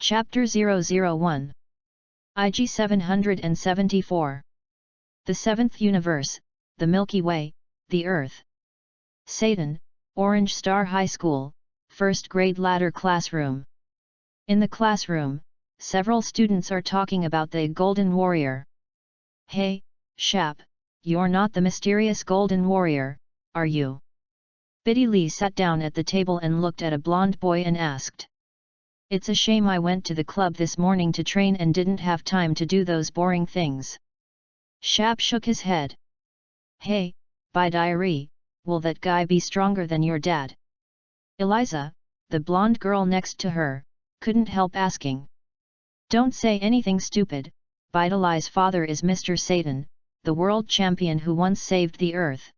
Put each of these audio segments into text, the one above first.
Chapter 001 IG 774 The Seventh Universe, the Milky Way, the Earth. Satan, Orange Star High School, First Grade Ladder Classroom. In the classroom, several students are talking about the Golden Warrior. Hey, Shap, you're not the mysterious Golden Warrior, are you? Biddy Lee sat down at the table and looked at a blonde boy and asked. It's a shame I went to the club this morning to train and didn't have time to do those boring things. Shap shook his head. Hey, by diary, will that guy be stronger than your dad? Eliza, the blonde girl next to her, couldn't help asking. Don't say anything stupid, Bidali's father is Mr. Satan, the world champion who once saved the earth.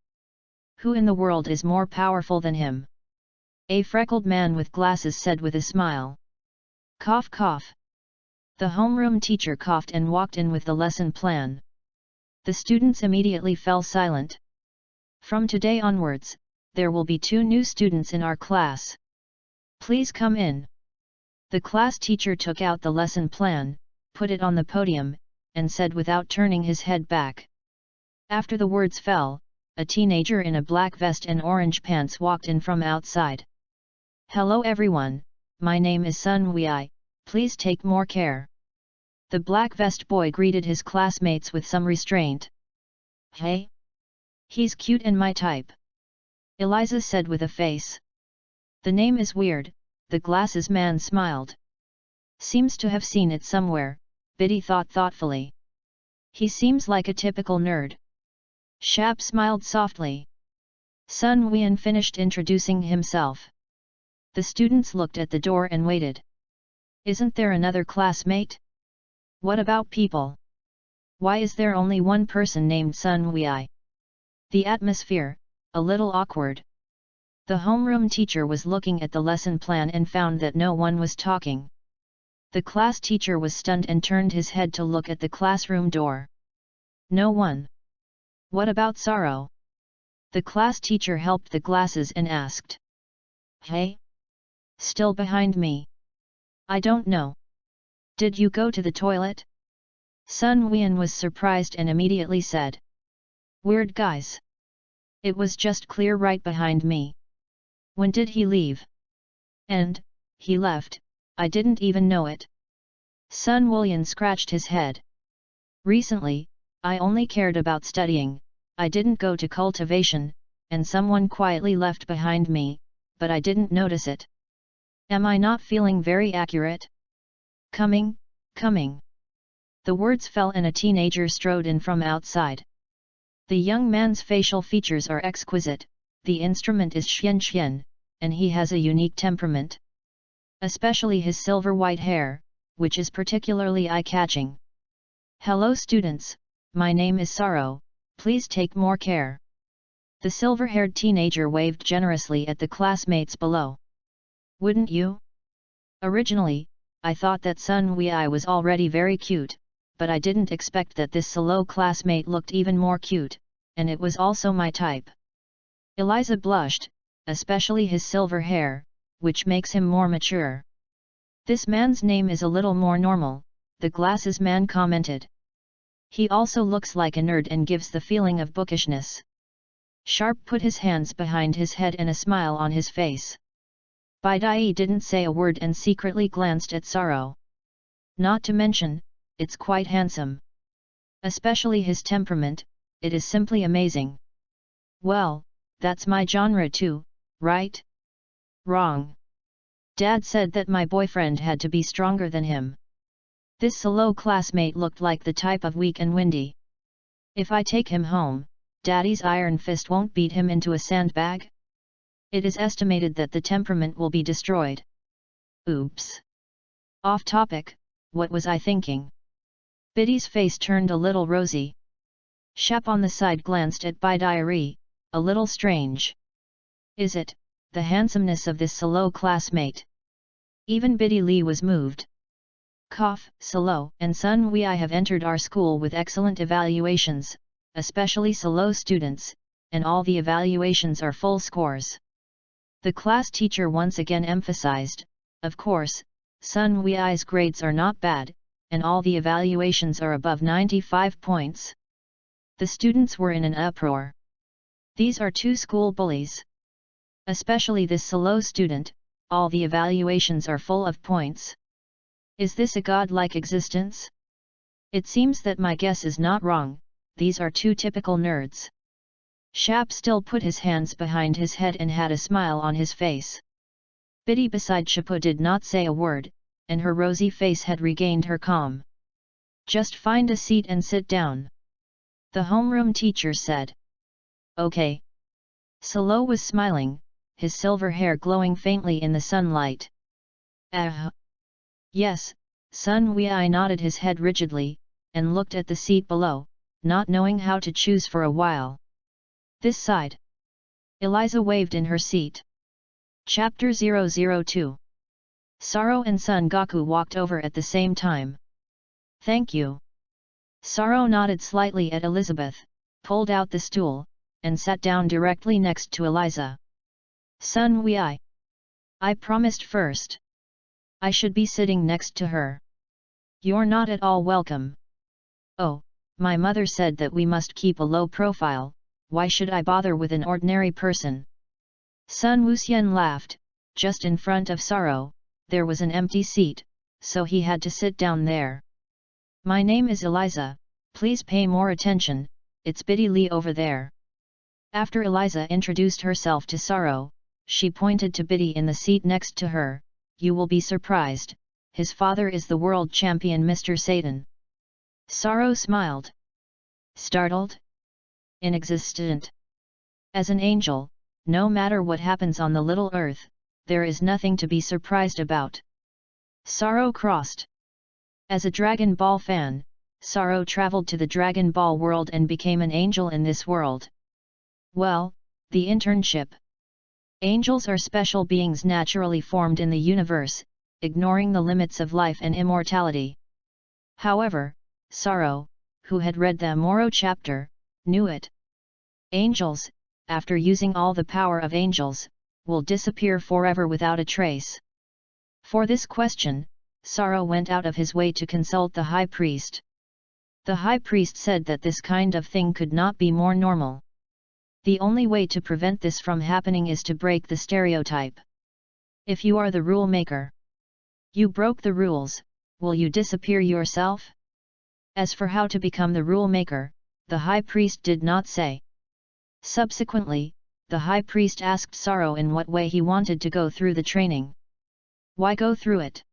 Who in the world is more powerful than him? A freckled man with glasses said with a smile. Cough cough. The homeroom teacher coughed and walked in with the lesson plan. The students immediately fell silent. From today onwards, there will be 2 new students in our class. Please come in. The class teacher took out the lesson plan, put it on the podium, and said without turning his head back. After the words fell, a teenager in a black vest and orange pants walked in from outside. Hello everyone, my name is Sun Wei, please take more care. The black vest boy greeted his classmates with some restraint. Hey? He's cute and my type. Eliza said with a face. The name is weird, the glasses man smiled. Seems to have seen it somewhere, Biddy thought thoughtfully. He seems like a typical nerd. Shap smiled softly. Sun Wian finished introducing himself. The students looked at the door and waited. Isn't there another classmate? What about people? Why is there only one person named Sun Wei? The atmosphere, a little awkward. The homeroom teacher was looking at the lesson plan and found that no one was talking. The class teacher was stunned and turned his head to look at the classroom door. No one. What about Sorrow? The class teacher helped the glasses and asked. Hey? Still behind me? I don't know. Did you go to the toilet? Sun Wian was surprised and immediately said. Weird guys. It was just clear right behind me. When did he leave? And, he left, I didn't even know it. Sun Wian scratched his head. Recently, I only cared about studying, I didn't go to cultivation, and someone quietly left behind me, but I didn't notice it. Am I not feeling very accurate? Coming. The words fell and a teenager strode in from outside. The young man's facial features are exquisite, the instrument is xian, and he has a unique temperament. Especially his silver white hair, which is particularly eye-catching. Hello students, my name is Sorrow, please take more care. The silver-haired teenager waved generously at the classmates below. Wouldn't you? Originally, I thought that Sun Wei was already very cute, but I didn't expect that this solo classmate looked even more cute, and it was also my type. Eliza blushed, especially his silver hair, which makes him more mature. This man's name is a little more normal, the glasses man commented. He also looks like a nerd and gives the feeling of bookishness. Sharp put his hands behind his head and a smile on his face. Bidai didn't say a word and secretly glanced at Sorrow. Not to mention, it's quite handsome. Especially his temperament, it is simply amazing. Well, that's my genre too, right? Wrong. Dad said that my boyfriend had to be stronger than him. This solo classmate looked like the type of weak and windy. If I take him home, Daddy's iron fist won't beat him into a sandbag? It is estimated that the temperament will be destroyed. Oops. Off topic, what was I thinking? Biddy's face turned a little rosy. Shap on the side glanced at Bidai, a little strange. Is it, the handsomeness of this solo classmate? Even Biddy Lee was moved. Cough, Solo and Sun Wei have entered our school with excellent evaluations, especially Solo students, and all the evaluations are full scores. The class teacher once again emphasized, of course, Sun Wei's grades are not bad, and all the evaluations are above 95 points. The students were in an uproar. These are two school bullies. Especially this Salo student, all the evaluations are full of points. Is this a godlike existence? It seems that my guess is not wrong, these are two typical nerds. Shap still put his hands behind his head and had a smile on his face. Biddy beside Shapu did not say a word, and her rosy face had regained her calm. Just find a seat and sit down. The homeroom teacher said. Okay. Salo was smiling, his silver hair glowing faintly in the sunlight. Yes, Sun Wei nodded his head rigidly, and looked at the seat below, not knowing how to choose for a while. This side. Eliza waved in her seat. Chapter 002. Saro and Son Goku walked over at the same time. Thank you. Saro nodded slightly at Elizabeth, pulled out the stool, and sat down directly next to Eliza. Sun Wei. I promised first. I should be sitting next to her. You're not at all welcome. Oh, my mother said that we must keep a low profile, why should I bother with an ordinary person? Sun Wuxian laughed. Just in front of Saro, there was an empty seat, so he had to sit down there. My name is Eliza, please pay more attention, it's Biddy Lee over there. After Eliza introduced herself to Saro, she pointed to Biddy in the seat next to her. You will be surprised, his father is the world champion Mr. Satan. Saro smiled. Startled? Inexistent. As an angel, no matter what happens on the little earth, there is nothing to be surprised about. Saro crossed. As a Dragon Ball fan, Saro traveled to the Dragon Ball world and became an angel in this world. Well, the internship. Angels are special beings naturally formed in the universe, ignoring the limits of life and immortality. However, Saro, who had read the Moro chapter, knew it. Angels, after using all the power of angels, will disappear forever without a trace. For this question, Saro went out of his way to consult the high priest. The high priest said that this kind of thing could not be more normal. The only way to prevent this from happening is to break the stereotype. If you are the rule maker, you broke the rules, will you disappear yourself? As for how to become the rule maker, the high priest did not say. Subsequently, the high priest asked Saro in what way he wanted to go through the training. Why go through it?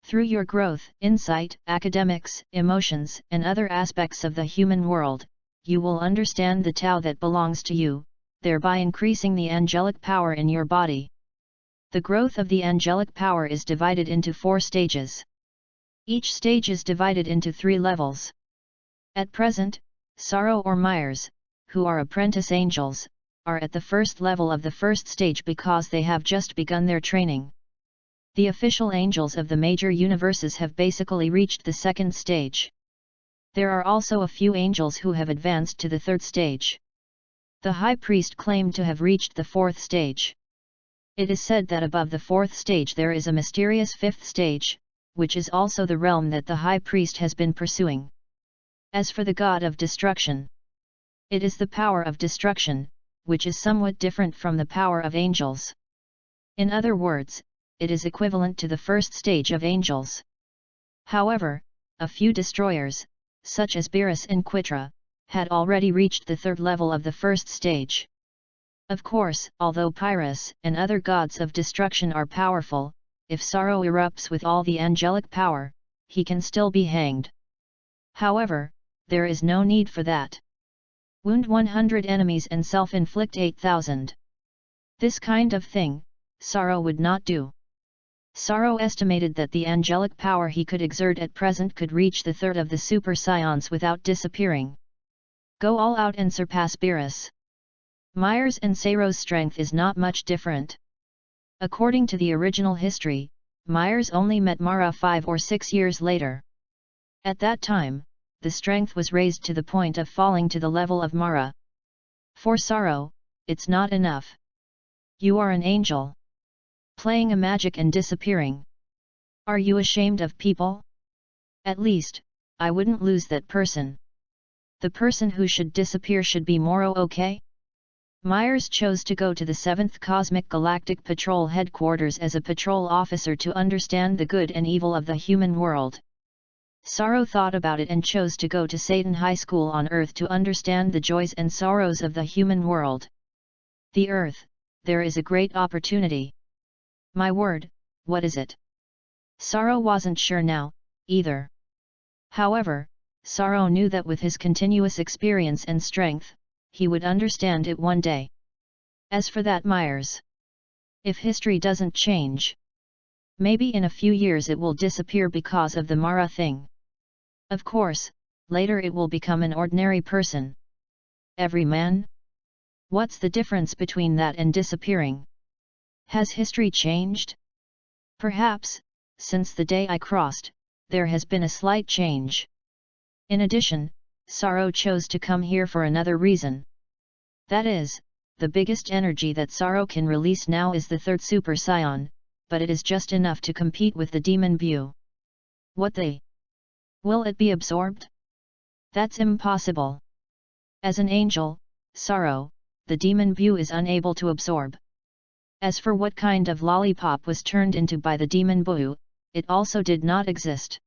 Through your growth, insight, academics, emotions, and other aspects of the human world, you will understand the Tao that belongs to you, thereby increasing the angelic power in your body. The growth of the angelic power is divided into 4 stages. Each stage is divided into 3 levels. At present, Saro or Myers, who are apprentice angels, are at the first level of the first stage because they have just begun their training. The official angels of the major universes have basically reached the second stage. There are also a few angels who have advanced to the third stage. The high priest claimed to have reached the 4th stage. It is said that above the 4th stage there is a mysterious 5th stage, which is also the realm that the high priest has been pursuing. As for the god of destruction, it is the power of destruction, which is somewhat different from the power of angels. In other words, it is equivalent to the first stage of angels. However, a few destroyers, such as Beerus and Quitra, had already reached the 3rd level of the first stage. Of course, although Pyrrhus and other gods of destruction are powerful, if Saro erupts with all the angelic power, he can still be hanged. However, there is no need for that. Wound 100 enemies and self-inflict 8,000. This kind of thing, Saro would not do. Saro estimated that the angelic power he could exert at present could reach the 3rd of the super scions without disappearing. Go all out and surpass Beerus. Myers and Saro's strength is not much different. According to the original history, Myers only met Mara 5 or 6 years later. At that time, the strength was raised to the point of falling to the level of Mara. For Saro, it's not enough. You are an angel. Playing a magic and disappearing. Are you ashamed of people? At least, I wouldn't lose that person. The person who should disappear should be Moro, okay? Myers chose to go to the 7th Cosmic Galactic Patrol headquarters as a patrol officer to understand the good and evil of the human world. Sorrow thought about it and chose to go to Satan High School on Earth to understand the joys and sorrows of the human world. The Earth, there is a great opportunity. My word, what is it? Sorrow wasn't sure now, either. However, Sorrow knew that with his continuous experience and strength, he would understand it one day. As for that Myers, if history doesn't change, maybe in a few years it will disappear because of the Mara thing. Of course, later it will become an ordinary person. Every man? What's the difference between that and disappearing? Has history changed? Perhaps, since the day I crossed, there has been a slight change. In addition, Sorrow chose to come here for another reason. That is, the biggest energy that Sorrow can release now is the 3rd Super Scion, but it is just enough to compete with the Demon Bu. What the? Will it be absorbed? That's impossible. As an angel, Sorrow, the Demon Bu is unable to absorb. As for what kind of lollipop was turned into by the Demon Bu, it also did not exist.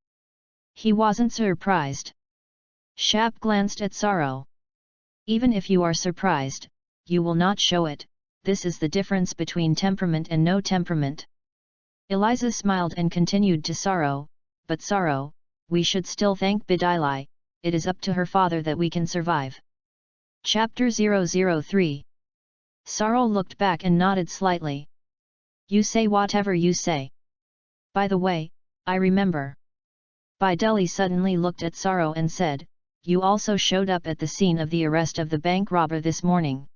He wasn't surprised. Shap glanced at Sorrow. Even if you are surprised, you will not show it. This is the difference between temperament and no temperament. Eliza smiled and continued to Sorrow, but Sorrow, we should still thank Bidili, it is up to her father that we can survive. Chapter 003. Sorrow looked back and nodded slightly. You say whatever you say. By the way, I remember. Bidili suddenly looked at Sorrow and said, you also showed up at the scene of the arrest of the bank robber this morning.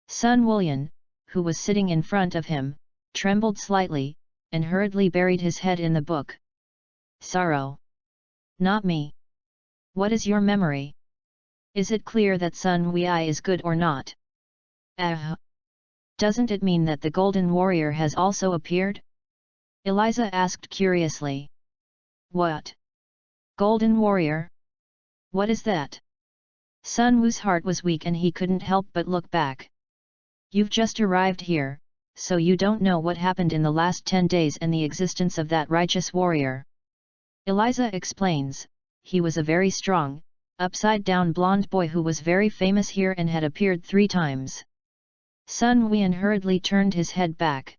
Sun Wullian, who was sitting in front of him, trembled slightly, and hurriedly buried his head in the book. Sorrow. Not me. What is your memory? Is it clear that Sun Wei is good or not? Doesn't it mean that the Golden Warrior has also appeared? Eliza asked curiously. What? Golden Warrior? What is that? Sun Wu's heart was weak and he couldn't help but look back. You've just arrived here, so you don't know what happened in the last 10 days and the existence of that righteous warrior. Eliza explains, he was a very strong, upside-down blonde boy who was very famous here and had appeared 3 times. Sun Wuyan hurriedly turned his head back.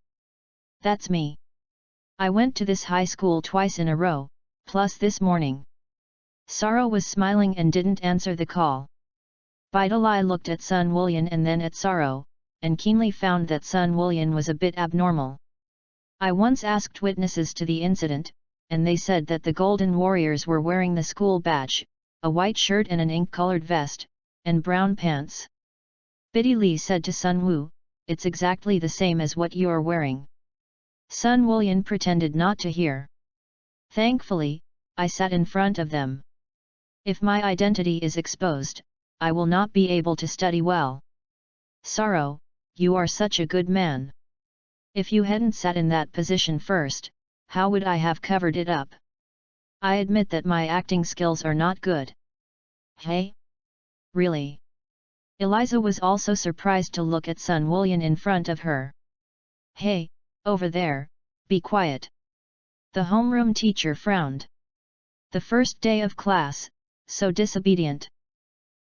That's me. I went to this high school twice in a row, plus this morning. Sorrow was smiling and didn't answer the call. Bidili looked at Sun Wullian and then at Sorrow, and keenly found that Sun Wullian was a bit abnormal. I once asked witnesses to the incident, and they said that the Golden Warriors were wearing the school badge, a white shirt and an ink-colored vest, and brown pants. Bidili said to Sun Wu, it's exactly the same as what you are wearing. Sun Wullian pretended not to hear. Thankfully, I sat in front of them. If my identity is exposed, I will not be able to study well. Sorrow, you are such a good man. If you hadn't sat in that position first, how would I have covered it up? I admit that my acting skills are not good. Hey? Really? Eliza was also surprised to look at Sun Wullian in front of her. Hey, over there, be quiet. The homeroom teacher frowned. The first day of class, so disobedient.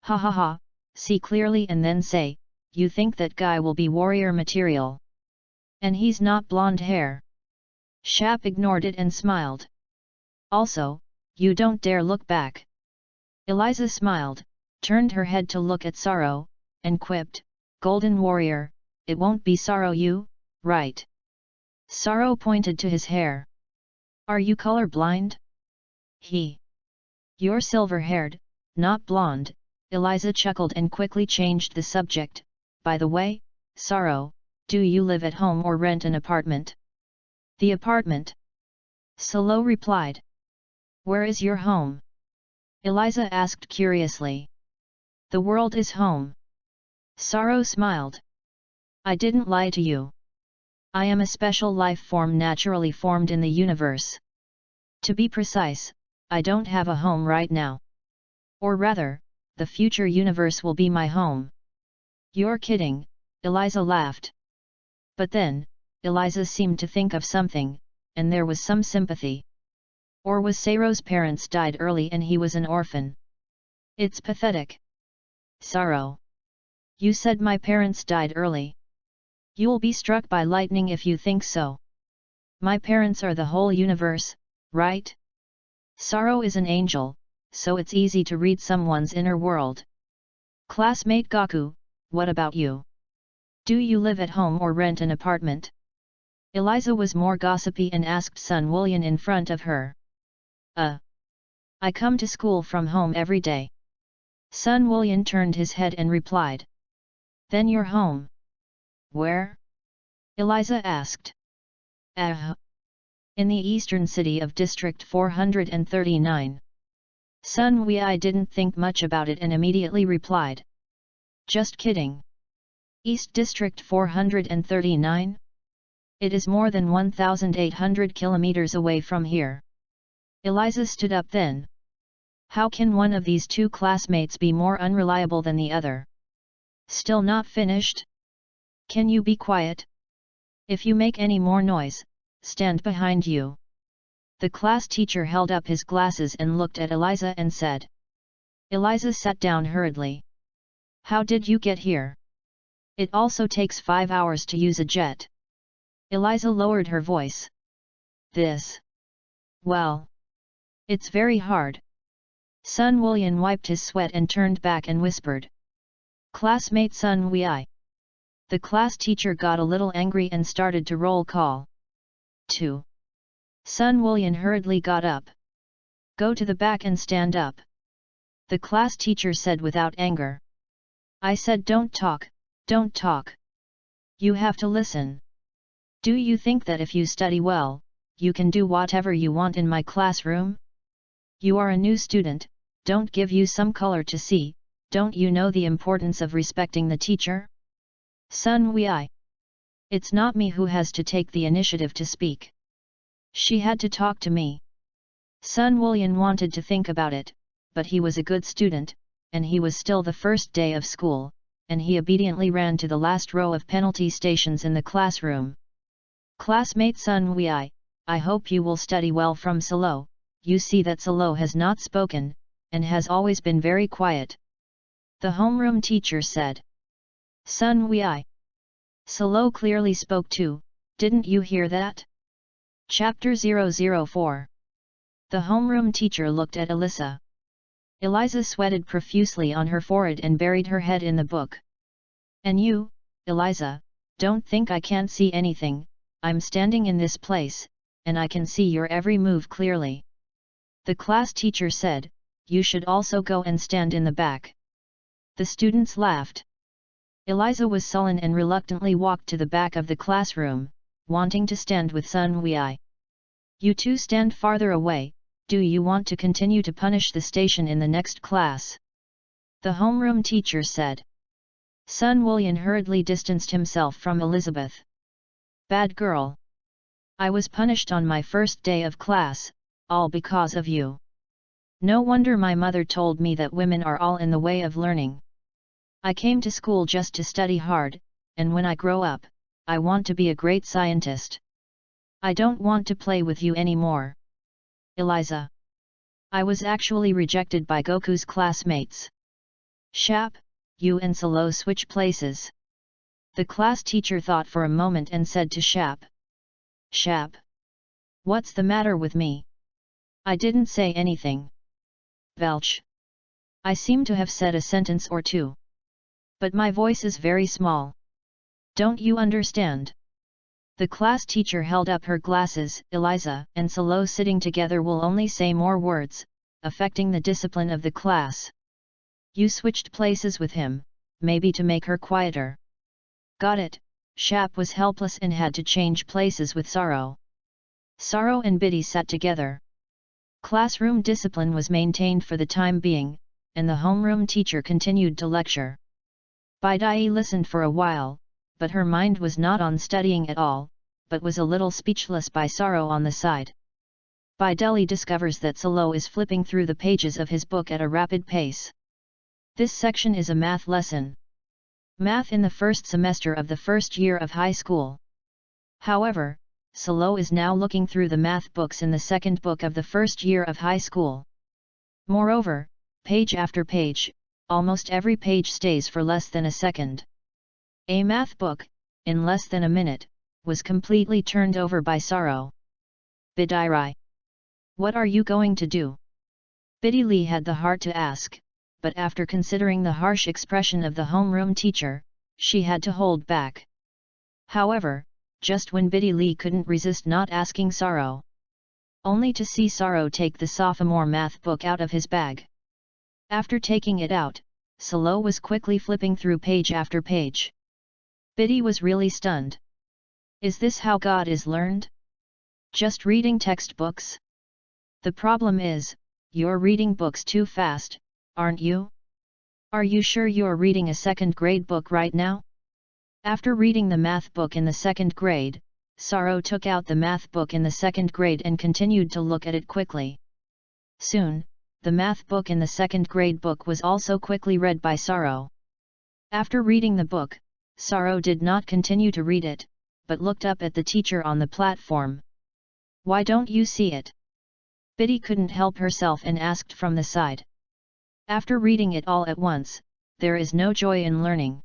Ha ha ha, see clearly and then say, you think that guy will be warrior material. And he's not blonde hair. Shap ignored it and smiled. Also, you don't dare look back. Eliza smiled, turned her head to look at Sorrow, and quipped, Golden Warrior, it won't be Sorrow you, right? Sorrow pointed to his hair. Are you color blind? You're silver-haired, not blonde. Eliza chuckled and quickly changed the subject. By the way, Sorrow, do you live at home or rent an apartment? The apartment. Solo replied. Where is your home? Eliza asked curiously. The world is home. Sorrow smiled. I didn't lie to you. I am a special life form naturally formed in the universe. To be precise, I don't have a home right now. Or rather, the future universe will be my home. You're kidding, Eliza laughed. But then, Eliza seemed to think of something, and there was some sympathy. Or was Saro's parents died early and he was an orphan? It's pathetic. Saro. You said my parents died early. You'll be struck by lightning if you think so. My parents are the whole universe, right? Saro is an angel, so it's easy to read someone's inner world. Classmate Gaku, what about you? Do you live at home or rent an apartment? Eliza was more gossipy and asked Sun Woolian in front of her. I come to school from home every day. Sun Woolian turned his head and replied. Then you're home. Where? Eliza asked. In the eastern city of District 439. Sun Wei didn't think much about it and immediately replied. Just kidding. East District 439? It is more than 1,800 kilometers away from here. Eliza stood up then. How can one of these two classmates be more unreliable than the other? Still not finished? Can you be quiet? If you make any more noise, stand behind you. The class teacher held up his glasses and looked at Eliza and said. Eliza sat down hurriedly. How did you get here? It also takes 5 hours to use a jet. Eliza lowered her voice. Well. It's very hard. Sun Woolian wiped his sweat and turned back and whispered. Classmate Sun Wei. The class teacher got a little angry and started to roll call. 2. Sun Woolian hurriedly got up. Go to the back and stand up. The class teacher said without anger. I said don't talk, don't talk. You have to listen. Do you think that if you study well, you can do whatever you want in my classroom? You are a new student, don't give you some color to see, don't you know the importance of respecting the teacher? Sun Wei. It's not me who has to take the initiative to speak. She had to talk to me. Sun Woolian wanted to think about it, but he was a good student, and he was still the first day of school, and he obediently ran to the last row of penalty stations in the classroom. Classmate Sun Wei, I hope you will study well from Salo. You see that Salo has not spoken, and has always been very quiet. The homeroom teacher said. Sun Wei. Salo clearly spoke too, didn't you hear that? Chapter 004. The homeroom teacher looked at Eliza. Eliza sweated profusely on her forehead and buried her head in the book. And you, Eliza, don't think I can't see anything, I'm standing in this place, and I can see your every move clearly. The class teacher said, you should also go and stand in the back. The students laughed. Eliza was sullen and reluctantly walked to the back of the classroom, wanting to stand with Sun Wei. You two stand farther away, do you want to continue to punish the station in the next class? The homeroom teacher said. Sun Woolian hurriedly distanced himself from Elizabeth. Bad girl. I was punished on my first day of class, all because of you. No wonder my mother told me that women are all in the way of learning. I came to school just to study hard, and when I grow up, I want to be a great scientist. I don't want to play with you anymore. Eliza. I was actually rejected by Goku's classmates. Shap, you and Salo switch places. The class teacher thought for a moment and said to Shap. Shap. What's the matter with me? I didn't say anything. Belch. I seem to have said a sentence or two. But my voice is very small. Don't you understand? The class teacher held up her glasses. Eliza and Salo sitting together will only say more words, affecting the discipline of the class. You switched places with him, maybe to make her quieter. Got it. Shap was helpless and had to change places with Saro. Saro and Biddy sat together. Classroom discipline was maintained for the time being, and the homeroom teacher continued to lecture. Bidai listened for a while, but her mind was not on studying at all, but was a little speechless by Saro on the side. Bideli discovers that Solo is flipping through the pages of his book at a rapid pace. This section is a math lesson. Math in the first semester of the first year of high school. However, Solo is now looking through the math books in the second book of the first year of high school. Moreover, page after page, almost every page stays for less than a second. A math book, in less than a minute, was completely turned over by sorrow. Bidiri. What are you going to do? Bidili had the heart to ask, but after considering the harsh expression of the homeroom teacher, she had to hold back. However, just when Bidili couldn't resist not asking sorrow. Only to see sorrow take the sophomore math book out of his bag. After taking it out, Solo was quickly flipping through page after page. Biddy was really stunned. Is this how God is learned? Just reading textbooks? The problem is, you're reading books too fast, aren't you? Are you sure you're reading a second grade book right now? After reading the math book in the second grade, Sorrow took out the math book in the second grade and continued to look at it quickly. Soon, the math book in the second grade book was also quickly read by Sorrow. After reading the book, Sorrow did not continue to read it, but looked up at the teacher on the platform. Why don't you see it? Biddy couldn't help herself and asked from the side. After reading it all at once, there is no joy in learning.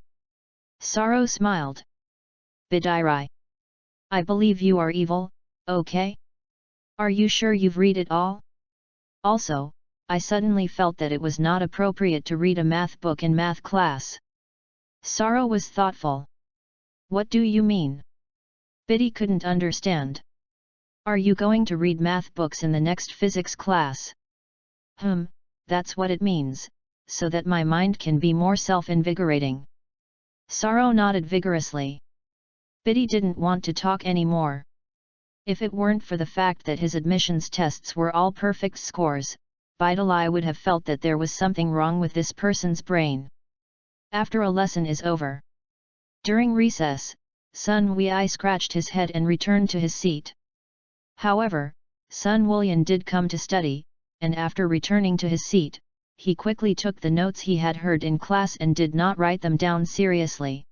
Sorrow smiled. Bidiri. I believe you are evil, okay? Are you sure you've read it all? Also, I suddenly felt that it was not appropriate to read a math book in math class. Sorrow was thoughtful. What do you mean? Biddy couldn't understand. Are you going to read math books in the next physics class? That's what it means, so that my mind can be more self-invigorating. Sorrow nodded vigorously. Biddy didn't want to talk anymore. If it weren't for the fact that his admissions tests were all perfect scores, Bideli would have felt that there was something wrong with this person's brain. After a lesson is over. During recess, Sun Wei scratched his head and returned to his seat. However, Sun Wulian did come to study, and after returning to his seat, he quickly took the notes he had heard in class and did not write them down seriously.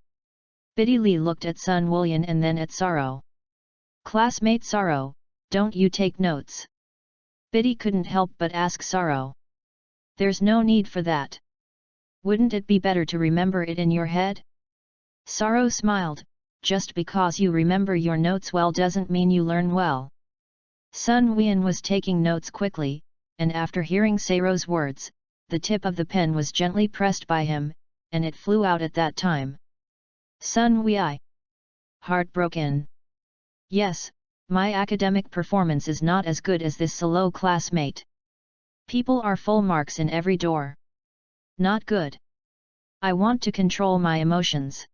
Biddy Li looked at Sun Wulian and then at Sorrow. Classmate Sorrow, don't you take notes? Biddy couldn't help but ask Sorrow. There's no need for that. Wouldn't it be better to remember it in your head? Sorrow smiled, just because you remember your notes well doesn't mean you learn well. Sun Wulian was taking notes quickly, and after hearing Sorrow's words, the tip of the pen was gently pressed by him, and it flew out at that time. Sun Wei. Heartbroken. Yes, my academic performance is not as good as this solo classmate. People are full marks in every door. Not good. I want to control my emotions.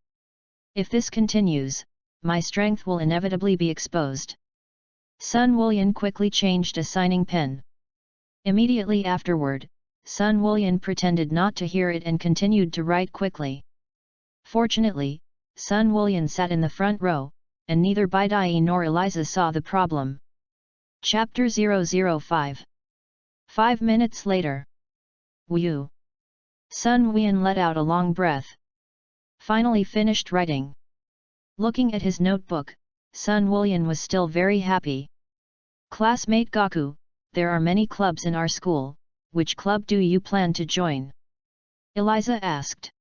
If this continues, my strength will inevitably be exposed. Sun Wulian quickly changed a signing pen. Immediately afterward, Sun Wulian pretended not to hear it and continued to write quickly. Fortunately, Sun Wulian sat in the front row, and neither Bidai nor Eliza saw the problem. Chapter 005. 5 minutes later. Whew! Sun Wulian let out a long breath. Finally finished writing. Looking at his notebook, Sun Wulian was still very happy. Classmate Gaku, there are many clubs in our school, which club do you plan to join? Eliza asked.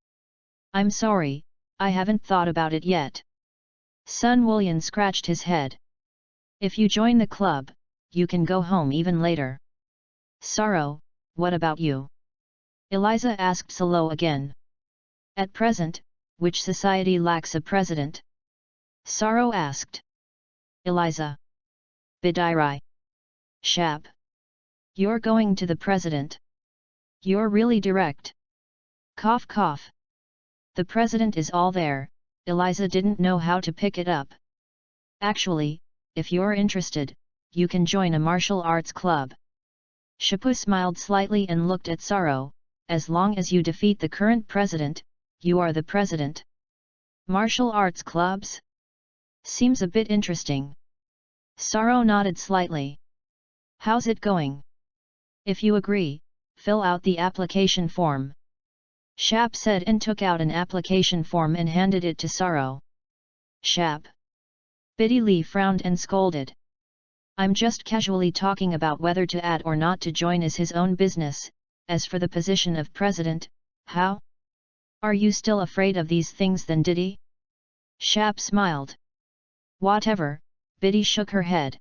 I'm sorry, I haven't thought about it yet. Sun Wulian scratched his head. If you join the club, you can go home even later. Sorrow, what about you? Eliza asked Solo again. At present, which society lacks a president? Sorrow asked. Eliza. Bidiri. Shap. You're going to the president. You're really direct. Cough cough. The president is all there. Eliza didn't know how to pick it up. Actually, if you're interested, you can join a martial arts club. Shapu smiled slightly and looked at Sorrow. As long as you defeat the current president, you are the president. Martial arts clubs? Seems a bit interesting. Sorrow nodded slightly. How's it going? If you agree, fill out the application form. Shap said and took out an application form and handed it to Saro. Shap. Biddy Lee frowned and scolded. I'm just casually talking about whether to add or not to join is his own business, as for the position of president, how? Are you still afraid of these things then Diddy? Shap smiled. Whatever, Biddy shook her head.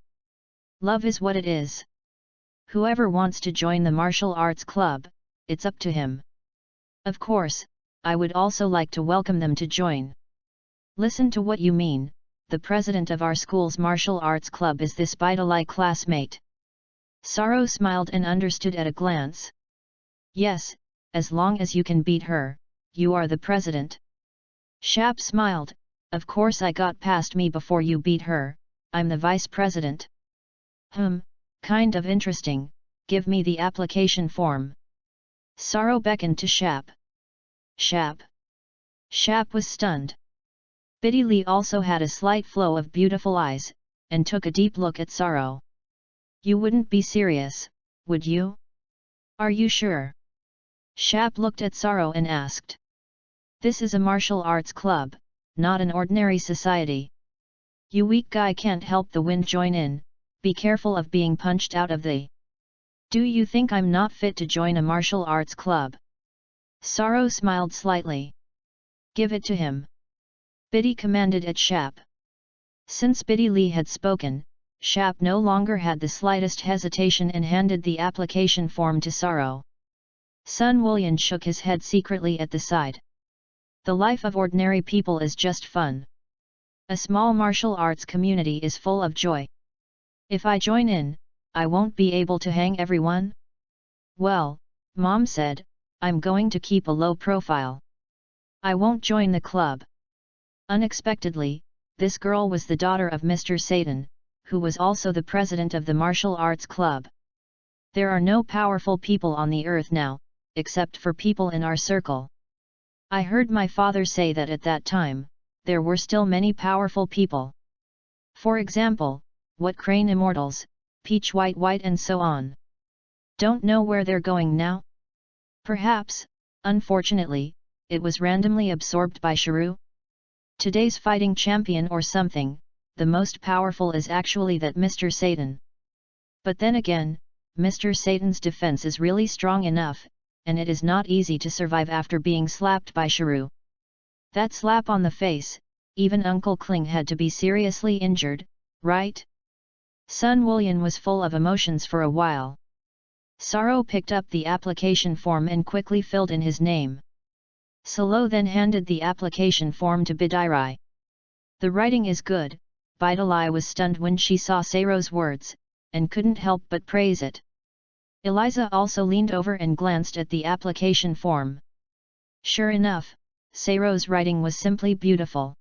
Love is what it is. Whoever wants to join the martial arts club, it's up to him. Of course, I would also like to welcome them to join. Listen to what you mean, the president of our school's martial arts club is this Bidalai classmate. Saro smiled and understood at a glance. Yes, as long as you can beat her, you are the president. Shap smiled, of course I got past me before you beat her, I'm the vice president. Kind of interesting, give me the application form. Saro beckoned to Shap. Shap. Shap was stunned. Biddy Lee also had a slight flow of beautiful eyes, and took a deep look at Saro. You wouldn't be serious, would you? Are you sure? Shap looked at Saro and asked. This is a martial arts club, not an ordinary society. You weak guy can't help the wind join in, be careful of being punched out of the... Do you think I'm not fit to join a martial arts club? Saro smiled slightly. Give it to him. Biddy commanded at Shap. Since Biddy Lee had spoken, Shap no longer had the slightest hesitation and handed the application form to Saro. Sun Wulyan shook his head secretly at the side. The life of ordinary people is just fun. A small martial arts community is full of joy. If I join in, I won't be able to hang everyone? Well, Mom said, I'm going to keep a low profile. I won't join the club. Unexpectedly, this girl was the daughter of Mr. Satan, who was also the president of the martial arts club. There are no powerful people on the earth now, except for people in our circle. I heard my father say that at that time, there were still many powerful people. For example, what Crane Immortals, Peach White and so on. Don't know where they're going now? Perhaps, unfortunately, it was randomly absorbed by Shrew? Today's fighting champion or something, the most powerful is actually that Mr. Satan. But then again, Mr. Satan's defense is really strong enough, and it is not easy to survive after being slapped by Shrew. That slap on the face, even Uncle Kling had to be seriously injured, right? Sun Wulyan was full of emotions for a while. Saro picked up the application form and quickly filled in his name. Salo then handed the application form to Bidairai. The writing is good. Bidalai was stunned when she saw Saro's words, and couldn't help but praise it. Eliza also leaned over and glanced at the application form. Sure enough, Saro's writing was simply beautiful.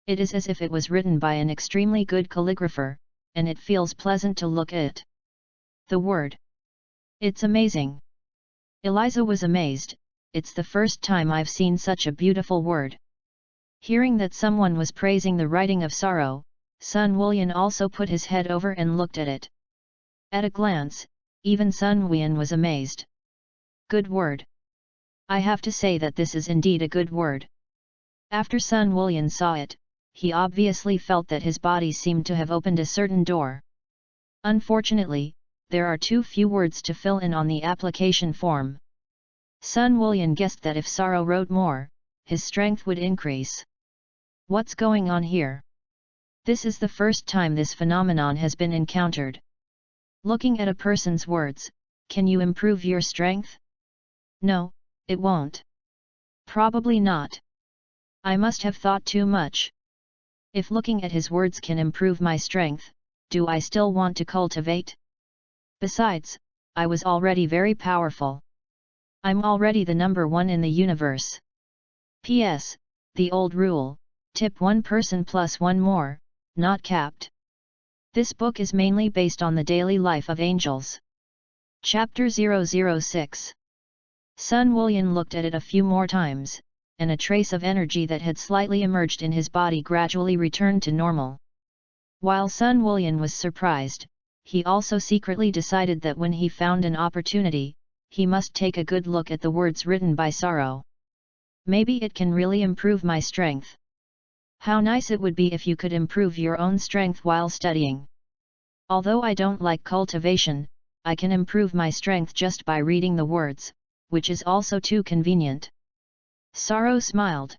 It is as if it was written by an extremely good calligrapher, and it feels pleasant to look at. The word. It's amazing. Eliza was amazed, it's the first time I've seen such a beautiful word. Hearing that someone was praising the writing of Saro, Sun Wulyan also put his head over and looked at it. At a glance, even Sun Wulyan was amazed. Good word. I have to say that this is indeed a good word. After Sun Wulyan saw it, he obviously felt that his body seemed to have opened a certain door. Unfortunately, there are too few words to fill in on the application form. Sun Wulyan guessed that if Saro wrote more, his strength would increase. What's going on here? This is the first time this phenomenon has been encountered. Looking at a person's words, can you improve your strength? No, it won't. Probably not. I must have thought too much. If looking at his words can improve my strength, do I still want to cultivate? Besides, I was already very powerful. I'm already the number one in the universe. P.S. The old rule, tip one person plus one more, not capped. This book is mainly based on the daily life of angels. Chapter 006. Sun Wulyan looked at it a few more times, and a trace of energy that had slightly emerged in his body gradually returned to normal. While Sun Wulyan was surprised, he also secretly decided that when he found an opportunity, he must take a good look at the words written by Sorrow. Maybe it can really improve my strength. How nice it would be if you could improve your own strength while studying. Although I don't like cultivation, I can improve my strength just by reading the words, which is also too convenient. Sorrow smiled.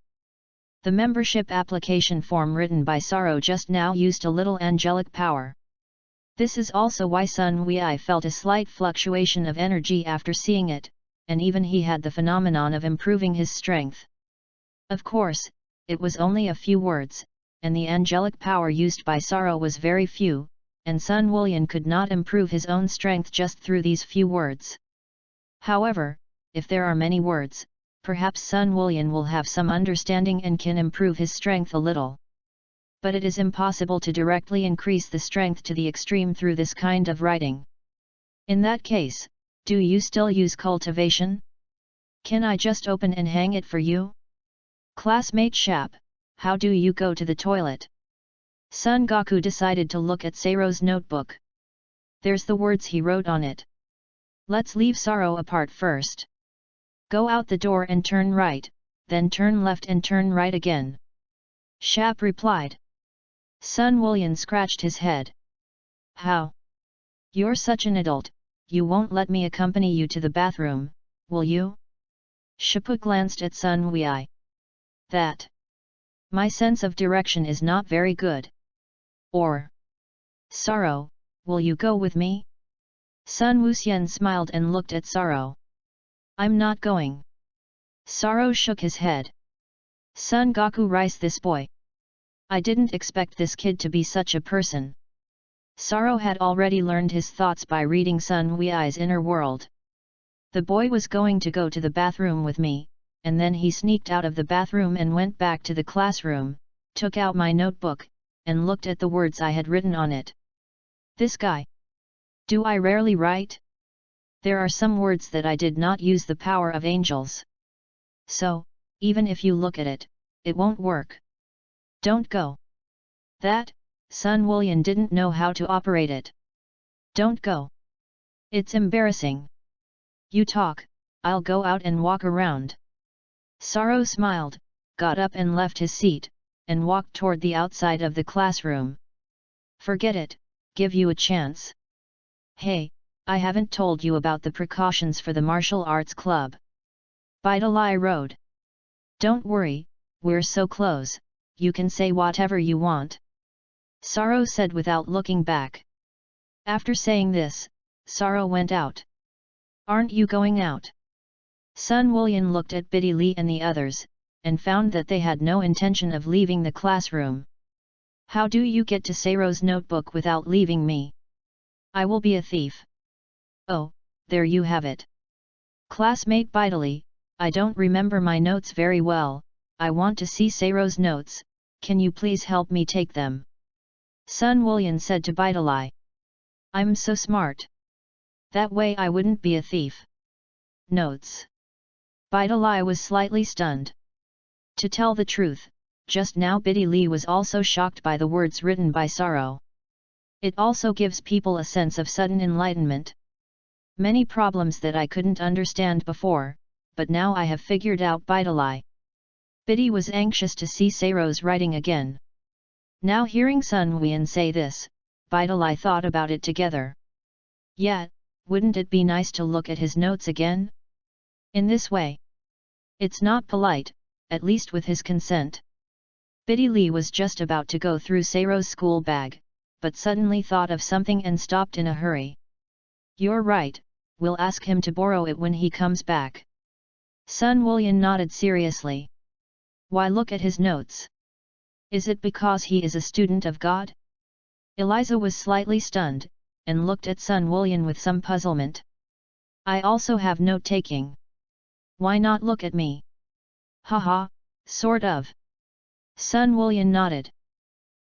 The membership application form written by Sorrow just now used a little angelic power. This is also why Sun Wei felt a slight fluctuation of energy after seeing it, and even he had the phenomenon of improving his strength. Of course, it was only a few words, and the angelic power used by Sorrow was very few, and Sun Wulian could not improve his own strength just through these few words. However, if there are many words, perhaps Sun Wulian will have some understanding and can improve his strength a little. But it is impossible to directly increase the strength to the extreme through this kind of writing. In that case, do you still use cultivation? Can I just open and hang it for you? Classmate Shap, how do you go to the toilet? Son Goku decided to look at Sorrow's notebook. There's the words he wrote on it. Let's leave Sorrow apart first. Go out the door and turn right, then turn left and turn right again. Shap replied. Sun Wulian scratched his head. How? You're such an adult, you won't let me accompany you to the bathroom, will you? Shapu glanced at Sun Wei. That. My sense of direction is not very good. Or. Sorrow, will you go with me? Sun Wuxian smiled and looked at Sorrow. I'm not going. Sorrow shook his head. Son Goku rice this boy. I didn't expect this kid to be such a person. Sorrow had already learned his thoughts by reading Sun Wei's inner world. The boy was going to go to the bathroom with me, and then he sneaked out of the bathroom and went back to the classroom, took out my notebook, and looked at the words I had written on it. This guy. Do I rarely write? There are some words that I did not use the power of angels. So, even if you look at it, it won't work. Don't go. That, Sun Wulian didn't know how to operate it. Don't go. It's embarrassing. You talk, I'll go out and walk around. Sorrow smiled, got up and left his seat, and walked toward the outside of the classroom. Forget it, give you a chance. Hey, I haven't told you about the precautions for the martial arts club. Bidalai Road. Don't worry, we're so close, you can say whatever you want. Sorrow said without looking back. After saying this, Sorrow went out. Aren't you going out? Sun Wulian looked at Biddy Lee and the others, and found that they had no intention of leaving the classroom. How do you get to Sorrow's notebook without leaving me? I will be a thief. Oh, there you have it. Classmate Bidally, I don't remember my notes very well, I want to see Sorrow's notes, can you please help me take them? Sun Wulian said to Bidally. I'm so smart. That way I wouldn't be a thief. Notes. Bidally was slightly stunned. To tell the truth, just now Biddy Lee was also shocked by the words written by Sorrow. It also gives people a sense of sudden enlightenment. Many problems that I couldn't understand before, but now I have figured out Bidally. Biddy was anxious to see Sorrow's writing again. Now hearing Sun Wulian say this, Bidally thought about it together. Yeah, wouldn't it be nice to look at his notes again? In this way. It's not polite, at least with his consent. Biddy Lee was just about to go through Sorrow's school bag, but suddenly thought of something and stopped in a hurry. You're right, we'll ask him to borrow it when he comes back. Sun Wulian nodded seriously. Why look at his notes? Is it because he is a student of God? Eliza was slightly stunned, and looked at Sun Wulian with some puzzlement. I also have note-taking. Why not look at me? Haha, sort of. Sun Wulian nodded.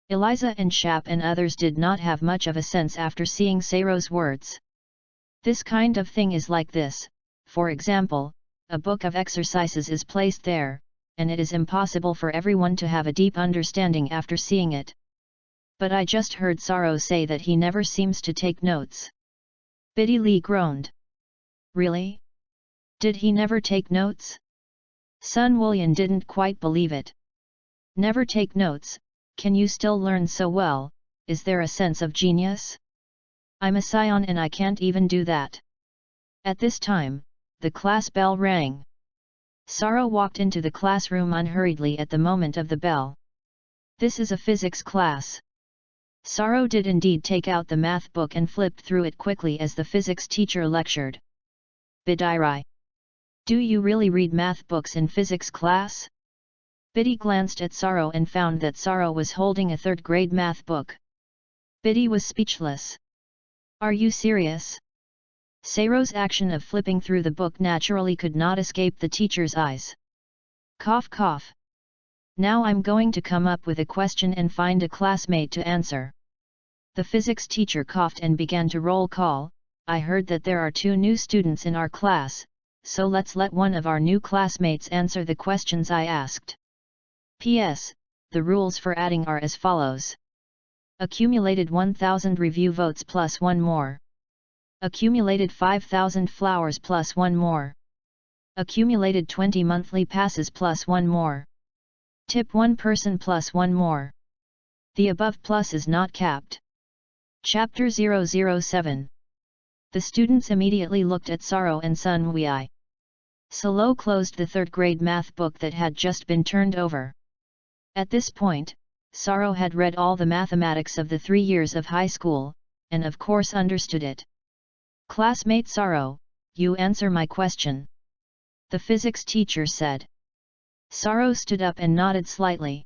Eliza and Shap and others did not have much of a sense after seeing Sorrow's words. This kind of thing is like this, for example, a book of exercises is placed there, and it is impossible for everyone to have a deep understanding after seeing it. But I just heard Sorrow say that he never seems to take notes. Biddy Lee groaned. Really? Did he never take notes? Sun Wooyan didn't quite believe it. Never take notes, can you still learn so well, is there a sense of genius? I'm a scion and I can't even do that. At this time, the class bell rang. Sorrow walked into the classroom unhurriedly at the moment of the bell. This is a physics class. Sorrow did indeed take out the math book and flipped through it quickly as the physics teacher lectured. Bidiri. Do you really read math books in physics class? Biddy glanced at Sorrow and found that Sorrow was holding a third-grade math book. Biddy was speechless. Are you serious? Sorrow's action of flipping through the book naturally could not escape the teacher's eyes. Cough cough. Now I'm going to come up with a question and find a classmate to answer. The physics teacher coughed and began to roll call. I heard that there are 2 new students in our class, so let's let one of our new classmates answer the questions I asked. P.S. The rules for adding are as follows. Accumulated 1000 review votes plus 1 more. Accumulated 5000 flowers plus 1 more. Accumulated 20 monthly passes plus 1 more. Tip 1 person plus 1 more. The above plus is not capped. Chapter 007. The students immediately looked at Sorrow and Sun Wei. Solo closed the third-grade math book that had just been turned over. At this point, Sorrow had read all the mathematics of the 3 years of high school, and of course understood it. Classmate Sorrow, you answer my question. The physics teacher said. Sorrow stood up and nodded slightly.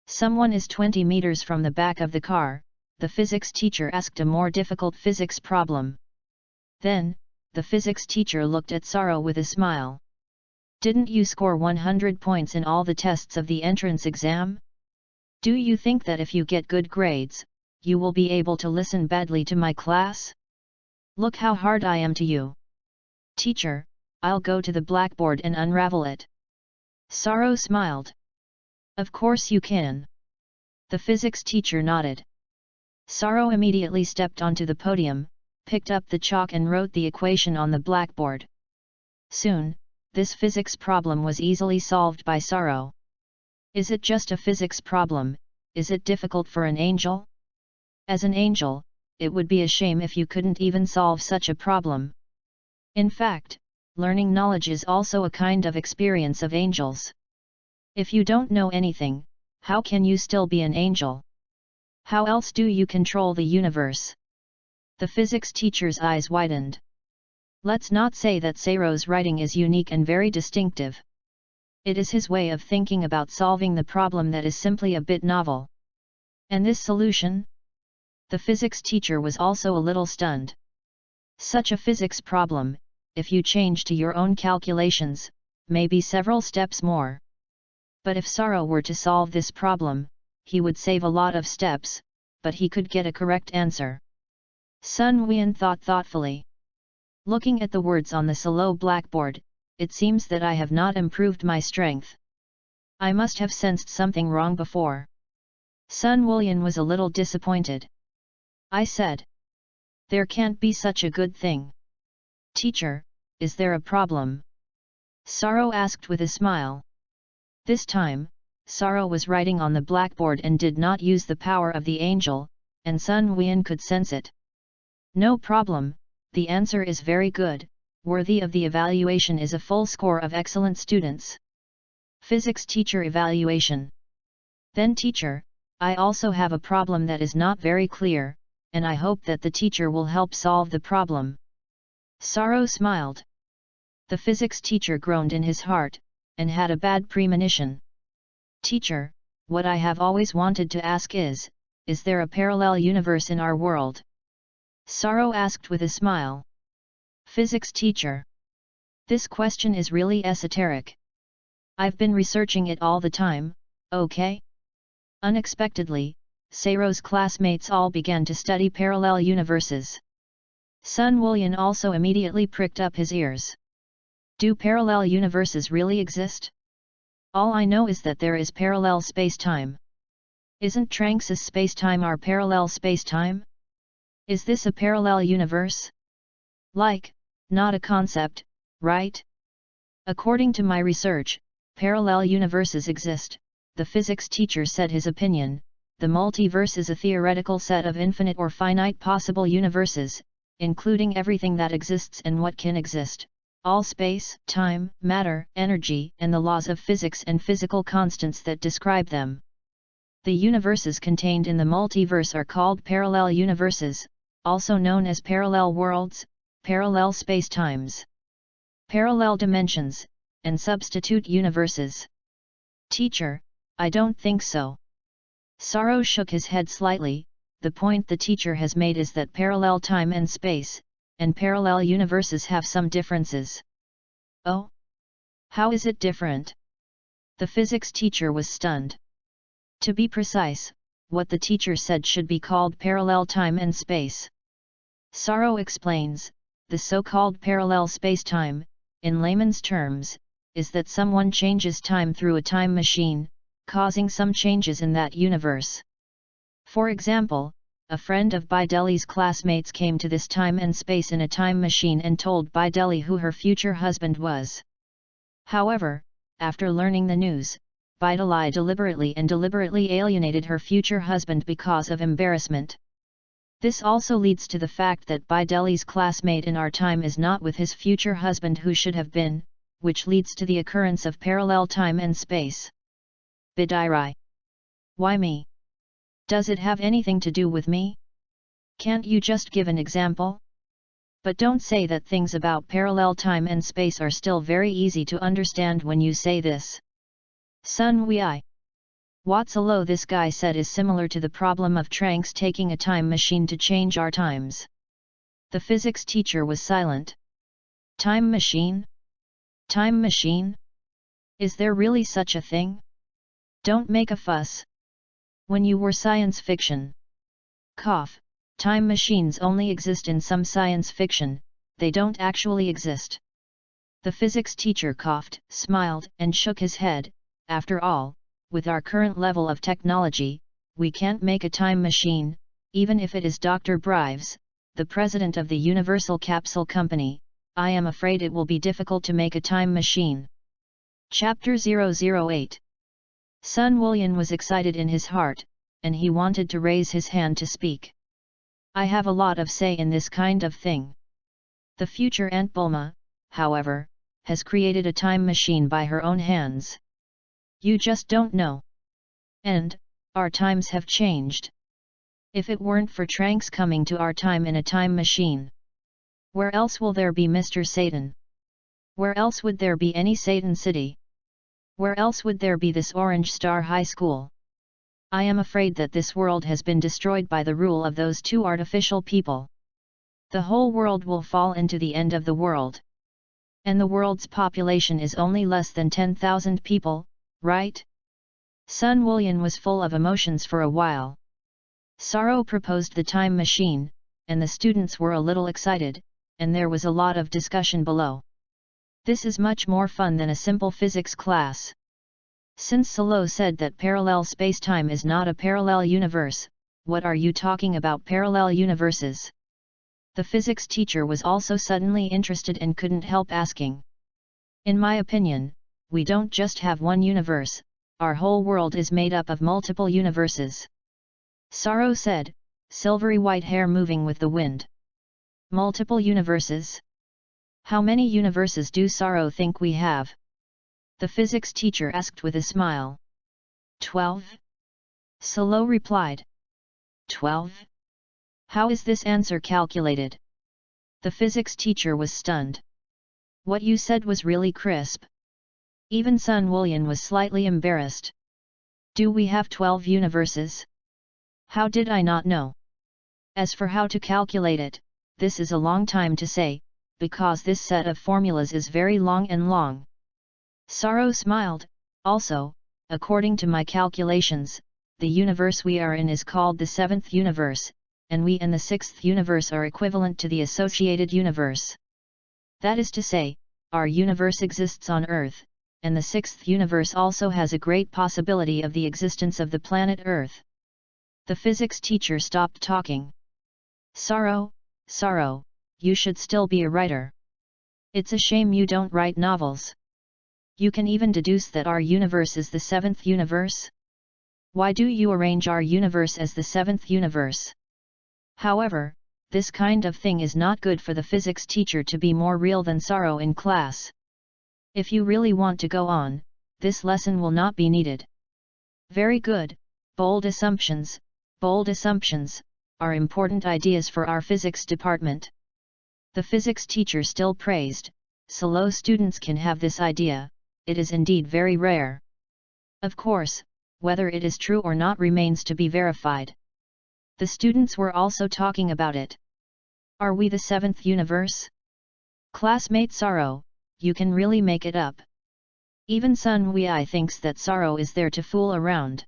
Someone is 20 meters from the back of the car, the physics teacher asked a more difficult physics problem. Then, the physics teacher looked at Sorrow with a smile. Didn't you score 100 points in all the tests of the entrance exam? Do you think that if you get good grades, you will be able to listen badly to my class? Look how hard I am to you. Teacher, I'll go to the blackboard and unravel it. Sorrow smiled. Of course you can. The physics teacher nodded. Sorrow immediately stepped onto the podium, picked up the chalk and wrote the equation on the blackboard. Soon, this physics problem was easily solved by Sorrow. Is it just a physics problem? Is it difficult for an angel? As an angel, it would be a shame if you couldn't even solve such a problem. In fact, learning knowledge is also a kind of experience of angels. If you don't know anything, how can you still be an angel? How else do you control the universe? The physics teacher's eyes widened. Let's not say that Sorrow's writing is unique and very distinctive. It is his way of thinking about solving the problem that is simply a bit novel. And this solution? The physics teacher was also a little stunned. Such a physics problem, if you change to your own calculations, may be several steps more. But if Sorrow were to solve this problem, he would save a lot of steps, but he could get a correct answer. Sun Wei thought thoughtfully. Looking at the words on the solo blackboard, it seems that I have not improved my strength. I must have sensed something wrong before. Sun Wei was a little disappointed. I said. There can't be such a good thing. Teacher, is there a problem? Sorrow asked with a smile. This time, Sorrow was writing on the blackboard and did not use the power of the angel, and Sun Wei could sense it. No problem, the answer is very good, worthy of the evaluation is a full score of excellent students. Physics teacher evaluation. Then teacher, I also have a problem that is not very clear, and I hope that the teacher will help solve the problem. Sorrow smiled. The physics teacher groaned in his heart, and had a bad premonition. Teacher, what I have always wanted to ask is there a parallel universe in our world? Sorrow asked with a smile. Physics teacher. This question is really esoteric. I've been researching it all the time, okay? Unexpectedly, Sorrow's classmates all began to study parallel universes. Sun Wei also immediately pricked up his ears. Do parallel universes really exist? All I know is that there is parallel space-time. Isn't Tranx's spacetime our parallel spacetime? Is this a parallel universe? Like, not a concept, right? According to my research, parallel universes exist, the physics teacher said his opinion. The multiverse is a theoretical set of infinite or finite possible universes, including everything that exists and what can exist, all space, time, matter, energy, and the laws of physics and physical constants that describe them. The universes contained in the multiverse are called parallel universes, also known as parallel worlds, parallel spacetimes, parallel dimensions, and substitute universes. Teacher, I don't think so. Saro shook his head slightly. The point the teacher has made is that parallel time and space, and parallel universes have some differences. Oh? How is it different? The physics teacher was stunned. To be precise, what the teacher said should be called parallel time and space. Saro explains, the so-called parallel spacetime, in layman's terms, is that someone changes time through a time machine, causing some changes in that universe. For example, a friend of Bideli's classmates came to this time and space in a time machine and told Bideli who her future husband was. However, after learning the news, Bideli deliberately alienated her future husband because of embarrassment. This also leads to the fact that Bideli's classmate in our time is not with his future husband who should have been, which leads to the occurrence of parallel time and space. Bidiri. Why me? Does it have anything to do with me? Can't you just give an example? But don't say that things about parallel time and space are still very easy to understand when you say this. Sun Wei. What's alo this guy said is similar to the problem of Tranx taking a time machine to change our times. The physics teacher was silent. Time machine? Time machine? Is there really such a thing? Don't make a fuss. When you were science fiction. Cough, time machines only exist in some science fiction, they don't actually exist. The physics teacher coughed, smiled, and shook his head. After all, with our current level of technology, we can't make a time machine, even if it is Dr. Brives, the president of the Universal Capsule Company. I am afraid it will be difficult to make a time machine. Chapter 008. Sun Willian was excited in his heart, and he wanted to raise his hand to speak. I have a lot of say in this kind of thing. The future Aunt Bulma, however, has created a time machine by her own hands. You just don't know. And, our times have changed. If it weren't for Tranx coming to our time in a time machine, where else will there be Mr. Satan? Where else would there be any Satan City? Where else would there be this Orange Star High School? I am afraid that this world has been destroyed by the rule of those two artificial people. The whole world will fall into the end of the world. And the world's population is only less than 10,000 people, right? Sun Willian was full of emotions for a while. Saro proposed the time machine, and the students were a little excited, and there was a lot of discussion below. This is much more fun than a simple physics class. Since Salo said that parallel spacetime is not a parallel universe, what are you talking about parallel universes? The physics teacher was also suddenly interested and couldn't help asking. In my opinion, we don't just have one universe, our whole world is made up of multiple universes. Saro said, silvery white hair moving with the wind. Multiple universes? How many universes do Saro think we have? The physics teacher asked with a smile. 12? Salo replied. 12? How is this answer calculated? The physics teacher was stunned. What you said was really crisp. Even Sun Willian was slightly embarrassed. Do we have 12 universes? How did I not know? As for how to calculate it, this is a long time to say, because this set of formulas is very long and long. Saro smiled. Also, according to my calculations, the universe we are in is called the 7th universe, and we and the 6th universe are equivalent to the associated universe. That is to say, our universe exists on Earth, and the 6th universe also has a great possibility of the existence of the planet Earth. The physics teacher stopped talking. Sorrow, Sorrow, you should still be a writer. It's a shame you don't write novels. You can even deduce that our universe is the seventh universe? Why do you arrange our universe as the seventh universe? However, this kind of thing is not good for the physics teacher to be more real than Sorrow in class. If you really want to go on, this lesson will not be needed. Very good, bold assumptions are important ideas for our physics department. The physics teacher still praised, slow students can have this idea, it is indeed very rare. Of course, whether it is true or not remains to be verified. The students were also talking about it. Are we the seventh universe? Classmate Sorrow, you can really make it up. Even Sun Wei thinks that Sorrow is there to fool around.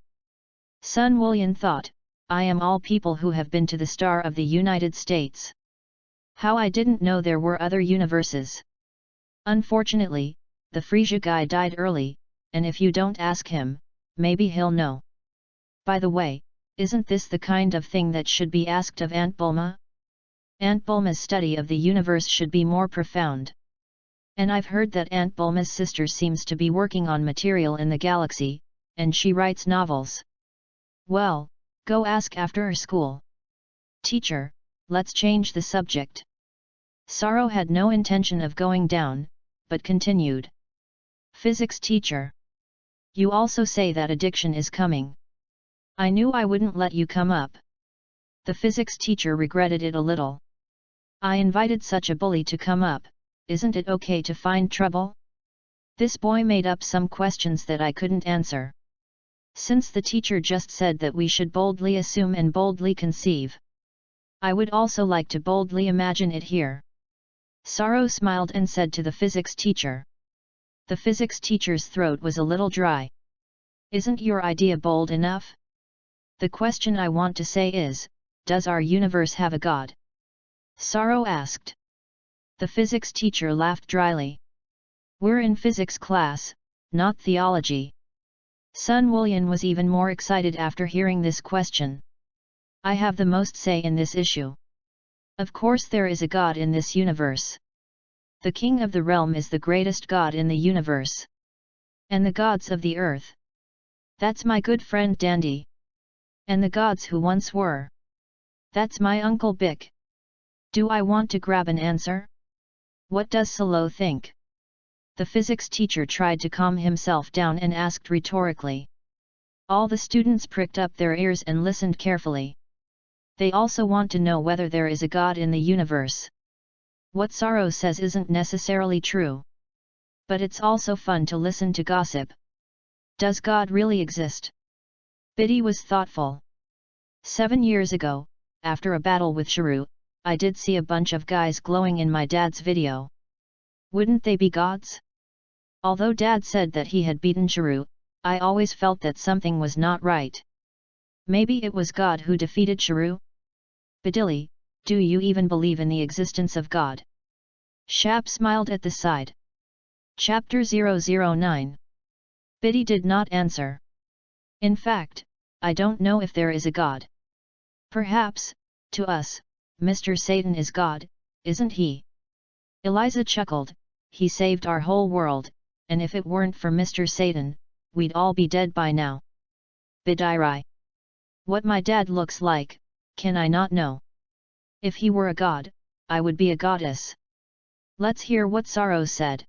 Sun Wulian thought, I am all people who have been to the Star of the United States. How I didn't know there were other universes. Unfortunately, the Frisia guy died early, and if you don't ask him, maybe he'll know. By the way, isn't this the kind of thing that should be asked of Aunt Bulma? Aunt Bulma's study of the universe should be more profound. And I've heard that Aunt Bulma's sister seems to be working on material in the galaxy, and she writes novels. Well, go ask after school. Teacher, let's change the subject. Sorrow had no intention of going down, but continued. Physics teacher. You also say that addiction is coming. I knew I wouldn't let you come up. The physics teacher regretted it a little. I invited such a bully to come up, isn't it okay to find trouble? This boy made up some questions that I couldn't answer. Since the teacher just said that we should boldly assume and boldly conceive, I would also like to boldly imagine it here. Sorrow smiled and said to the physics teacher. The physics teacher's throat was a little dry. Isn't your idea bold enough? The question I want to say is, does our universe have a god? Sorrow asked. The physics teacher laughed dryly. We're in physics class, not theology. Sun Wulian was even more excited after hearing this question. I have the most say in this issue. Of course there is a god in this universe. The king of the realm is the greatest god in the universe. And the gods of the earth. That's my good friend Dandy. And the gods who once were. That's my Uncle Bick. Do I want to grab an answer? What does Solo think? The physics teacher tried to calm himself down and asked rhetorically. All the students pricked up their ears and listened carefully. They also want to know whether there is a god in the universe. What Sorrow says isn't necessarily true. But it's also fun to listen to gossip. Does God really exist? Biddy was thoughtful. 7 years ago, after a battle with Shrew, I did see a bunch of guys glowing in my dad's video. Wouldn't they be gods? Although Dad said that he had beaten Shrew, I always felt that something was not right. Maybe it was God who defeated Shrew? Badilli, do you even believe in the existence of God? Shap smiled at the side. Chapter 009. Biddy did not answer. In fact, I don't know if there is a God. Perhaps, to us, Mr. Satan is God, isn't he? Eliza chuckled, he saved our whole world, and if it weren't for Mr. Satan, we'd all be dead by now. Bidiri. What my dad looks like, can I not know? If he were a god, I would be a goddess. Let's hear what Sorrow said.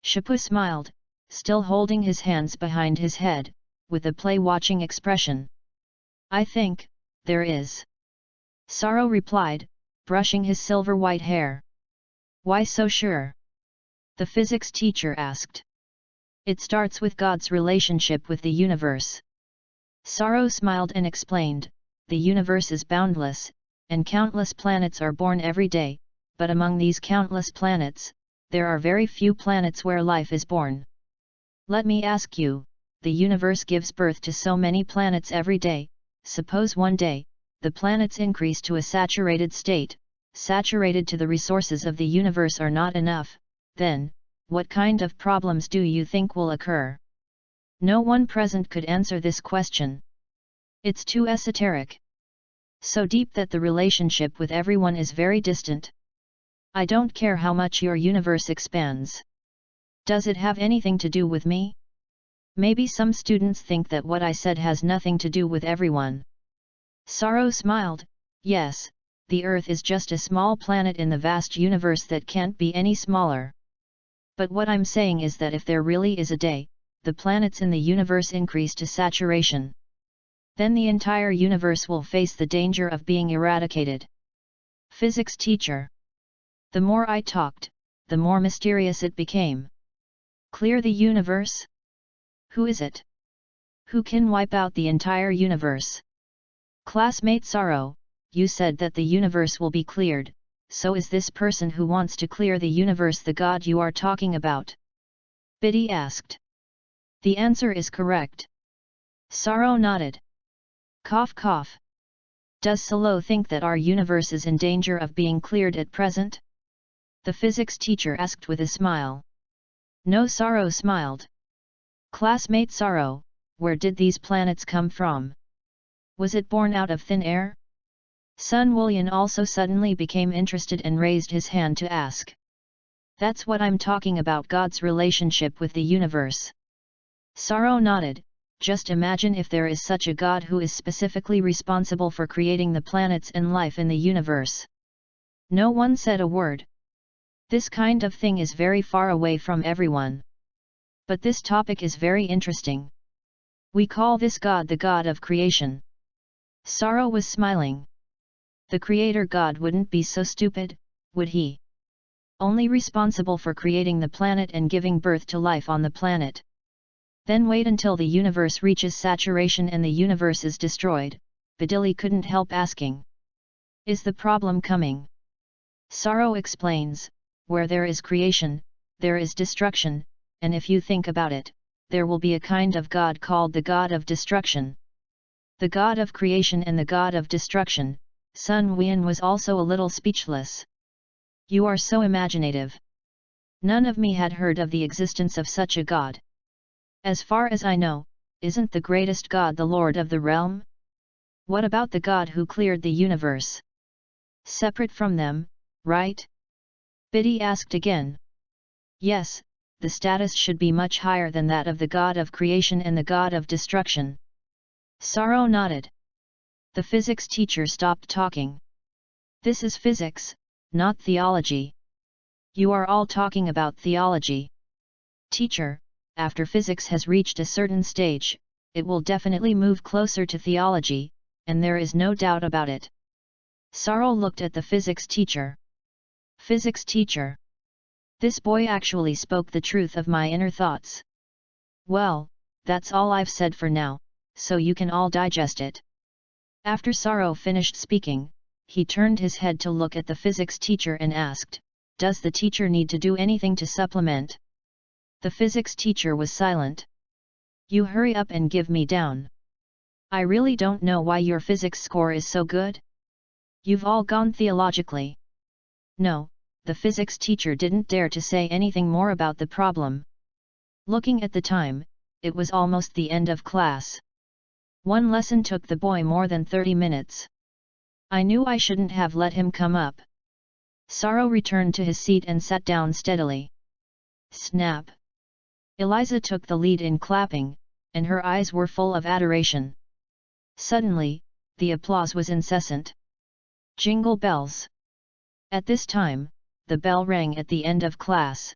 Shapu smiled, still holding his hands behind his head, with a play-watching expression. I think, there is. Sorrow replied, brushing his silver-white hair. Why so sure? The physics teacher asked. It starts with God's relationship with the universe. Sorrow smiled and explained, the universe is boundless, and countless planets are born every day, but among these countless planets, there are very few planets where life is born. Let me ask you, the universe gives birth to so many planets every day, suppose one day, the planets increase to a saturated state, saturated to the resources of the universe are not enough, then, what kind of problems do you think will occur? No one present could answer this question. It's too esoteric. So deep that the relationship with everyone is very distant. I don't care how much your universe expands. Does it have anything to do with me? Maybe some students think that what I said has nothing to do with everyone. Sorrow smiled. Yes, the Earth is just a small planet in the vast universe that can't be any smaller. But what I'm saying is that if there really is a day, the planets in the universe increase to saturation. Then the entire universe will face the danger of being eradicated. Physics teacher. The more I talked, the more mysterious it became. Clear the universe? Who is it? Who can wipe out the entire universe? Classmate Sorrow, you said that the universe will be cleared, so is this person who wants to clear the universe the god you are talking about? Biddy asked. The answer is correct. Sorrow nodded. Cough cough. Does Solo think that our universe is in danger of being cleared at present? The physics teacher asked with a smile. No, Sorrow smiled. Classmate Sorrow, where did these planets come from? Was it born out of thin air? Sun Wullian also suddenly became interested and raised his hand to ask. That's what I'm talking about, God's relationship with the universe. Sorrow nodded. Just imagine if there is such a God who is specifically responsible for creating the planets and life in the universe. No one said a word. This kind of thing is very far away from everyone. But this topic is very interesting. We call this God the God of creation. Sorrow was smiling. The creator God wouldn't be so stupid, would he? Only responsible for creating the planet and giving birth to life on the planet. Then wait until the universe reaches saturation and the universe is destroyed, Badili couldn't help asking. Is the problem coming? Sorrow explains, where there is creation, there is destruction, and if you think about it, there will be a kind of God called the God of destruction. The God of creation and the God of destruction. Sun Wullian was also a little speechless. You are so imaginative. None of me had heard of the existence of such a God. As far as I know, isn't the greatest God the Lord of the realm? What about the God who cleared the universe? Separate from them, right? Biddy asked again. Yes, the status should be much higher than that of the God of creation and the God of destruction. Sorrow nodded. The physics teacher stopped talking. This is physics, not theology. You are all talking about theology. Teacher, after physics has reached a certain stage, it will definitely move closer to theology, and there is no doubt about it. Sorrow looked at the physics teacher. Physics teacher. This boy actually spoke the truth of my inner thoughts. Well, that's all I've said for now, so you can all digest it. After Sorrow finished speaking, he turned his head to look at the physics teacher and asked, does the teacher need to do anything to supplement? The physics teacher was silent. You hurry up and give me down. I really don't know why your physics score is so good. You've all gone theologically. No, the physics teacher didn't dare to say anything more about the problem. Looking at the time, it was almost the end of class. One lesson took the boy more than 30 minutes. I knew I shouldn't have let him come up. Sorrow returned to his seat and sat down steadily. Snap! Eliza took the lead in clapping, and her eyes were full of adoration. Suddenly, the applause was incessant. Jingle bells! At this time, the bell rang at the end of class.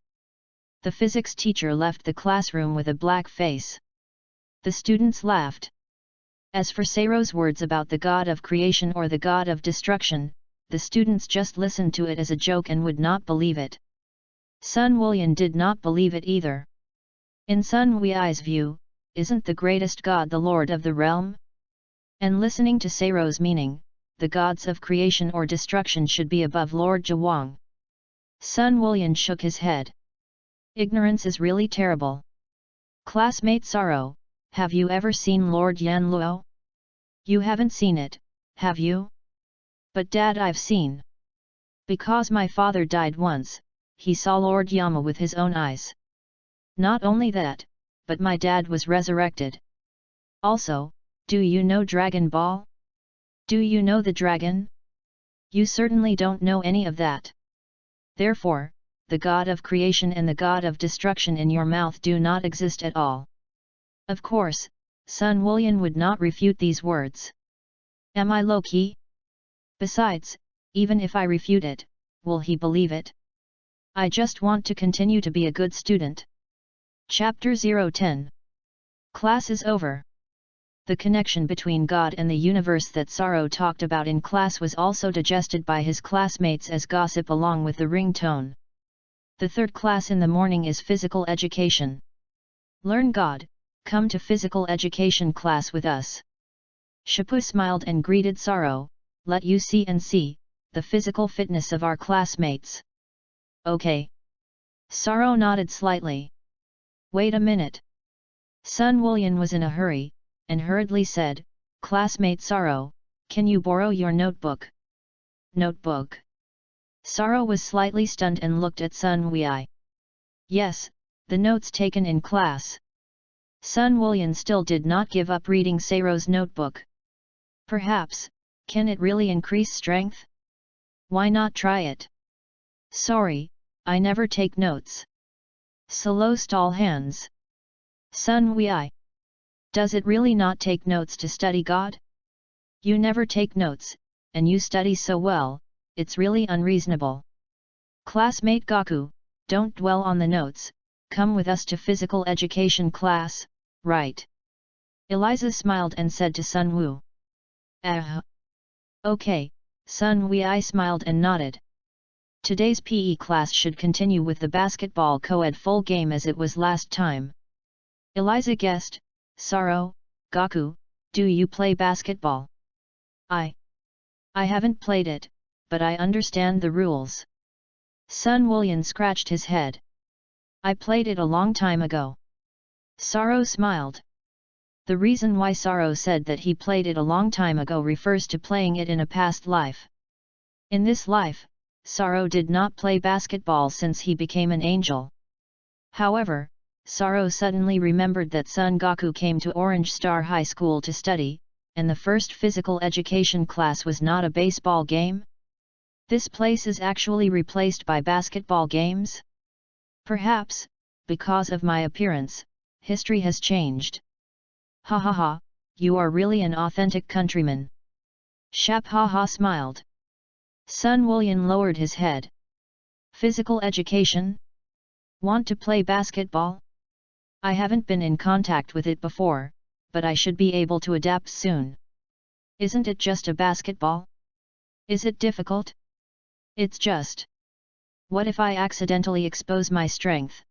The physics teacher left the classroom with a black face. The students laughed. As for Sorrow's words about the God of creation or the God of destruction, the students just listened to it as a joke and would not believe it. Sun Wullian did not believe it either. In Sun Wui's view, isn't the greatest God the Lord of the realm? And listening to Sorrow's meaning, the gods of creation or destruction should be above Lord Zhuang. Sun Wullian shook his head. Ignorance is really terrible. Classmate Sorrow, have you ever seen Lord Yan Luo? You haven't seen it, have you? But Dad, I've seen. Because my father died once, he saw Lord Yama with his own eyes. Not only that, but my dad was resurrected. Also, Do you know Dragon Ball? Do you know the dragon? You certainly don't know any of that. Therefore, the God of creation and the God of destruction in your mouth do not exist at all. Of course, Sun Wullian would not refute these words. Am I low-key? Besides, even if I refute it, will he believe it? I just want to continue to be a good student. Chapter 010. Class is over. The connection between God and the universe that Saro talked about in class was also digested by his classmates as gossip along with the ringtone. The third class in the morning is physical education. Learn God, come to physical education class with us. Shapu smiled and greeted Saro, let you see and see, the physical fitness of our classmates. Okay. Saro nodded slightly. Wait a minute. Sun Wullian was in a hurry, and hurriedly said, Classmate Saro, can you borrow your notebook? Notebook? Saro was slightly stunned and looked at Sun Wei. Yes, the notes taken in class. Sun Wullian still did not give up reading Saro's notebook. Perhaps, can it really increase strength? Why not try it? Sorry, I never take notes. Salo stall hands. Sun Wei. Does it really not take notes to study God? You never take notes, and you study so well, it's really unreasonable. Classmate Gaku, don't dwell on the notes, come with us to physical education class, right? Eliza smiled and said to Sun Wu. Okay, Sun Wei smiled and nodded. Today's PE class should continue with the basketball co-ed full game as it was last time. Eliza guessed, Saro, Gaku, do you play basketball? I haven't played it, but I understand the rules. Sun Wullian scratched his head. I played it a long time ago. Saro smiled. The reason why Saro said that he played it a long time ago refers to playing it in a past life. In this life, Saro did not play basketball since he became an angel. However, Saro suddenly remembered that Son Goku came to Orange Star High School to study, and the first physical education class was not a baseball game? This place is actually replaced by basketball games? Perhaps, because of my appearance, history has changed. Ha ha ha, you are really an authentic countryman. Shap ha ha smiled. Sun Wullian lowered his head. Physical education? Want to play basketball? I haven't been in contact with it before, but I should be able to adapt soon. Isn't it just a basketball? Is it difficult? It's just. What if I accidentally expose my strength?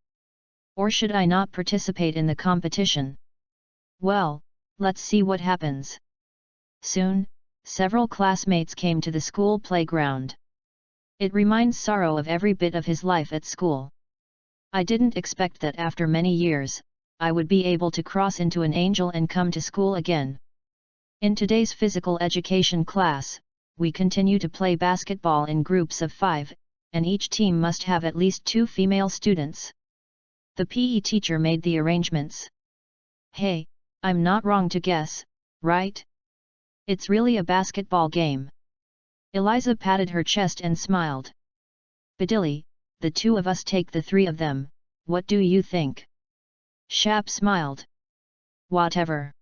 Or should I not participate in the competition? Well, let's see what happens. Soon, several classmates came to the school playground. It reminds Saro of every bit of his life at school. I didn't expect that after many years, I would be able to cross into an angel and come to school again. In today's physical education class, we continue to play basketball in groups of 5, and each team must have at least 2 female students. The PE teacher made the arrangements. Hey, I'm not wrong to guess, right? It's really a basketball game. Eliza patted her chest and smiled. Badilli, the 2 of us take the 3 of them, what do you think? Shap smiled. Whatever.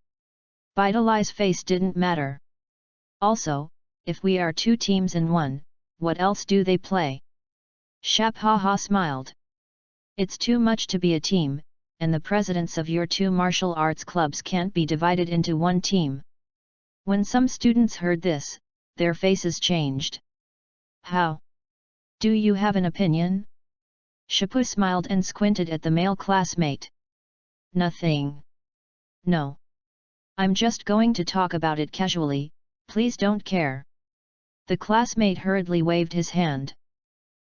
Badilli's face didn't matter. Also, if we are 2 teams in 1, what else do they play? Shap ha ha smiled. It's too much to be a team, and the presidents of your 2 martial arts clubs can't be divided into 1 team. When some students heard this, their faces changed. How? Do you have an opinion? Shapu smiled and squinted at the male classmate. Nothing. No. I'm just going to talk about it casually, please don't care. The classmate hurriedly waved his hand.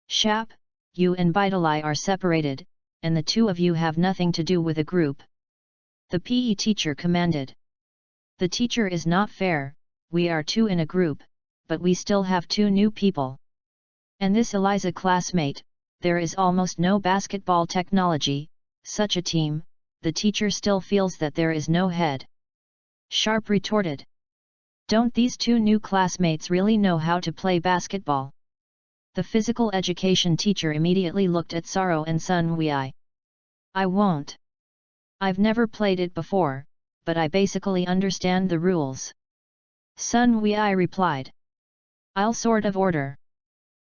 Shap, you and Badilli are separated, and the 2 of you have nothing to do with a group. The PE teacher commanded. The teacher is not fair, we are 2 in a group, but we still have 2 new people. And this Eliza classmate, there is almost no basketball technology, such a team, the teacher still feels that there is no head. Sharp retorted. Don't these two new classmates really know how to play basketball? The physical education teacher immediately looked at Saro and Sun Wei. I won't. I've never played it before, but I basically understand the rules. Sun Wei replied. I'll sort of order.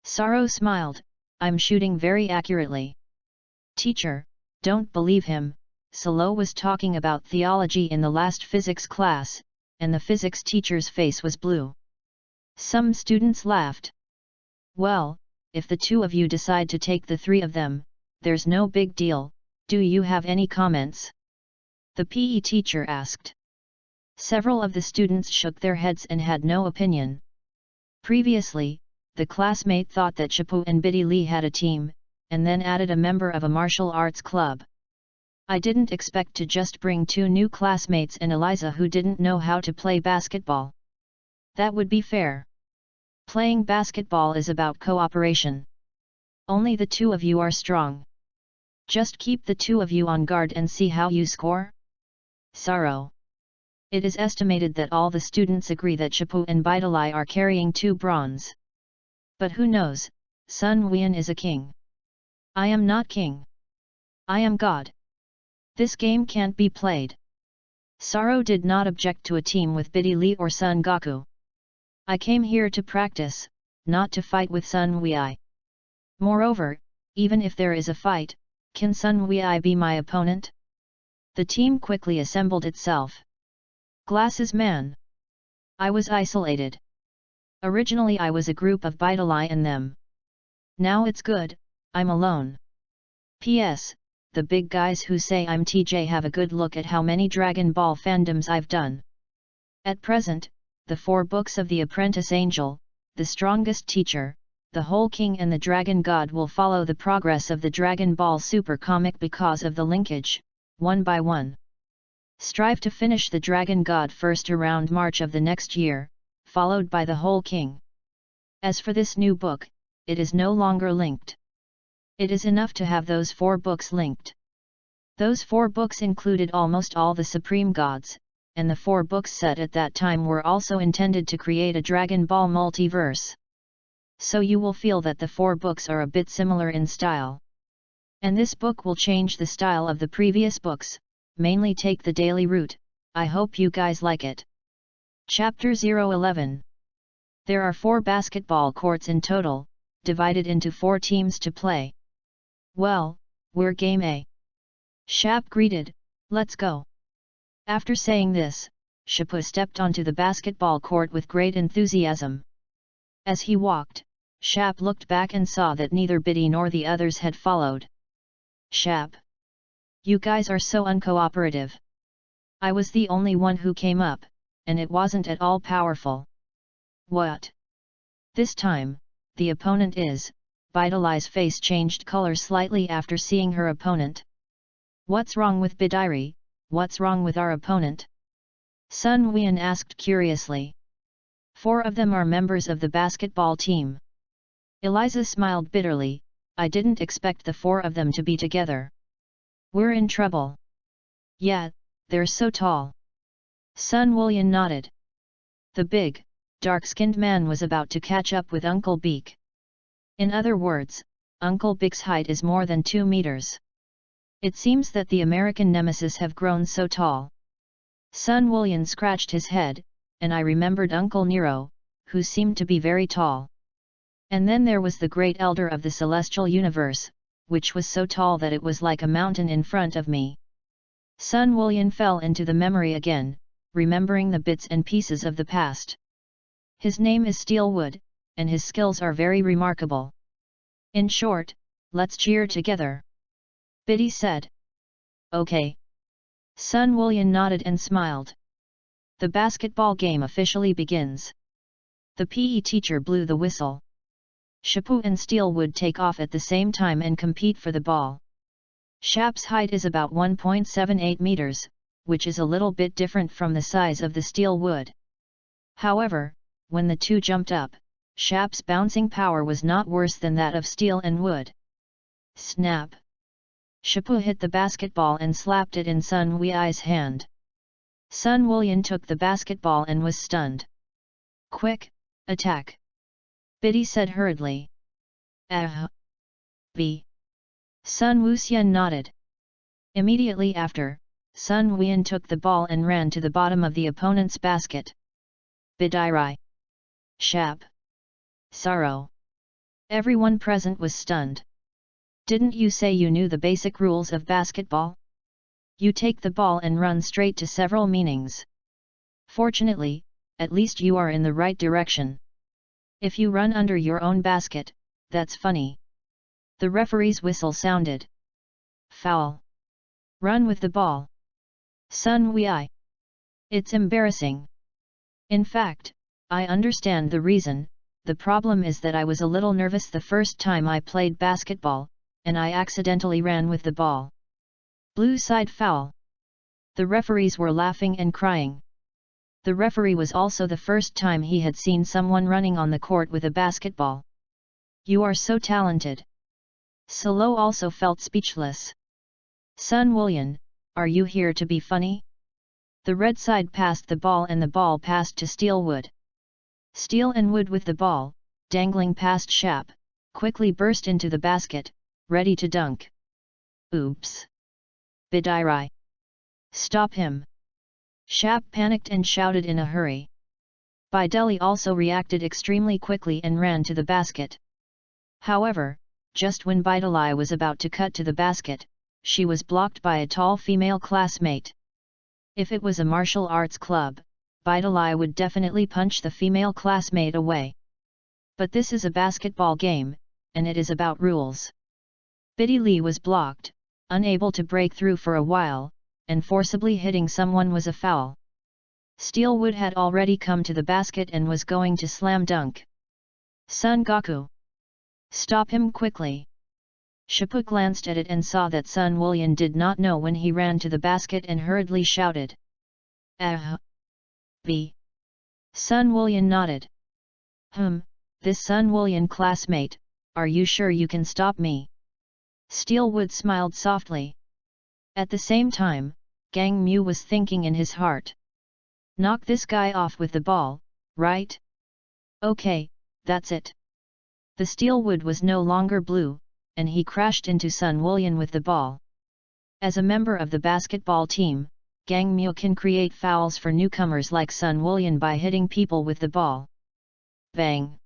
Saro smiled, I'm shooting very accurately. Teacher, don't believe him, Salo was talking about theology in the last physics class, and the physics teacher's face was blue. Some students laughed. Well, if the two of you decide to take the three of them, there's no big deal, do you have any comments? The PE teacher asked. Several of the students shook their heads and had no opinion. Previously, the classmate thought that Chapu and Biddy Lee had a team, and then added a member of a martial arts club. I didn't expect to just bring two new classmates and Eliza who didn't know how to play basketball. That would be fair. Playing basketball is about cooperation. Only the two of you are strong. Just keep the two of you on guard and see how you score? Saro. It is estimated that all the students agree that Chapu and Bidalai are carrying 2 bronze. But who knows, Sun Wian is a king. I am not king. I am God. This game can't be played. Saro did not object to a team with Biddy Lee or Sun Goku. I came here to practice, not to fight with Sun Wei. Moreover, even if there is a fight, can Sun Wei be my opponent? The team quickly assembled itself. Glasses man. I was isolated. Originally I was a group of Bidalai and them. Now it's good, I'm alone. P.S. The big guys who say I'm TJ have a good look at how many Dragon Ball fandoms I've done. At present, the 4 books of the Apprentice Angel, the strongest teacher, the whole king and the Dragon God will follow the progress of the Dragon Ball Super comic because of the linkage, one by one. Strive to finish the Dragon God first around March of the next year, followed by the whole king. As for this new book, it is no longer linked. It is enough to have those 4 books linked. Those 4 books included almost all the supreme gods, and the 4 books set at that time were also intended to create a Dragon Ball multiverse. So you will feel that the 4 books are a bit similar in style. And this book will change the style of the previous books, mainly take the daily route. I hope you guys like it. Chapter 011. There are 4 basketball courts in total, divided into 4 teams to play. Well, we're game A. Shap greeted, let's go. After saying this, Shapu stepped onto the basketball court with great enthusiasm. As he walked, Shap looked back and saw that neither Biddy nor the others had followed. Shap. You guys are so uncooperative. I was the only one who came up, and it wasn't at all powerful. What? This time, the opponent is, Bidalai's face changed color slightly after seeing her opponent. What's wrong with Bidiri, what's wrong with our opponent? Sun Wian asked curiously. 4 of them are members of the basketball team. Eliza smiled bitterly, I didn't expect the 4 of them to be together. We're in trouble. Yeah, they're so tall. Sun Wian nodded. The big, dark-skinned man was about to catch up with Uncle Beak. In other words, Uncle Beak's height is more than 2 meters. It seems that the American nemesis have grown so tall. Sun Wian scratched his head, and I remembered Uncle Nero, who seemed to be very tall. And then there was the great elder of the celestial universe, which was so tall that it was like a mountain in front of me. Sun Wian fell into the memory again, remembering the bits and pieces of the past. His name is Steelwood, and his skills are very remarkable. In short, let's cheer together. Biddy said. Okay. Sun Wian nodded and smiled. The basketball game officially begins. The PE teacher blew the whistle. Shapu and Steelwood take off at the same time and compete for the ball. Shap's height is about 1.78 meters, which is a little bit different from the size of the Steelwood. However, when the two jumped up, Shap's bouncing power was not worse than that of steel and wood. Snap! Shapu hit the basketball and slapped it in Sun Wei's hand. Sun Wooyan took the basketball and was stunned. Quick, attack! Biddy said hurriedly. B. Sun Wuxian nodded. Immediately after, Sun Wooyan took the ball and ran to the bottom of the opponent's basket. Bidirai! Shap! Sorrow! Everyone present was stunned. Didn't you say you knew the basic rules of basketball? You take the ball and run straight to several meanings. Fortunately, at least you are in the right direction. If you run under your own basket, that's funny. The referee's whistle sounded. Foul. Run with the ball. Sun Wei. It's embarrassing. In fact, I understand the reason. The problem is that I was a little nervous the first time I played basketball, and I accidentally ran with the ball. Blue side foul. The referees were laughing and crying. The referee was also the first time he had seen someone running on the court with a basketball. You are so talented. Silo also felt speechless. Sun Wooyan, are you here to be funny? The red side passed the ball and the ball passed to Steelwood. Steel and Wood with the ball, dangling past Shap, quickly burst into the basket, ready to dunk. Oops! Bidirai! Stop him! Shap panicked and shouted in a hurry. Bideli also reacted extremely quickly and ran to the basket. However, just when Bideli was about to cut to the basket, she was blocked by a tall female classmate. If it was a martial arts club, Bideli would definitely punch the female classmate away. But this is a basketball game, and it is about rules. Biddy Lee was blocked, unable to break through for a while, and forcibly hitting someone was a foul. Steelwood had already come to the basket and was going to slam dunk. Sun Goku! Stop him quickly! Shappu glanced at it and saw that Sun Wooyan did not know when he ran to the basket and hurriedly shouted. B. Sun Wooyan nodded. This Sun Wooyan classmate, are you sure you can stop me? Steelwood smiled softly. At the same time, Gang Mu was thinking in his heart. Knock this guy off with the ball, right? Okay, that's it. The Steelwood was no longer blue, and he crashed into Sun Wooyan with the ball. As a member of the basketball team, Gang Mu can create fouls for newcomers like Sun Wooyan by hitting people with the ball. Bang!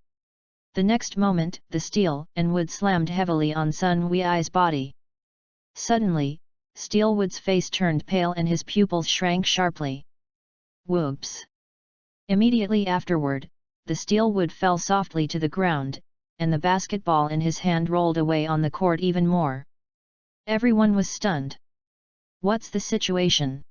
The next moment, the steel and wood slammed heavily on Sun Wei's body. Suddenly, Steelwood's face turned pale and his pupils shrank sharply. Whoops! Immediately afterward, the Steelwood fell softly to the ground, and the basketball in his hand rolled away on the court even more. Everyone was stunned. What's the situation?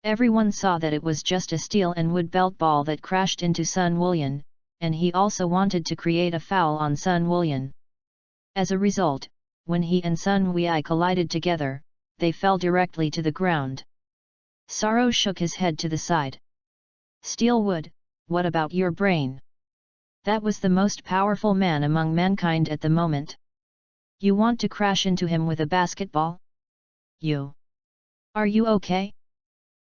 Everyone saw that it was just a steel and wood belt ball that crashed into Sun Wooyan, and he also wanted to create a foul on Sun Wooyan. As a result, when he and Sun Wei collided together, they fell directly to the ground. Sorrow shook his head to the side. Steelwood, what about your brain? That was the most powerful man among mankind at the moment. You want to crash into him with a basketball? You. Are you okay?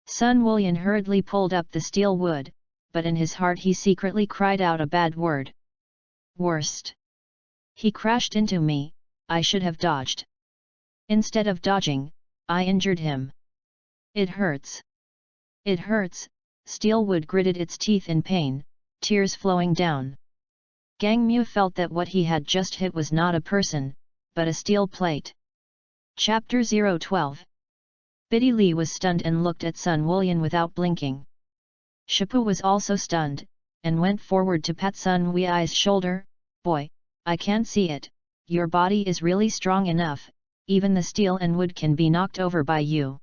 Sun Wooyan hurriedly pulled up the Steelwood, but in his heart he secretly cried out a bad word. Worst. He crashed into me, I should have dodged. Instead of dodging, I injured him. It hurts. It hurts, Steelwood gritted its teeth in pain, tears flowing down. Gang Mu felt that what he had just hit was not a person, but a steel plate. Chapter 012. Biddy Lee was stunned and looked at Sun Wooyan without blinking. Shappu was also stunned, and went forward to pat Sun Wei's shoulder. Boy, I can't see it, your body is really strong enough, even the steel and wood can be knocked over by you.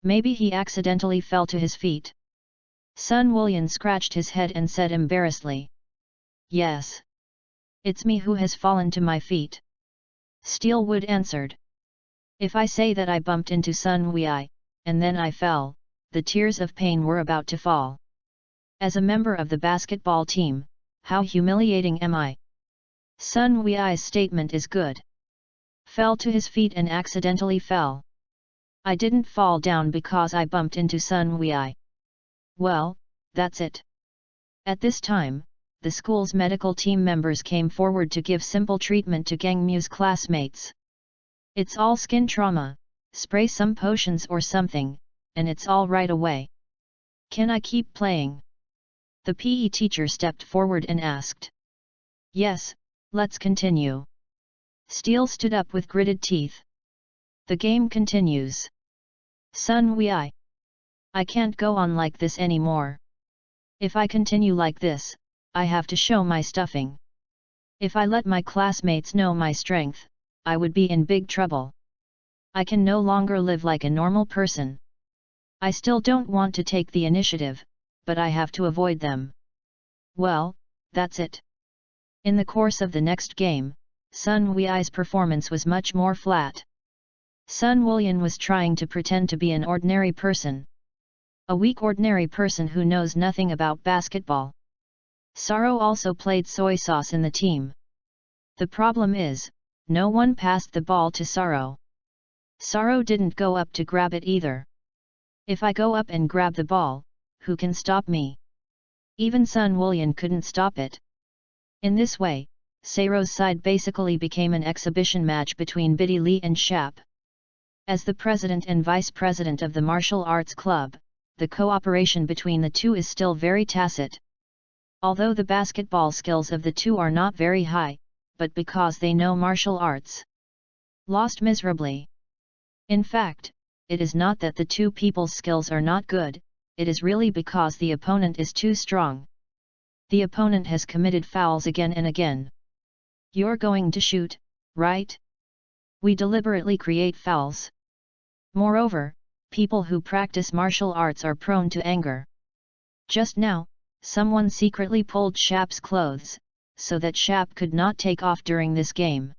Maybe he accidentally fell to his feet. Sun Wooyan scratched his head and said embarrassedly. Yes. It's me who has fallen to my feet. Steelwood answered. If I say that I bumped into Sun Wei, and then I fell, the tears of pain were about to fall. As a member of the basketball team, how humiliating am I? Sun Wei's statement is good. Fell to his feet and accidentally fell. I didn't fall down because I bumped into Sun Wei. Well, that's it. At this time, the school's medical team members came forward to give simple treatment to Geng Mu's classmates. It's all skin trauma, spray some potions or something, and it's all right away. Can I keep playing? The PE teacher stepped forward and asked. Yes, let's continue. Steele stood up with gritted teeth. The game continues. Sun Wei. I can't go on like this anymore. If I continue like this, I have to show my stuffing. If I let my classmates know my strength, I would be in big trouble. I can no longer live like a normal person. I still don't want to take the initiative, but I have to avoid them. Well, that's it. In the course of the next game, Sun Wei's performance was much more flat. Sun Wulian was trying to pretend to be an ordinary person. A weak ordinary person who knows nothing about basketball. Saro also played soy sauce in the team. The problem is, no one passed the ball to Saro. Saro didn't go up to grab it either. If I go up and grab the ball, who can stop me? Even Sun Wulian couldn't stop it. In this way, Saro's side basically became an exhibition match between Biddy Lee and Shap. As the president and vice president of the martial arts club, the cooperation between the two is still very tacit. Although the basketball skills of the two are not very high, but because they know martial arts. Lost miserably. In fact, it is not that the two people's skills are not good, it is really because the opponent is too strong. The opponent has committed fouls again and again. You're going to shoot, right? We deliberately create fouls. Moreover, people who practice martial arts are prone to anger. Just now, someone secretly pulled Shap's clothes, so that Shap could not take off during this game.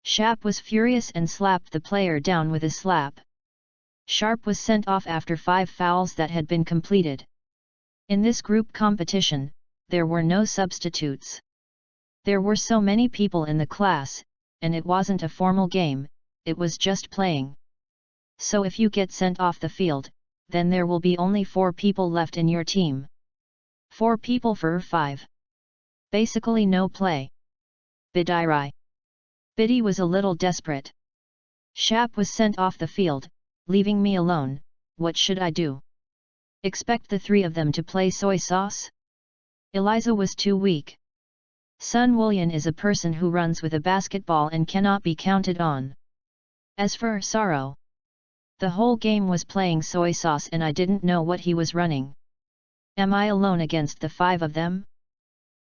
Shap was furious and slapped the player down with a slap. Sharp was sent off after 5 fouls that had been completed. In this group competition, there were no substitutes. There were so many people in the class, and it wasn't a formal game, it was just playing. So if you get sent off the field, then there will be only 4 people left in your team. 4 people for 5. Basically no play. Bidairai. Biddy was a little desperate. Shap was sent off the field, leaving me alone. What should I do? Expect the 3 of them to play soy sauce? Eliza was too weak. Sun Wulian is a person who runs with a basketball and cannot be counted on. As for Saro, the whole game was playing soy sauce and I didn't know what he was running. Am I alone against the 5 of them?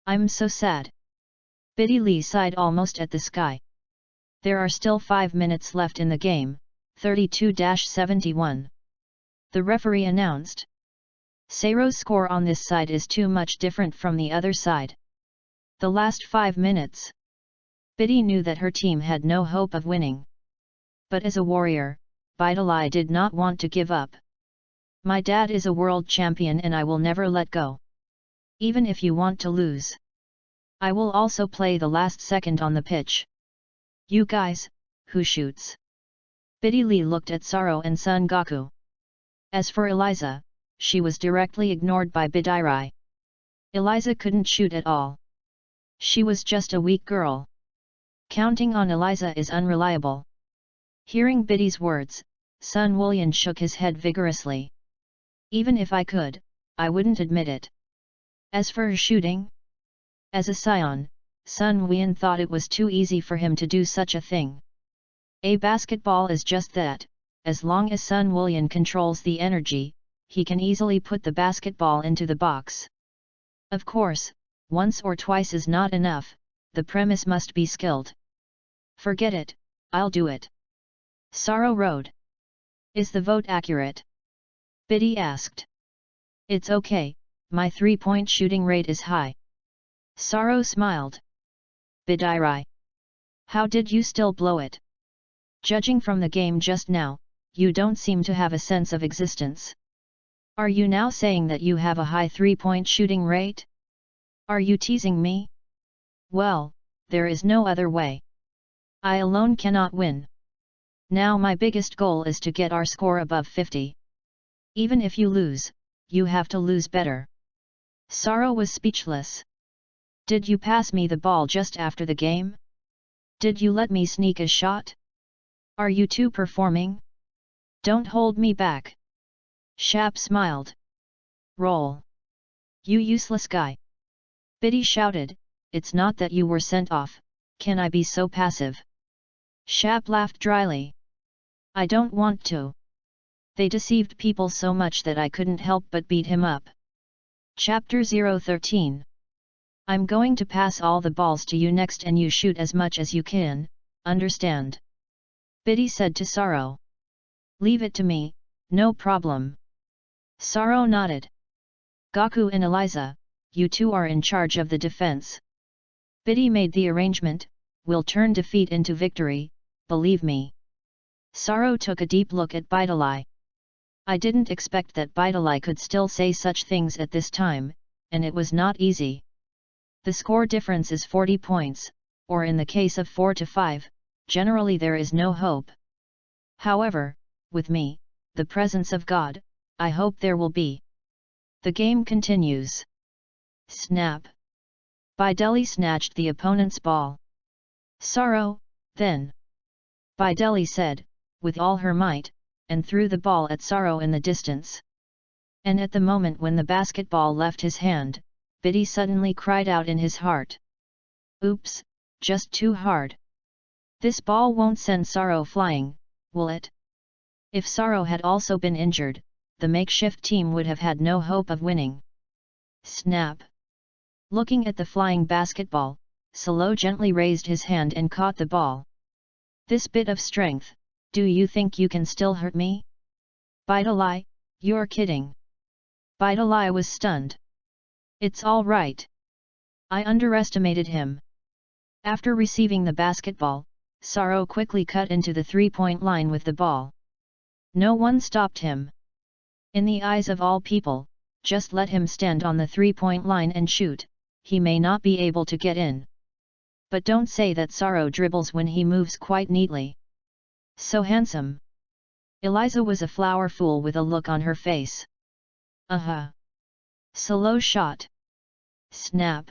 I'm so sad. Biddy Lee sighed almost at the sky. There are still 5 minutes left in the game, 32-71. The referee announced. Saro's score on this side is too much different from the other side. The last 5 minutes. Biddy knew that her team had no hope of winning. But as a warrior, Bidalai did not want to give up. My dad is a world champion and I will never let go. Even if you want to lose. I will also play the last second on the pitch. You guys, who shoots? Biddy Lee looked at Saro and Sun Goku. As for Eliza, she was directly ignored by Bidairai. Eliza couldn't shoot at all. She was just a weak girl. Counting on Eliza is unreliable. Hearing Biddy's words, Sun Wulian shook his head vigorously. Even if I could, I wouldn't admit it. As for her shooting? As a scion, Sun Wulian thought it was too easy for him to do such a thing. A basketball is just that, as long as Sun Wulian controls the energy, he can easily put the basketball into the box. Of course, once or twice is not enough, the premise must be skilled. Forget it, I'll do it. Saro rode. Is the vote accurate? Biddy asked. It's okay, my 3-point shooting rate is high. Saro smiled. Bidairai. How did you still blow it? Judging from the game just now, you don't seem to have a sense of existence. Are you now saying that you have a high 3-point shooting rate? Are you teasing me? Well, there is no other way. I alone cannot win. Now my biggest goal is to get our score above 50. Even if you lose, you have to lose better. Saro was speechless. Did you pass me the ball just after the game? Did you let me sneak a shot? Are you two performing? Don't hold me back. Shap smiled. Roll. You useless guy. Biddy shouted, it's not that you were sent off, can I be so passive? Shap laughed dryly. I don't want to. They deceived people so much that I couldn't help but beat him up. Chapter 013. I'm going to pass all the balls to you next and you shoot as much as you can, understand? Biddy said to Saro. Leave it to me, no problem. Saro nodded. Gaku and Eliza, you two are in charge of the defense. Biddy made the arrangement, we'll turn defeat into victory, believe me. Saro took a deep look at Bidalai. I didn't expect that Bidalai could still say such things at this time, and it was not easy. The score difference is 40 points, or in the case of 4 to 5, generally there is no hope. However, with me, the presence of God, I hope there will be. The game continues. Snap. Bideli snatched the opponent's ball. Saro, then. Bideli said, with all her might, and threw the ball at Saro in the distance. And at the moment when the basketball left his hand, Biddy suddenly cried out in his heart. Oops, just too hard. This ball won't send Saro flying, will it? If Saro had also been injured, the makeshift team would have had no hope of winning. Snap. Looking at the flying basketball, Salo gently raised his hand and caught the ball. This bit of strength, do you think you can still hurt me? Bidalai, you're kidding. Bidalai was stunned. It's all right. I underestimated him. After receiving the basketball, Saro quickly cut into the three-point line with the ball. No one stopped him. In the eyes of all people, just let him stand on the three-point line and shoot, he may not be able to get in. But don't say that Saro dribbles when he moves quite neatly. So handsome. Eliza was a flower fool with a look on her face. Salo shot. Snap.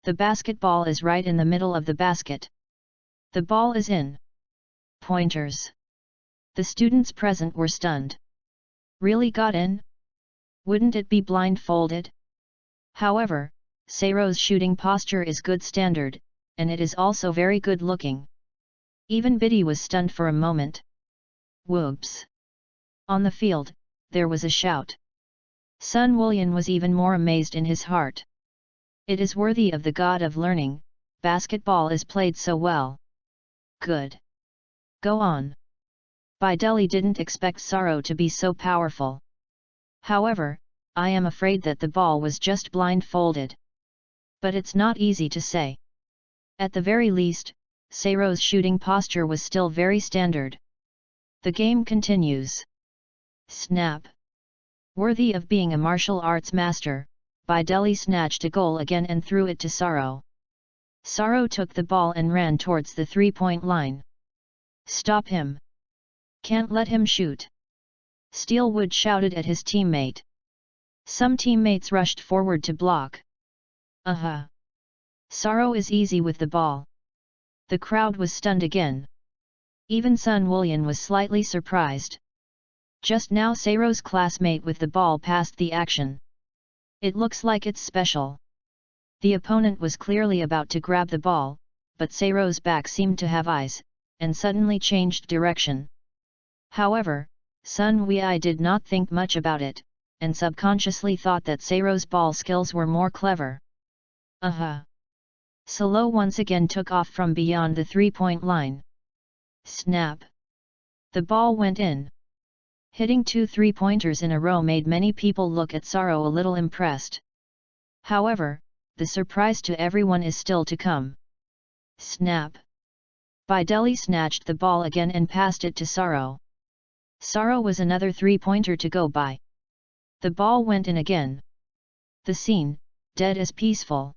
The basketball is right in the middle of the basket. The ball is in. Pointers. The students present were stunned. Really got in? Wouldn't it be blindfolded? However, Saro's shooting posture is good standard, and it is also very good looking. Even Biddy was stunned for a moment. Whoops! On the field, there was a shout. Sun Woolian was even more amazed in his heart. It is worthy of the god of learning, basketball is played so well. Good. Go on. Bideli didn't expect Saro to be so powerful. However, I am afraid that the ball was just blindfolded. But it's not easy to say. At the very least, Saro's shooting posture was still very standard. The game continues. Snap. Worthy of being a martial arts master, Bideli snatched a goal again and threw it to Saro. Saro took the ball and ran towards the three-point line. Stop him. Can't let him shoot. Steelwood shouted at his teammate. Some teammates rushed forward to block. Saro is easy with the ball. The crowd was stunned again. Even Sun Woolian was slightly surprised. Just now Saro's classmate with the ball passed the action. It looks like it's special. The opponent was clearly about to grab the ball, but Saro's back seemed to have eyes, and suddenly changed direction. However, Sun Wei did not think much about it, and subconsciously thought that Saro's ball skills were more clever. Salo once again took off from beyond the three-point line. Snap. The ball went in. Hitting 2 three-pointers in a row made many people look at Saro a little impressed. However, the surprise to everyone is still to come. Snap. Bideli snatched the ball again and passed it to Saro. Saro was another three-pointer to go by. The ball went in again. The scene, dead as peaceful.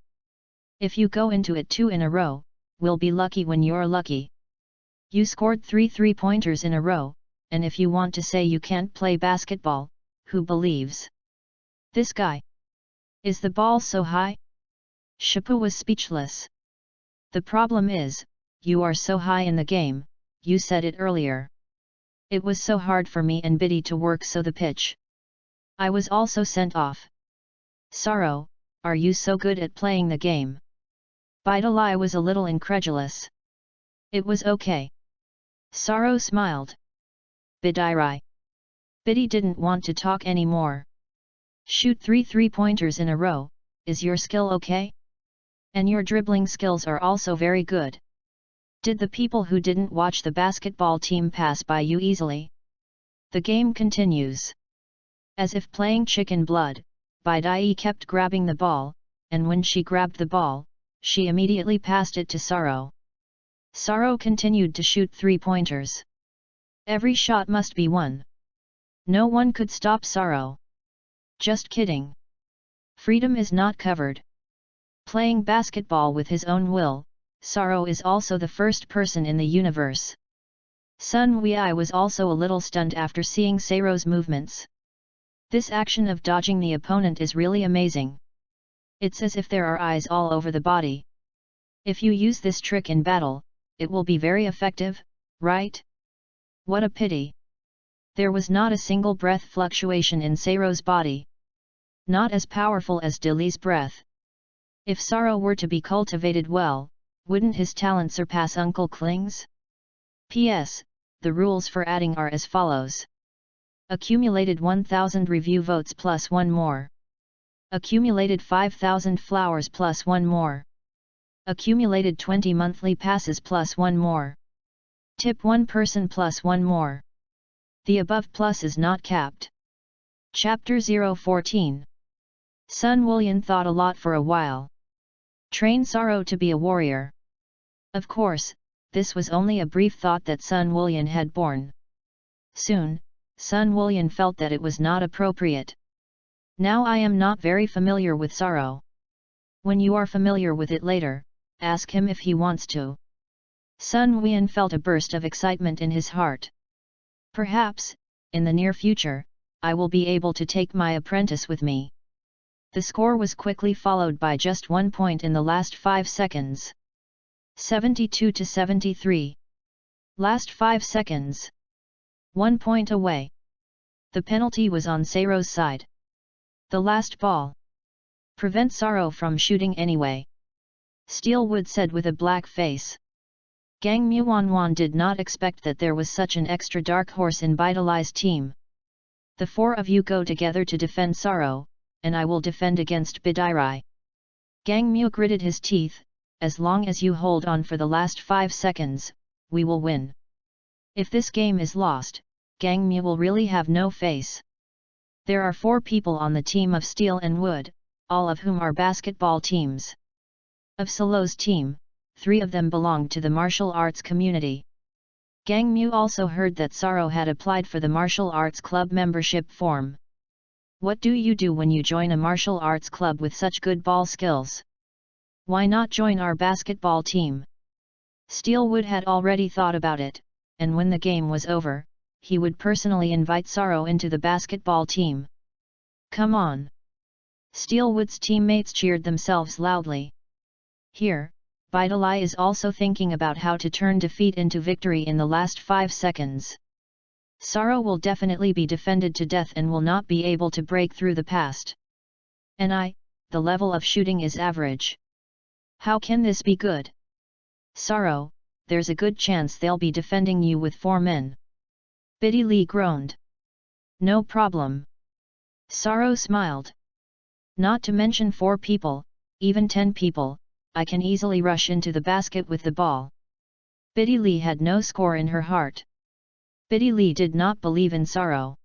If you go into it 2 in a row, we'll be lucky when you're lucky. You scored 3 3-pointers in a row, and if you want to say you can't play basketball, who believes? This guy. Is the ball so high? Shippu was speechless. The problem is, you are so high in the game, you said it earlier. It was so hard for me and Biddy to work so the pitch. I was also sent off. Saro, are you so good at playing the game? Bidalai was a little incredulous. It was okay. Saro smiled. Bidirai. Biddy didn't want to talk anymore. Shoot 3 3-pointers in a row, is your skill okay? And your dribbling skills are also very good. Did the people who didn't watch the basketball team pass by you easily? The game continues. As if playing chicken blood, Bidai kept grabbing the ball, and when she grabbed the ball, she immediately passed it to Saro. Saro continued to shoot 3-pointers. Every shot must be won. No one could stop Saro. Just kidding. Freedom is not covered. Playing basketball with his own will, Saro is also the first person in the universe. Sun Wei was also a little stunned after seeing Saro's movements. This action of dodging the opponent is really amazing. It's as if there are eyes all over the body. If you use this trick in battle, it will be very effective, right? What a pity. There was not a single breath fluctuation in Saro's body. Not as powerful as Dili's breath. If Saro were to be cultivated well, wouldn't his talent surpass Uncle Kling's? P.S. The rules for adding are as follows. Accumulated 1000 review votes plus 1 more. Accumulated 5000 flowers plus 1 more. Accumulated 20 monthly passes plus 1 more. Tip 1 person plus 1 more. The above plus is not capped. Chapter 014. Sun Wulian thought a lot for a while. Train Saro to be a warrior. Of course, this was only a brief thought that Sun Wulian had borne. Soon, Sun Wulian felt that it was not appropriate. Now I am not very familiar with Saro. When you are familiar with it later, ask him if he wants to. Sun Wulian felt a burst of excitement in his heart. Perhaps, in the near future, I will be able to take my apprentice with me. The score was quickly followed by just 1 point in the last 5 seconds. 72 to 73. Last 5 seconds. 1 point away. The penalty was on Saro's side. The last ball. Prevent Saro from shooting anyway. Steelwood said with a black face. Gang Muanwan did not expect that there was such an extra dark horse in Bidalai's team. The 4 of you go together to defend Saro, and I will defend against Bidirai. Gang Mu gritted his teeth, as long as you hold on for the last 5 seconds, we will win. If this game is lost, Gang Mu will really have no face. There are 4 people on the team of Steel and Wood, all of whom are basketball teams. Of Solo's team, 3 of them belonged to the martial arts community. Gang Mu also heard that Saro had applied for the martial arts club membership form. What do you do when you join a martial arts club with such good ball skills? Why not join our basketball team? Steelwood had already thought about it, and when the game was over, he would personally invite Saro into the basketball team. Come on! Steelwood's teammates cheered themselves loudly. Here, Bidalai is also thinking about how to turn defeat into victory in the last 5 seconds. Saro will definitely be defended to death and will not be able to break through the past. And the level of shooting is average. How can this be good? Saro, there's a good chance they'll be defending you with 4 men. Biddy Lee groaned. No problem. Saro smiled. Not to mention 4 people, even 10 people, I can easily rush into the basket with the ball. Biddy Lee had no score in her heart. Biddy Lee did not believe in Saro.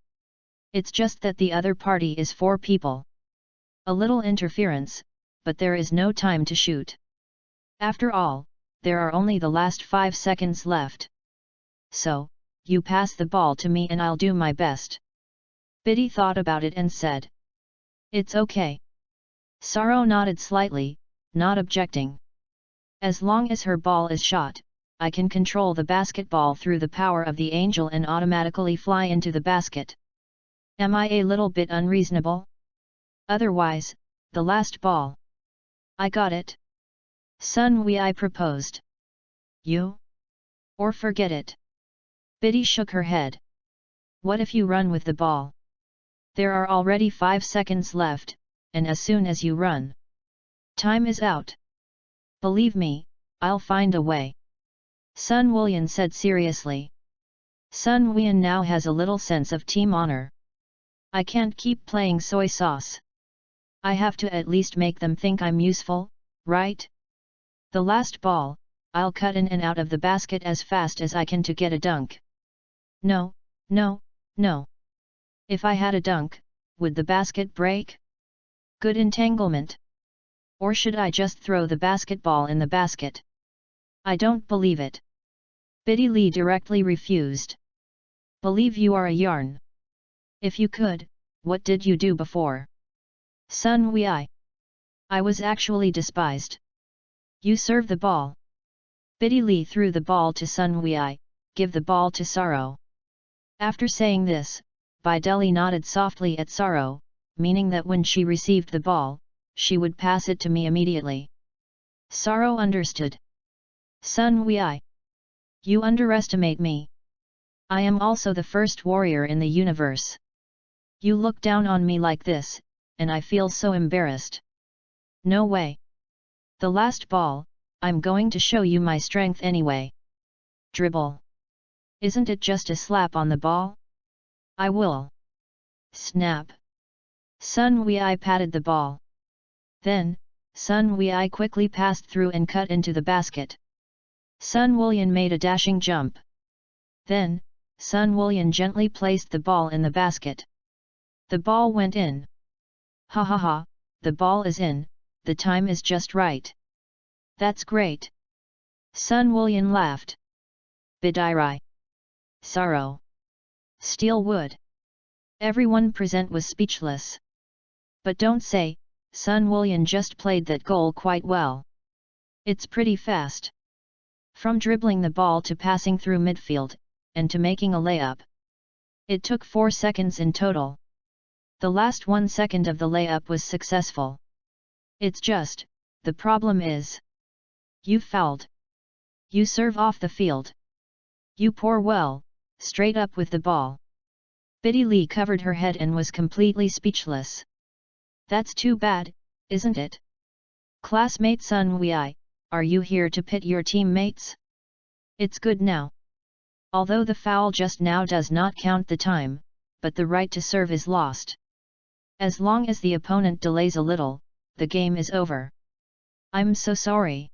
It's just that the other party is 4 people. A little interference, but there is no time to shoot. After all, there are only the last 5 seconds left. So, you pass the ball to me and I'll do my best. Biddy thought about it and said. It's okay. Saro nodded slightly, not objecting. As long as her ball is shot, I can control the basketball through the power of the angel and automatically fly into the basket. Am I a little bit unreasonable? Otherwise, the last ball. I got it. Sun Wei proposed. You? Or forget it. Biddy shook her head. What if you run with the ball? There are already 5 seconds left, and as soon as you run, time is out. Believe me, I'll find a way. Sun Wulian said seriously. Sun Wulian now has a little sense of team honor. I can't keep playing soy sauce. I have to at least make them think I'm useful, right? The last ball, I'll cut in and out of the basket as fast as I can to get a dunk. No, no, no. If I had a dunk, would the basket break? Good entanglement. Or should I just throw the basketball in the basket? I don't believe it. Biddy Lee directly refused. Believe you are a yarn. If you could, what did you do before? Sun Wei. I was actually despised. You serve the ball. Biddy Lee threw the ball to Sun Wei, give the ball to Sorrow. After saying this, Bideli nodded softly at Sorrow, meaning that when she received the ball, she would pass it to me immediately. Sorrow understood. Sun Wei. You underestimate me. I am also the first warrior in the universe. You look down on me like this, and I feel so embarrassed. No way. The last ball, I'm going to show you my strength anyway. Dribble. Isn't it just a slap on the ball? I will. Snap. Sun Wei patted the ball. Then, Sun Wei quickly passed through and cut into the basket. Sun Wulian made a dashing jump. Then, Sun Wulian gently placed the ball in the basket. The ball went in. Ha ha ha, the ball is in, the time is just right. That's great. Sun Wulian laughed. Bidairai. Sorrow. Steel wood. Everyone present was speechless. But don't say, Sun Wulian just played that goal quite well. It's pretty fast. From dribbling the ball to passing through midfield, and to making a layup. It took 4 seconds in total. The last 1 second of the layup was successful. It's just, the problem is. You fouled. You serve off the field. You pour well, straight up with the ball. Biddy Lee covered her head and was completely speechless. That's too bad, isn't it? Classmate Sun Wei, are you here to pit your teammates? It's good now. Although the foul just now does not count the time, but the right to serve is lost. As long as the opponent delays a little, the game is over. I'm so sorry.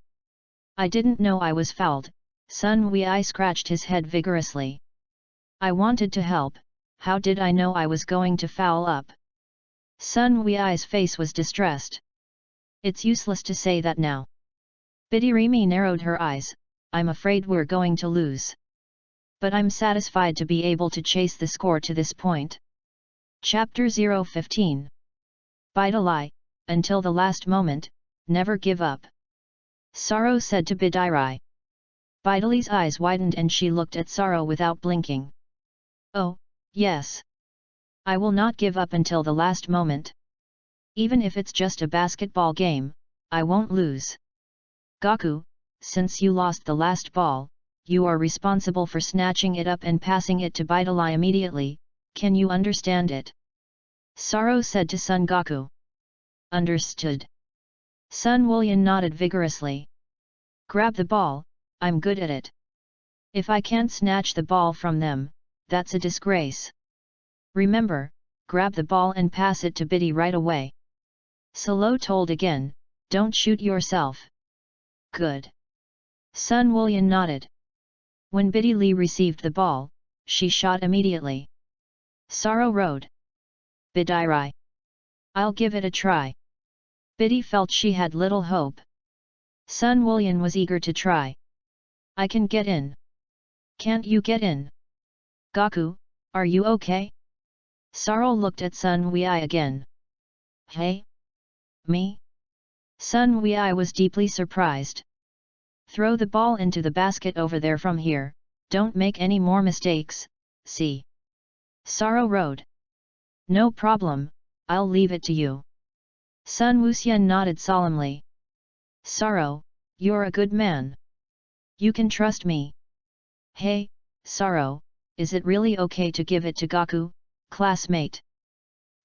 I didn't know I was fouled. Sun Wei scratched his head vigorously. I wanted to help, how did I know I was going to foul up? Sun Wei's face was distressed. It's useless to say that now. Biddy Rimi narrowed her eyes, I'm afraid we're going to lose. But I'm satisfied to be able to chase the score to this point. Chapter 015. Bideli, until the last moment, never give up. Sorrow said to Bidairai. Bideli's eyes widened and she looked at Sorrow without blinking. Oh, yes. I will not give up until the last moment. Even if it's just a basketball game, I won't lose. Gaku, since you lost the last ball, you are responsible for snatching it up and passing it to Bideli immediately, can you understand it? Sorrow said to Son Gaku. Understood. Sun Wulian nodded vigorously. Grab the ball, I'm good at it. If I can't snatch the ball from them, that's a disgrace. Remember, grab the ball and pass it to Biddy right away. Solo told again, don't shoot yourself. Good. Sun Wulian nodded. When Biddy Lee received the ball, she shot immediately. Sorrow rode. Bidairai. I'll give it a try. Biddy felt she had little hope. Sun Wulian was eager to try. I can get in. Can't you get in? Gaku, are you okay? Sorrow looked at Sun Wei again. Hey? Me? Sun Wei was deeply surprised. Throw the ball into the basket over there from here, don't make any more mistakes, see? Saro rode. No problem, I'll leave it to you. Sun Wuxian nodded solemnly. Saro, you're a good man. You can trust me. Hey, Saro, is it really okay to give it to Gaku, classmate?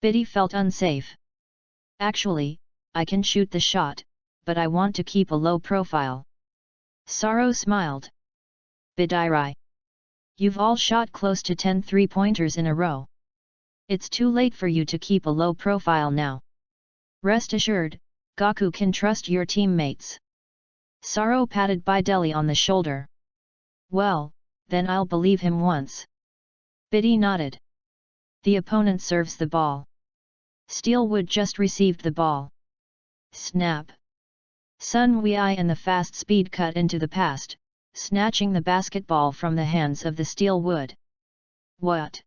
Biddy felt unsafe. Actually, I can shoot the shot, but I want to keep a low profile. Saro smiled. Bidairai. You've all shot close to 10 3-pointers in a row. It's too late for you to keep a low profile now. Rest assured, Gaku can trust your teammates. Saro patted Bideli on the shoulder. Well, then I'll believe him once. Biddy nodded. The opponent serves the ball. Steelwood just received the ball. Snap! Sun Wei and the fast speed cut into the past, snatching the basketball from the hands of the Steelwood. What?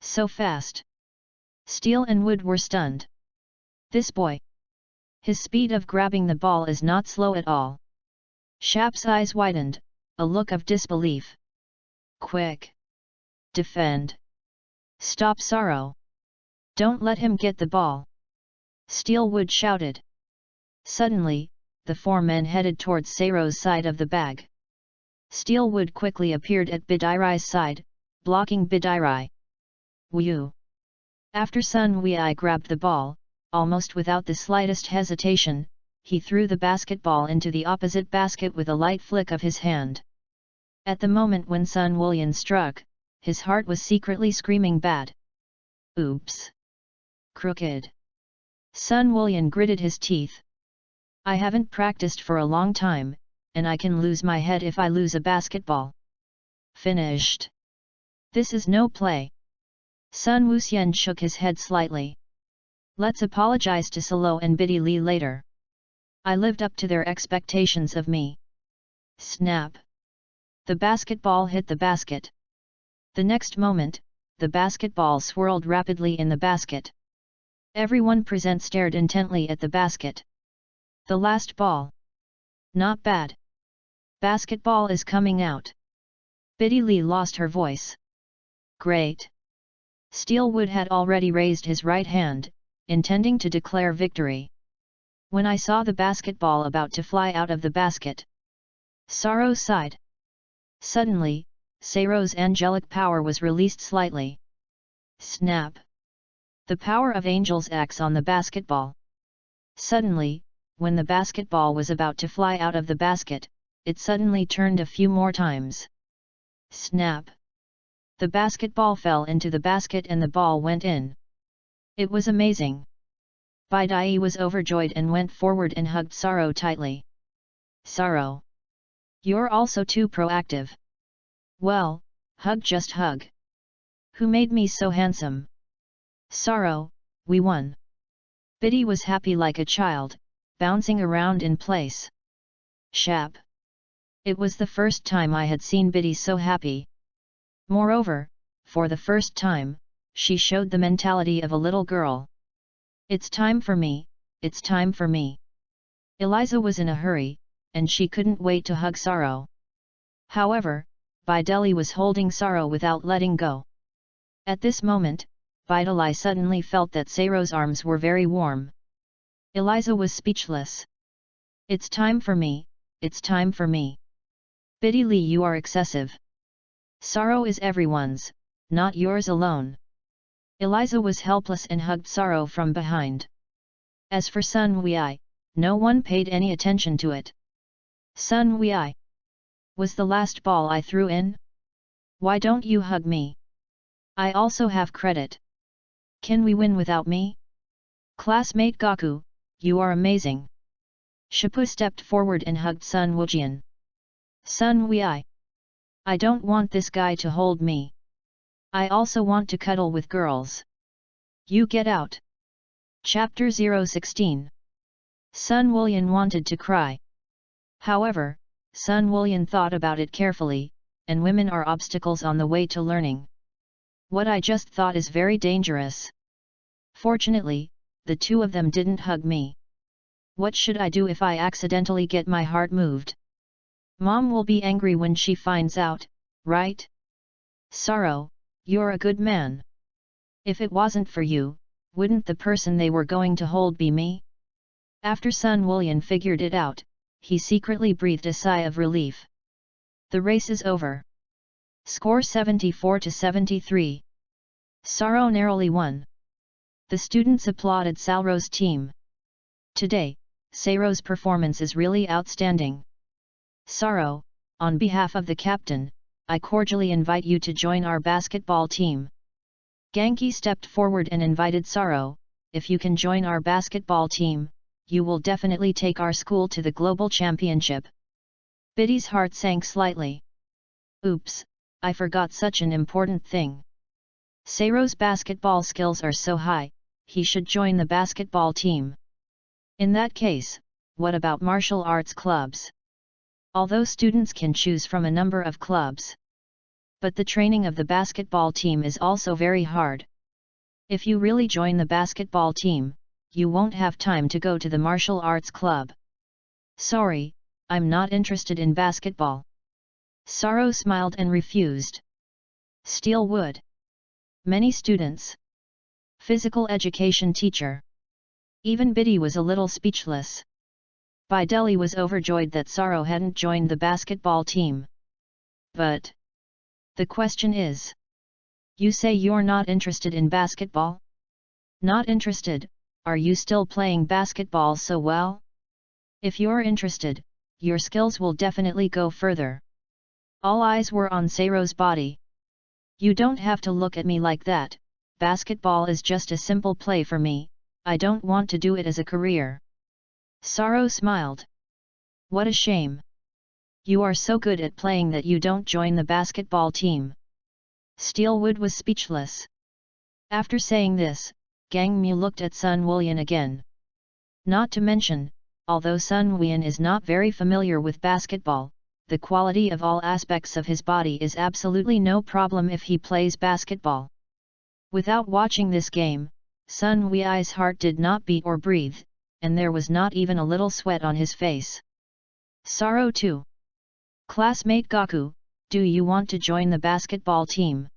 So fast! Steel and Wood were stunned. This boy! His speed of grabbing the ball is not slow at all. Shap's eyes widened, a look of disbelief. Quick! Defend! Stop Saro! Don't let him get the ball! Steelwood shouted. Suddenly, the four men headed towards Saro's side of the bag. Steelwood quickly appeared at Bidairai's side, blocking Bidairai. Woo! After Sun Wei grabbed the ball, almost without the slightest hesitation, he threw the basketball into the opposite basket with a light flick of his hand. At the moment when Sun Wulian struck, his heart was secretly screaming bad. Oops! Crooked! Sun Wulian gritted his teeth. I haven't practiced for a long time, and I can lose my head if I lose a basketball. Finished! This is no play. Sun Wuxian shook his head slightly. Let's apologize to Salo and Biddy Li later. I lived up to their expectations of me. Snap! The basketball hit the basket. The next moment, the basketball swirled rapidly in the basket. Everyone present stared intently at the basket. The last ball. Not bad. Basketball is coming out. Biddy Li lost her voice. Great! Steelwood had already raised his right hand, intending to declare victory. When I saw the basketball about to fly out of the basket, Saro sighed. Suddenly, Saro's angelic power was released slightly. Snap! The power of angels acts on the basketball. Suddenly, when the basketball was about to fly out of the basket, it suddenly turned a few more times. Snap! The basketball fell into the basket and the ball went in. It was amazing. Bidai was overjoyed and went forward and hugged Saro tightly. Saro! You're also too proactive. Well, hug just hug. Who made me so handsome? Saro, we won. Biddy was happy like a child, bouncing around in place. Shap! It was the first time I had seen Biddy so happy. Moreover, for the first time, she showed the mentality of a little girl. It's time for me, it's time for me. Eliza was in a hurry, and she couldn't wait to hug Saro. However, Bideli was holding Saro without letting go. At this moment, Bideli suddenly felt that Saro's arms were very warm. Eliza was speechless. It's time for me, it's time for me. Biddy Li, you are excessive. Saro is everyone's, not yours alone. Eliza was helpless and hugged Saro from behind. As for Sun Wei, no one paid any attention to it. Sun Wei! Was the last ball I threw in? Why don't you hug me? I also have credit. Can we win without me? Classmate Gaku, you are amazing. Shippu stepped forward and hugged Sun Wujian. Sun Wei! I don't want this guy to hold me. I also want to cuddle with girls. You get out. Chapter 016. Sun Wulian wanted to cry. However, Sun Wulian thought about it carefully, and women are obstacles on the way to learning. What I just thought is very dangerous. Fortunately, the two of them didn't hug me. What should I do if I accidentally get my heart moved? Mom will be angry when she finds out, right? Sorrow, you're a good man. If it wasn't for you, wouldn't the person they were going to hold be me? After Sun Wulian figured it out, he secretly breathed a sigh of relief. The race is over. Score 74-73. Sorrow narrowly won. The students applauded Salro's team. Today, Sayro's performance is really outstanding. Sorrow, on behalf of the captain, I cordially invite you to join our basketball team. Genki stepped forward and invited Sorrow, if you can join our basketball team, you will definitely take our school to the global championship. Biddy's heart sank slightly. Oops, I forgot such an important thing. Sayro's basketball skills are so high, he should join the basketball team. In that case, what about martial arts clubs? Although students can choose from a number of clubs, but the training of the basketball team is also very hard. If you really join the basketball team, you won't have time to go to the martial arts club. Sorry, I'm not interested in basketball. Sorrow smiled and refused. Steel wood. Many students. Physical education teacher. Even Biddy was a little speechless. Bideli was overjoyed that Sorrow hadn't joined the basketball team. But the question is, you say you're not interested in basketball? Not interested, are you still playing basketball so well? If you're interested, your skills will definitely go further. All eyes were on Sayro's body. You don't have to look at me like that, basketball is just a simple play for me, I don't want to do it as a career. Sorrow smiled. What a shame. You are so good at playing that you don't join the basketball team. Steelwood was speechless. After saying this, Gang Mu looked at Sun Wulian again. Not to mention, although Sun Wulian is not very familiar with basketball, the quality of all aspects of his body is absolutely no problem if he plays basketball. Without watching this game, Sun Wui's heart did not beat or breathe, and there was not even a little sweat on his face. Sorrow too. Classmate Gaku, do you want to join the basketball team?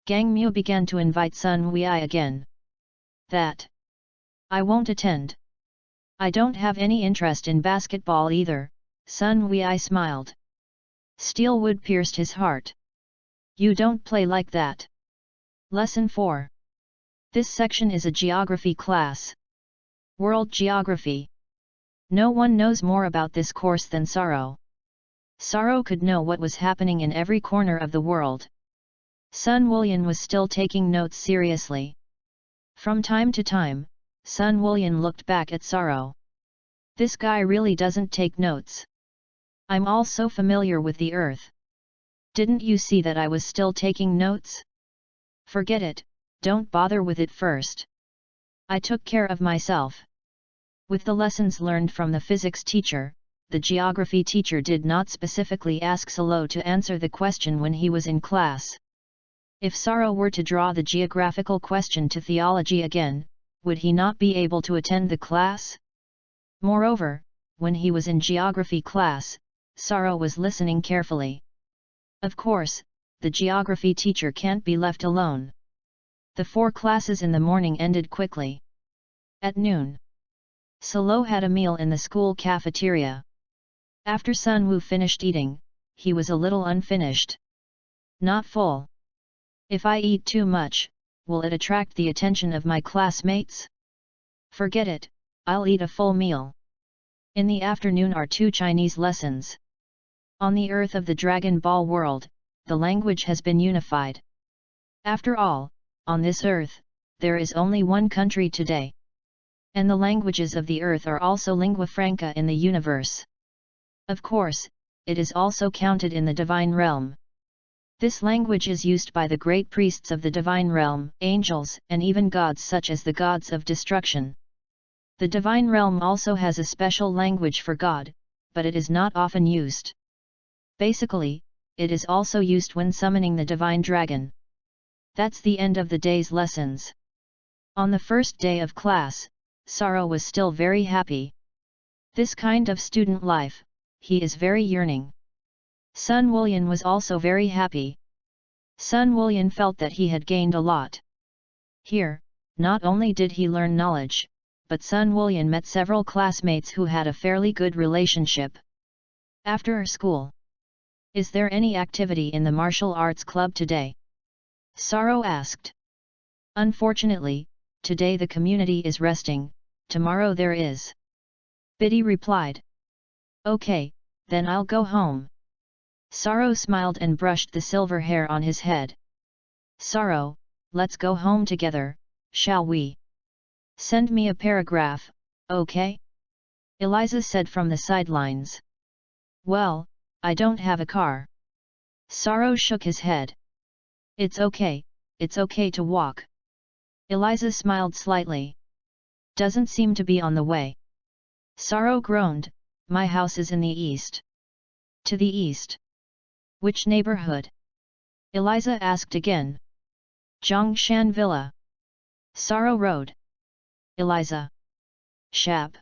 Gang Mu began to invite Sun Wui again. That I won't attend. I don't have any interest in basketball either, Sun Wui smiled. Steelwood pierced his heart. You don't play like that. Lesson 4. This section is a geography class. World Geography. No one knows more about this course than Sorrow. Sorrow could know what was happening in every corner of the world. Sun Wulian was still taking notes seriously. From time to time, Sun Wulian looked back at Sorrow. This guy really doesn't take notes. I'm all so familiar with the earth. Didn't you see that I was still taking notes? Forget it, don't bother with it first. I took care of myself. With the lessons learned from the physics teacher, the geography teacher did not specifically ask Salo to answer the question when he was in class. If Sorrow were to draw the geographical question to theology again, would he not be able to attend the class? Moreover, when he was in geography class, Sorrow was listening carefully. Of course, the geography teacher can't be left alone. The 4 classes in the morning ended quickly. At noon, Salo had a meal in the school cafeteria. After Sun Wu finished eating, he was a little unfinished. Not full. If I eat too much, will it attract the attention of my classmates? Forget it, I'll eat a full meal. In the afternoon are 2 Chinese lessons. On the earth of the Dragon Ball world, the language has been unified. After all, on this earth, there is only one country today. And the languages of the earth are also lingua franca in the universe. Of course, it is also counted in the divine realm. This language is used by the great priests of the divine realm, angels, and even gods such as the gods of destruction. The divine realm also has a special language for God, but it is not often used. Basically, it is also used when summoning the divine dragon. That's the end of the day's lessons. On the first day of class, Sorrow was still very happy. This kind of student life, he is very yearning. Sun Wulyan was also very happy. Sun Wulyan felt that he had gained a lot. Here, not only did he learn knowledge, but Sun Wulyan met several classmates who had a fairly good relationship. After school, is there any activity in the martial arts club today? Saro asked. Unfortunately, today the community is resting, tomorrow there is. Biddy replied. Okay, then I'll go home. Saro smiled and brushed the silver hair on his head. Saro, let's go home together, shall we? Send me a paragraph, okay? Eliza said from the sidelines. Well, I don't have a car. Saro shook his head. It's okay to walk. Eliza smiled slightly. Doesn't seem to be on the way. Saro groaned, my house is in the east. To the east? Which neighborhood? Eliza asked again. Zhongshan Villa. Saro Road. Eliza. Shap.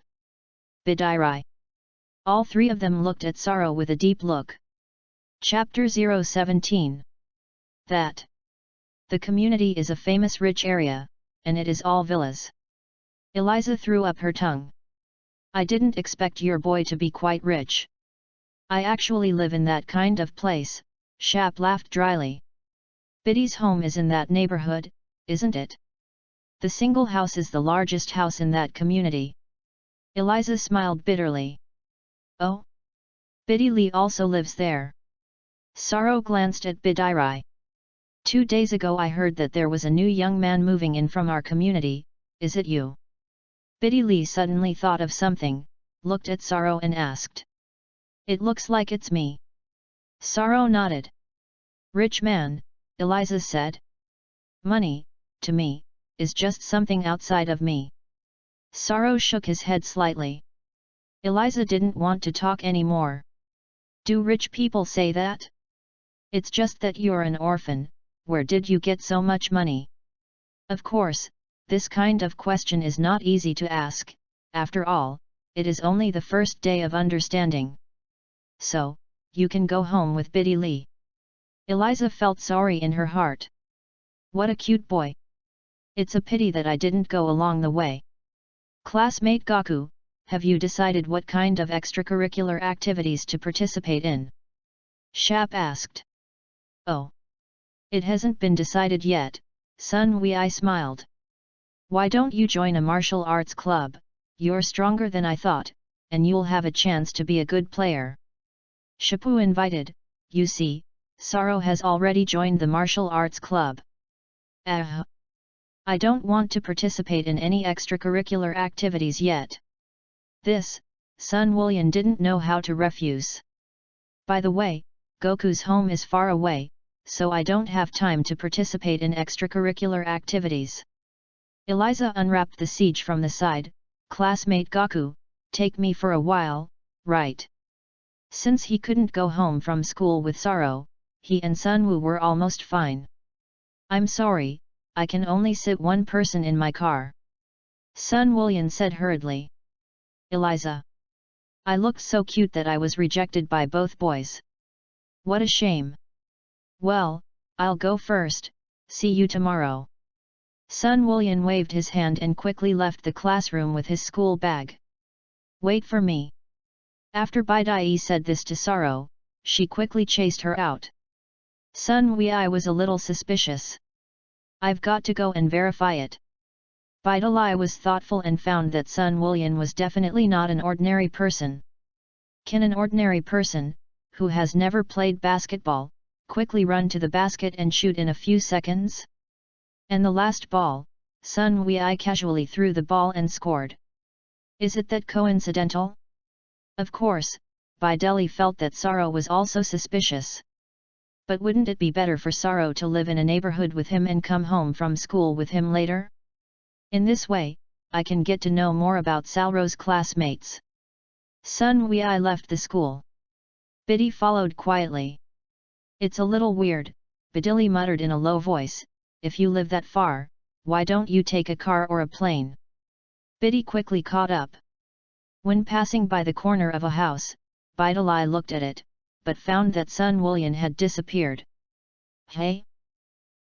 Bidirai. All three of them looked at Saro with a deep look. Chapter 017. That. The community is a famous rich area, and it is all villas. Eliza threw up her tongue. I didn't expect your boy to be quite rich. I actually live in that kind of place, Shap laughed dryly. Biddy's home is in that neighborhood, isn't it? The single house is the largest house in that community. Eliza smiled bitterly. Oh? Biddy Lee also lives there. Saro glanced at Bidirai. 2 days ago I heard that there was a new young man moving in from our community, is it you? Biddy Lee suddenly thought of something, looked at Saro and asked. It looks like it's me. Saro nodded. Rich man, Eliza said. Money, to me, is just something outside of me. Saro shook his head slightly. Eliza didn't want to talk anymore. Do rich people say that? It's just that you're an orphan, where did you get so much money? Of course, this kind of question is not easy to ask, after all, it is only the first day of understanding. So, you can go home with Biddy Lee. Eliza felt sorry in her heart. What a cute boy. It's a pity that I didn't go along the way. Classmate Gaku, have you decided what kind of extracurricular activities to participate in? Shap asked. Oh. It hasn't been decided yet, Sun Wei smiled. Why don't you join a martial arts club? You're stronger than I thought, and you'll have a chance to be a good player. Shapu invited, you see, Saro has already joined the martial arts club. I don't want to participate in any extracurricular activities yet. This, Sun Wulyan didn't know how to refuse. By the way, Goku's home is far away, so I don't have time to participate in extracurricular activities. Eliza unwrapped the siege from the side, classmate Gaku, take me for a while, right? Since he couldn't go home from school with Saro, he and Sunwoo were almost fine. I'm sorry, I can only sit one person in my car. Sun Wulyan said hurriedly. Eliza. I looked so cute that I was rejected by both boys. What a shame. Well, I'll go first, see you tomorrow. Sun Wulyan waved his hand and quickly left the classroom with his school bag. Wait for me. After Bidai said this to Saro, she quickly chased her out. Sun Wei was a little suspicious. I've got to go and verify it. Bidai was thoughtful and found that Sun Wulyan was definitely not an ordinary person. Can an ordinary person, who has never played basketball, quickly run to the basket and shoot in a few seconds? And the last ball, Sun Wei casually threw the ball and scored. Is it that coincidental? Of course, Bidai felt that Saro was also suspicious. But wouldn't it be better for Saro to live in a neighborhood with him and come home from school with him later? In this way, I can get to know more about Saro's classmates. Sun Wei left the school. Biddy followed quietly. It's a little weird, Biddy muttered in a low voice, if you live that far, why don't you take a car or a plane? Biddy quickly caught up. When passing by the corner of a house, Bidai looked at it, but found that Sun Wullian had disappeared. Hey?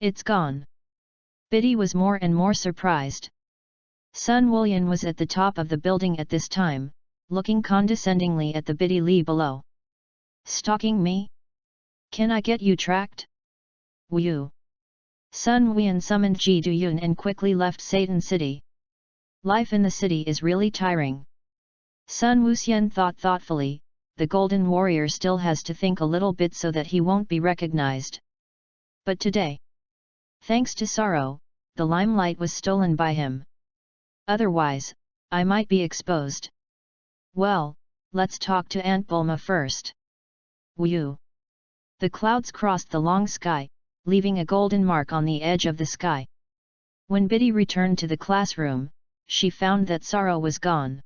It's gone. Biddy was more and more surprised. Sun Wullian was at the top of the building at this time, looking condescendingly at the Biddy Lee below. Stalking me? Can I get you tracked? Wu. Sun Wullian summoned Ji Duyun and quickly left Satan City. Life in the city is really tiring. Sun Wuxian thought thoughtfully, the Golden Warrior still has to think a little bit so that he won't be recognized. But today, thanks to sorrow, the limelight was stolen by him. Otherwise, I might be exposed. Well, let's talk to Aunt Bulma first. Wu. The clouds crossed the long sky, leaving a golden mark on the edge of the sky. When Biddy returned to the classroom, she found that Sorrow was gone.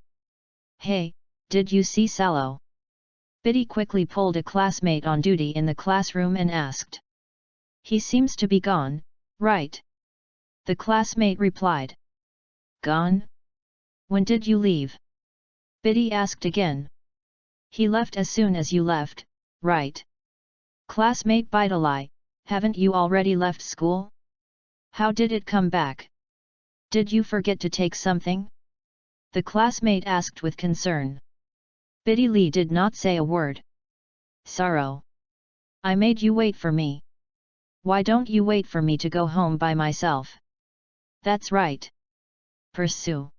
Hey, did you see Sallow? Biddy quickly pulled a classmate on duty in the classroom and asked. He seems to be gone, right? The classmate replied. Gone? When did you leave? Biddy asked again. He left as soon as you left, right? Classmate Bidalai, haven't you already left school? How did it come back? Did you forget to take something? The classmate asked with concern. Biddy Lee did not say a word. Sorrow. I made you wait for me. Why don't you wait for me to go home by myself? That's right. Pursue.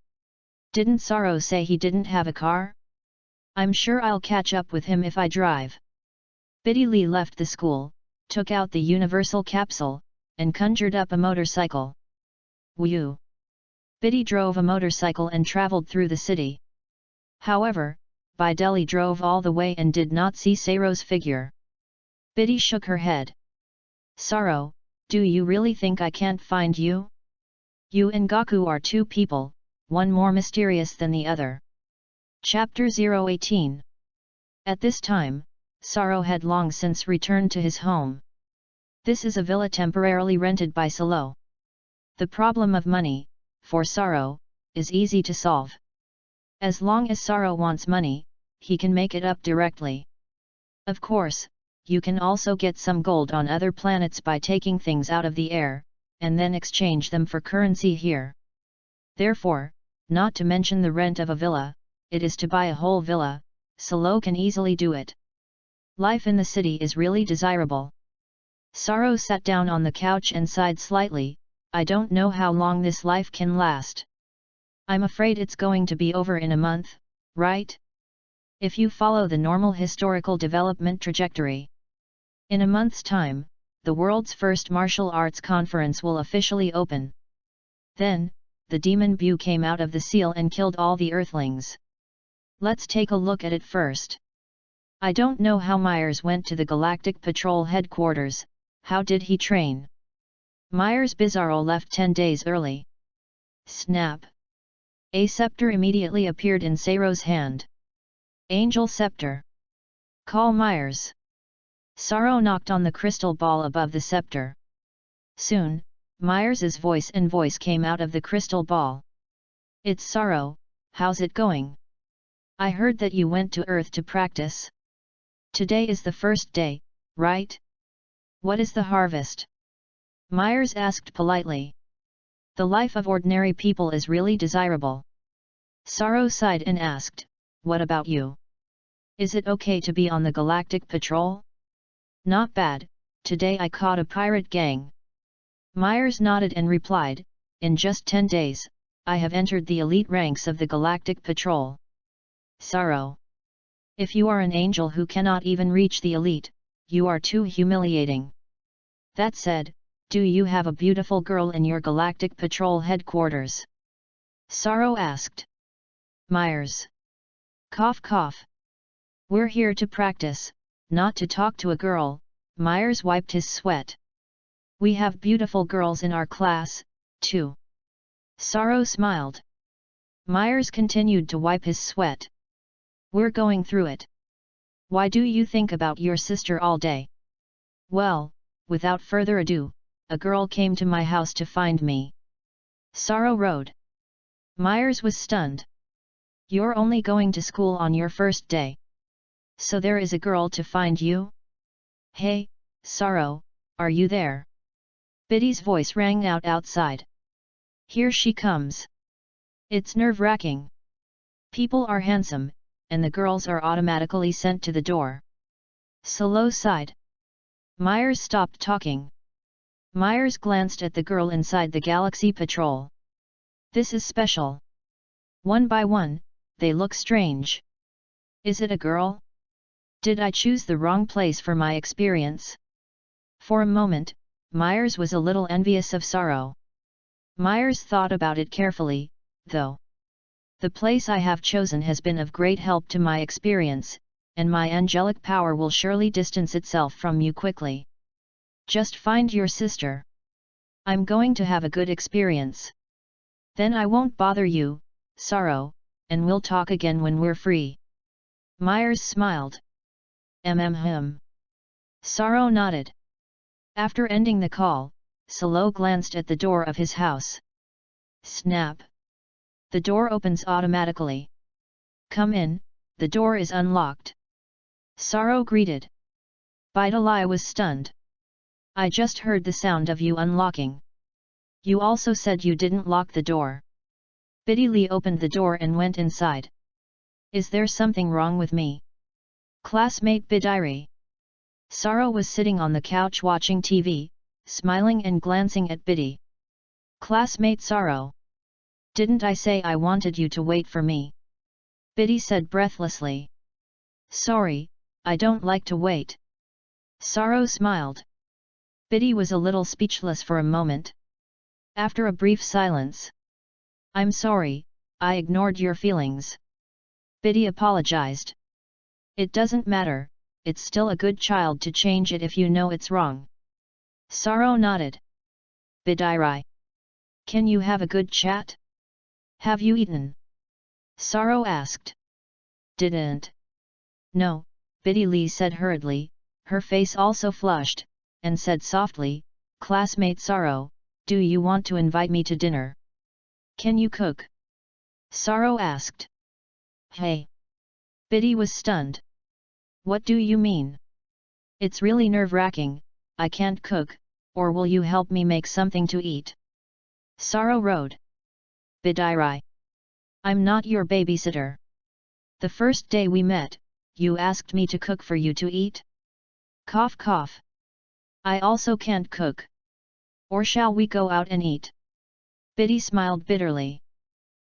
Didn't Sorrow say he didn't have a car? I'm sure I'll catch up with him if I drive. Biddy Lee left the school, took out the universal capsule, and conjured up a motorcycle. Wu. Biddy drove a motorcycle and traveled through the city. However, Bideli drove all the way and did not see Sorrow's figure. Biddy shook her head. Sorrow, do you really think I can't find you? You and Gaku are two people, one more mysterious than the other. Chapter 018. At this time, Sorrow had long since returned to his home. This is a villa temporarily rented by Salo. The problem of money, for Sorrow, is easy to solve. As long as Sorrow wants money, he can make it up directly. Of course, you can also get some gold on other planets by taking things out of the air, and then exchange them for currency here. Therefore, not to mention the rent of a villa, it is to buy a whole villa, Salo can easily do it. Life in the city is really desirable. Sorrow sat down on the couch and sighed slightly. I don't know how long this life can last. I'm afraid it's going to be over in a month, right? If you follow the normal historical development trajectory. In a month's time, the world's first martial arts conference will officially open. Then, the demon Bu came out of the seal and killed all the Earthlings. Let's take a look at it first. I don't know how Myers went to the Galactic Patrol headquarters. How did he train? Myers Bizarro left 10 days early. Snap! A scepter immediately appeared in Sorrow's hand. Angel Scepter. Call Myers. Sorrow knocked on the crystal ball above the scepter. Soon, Myers's voice came out of the crystal ball. It's Sorrow, how's it going? I heard that you went to Earth to practice. Today is the first day, right? What is the harvest? Myers asked politely. The life of ordinary people is really desirable. Sorrow sighed and asked, what about you? Is it okay to be on the Galactic Patrol? Not bad, today I caught a pirate gang. Myers nodded and replied, in just 10 days, I have entered the elite ranks of the Galactic Patrol. Sorrow. If you are an angel who cannot even reach the elite, you are too humiliating. That said, do you have a beautiful girl in your Galactic Patrol headquarters? Sorrow asked. Myers. Cough cough. We're here to practice, not to talk to a girl. Myers wiped his sweat. We have beautiful girls in our class, too. Sorrow smiled. Myers continued to wipe his sweat. We're going through it. Why do you think about your sister all day? Well, without further ado, a girl came to my house to find me. Sorrow rode. Myers was stunned. You're only going to school on your first day. So there is a girl to find you? Hey, Sorrow, are you there? Biddy's voice rang out outside. Here she comes. It's nerve-wracking. People are handsome, and the girls are automatically sent to the door. Solo sighed. Myers stopped talking. Myers glanced at the girl inside the Galaxy Patrol. This is special. One by one, they look strange. Is it a girl? Did I choose the wrong place for my experience? For a moment, Myers was a little envious of Sorrow. Myers thought about it carefully, though. The place I have chosen has been of great help to my experience, and my angelic power will surely distance itself from you quickly. Just find your sister. I'm going to have a good experience. Then I won't bother you, Sorrow, and we'll talk again when we're free. Myers smiled. Sorrow nodded. After ending the call, Solo glanced at the door of his house. Snap! The door opens automatically. Come in, the door is unlocked. Sorrow greeted. Bidalai was stunned. I just heard the sound of you unlocking. You also said you didn't lock the door. Biddy Lee opened the door and went inside. Is there something wrong with me? Classmate Bidiri. Sorrow was sitting on the couch watching TV, smiling and glancing at Biddy. Classmate Sorrow. Didn't I say I wanted you to wait for me? Biddy said breathlessly. Sorry, I don't like to wait. Sorrow smiled. Biddy was a little speechless for a moment. After a brief silence. I'm sorry, I ignored your feelings. Biddy apologized. It doesn't matter, it's still a good child to change it if you know it's wrong. Sorrow nodded. Bidiri. Can you have a good chat? Have you eaten? Sorrow asked. Didn't. No, Biddy Lee said hurriedly, her face also flushed, and said softly, Classmate Sorrow, do you want to invite me to dinner? Can you cook? Sorrow asked. Hey! Biddy was stunned. What do you mean? It's really nerve-wracking, I can't cook, or will you help me make something to eat? Sorrow rode. Bidiri. I'm not your babysitter. The first day we met, you asked me to cook for you to eat? Cough cough. I also can't cook. Or shall we go out and eat? Biddy smiled bitterly.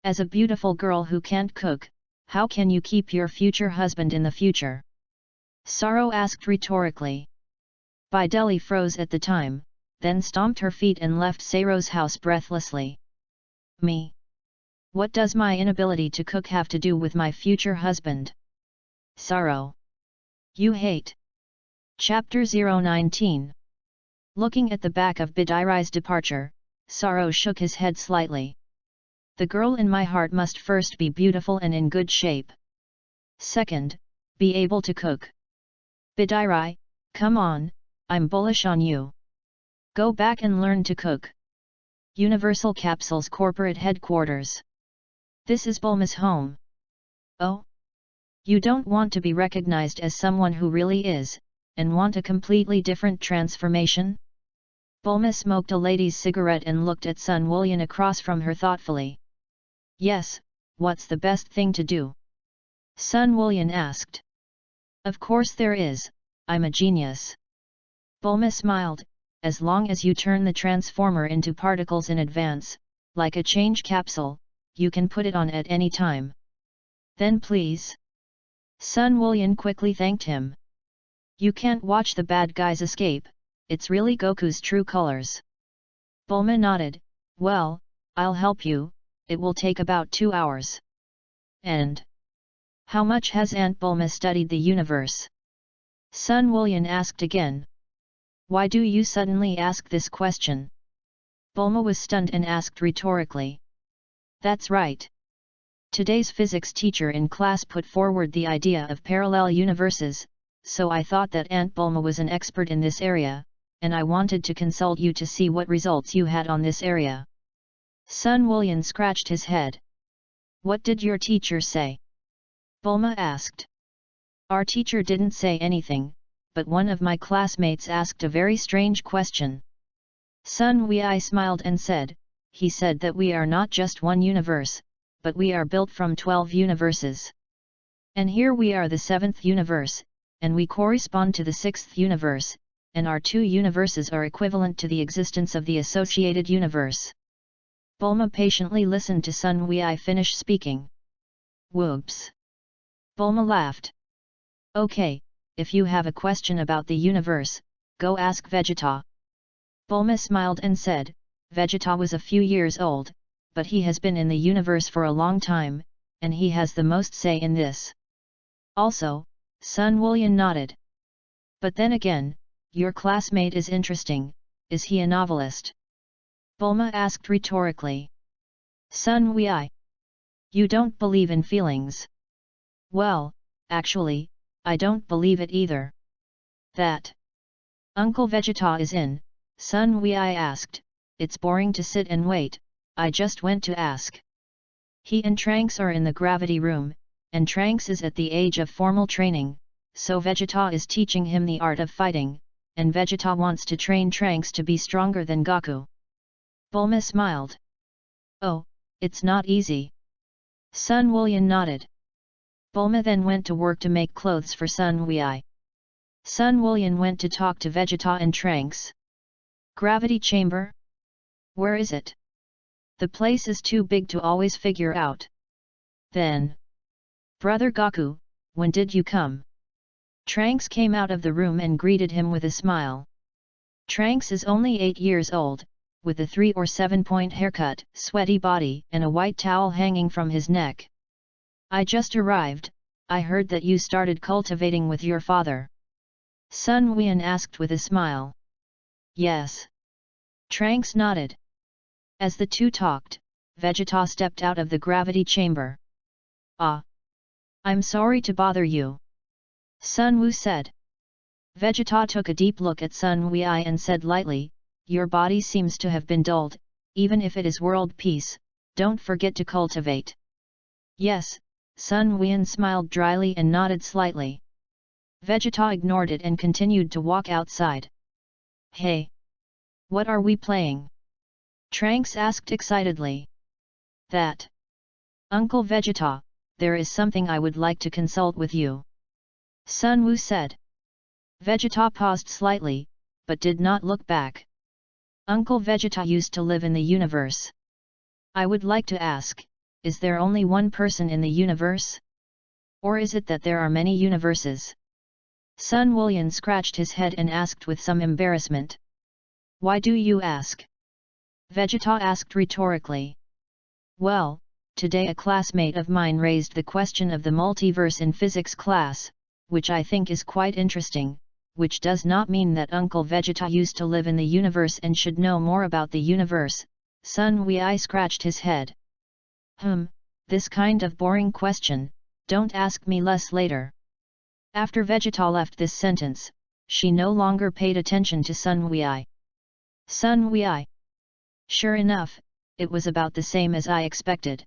As a beautiful girl who can't cook, how can you keep your future husband in the future? Sorrow asked rhetorically. Bideli froze at the time, then stomped her feet and left Saro's house breathlessly. Me? What does my inability to cook have to do with my future husband? Sorrow. You hate. Chapter 019. Looking at the back of Bidiri's departure, Sorrow shook his head slightly. The girl in my heart must first be beautiful and in good shape. Second, be able to cook. Bidiri, come on, I'm bullish on you. Go back and learn to cook. Universal Capsule's corporate headquarters. This is Bulma's home. Oh? You don't want to be recognized as someone who really is, and want a completely different transformation? Bulma smoked a lady's cigarette and looked at Sun Woolian across from her thoughtfully. Yes, what's the best thing to do? Sun Woolian asked. Of course there is, I'm a genius. Bulma smiled, as long as you turn the transformer into particles in advance, like a change capsule, you can put it on at any time. Then please. Sun Woolian quickly thanked him. You can't watch the bad guys escape, it's really Goku's true colors. Bulma nodded, well, I'll help you, it will take about 2 hours. And? How much has Aunt Bulma studied the universe? Sun Woolian asked again. Why do you suddenly ask this question? Bulma was stunned and asked rhetorically. That's right. Today's physics teacher in class put forward the idea of parallel universes, so I thought that Aunt Bulma was an expert in this area, and I wanted to consult you to see what results you had on this area. Sun Woolian scratched his head. What did your teacher say? Bulma asked. Our teacher didn't say anything, but one of my classmates asked a very strange question. Sun Wei smiled and said, he said that we are not just one universe, but we are built from 12 universes. And here we are the 7th universe, and we correspond to the 6th universe, and our 2 universes are equivalent to the existence of the associated universe. Bulma patiently listened to Sun Wei finish speaking. Whoops! Bulma laughed. Okay, if you have a question about the universe, go ask Vegeta. Bulma smiled and said, Vegeta was a few years old, but he has been in the universe for a long time, and he has the most say in this. Also, Sun Willian nodded. But then again, your classmate is interesting, is he a novelist? Bulma asked rhetorically. Sun Wei. You don't believe in feelings. Well, actually, I don't believe it either. That Uncle Vegeta is in, Sun Wei asked, it's boring to sit and wait, I just went to ask. He and Trunks are in the gravity room, and Trunks is at the age of formal training, so Vegeta is teaching him the art of fighting, and Vegeta wants to train Trunks to be stronger than Goku. Bulma smiled. Oh, it's not easy. Sun Willian nodded. Bulma then went to work to make clothes for Sun Wei. Sun Willian went to talk to Vegeta and Trunks. Gravity chamber? Where is it? The place is too big to always figure out. Then, Brother Goku, when did you come? Trunks came out of the room and greeted him with a smile. Trunks is only 8 years old, with a 3 or 7-point haircut, sweaty body and a white towel hanging from his neck. I just arrived, I heard that you started cultivating with your father. Sun Wei asked with a smile. Yes. Trunks nodded. As the two talked, Vegeta stepped out of the gravity chamber. Ah. I'm sorry to bother you. Sun Wu said. Vegeta took a deep look at Sun Wei and said lightly, your body seems to have been dulled, even if it is world peace, don't forget to cultivate. Yes, Sun Wei smiled dryly and nodded slightly. Vegeta ignored it and continued to walk outside. Hey! What are we playing? Trunks asked excitedly. That. Uncle Vegeta, there is something I would like to consult with you. Sun Wu said. Vegeta paused slightly, but did not look back. Uncle Vegeta used to live in the universe. I would like to ask, is there only one person in the universe? Or is it that there are many universes? Sun Willian scratched his head and asked with some embarrassment. Why do you ask? Vegeta asked rhetorically. Well, today a classmate of mine raised the question of the multiverse in physics class, which I think is quite interesting, which does not mean that Uncle Vegeta used to live in the universe and should know more about the universe. Sun Wei scratched his head. This kind of boring question, don't ask me less later. After Vegeta left this sentence, she no longer paid attention to Sun Wei. Sun Wei. Sure enough, it was about the same as I expected.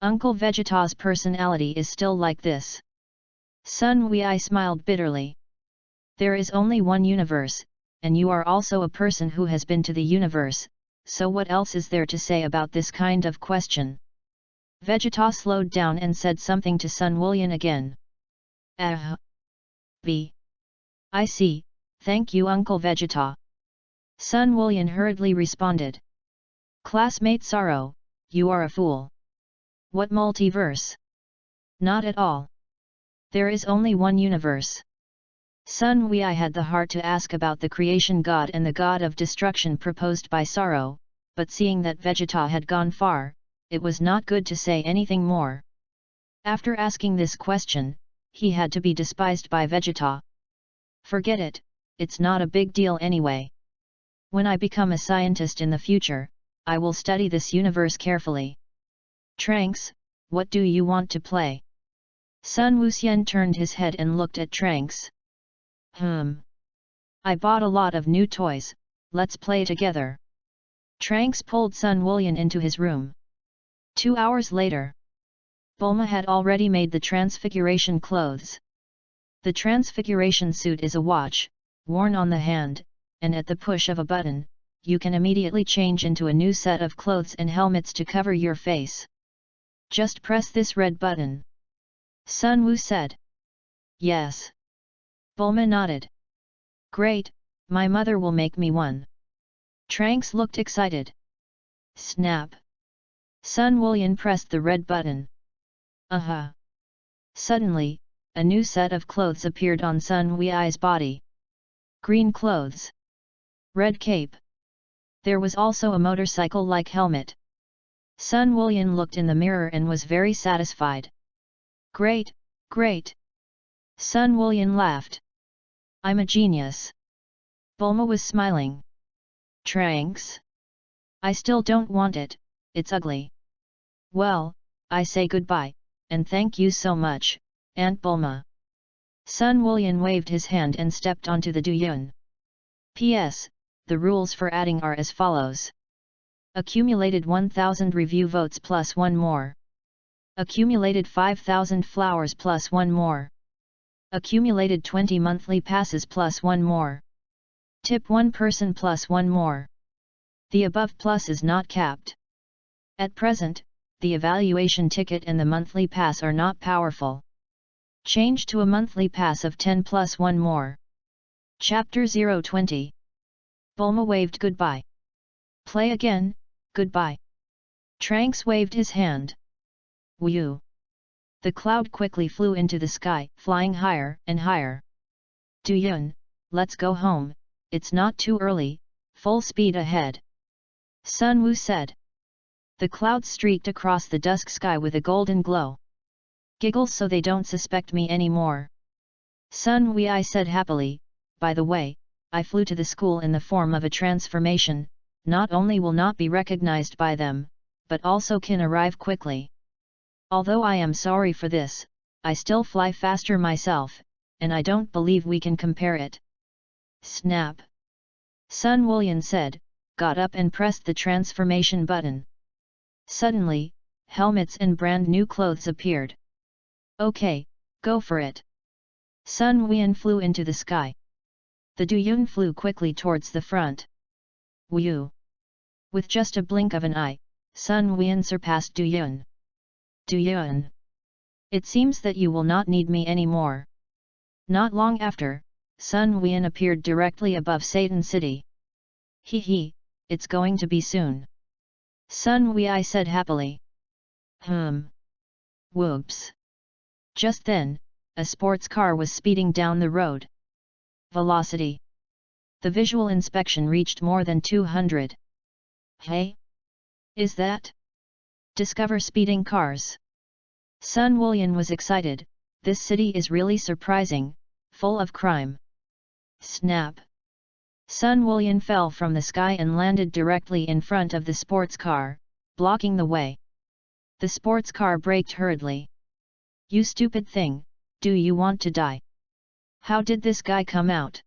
Uncle Vegeta's personality is still like this. Sun Wei smiled bitterly. There is only one universe, and you are also a person who has been to the universe, so what else is there to say about this kind of question? Vegeta slowed down and said something to Sun Willian again. I see, thank you Uncle Vegeta. Sun Willian hurriedly responded. Classmate Sorrow, you are a fool. What multiverse? Not at all. There is only one universe. Sun Wei had the heart to ask about the creation god and the god of destruction proposed by Sorrow, but seeing that Vegeta had gone far, it was not good to say anything more. After asking this question, he had to be despised by Vegeta. Forget it, it's not a big deal anyway. When I become a scientist in the future, I will study this universe carefully. Trunks, what do you want to play? Sun Wuxian turned his head and looked at Trunks. I bought a lot of new toys, let's play together. Trunks pulled Sun Willian into his room. 2 hours later, Bulma had already made the transfiguration clothes. The transfiguration suit is a watch, worn on the hand, and at the push of a button, you can immediately change into a new set of clothes and helmets to cover your face. Just press this red button. Sun Wu said. Yes. Bulma nodded. Great, my mother will make me one. Trunks looked excited. Snap. Sun Wulian pressed the red button. Aha. Suddenly, a new set of clothes appeared on Sun Wui's body. Green clothes. Red cape. There was also a motorcycle-like helmet. Sun Wulian looked in the mirror and was very satisfied. Great, great. Sun Wulian laughed. I'm a genius. Bulma was smiling. Trunks? I still don't want it, it's ugly. Well, I say goodbye, and thank you so much, Aunt Bulma. Sun Wulian waved his hand and stepped onto the Duyun. P.S. The rules for adding are as follows. Accumulated 1000 review votes plus 1 more. Accumulated 5000 flowers plus 1 more. Accumulated 20 monthly passes plus 1 more. Tip 1 person plus 1 more. The above plus is not capped. At present, the evaluation ticket and the monthly pass are not powerful. Change to a monthly pass of 10 plus 1 more. Chapter 020. Bulma waved goodbye. Play again, goodbye. Trunks waved his hand. Whew! The cloud quickly flew into the sky, flying higher and higher. Duyun, let's go home, it's not too early, full speed ahead. Sun Wu said. The clouds streaked across the dusk sky with a golden glow. Giggle so they don't suspect me anymore. Sun Wu said happily, by the way, I flew to the school in the form of a transformation, not only will not be recognized by them, but also can arrive quickly. Although I am sorry for this, I still fly faster myself, and I don't believe we can compare it. Snap! Sun Wulian said, got up and pressed the transformation button. Suddenly, helmets and brand new clothes appeared. Okay, go for it. Sun Wulian flew into the sky. The Duyun flew quickly towards the front. Whew! With just a blink of an eye, Sun Wulian surpassed Duyun. Duyun! It seems that you will not need me anymore. Not long after, Sun Wulian appeared directly above Satan City. Hee hee, it's going to be soon. Sun Wu said happily. Whoops! Just then, a sports car was speeding down the road. Velocity. The visual inspection reached more than 200. Hey? Is that? Discover speeding cars. Sun Wulian was excited, this city is really surprising, full of crime. Snap! Sun Wulian fell from the sky and landed directly in front of the sports car, blocking the way. The sports car braked hurriedly. You stupid thing, do you want to die? How did this guy come out?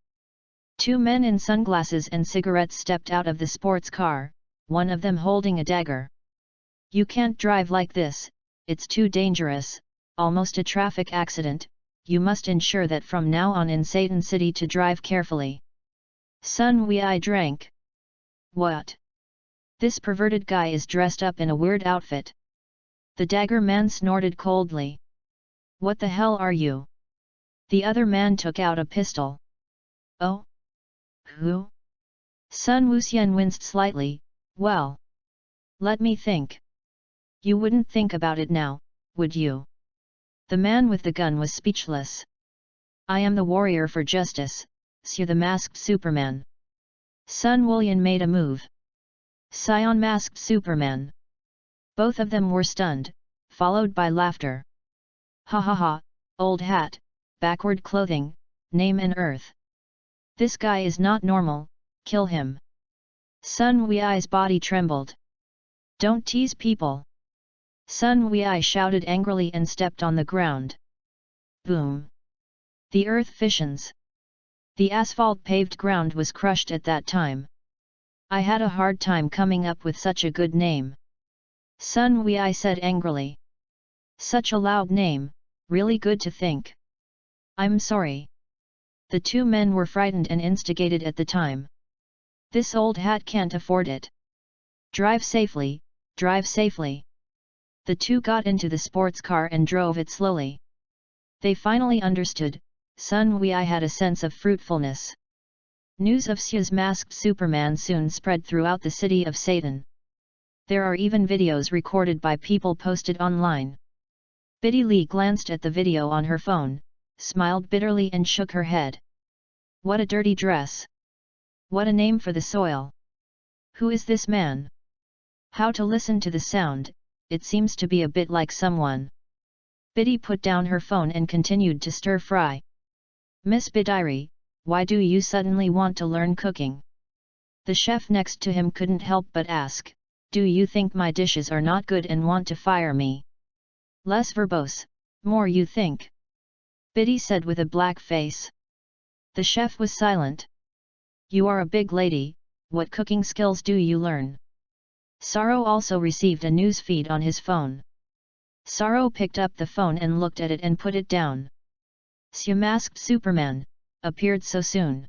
Two men in sunglasses and cigarettes stepped out of the sports car, one of them holding a dagger. You can't drive like this, it's too dangerous, almost a traffic accident, you must ensure that from now on in Satan City to drive carefully. Sun Wu drank. What? This perverted guy is dressed up in a weird outfit. The dagger man snorted coldly. What the hell are you? The other man took out a pistol. Oh? Who? Sun Wuxian winced slightly, well. Let me think. You wouldn't think about it now, would you? The man with the gun was speechless. I am the warrior for justice, Sue the masked Superman. Sun Wulian made a move. Sion masked Superman. Both of them were stunned, followed by laughter. Ha ha ha, old hat, backward clothing, name and earth. This guy is not normal, kill him. Sun Wui's body trembled. Don't tease people. Sun Wui shouted angrily and stepped on the ground. Boom! The earth fissions. The asphalt-paved ground was crushed at that time. I had a hard time coming up with such a good name. Sun Wui said angrily. Such a loud name, really good to think. I'm sorry. The two men were frightened and instigated at the time. This old hat can't afford it. Drive safely, drive safely. The two got into the sports car and drove it slowly. They finally understood. Sun Wei had a sense of fruitfulness. News of Xia's masked Superman soon spread throughout the city of Satan. There are even videos recorded by people posted online. Biddy Lee glanced at the video on her phone, smiled bitterly and shook her head. What a dirty dress! What a name for the soil! Who is this man? How to listen to the sound, it seems to be a bit like someone. Biddy put down her phone and continued to stir fry. Miss Bidiri, why do you suddenly want to learn cooking? The chef next to him couldn't help but ask, do you think my dishes are not good and want to fire me? Less verbose, more you think. Biddy said with a black face. The chef was silent. You are a big lady, what cooking skills do you learn? Saro also received a news feed on his phone. Saro picked up the phone and looked at it and put it down. Xia masked Superman, appeared so soon.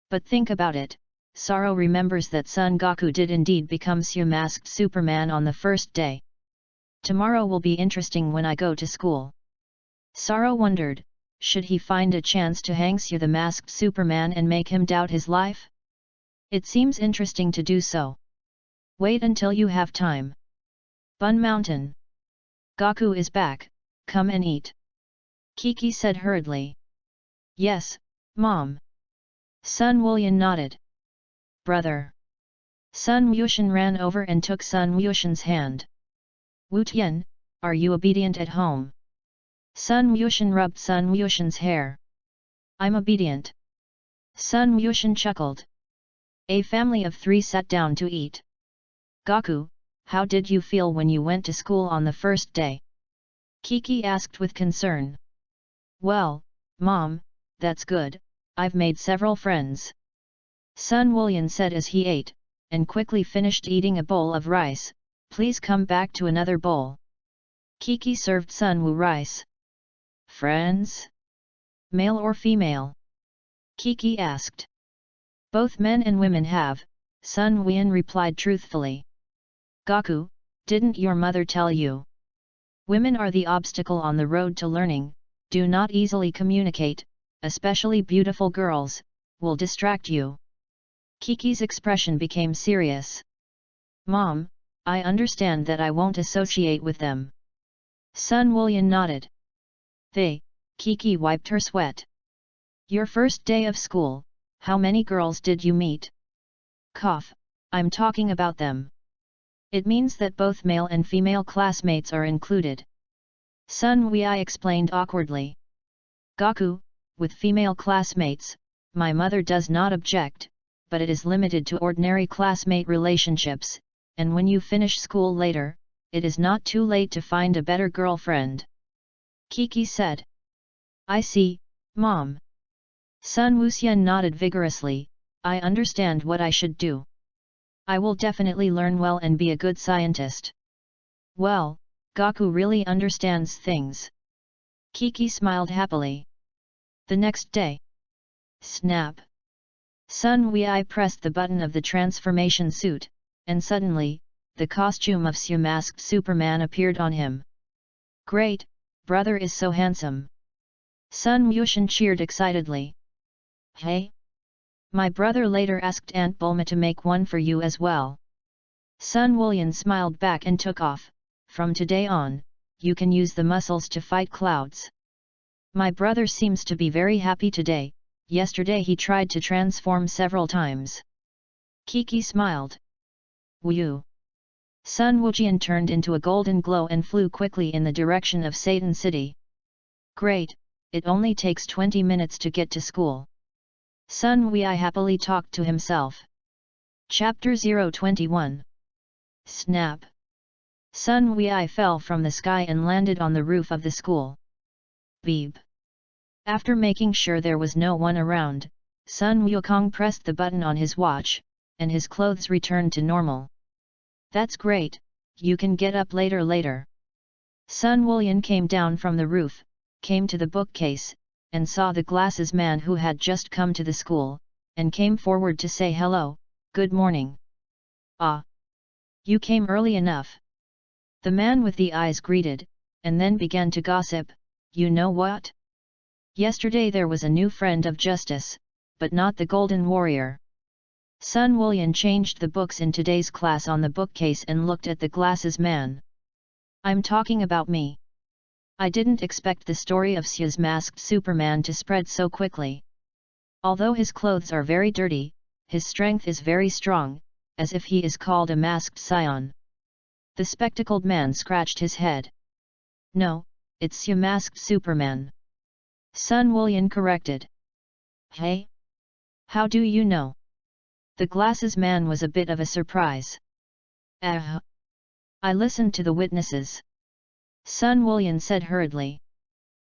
But think about it, Saro remembers that Son Goku did indeed become Xia masked Superman on the first day. Tomorrow will be interesting when I go to school. Saro wondered, should he find a chance to hang Xia the masked Superman and make him doubt his life? It seems interesting to do so. Wait until you have time. Bun Mountain. Goku is back, come and eat. Kiki said hurriedly. Yes, Mom. Sun Wulian nodded. Brother. Sun Wuxian ran over and took Sun Wuxian's hand. Wu Tian, are you obedient at home? Sun Wuxian rubbed Sun Wuxian's hair. I'm obedient. Sun Wuxian chuckled. A family of 3 sat down to eat. Goku, how did you feel when you went to school on the first day? Kiki asked with concern. Well, Mom, that's good, I've made several friends. Sun Wulian said as he ate, and quickly finished eating a bowl of rice. Please come back to another bowl. Kiki served Sun Wu rice. Friends? Male or female? Kiki asked. Both men and women have, Sun Wulian replied truthfully. Goku, didn't your mother tell you? Women are the obstacle on the road to learning, do not easily communicate, especially beautiful girls, will distract you. Kiki's expression became serious. Mom, I understand that I won't associate with them. Sun Wulian nodded. Kiki wiped her sweat. Your first day of school, how many girls did you meet? Cough, I'm talking about them. It means that both male and female classmates are included. Sun Wei explained awkwardly. Goku, with female classmates, my mother does not object, but it is limited to ordinary classmate relationships, and when you finish school later, it is not too late to find a better girlfriend. Kiki said. I see, Mom. Sun Wuxian nodded vigorously, I understand what I should do. I will definitely learn well and be a good scientist. Well, Goku really understands things. Kiki smiled happily. The next day. Snap. Sun Wei pressed the button of the transformation suit, and suddenly, the costume of Xia masked Superman appeared on him. Great, brother is so handsome. Sun Wuxian cheered excitedly. Hey? My brother later asked Aunt Bulma to make one for you as well. Sun Wulian smiled back and took off. From today on, you can use the muscles to fight clouds. My brother seems to be very happy today, yesterday he tried to transform several times. Kiki smiled. Woo! Sun Wuxian turned into a golden glow and flew quickly in the direction of Satan City. Great, it only takes 20 minutes to get to school. Sun Wei happily talked to himself. Chapter 021. Snap! Sun Wei fell from the sky and landed on the roof of the school. Beep! After making sure there was no one around, Sun Wukong pressed the button on his watch, and his clothes returned to normal. That's great, you can get up later. Sun Wulian came down from the roof, came to the bookcase, and saw the glasses man who had just come to the school, and came forward to say hello, good morning. Ah! You came early enough. The man with the eyes greeted, and then began to gossip, you know what? Yesterday there was a new friend of justice, but not the Golden Warrior. Sun William changed the books in today's class on the bookcase and looked at the glasses man. I'm talking about me. I didn't expect the story of Xia's masked Superman to spread so quickly. Although his clothes are very dirty, his strength is very strong, as if he is called a masked scion. The spectacled man scratched his head. No, it's Xia masked Superman. Sun William corrected. Hey? How do you know? The glasses man was a bit of a surprise. I listened to the witnesses. Sun William said hurriedly.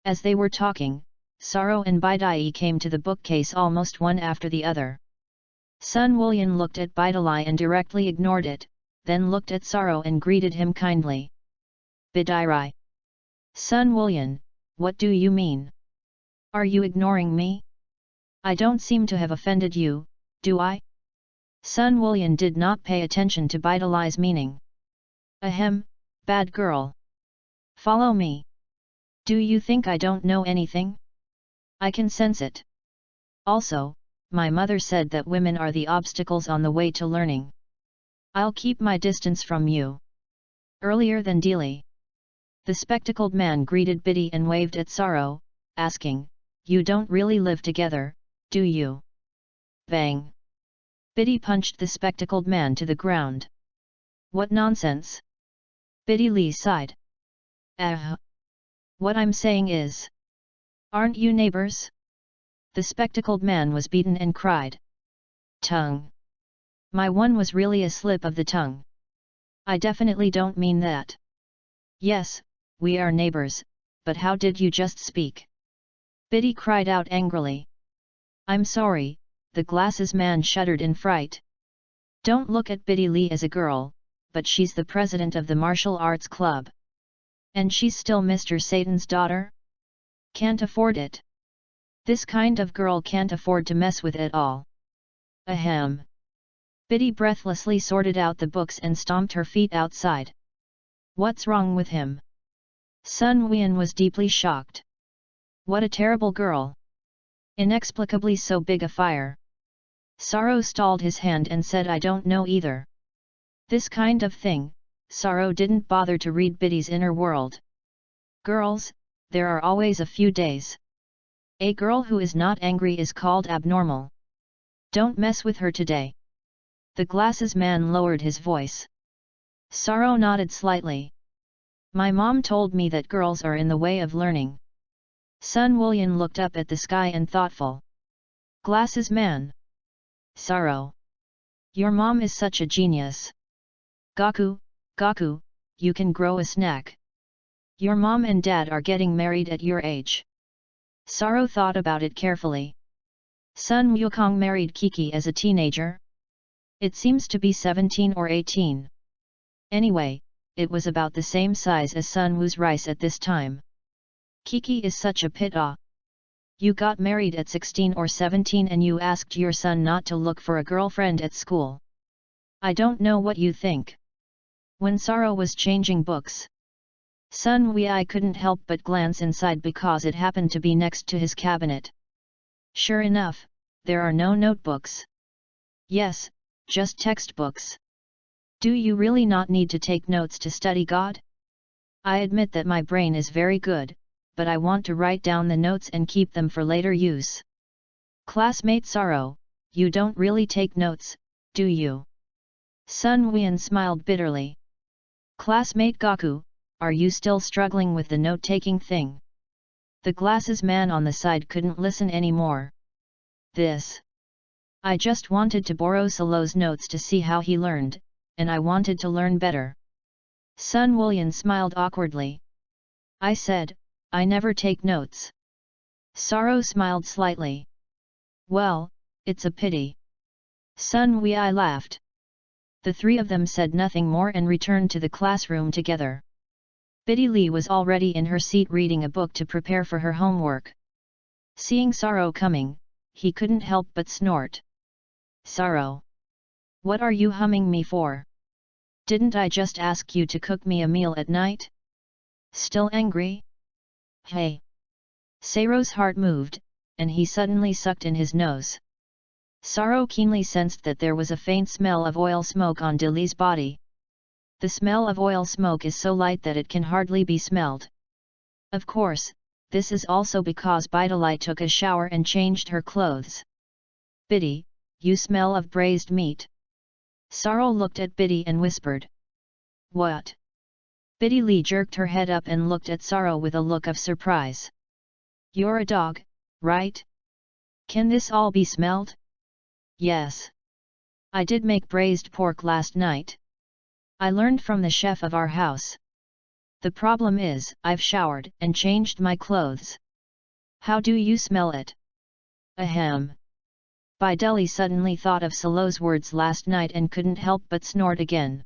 As they were talking, Sorrow and Bidai came to the bookcase almost one after the other. Sun William looked at Bidai and directly ignored it, then looked at Sorrow and greeted him kindly. Bidai. Sun William, what do you mean? Are you ignoring me? I don't seem to have offended you, do I? Sun William did not pay attention to Bidai's meaning. Ahem, bad girl. Follow me. Do you think I don't know anything? I can sense it. Also, my mother said that women are the obstacles on the way to learning. I'll keep my distance from you. Earlier than Dealey. The spectacled man greeted Biddy and waved at Sorrow, asking, you don't really live together, do you? Bang! Biddy punched the spectacled man to the ground. What nonsense! Biddy Lee sighed. What I'm saying is... Aren't you neighbors? The spectacled man was beaten and cried. Tongue! My one was really a slip of the tongue. I definitely don't mean that. Yes, we are neighbors, but how did you just speak? Biddy cried out angrily. I'm sorry, the glasses man shuddered in fright. Don't look at Biddy Lee as a girl, but she's the president of the martial arts club. And she's still Mr. Satan's daughter? Can't afford it. This kind of girl can't afford to mess with at all. Ahem. Biddy breathlessly sorted out the books and stomped her feet outside. What's wrong with him? Sun Wian was deeply shocked. What a terrible girl. Inexplicably so big a fire. Sorrow stalled his hand and said I don't know either. This kind of thing, Sorrow didn't bother to read Biddy's inner world. Girls, there are always a few days. A girl who is not angry is called abnormal. Don't mess with her today. The glasses man lowered his voice. Sorrow nodded slightly. My mom told me that girls are in the way of learning. Sun William looked up at the sky and thoughtful. Glasses man. Sorrow. Your mom is such a genius. Gaku, you can grow a snack. Your mom and dad are getting married at your age. Sorrow thought about it carefully. Sun Wukong married Kiki as a teenager? It seems to be 17 or 18. Anyway, it was about the same size as Sun Wu's rice at this time. Kiki is such a pit-ah. You got married at 16 or 17 and you asked your son not to look for a girlfriend at school. I don't know what you think. When Sorrow was changing books, Sun Wei couldn't help but glance inside because it happened to be next to his cabinet. Sure enough, there are no notebooks. Yes, just textbooks. Do you really not need to take notes to study God? I admit that my brain is very good, but I want to write down the notes and keep them for later use. Classmate Sorrow, you don't really take notes, do you? Sun Wian smiled bitterly. Classmate Gaku, are you still struggling with the note-taking thing? The glasses man on the side couldn't listen anymore. I just wanted to borrow Solo's notes to see how he learned, and I wanted to learn better. Sun William smiled awkwardly. I said, I never take notes. Sorrow smiled slightly. Well, it's a pity. Sun Wei laughed. The three of them said nothing more and returned to the classroom together. Biddy Lee was already in her seat reading a book to prepare for her homework. Seeing Sorrow coming, he couldn't help but snort. Sorrow! What are you humming me for? Didn't I just ask you to cook me a meal at night? Still angry? Hey! Sorrow's heart moved, and he suddenly sucked in his nose. Sorrow keenly sensed that there was a faint smell of oil smoke on Dilly's body. The smell of oil smoke is so light that it can hardly be smelled. Of course, this is also because Bidali took a shower and changed her clothes. Biddy, you smell of braised meat. Sorrow looked at Biddy and whispered. What? Biddy Lee jerked her head up and looked at Sorrow with a look of surprise. You're a dog, right? Can this all be smelled? Yes. I did make braised pork last night. I learned from the chef of our house. The problem is, I've showered and changed my clothes. How do you smell it? Ahem. Bidali suddenly thought of Solo's words last night and couldn't help but snort again.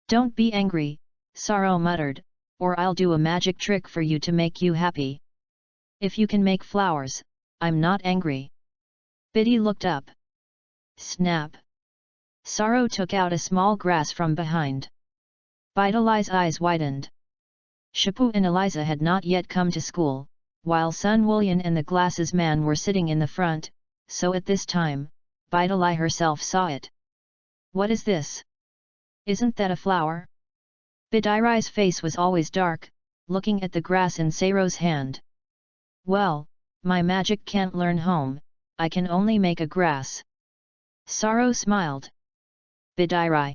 Don't be angry, Sorrow muttered, or I'll do a magic trick for you to make you happy. If you can make flowers, I'm not angry. Biddy looked up. Snap! Sorrow took out a small grass from behind. Bidali's eyes widened. Shapu and Eliza had not yet come to school, while Sun Woolian and the glasses man were sitting in the front, so at this time, Bidali herself saw it. What is this? Isn't that a flower? Bidiri's face was always dark, looking at the grass in Sorrow's hand. Well, my magic can't learn home, I can only make a grass. Sorrow smiled. Bidiri.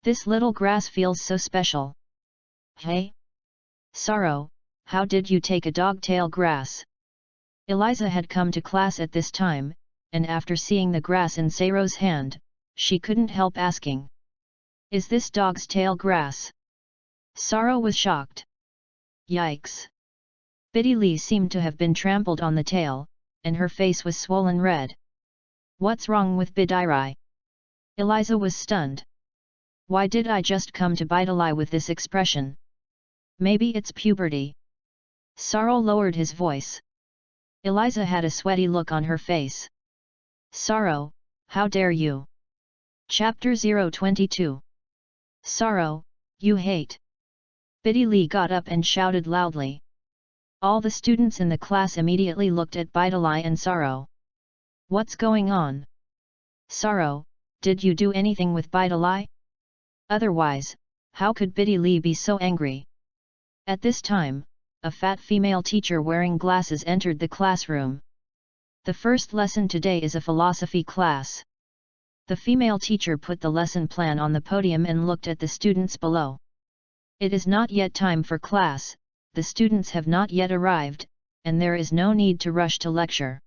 This little grass feels so special. Hey? Sorrow, how did you take a dog-tail grass? Eliza had come to class at this time, and after seeing the grass in Sorrow's hand, she couldn't help asking. Is this dog's tail grass? Sorrow was shocked. Yikes! Biddy Lee seemed to have been trampled on the tail, and her face was swollen red. What's wrong with Bidiri? Eliza was stunned. Why did I just come to Bidali with this expression? Maybe it's puberty. Sorrow lowered his voice. Eliza had a sweaty look on her face. Sorrow, how dare you? Chapter 022. Sorrow, you hate. Biddy Lee got up and shouted loudly. All the students in the class immediately looked at Bidali and Sorrow. What's going on? Sorrow, did you do anything with Bidali? Otherwise, how could Biddy Lee be so angry? At this time, a fat female teacher wearing glasses entered the classroom. The first lesson today is a philosophy class. The female teacher put the lesson plan on the podium and looked at the students below. It is not yet time for class, the students have not yet arrived, and there is no need to rush to lecture.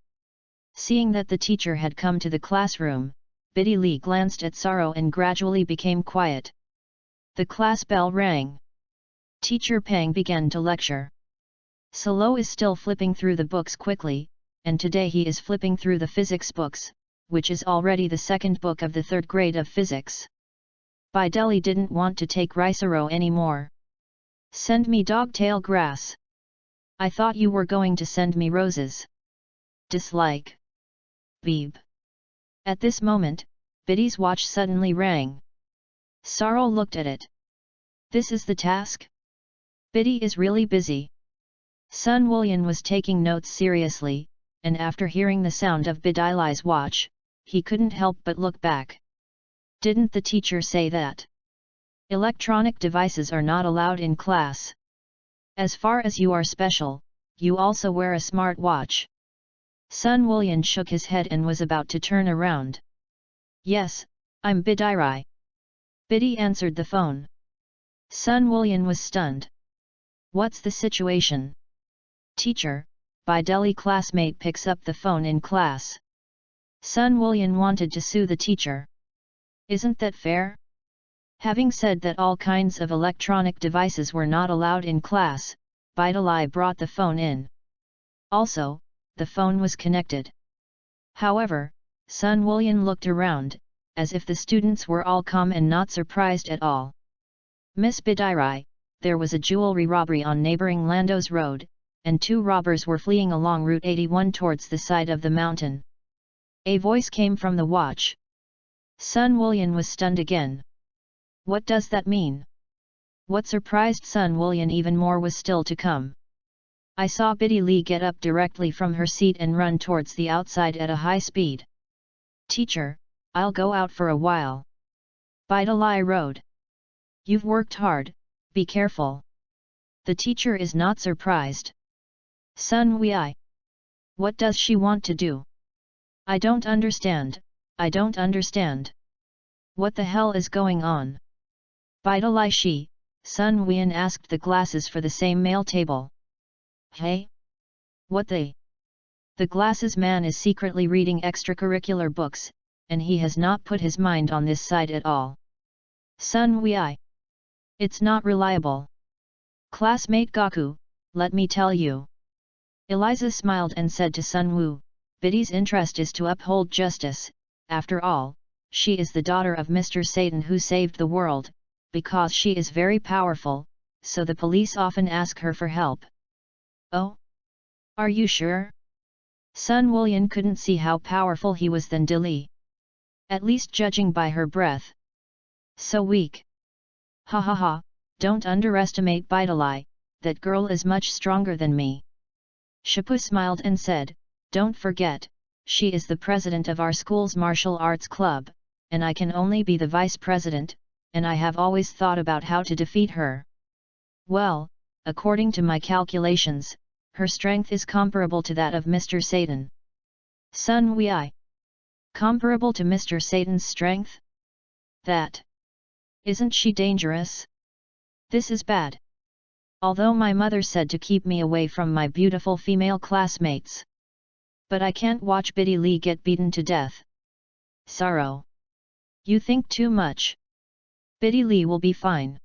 Seeing that the teacher had come to the classroom, Biddy Lee glanced at Sorrow and gradually became quiet. The class bell rang. Teacher Pang began to lecture. Solo is still flipping through the books quickly, and today he is flipping through the physics books, which is already the second book of the third grade of physics. Bidali didn't want to take Ricero anymore. Send me dog-tail grass. I thought you were going to send me roses. Dislike. Beeb. At this moment, Biddy's watch suddenly rang. Sorrow looked at it. This is the task? Biddy is really busy. Sun Woolian was taking notes seriously, and after hearing the sound of Bidili's watch, he couldn't help but look back. Didn't the teacher say that electronic devices are not allowed in class? As far as you are special, you also wear a smart watch. Sun Woolian shook his head and was about to turn around. Yes, I'm Bidiri. Biddy answered the phone. Sun Woolian was stunned. What's the situation? Teacher, Bidali classmate picks up the phone in class. Sun Woolian wanted to sue the teacher. Isn't that fair? Having said that all kinds of electronic devices were not allowed in class, Bidali brought the phone in. Also, the phone was connected. However, Sun Woolian looked around, as if the students were all calm and not surprised at all. Miss Bidiri, there was a jewelry robbery on neighboring Lando's Road, and 2 robbers were fleeing along Route 81 towards the side of the mountain. A voice came from the watch. Sun Wullian was stunned again. What does that mean? What surprised Sun Wullian even more was still to come. I saw Biddy Lee get up directly from her seat and run towards the outside at a high speed. Teacher, I'll go out for a while. Biddy Lee rode. You've worked hard, be careful. The teacher is not surprised. Sun Wei. What does she want to do? I don't understand, I don't understand. What the hell is going on? Biddy Lee she, Sun Wei asked the glasses for the same mail table. Hey? What they? The glasses man is secretly reading extracurricular books, and he has not put his mind on this side at all. Sun Wei. It's not reliable. Classmate Gaku, let me tell you. Eliza smiled and said to Sun Wu, Biddy's interest is to uphold justice, after all, she is the daughter of Mr. Satan who saved the world, because she is very powerful, so the police often ask her for help. Oh? Are you sure? Sun Wullian couldn't see how powerful he was than Dilly. At least judging by her breath. So weak. Ha ha ha, don't underestimate Biddy Lee, that girl is much stronger than me. Shapu smiled and said, don't forget, she is the president of our school's martial arts club, and I can only be the vice president, and I have always thought about how to defeat her. Well, according to my calculations, her strength is comparable to that of Mr. Satan. Sun Wei. Comparable to Mr. Satan's strength? That. Isn't she dangerous? This is bad. Although my mother said to keep me away from my beautiful female classmates. But I can't watch Biddy Lee get beaten to death. Sorrow. You think too much. Biddy Lee will be fine.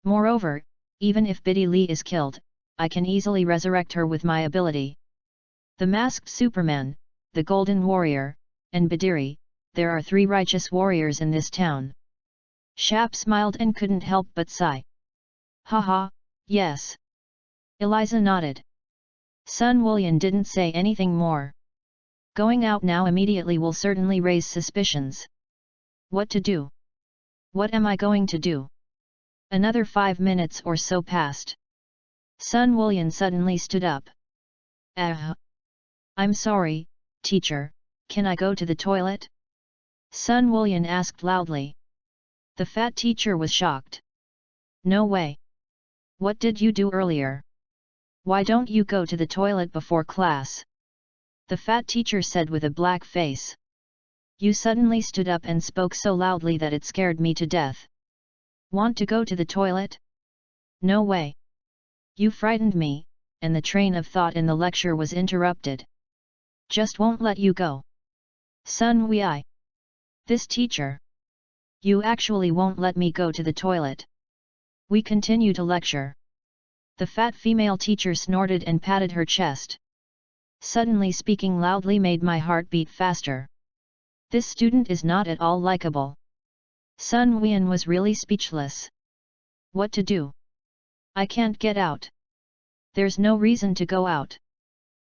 Moreover, even if Biddy Lee is killed, I can easily resurrect her with my ability. The Masked Superman, the Golden Warrior, and Badiri, there are 3 righteous warriors in this town. Shap smiled and couldn't help but sigh. Haha, yes. Eliza nodded. Sun Wullian didn't say anything more. Going out now immediately will certainly raise suspicions. What to do? What am I going to do? Another 5 minutes or so passed. Sun Wullian suddenly stood up. I'm sorry, teacher, can I go to the toilet? Sun Wullian asked loudly. The fat teacher was shocked. No way. What did you do earlier? Why don't you go to the toilet before class? The fat teacher said with a black face. You suddenly stood up and spoke so loudly that it scared me to death. Want to go to the toilet? No way. You frightened me, and the train of thought in the lecture was interrupted. Just won't let you go. Sun Wei. This teacher. You actually won't let me go to the toilet. We continue to lecture. The fat female teacher snorted and patted her chest. Suddenly speaking loudly made my heart beat faster. This student is not at all likable. Sun Wei was really speechless. What to do? I can't get out. There's no reason to go out.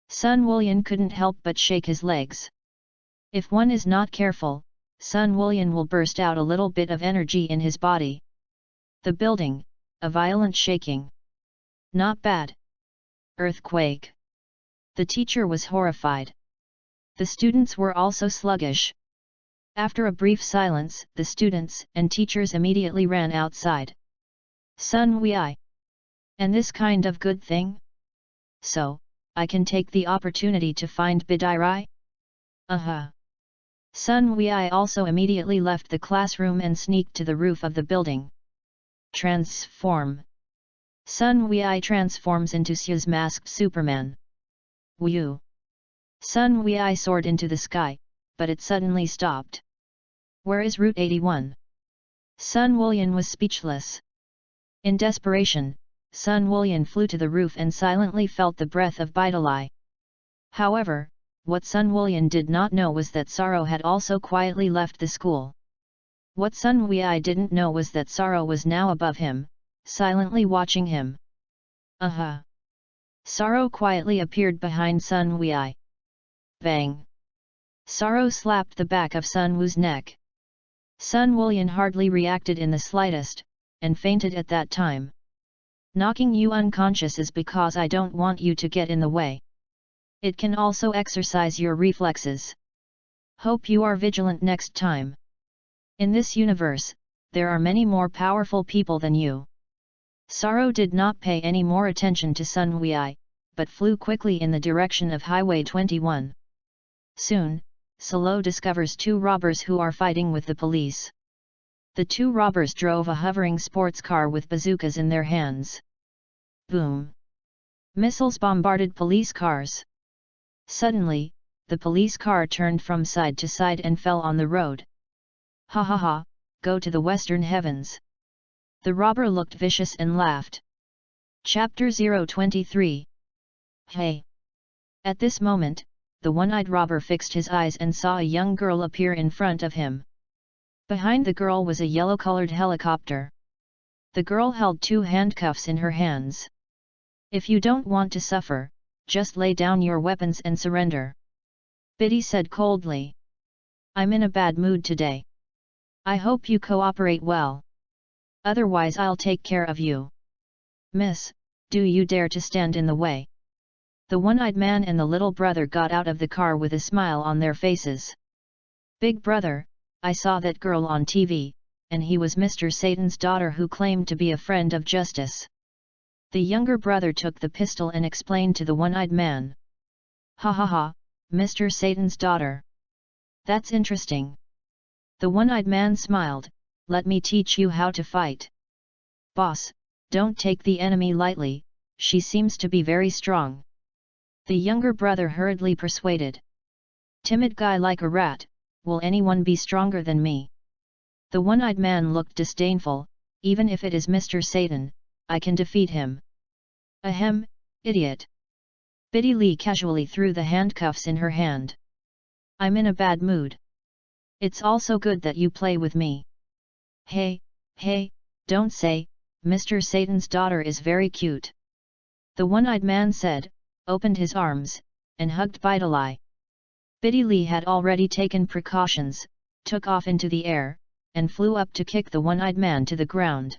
Sun Wei couldn't help but shake his legs. If one is not careful, Sun Wei will burst out a little bit of energy in his body. The building, a violent shaking. Not bad. Earthquake. The teacher was horrified. The students were also sluggish. After a brief silence, the students and teachers immediately ran outside. Sun Wei. And this kind of good thing? So, I can take the opportunity to find Biddy Lee? Sun Wei also immediately left the classroom and sneaked to the roof of the building. Transform. Sun Wei transforms into Xia's Masked Superman. Woo! Sun Wei soared into the sky, but it suddenly stopped. Where is Route 81? Sun Wullian was speechless. In desperation, Sun Wullian flew to the roof and silently felt the breath of Biddy Lee. However, what Sun Wullian did not know was that Sorrow had also quietly left the school. What Sun Wei didn't know was that Sorrow was now above him, silently watching him. Sorrow quietly appeared behind Sun Wei. Bang! Sorrow slapped the back of Sun Wu's neck. Sun Wulian hardly reacted in the slightest, and fainted at that time. Knocking you unconscious is because I don't want you to get in the way. It can also exercise your reflexes. Hope you are vigilant next time. In this universe, there are many more powerful people than you. Sorrow did not pay any more attention to Sun Wei, but flew quickly in the direction of Highway 21. Soon, Solo discovers two robbers who are fighting with the police. The two robbers drove a hovering sports car with bazookas in their hands. Boom! Missiles bombarded police cars. Suddenly, the police car turned from side to side and fell on the road. Ha ha ha, go to the western heavens. The robber looked vicious and laughed. Chapter 023. Hey! At this moment, the one-eyed robber fixed his eyes and saw a young girl appear in front of him. Behind the girl was a yellow-colored helicopter. The girl held two handcuffs in her hands. If you don't want to suffer, just lay down your weapons and surrender. Biddy said coldly. I'm in a bad mood today. I hope you cooperate well. Otherwise I'll take care of you. Miss, do you dare to stand in the way? The one-eyed man and the little brother got out of the car with a smile on their faces. Big brother, I saw that girl on TV, and he was Mr. Satan's daughter who claimed to be a friend of justice. The younger brother took the pistol and explained to the one-eyed man. Ha ha ha, Mr. Satan's daughter. That's interesting. The one-eyed man smiled, let me teach you how to fight. Boss, don't take the enemy lightly, she seems to be very strong. The younger brother hurriedly persuaded. Timid guy like a rat, will anyone be stronger than me? The one-eyed man looked disdainful, even if it is Mr. Satan, I can defeat him. Ahem, idiot. Biddy Lee casually threw the handcuffs in her hand. I'm in a bad mood. It's also good that you play with me. Hey, don't say, Mr. Satan's daughter is very cute. The one-eyed man said, opened his arms, and hugged Bidalai. Biddy Lee had already taken precautions, took off into the air, and flew up to kick the one-eyed man to the ground.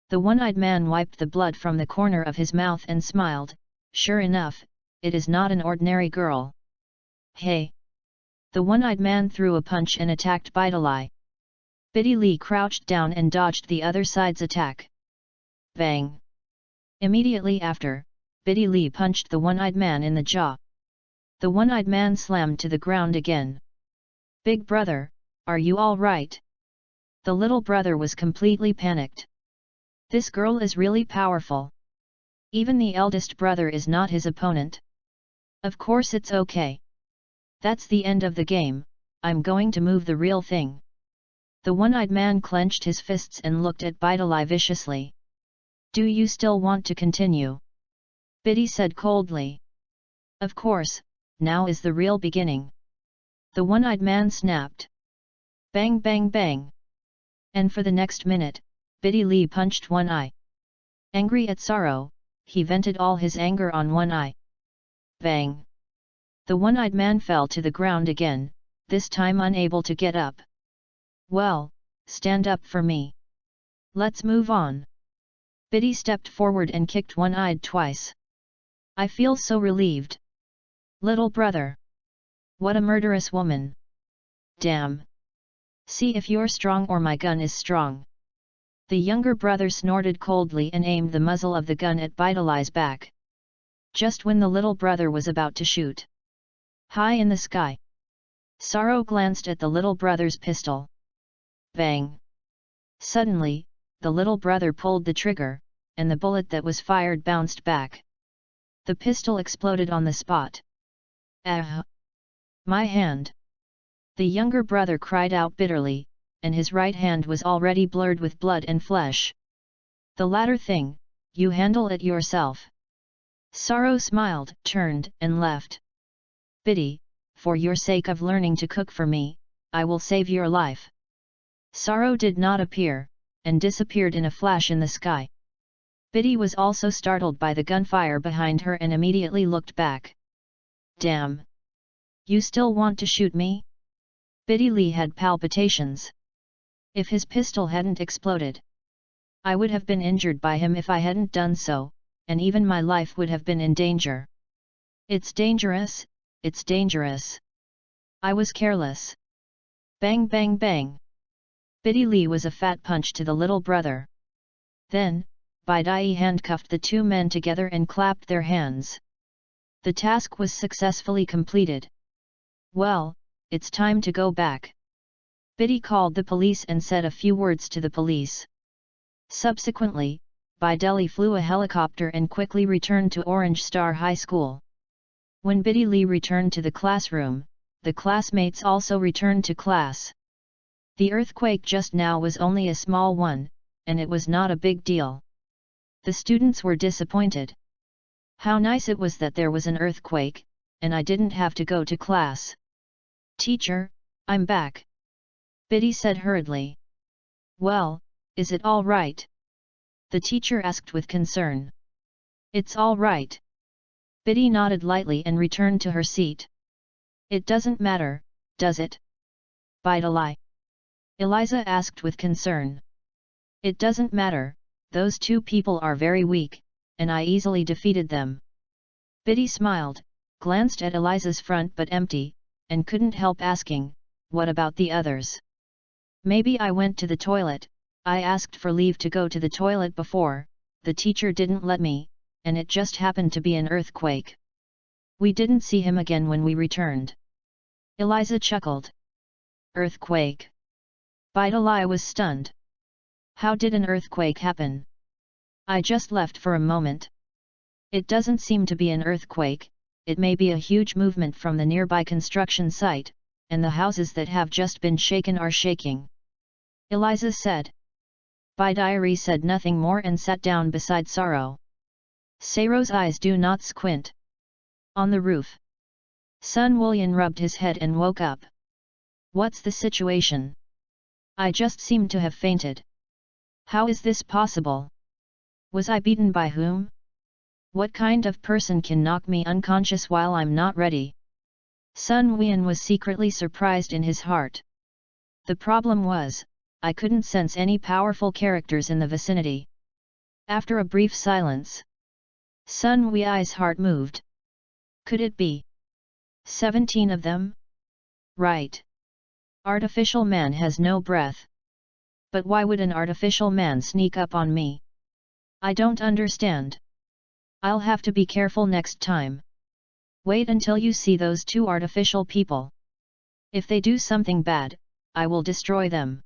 The one-eyed man wiped the blood from the corner of his mouth and smiled, sure enough, it is not an ordinary girl. Hey! The one-eyed man threw a punch and attacked Bidalai. Biddy Lee crouched down and dodged the other side's attack. Bang! Immediately after, Biddy Lee punched the one-eyed man in the jaw. The one-eyed man slammed to the ground again. Big brother, are you all right? The little brother was completely panicked. This girl is really powerful. Even the eldest brother is not his opponent. Of course it's okay. That's the end of the game, I'm going to move the real thing. The one-eyed man clenched his fists and looked at Bidalai viciously. Do you still want to continue? Biddy said coldly. Of course, now is the real beginning. The one-eyed man snapped. Bang bang bang. And for the next minute, Biddy Lee punched One Eye. Angry at Sorrow, he vented all his anger on One Eye. Bang! The one-eyed man fell to the ground again, this time unable to get up. Well, stand up for me. Let's move on. Biddy stepped forward and kicked One-eyed twice. I feel so relieved. Little brother. What a murderous woman. Damn. See if you're strong or my gun is strong. The younger brother snorted coldly and aimed the muzzle of the gun at Bidalai's back. Just when the little brother was about to shoot. High in the sky. Sorrow glanced at the little brother's pistol. Bang! Suddenly, the little brother pulled the trigger, and the bullet that was fired bounced back. The pistol exploded on the spot. Ah! My hand! The younger brother cried out bitterly, and his right hand was already blurred with blood and flesh. The latter thing, you handle it yourself. Sorrow smiled, turned, and left. Biddy, for your sake of learning to cook for me, I will save your life. Sorrow did not appear, and disappeared in a flash in the sky. Biddy was also startled by the gunfire behind her and immediately looked back. Damn! You still want to shoot me? Biddy Lee had palpitations. If his pistol hadn't exploded, I would have been injured by him if I hadn't done so, and even my life would have been in danger. It's dangerous, it's dangerous. I was careless. Bang bang bang. Biddy Lee was a fat punch to the little brother. Then, Bidai handcuffed the two men together and clapped their hands. The task was successfully completed. Well, it's time to go back. Biddy called the police and said a few words to the police. Subsequently, Bideli flew a helicopter and quickly returned to Orange Star High School. When Biddy Lee returned to the classroom, the classmates also returned to class. The earthquake just now was only a small one, and it was not a big deal. The students were disappointed. How nice it was that there was an earthquake, and I didn't have to go to class. Teacher, I'm back. Biddy said hurriedly. Well, is it all right? The teacher asked with concern. It's all right. Biddy nodded lightly and returned to her seat. It doesn't matter, does it? Bideli. Eliza asked with concern. It doesn't matter, those two people are very weak, and I easily defeated them. Biddy smiled, glanced at Eliza's front but empty, and couldn't help asking, what about the others? Maybe I went to the toilet. I asked for leave to go to the toilet before, the teacher didn't let me, and it just happened to be an earthquake. We didn't see him again when we returned. Eliza chuckled. Earthquake? Bideli was stunned. How did an earthquake happen? I just left for a moment. It doesn't seem to be an earthquake, it may be a huge movement from the nearby construction site, and the houses that have just been shaken are shaking. Eliza said. Bideli said nothing more and sat down beside Sorrow. Saro's eyes do not squint. On the roof. Sun William rubbed his head and woke up. What's the situation? I just seem to have fainted. How is this possible? Was I beaten by whom? What kind of person can knock me unconscious while I'm not ready? Sun Wian was secretly surprised in his heart. The problem was, I couldn't sense any powerful characters in the vicinity. After a brief silence, Sun Wei's heart moved. Could it be 17 of them? Right. Artificial man has no breath. But why would an artificial man sneak up on me? I don't understand. I'll have to be careful next time. Wait until you see those two artificial people. If they do something bad, I will destroy them.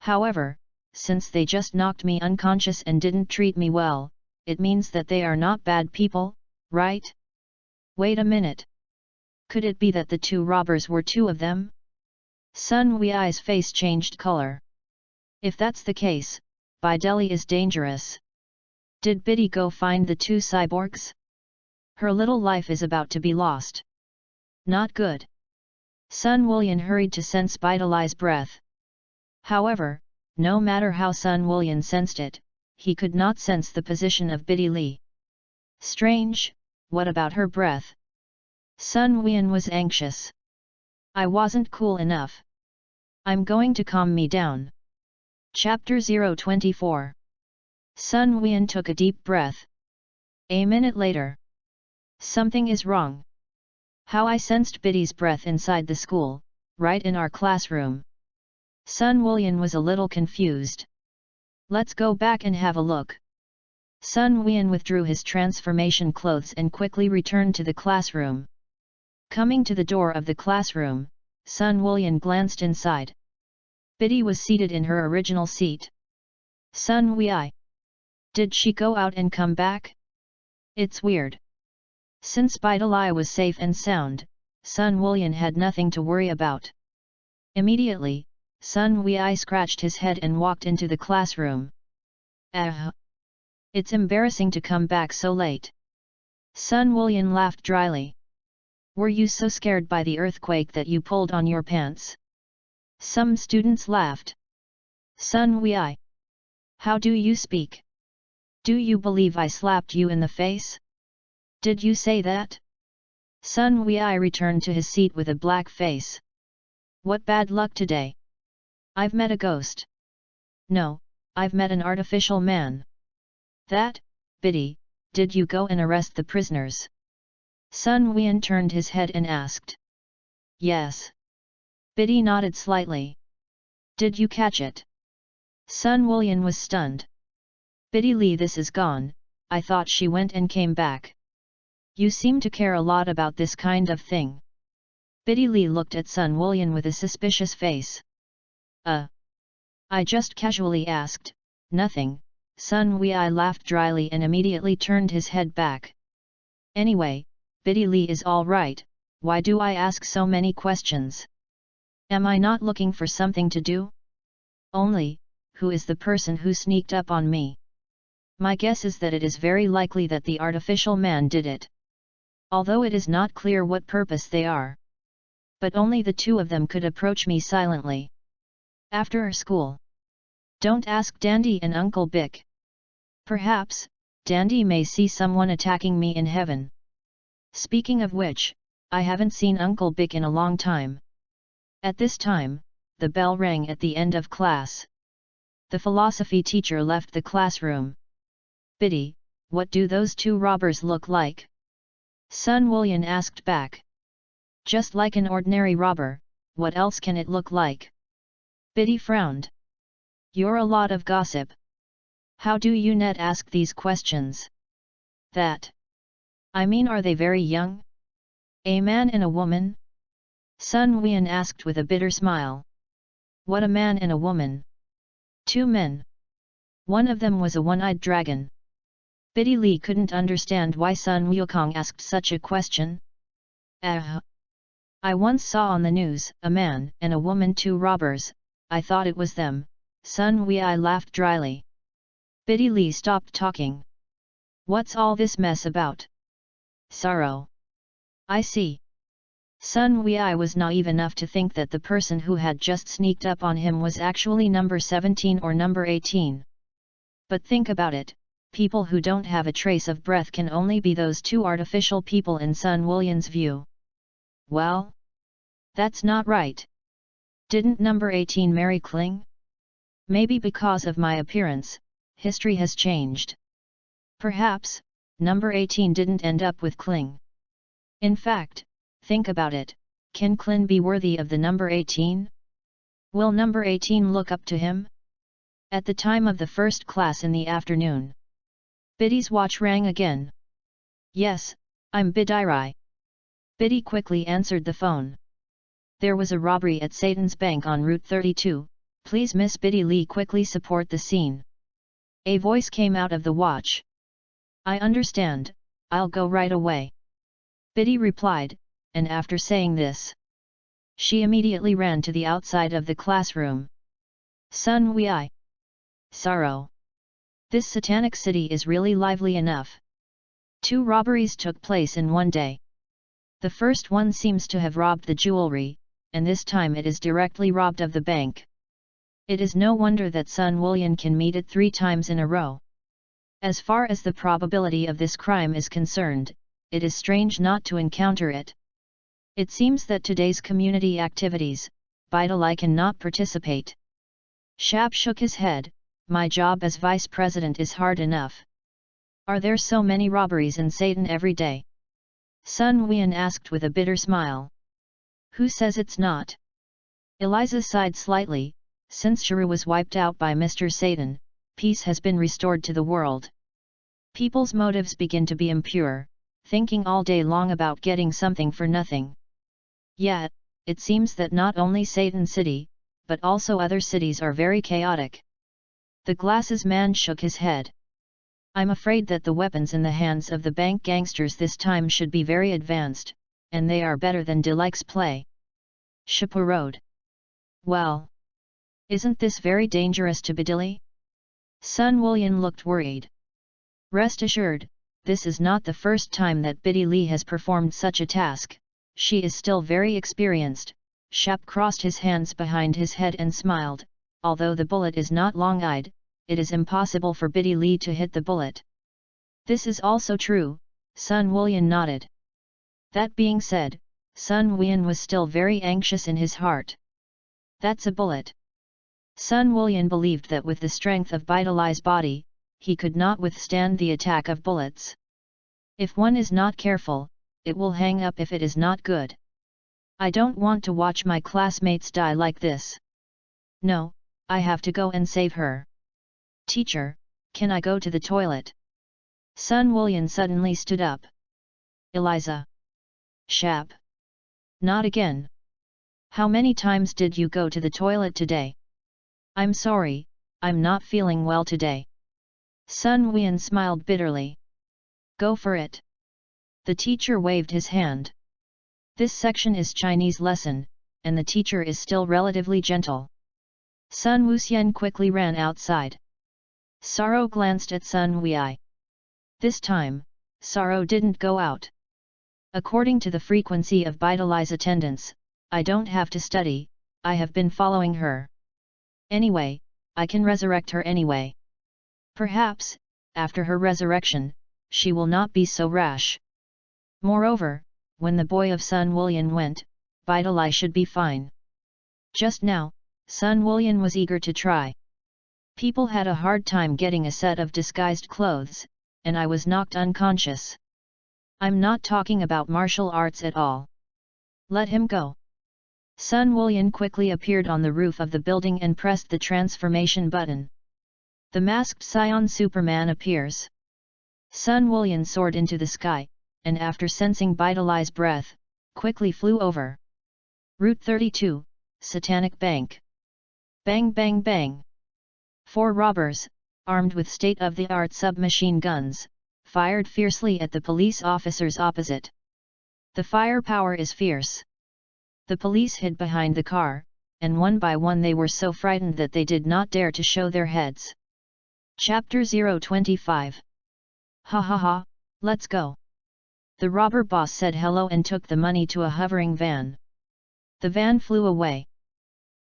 However, since they just knocked me unconscious and didn't treat me well, it means that they are not bad people, right? Wait a minute. Could it be that the two robbers were two of them? Sun Wei's face changed color. If that's the case, Bideli is dangerous. Did Biddy go find the two cyborgs? Her little life is about to be lost. Not good. Sun William hurried to sense Bideli's breath. However, no matter how Sun William sensed it, he could not sense the position of Biddy Lee. Strange, what about her breath? Sun William was anxious. I wasn't cool enough. I'm going to calm me down. Chapter 024. Sun William took a deep breath. A minute later. Something is wrong. How I sensed Biddy's breath inside the school, right in our classroom. Sun William was a little confused. Let's go back and have a look. Sun William withdrew his transformation clothes and quickly returned to the classroom. Coming to the door of the classroom, Sun William glanced inside. Biddy was seated in her original seat. Sun Wei. Did she go out and come back? It's weird. Since Bideli was safe and sound, Sun William had nothing to worry about. Immediately, Sun Wei scratched his head and walked into the classroom. It's embarrassing to come back so late. Sun William laughed dryly. Were you so scared by the earthquake that you pulled on your pants? Some students laughed. Sun Wei. How do you speak? Do you believe I slapped you in the face? Did you say that? Sun Wei returned to his seat with a black face. What bad luck today? I've met a ghost. No, I've met an artificial man. That, Biddy, did you go and arrest the prisoners? Sun Wei turned his head and asked. Yes. Biddy nodded slightly. Did you catch it? Sun Wei was stunned. Biddy Lee, this is gone, I thought she went and came back. You seem to care a lot about this kind of thing. Biddy Lee looked at Sun Wei with a suspicious face. I just casually asked, nothing. Sun Wei laughed dryly and immediately turned his head back. Anyway, Biddy Lee is all right, why do I ask so many questions? Am I not looking for something to do? Only, who is the person who sneaked up on me? My guess is that it is very likely that the artificial man did it. Although it is not clear what purpose they are. But only the two of them could approach me silently. After school. Don't ask Dandy and Uncle Bick. Perhaps, Dandy may see someone attacking me in heaven. Speaking of which, I haven't seen Uncle Bick in a long time. At this time, the bell rang at the end of class. The philosophy teacher left the classroom. Biddy, what do those two robbers look like? Sun Wei asked back. Just like an ordinary robber, what else can it look like? Biddy frowned. You're a lot of gossip. How do you net ask these questions? That. I mean, are they very young? A man and a woman? Sun Wei asked with a bitter smile. What, a man and a woman? Two men. One of them was a one-eyed dragon. Biddy Lee couldn't understand why Sun Wukong asked such a question. I once saw on the news, a man and a woman, two robbers, I thought it was them. Sun Wei laughed dryly. Biddy Lee stopped talking. What's all this mess about? Sorrow. I see. Sun Wei was naive enough to think that the person who had just sneaked up on him was actually number 17 or number 18. But think about it, people who don't have a trace of breath can only be those two artificial people in Sun Wei's view. Well? That's not right. Didn't number 18 marry Kling? Maybe because of my appearance, history has changed. Perhaps, number 18 didn't end up with Kling. In fact, think about it, can Kling be worthy of the number 18? Will number 18 look up to him? At the time of the first class in the afternoon. Biddy's watch rang again. Yes, I'm Biddy. Biddy quickly answered the phone. There was a robbery at Satan's Bank on Route 32, please Miss Biddy Lee quickly support the scene. A voice came out of the watch. I understand, I'll go right away. Biddy replied, and after saying this, she immediately ran to the outside of the classroom. Sun Wei. Sorrow. This satanic city is really lively enough. Two robberies took place in one day. The first one seems to have robbed the jewelry, and this time it is directly robbed of the bank. It is no wonder that Sun Wei can meet it 3 times in a row. As far as the probability of this crime is concerned, it is strange not to encounter it. It seems that today's community activities, Biddy cannot participate. Shap shook his head, my job as vice president is hard enough. Are there so many robberies in Satan every day? Sun Wei asked with a bitter smile. Who says it's not? Eliza sighed slightly, since Shiru was wiped out by Mr. Satan, peace has been restored to the world. People's motives begin to be impure, thinking all day long about getting something for nothing. Yet, it seems that not only Satan City, but also other cities are very chaotic. The glasses man shook his head. I'm afraid that the weapons in the hands of the bank gangsters this time should be very advanced, and they are better than Deluxe play. Shapurode. Well. Isn't this very dangerous to Biddy? Sun Wei looked worried. Rest assured, this is not the first time that Biddy Lee has performed such a task, she is still very experienced. Shap crossed his hands behind his head and smiled, although the bullet is not long-eyed, it is impossible for Biddy Lee to hit the bullet. This is also true, Sun Wulian nodded. That being said, Sun Wulian was still very anxious in his heart. That's a bullet. Sun Wulian believed that with the strength of Biddy Lee's body, he could not withstand the attack of bullets. If one is not careful, it will hang up if it is not good. I don't want to watch my classmates die like this. No, I have to go and save her. Teacher, can I go to the toilet? Sun Wulian suddenly stood up. Eliza. Shap. Not again. How many times did you go to the toilet today? I'm sorry, I'm not feeling well today. Sun Wulian smiled bitterly. Go for it. The teacher waved his hand. This section is Chinese lesson, and the teacher is still relatively gentle. Sun Wuxian quickly ran outside. Saro glanced at Sun Wei. This time, Saro didn't go out. According to the frequency of Biddy Lee's attendance, I don't have to study, I have been following her. Anyway, I can resurrect her anyway. Perhaps, after her resurrection, she will not be so rash. Moreover, when the boy of Sun Wulian went, Biddy Lee should be fine. Just now, Sun Wulian was eager to try. People had a hard time getting a set of disguised clothes, and I was knocked unconscious. I'm not talking about martial arts at all. Let him go. Sun Wulian quickly appeared on the roof of the building and pressed the transformation button. The masked Scion Superman appears. Sun Wulian soared into the sky, and after sensing Biddy Lee's breath, quickly flew over. Route 32, Satanic Bank. Bang bang bang. 4 robbers, armed with state-of-the-art submachine guns, fired fiercely at the police officers opposite. The firepower is fierce. The police hid behind the car, and one by one they were so frightened that they did not dare to show their heads. Chapter 025. Ha ha ha, let's go. The robber boss said hello and took the money to a hovering van. The van flew away.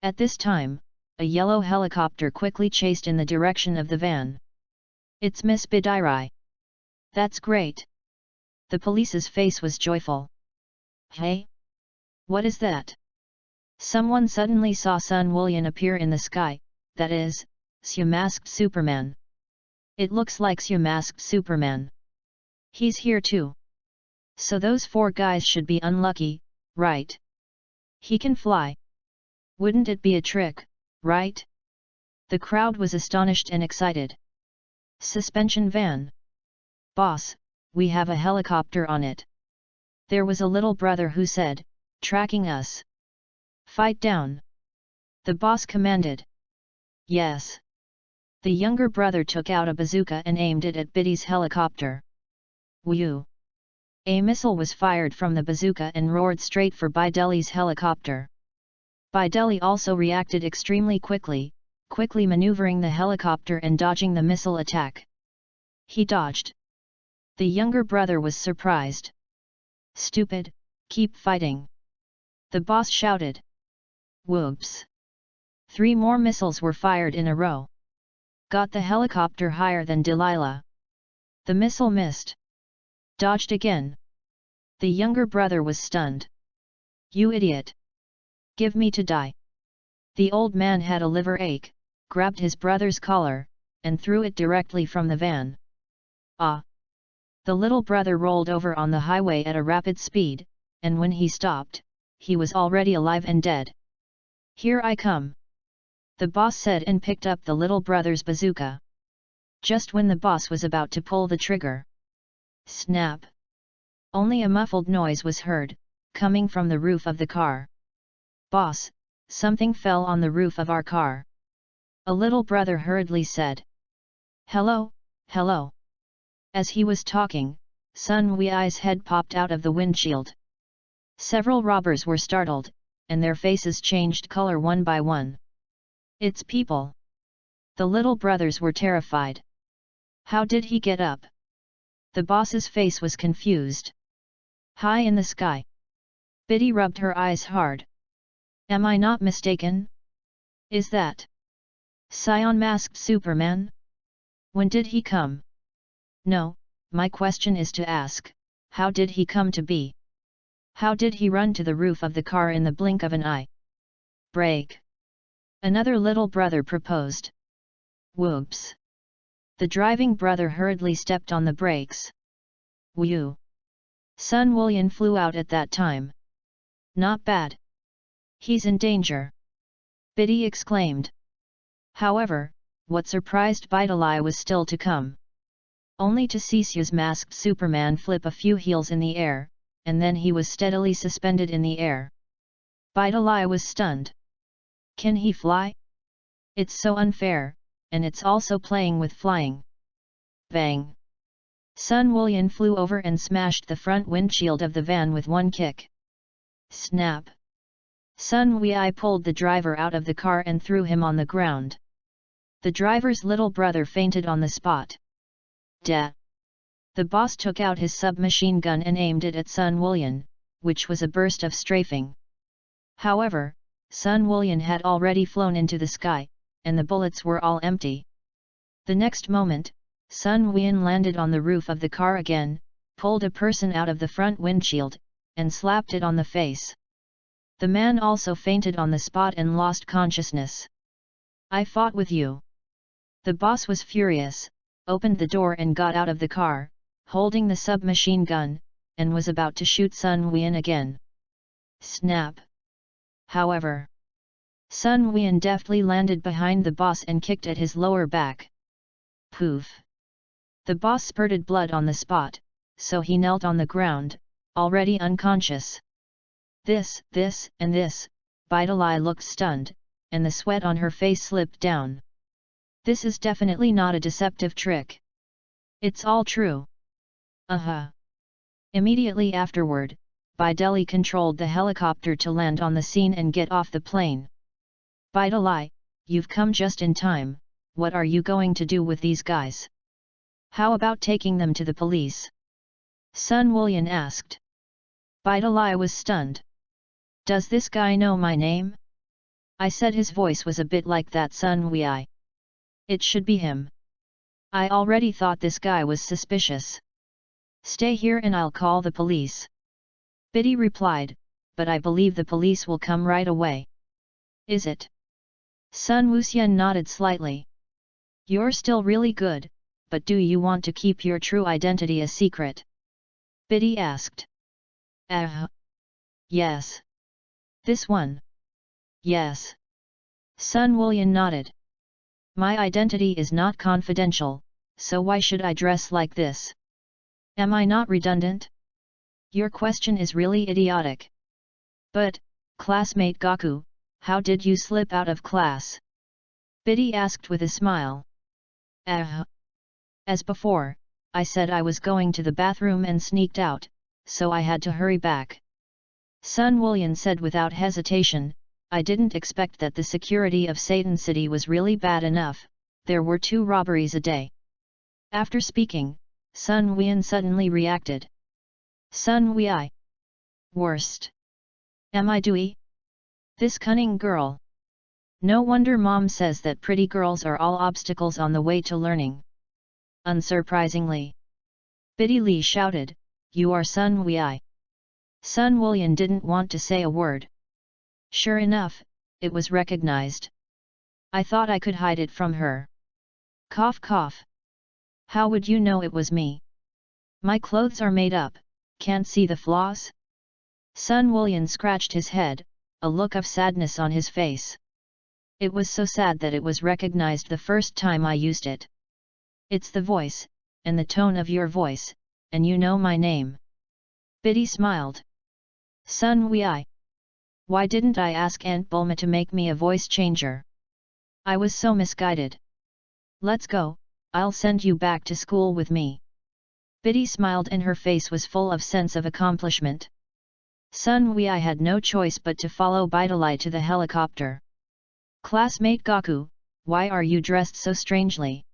At this time, a yellow helicopter quickly chased in the direction of the van. It's Miss Biddy Lee. That's great. The police's face was joyful. Hey? What is that? Someone suddenly saw Sun Wulian appear in the sky, that is, Xu Masked Superman. It looks like Xu Masked Superman. He's here too. So those 4 guys should be unlucky, right? He can fly. Wouldn't it be a trick, right? The crowd was astonished and excited. Suspension van. Boss, we have a helicopter on it. There was a little brother who said, tracking us. Fight down. The boss commanded. Yes. The younger brother took out a bazooka and aimed it at Biddy's helicopter. Whew! A missile was fired from the bazooka and roared straight for Biddy Lee's helicopter. Biddy Lee also reacted extremely quickly maneuvering the helicopter and dodging the missile attack. He dodged. The younger brother was surprised. Stupid, keep fighting. The boss shouted. Whoops! 3 more missiles were fired in a row. Got the helicopter higher than Delilah. The missile missed. Dodged again. The younger brother was stunned. You idiot! Give me to die. The old man had a liver ache, grabbed his brother's collar, and threw it directly from the van. Ah! The little brother rolled over on the highway at a rapid speed, and when he stopped, he was already alive and dead. Here I come. The boss said and picked up the little brother's bazooka. Just when the boss was about to pull the trigger. Snap! Only a muffled noise was heard, coming from the roof of the car. Boss, something fell on the roof of our car. A little brother hurriedly said. Hello, hello. As he was talking, Sun Wei's head popped out of the windshield. Several robbers were startled, and their faces changed color one by one. It's people. The little brothers were terrified. How did he get up? The boss's face was confused. High in the sky. Biddy rubbed her eyes hard. Am I not mistaken? Is that Scion masked Superman? When did he come? No, my question is to ask, how did he come to be? How did he run to the roof of the car in the blink of an eye? Brake. Another little brother proposed. Whoops. The driving brother hurriedly stepped on the brakes. Whew. Son William flew out at that time. Not bad. He's in danger. Biddy exclaimed. However, what surprised Bidali was still to come. Only to see Seuss masked Superman flip a few heels in the air, and then he was steadily suspended in the air. Bidali was stunned. Can he fly? It's so unfair, and it's also playing with flying. Bang! Son William flew over and smashed the front windshield of the van with one kick. Snap! Sun Wei pulled the driver out of the car and threw him on the ground. The driver's little brother fainted on the spot. Da! The boss took out his submachine gun and aimed it at Sun William, which was a burst of strafing. However, Sun William had already flown into the sky, and the bullets were all empty. The next moment, Sun William landed on the roof of the car again, pulled a person out of the front windshield, and slapped it on the face. The man also fainted on the spot and lost consciousness. I fought with you. The boss was furious, opened the door and got out of the car, holding the submachine gun, and was about to shoot Sun William again. Snap! However, Sun William deftly landed behind the boss and kicked at his lower back. Poof! The boss spurted blood on the spot, so he knelt on the ground, already unconscious. This, and this, Bidali looked stunned, and the sweat on her face slipped down. This is definitely not a deceptive trick. It's all true. Immediately afterward, Bidali controlled the helicopter to land on the scene and get off the plane. Bidali, you've come just in time. What are you going to do with these guys? How about taking them to the police? Sun William asked. Bidali was stunned. Does this guy know my name? I said his voice was a bit like that Sun Wei. It should be him. I already thought this guy was suspicious. Stay here and I'll call the police. Biddy replied, but I believe the police will come right away. Is it? Sun Wuxian nodded slightly. You're still really good, but do you want to keep your true identity a secret? Biddy asked. Yes. This one? Yes. Sun William nodded. My identity is not confidential, so why should I dress like this? Am I not redundant? Your question is really idiotic. But, classmate Gaku, how did you slip out of class? Biddy asked with a smile. As before, I said I was going to the bathroom and sneaked out, so I had to hurry back. Sun William said without hesitation, I didn't expect that the security of Satan City was really bad enough, there were 2 robberies a day. After speaking, Sun William suddenly reacted. Sun Wei. Worst. Am I Dewey? This cunning girl. No wonder mom says that pretty girls are all obstacles on the way to learning. Unsurprisingly. Biddy Lee shouted, you are Sun Wei. Sun William didn't want to say a word. Sure enough, it was recognized. I thought I could hide it from her. Cough cough. How would you know it was me? My clothes are made up, can't see the flaws? Sun William scratched his head, a look of sadness on his face. It was so sad that it was recognized the first time I used it. It's the voice, and the tone of your voice, and you know my name. Biddy smiled. Sun Wei. Why didn't I ask Aunt Bulma to make me a voice changer? I was so misguided. Let's go, I'll send you back to school with me. Biddy smiled and her face was full of sense of accomplishment. Sun Wei had no choice but to follow Bidali to the helicopter. Classmate Gaku, why are you dressed so strangely?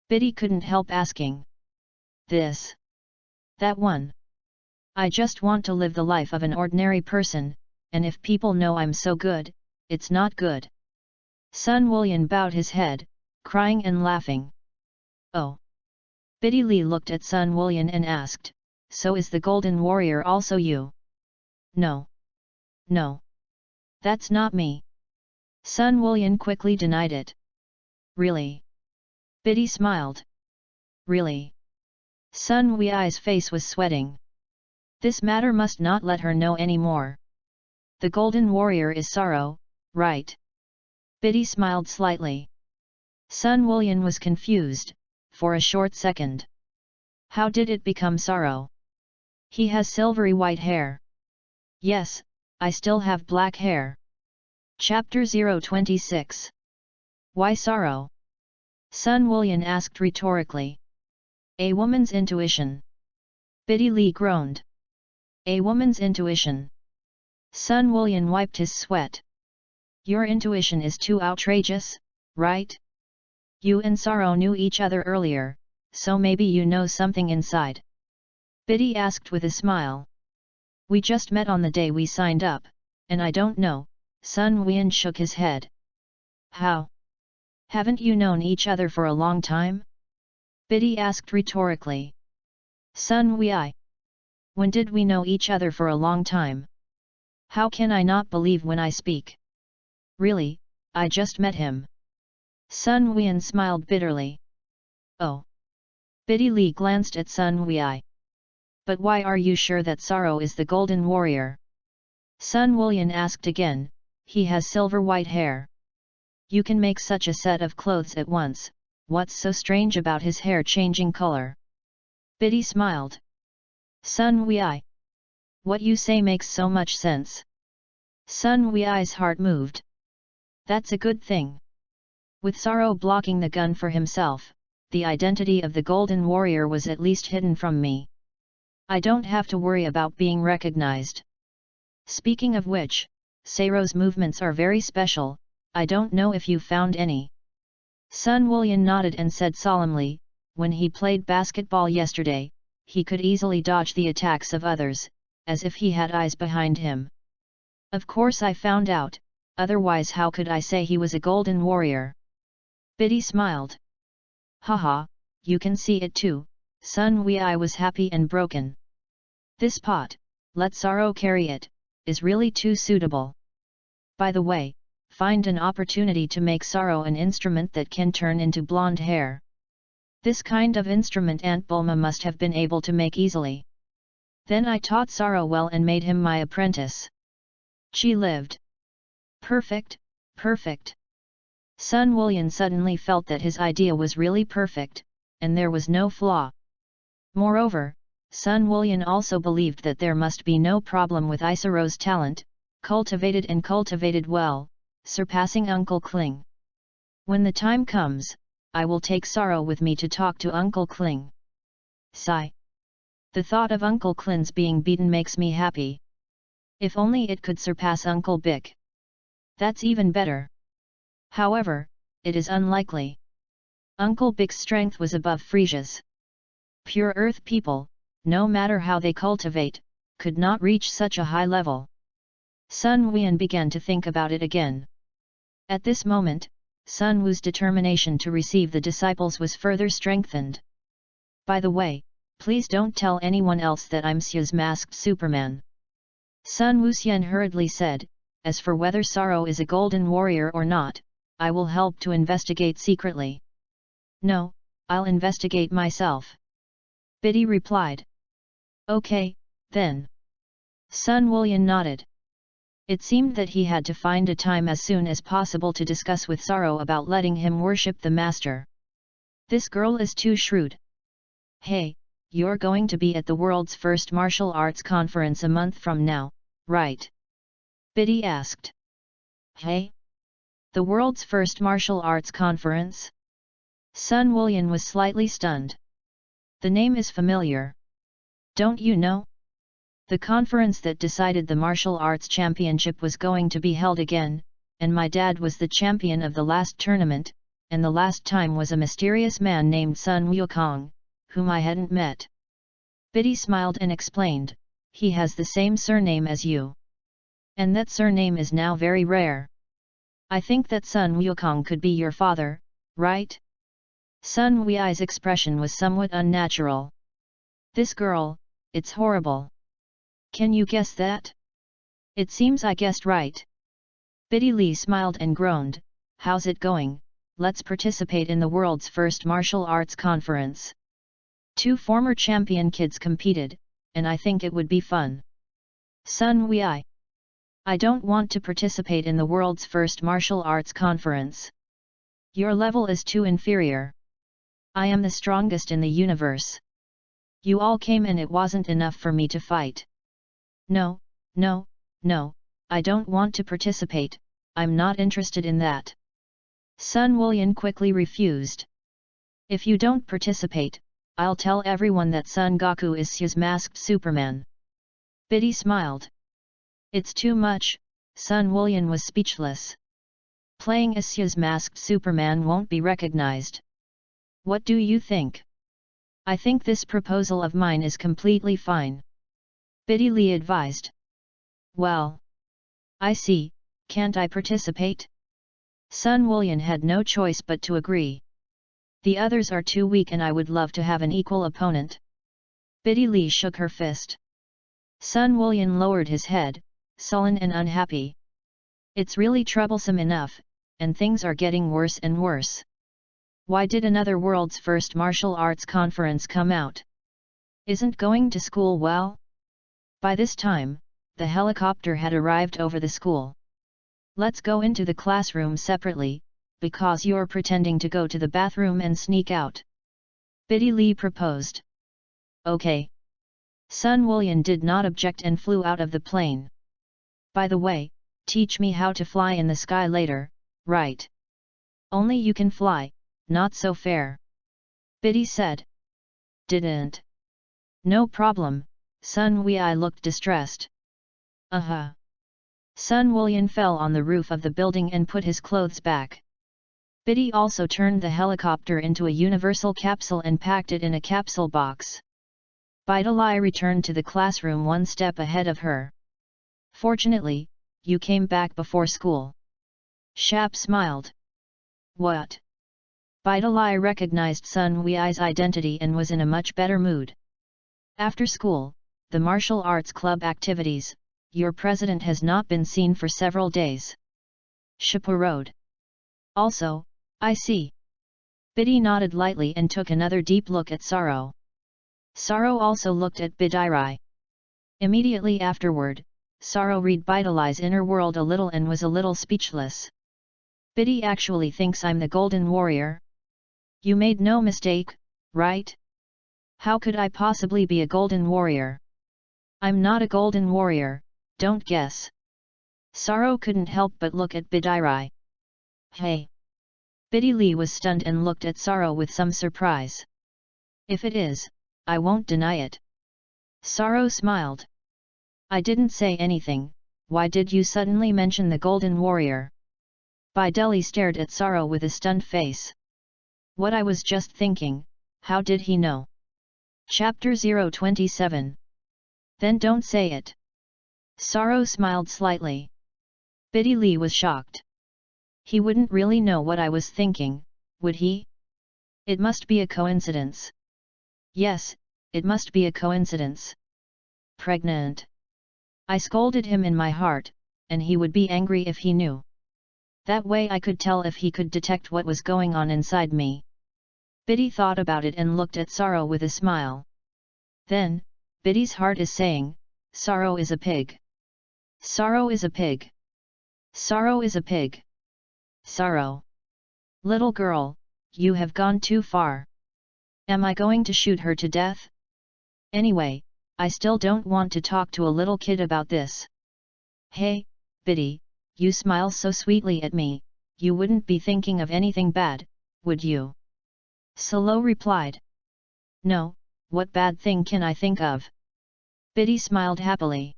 Biddy couldn't help asking. This. That one. I just want to live the life of an ordinary person, and if people know I'm so good, it's not good. Sun Wulyan bowed his head, crying and laughing. Oh! Biddy Li looked at Sun Wulyan and asked, so is the Golden Warrior also you? No. No. That's not me. Sun Wulyan quickly denied it. Really? Biddy smiled. Really? Sun Wei's face was sweating. This matter must not let her know any more. The Golden Warrior is Sorrow, right? Biddy smiled slightly. Sun Wulyan was confused, for a short second. How did it become Sorrow? He has silvery white hair. Yes, I still have black hair. Chapter 026. Why Sorrow? Sun Wulyan asked rhetorically. A woman's intuition. Biddy Li groaned. A woman's intuition. Sun Wulyan wiped his sweat. Your intuition is too outrageous, right? You and Sorrow knew each other earlier, so maybe you know something inside. Biddy asked with a smile. We just met on the day we signed up, and I don't know. Sun Wulyan shook his head. How? Haven't you known each other for a long time? Biddy asked rhetorically. Sun Wei. When did we know each other for a long time? How can I not believe when I speak? Really, I just met him. Sun Wulyan smiled bitterly. Oh. Biddy Li glanced at Sun Wei. But why are you sure that Sorrow is the Golden Warrior? Sun Wulyan asked again. He has silver white hair. You can make such a set of clothes at once, what's so strange about his hair changing color? Biddy smiled. Sun Wei. What you say makes so much sense. Sun Wei's heart moved. That's a good thing. With Sorrow blocking the gun for himself, the identity of the Golden Warrior was at least hidden from me. I don't have to worry about being recognized. Speaking of which, Sorrow's movements are very special, I don't know if you found any. Sun Wulyan nodded and said solemnly, when he played basketball yesterday, he could easily dodge the attacks of others, as if he had eyes behind him. Of course I found out, otherwise how could I say he was a Golden Warrior? Biddy smiled. Haha, you can see it too. Sun Wei was happy and broken. This pot, let Sorrow carry it, is really too suitable. By the way, find an opportunity to make Sorrow an instrument that can turn into blonde hair. This kind of instrument Aunt Bulma must have been able to make easily. Then I taught Sorrow well and made him my apprentice. She lived. Perfect, perfect. Sun Wulyan suddenly felt that his idea was really perfect, and there was no flaw. Moreover, Sun Wulyan also believed that there must be no problem with Isaro's talent, cultivated and cultivated well, surpassing Uncle Kling. When the time comes, I will take Sorrow with me to talk to Uncle Kling. Sigh. The thought of Uncle Kling's being beaten makes me happy. If only it could surpass Uncle Bick. That's even better. However, it is unlikely. Uncle Bick's strength was above Frisia's. Pure Earth people, no matter how they cultivate, could not reach such a high level. Sun Wulyan began to think about it again. At this moment, Sun Wu's determination to receive the disciples was further strengthened. By the way, please don't tell anyone else that I'm Xia's masked Superman. Sun Wuxian hurriedly said, as for whether Sorrow is a Golden Warrior or not, I will help to investigate secretly. No, I'll investigate myself. Biddy replied. Okay, then. Sun Wulyan nodded. It seemed that he had to find a time as soon as possible to discuss with Sorrow about letting him worship the master. This girl is too shrewd. Hey, you're going to be at the world's first martial arts conference a month from now, right? Biddy asked. Hey? The world's first martial arts conference? Sun Wulyan was slightly stunned. The name is familiar. Don't you know? The conference that decided the martial arts championship was going to be held again, and my dad was the champion of the last tournament, and the last time was a mysterious man named Sun Wukong, whom I hadn't met. Biddy smiled and explained, he has the same surname as you. And that surname is now very rare. I think that Sun Wukong could be your father, right? Sun Wei's expression was somewhat unnatural. This girl, it's horrible. Can you guess that? It seems I guessed right. Biddy Lee smiled and groaned, how's it going? Let's participate in the world's first martial arts conference. 2 former champion kids competed, and I think it would be fun. Sun Wei. I don't want to participate in the world's first martial arts conference. Your level is too inferior. I am the strongest in the universe. You all came and it wasn't enough for me to fight. No, no, no, I don't want to participate, I'm not interested in that. Sun Wulian quickly refused. If you don't participate, I'll tell everyone that Son Goku is his masked Superman. Biddy smiled. It's too much, Sun Wulian was speechless. Playing as his masked Superman won't be recognized. What do you think? I think this proposal of mine is completely fine. Biddy Lee advised. Well. I see, can't I participate? Sun Wulian had no choice but to agree. The others are too weak and I would love to have an equal opponent. Biddy Lee shook her fist. Sun Wulian lowered his head, sullen and unhappy. It's really troublesome enough, and things are getting worse and worse. Why did another world's first martial arts conference come out? Isn't going to school well? By this time, the helicopter had arrived over the school. Let's go into the classroom separately, because you're pretending to go to the bathroom and sneak out. Biddy Lee proposed. Okay. Sun Wulian did not object and flew out of the plane. By the way, teach me how to fly in the sky later, right? Only you can fly, not so fair. Biddy said. Didn't. No problem, Sun Wei looked distressed. Sun Wulian fell on the roof of the building and put his clothes back. Biddy also turned the helicopter into a universal capsule and packed it in a capsule box. Bidalai returned to the classroom one step ahead of her. Fortunately, you came back before school. Shap smiled. What? Bidalai recognized Sun Wei's identity and was in a much better mood. After school, the martial arts club activities, your president has not been seen for several days. Shapurode. Also, I see. Biddy nodded lightly and took another deep look at Saro. Saro also looked at Bidairai. Immediately afterward, Saro read Bidalai's inner world a little and was a little speechless. Biddy actually thinks I'm the Golden Warrior? You made no mistake, right? How could I possibly be a Golden Warrior? I'm not a Golden Warrior, don't guess. Saro couldn't help but look at Bidairai. Hey! Biddy Lee was stunned and looked at Saro with some surprise. If it is, I won't deny it. Saro smiled. I didn't say anything, why did you suddenly mention the Golden Warrior? Bideli stared at Saro with a stunned face. What I was just thinking, how did he know? Chapter 027. Then don't say it. Saro smiled slightly. Biddy Lee was shocked. He wouldn't really know what I was thinking, would he? It must be a coincidence. Yes, it must be a coincidence. Pregnant. I scolded him in my heart, and he would be angry if he knew. That way I could tell if he could detect what was going on inside me. Biddy thought about it and looked at Saro with a smile. Then, Biddy's heart is saying, Saro is a pig. Saro is a pig. Saro is a pig. Saro. Little girl, you have gone too far. Am I going to shoot her to death? Anyway, I still don't want to talk to a little kid about this. Hey, Biddy, you smile so sweetly at me, you wouldn't be thinking of anything bad, would you? Solo replied. No, what bad thing can I think of? Biddy smiled happily.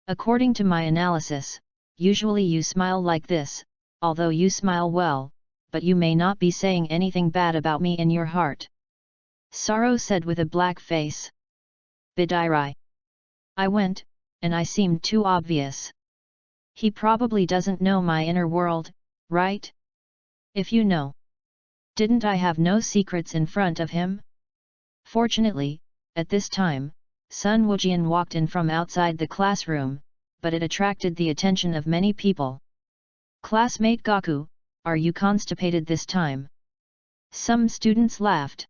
According to my analysis, usually you smile like this, although you smile well, but you may not be saying anything bad about me in your heart. Saro said with a black face. Bidairai. I went, and I seemed too obvious. He probably doesn't know my inner world, right? If you know. Didn't I have no secrets in front of him? Fortunately, at this time, Sun Wujian walked in from outside the classroom, but it attracted the attention of many people. Classmate Gaku, are you constipated this time? Some students laughed.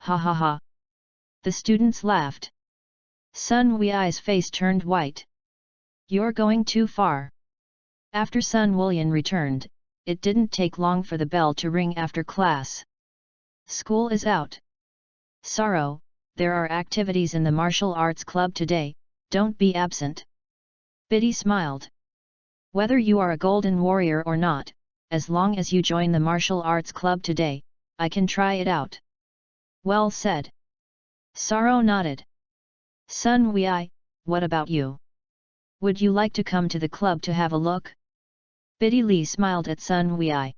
Ha ha ha. The students laughed. Sun Wui's face turned white. You're going too far. After Sun Wulian returned, it didn't take long for the bell to ring after class. School is out. Sorrow, there are activities in the martial arts club today, don't be absent. Biddy smiled. Whether you are a golden warrior or not, as long as you join the martial arts club today, I can try it out. Well said. Sorrow nodded. Sun Wei, what about you? Would you like to come to the club to have a look? Biddy Lee smiled at Sun Wei.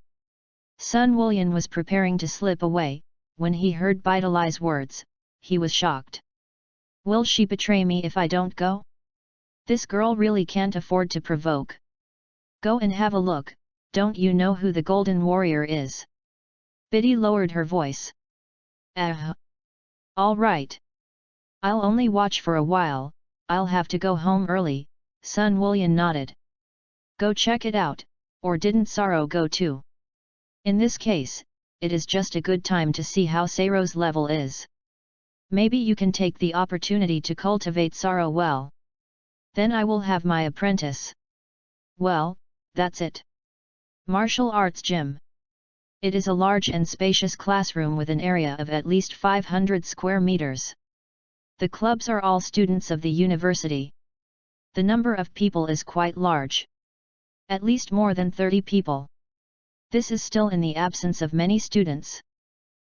Sun Wulian was preparing to slip away, when he heard Bidali's words, he was shocked. Will she betray me if I don't go? This girl really can't afford to provoke. Go and have a look, don't you know who the Golden Warrior is? Biddy lowered her voice. All right. I'll only watch for a while, I'll have to go home early, Sun Wulian nodded. Go check it out, or didn't Sorrow go too? In this case, it is just a good time to see how Sorrow's level is. Maybe you can take the opportunity to cultivate Sorrow well. Then I will have my apprentice. Well, that's it. Martial Arts Gym. It is a large and spacious classroom with an area of at least 500 square meters. The clubs are all students of the university. The number of people is quite large. At least more than 30 people. This is still in the absence of many students.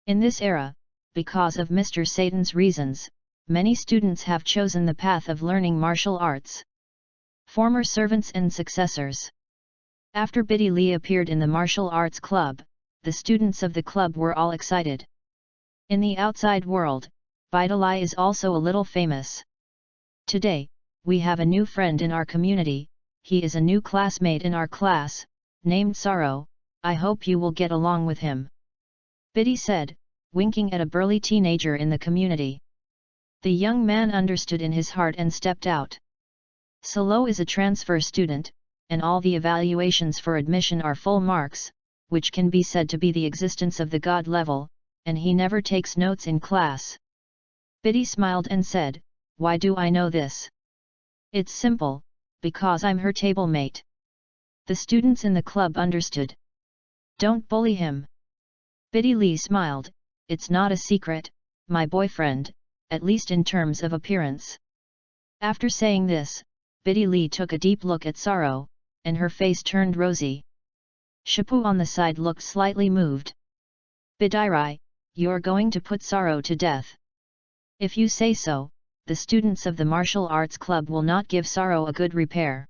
In this era, because of Mr. Satan's reasons, many students have chosen the path of learning martial arts. Former servants and successors. After Biddy Lee appeared in the martial arts club, the students of the club were all excited. In the outside world, Bidali is also a little famous. Today, we have a new friend in our community, he is a new classmate in our class, named Sorrow, I hope you will get along with him. Biddy said, winking at a burly teenager in the community. The young man understood in his heart and stepped out. Solo is a transfer student, and all the evaluations for admission are full marks, which can be said to be the existence of the god level, and he never takes notes in class. Biddy smiled and said, why do I know this? It's simple, because I'm her table mate. The students in the club understood. Don't bully him. Biddy Lee smiled, it's not a secret, my boyfriend, at least in terms of appearance. After saying this, Biddy Lee took a deep look at Sorrow, and her face turned rosy. Shapu on the side looked slightly moved. Bidiri, you're going to put Sorrow to death. If you say so, the students of the martial arts club will not give Sorrow a good repair.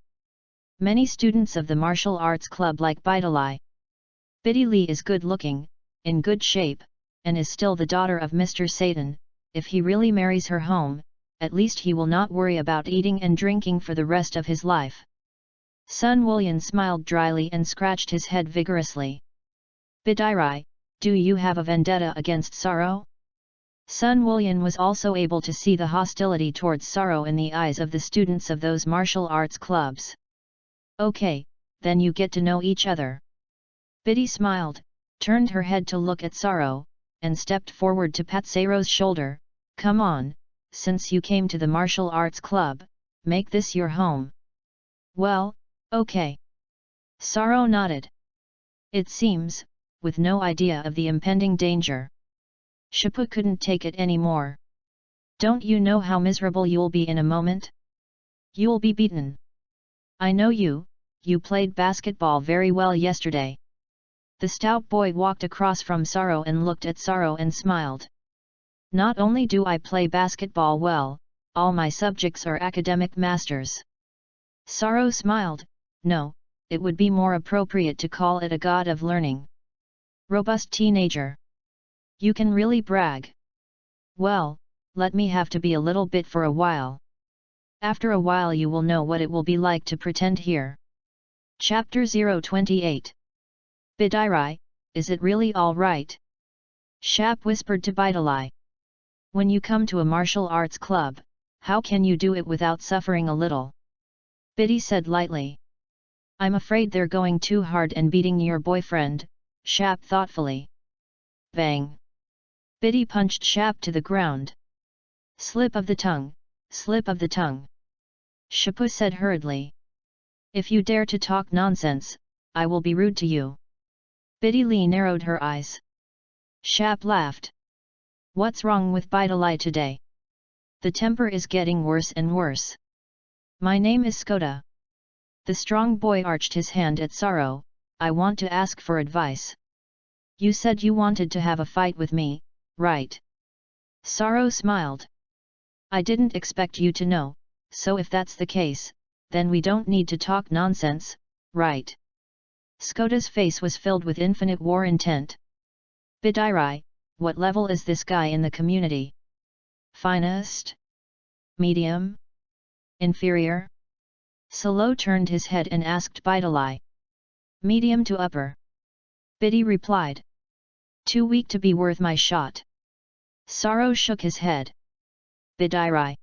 Many students of the martial arts club like Bidali. Biddy Lee is good looking, in good shape, and is still the daughter of Mr. Satan. If he really marries her home, at least he will not worry about eating and drinking for the rest of his life. Sun Wulian smiled dryly and scratched his head vigorously. Bidiri, do you have a vendetta against Sorrow? Sun Wulian was also able to see the hostility towards Sorrow in the eyes of the students of those martial arts clubs. Okay, then you get to know each other. Biddy smiled, turned her head to look at Sorrow, and stepped forward to pat Sorrow's shoulder. Come on, since you came to the martial arts club, make this your home. Well, okay. Sorrow nodded. It seems, with no idea of the impending danger. Shapu couldn't take it anymore. Don't you know how miserable you'll be in a moment? You'll be beaten. I know you played basketball very well yesterday. The stout boy walked across from Sorrow and looked at Sorrow and smiled. Not only do I play basketball well, all my subjects are academic masters. Sorrow smiled, no, it would be more appropriate to call it a god of learning. Robust teenager. You can really brag. Well, let me have to be a little bit for a while. After a while you will know what it will be like to pretend here. Chapter 028 Bidairai, is it really all right? Shap whispered to Bidalai. When you come to a martial arts club, how can you do it without suffering a little? Biddy said lightly. I'm afraid they're going too hard and beating your boyfriend, Shap thoughtfully. Bang! Biddy punched Shap to the ground. Slip of the tongue, slip of the tongue. Shapu said hurriedly. If you dare to talk nonsense, I will be rude to you. Biddy Lee narrowed her eyes. Shap laughed. What's wrong with Bidalai today? The temper is getting worse and worse. My name is Skoda. The strong boy arched his hand at Sorrow. I want to ask for advice. You said you wanted to have a fight with me, right? Sorrow smiled. I didn't expect you to know, so if that's the case, then we don't need to talk nonsense, right? Skoda's face was filled with infinite war intent. Bidairai, what level is this guy in the community? Finest? Medium? Inferior? Solo turned his head and asked Bidalai. Medium to upper. Biddy replied. Too weak to be worth my shot. Sorrow shook his head. Bidairai.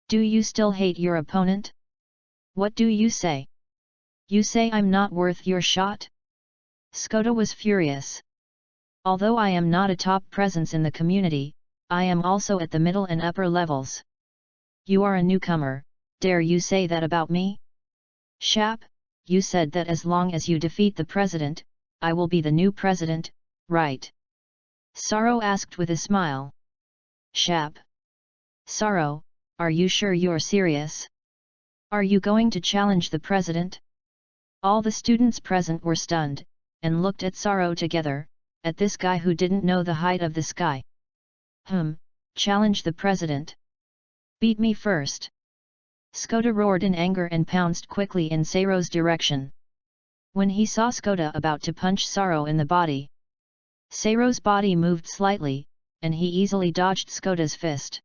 Do you still hate your opponent? What do you say? You say I'm not worth your shot? Skoda was furious. Although I am not a top presence in the community, I am also at the middle and upper levels. You are a newcomer, dare you say that about me? Shap, you said that as long as you defeat the president, I will be the new president, right? Sorrow asked with a smile. Shap. Sorrow, are you sure you're serious? Are you going to challenge the president? All the students present were stunned, and looked at Sorrow together, at this guy who didn't know the height of the sky. Challenge the president. Beat me first. Skoda roared in anger and pounced quickly in Sorrow's direction. When he saw Skoda about to punch Sorrow in the body, Sorrow's body moved slightly, and he easily dodged Skoda's fist.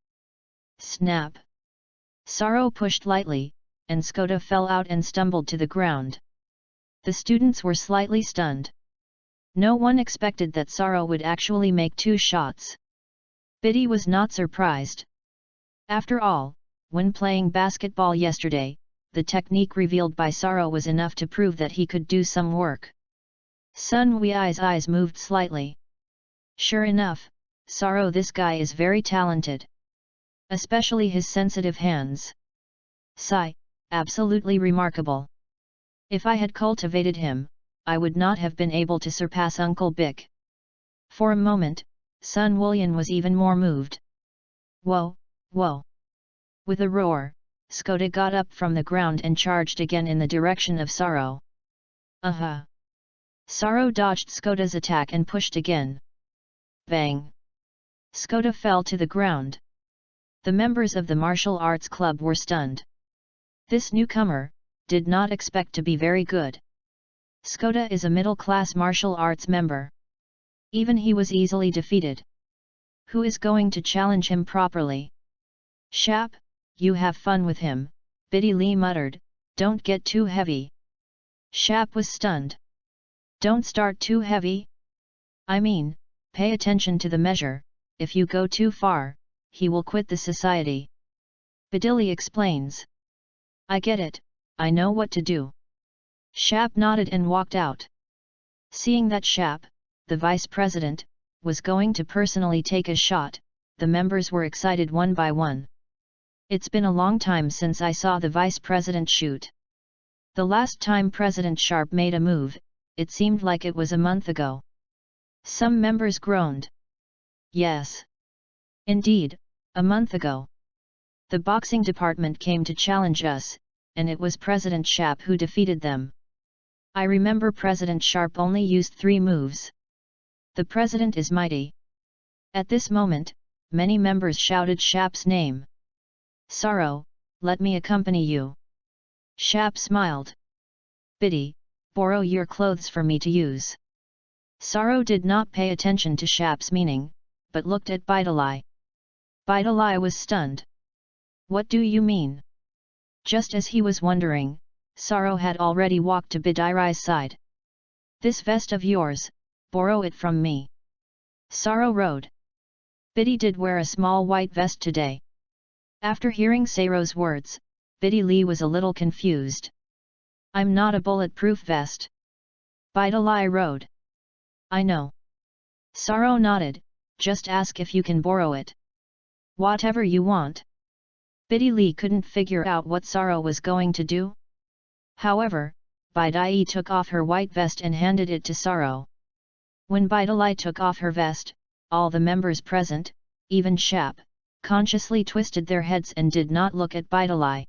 Snap! Sorrow pushed lightly, and Skoda fell out and stumbled to the ground. The students were slightly stunned. No one expected that Sorrow would actually make 2 shots. Biddy was not surprised. After all, when playing basketball yesterday, the technique revealed by Sorrow was enough to prove that he could do some work. Sun Wei's eyes moved slightly. Sure enough, Sorrow, this guy is very talented. Especially his sensitive hands. Sigh, absolutely remarkable. If I had cultivated him, I would not have been able to surpass Uncle Bick. For a moment, Sun Willian was even more moved. Whoa, whoa! With a roar, Skoda got up from the ground and charged again in the direction of Sorrow. Sorrow dodged Skoda's attack and pushed again. Bang! Skoda fell to the ground. The members of the martial arts club were stunned. This newcomer did not expect to be very good. Skoda is a middle-class martial arts member. Even he was easily defeated. Who is going to challenge him properly? Shap, you have fun with him, Biddy Lee muttered, don't get too heavy. Shap was stunned. Don't start too heavy? I mean, pay attention to the measure, if you go too far, he will quit the society. Bidilli explains. I get it, I know what to do. Shap nodded and walked out. Seeing that Shap, the vice president, was going to personally take a shot, the members were excited one by one. It's been a long time since I saw the vice president shoot. The last time President Sharp made a move, it seemed like it was a month ago. Some members groaned. Yes. Indeed, a month ago. The boxing department came to challenge us, and it was President Sharp who defeated them. I remember President Sharp only used 3 moves. The president is mighty. At this moment, many members shouted Sharp's name. Sorrow, let me accompany you. Sharp smiled. Biddy, borrow your clothes for me to use. Sorrow did not pay attention to Sharp's meaning, but looked at Bidalai. Bidalai was stunned. What do you mean? Just as he was wondering, Sorrow had already walked to Bidairai side. This vest of yours, borrow it from me. Sorrow rode. Biddy did wear a small white vest today. After hearing Saro's words, Biddy Lee was a little confused. I'm not a bulletproof vest. Bidalai rode. I know. Sorrow nodded, just ask if you can borrow it. Whatever you want. Biddy Lee couldn't figure out what Sorrow was going to do. However, Bidai took off her white vest and handed it to Sorrow. When Bidalai took off her vest, all the members present, even Shap, consciously twisted their heads and did not look at Bidalai.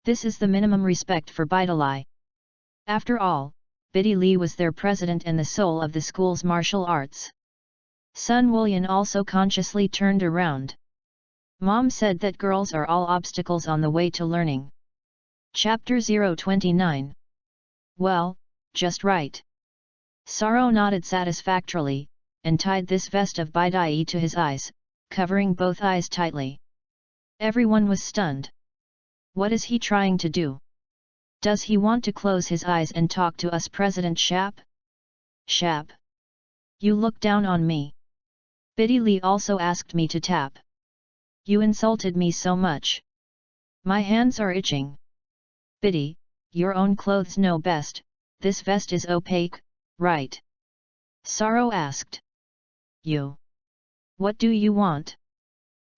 This is the minimum respect for Bidalai. After all, Biddy Lee was their president and the soul of the school's martial arts. Sun Woolian also consciously turned around. Mom said that girls are all obstacles on the way to learning. Chapter 029. Well, just right. Sorrow nodded satisfactorily, and tied this vest of Bidai to his eyes, covering both eyes tightly. Everyone was stunned. What is he trying to do? Does he want to close his eyes and talk to us, President Shap? Shap. You look down on me. Biddy Lee also asked me to tap. You insulted me so much. My hands are itching. Biddy, your own clothes know best, this vest is opaque, right? Sorrow asked. You. What do you want?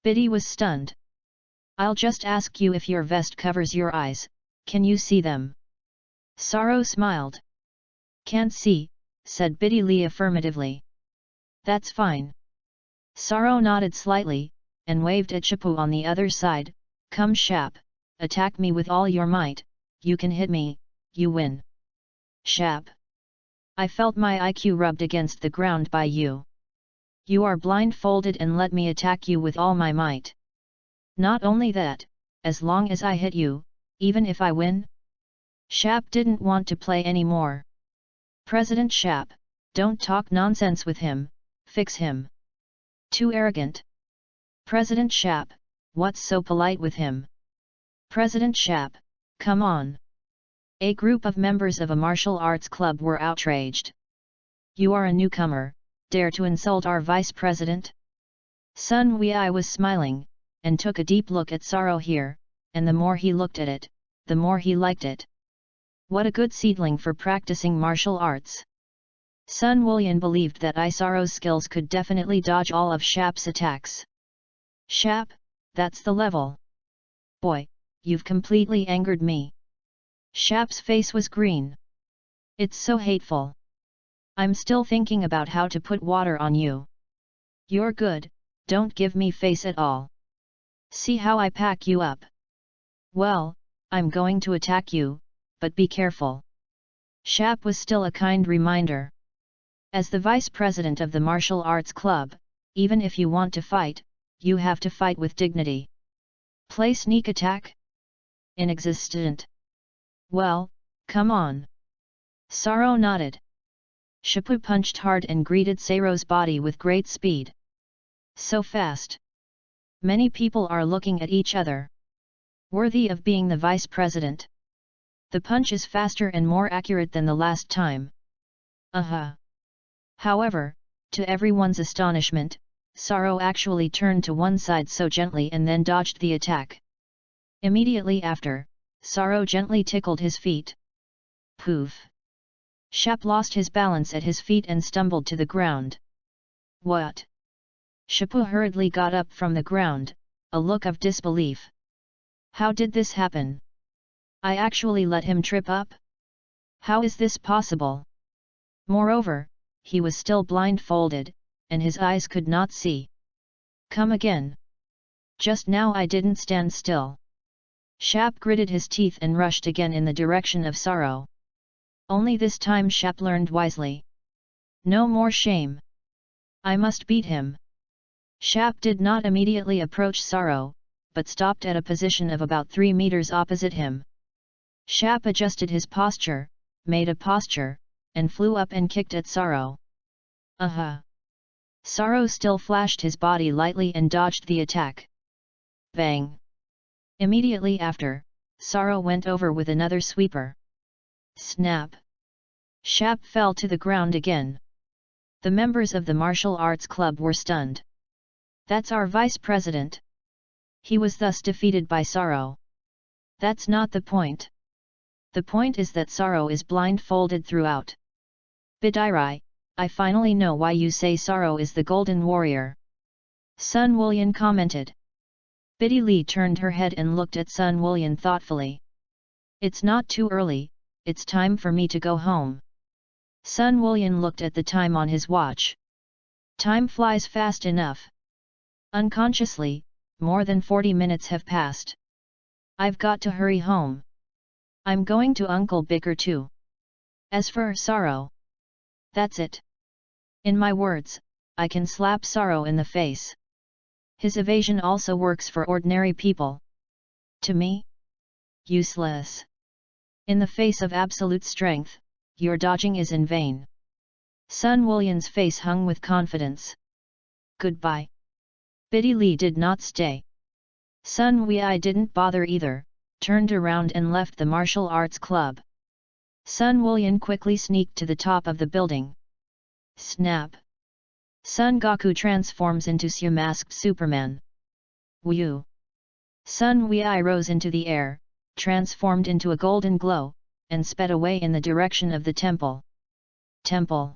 Biddy was stunned. I'll just ask you if your vest covers your eyes, can you see them? Sorrow smiled. Can't see, said Biddy Lee affirmatively. That's fine. Sorrow nodded slightly, and waved at Chipu on the other side. Come Shap, attack me with all your might, you can hit me, you win. Shap. I felt my IQ rubbed against the ground by you. You are blindfolded and let me attack you with all my might. Not only that, as long as I hit you, even if I win? Shap didn't want to play anymore. President Shap, don't talk nonsense with him, fix him. Too arrogant. President Shap, what's so polite with him? President Shap, come on. A group of members of a martial arts club were outraged. You are a newcomer, dare to insult our vice president? Sun Wei was smiling, and took a deep look at Sorrow here, and the more he looked at it, the more he liked it. What a good seedling for practicing martial arts. Sun Woolian believed that Sorrow's skills could definitely dodge all of Shap's attacks. Shap, that's the level. Boy, you've completely angered me. Shap's face was green. It's so hateful. I'm still thinking about how to put water on you. You're good, don't give me face at all. See how I pack you up. Well, I'm going to attack you, but be careful. Shap was still a kind reminder. As the vice president of the martial arts club, even if you want to fight, you have to fight with dignity. Play sneak attack? Inexistent. Well, come on. Sorrow nodded. Chipu punched hard and greeted Saro's body with great speed. So fast. Many people are looking at each other. Worthy of being the vice president. The punch is faster and more accurate than the last time. However, to everyone's astonishment, Sorrow actually turned to one side so gently and then dodged the attack. Immediately after, Sorrow gently tickled his feet. Poof! Shap lost his balance at his feet and stumbled to the ground. What? Chipu hurriedly got up from the ground, a look of disbelief. How did this happen? I actually let him trip up? How is this possible? Moreover, he was still blindfolded, and his eyes could not see. Come again. Just now I didn't stand still. Shap gritted his teeth and rushed again in the direction of Sorrow. Only this time Shap learned wisely. No more shame. I must beat him. Shap did not immediately approach Sorrow, but stopped at a position of about 3 meters opposite him. Shap adjusted his posture, made a posture, and flew up and kicked at Sorrow. Sorrow still flashed his body lightly and dodged the attack. Bang! Immediately after, Sorrow went over with another sweeper. Snap! Shap fell to the ground again. The members of the martial arts club were stunned. That's our vice president. He was thus defeated by Sorrow. That's not the point. The point is that Sorrow is blindfolded throughout. Bidirai, I finally know why you say Sorrow is the Golden Warrior. Sun Wulyan commented. Biddy Lee turned her head and looked at Sun Wulyan thoughtfully. It's not too early, it's time for me to go home. Sun Wulyan looked at the time on his watch. Time flies fast enough. Unconsciously, more than 40 minutes have passed. I've got to hurry home. I'm going to Uncle Bicker too. As for Sorrow, that's it. In my words, I can slap Sorrow in the face. His evasion also works for ordinary people. To me? Useless. In the face of absolute strength, your dodging is in vain. Sun Wulyan's face hung with confidence. Goodbye. Biddy Lee did not stay. Sun Wei didn't bother either, turned around and left the martial arts club. Sun Wulyan quickly sneaked to the top of the building. Snap! Sun Goku transforms into Su-masked Superman. Woo! Sun Wei rose into the air, transformed into a golden glow, and sped away in the direction of the temple. Temple!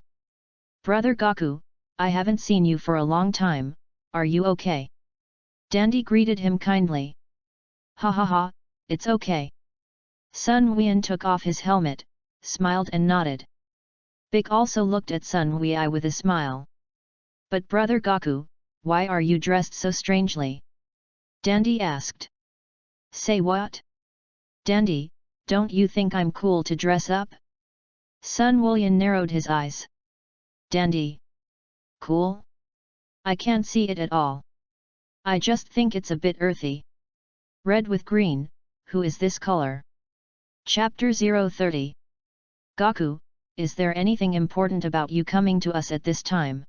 Brother Goku, I haven't seen you for a long time, are you okay? Dandy greeted him kindly. Ha ha ha, it's okay. Sun Wei took off his helmet, smiled and nodded. Big also looked at Sun Wei with a smile. But Brother Goku, why are you dressed so strangely? Dandy asked. Say what? Dandy, don't you think I'm cool to dress up? Sun Wulyan narrowed his eyes. Dandy. Cool? I can't see it at all. I just think it's a bit earthy. Red with green, who is this color? Chapter 030. Goku, is there anything important about you coming to us at this time?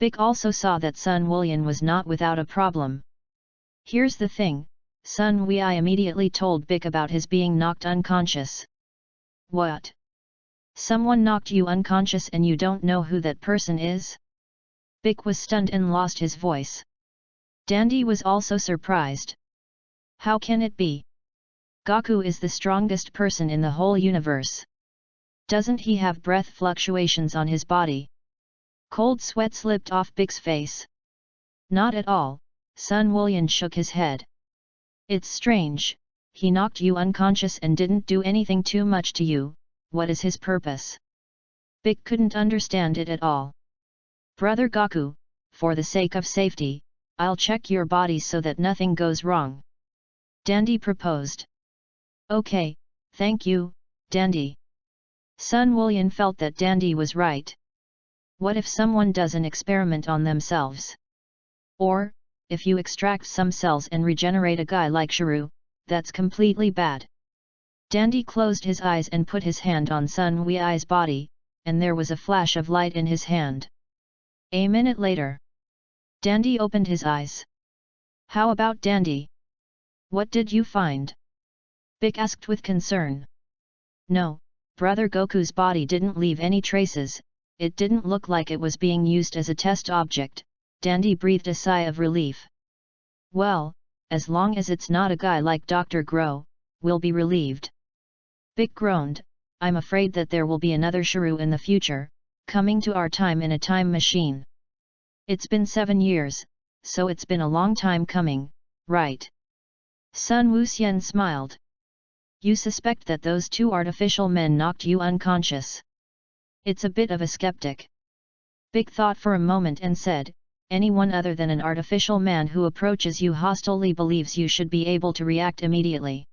Big also saw that Sun Wulyan was not without a problem. Here's the thing, Sun Wei immediately told Big about his being knocked unconscious. What? Someone knocked you unconscious and you don't know who that person is? Big was stunned and lost his voice. Dandy was also surprised. How can it be? Goku is the strongest person in the whole universe. Doesn't he have breath fluctuations on his body? Cold sweat slipped off Big's face. Not at all, Sun Wulyan shook his head. It's strange, he knocked you unconscious and didn't do anything too much to you, what is his purpose? Big couldn't understand it at all. Brother Goku, for the sake of safety, I'll check your body so that nothing goes wrong. Dandy proposed. Okay, thank you, Dandy. Sun Wulyan felt that Dandy was right. What if someone does an experiment on themselves? Or, if you extract some cells and regenerate a guy like Shiryu, that's completely bad. Dandy closed his eyes and put his hand on Sun Wei's body, and there was a flash of light in his hand. A minute later, Dandy opened his eyes. How about Dandy? What did you find? Big asked with concern. No, Brother Goku's body didn't leave any traces, it didn't look like it was being used as a test object. Dandy breathed a sigh of relief. Well, as long as it's not a guy like Dr. Grow, we'll be relieved. Big groaned, I'm afraid that there will be another Shiryu in the future, coming to our time in a time machine. It's been 7 years, so it's been a long time coming, right? Sun Wuxian smiled. You suspect that those 2 artificial men knocked you unconscious. It's a bit of a skeptic. Big thought for a moment and said, anyone other than an artificial man who approaches you hostilely believes you should be able to react immediately.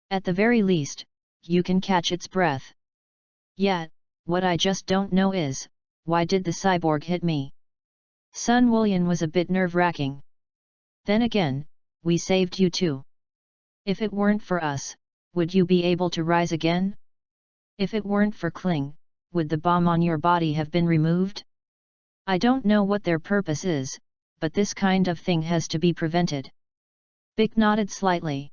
At the very least, you can catch its breath. Yet, what I just don't know is, why did the cyborg hit me? Sun Wulyan was a bit nerve-wracking. Then again, we saved you too. If it weren't for us, would you be able to rise again? If it weren't for Kling, would the bomb on your body have been removed? I don't know what their purpose is, but this kind of thing has to be prevented. Bick nodded slightly.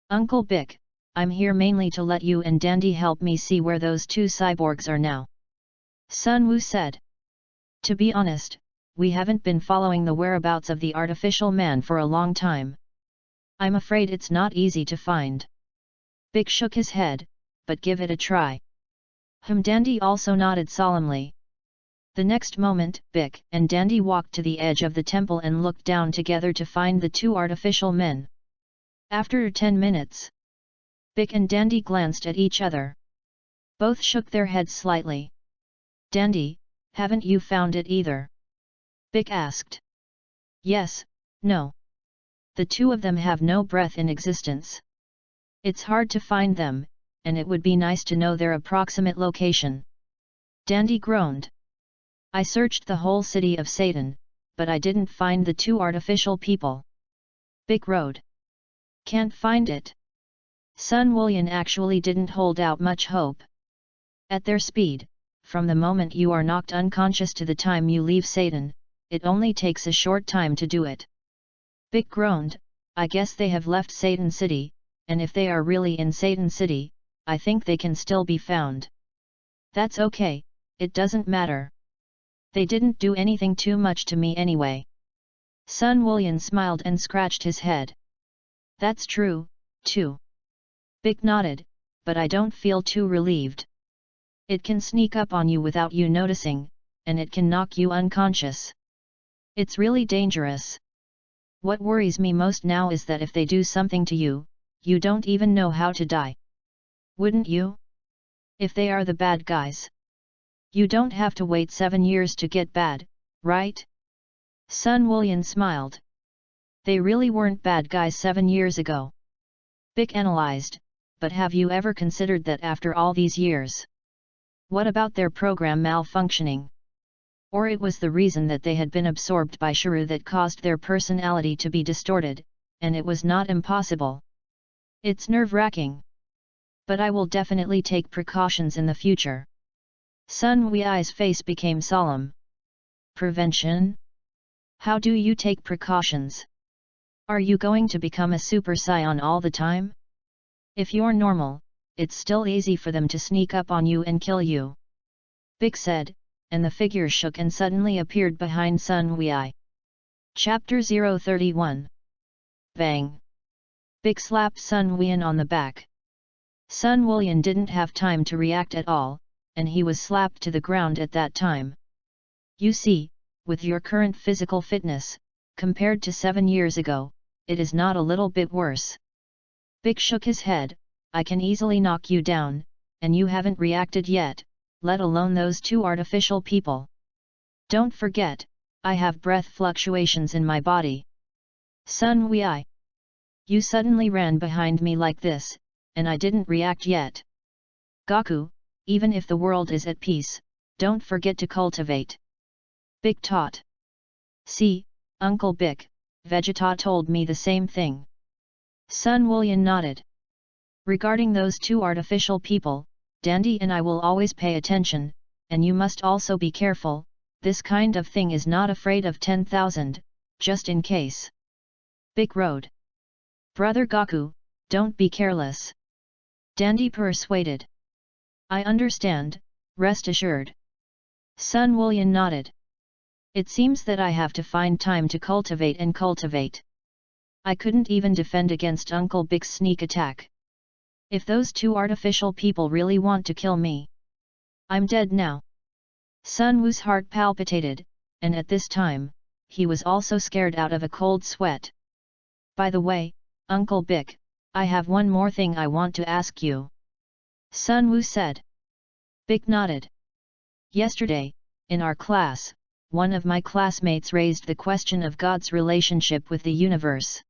Uncle Bick, I'm here mainly to let you and Dandy help me see where those two cyborgs are now. Sun Wu said. To be honest, we haven't been following the whereabouts of the artificial man for a long time. I'm afraid it's not easy to find. Bick shook his head, but give it a try. Dandy also nodded solemnly. The next moment, Bick and Dandy walked to the edge of the temple and looked down together to find the two artificial men. After 10 minutes, Bick and Dandy glanced at each other. Both shook their heads slightly. Dandy, haven't you found it either? Bick asked. Yes, no. The two of them have no breath in existence. It's hard to find them, and it would be nice to know their approximate location. Dandy groaned. I searched the whole city of Satan, but I didn't find the two artificial people. Bick roared. Can't find it. Sun Wulian actually didn't hold out much hope. At their speed, from the moment you are knocked unconscious to the time you leave Satan, it only takes a short time to do it. Bick groaned. I guess they have left Satan City, and if they are really in Satan City, I think they can still be found. That's okay, it doesn't matter. They didn't do anything too much to me anyway. Sun Wulian smiled and scratched his head. That's true, too. Bick nodded, but I don't feel too relieved. It can sneak up on you without you noticing, and it can knock you unconscious. It's really dangerous. What worries me most now is that if they do something to you, you don't even know how to die. Wouldn't you? If they are the bad guys. You don't have to wait 7 years to get bad, right? Sun Wulian smiled. They really weren't bad guys 7 years ago. Bick analyzed, but have you ever considered that after all these years? What about their program malfunctioning? Or it was the reason that they had been absorbed by Shuru that caused their personality to be distorted, and it was not impossible. It's nerve-wracking. But I will definitely take precautions in the future. Sun Wui's face became solemn. Prevention? How do you take precautions? Are you going to become a super scion all the time? If you're normal, it's still easy for them to sneak up on you and kill you. Bick said, and the figure shook and suddenly appeared behind Sun Wui. Chapter 031. Bang! Bick slapped Sun Wuian on the back. Sun Wulian didn't have time to react at all, and he was slapped to the ground at that time. You see, with your current physical fitness, compared to 7 years ago, it is not a little bit worse. Bick shook his head. I can easily knock you down, and you haven't reacted yet, let alone those two artificial people. Don't forget, I have breath fluctuations in my body. Sun Wui. You suddenly ran behind me like this, and I didn't react yet. Gaku, even if the world is at peace, don't forget to cultivate. Bick taught. See, Uncle Bick, Vegeta told me the same thing. Sun Wulian nodded. Regarding those two artificial people, Dandy and I will always pay attention, and you must also be careful, this kind of thing is not afraid of 10,000, just in case. Bick roared. Brother Gaku, don't be careless. Dandy persuaded. I understand, rest assured. Sun Wulian nodded. It seems that I have to find time to cultivate and cultivate. I couldn't even defend against Uncle Bick's sneak attack. If those two artificial people really want to kill me, I'm dead now. Sun Wu's heart palpitated, and at this time, he was also scared out of a cold sweat. By the way, Uncle Bick, I have one more thing I want to ask you. Sun Wu said. Bick nodded. Yesterday, in our class, one of my classmates raised the question of God's relationship with the universe.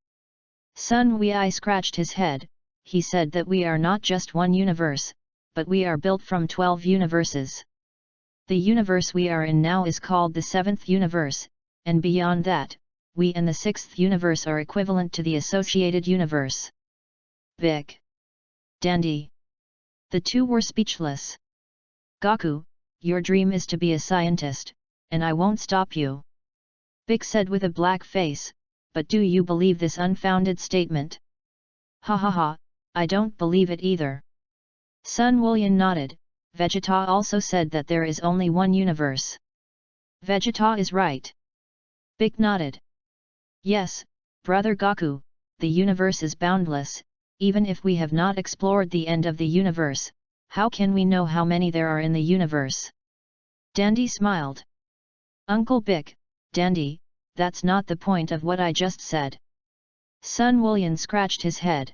Sun Wui scratched his head. He said that we are not just one universe, but we are built from 12 universes. The universe we are in now is called the 7th universe, and beyond that, we and the 6th universe are equivalent to the associated universe. Bick. Dandy. The two were speechless. Gaku, your dream is to be a scientist, and I won't stop you. Bick said with a black face, but do you believe this unfounded statement? Ha ha ha, I don't believe it either. Sun Wullian nodded. Vegeta also said that there is only one universe. Vegeta is right. Big nodded. Yes, Brother Goku, the universe is boundless. Even if we have not explored the end of the universe, how can we know how many there are in the universe? Dandy smiled. Uncle Bick, Dandy, that's not the point of what I just said. Sun Wullian scratched his head.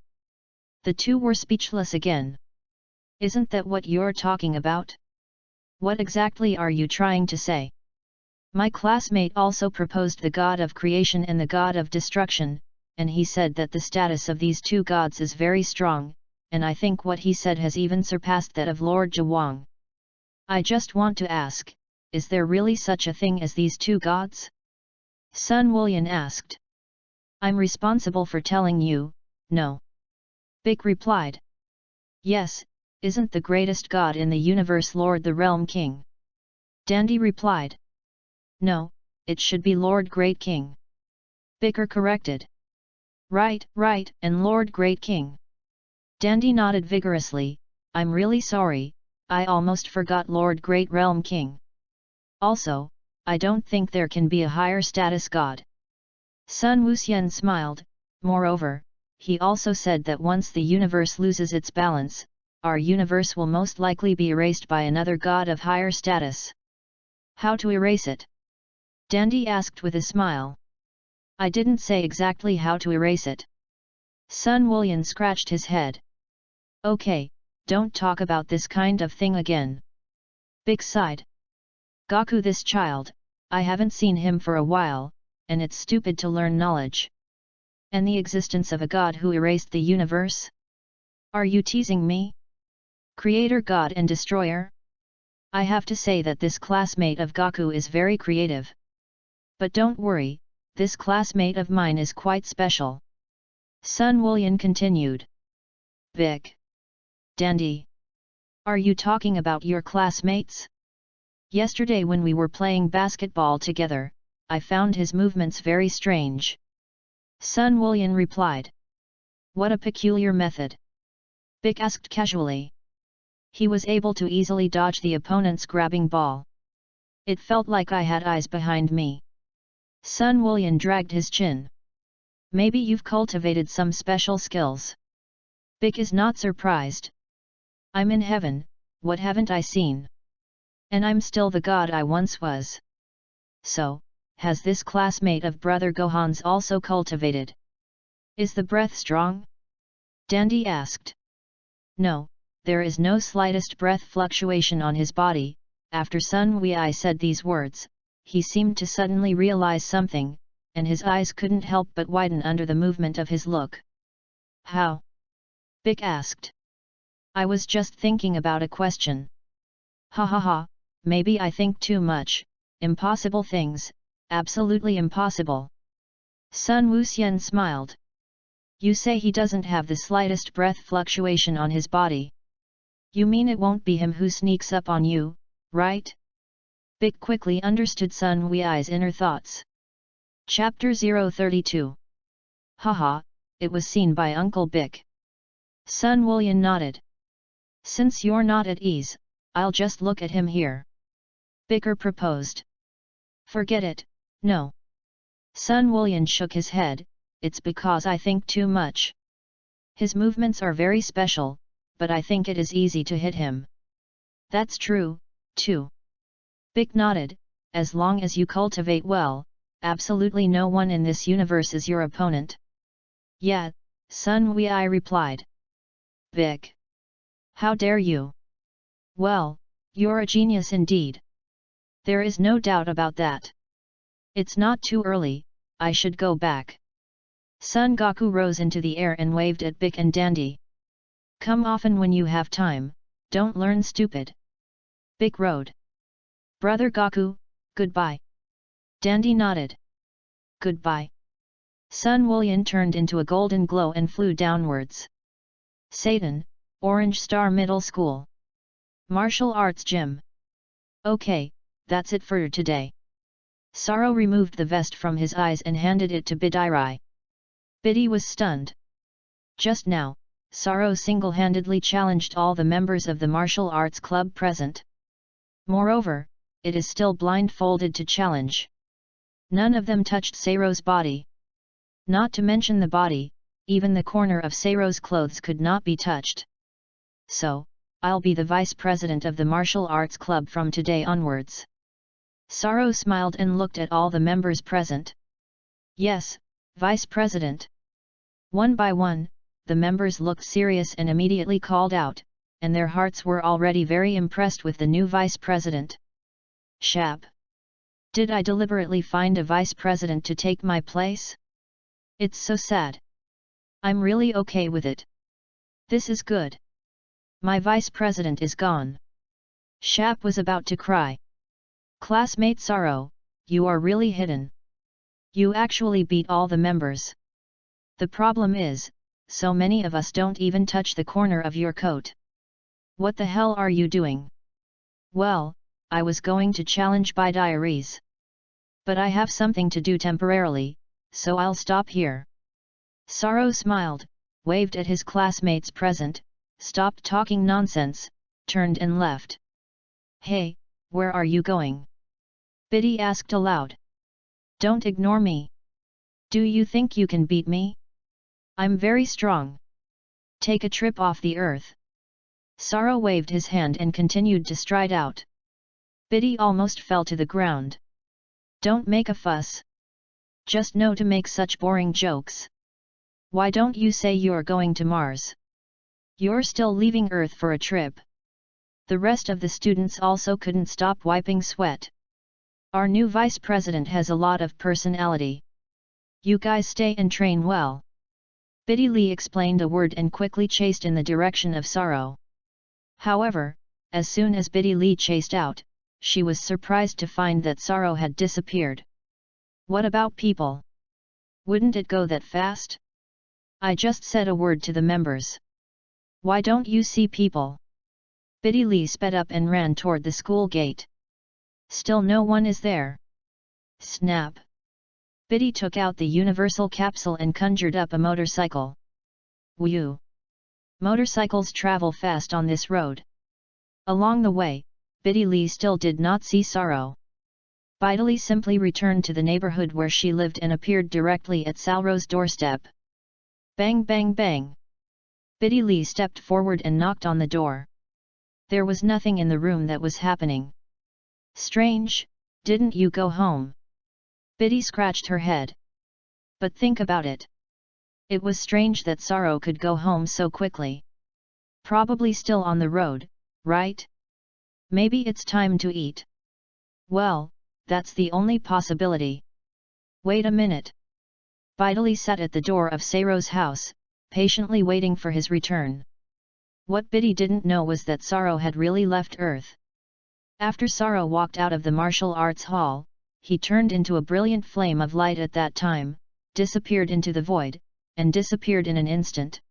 The two were speechless again. Isn't that what you're talking about? What exactly are you trying to say? My classmate also proposed the god of creation and the god of destruction, and he said that the status of these two gods is very strong, and I think what he said has even surpassed that of Lord Zhuang. I just want to ask, is there really such a thing as these two gods? Sun Wullian asked. I'm responsible for telling you, no. Big replied. Yes, isn't the greatest god in the universe Lord the Realm King? Dandy replied. No, it should be Lord Great King. Bicker corrected. Right, and Lord Great King. Dandy nodded vigorously. I'm really sorry, I almost forgot Lord Great Realm King. Also, I don't think there can be a higher status god. Sun Wuxian smiled. Moreover, he also said that once the universe loses its balance, our universe will most likely be erased by another god of higher status. How to erase it? Dandy asked with a smile. I didn't say exactly how to erase it. Sun Wullian scratched his head. Okay, don't talk about this kind of thing again. Big sighed. Goku, this child, I haven't seen him for a while, and it's stupid to learn knowledge. And the existence of a god who erased the universe? Are you teasing me? Creator God and Destroyer? I have to say that this classmate of Goku is very creative. But don't worry, this classmate of mine is quite special. Sun Wullian continued. Vic. Dandy. Are you talking about your classmates? Yesterday when we were playing basketball together, I found his movements very strange. Sun Wullian replied. What a peculiar method. Vic asked casually. He was able to easily dodge the opponent's grabbing ball. It felt like I had eyes behind me. Sun Wullian dragged his chin. Maybe you've cultivated some special skills. Vic is not surprised. I'm in heaven, what haven't I seen? And I'm still the god I once was. So, has this classmate of Brother Gohan's also cultivated? Is the breath strong? Dandy asked. No, there is no slightest breath fluctuation on his body. After Sun Wei said these words, he seemed to suddenly realize something, and his eyes couldn't help but widen under the movement of his look. How? Vic asked. I was just thinking about a question. Ha ha ha, maybe I think too much. Impossible things, absolutely impossible. Sun Wuxian smiled. You say he doesn't have the slightest breath fluctuation on his body. You mean it won't be him who sneaks up on you, right? Vic quickly understood Sun Wei's inner thoughts. Chapter 032. Haha, it was seen by Uncle Bick. Sun Wullian nodded. Since you're not at ease, I'll just look at him here. Bicker proposed. Forget it, no. Sun Wullian shook his head. It's because I think too much. His movements are very special, but I think it is easy to hit him. That's true, too. Bick nodded. As long as you cultivate well, absolutely no one in this universe is your opponent. Yeah, Sun Wei replied. Bick. How dare you? Well, you're a genius indeed. There is no doubt about that. It's not too early, I should go back. Son Goku rose into the air and waved at Bick and Dandy. Come often when you have time, don't learn stupid. Bick rode. Brother Goku, goodbye. Dandy nodded. Goodbye. Sun Wullian turned into a golden glow and flew downwards. Satan, Orange Star Middle School. Martial Arts Gym. Okay, that's it for today. Saro removed the vest from his eyes and handed it to Bidiri. Biddy was stunned. Just now, Sorrow single-handedly challenged all the members of the martial arts club present. Moreover, it is still blindfolded to challenge. None of them touched Sorrow's body. Not to mention the body, even the corner of Sorrow's clothes could not be touched. So, I'll be the vice president of the martial arts club from today onwards. Sorrow smiled and looked at all the members present. Yes, vice president. One by one, the members looked serious and immediately called out, and their hearts were already very impressed with the new vice president. Shap! Did I deliberately find a vice president to take my place? It's so sad. I'm really okay with it. This is good. My vice president is gone. Shap was about to cry. Classmate Sorrow, you are really hidden. You actually beat all the members. The problem is, so many of us don't even touch the corner of your coat. What the hell are you doing? Well, I was going to challenge by diaries. But I have something to do temporarily, so I'll stop here. Sorrow smiled, waved at his classmates present, stopped talking nonsense, turned and left. Hey, where are you going? Biddy asked aloud. Don't ignore me. Do you think you can beat me? I'm very strong. Take a trip off the earth. Sorrow waved his hand and continued to stride out. Biddy almost fell to the ground. Don't make a fuss. Just know to make such boring jokes. Why don't you say you're going to Mars? You're still leaving Earth for a trip. The rest of the students also couldn't stop wiping sweat. Our new vice president has a lot of personality. You guys stay and train well. Biddy Lee explained a word and quickly chased in the direction of Sorrow. However, as soon as Biddy Lee chased out, she was surprised to find that Sorrow had disappeared. What about people? Wouldn't it go that fast? I just said a word to the members. Why don't you see people? Biddy Lee sped up and ran toward the school gate. Still no one is there. Snap! Biddy took out the universal capsule and conjured up a motorcycle. Whew! Motorcycles travel fast on this road. Along the way, Biddy Lee still did not see Sorrow. Biddy Lee simply returned to the neighborhood where she lived and appeared directly at Sorrow's doorstep. Bang bang bang! Biddy Lee stepped forward and knocked on the door. There was nothing in the room that was happening. Strange, didn't you go home? Biddy scratched her head. But think about it. It was strange that Sorrow could go home so quickly. Probably still on the road, right? Maybe it's time to eat. Well, that's the only possibility. Wait a minute. Biddy Lee sat at the door of Sorrow's house, patiently waiting for his return. What Biddy didn't know was that Sorrow had really left Earth. After Sorrow walked out of the martial arts hall, he turned into a brilliant flame of light at that time, disappeared into the void, and disappeared in an instant.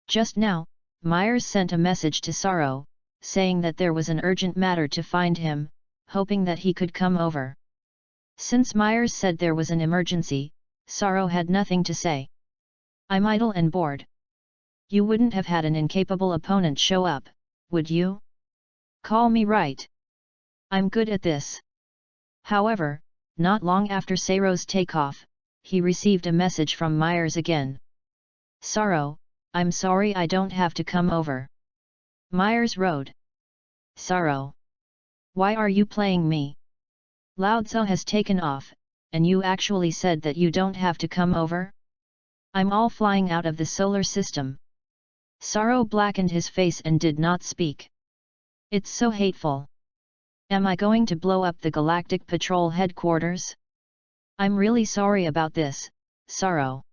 Just now, Myers sent a message to Sorrow, saying that there was an urgent matter to find him, hoping that he could come over. Since Myers said there was an emergency, Sorrow had nothing to say. I'm idle and bored. You wouldn't have had an incapable opponent show up, would you? Call me right. I'm good at this. However, not long after Sorrow's takeoff, he received a message from Myers again. Sorrow, I'm sorry I don't have to come over. Myers wrote. Sorrow. Why are you playing me? Lao Tzu has taken off, and you actually said that you don't have to come over? I'm all flying out of the solar system. Sorrow blackened his face and did not speak. It's so hateful. Am I going to blow up the Galactic Patrol headquarters? I'm really sorry about this, Sorrow.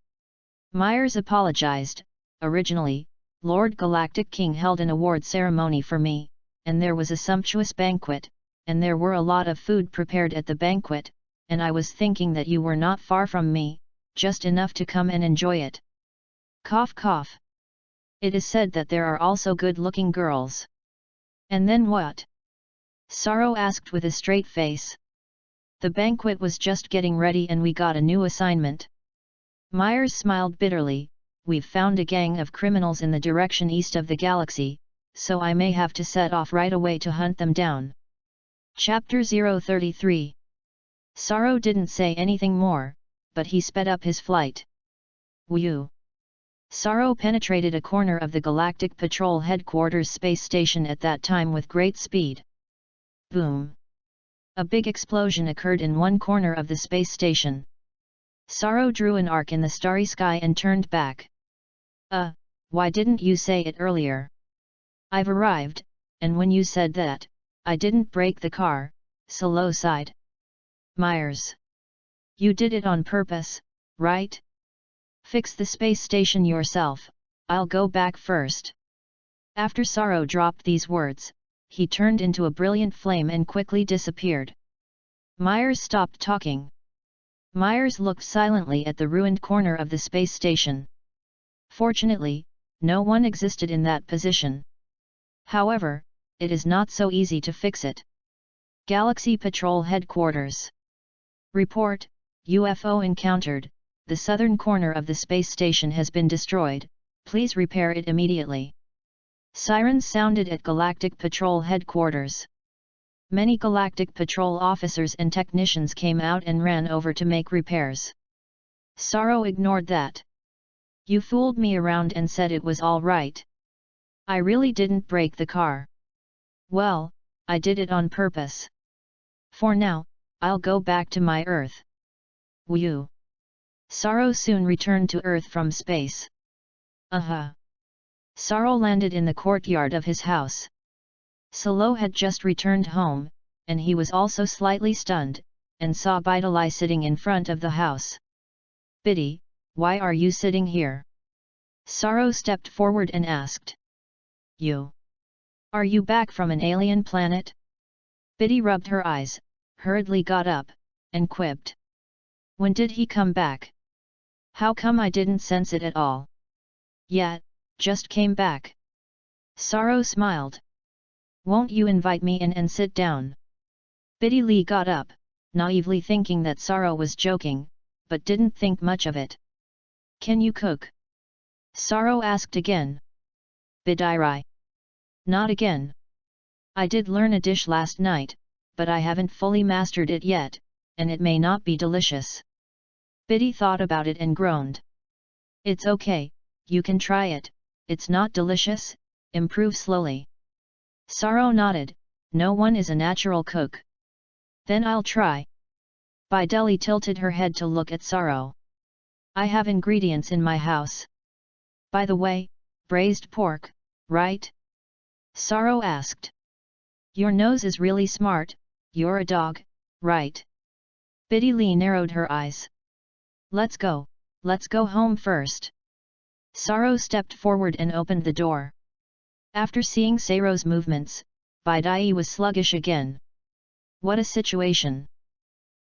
Myers apologized. Originally, Lord Galactic King held an award ceremony for me, and there was a sumptuous banquet, and there were a lot of food prepared at the banquet, and I was thinking that you were not far from me, just enough to come and enjoy it. Cough cough. It is said that there are also good-looking girls. And then what? Sorrow asked with a straight face. The banquet was just getting ready and we got a new assignment. Myers smiled bitterly. we've found a gang of criminals in the direction east of the galaxy, so I may have to set off right away to hunt them down. Chapter 033. Sorrow didn't say anything more, but he sped up his flight. Whew! Sorrow penetrated a corner of the Galactic Patrol Headquarters space station at that time with great speed. Boom! A big explosion occurred in one corner of the space station. Sorrow drew an arc in the starry sky and turned back. Why didn't you say it earlier? I've arrived, and when you said that, I didn't break the car, Solo sighed. Myers. You did it on purpose, right? Fix the space station yourself, I'll go back first. After Sorrow dropped these words, he turned into a brilliant flame and quickly disappeared. Myers stopped talking. Myers looked silently at the ruined corner of the space station. Fortunately, no one existed in that position. However, it is not so easy to fix it. Galaxy Patrol Headquarters. Report, UFO encountered, the southern corner of the space station has been destroyed, please repair it immediately. Sirens sounded at Galactic Patrol Headquarters. Many Galactic Patrol officers and technicians came out and ran over to make repairs. Sorrow ignored that. You fooled me around and said it was all right. I really didn't break the car. Well, I did it on purpose. For now, I'll go back to my Earth. Whew! Sorrow soon returned to Earth from space. Sorrow landed in the courtyard of his house. Solo had just returned home, and he was also slightly stunned, and saw Bidali sitting in front of the house. Biddy, why are you sitting here? Sorrow stepped forward and asked. You? Are you back from an alien planet? Biddy rubbed her eyes, hurriedly got up, and quipped. When did he come back? How come I didn't sense it at all? Yeah, just came back. Sorrow smiled. Won't you invite me in and sit down? Biddy Lee got up, naively thinking that Sorrow was joking, but didn't think much of it. Can you cook? Sorrow asked again. Bidiri. Not again. I did learn a dish last night, but I haven't fully mastered it yet, and it may not be delicious. Biddy thought about it and groaned. It's okay, you can try it, it's not delicious, improve slowly. Sorrow nodded, no one is a natural cook. Then I'll try. Bideli tilted her head to look at Sorrow. I have ingredients in my house. By the way, braised pork, right? Sorrow asked. Your nose is really smart, you're a dog, right? Biddy Lee narrowed her eyes. Let's go home first. Sorrow stepped forward and opened the door. After seeing Sorrow's movements, Bidai was sluggish again. What a situation!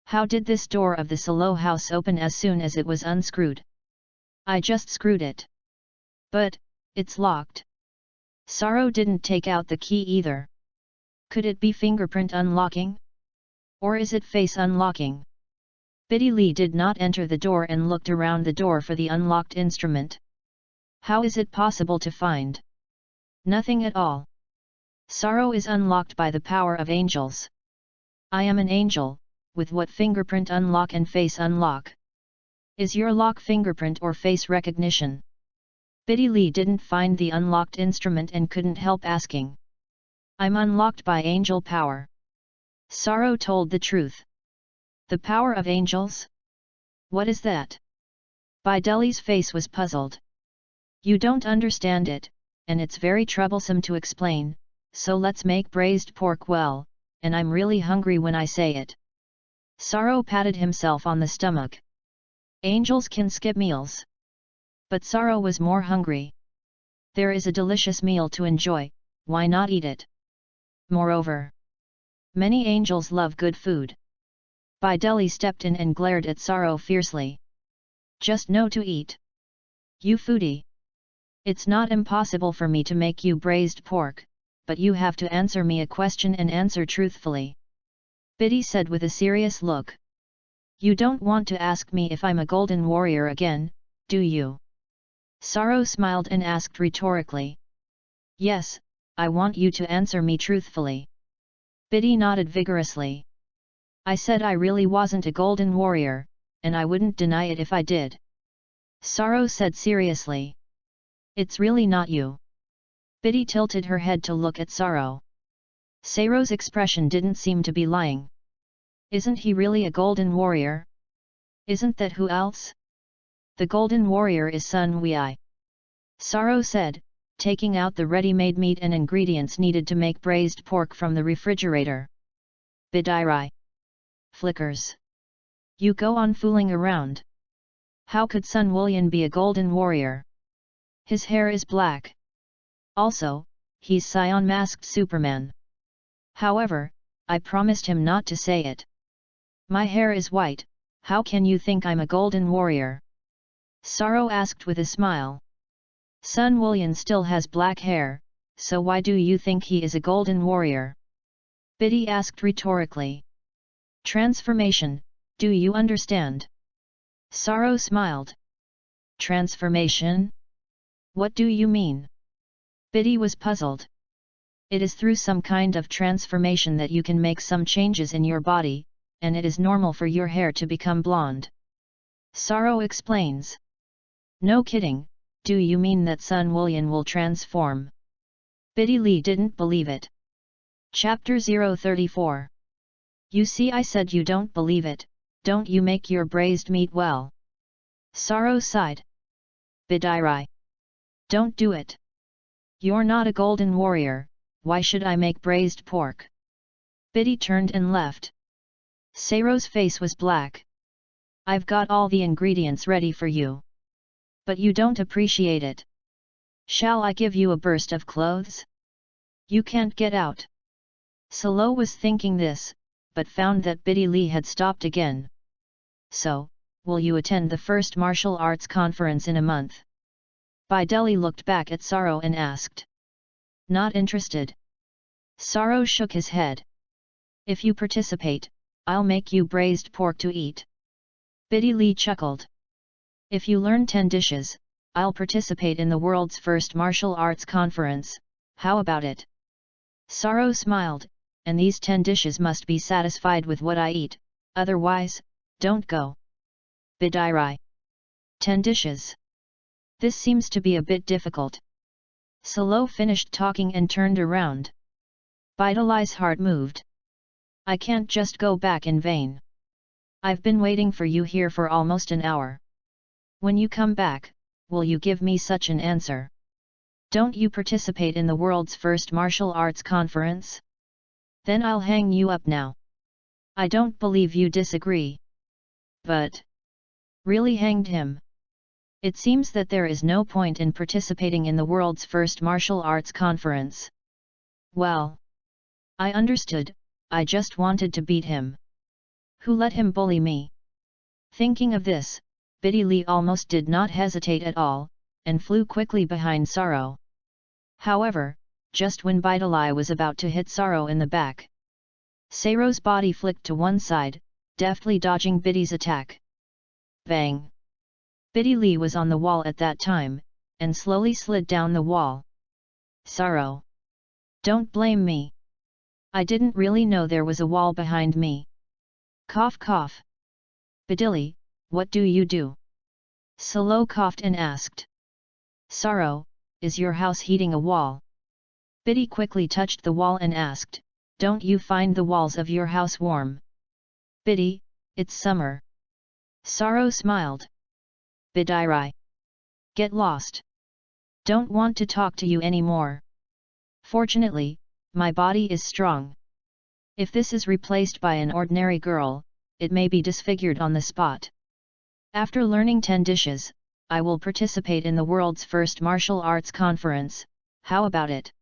How did this door of the Solo house open as soon as it was unscrewed? I just screwed it. But, it's locked. Sorrow didn't take out the key either. Could it be fingerprint unlocking? Or is it face unlocking? Biddy Lee did not enter the door and looked around the door for the unlocked instrument. How is it possible to find? Nothing at all. Sorrow is unlocked by the power of angels. I am an angel, with what fingerprint unlock and face unlock? Is your lock fingerprint or face recognition? Biddy Lee didn't find the unlocked instrument and couldn't help asking. I'm unlocked by angel power. Sorrow told the truth. The power of angels? What is that? Bideli's face was puzzled. You don't understand it, and it's very troublesome to explain, so let's make braised pork well, and I'm really hungry when I say it. Sorrow patted himself on the stomach. Angels can skip meals. But Sorrow was more hungry. There is a delicious meal to enjoy, why not eat it? Moreover, many angels love good food. Bideli stepped in and glared at Sorrow fiercely. Just no to eat. You foodie. It's not impossible for me to make you braised pork, but you have to answer me a question and answer truthfully. Biddy said with a serious look. You don't want to ask me if I'm a golden warrior again, do you? Sorrow smiled and asked rhetorically. Yes, I want you to answer me truthfully. Biddy nodded vigorously. I said I really wasn't a golden warrior, and I wouldn't deny it if I did. Sorrow said seriously. It's really not you. Biddy tilted her head to look at Sorrow. Sorrow's expression didn't seem to be lying. Isn't he really a golden warrior? Isn't that who else? The golden warrior is Sun Wei. Sorrow said, taking out the ready-made meat and ingredients needed to make braised pork from the refrigerator. Bidiri. Flickers. You go on fooling around. How could Sun Wei be a golden warrior? His hair is black. Also, he's Scion masked Superman. However, I promised him not to say it. My hair is white, how can you think I'm a golden warrior? Sorrow asked with a smile. Sun Wei still has black hair, so why do you think he is a golden warrior? Biddy asked rhetorically. Transformation, do you understand? Sorrow smiled. Transformation? What do you mean? Biddy was puzzled. It is through some kind of transformation that you can make some changes in your body, and it is normal for your hair to become blonde. Sorrow explains. No kidding, do you mean that Sun Wei will transform? Biddy Lee didn't believe it. Chapter 034. You see, I said you don't believe it, don't you make your braised meat well? Sorrow sighed. Bidiri. Don't do it. You're not a golden warrior, why should I make braised pork? Biddy turned and left. Sorrow's face was black. I've got all the ingredients ready for you. But you don't appreciate it. Shall I give you a burst of clothes? You can't get out. Solo was thinking this, but found that Biddy Lee had stopped again. So, will you attend the first martial arts conference in a month? Bideli looked back at Sorrow and asked. Not interested. Sorrow shook his head. If you participate, I'll make you braised pork to eat. Biddy Lee chuckled. If you learn 10 dishes, I'll participate in the world's first martial arts conference, how about it? Sorrow smiled, and these 10 dishes must be satisfied with what I eat, otherwise, don't go. Bidiri. 10 dishes. This seems to be a bit difficult. Solo finished talking and turned around. Bideli's heart moved. I can't just go back in vain. I've been waiting for you here for almost an hour. When you come back, will you give me such an answer? Don't you participate in the world's first martial arts conference? Then I'll hang you up now. I don't believe you disagree. But really hanged him. It seems that there is no point in participating in the world's first martial arts conference. Well, I understood, I just wanted to beat him. Who let him bully me? Thinking of this, Biddy Lee almost did not hesitate at all, and flew quickly behind Sorrow. However, just when Bideli was about to hit Sorrow in the back, Sorrow's body flicked to one side, deftly dodging Biddy's attack. Bang! Biddy Lee was on the wall at that time, and slowly slid down the wall. Sorrow! Don't blame me. I didn't really know there was a wall behind me. Cough cough. Bidili, what do you do? Solo coughed and asked. Sorrow, is your house heating a wall? Biddy quickly touched the wall and asked, don't you find the walls of your house warm? Biddy, it's summer. Sorrow smiled. Bidiri. Get lost. Don't want to talk to you anymore. Fortunately, my body is strong. If this is replaced by an ordinary girl, it may be disfigured on the spot. After learning 10 dishes, I will participate in the world's first martial arts conference, how about it?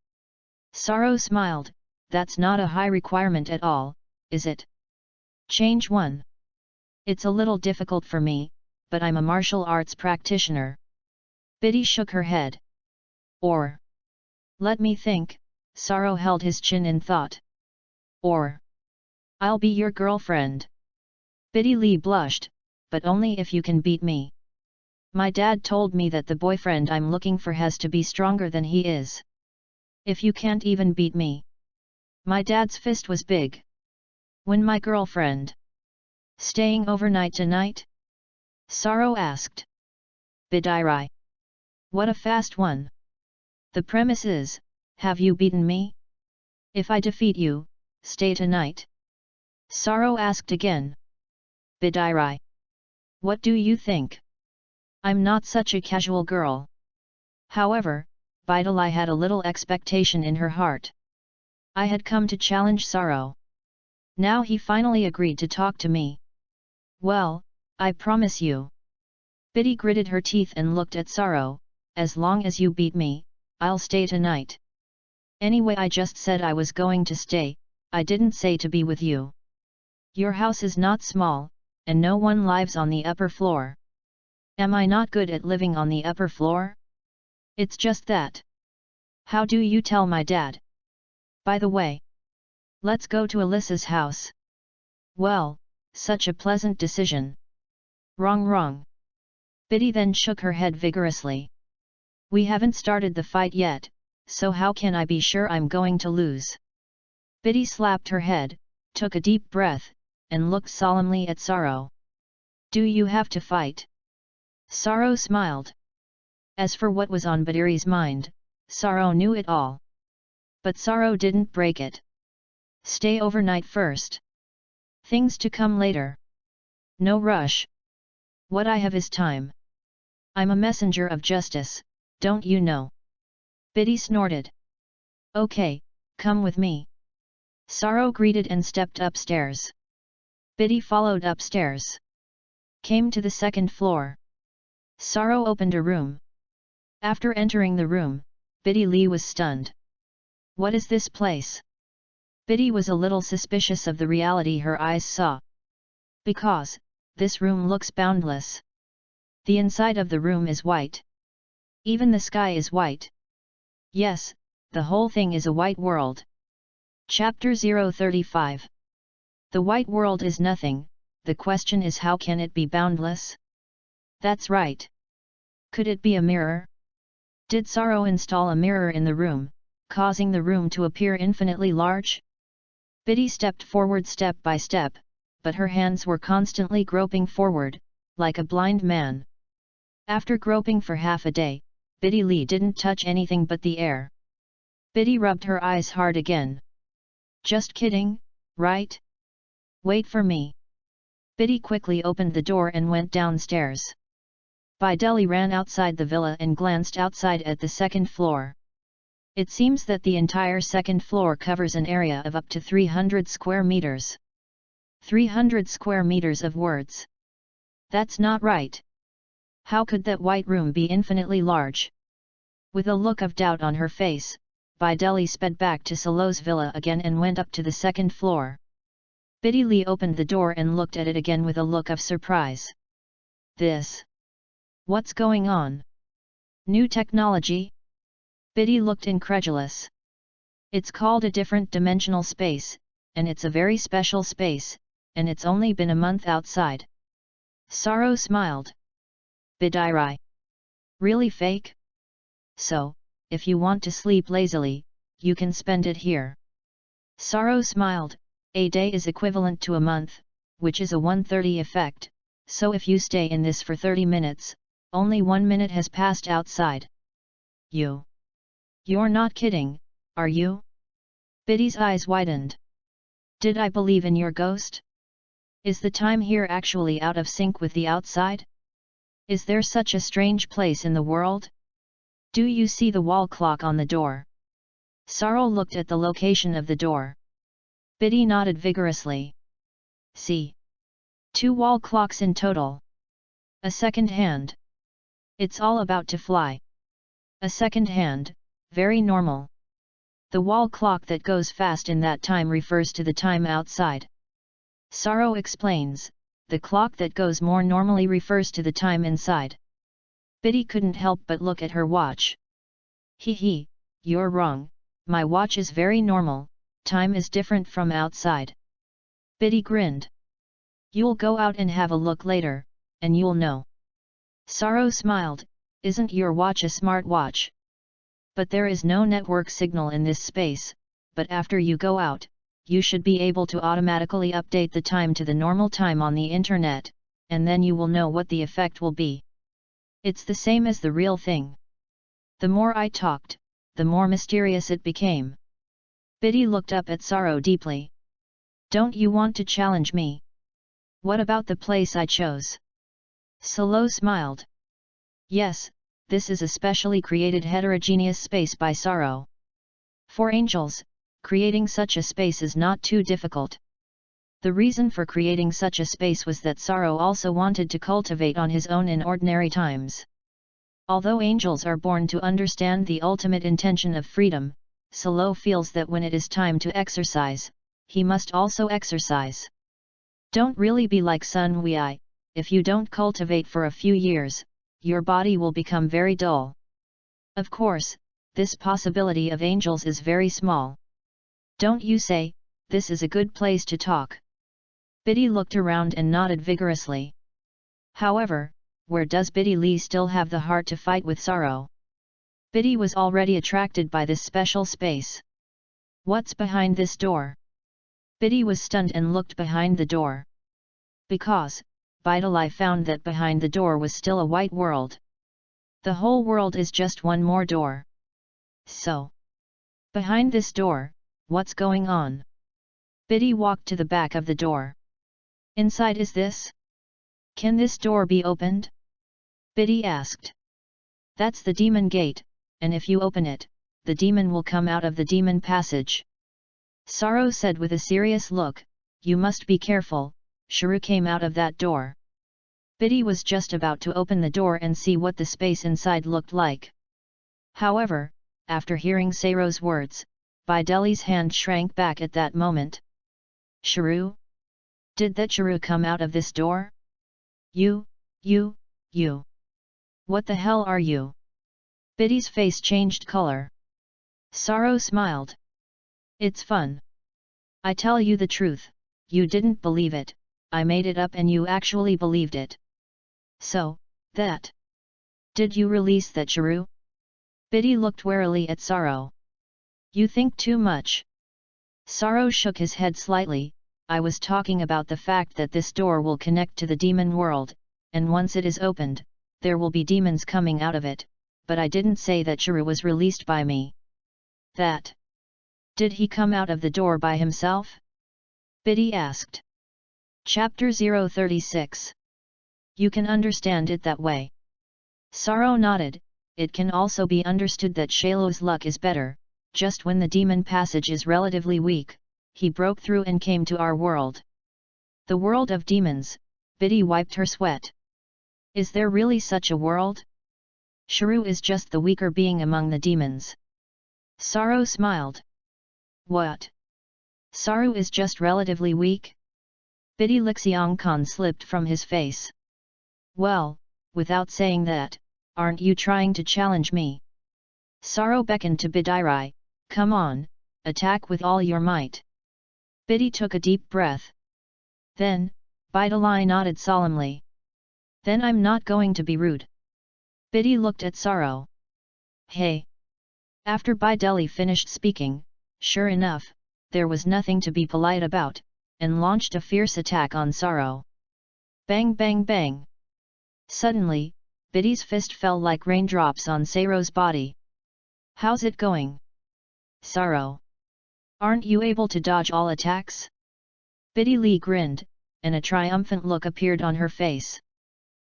Sorrow smiled, that's not a high requirement at all, is it? Change 1. It's a little difficult for me, but I'm a martial arts practitioner. Biddy shook her head. Or. Let me think, Sorrow held his chin in thought. Or. I'll be your girlfriend. Biddy Lee blushed, but only if you can beat me. My dad told me that the boyfriend I'm looking for has to be stronger than he is. If you can't even beat me. My dad's fist was big. When my girlfriend. Staying overnight tonight? Saro asked. Bidairai. What a fast one. The premise is, have you beaten me? If I defeat you, stay tonight. Saro asked again. Bidairai. What do you think? I'm not such a casual girl. However, Bidairai had a little expectation in her heart. I had come to challenge Saro. Now he finally agreed to talk to me. Well, I promise you. Biddy gritted her teeth and looked at Saro, as long as you beat me, I'll stay tonight. Anyway, I just said I was going to stay, I didn't say to be with you. Your house is not small, and no one lives on the upper floor. Am I not good at living on the upper floor? It's just that. How do you tell my dad? By the way. Let's go to Alyssa's house. Well, such a pleasant decision. Wrong. Biddy then shook her head vigorously. We haven't started the fight yet, so how can I be sure I'm going to lose? Biddy slapped her head, took a deep breath, and looked solemnly at Saro. Do you have to fight? Saro smiled. As for what was on Bidari's mind, Saro knew it all. But Saro didn't break it. Stay overnight first. Things to come later. No rush. What I have is time. I'm a messenger of justice, don't you know? Biddy snorted. Okay, come with me. Saro greeted and stepped upstairs. Biddy followed upstairs. Came to the second floor. Saro opened a room. After entering the room, Biddy Lee was stunned. What is this place? Biddy was a little suspicious of the reality her eyes saw. Because, this room looks boundless. The inside of the room is white. Even the sky is white. Yes, the whole thing is a white world. Chapter 035. The white world is nothing, the question is how can it be boundless? That's right. Could it be a mirror? Did Saro install a mirror in the room, causing the room to appear infinitely large? Biddy stepped forward step by step, but her hands were constantly groping forward, like a blind man. After groping for half a day, Biddy Lee didn't touch anything but the air. Biddy rubbed her eyes hard again. Just kidding, right? Wait for me. Biddy quickly opened the door and went downstairs. Bideli ran outside the villa and glanced outside at the second floor. It seems that the entire second floor covers an area of up to 300 square meters. 300 square meters of words. That's not right. How could that white room be infinitely large? With a look of doubt on her face, Bideli sped back to Salo's villa again and went up to the second floor. Biddy Lee opened the door and looked at it again with a look of surprise. This? What's going on? New technology? Biddy looked incredulous. It's called a different dimensional space, and it's a very special space, and it's only been a month outside. Saro smiled. Bidairai. Really fake? So, if you want to sleep lazily, you can spend it here. Saro smiled. A day is equivalent to a month, which is a 130 effect, so if you stay in this for 30 minutes, only 1 minute has passed outside. You're not kidding, are you? Biddy's eyes widened. Did I believe in your ghost? Is the time here actually out of sync with the outside? Is there such a strange place in the world? Do you see the wall clock on the door? Saro looked at the location of the door. Biddy nodded vigorously. See. 2 wall clocks in total. A second hand. It's all about to fly. A second hand, very normal. The wall clock that goes fast in that time refers to the time outside. Saro explains, the clock that goes more normally refers to the time inside. Biddy couldn't help but look at her watch. Hee, you're wrong, my watch is very normal, time is different from outside. Biddy grinned. You'll go out and have a look later, and you'll know. Sorrow smiled, isn't your watch a smart watch? But there is no network signal in this space, but after you go out, you should be able to automatically update the time to the normal time on the internet, and then you will know what the effect will be. It's the same as the real thing. The more I talked, the more mysterious it became. Biddy looked up at Sorrow deeply. Don't you want to challenge me? What about the place I chose? Solo smiled. Yes, this is a specially created heterogeneous space by Sorrow. For angels, creating such a space is not too difficult. The reason for creating such a space was that Sorrow also wanted to cultivate on his own in ordinary times. Although angels are born to understand the ultimate intention of freedom, Solo feels that when it is time to exercise, he must also exercise. Don't really be like Sun Wei. If you don't cultivate for a few years, your body will become very dull. Of course, this possibility of angels is very small. Don't you say, this is a good place to talk? Biddy looked around and nodded vigorously. However, where does Biddy Lee still have the heart to fight with Sorrow? Biddy was already attracted by this special space. What's behind this door? Biddy was stunned and looked behind the door. Because, Bidalai found that behind the door was still a white world. The whole world is just one more door. So, behind this door, what's going on? Biddy walked to the back of the door. Inside is this? Can this door be opened? Biddy asked. That's the demon gate, and if you open it, the demon will come out of the demon passage. Sorrow said with a serious look, you must be careful, Shrew came out of that door. Biddy was just about to open the door and see what the space inside looked like. However, after hearing Sorrow's words, Bideli's hand shrank back at that moment. Shrew? Did that Shrew come out of this door? You. What the hell are you? Biddy's face changed color. Sorrow smiled. It's fun. I tell you the truth, you didn't believe it, I made it up and you actually believed it. So, that. Did you release that Shrew? Biddy looked warily at Sorrow. You think too much. Sorrow shook his head slightly. I was talking about the fact that this door will connect to the demon world, and once it is opened, there will be demons coming out of it, but I didn't say that Shrew was released by me. That. Did he come out of the door by himself? Biddy asked. Chapter 036. You can understand it that way. Sorrow nodded. It can also be understood that Shalo's luck is better. Just when the demon passage is relatively weak, he broke through and came to our world. The world of demons. Biddy wiped her sweat. Is there really such a world? Shrew is just the weaker being among the demons. Sorrow smiled. What? Sorrow is just relatively weak? Biddy Lixiangkan slipped from his face. Well, without saying that, aren't you trying to challenge me? Sorrow beckoned to Bidairai, come on, attack with all your might. Biddy took a deep breath. Then, Bidalai nodded solemnly. Then I'm not going to be rude. Biddy looked at Sorrow. Hey! After Bideli finished speaking, sure enough, there was nothing to be polite about, and launched a fierce attack on Sorrow. Bang bang bang! Suddenly, Biddy's fist fell like raindrops on Sorrow's body. How's it going? Sorrow. Aren't you able to dodge all attacks? Biddy Lee grinned, and a triumphant look appeared on her face.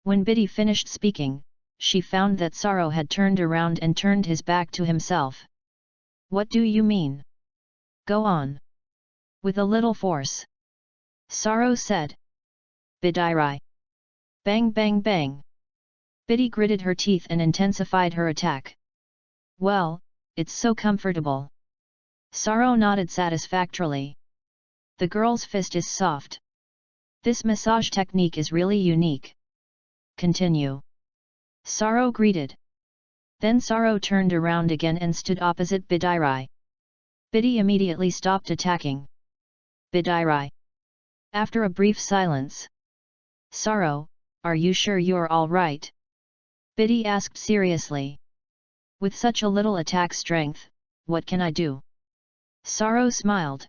When Biddy finished speaking, she found that Sorrow had turned around and turned his back to himself. What do you mean? Go on. With a little force. Sorrow said. Bidairai. Bang bang bang. Biddy gritted her teeth and intensified her attack. Well, it's so comfortable. Sorrow nodded satisfactorily. The girl's fist is soft. This massage technique is really unique. Continue. Sorrow greeted. Then Sorrow turned around again and stood opposite Bidairai. Biddy immediately stopped attacking. Bidairai. After a brief silence. Sorrow, are you sure you're all right? Biddy asked seriously. With such a little attack strength, what can I do? Sorrow smiled.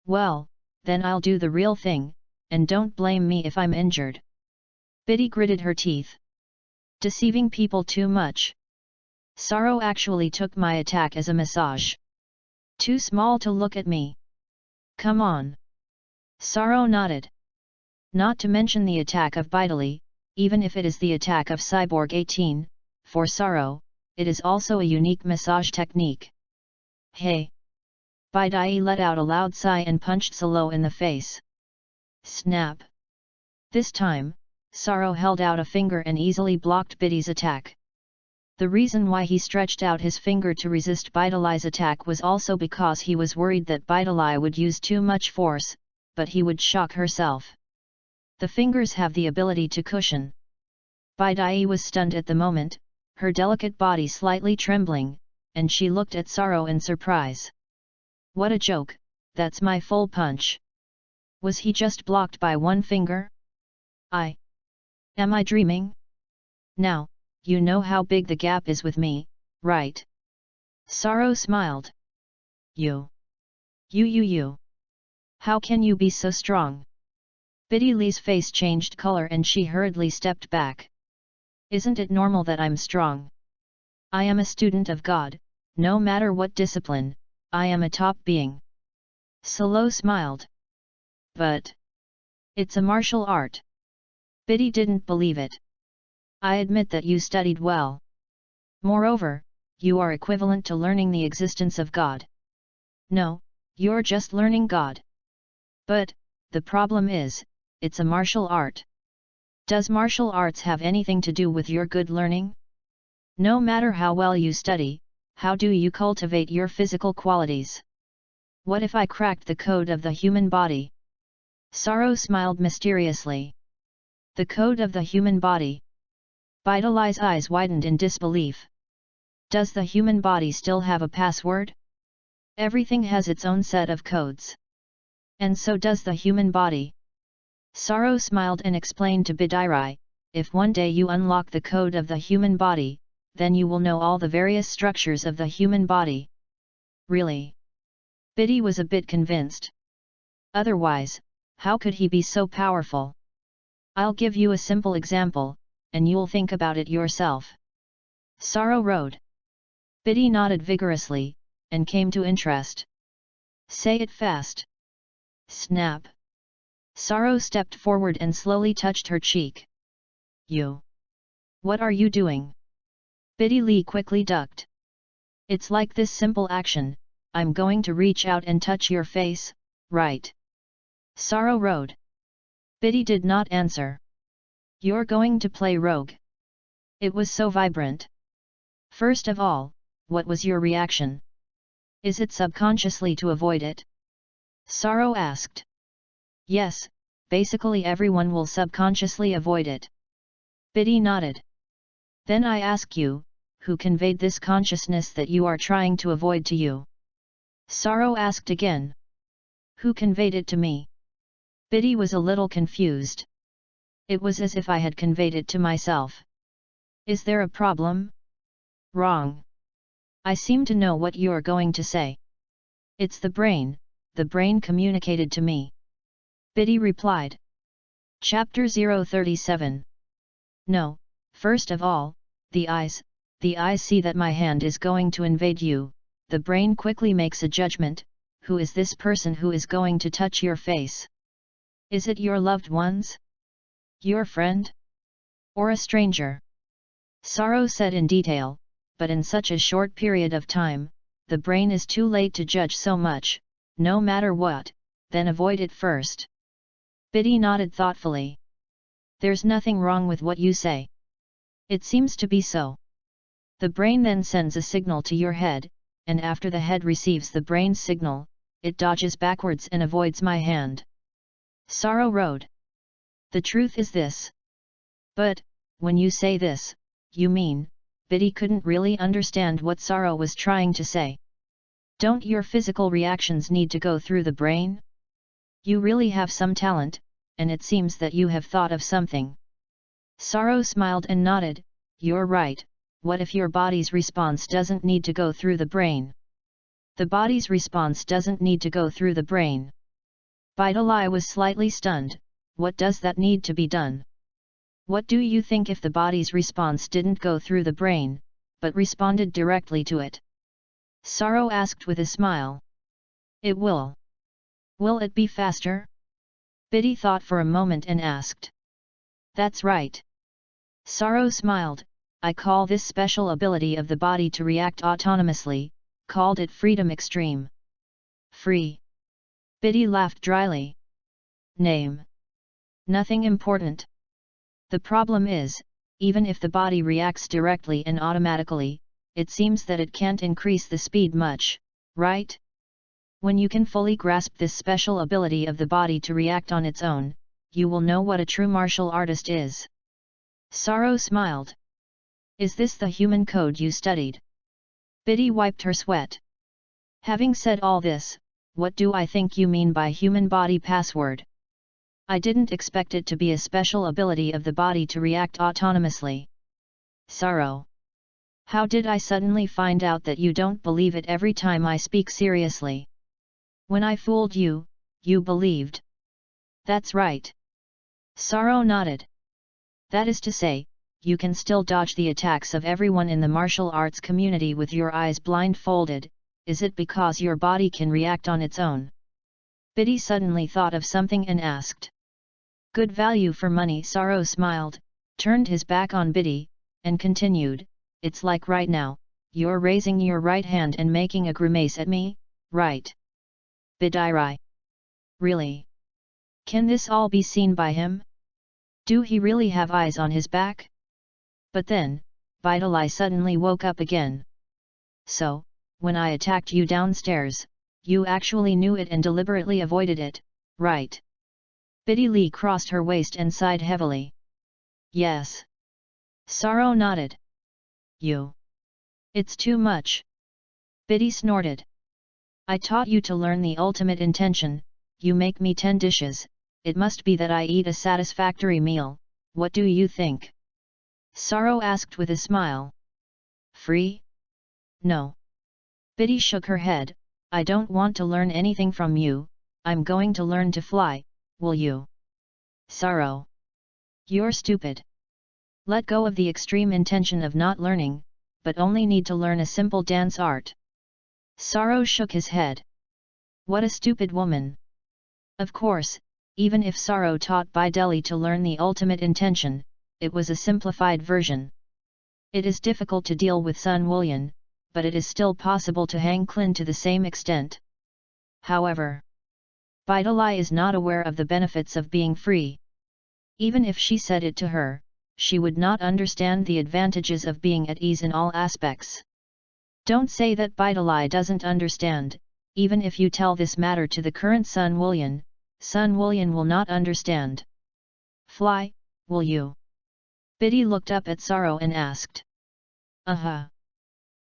Well, then I'll do the real thing, and don't blame me if I'm injured. Biddy gritted her teeth. Deceiving people too much. Sorrow actually took my attack as a massage. Too small to look at me. Come on. Sorrow nodded. Not to mention the attack of Vitally, even if it is the attack of Cyborg 18, for Sorrow, it is also a unique massage technique. Hey! Bidai let out a loud sigh and punched Salo in the face. Snap! This time, Sorrow held out a finger and easily blocked Biddy's attack. The reason why he stretched out his finger to resist Bidali's attack was also because he was worried that Bidali would use too much force, but he would shock herself. The fingers have the ability to cushion. Bidai was stunned at the moment, her delicate body slightly trembling, and she looked at Sorrow in surprise. What a joke, that's my full punch. Was he just blocked by one finger? Am I dreaming? Now, you know how big the gap is with me, right? Sorrow smiled. You. How can you be so strong? Biddy Lee's face changed color and she hurriedly stepped back. Isn't it normal that I'm strong? I am a student of God, no matter what discipline, I am a top being. Salo smiled. But it's a martial art. Biddy didn't believe it. I admit that you studied well. Moreover, you are equivalent to learning the existence of God. No, you're just learning God. But, the problem is, it's a martial art. Does martial arts have anything to do with your good learning? No matter how well you study, how do you cultivate your physical qualities? What if I cracked the code of the human body? Sorrow smiled mysteriously. The code of the human body. Bidali's eyes widened in disbelief. Does the human body still have a password? Everything has its own set of codes. And so does the human body. Sorrow smiled and explained to Bidai, if one day you unlock the code of the human body, then you will know all the various structures of the human body. Really? Biddy was a bit convinced. Otherwise, how could he be so powerful? I'll give you a simple example, and you'll think about it yourself. Sorrow rode. Biddy nodded vigorously, and came to interest. Say it fast. Snap. Sorrow stepped forward and slowly touched her cheek. You. What are you doing? Biddy Lee quickly ducked. It's like this simple action, I'm going to reach out and touch your face, right? Sorrow rode. Biddy did not answer. You're going to play rogue. It was so vibrant. First of all, what was your reaction? Is it subconsciously to avoid it? Sorrow asked. Yes, basically everyone will subconsciously avoid it. Biddy nodded. Then I ask you, who conveyed this consciousness that you are trying to avoid to you? Sorrow asked again. Who conveyed it to me? Biddy was a little confused. It was as if I had conveyed it to myself. Is there a problem? Wrong. I seem to know what you're going to say. It's the brain communicated to me. Biddy replied. Chapter 037. No, first of all, the eyes see that my hand is going to invade you, the brain quickly makes a judgment, who is this person who is going to touch your face? Is it your loved ones? Your friend? Or a stranger? Sorrow said in detail, but in such a short period of time, the brain is too late to judge so much, no matter what, then avoid it first. Biddy nodded thoughtfully. There's nothing wrong with what you say. It seems to be so. The brain then sends a signal to your head, and after the head receives the brain's signal, it dodges backwards and avoids my hand. Sorrow rode. The truth is this. But, when you say this, you mean, Biddy couldn't really understand what Sorrow was trying to say. Don't your physical reactions need to go through the brain? You really have some talent, and it seems that you have thought of something. Sorrow smiled and nodded, you're right, what if your body's response doesn't need to go through the brain? The body's response doesn't need to go through the brain. Bidalai was slightly stunned. What does that need to be done? What do you think if the body's response didn't go through the brain, but responded directly to it? Saro asked with a smile. It will. Will it be faster? Biddy thought for a moment and asked. That's right. Saro smiled. I call this special ability of the body to react autonomously, called it Freedom Extreme. Free. Biddy laughed dryly. Name. Nothing important. The problem is, even if the body reacts directly and automatically, it seems that it can't increase the speed much, right? When you can fully grasp this special ability of the body to react on its own, you will know what a true martial artist is. Saro smiled. Is this the human code you studied? Biddy wiped her sweat. Having said all this, what do I think you mean by human body password? I didn't expect it to be a special ability of the body to react autonomously. Saro. How did I suddenly find out that you don't believe it every time I speak seriously? When I fooled you, you believed. That's right. Saro nodded. That is to say, you can still dodge the attacks of everyone in the martial arts community with your eyes blindfolded. Is it because your body can react on its own? Biddy suddenly thought of something and asked. Good value for money. Saro smiled, turned his back on Biddy, and continued, it's like right now, you're raising your right hand and making a grimace at me, right? Bidairai. Really? Can this all be seen by him? Do he really have eyes on his back? But then, Bidalai suddenly woke up again. So, when I attacked you downstairs, you actually knew it and deliberately avoided it, right? Biddy Lee crossed her waist and sighed heavily. Yes. Saro nodded. You. It's too much. Biddy snorted. I taught you to learn the ultimate intention, you make me 10 dishes, it must be that I eat a satisfactory meal, what do you think? Saro asked with a smile. Free? No. Biddy shook her head, I don't want to learn anything from you, I'm going to learn to fly, will you? Saro. You're stupid. Let go of the extreme intention of not learning, but only need to learn a simple dance art. Saro shook his head. What a stupid woman. Of course, even if Saro taught Bideli to learn the ultimate intention, it was a simplified version. It is difficult to deal with Sun Wulyan, but it is still possible to hang Klin to the same extent. However, Bideli is not aware of the benefits of being free. Even if she said it to her, she would not understand the advantages of being at ease in all aspects. Don't say that Bideli doesn't understand, even if you tell this matter to the current Sun Wulyan will not understand. Fly, will you? Biddy looked up at Saro and asked.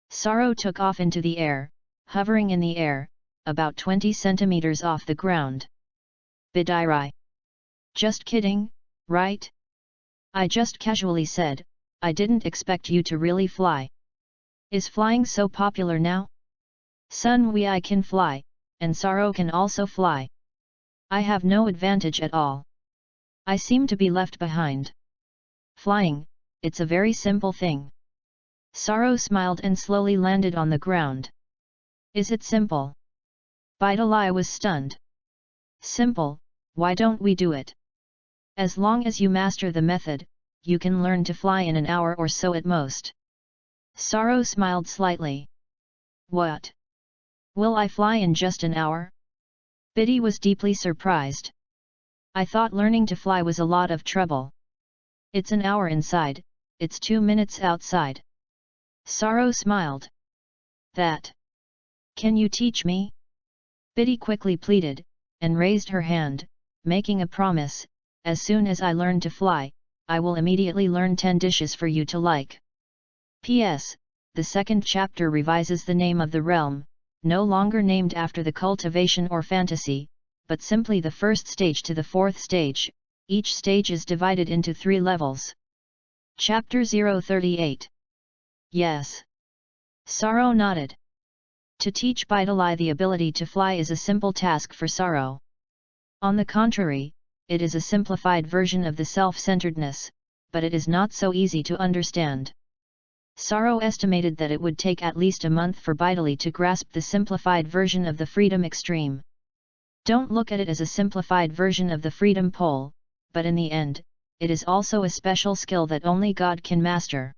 Saro took off into the air, hovering in the air, about 20 centimeters off the ground. Bidairai. Just kidding, right? I just casually said, I didn't expect you to really fly. Is flying so popular now? Sun Wei can fly, and Saro can also fly. I have no advantage at all. I seem to be left behind. Flying, it's a very simple thing. Saro smiled and slowly landed on the ground. Is it simple? Bideli was stunned. Simple, why don't we do it? As long as you master the method, you can learn to fly in an hour or so at most. Saro smiled slightly. What? Will I fly in just an hour? Biddy was deeply surprised. I thought learning to fly was a lot of trouble. It's an hour inside, it's 2 minutes outside. Saro smiled. That. Can you teach me? Biddy quickly pleaded, and raised her hand, making a promise, as soon as I learn to fly, I will immediately learn 10 dishes for you to like. P.S. The second chapter revises the name of the realm, no longer named after the cultivation or fantasy, but simply the first stage to the fourth stage, each stage is divided into 3 levels. Chapter 038. Yes. Sorrow nodded. To teach Bidali the ability to fly is a simple task for Sorrow. On the contrary, it is a simplified version of the self-centeredness, but it is not so easy to understand. Sorrow estimated that it would take at least a month for Bidali to grasp the simplified version of the freedom extreme. Don't look at it as a simplified version of the freedom pole, but in the end, it is also a special skill that only God can master.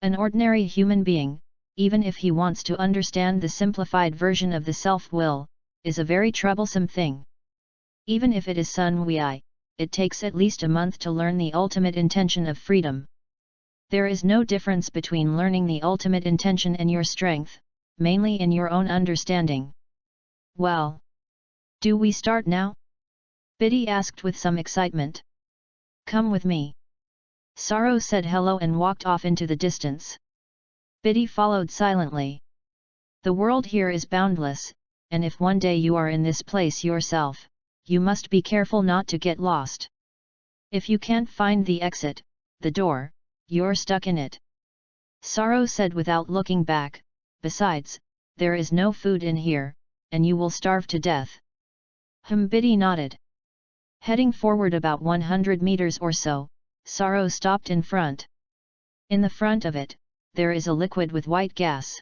An ordinary human being, even if he wants to understand the simplified version of the self-will, is a very troublesome thing. Even if it is Sun Wei, it takes at least a month to learn the ultimate intention of freedom. There is no difference between learning the ultimate intention and your strength, mainly in your own understanding. Well, do we start now? Biddy asked with some excitement. Come with me. Sorrow said hello and walked off into the distance. Biddy followed silently. The world here is boundless, and if one day you are in this place yourself, you must be careful not to get lost. If you can't find the exit, the door, you're stuck in it. Sorrow said without looking back, besides, there is no food in here, and you will starve to death. Biddy nodded. Heading forward about 100 meters or so, Sorrow stopped in front. In the front of it, there is a liquid with white gas.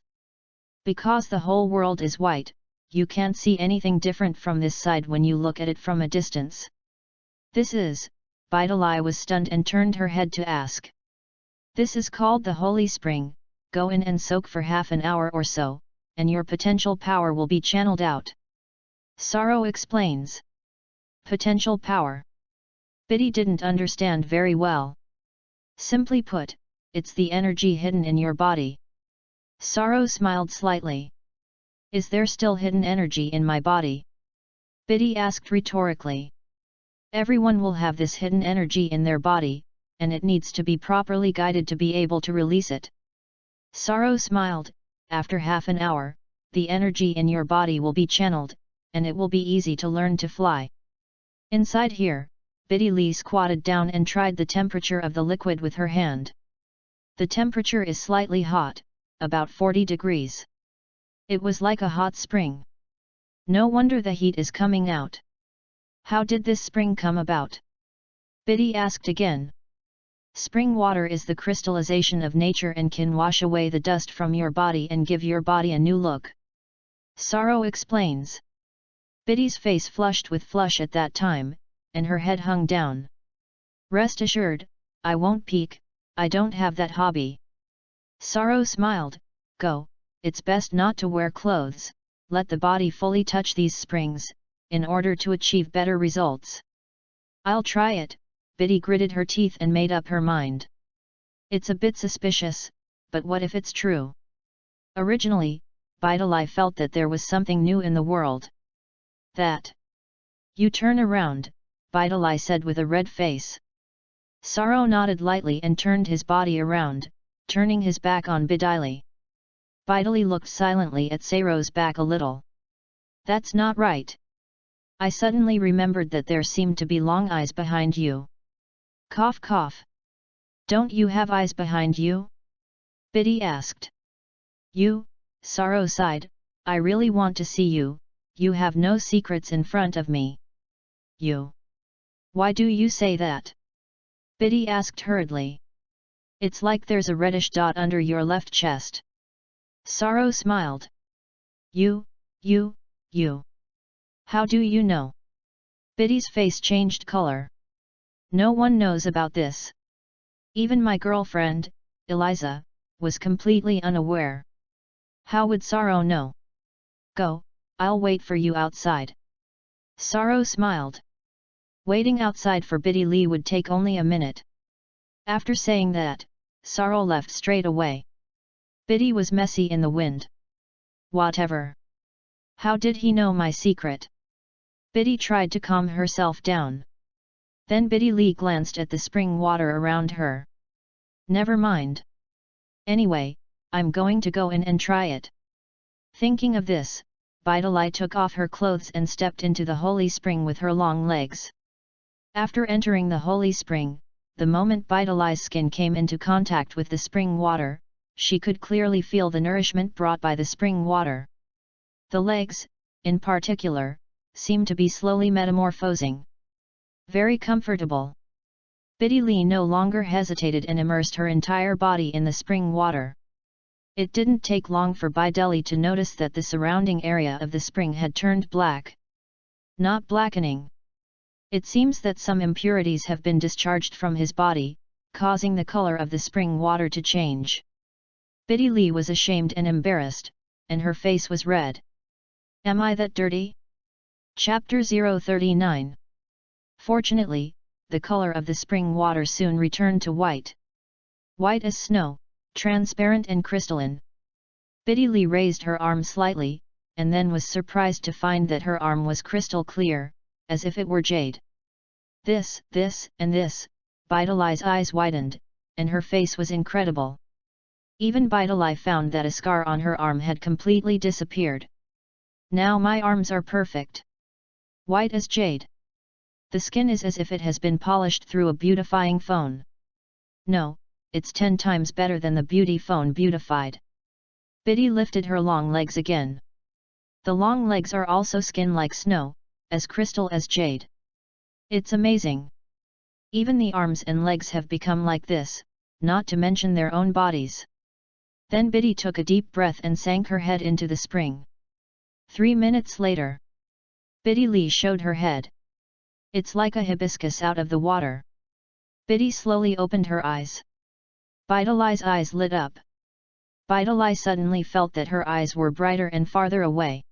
Because the whole world is white, you can't see anything different from this side when you look at it from a distance. This is, Bidali was stunned and turned her head to ask. This is called the Holy Spring. Go in and soak for half an hour or so, and your potential power will be channeled out. Sorrow explains. Potential power. Biddy didn't understand very well. Simply put, it's the energy hidden in your body. Sorrow smiled slightly. Is there still hidden energy in my body? Biddy asked rhetorically. Everyone will have this hidden energy in their body, and it needs to be properly guided to be able to release it. Sorrow smiled. After half an hour, the energy in your body will be channeled, and it will be easy to learn to fly. Inside here, Biddy Lee squatted down and tried the temperature of the liquid with her hand. The temperature is slightly hot, about 40 degrees. It was like a hot spring. No wonder the heat is coming out. How did this spring come about? Biddy asked again. Spring water is the crystallization of nature and can wash away the dust from your body and give your body a new look. Sorrow explains. Biddy's face flushed with flush at that time, and her head hung down. Rest assured, I won't peek, I don't have that hobby. Sorrow smiled. Go, it's best not to wear clothes, let the body fully touch these springs, in order to achieve better results. I'll try it, Biddy gritted her teeth and made up her mind. It's a bit suspicious, but what if it's true? Originally, Bidali felt that there was something new in the world. That. You turn around, Bidali said with a red face. Sorrow nodded lightly and turned his body around, turning his back on Bidali. Bidali looked silently at Sorrow's back a little. That's not right. I suddenly remembered that there seemed to be long eyes behind you. Cough cough. Don't you have eyes behind you? Biddy asked. You, Sorrow sighed, I really want to see you. You have no secrets in front of me. You. Why do you say that? Biddy asked hurriedly. It's like there's a reddish dot under your left chest. Sorrow smiled. You. How do you know? Biddy's face changed color. No one knows about this. Even my girlfriend, Eliza, was completely unaware. How would Sorrow know? Go. I'll wait for you outside. Sorrow smiled. Waiting outside for Biddy Lee would take only a minute. After saying that, Sorrow left straight away. Biddy was messy in the wind. Whatever. How did he know my secret? Biddy tried to calm herself down. Then Biddy Lee glanced at the spring water around her. Never mind. Anyway, I'm going to go in and try it. Thinking of this, Bidali took off her clothes and stepped into the holy spring with her long legs. After entering the holy spring, the moment Bidali's skin came into contact with the spring water, she could clearly feel the nourishment brought by the spring water. The legs, in particular, seemed to be slowly metamorphosing. Very comfortable. Biddy Lee no longer hesitated and immersed her entire body in the spring water. It didn't take long for Bidali to notice that the surrounding area of the spring had turned black. Not blackening. It seems that some impurities have been discharged from his body, causing the color of the spring water to change. Biddy Lee was ashamed and embarrassed, and her face was red. Am I that dirty? Chapter 039. Fortunately, the color of the spring water soon returned to white. White as snow, transparent and crystalline. Biddy Lee raised her arm slightly, and then was surprised to find that her arm was crystal clear, as if it were jade. This, and this, Bidali's eyes widened, and her face was incredible. Even Bidali found that a scar on her arm had completely disappeared. Now my arms are perfect. White as jade. The skin is as if it has been polished through a beautifying foam. No, it's 10 times better than the beauty foam beautified. Biddy lifted her long legs again. The long legs are also skin like snow, as crystal as jade. It's amazing. Even the arms and legs have become like this, not to mention their own bodies. Then Biddy took a deep breath and sank her head into the spring. 3 minutes later, Biddy Lee showed her head. It's like a hibiscus out of the water. Biddy slowly opened her eyes. Bidali's eyes lit up. Bidali suddenly felt that her eyes were brighter and farther away.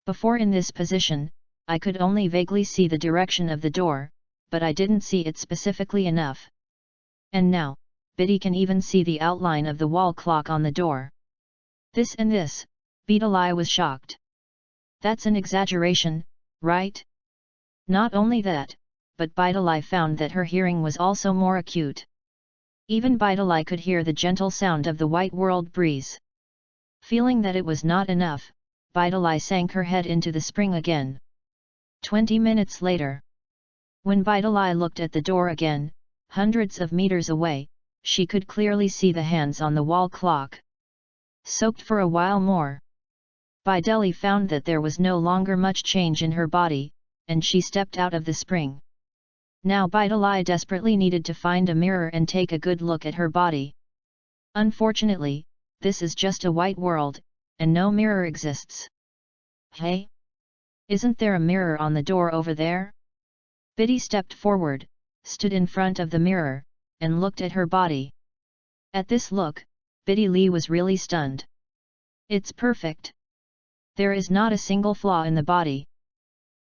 Before in this position, I could only vaguely see the direction of the door, but I didn't see it specifically enough. And now, Biddy can even see the outline of the wall clock on the door. This and this, Bidali was shocked. That's an exaggeration, right? Not only that, but Bidali found that her hearing was also more acute. Even Bidali could hear the gentle sound of the white world breeze. Feeling that it was not enough, Bidali sank her head into the spring again. 20 minutes later. When Bidali looked at the door again, hundreds of meters away, she could clearly see the hands on the wall clock. Soaked for a while more. Bidali found that there was no longer much change in her body, and she stepped out of the spring. Now Bidali desperately needed to find a mirror and take a good look at her body. Unfortunately, this is just a white world, and no mirror exists. Hey? Isn't there a mirror on the door over there? Biddy stepped forward, stood in front of the mirror, and looked at her body. At this look, Biddy Lee was really stunned. It's perfect. There is not a single flaw in the body.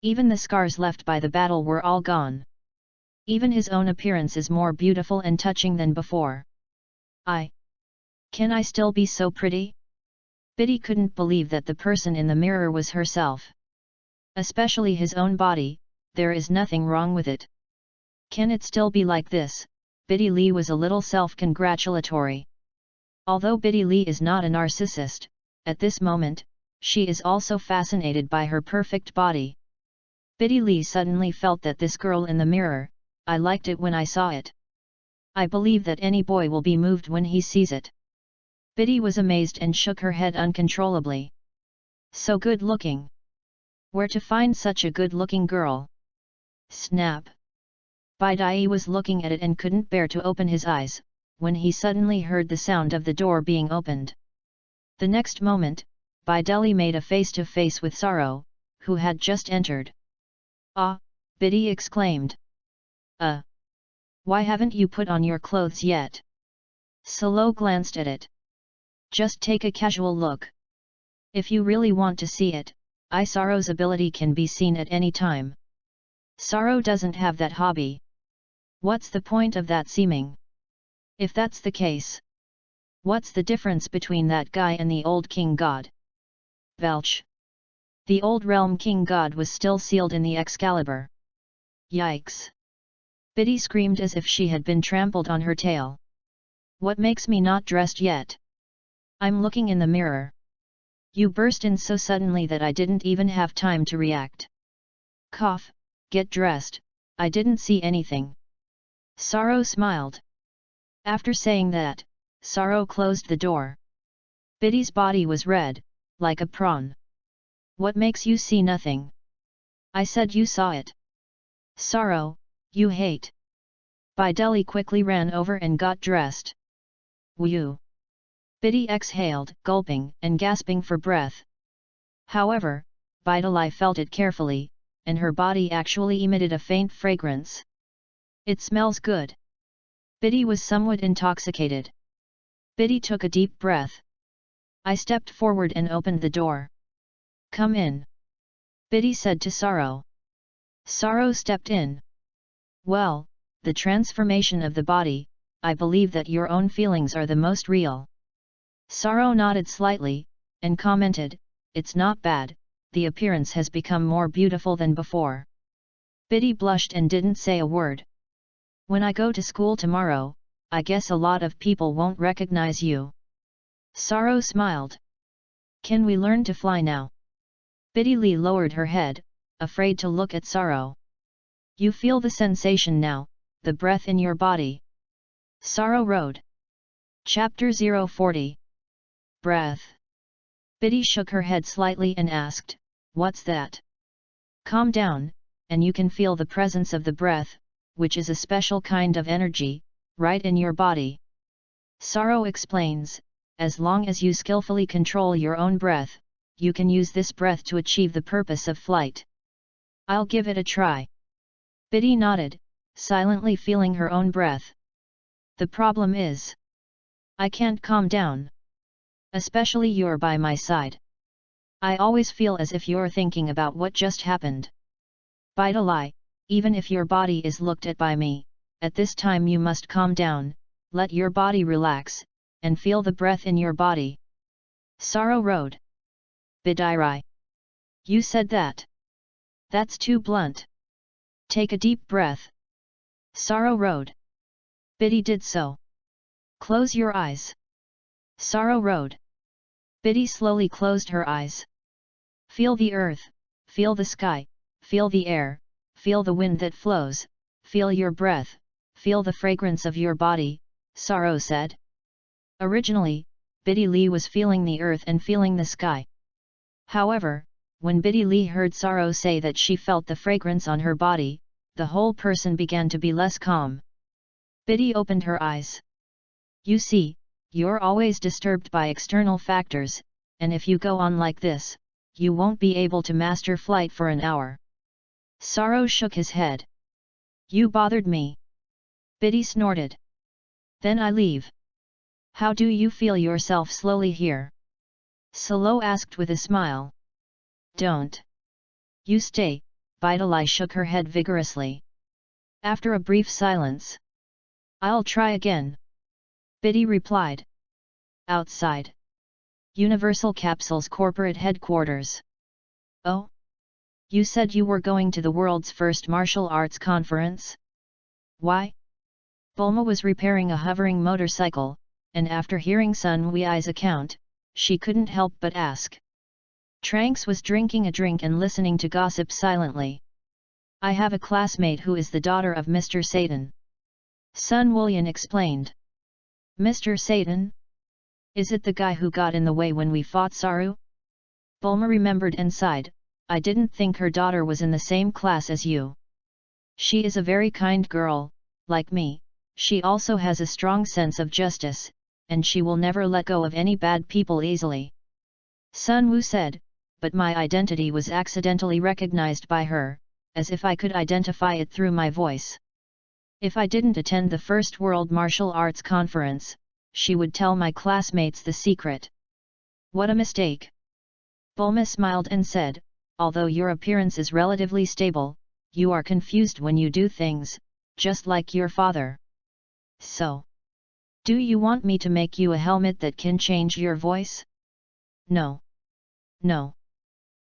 Even the scars left by the battle were all gone. Even his own appearance is more beautiful and touching than before. Can I still be so pretty? Biddy couldn't believe that the person in the mirror was herself. Especially his own body, there is nothing wrong with it. Can it still be like this? Biddy Lee was a little self-congratulatory. Although Biddy Lee is not a narcissist, at this moment, she is also fascinated by her perfect body. Biddy Lee suddenly felt that this girl in the mirror, I liked it when I saw it. I believe that any boy will be moved when he sees it. Biddy was amazed and shook her head uncontrollably. So good looking. Where to find such a good-looking girl? Snap! Bidai was looking at it and couldn't bear to open his eyes, when he suddenly heard the sound of the door being opened. The next moment, Bideli made a face-to-face with Sorrow, who had just entered. Ah! Biddy exclaimed. Why haven't you put on your clothes yet? Solo glanced at it. Just take a casual look. If you really want to see it, Sorrow's ability can be seen at any time. Sorrow doesn't have that hobby. What's the point of that seeming? If that's the case, what's the difference between that guy and the old king god? Belch. The old realm king god was still sealed in the Excalibur. Yikes! Biddy screamed as if she had been trampled on her tail. What makes me not dressed yet? I'm looking in the mirror. You burst in so suddenly that I didn't even have time to react. Cough, get dressed, I didn't see anything. Sorrow smiled. After saying that, Sorrow closed the door. Biddy's body was red, like a prawn. What makes you see nothing? I said you saw it. Sorrow, you hate. Bideli quickly ran over and got dressed. Whew! Biddy exhaled, gulping and gasping for breath. However, Bideli felt it carefully, and her body actually emitted a faint fragrance. It smells good. Biddy was somewhat intoxicated. Biddy took a deep breath. I stepped forward and opened the door. Come in. Biddy said to Sorrow. Sorrow stepped in. Well, the transformation of the body, I believe that your own feelings are the most real. Sorrow nodded slightly, and commented, it's not bad, the appearance has become more beautiful than before. Biddy blushed and didn't say a word. When I go to school tomorrow, I guess a lot of people won't recognize you. Sorrow smiled. Can we learn to fly now? Biddy Lee lowered her head, afraid to look at Sorrow. You feel the sensation now, the breath in your body. Sorrow rode. Chapter 040. Breath. Biddy shook her head slightly and asked, what's that? Calm down, and you can feel the presence of the breath, which is a special kind of energy, right in your body. Sorrow explains, as long as you skillfully control your own breath, you can use this breath to achieve the purpose of flight. I'll give it a try. Biddy nodded, silently feeling her own breath. The problem is, I can't calm down. Especially you're by my side. I always feel as if you're thinking about what just happened. Bideli, even if your body is looked at by me, at this time you must calm down, let your body relax, and feel the breath in your body. Sorrow rode. Bidiri. You said that. That's too blunt. Take a deep breath. Sorrow rode. Biddy did so. Close your eyes. Sorrow rode. Biddy slowly closed her eyes. Feel the earth, feel the sky, feel the air, feel the wind that flows, feel your breath, feel the fragrance of your body, Sorrow said. Originally, Biddy Lee was feeling the earth and feeling the sky. However, when Biddy Lee heard Sorrow say that she felt the fragrance on her body, the whole person began to be less calm. Biddy opened her eyes. You see, you're always disturbed by external factors, and if you go on like this, you won't be able to master flight for an hour. Sorrow shook his head. You bothered me. Biddy snorted. Then I leave. How do you feel yourself slowly here? Solo asked with a smile. Don't. You stay, Bideli shook her head vigorously. After a brief silence. I'll try again. Biddy replied. Outside. Universal Capsule's corporate headquarters. Oh? You said you were going to the world's first martial arts conference? Why? Bulma was repairing a hovering motorcycle, and after hearing Sun Wei's account, she couldn't help but ask. Trunks was drinking a drink and listening to gossip silently. I have a classmate who is the daughter of Mr. Satan. Sun Wulian explained. Mr. Satan? Is it the guy who got in the way when we fought Saru? Bulma remembered and sighed, I didn't think her daughter was in the same class as you. She is a very kind girl, like me, she also has a strong sense of justice, and she will never let go of any bad people easily. Sun Wu said, but my identity was accidentally recognized by her, as if I could identify it through my voice. If I didn't attend the first World Martial Arts Conference, she would tell my classmates the secret. What a mistake! Bulma smiled and said, although your appearance is relatively stable, you are confused when you do things, just like your father. So, do you want me to make you a helmet that can change your voice? No. No.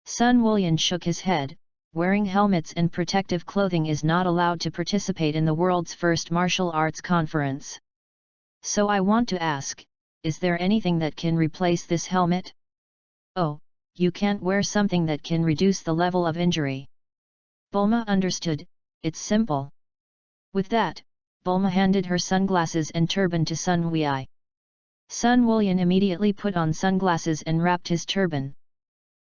Sun Wulian shook his head. Wearing helmets and protective clothing is not allowed to participate in the world's first martial arts conference. So I want to ask, is there anything that can replace this helmet? Oh, you can't wear something that can reduce the level of injury. Bulma understood, it's simple. With that, Bulma handed her sunglasses and turban to Sun Wei. Sun Wulian immediately put on sunglasses and wrapped his turban.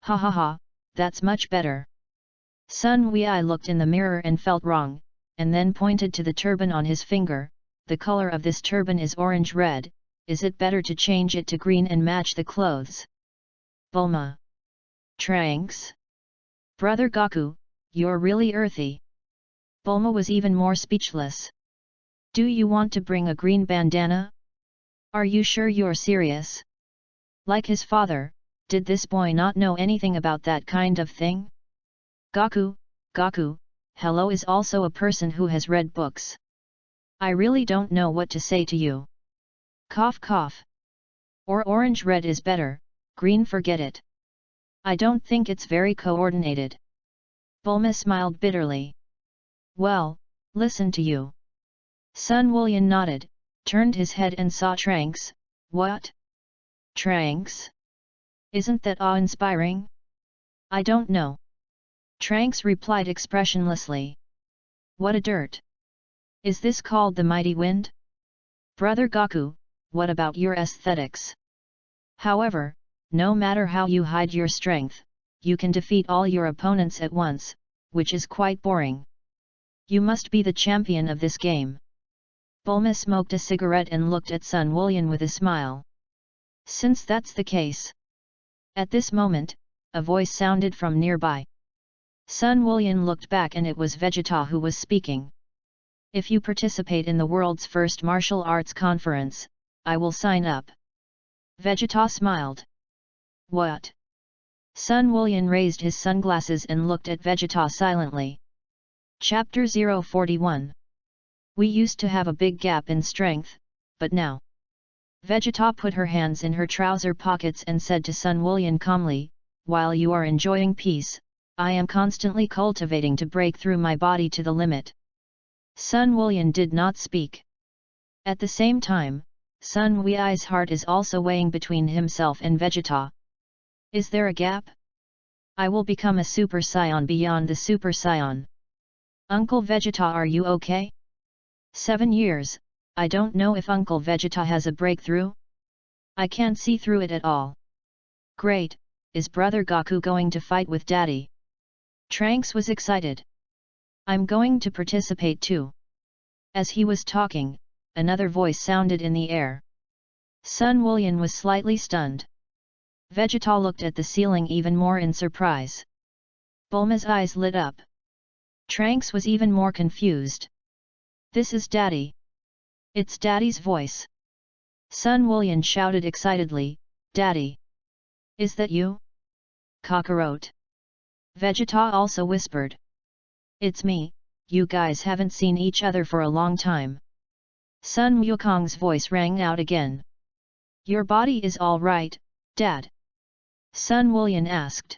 Ha ha ha, that's much better. Sun Wei looked in the mirror and felt wrong, and then pointed to the turban on his finger. The color of this turban is orange-red, is it better to change it to green and match the clothes? Bulma. Trunks? Brother Goku, you're really earthy. Bulma was even more speechless. Do you want to bring a green bandana? Are you sure you're serious? Like his father, did this boy not know anything about that kind of thing? Goku, hello is also a person who has read books. I really don't know what to say to you. Cough cough. Or orange-red is better, green forget it. I don't think it's very coordinated. Bulma smiled bitterly. Well, listen to you. Sun Wulian nodded, turned his head and saw Trunks. What? Trunks? Isn't that awe-inspiring? I don't know. Trunks replied expressionlessly. What a dirt! Is this called the mighty wind? Brother Goku, what about your aesthetics? However, no matter how you hide your strength, you can defeat all your opponents at once, which is quite boring. You must be the champion of this game. Bulma smoked a cigarette and looked at Sun Wulian with a smile. Since that's the case. At this moment, a voice sounded from nearby. Sun Wulian looked back and it was Vegeta who was speaking. If you participate in the world's first martial arts conference, I will sign up. Vegeta smiled. What? Sun Wulian raised his sunglasses and looked at Vegeta silently. Chapter 041. We used to have a big gap in strength, but now. Vegeta put her hands in her trouser pockets and said to Sun Wulian calmly, while you are enjoying peace, I am constantly cultivating to break through my body to the limit. Sun Wulian did not speak. At the same time, Sun Wei's heart is also weighing between himself and Vegeta. Is there a gap? I will become a Super Saiyan beyond the Super Saiyan. Uncle Vegeta, are you okay? 7 years, I don't know if Uncle Vegeta has a breakthrough? I can't see through it at all. Great, is Brother Goku going to fight with Daddy? Trunks was excited. I'm going to participate too. As he was talking, another voice sounded in the air. Sun Wulian was slightly stunned. Vegeta looked at the ceiling even more in surprise. Bulma's eyes lit up. Trunks was even more confused. This is Daddy. It's Daddy's voice. Sun Wulian shouted excitedly, Daddy! Is that you? Kakarot. Vegeta also whispered. It's me, you guys haven't seen each other for a long time. Sun Wukong's voice rang out again. Your body is all right, Dad? Sun Wulian asked.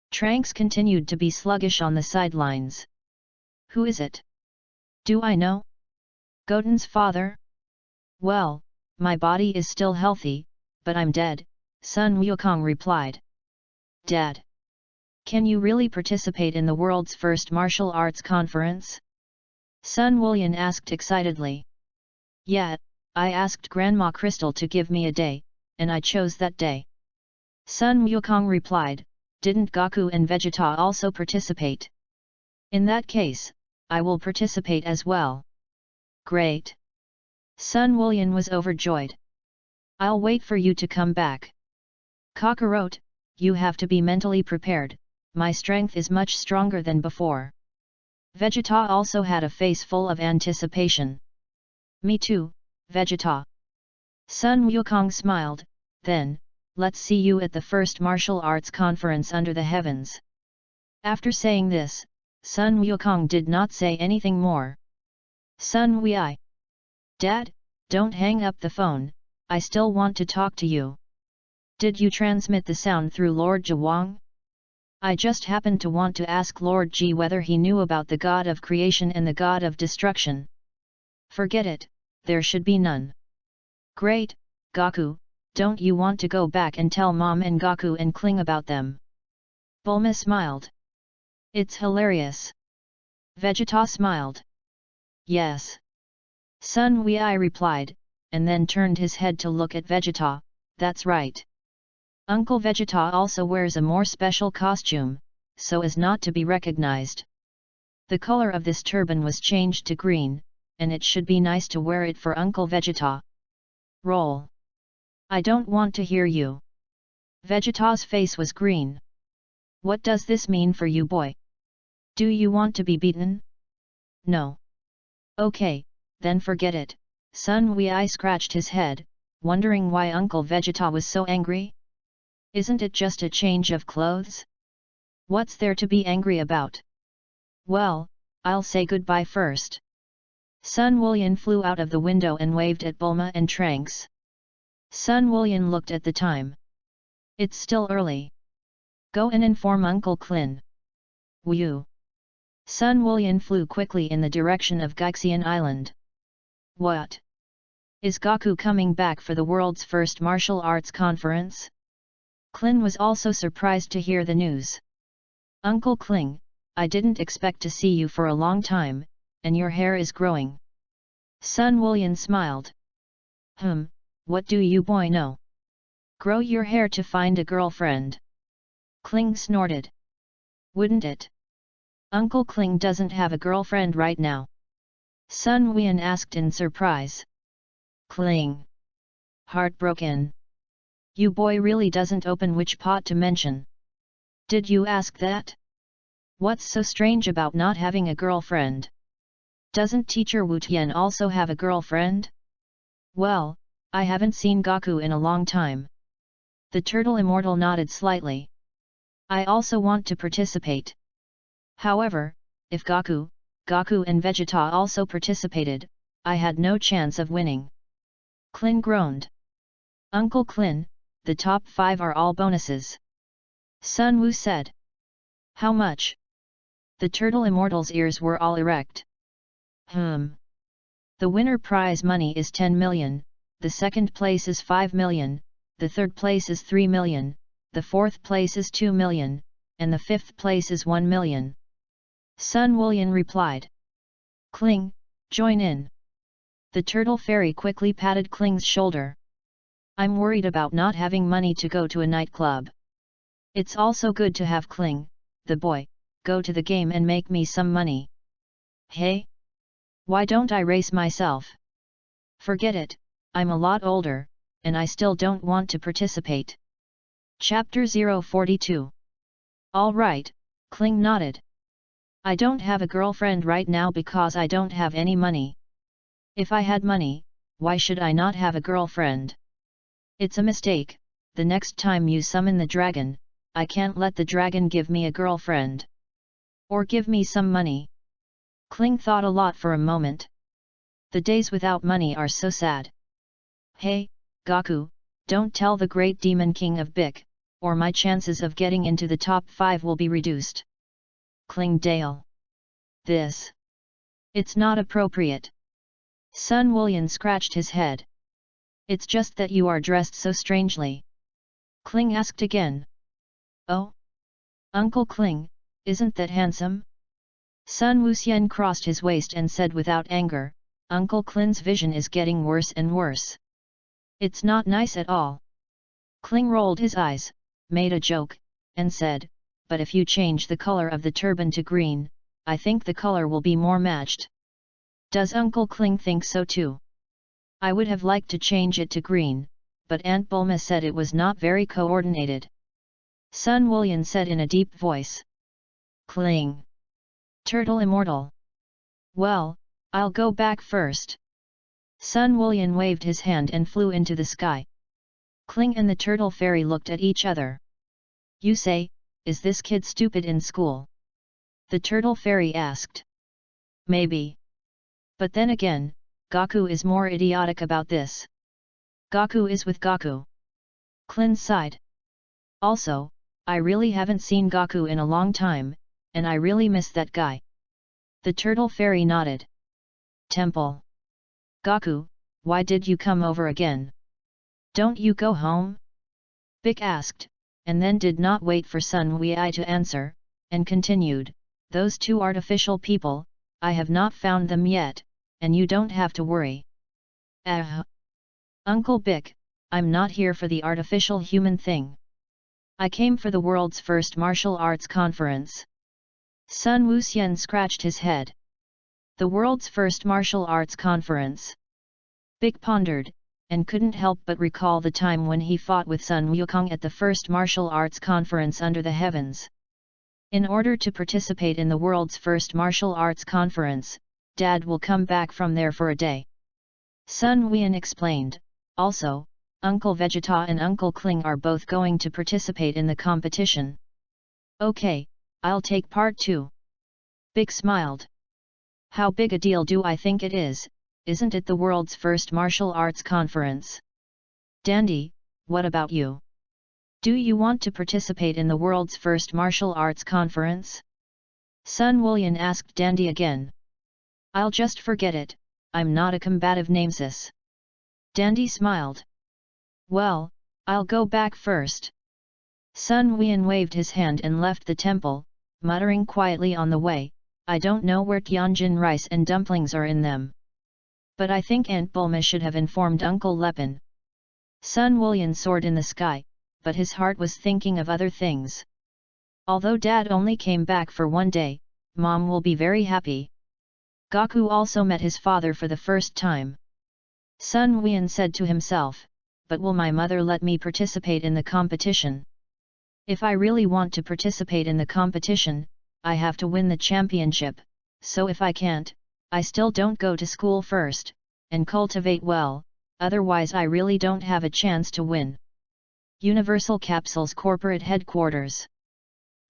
Trunks continued to be sluggish on the sidelines. Who is it? Do I know? Goten's father? Well, my body is still healthy, but I'm dead, Sun Wukong replied. Dad? Can you really participate in the world's first martial arts conference? Sun Wulian asked excitedly. Yeah, I asked Grandma Crystal to give me a day, and I chose that day. Sun Wukong replied, didn't Goku and Vegeta also participate? In that case, I will participate as well. Great! Sun Wulian was overjoyed. I'll wait for you to come back. Kakarot, you have to be mentally prepared, my strength is much stronger than before. Vegeta also had a face full of anticipation. Me too, Vegeta. Sun Wukong smiled, then, let's see you at the first martial arts conference under the heavens. After saying this, Sun Wukong did not say anything more. Sun Wei. Dad, don't hang up the phone, I still want to talk to you. Did you transmit the sound through Lord Jiwang? I just happened to want to ask Lord Ji whether he knew about the god of creation and the god of destruction. Forget it, there should be none. Great, Goku, don't you want to go back and tell Mom and Goku and Kling about them? Bulma smiled. It's hilarious. Vegeta smiled. Yes. Sun Wei replied, and then turned his head to look at Vegeta. That's right. Uncle Vegeta also wears a more special costume, so as not to be recognized. The color of this turban was changed to green, and it should be nice to wear it for Uncle Vegeta. Roll. I don't want to hear you. Vegeta's face was green. What does this mean for you, boy? Do you want to be beaten? No. Okay, then forget it. Sun Wei scratched his head, wondering why Uncle Vegeta was so angry. Isn't it just a change of clothes? What's there to be angry about? Well, I'll say goodbye first. Sun Wulian flew out of the window and waved at Bulma and Trunks. Sun Wulian looked at the time. It's still early. Go and inform Uncle Klin. Woo! Sun Wulian flew quickly in the direction of Gaixian Island. What? Is Goku coming back for the world's first martial arts conference? Klin was also surprised to hear the news. Uncle Kling, I didn't expect to see you for a long time, and your hair is growing. Sun Wulian smiled. What do you boy know? Grow your hair to find a girlfriend. Kling snorted. Wouldn't it? Uncle Kling doesn't have a girlfriend right now. Sun Wulian asked in surprise. Kling. Heartbroken. You boy really doesn't open which pot to mention. Did you ask that? What's so strange about not having a girlfriend? Doesn't teacher Wu Tian also have a girlfriend? Well, I haven't seen Goku in a long time. The turtle immortal nodded slightly. I also want to participate. However, if Goku and Vegeta also participated, I had no chance of winning. Klin groaned. Uncle Klin, the top 5 are all bonuses. Sun Wu said. How much? The turtle immortal's ears were all erect. The winner prize money is 10 million, the second place is 5 million, the third place is 3 million, the fourth place is 2 million, and the fifth place is 1 million. Sun Wulian replied. Kling, join in. The turtle fairy quickly patted Kling's shoulder. I'm worried about not having money to go to a nightclub. It's also good to have Kling, the boy, go to the game and make me some money. Hey? Why don't I race myself? Forget it, I'm a lot older, and I still don't want to participate. Chapter 042. All right, Kling nodded. I don't have a girlfriend right now because I don't have any money. If I had money, why should I not have a girlfriend? It's a mistake. The next time you summon the dragon, I can't let the dragon give me a girlfriend. Or give me some money. Kling thought a lot for a moment. The days without money are so sad. Hey, Goku, don't tell the great demon king of Bic, or my chances of getting into the top 5 will be reduced. Kling Dale. This. It's not appropriate. Sun Wulian scratched his head. It's just that you are dressed so strangely. Kling asked again. Oh? Uncle Kling, isn't that handsome? Sun Wuxian crossed his waist and said without anger, Uncle Kling's vision is getting worse and worse. It's not nice at all. Kling rolled his eyes, made a joke, and said, but if you change the color of the turban to green, I think the color will be more matched. Does Uncle Kling think so too? I would have liked to change it to green, but Aunt Bulma said it was not very coordinated. Sun Wulian said in a deep voice. Kling. Turtle immortal. Well, I'll go back first. Sun Wulian waved his hand and flew into the sky. Kling and the turtle fairy looked at each other. You say, is this kid stupid in school? The turtle fairy asked. Maybe. But then again, Goku is more idiotic about this. Goku is with Goku. Kling sighed. Also, I really haven't seen Goku in a long time, and I really miss that guy. The turtle fairy nodded. Temple. Goku, why did you come over again? Don't you go home? Bic asked, and then did not wait for Sun Wei to answer, and continued, those two artificial people, I have not found them yet, and you don't have to worry. Uncle Bick, I'm not here for the artificial human thing. I came for the world's first martial arts conference. Sun Wuxian scratched his head. The world's first martial arts conference. Bick pondered, and couldn't help but recall the time when he fought with Sun Wukong at the first martial arts conference under the heavens. In order to participate in the world's first martial arts conference, Dad will come back from there for a day. Sun Wuxian explained. Also, Uncle Vegeta and Uncle Kling are both going to participate in the competition. Okay, I'll take part 2. Bick smiled. How big a deal do I think it is? Isn't it the world's first martial arts conference? Dandy, what about you? Do you want to participate in the world's first martial arts conference? Sun Wuxian asked Dandy again. I'll just forget it, I'm not a combative nemesis. Dandy smiled. Well, I'll go back first. Sun Wuxian waved his hand and left the temple, muttering quietly on the way, I don't know where Tianjin rice and dumplings are in them. But I think Aunt Bulma should have informed Uncle Lepin. Sun Wuxian soared in the sky, but his heart was thinking of other things. Although Dad only came back for one day, Mom will be very happy. Goku also met his father for the first time. Sun Wuxian said to himself, but will my mother let me participate in the competition? If I really want to participate in the competition, I have to win the championship, so if I can't, I still don't go to school first, and cultivate well, otherwise I really don't have a chance to win. Universal Capsule's corporate headquarters.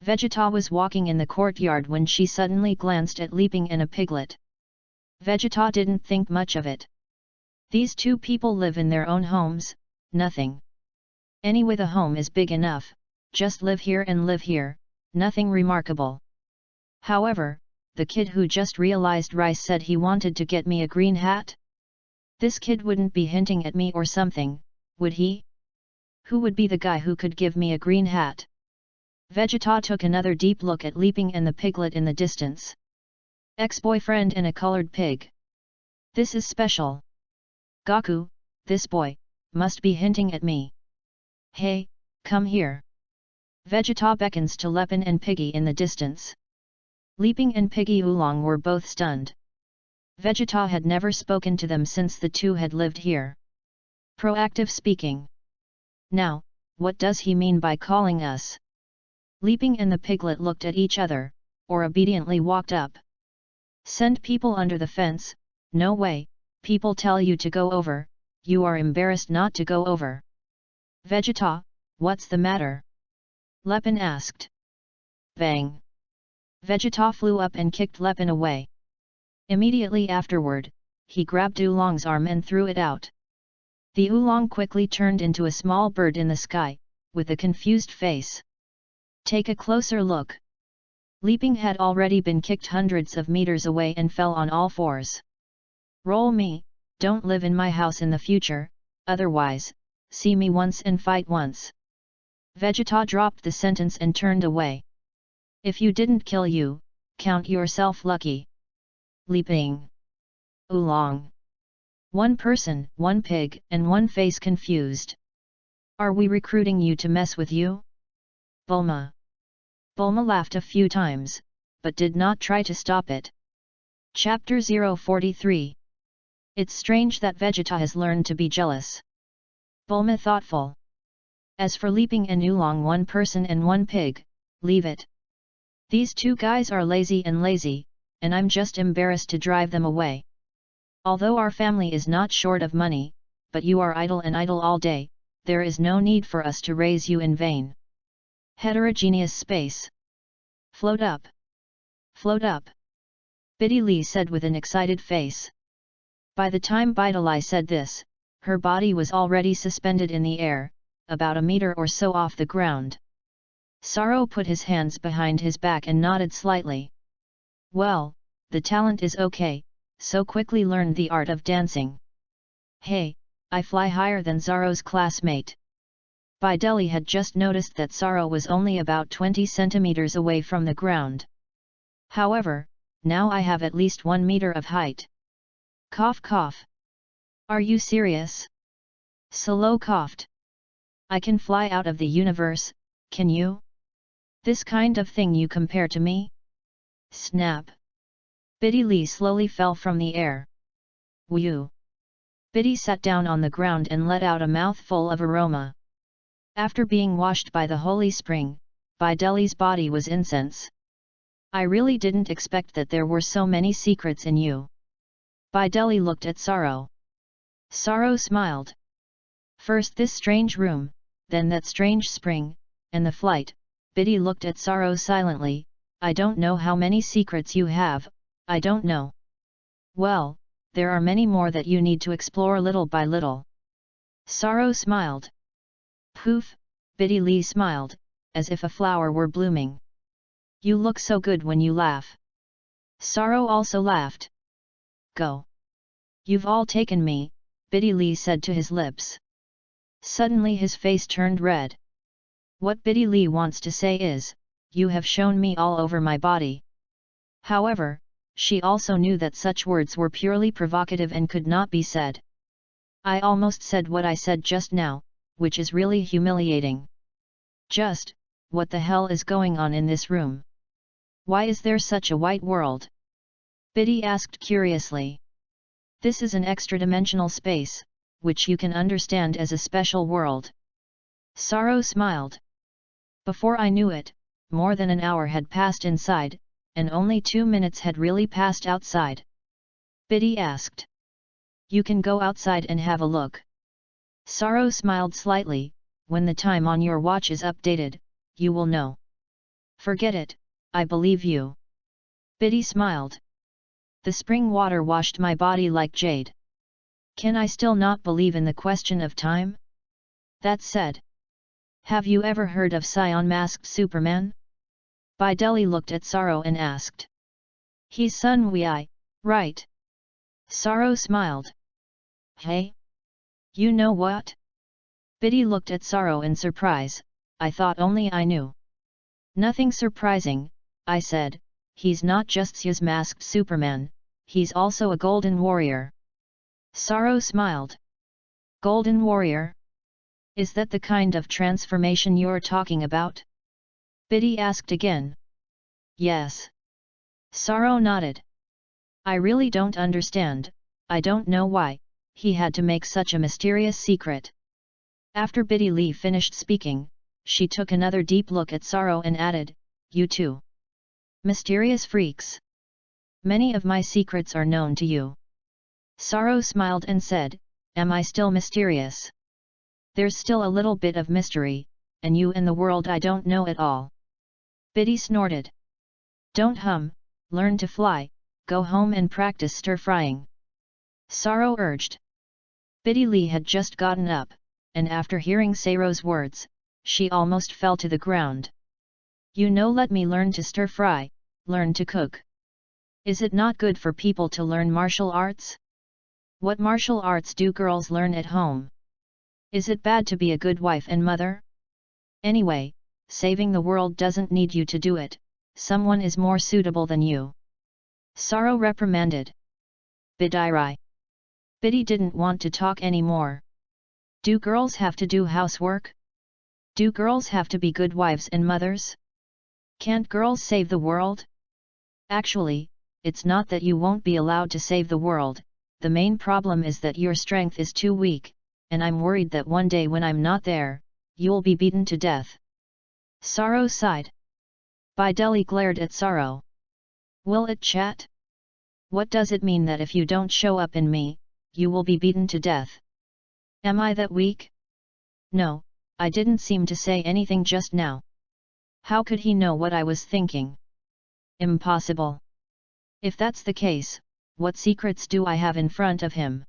Vegeta was walking in the courtyard when she suddenly glanced at Leaping and a Piglet. Vegeta didn't think much of it. These two people live in their own homes, nothing. Anyway, the home is big enough, just live here and live here, nothing remarkable. However, the kid who just realized rice said he wanted to get me a green hat? This kid wouldn't be hinting at me or something, would he? Who would be the guy who could give me a green hat? Vegeta took another deep look at Leaping and the Piglet in the distance. Ex-boyfriend and a colored pig. This is special. Goku, this boy, must be hinting at me. Hey, come here. Vegeta beckons to Lepin and Piggy in the distance. Leaping and Piggy Oolong were both stunned. Vegeta had never spoken to them since the two had lived here. Proactive speaking. Now, what does he mean by calling us? Leaping and the Piglet looked at each other, or obediently walked up. Send people under the fence? No way, people tell you to go over, you are embarrassed not to go over. Vegeta, what's the matter? Lepin asked. Bang! Vegeta flew up and kicked Lepin away. Immediately afterward, he grabbed Oolong's arm and threw it out. The Oolong quickly turned into a small bird in the sky, with a confused face. Take a closer look. Leaping had already been kicked hundreds of meters away and fell on all fours. Roll me, don't live in my house in the future, otherwise, see me once and fight once. Vegeta dropped the sentence and turned away. If you didn't kill you, count yourself lucky. Leaping. Oolong. One person, one pig, and one face confused. Are we recruiting you to mess with you? Bulma. Bulma laughed a few times, but did not try to stop it. Chapter 043. It's strange that Vegeta has learned to be jealous. Bulma thoughtful. As for Leaping and Oolong, one person and one pig, leave it. These two guys are lazy, and I'm just embarrassed to drive them away. Although our family is not short of money, but you are idle and idle all day, there is no need for us to raise you in vain. Heterogeneous space. Float up. Float up. Biddy Lee said with an excited face. By the time Bidalai said this, her body was already suspended in the air, about a meter or so off the ground. Sorrow put his hands behind his back and nodded slightly. Well, the talent is okay, so quickly learned the art of dancing. Hey, I fly higher than Zoro's classmate. Bideli had just noticed that Zoro was only about 20 centimeters away from the ground. However, now I have at least 1 meter of height. Cough cough. Are you serious? Solo coughed. I can fly out of the universe, can you? This kind of thing you compare to me? Snap. Biddy Lee slowly fell from the air. Whew. Biddy sat down on the ground and let out a mouthful of aroma. After being washed by the holy spring, Bideli's body was incense. I really didn't expect that there were so many secrets in you. Bideli looked at Sorrow. Sorrow smiled. First this strange room, then that strange spring, and the flight. Biddy looked at Sorrow silently. I don't know how many secrets you have, I don't know. Well, there are many more that you need to explore little by little. Sorrow smiled. Poof, Biddy Lee smiled, as if a flower were blooming. You look so good when you laugh. Sorrow also laughed. Go. You've all taken me, Biddy Lee said to his lips. Suddenly his face turned red. What Biddy Lee wants to say is, you have shown me all over my body. However, she also knew that such words were purely provocative and could not be said. I almost said what I said just now, which is really humiliating. Just, what the hell is going on in this room? Why is there such a white world? Biddy asked curiously. This is an extra-dimensional space, which you can understand as a special world. Sorrow smiled. Before I knew it, more than an hour had passed inside, and only 2 minutes had really passed outside. Biddy asked. You can go outside and have a look. Sorrow smiled slightly. When the time on your watch is updated, you will know. Forget it, I believe you. Biddy smiled. The spring water washed my body like jade. Can I still not believe in the question of time? That said. Have you ever heard of Scion Masked Superman? Bideli looked at Sorrow and asked. He's Sun Wei, right? Sorrow smiled. Hey? You know what? Biddy looked at Sorrow in surprise. I thought only I knew. Nothing surprising, I said. He's not just Scion Masked Superman, he's also a Golden Warrior. Sorrow smiled. Golden Warrior? Is that the kind of transformation you're talking about? Biddy asked again. Yes. Sorrow nodded. I really don't understand, I don't know why, he had to make such a mysterious secret. After Biddy Lee finished speaking, she took another deep look at Sorrow and added, you too. Mysterious freaks. Many of my secrets are known to you. Sorrow smiled and said, am I still mysterious? There's still a little bit of mystery, and you and the world I don't know at all. Biddy snorted. Don't hum, learn to fly, go home and practice stir-frying. Sorrow urged. Biddy Lee had just gotten up, and after hearing Sorrow's words, she almost fell to the ground. You know, let me learn to stir-fry, learn to cook. Is it not good for people to learn martial arts? What martial arts do girls learn at home? Is it bad to be a good wife and mother? Anyway, saving the world doesn't need you to do it, someone is more suitable than you. Sorrow reprimanded. Bidiri. Biddy didn't want to talk anymore. Do girls have to do housework? Do girls have to be good wives and mothers? Can't girls save the world? Actually, it's not that you won't be allowed to save the world, the main problem is that your strength is too weak, and I'm worried that one day when I'm not there, you'll be beaten to death. Sorrow sighed. Bideli glared at Sorrow. Will it chat? What does it mean that if you don't show up in me, you will be beaten to death? Am I that weak? No, I didn't seem to say anything just now. How could he know what I was thinking? Impossible. If that's the case, what secrets do I have in front of him?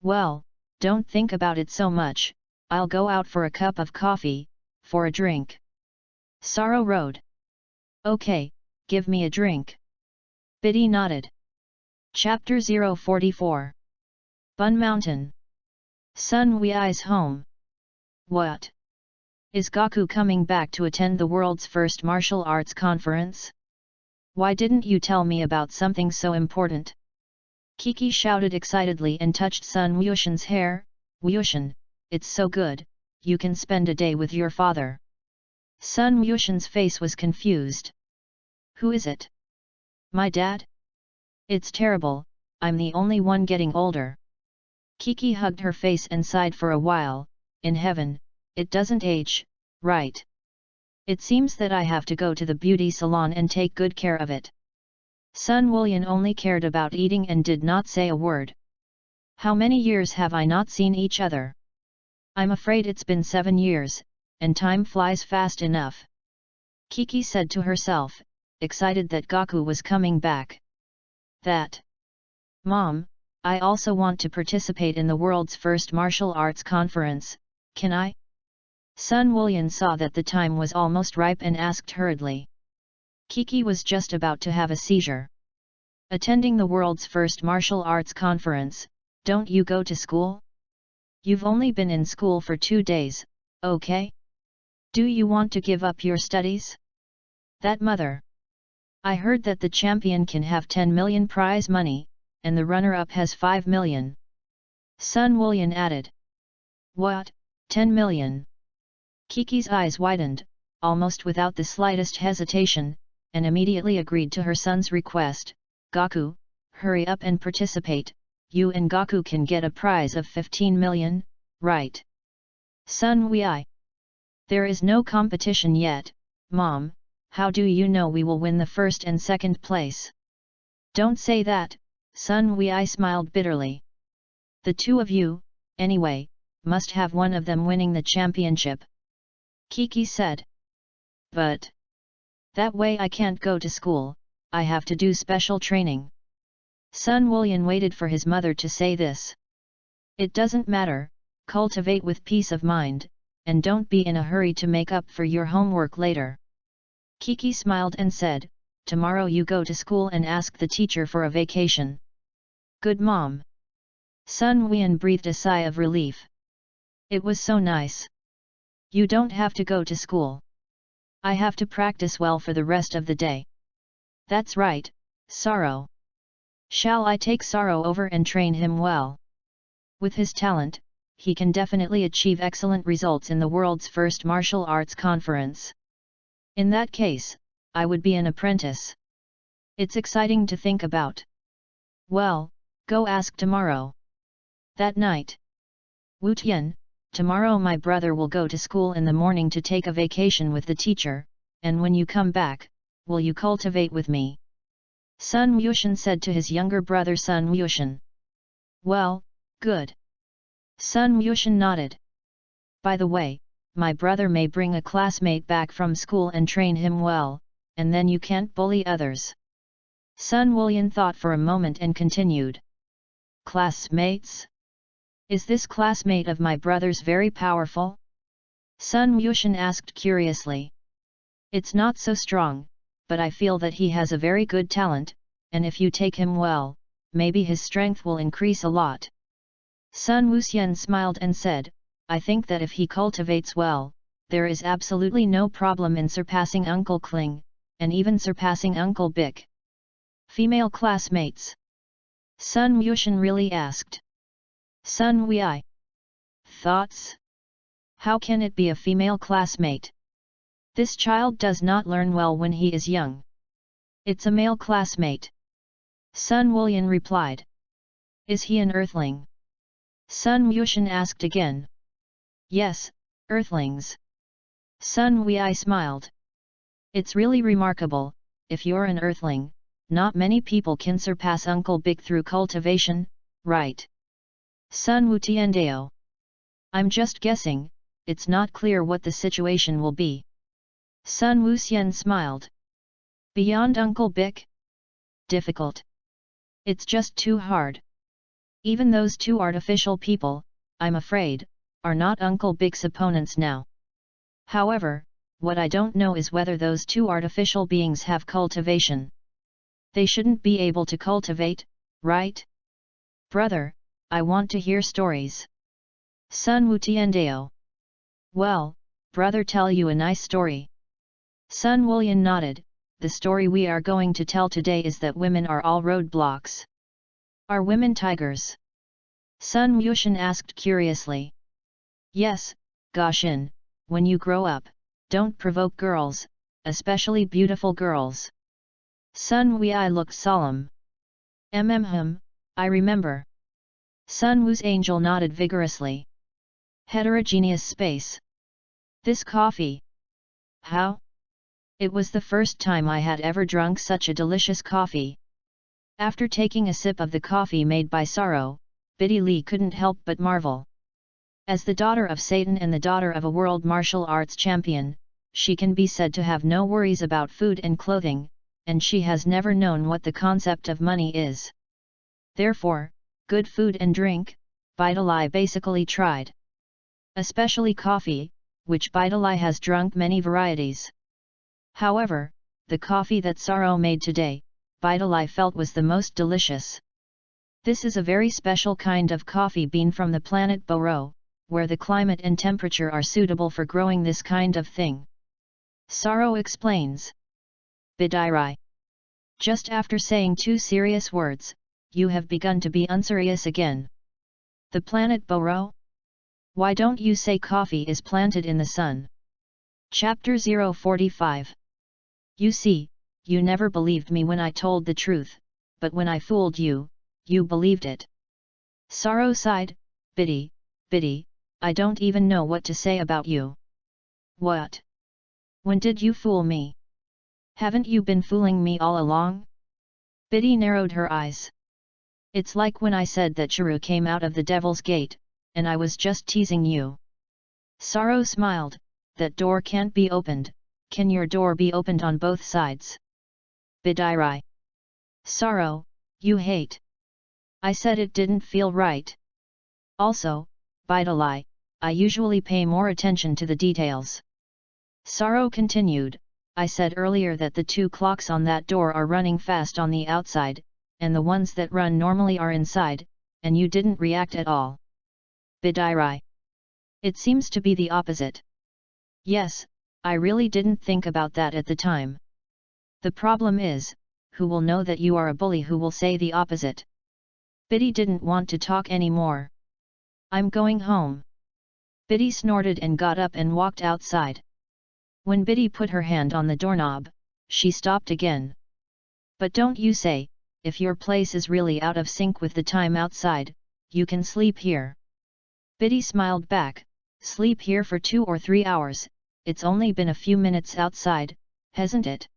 Well, don't think about it so much, I'll go out for a cup of coffee, for a drink. Sorrow rode. Okay, give me a drink. Biddy nodded. Chapter 044. Bun Mountain. Sun Wei's home. What? Is Gaku coming back to attend the world's first martial arts conference? Why didn't you tell me about something so important? Kiki shouted excitedly and touched Sun Wuxian's hair. Wuxian, it's so good, you can spend a day with your father. Sun Wuxian's face was confused. Who is it? My dad? It's terrible, I'm the only one getting older. Kiki hugged her face and sighed for a while. In heaven, it doesn't age, right? It seems that I have to go to the beauty salon and take good care of it. Sun Wulian only cared about eating and did not say a word. How many years have I not seen each other? I'm afraid it's been 7 years, and time flies fast enough. Kiki said to herself, excited that Gaku was coming back. Mom, I also want to participate in the world's first martial arts conference, can I? Sun Wulian saw that the time was almost ripe and asked hurriedly. Kiki was just about to have a seizure. Attending the world's first martial arts conference, don't you go to school? You've only been in school for 2 days, okay? Do you want to give up your studies? That mother. I heard that the champion can have 10 million prize money, and the runner-up has 5 million. Sun Wulian added. What, 10 million? Kiki's eyes widened, almost without the slightest hesitation, and immediately agreed to her son's request. Gaku, hurry up and participate, you and Gaku can get a prize of 15 million, right? Sun Wei. There is no competition yet, Mom, how do you know we will win the first and second place? Don't say that, Sun Wei smiled bitterly. The two of you, anyway, must have one of them winning the championship. Kiki said. But that way I can't go to school, I have to do special training. Sun Wulian waited for his mother to say this. It doesn't matter, cultivate with peace of mind, and don't be in a hurry to make up for your homework later. Kiki smiled and said, tomorrow you go to school and ask the teacher for a vacation. Good mom. Sun Wulian breathed a sigh of relief. It was so nice. You don't have to go to school. I have to practice well for the rest of the day. That's right, Sorrow. Shall I take Sorrow over and train him well? With his talent, he can definitely achieve excellent results in the world's first martial arts conference. In that case, I would be an apprentice. It's exciting to think about. Well, go ask tomorrow. That night. Wu Tian, tomorrow my brother will go to school in the morning to take a vacation with the teacher, and when you come back, will you cultivate with me? Sun Wuxian said to his younger brother Sun Wuxian. Well, good. Sun Wuxian nodded. By the way, my brother may bring a classmate back from school and train him well, and then you can't bully others. Sun Wulian thought for a moment and continued. Classmates? Is this classmate of my brother's very powerful? Sun Wuxian asked curiously. It's not so strong, but I feel that he has a very good talent, and if you take him well, maybe his strength will increase a lot. Sun Wuxian smiled and said, I think that if he cultivates well, there is absolutely no problem in surpassing Uncle Kling, and even surpassing Uncle Bick. Female classmates? Sun Wuxian really asked. Sun Wei. Thoughts? How can it be a female classmate? This child does not learn well when he is young. It's a male classmate. Sun Wulian replied. Is he an earthling? Sun Wuxian asked again. Yes, earthlings. Sun Wei smiled. It's really remarkable, if you're an earthling, not many people can surpass Uncle Big through cultivation, right? Sun Wutiandao. I'm just guessing, it's not clear what the situation will be. Sun Wuxian smiled. Beyond Uncle Bick? Difficult. It's just too hard. Even those two artificial people, I'm afraid, are not Uncle Bick's opponents now. However, what I don't know is whether those two artificial beings have cultivation. They shouldn't be able to cultivate, right? Brother, I want to hear stories. Sun Wutiandao. Well, brother, tell you a nice story. Sun Wulian nodded. The story we are going to tell today is that women are all roadblocks. Are women tigers? Sun Wushan asked curiously. Yes, Goshin, when you grow up, don't provoke girls, especially beautiful girls. Sun Wei looked solemn. I remember. Sun Wu's angel nodded vigorously. Heterogeneous space. This coffee. How? It was the first time I had ever drunk such a delicious coffee. After taking a sip of the coffee made by Sorrow, Biddy Lee couldn't help but marvel. As the daughter of Satan and the daughter of a world martial arts champion, she can be said to have no worries about food and clothing, and she has never known what the concept of money is. Therefore, good food and drink, Bidalai basically tried. Especially coffee, which Bidalai has drunk many varieties. However, the coffee that Sorrow made today, Bidalai felt was the most delicious. This is a very special kind of coffee bean from the planet Boro, where the climate and temperature are suitable for growing this kind of thing. Sorrow explains. Bidairai. Just after saying two serious words, you have begun to be unserious again. The planet Boro? Why don't you say coffee is planted in the sun? Chapter 045. You see, you never believed me when I told the truth, but when I fooled you, you believed it. Sorrow sighed. Biddy, I don't even know what to say about you. What? When did you fool me? Haven't you been fooling me all along? Biddy narrowed her eyes. It's like when I said that Chiru came out of the Devil's Gate, and I was just teasing you. Sorrow smiled. That door can't be opened. Can your door be opened on both sides? Bidairai. Sorrow, you hate. I said it didn't feel right. Also, Bidalai, I usually pay more attention to the details. Sorrow continued. I said earlier that the two clocks on that door are running fast on the outside, and the ones that run normally are inside, and you didn't react at all. Bidairai. It seems to be the opposite. Yes, I really didn't think about that at the time. The problem is, who will know that you are a bully who will say the opposite? Biddy didn't want to talk anymore. I'm going home. Biddy snorted and got up and walked outside. When Biddy put her hand on the doorknob, she stopped again. But don't you say, if your place is really out of sync with the time outside, you can sleep here. Biddy smiled back. Sleep here for 2 or 3 hours, it's only been a few minutes outside, hasn't it?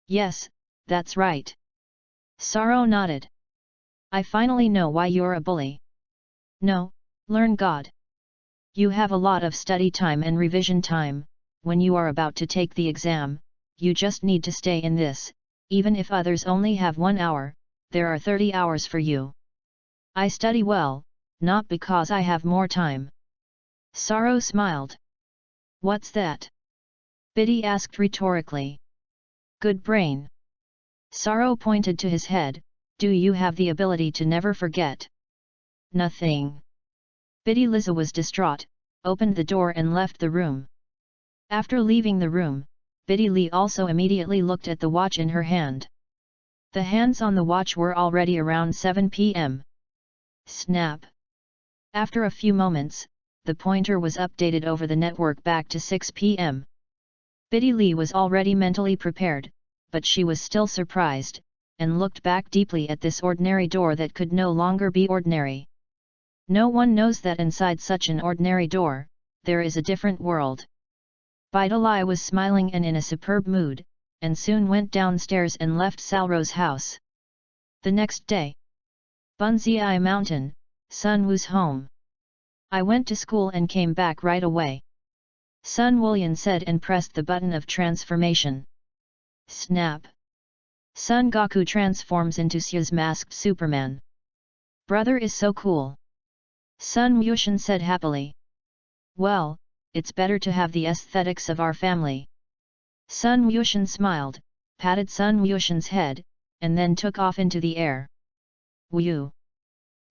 Yes, that's right. Sorrow nodded. I finally know why you're a bully. No, learn God. You have a lot of study time and revision time. When you are about to take the exam, you just need to stay in this. Even if others only have 1 hour, there are 30 hours for you. I study well, not because I have more time. Sorrow smiled. What's that? Biddy asked rhetorically. Good brain. Sorrow pointed to his head. Do you have the ability to never forget? Nothing. Biddy Liza was distraught, opened the door and left the room. After leaving the room, Biddy Lee also immediately looked at the watch in her hand. The hands on the watch were already around 7 p.m. Snap! After a few moments, the pointer was updated over the network back to 6 p.m. Biddy Lee was already mentally prepared, but she was still surprised, and looked back deeply at this ordinary door that could no longer be ordinary. No one knows that inside such an ordinary door, there is a different world. Bidalai was smiling and in a superb mood, and soon went downstairs and left Salro's house. The next day. Bunzai Mountain, Sun Wu's home. I went to school and came back right away. Sun Wulian said and pressed the button of transformation. Snap! Sun Goku transforms into Su's masked Superman. Brother is so cool. Sun Wushan said happily. Well, it's better to have the aesthetics of our family. Sun Wushan smiled, patted Sun Wushan's head, and then took off into the air. Wu!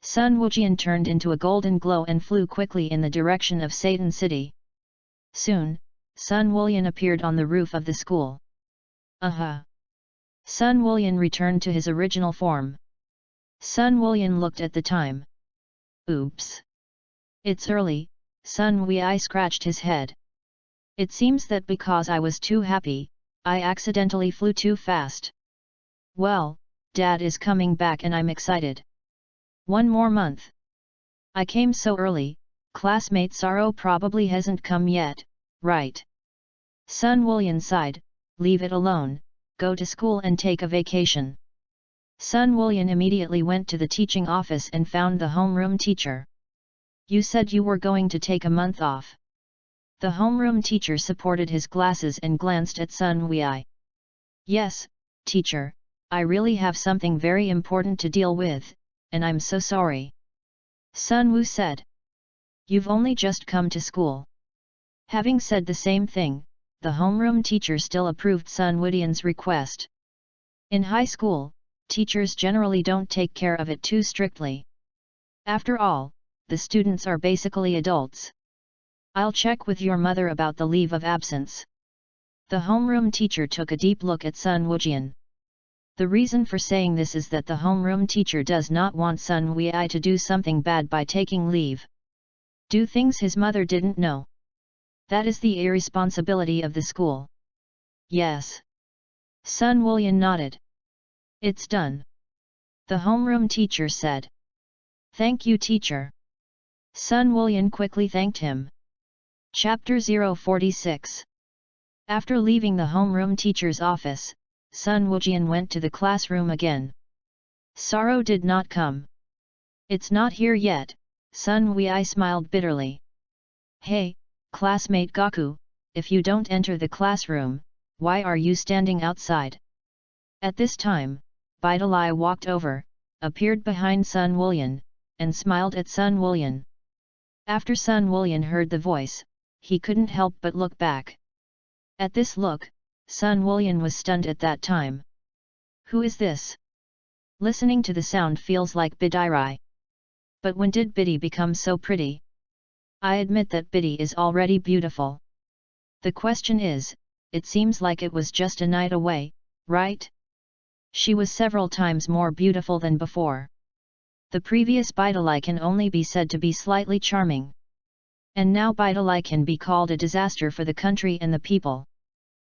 Sun Wujian turned into a golden glow and flew quickly in the direction of Satan City. Soon, Sun Wulian appeared on the roof of the school. Sun Wulian returned to his original form. Sun Wulian looked at the time. Oops. It's early, Sun Wei scratched his head. It seems that because I was too happy, I accidentally flew too fast. Well, Dad is coming back and I'm excited. 1 more month. I came so early, classmate Saro probably hasn't come yet, right? Sun Wulian sighed, leave it alone, go to school and take a vacation. Sun Wulian immediately went to the teaching office and found the homeroom teacher. You said you were going to take a month off. The homeroom teacher supported his glasses and glanced at Sun Wei. Yes, teacher, I really have something very important to deal with, and I'm so sorry. Sun Wu said. You've only just come to school. Having said the same thing, the homeroom teacher still approved Sun Wulian's request. In high school, teachers generally don't take care of it too strictly. After all, the students are basically adults. I'll check with your mother about the leave of absence. The homeroom teacher took a deep look at Sun Wujian. The reason for saying this is that the homeroom teacher does not want Sun Wei to do something bad by taking leave. Do things his mother didn't know. That is the irresponsibility of the school. Yes. Sun Wulian nodded. It's done. The homeroom teacher said. Thank you, teacher. Sun Wulian quickly thanked him. Chapter 046. After leaving the homeroom teacher's office, Sun Wujian went to the classroom again. Saro did not come. It's not here yet, Sun Wei smiled bitterly. Hey, classmate Gaku, if you don't enter the classroom, why are you standing outside? At this time, Bidalai walked over, appeared behind Sun Wulian, and smiled at Sun Wulian. After Sun Wulian heard the voice, he couldn't help but look back. At this look, Sun Wulian was stunned at that time. Who is this? Listening to the sound feels like Bidairai. But when did Biddy become so pretty? I admit that Biddy is already beautiful. The question is, it seems like it was just a night away, right? She was several times more beautiful than before. The previous Bidalai can only be said to be slightly charming. And now Bidalai can be called a disaster for the country and the people.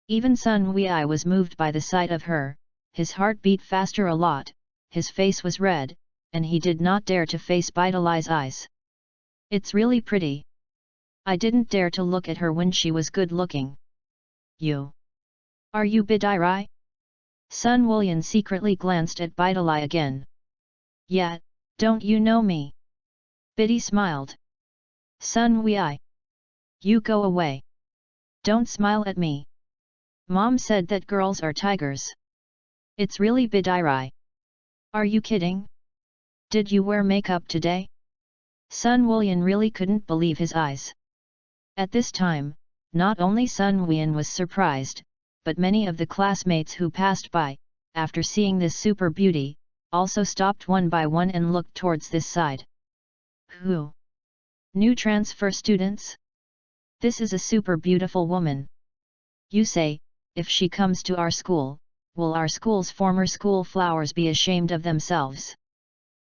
Even Sun Wei was moved by the sight of her, his heart beat faster a lot, his face was red, and he did not dare to face Bidalai's eyes. It's really pretty. I didn't dare to look at her when she was good looking. You. Are you Bidairai? Sun Wulian secretly glanced at Bidalai again. Yeah, don't you know me? Biddy smiled. Sun Wei. You go away. Don't smile at me. Mom said that girls are tigers. It's really Bidairai. Are you kidding? Did you wear makeup today? Sun Wulian really couldn't believe his eyes. At this time, not only Sun Wulian was surprised, but many of the classmates who passed by, after seeing this super beauty, also stopped one by one and looked towards this side. Who? New transfer students? This is a super beautiful woman. You say, if she comes to our school, will our school's former school flowers be ashamed of themselves?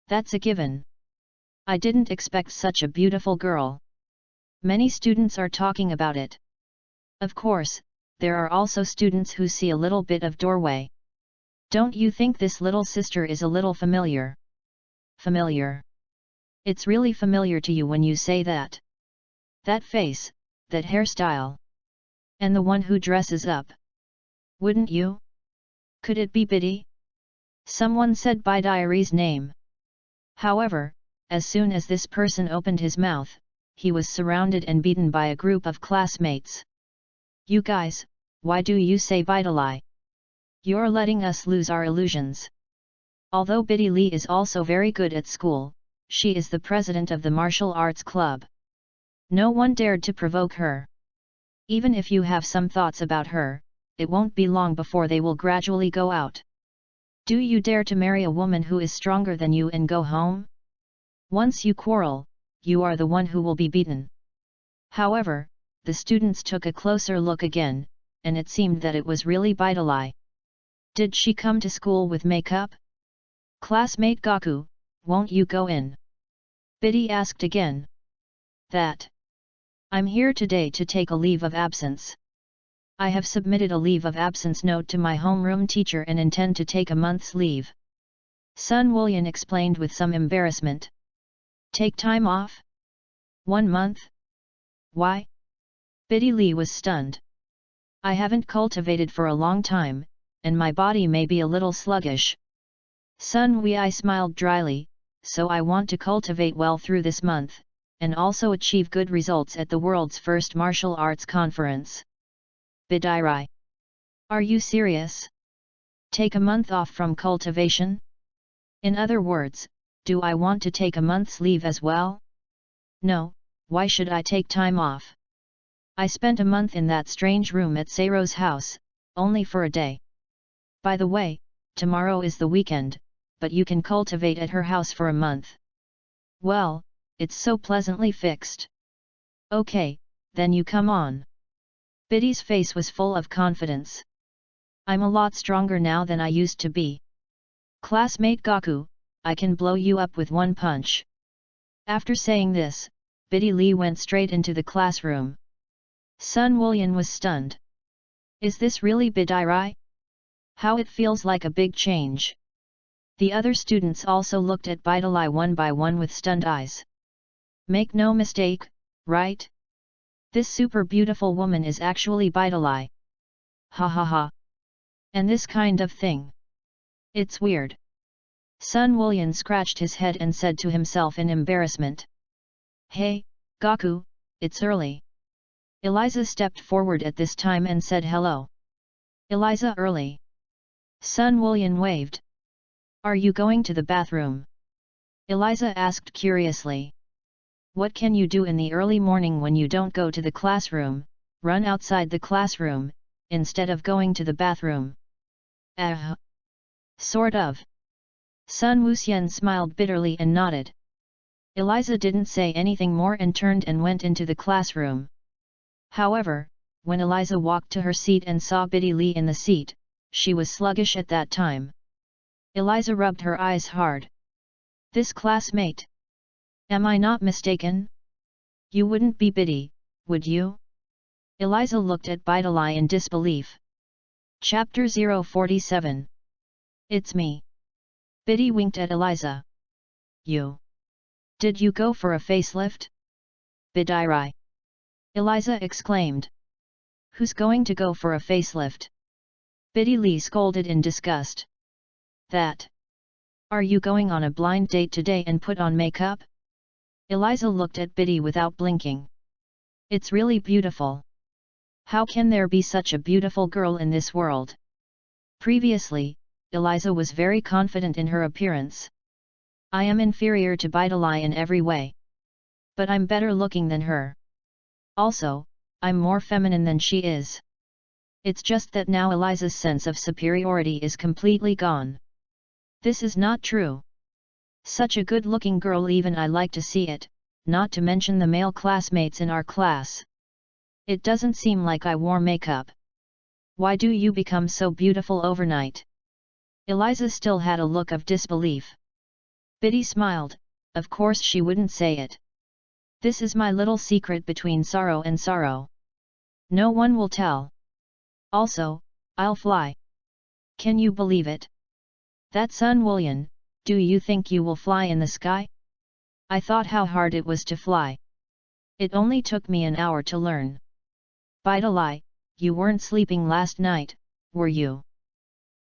That's a given. I didn't expect such a beautiful girl. Many students are talking about it. Of course, there are also students who see a little bit of doorway. Don't you think this little sister is a little familiar? Familiar? It's really familiar to you when you say that. That face, that hairstyle. And the one who dresses up. Wouldn't you? Could it be Biddy? Someone said Bidairei's name. However, as soon as this person opened his mouth, he was surrounded and beaten by a group of classmates. You guys, why do you say Bidalai? You're letting us lose our illusions. Although Biddy Lee is also very good at school, she is the president of the martial arts club. No one dared to provoke her. Even if you have some thoughts about her, it won't be long before they will gradually go out. Do you dare to marry a woman who is stronger than you and go home? Once you quarrel, you are the one who will be beaten. However, the students took a closer look again, and it seemed that it was really Bidalai. Did she come to school with makeup? Classmate Gaku, won't you go in? Biddy asked again. That. I'm here today to take a leave of absence. I have submitted a leave of absence note to my homeroom teacher and intend to take a month's leave. Sun Woolian explained with some embarrassment. Take time off? 1 month? Why? Biddy Lee was stunned. I haven't cultivated for a long time, and my body may be a little sluggish. Sun Wei smiled dryly, so I want to cultivate well through this month, and also achieve good results at the world's first martial arts conference. Bidairai. Are you serious? Take a month off from cultivation? In other words, do I want to take a month's leave as well? No, why should I take time off? I spent a month in that strange room at Seiro's house, only for a day. By the way, tomorrow is the weekend, but you can cultivate at her house for a month. Well, it's so pleasantly fixed. Okay, then you come on. Biddy's face was full of confidence. I'm a lot stronger now than I used to be. Classmate Gaku, I can blow you up with one punch. After saying this, Biddy Lee went straight into the classroom. Sun Woolian was stunned. Is this really Bidairai? How it feels like a big change. The other students also looked at Bidairai one by one with stunned eyes. Make no mistake, right? This super beautiful woman is actually Bidairai. Ha ha ha. And this kind of thing. It's weird. Sun Woolian scratched his head and said to himself in embarrassment. Hey, Gaku, it's early. Eliza stepped forward at this time and said hello. Eliza early. Sun Woolian waved. Are you going to the bathroom? Eliza asked curiously. What can you do in the early morning when you don't go to the classroom? Run outside the classroom, instead of going to the bathroom. Sort of. Sun Wuxian smiled bitterly and nodded. Eliza didn't say anything more and turned and went into the classroom. However, when Eliza walked to her seat and saw Biddy Lee in the seat, she was sluggish at that time. Eliza rubbed her eyes hard. This classmate? Am I not mistaken? You wouldn't be Biddy, would you? Eliza looked at Bidairai in disbelief. Chapter 047. It's me. Biddy winked at Eliza. You. Did you go for a facelift? Bidairai. Eliza exclaimed. Who's going to go for a facelift? Biddy Lee scolded in disgust. That. Are you going on a blind date today and put on makeup? Eliza looked at Biddy without blinking. It's really beautiful. How can there be such a beautiful girl in this world? Previously, Eliza was very confident in her appearance. I am inferior to Bidairai in every way. But I'm better looking than her. Also, I'm more feminine than she is. It's just that now Eliza's sense of superiority is completely gone. This is not true. Such a good-looking girl, even I like to see it, not to mention the male classmates in our class. It doesn't seem like I wore makeup. Why do you become so beautiful overnight? Eliza still had a look of disbelief. Biddy smiled, of course she wouldn't say it. This is my little secret between sorrow and sorrow. No one will tell. Also, I'll fly. Can you believe it? That Sun Woolian, do you think you will fly in the sky? I thought how hard it was to fly. It only took me an hour to learn. Bidairai, you weren't sleeping last night, were you?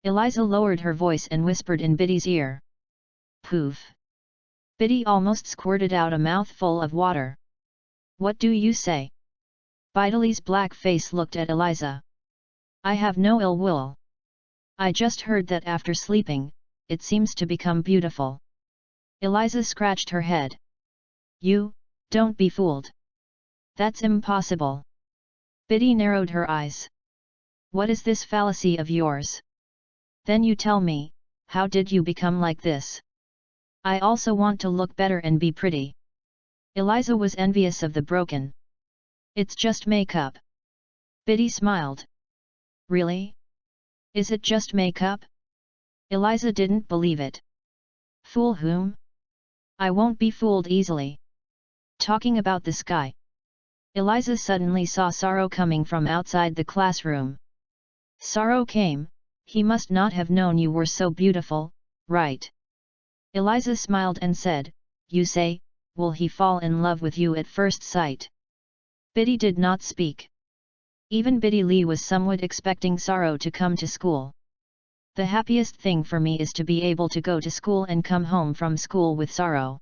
Eliza lowered her voice and whispered in Biddy's ear. Poof! Biddy almost squirted out a mouthful of water. What do you say? Bidailai's black face looked at Eliza. I have no ill will. I just heard that after sleeping, it seems to become beautiful. Eliza scratched her head. You, don't be fooled. That's impossible. Biddy narrowed her eyes. What is this fallacy of yours? Then you tell me, how did you become like this? I also want to look better and be pretty. Eliza was envious of the broken. It's just makeup. Biddy smiled. Really? Is it just makeup? Eliza didn't believe it. Fool whom? I won't be fooled easily. Talking about the sky. Eliza suddenly saw Sorrow coming from outside the classroom. Sorrow came, he must not have known you were so beautiful, right? Eliza smiled and said, you say, will he fall in love with you at first sight? Biddy did not speak. Even Biddy Lee was somewhat expecting Sorrow to come to school. The happiest thing for me is to be able to go to school and come home from school with Sorrow.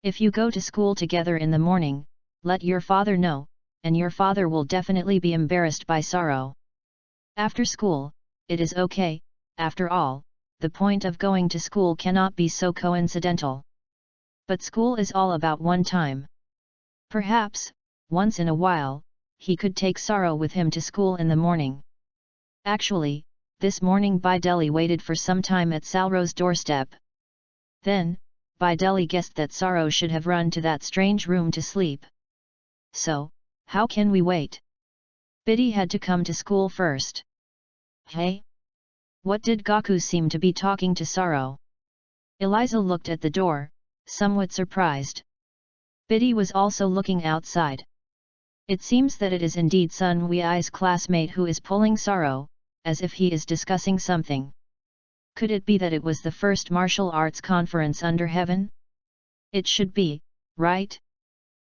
If you go to school together in the morning, let your father know, and your father will definitely be embarrassed by Sorrow. After school, it is okay, after all, the point of going to school cannot be so coincidental. But school is all about one time. Perhaps, once in a while, he could take Sorrow with him to school in the morning. Actually, this morning Bideli waited for some time at Salro's doorstep. Then, Bideli guessed that Sorrow should have run to that strange room to sleep. So, how can we wait? Biddy had to come to school first. Hey? What did Gaku seem to be talking to Sorrow? Eliza looked at the door, somewhat surprised. Biddy was also looking outside. It seems that it is indeed Sun Wei's classmate who is pulling Sorrow, as if he is discussing something. Could it be that it was the first martial arts conference under heaven? It should be, right?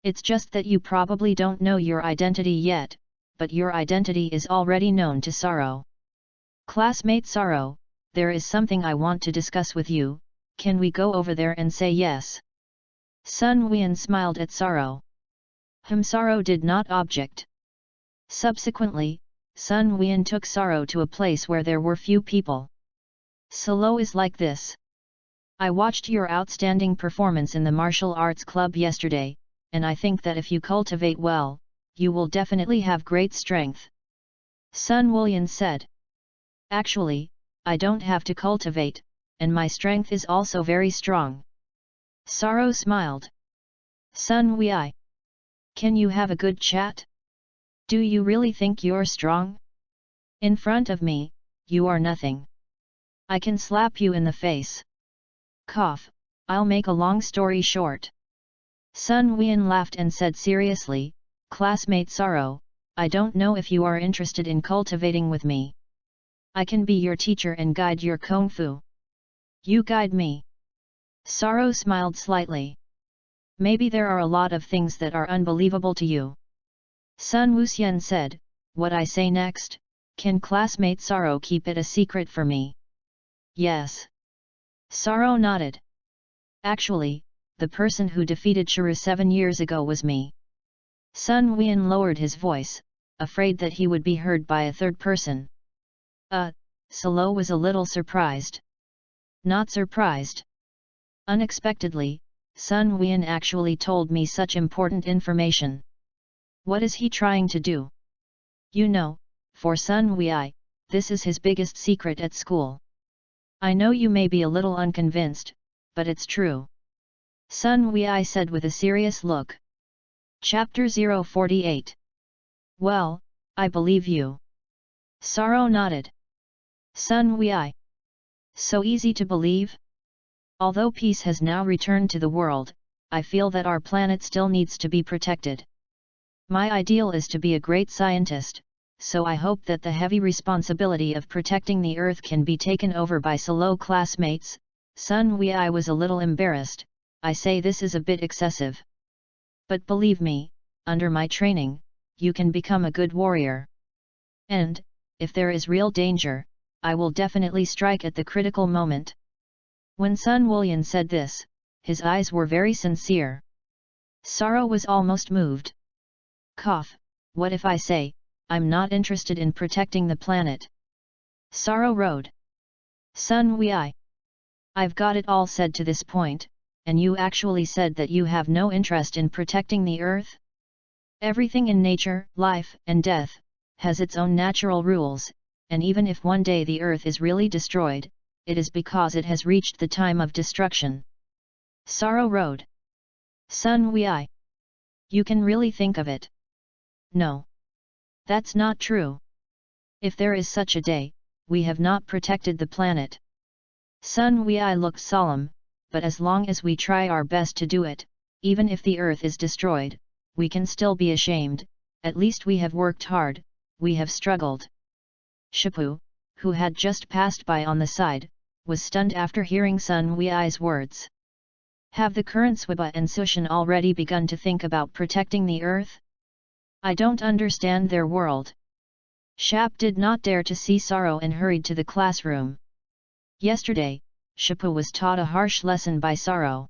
It's just that you probably don't know your identity yet, but your identity is already known to Sorrow. Classmate Sorrow, there is something I want to discuss with you, can we go over there and say yes? Sun Weian smiled at Sorrow. Sorrow did not object. Subsequently, Sun Weian took Sorrow to a place where there were few people. Solo is like this. I watched your outstanding performance in the martial arts club yesterday, and I think that if you cultivate well, you will definitely have great strength. Sun Weian said. Actually, I don't have to cultivate, and my strength is also very strong. Sorrow smiled. Sun Wei. Can you have a good chat? Do you really think you're strong? In front of me, you are nothing. I can slap you in the face. Cough, I'll make a long story short. Sun Weian laughed and said seriously, classmate Sorrow, I don't know if you are interested in cultivating with me. I can be your teacher and guide your kung fu. You guide me. Sorrow smiled slightly. Maybe there are a lot of things that are unbelievable to you. Sun Wuxian said, what I say next, can classmate Sorrow keep it a secret for me? Yes. Sorrow nodded. Actually, the person who defeated Shiru 7 years ago was me. Sun Weian lowered his voice, afraid that he would be heard by a third person. Solo was a little surprised. Not surprised. Unexpectedly, Sun Weian actually told me such important information. What is he trying to do? You know, for Sun Wei, this is his biggest secret at school. I know you may be a little unconvinced, but it's true. Sun Wei said with a serious look. Chapter 048. Well, I believe you. Sorrow nodded. Sun Wei. So easy to believe? Although peace has now returned to the world, I feel that our planet still needs to be protected. My ideal is to be a great scientist, so I hope that the heavy responsibility of protecting the Earth can be taken over by Solo classmates. Sun Wei was a little embarrassed, I say this is a bit excessive. But believe me, under my training, you can become a good warrior. And, if there is real danger, I will definitely strike at the critical moment. When Sun Weian said this, his eyes were very sincere. Sorrow was almost moved. Cough, what if I say, I'm not interested in protecting the planet? Sorrow rode. Sun Wei. I've got it all said to this point, and you actually said that you have no interest in protecting the Earth? Everything in nature, life and death, has its own natural rules, and even if one day the Earth is really destroyed, it is because it has reached the time of destruction. Sorrow rode. Sun Wei. You can really think of it? No. That's not true. If there is such a day, we have not protected the planet. Sun Wei looked solemn, but as long as we try our best to do it, even if the earth is destroyed, we can still be ashamed. At least we have worked hard, we have struggled. Shipu, who had just passed by on the side, was stunned after hearing Sun Wei's words. Have the current Swiba and Sushan already begun to think about protecting the earth? I don't understand their world. Shap did not dare to see sorrow and hurried to the classroom. Yesterday, Shipu was taught a harsh lesson by sorrow.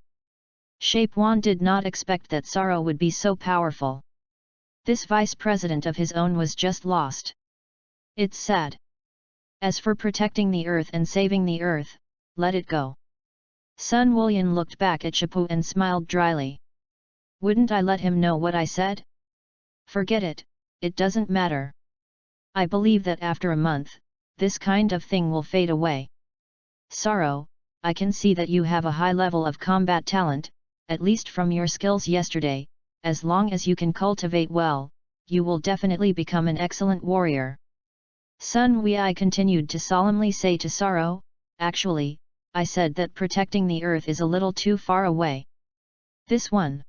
Shapewan did not expect that sorrow would be so powerful. This vice president of his own was just lost. It's sad. As for protecting the earth and saving the earth, let it go. Sun Wulian looked back at Shipu and smiled dryly. Wouldn't I let him know what I said? Forget it, it doesn't matter. I believe that after a month, this kind of thing will fade away. Sorrow, I can see that you have a high level of combat talent, at least from your skills yesterday. As long as you can cultivate well, you will definitely become an excellent warrior. Sun Wei continued to solemnly say to Sorrow, actually, I said that protecting the earth is a little too far away. This one.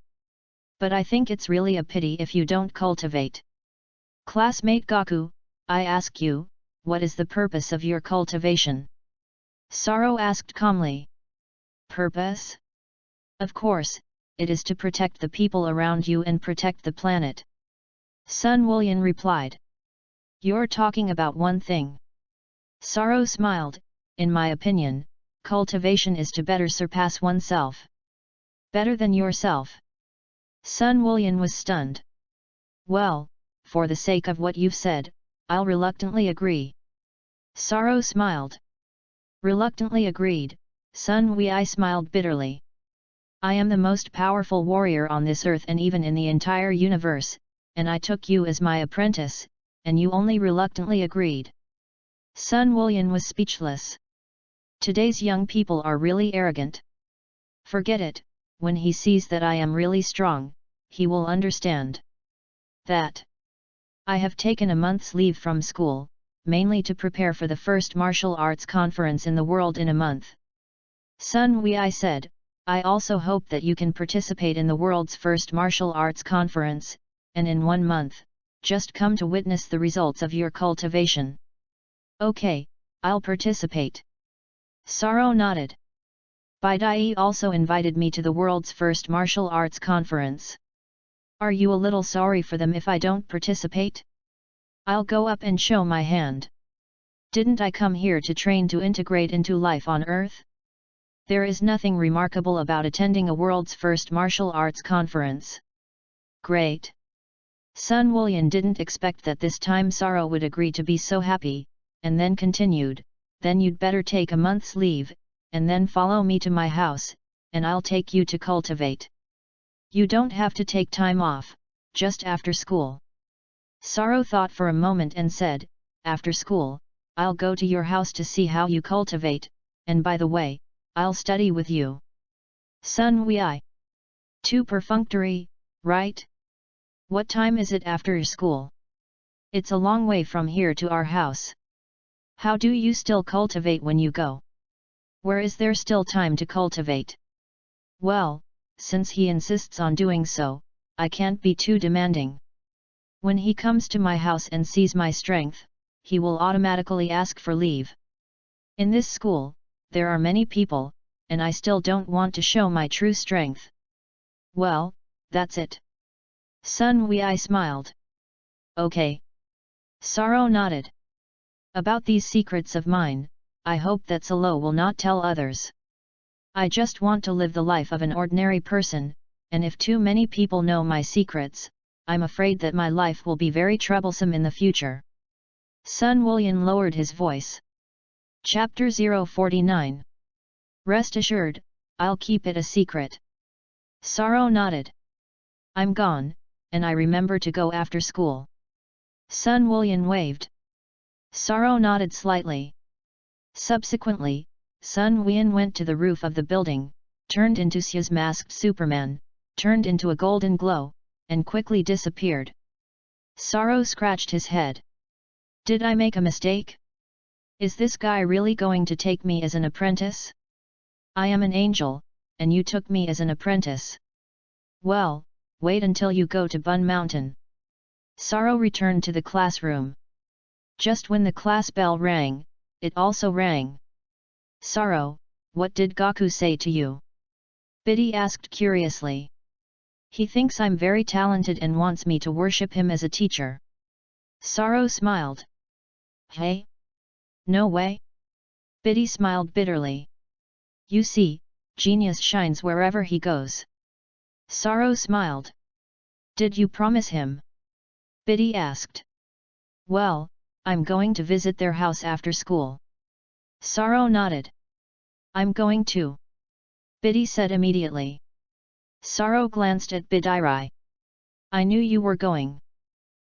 But I think it's really a pity if you don't cultivate. Classmate Gaku, I ask you, what is the purpose of your cultivation? Sorrow asked calmly. Purpose? Of course, it is to protect the people around you and protect the planet. Sun Wulian replied. You're talking about one thing. Sorrow smiled, in my opinion, cultivation is to better surpass oneself. Better than yourself. Sun Wulian was stunned. Well, for the sake of what you've said, I'll reluctantly agree. Sorrow smiled. Reluctantly agreed, Sun Wei smiled bitterly. I am the most powerful warrior on this earth and even in the entire universe, and I took you as my apprentice, and you only reluctantly agreed. Sun Wulian was speechless. Today's young people are really arrogant. Forget it, when he sees that I am really strong, he will understand. That. I have taken a month's leave from school, mainly to prepare for the first martial arts conference in the world in a month. Sun Wei said, I also hope that you can participate in the world's first martial arts conference, and in 1 month, just come to witness the results of your cultivation. Okay, I'll participate. Sorrow nodded. Baidai also invited me to the world's first martial arts conference. Are you a little sorry for them if I don't participate? I'll go up and show my hand. Didn't I come here to train to integrate into life on Earth? There is nothing remarkable about attending a world's first martial arts conference. Great. Sun Wulian didn't expect that this time Sorrow would agree to be so happy, and then continued, then you'd better take a month's leave, and then follow me to my house, and I'll take you to cultivate. You don't have to take time off, just after school. Sorrow thought for a moment and said, after school, I'll go to your house to see how you cultivate, and by the way, I'll study with you. Sun Wei. Too perfunctory, right? What time is it after school? It's a long way from here to our house. How do you still cultivate when you go? Where is there still time to cultivate? Well, since he insists on doing so, I can't be too demanding. When he comes to my house and sees my strength, he will automatically ask for leave. In this school, there are many people, and I still don't want to show my true strength. Well, that's it. Sun Wei smiled. Okay. Sorrow nodded. About these secrets of mine, I hope that Salo will not tell others. I just want to live the life of an ordinary person, and if too many people know my secrets, I'm afraid that my life will be very troublesome in the future. Sun Wulian lowered his voice. Chapter 049. Rest assured, I'll keep it a secret. Sorrow nodded. I'm gone, and I remember to go after school. Sun Wulian waved. Sorrow nodded slightly. Subsequently, Sun Wulian went to the roof of the building, turned into Xia's masked Superman, turned into a golden glow, and quickly disappeared. Sorrow scratched his head. Did I make a mistake? Is this guy really going to take me as an apprentice? I am an angel, and you took me as an apprentice. Well, wait until you go to Bun Mountain. Saro returned to the classroom. Just when the class bell rang, it also rang. Saro, what did Gaku say to you? Biddy asked curiously. He thinks I'm very talented and wants me to worship him as a teacher. Saro smiled. Hey? No way? Biddy smiled bitterly. You see, genius shines wherever he goes. Saro smiled. Did you promise him? Biddy asked. Well, I'm going to visit their house after school. Saro nodded. I'm going too. Biddy said immediately. Saro glanced at Bidiri. I knew you were going.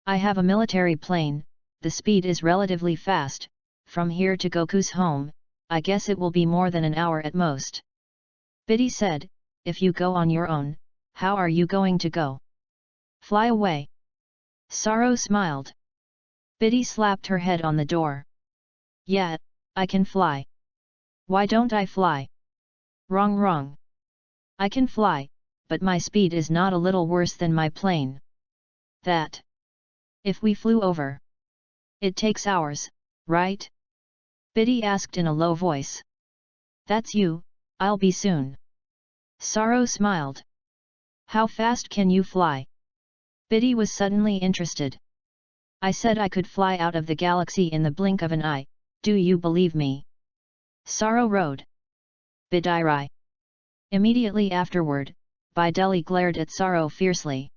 I have a military plane, the speed is relatively fast, from here to Goku's home, I guess it will be more than an hour at most. Biddy said, if you go on your own, how are you going to go? Fly away. Saro smiled. Biddy slapped her head on the door. Yeah, I can fly. Why don't I fly? Wrong. I can fly, but my speed is not a little worse than my plane. That. If we flew over. It takes hours, right? Biddy asked in a low voice. That's you, I'll be soon. Saro smiled. How fast can you fly? Biddy was suddenly interested. I said I could fly out of the galaxy in the blink of an eye, do you believe me? Saro rode. Bidiri. Immediately afterward, Bideli glared at Saro fiercely.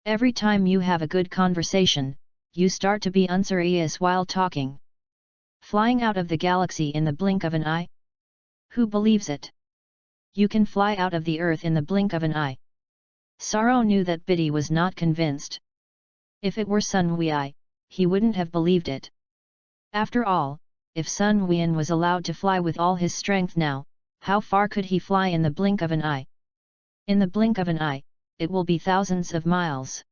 Every time you have a good conversation, you start to be unserious while talking. Flying out of the galaxy in the blink of an eye? Who believes it? You can fly out of the earth in the blink of an eye. Saro knew that Biddy was not convinced. If it were Sun Wei, he wouldn't have believed it. After all, if Sun Wein was allowed to fly with all his strength now, how far could he fly in the blink of an eye? In the blink of an eye, it will be thousands of miles.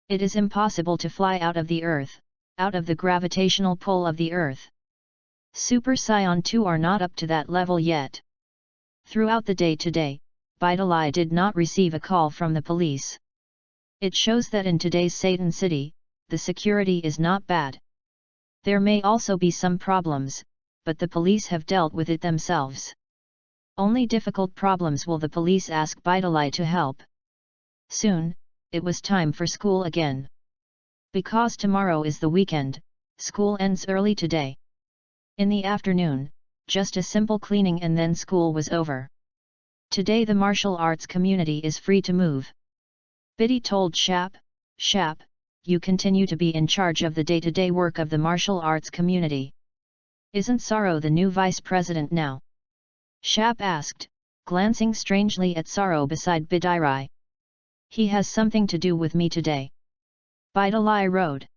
It is impossible to fly out of the earth, out of the gravitational pull of the earth. Super Saiyan 2 are not up to that level yet. Throughout the day today, Bideli did not receive a call from the police. It shows that in today's Satan City, the security is not bad. There may also be some problems, but the police have dealt with it themselves. Only difficult problems will the police ask Bideli to help. Soon, it was time for school again. Because tomorrow is the weekend, school ends early today. In the afternoon, just a simple cleaning and then school was over. Today the martial arts community is free to move. Biddy told Shap, you continue to be in charge of the day-to-day work of the martial arts community. Isn't Saro the new vice president now? Shap asked, glancing strangely at Saro beside Bidiri. He has something to do with me today. Bideli rode.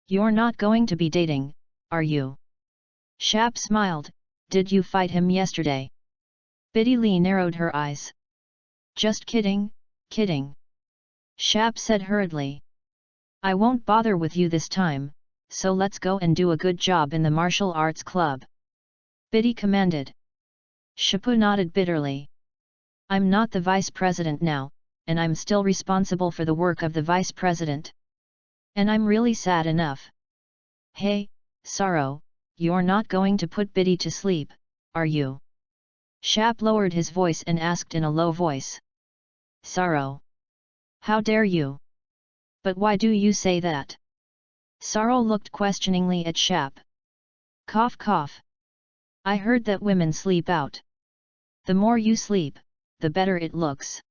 You're not going to be dating, are you? Shap smiled, did you fight him yesterday? Biddy narrowed her eyes. Just kidding. Shap said hurriedly. I won't bother with you this time, so let's go and do a good job in the martial arts club. Biddy commanded. Shapu nodded bitterly. I'm not the vice president now, and I'm still responsible for the work of the vice president. And I'm really sad enough. Hey, Saro, you're not going to put Biddy to sleep, are you? Shap lowered his voice and asked in a low voice. Saro. How dare you? But why do you say that? Saro looked questioningly at Shap. Cough. I heard that women sleep out. The more you sleep, the better it looks.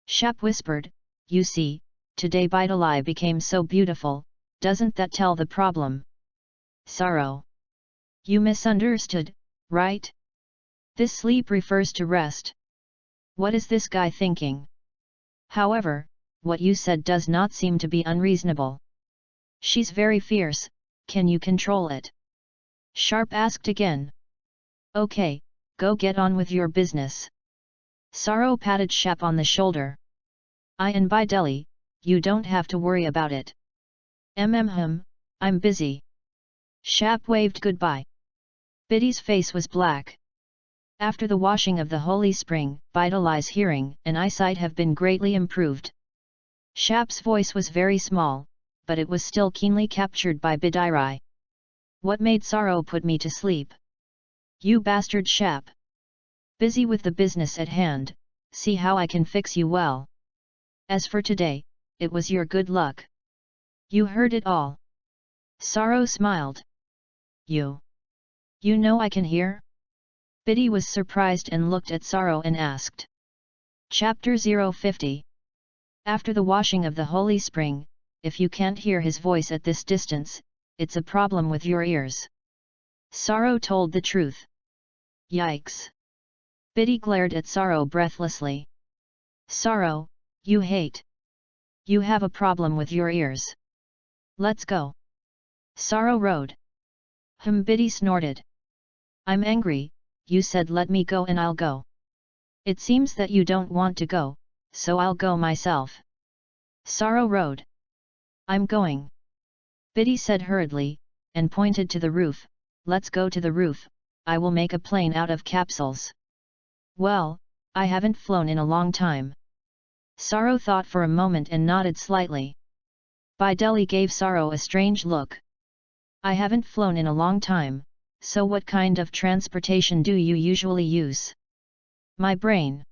Shap whispered, you see, today Bideli became so beautiful, doesn't that tell the problem? Saro. You misunderstood, right? This sleep refers to rest. What is this guy thinking? However, what you said does not seem to be unreasonable. She's very fierce, can you control it? Sharp asked again. Okay, go get on with your business. Saro patted Shap on the shoulder. I and Bideli, you don't have to worry about it. I'm busy. Shap waved goodbye. Biddy's face was black. After the washing of the holy spring, Bidali's hearing and eyesight have been greatly improved. Shap's voice was very small, but it was still keenly captured by Bidiri. What made sorrow put me to sleep? You bastard Shap! Busy with the business at hand, see how I can fix you well. As for today, it was your good luck. You heard it all. Sorrow smiled. You know I can hear? Biddy was surprised and looked at Sorrow and asked. Chapter 050. After the washing of the holy spring, if you can't hear his voice at this distance, it's a problem with your ears. Sorrow told the truth. Yikes! Biddy glared at Sorrow breathlessly. Sorrow, you hate. You have a problem with your ears. Let's go. Sorrow rode. Biddy snorted. I'm angry, you said let me go and I'll go. It seems that you don't want to go, so I'll go myself. Sorrow rode. I'm going. Biddy said hurriedly, and pointed to the roof. Let's go to the roof, I will make a plane out of capsules. Well, I haven't flown in a long time. Sorrow thought for a moment and nodded slightly. Bideli gave Sorrow a strange look. I haven't flown in a long time, so what kind of transportation do you usually use? My brain.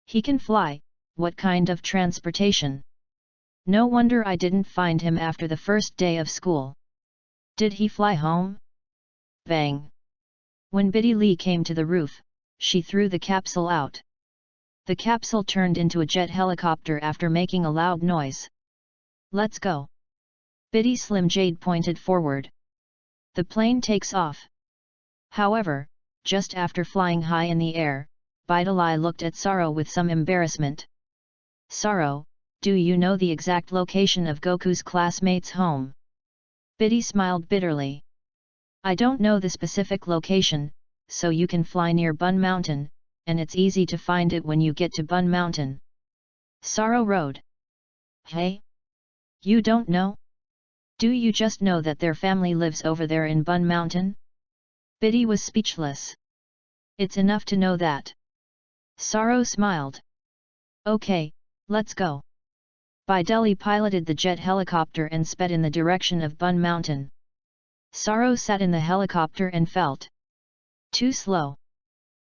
He can fly, what kind of transportation? No wonder I didn't find him after the first day of school. Did he fly home? Bang! When Biddy Lee came to the roof, she threw the capsule out. The capsule turned into a jet helicopter after making a loud noise. Let's go. Biddy Slim Jade pointed forward. The plane takes off. However, just after flying high in the air, Bidali looked at Sorrow with some embarrassment. Sorrow, do you know the exact location of Goku's classmate's home? Biddy smiled bitterly. I don't know the specific location, so you can fly near Bun Mountain, and it's easy to find it when you get to Bun Mountain. Sorrow rode. Hey? You don't know? Do you just know that their family lives over there in Bun Mountain? Biddy was speechless. It's enough to know that. Sorrow smiled. Okay, let's go. Bideli piloted the jet helicopter and sped in the direction of Bun Mountain. Sorrow sat in the helicopter and felt too slow.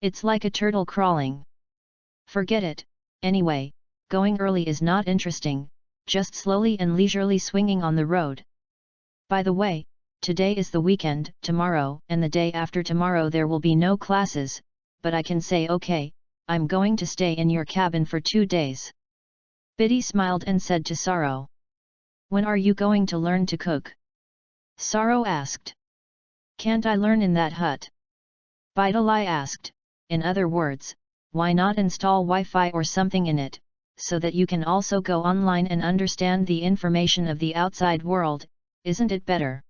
It's like a turtle crawling. Forget it, anyway, going early is not interesting, just slowly and leisurely swinging on the road. By the way, today is the weekend, tomorrow and the day after tomorrow there will be no classes, but I can say okay, I'm going to stay in your cabin for 2 days. Biddy smiled and said to Sorrow. When are you going to learn to cook? Sorrow asked. Can't I learn in that hut? Bidali asked, in other words, why not install Wi-Fi or something in it, so that you can also go online and understand the information of the outside world, isn't it better?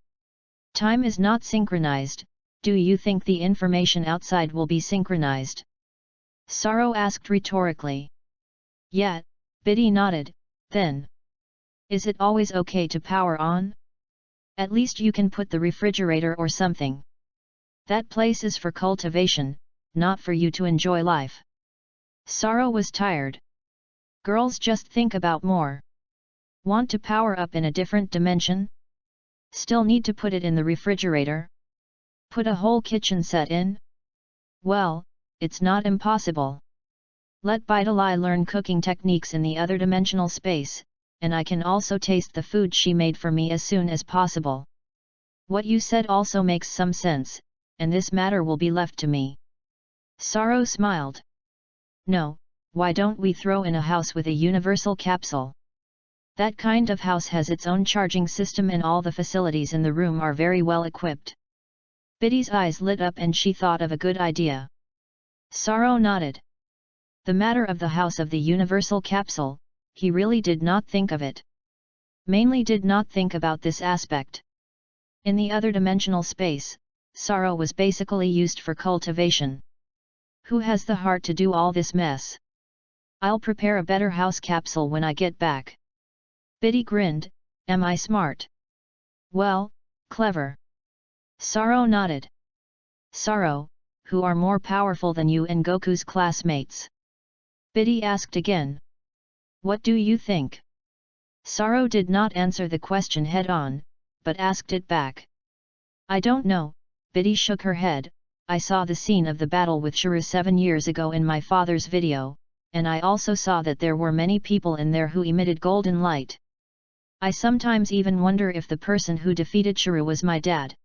Time is not synchronized, do you think the information outside will be synchronized? Sorrow asked rhetorically. Yeah, Biddy nodded, then. Is it always okay to power on? At least you can put the refrigerator or something. That place is for cultivation, not for you to enjoy life. Sorrow was tired. Girls just think about more. Want to power up in a different dimension? Still need to put it in the refrigerator? Put a whole kitchen set in? Well, it's not impossible. Let Bidali learn cooking techniques in the other dimensional space, and I can also taste the food she made for me as soon as possible. What you said also makes some sense, and this matter will be left to me. Sorrow smiled. No, why don't we throw in a house with a universal capsule? That kind of house has its own charging system and all the facilities in the room are very well equipped. Biddy's eyes lit up and she thought of a good idea. Sorrow nodded. The matter of the house of the universal capsule, he really did not think of it. Mainly did not think about this aspect. In the other dimensional space, Sorrow was basically used for cultivation. Who has the heart to do all this mess? I'll prepare a better house capsule when I get back. Biddy grinned, am I smart? Well, clever. Sorrow nodded. Sorrow, who are more powerful than you and Goku's classmates? Biddy asked again. What do you think? Saro did not answer the question head-on, but asked it back. I don't know, Biddy shook her head. I saw the scene of the battle with Shuru 7 years ago in my father's video, and I also saw that there were many people in there who emitted golden light. I sometimes even wonder if the person who defeated Shuru was my dad.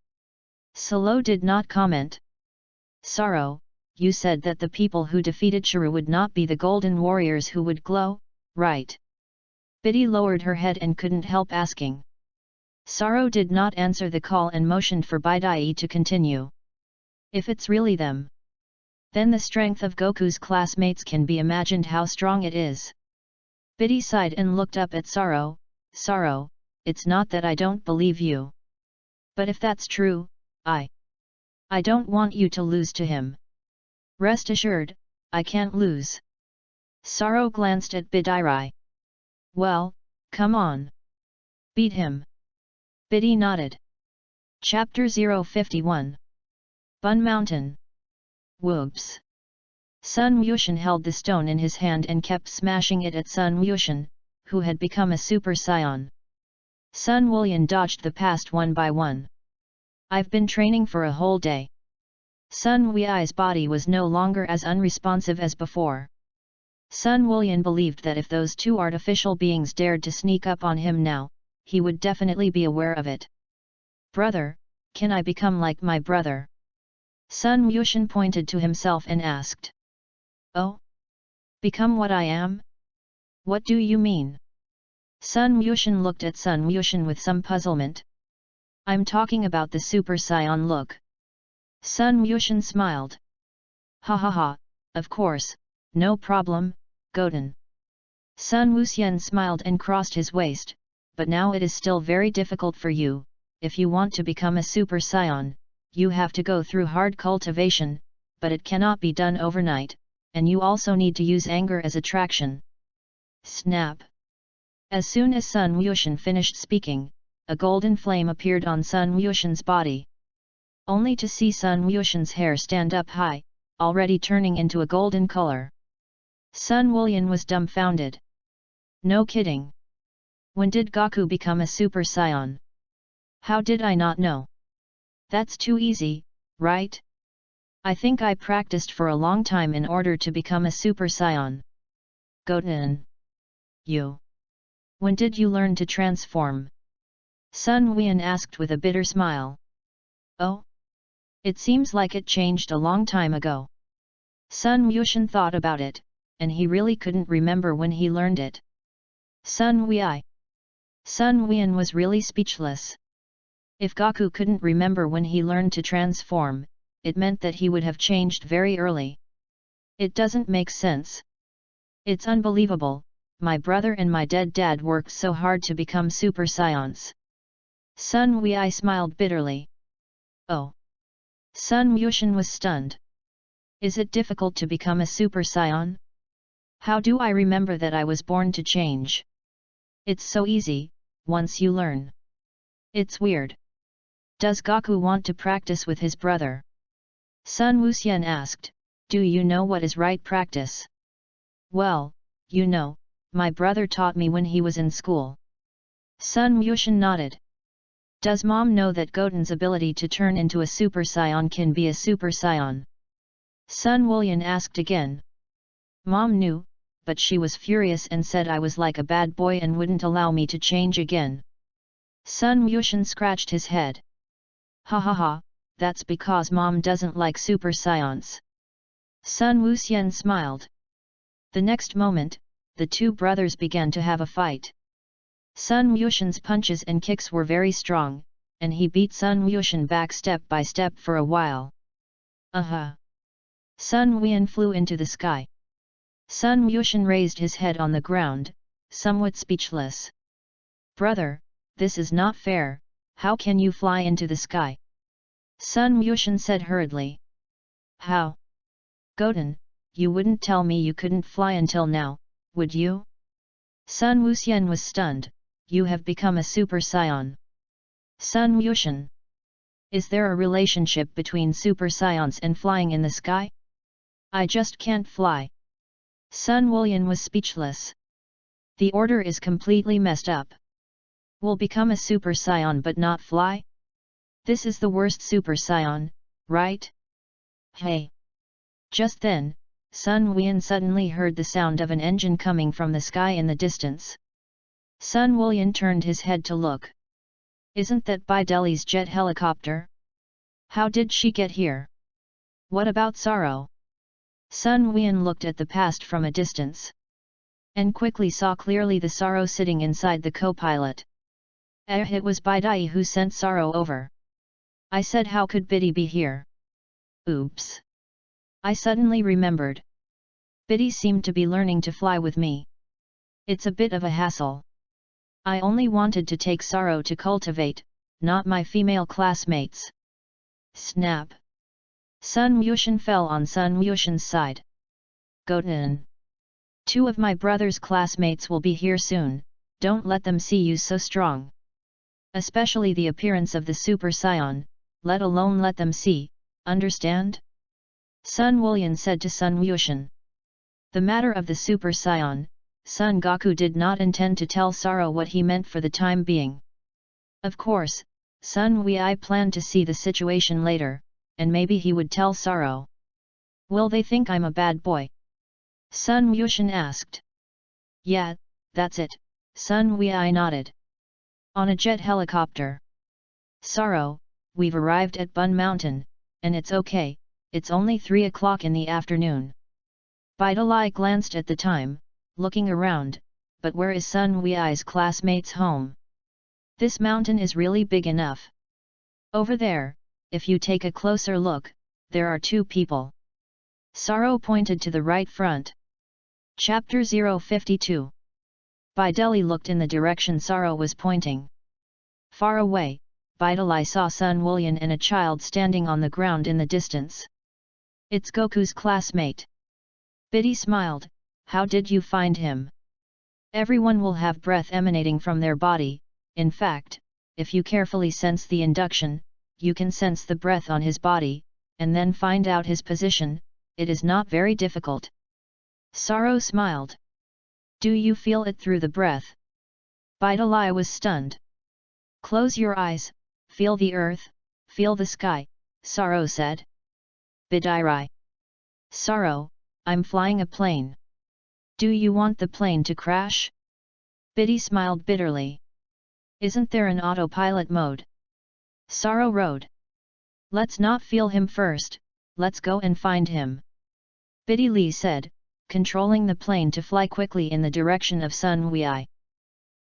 Solo did not comment. Saro, you said that the people who defeated Shuru would not be the golden warriors who would glow, right? Biddy lowered her head and couldn't help asking. Saro did not answer the call and motioned for Bidai to continue. If it's really them, then the strength of Goku's classmates can be imagined how strong it is. Biddy sighed and looked up at Saro. Saro, it's not that I don't believe you. But if that's true, I don't want you to lose to him. Rest assured, I can't lose. Saro glanced at Bidai. Well, come on. Beat him. Biddy nodded. Chapter 051. Bun Mountain. Whoops. Sun Wushan held the stone in his hand and kept smashing it at Sun Wushan, who had become a Super Saiyan. Sun Wullian dodged the past one by one. I've been training for a whole day. Sun Wei's body was no longer as unresponsive as before. Sun Wullian believed that if those two artificial beings dared to sneak up on him now, he would definitely be aware of it. Brother, can I become like my brother? Sun Wushan pointed to himself and asked. Oh? Become what I am? What do you mean? Sun Wushan looked at Sun Wushan with some puzzlement. I'm talking about the Super Saiyan look. Sun Wushan smiled. Ha ha ha, of course, no problem, Goten. Sun Wuxian smiled and crossed his waist, but now it is still very difficult for you. If you want to become a Super Saiyan, you have to go through hard cultivation, but it cannot be done overnight, and you also need to use anger as attraction. Snap! As soon as Sun Wushan finished speaking, a golden flame appeared on Sun Wushan's body. Only to see Sun Wushan's hair stand up high, already turning into a golden color. Sun Wullian was dumbfounded. No kidding. When did Goku become a Super Saiyan? How did I not know? That's too easy, right? I think I practiced for a long time in order to become a Super Saiyan. Goten. You. When did you learn to transform? Sun Wullian asked with a bitter smile. Oh? It seems like it changed a long time ago. Sun Wushan thought about it, and he really couldn't remember when he learned it. Sun Wei. Sun Wullian was really speechless. If Goku couldn't remember when he learned to transform, it meant that he would have changed very early. It doesn't make sense. It's unbelievable, my brother and my dead dad worked so hard to become Super Saiyans. Sun Wei smiled bitterly. Oh. Sun Wushan was stunned. Is it difficult to become a Super Saiyan? How do I remember that I was born to change? It's so easy, once you learn. It's weird. Does Goku want to practice with his brother? Sun Wuxian asked, do you know what is right practice? Well, you know, my brother taught me when he was in school. Sun Wushan nodded. Does Mom know that Goten's ability to turn into a Super Saiyan can be a Super Saiyan? Sun Wullian asked again. Mom knew, but she was furious and said I was like a bad boy and wouldn't allow me to change again. Sun Wushan scratched his head. Ha ha ha, that's because Mom doesn't like Super Saiyans. Sun Wuxian smiled. The next moment, the two brothers began to have a fight. Sun Wushan's punches and kicks were very strong, and he beat Sun Wushan back step by step for a while. Sun Wullian flew into the sky. Sun Wushan raised his head on the ground, somewhat speechless. Brother, this is not fair, how can you fly into the sky? Sun Wushan said hurriedly. How? Goten, you wouldn't tell me you couldn't fly until now, would you? Sun Wuxian was stunned. You have become a Super Saiyan. Sun Wushan. Is there a relationship between super science and flying in the sky? I just can't fly. Sun Wullian was speechless. The order is completely messed up. Will become a super scion but not fly? This is the worst super scion, right? Hey! Just then, Sun Wullian suddenly heard the sound of an engine coming from the sky in the distance. Sun Wullian turned his head to look. Isn't that Bideli's jet helicopter? How did she get here? What about Sorrow? Sun Wullian looked at the past from a distance, and quickly saw clearly the Sorrow sitting inside the co-pilot. It was Bidai who sent Sorrow over. I said, how could Biddy be here? Oops! I suddenly remembered. Biddy seemed to be learning to fly with me. It's a bit of a hassle. I only wanted to take Sorrow to cultivate, not my female classmates. Snap! Sun Wushan fell on Sun Wushan's side. Goten! 2 of my brother's classmates will be here soon, don't let them see you so strong. Especially the appearance of the Super Scion, let alone let them see, understand? Sun Wullian said to Sun Wushan. The matter of the Super Scion, Sun Goku did not intend to tell Sorrow what he meant for the time being. Of course, Sun Wei planned to see the situation later, and maybe he would tell Sorrow. Will they think I'm a bad boy? Sun Wushan asked. Yeah, that's it, Sun Wei nodded. On a jet helicopter. Sorrow, we've arrived at Bun Mountain, and it's okay, it's only 3 o'clock in the afternoon. Bideli glanced at the time, looking around, but where is Sun Wei's classmates' home? This mountain is really big enough. Over there, if you take a closer look, there are 2 people. Sorrow pointed to the right front. Chapter 052. Bideli looked in the direction Sorrow was pointing. Far away, Bideli saw Sun Wullian and a child standing on the ground in the distance. It's Goku's classmate. Biddy smiled, how did you find him? Everyone will have breath emanating from their body, in fact, if you carefully sense the induction, you can sense the breath on his body, and then find out his position, it is not very difficult. Sorrow smiled. Do you feel it through the breath? Bideli was stunned. Close your eyes, feel the earth, feel the sky, Sorrow said. Bidiri. Sorrow, I'm flying a plane. Do you want the plane to crash? Biddy smiled bitterly. Isn't there an autopilot mode? Sorrow rode. Let's not feel him first, let's go and find him. Biddy Lee said, controlling the plane to fly quickly in the direction of Sun Wei.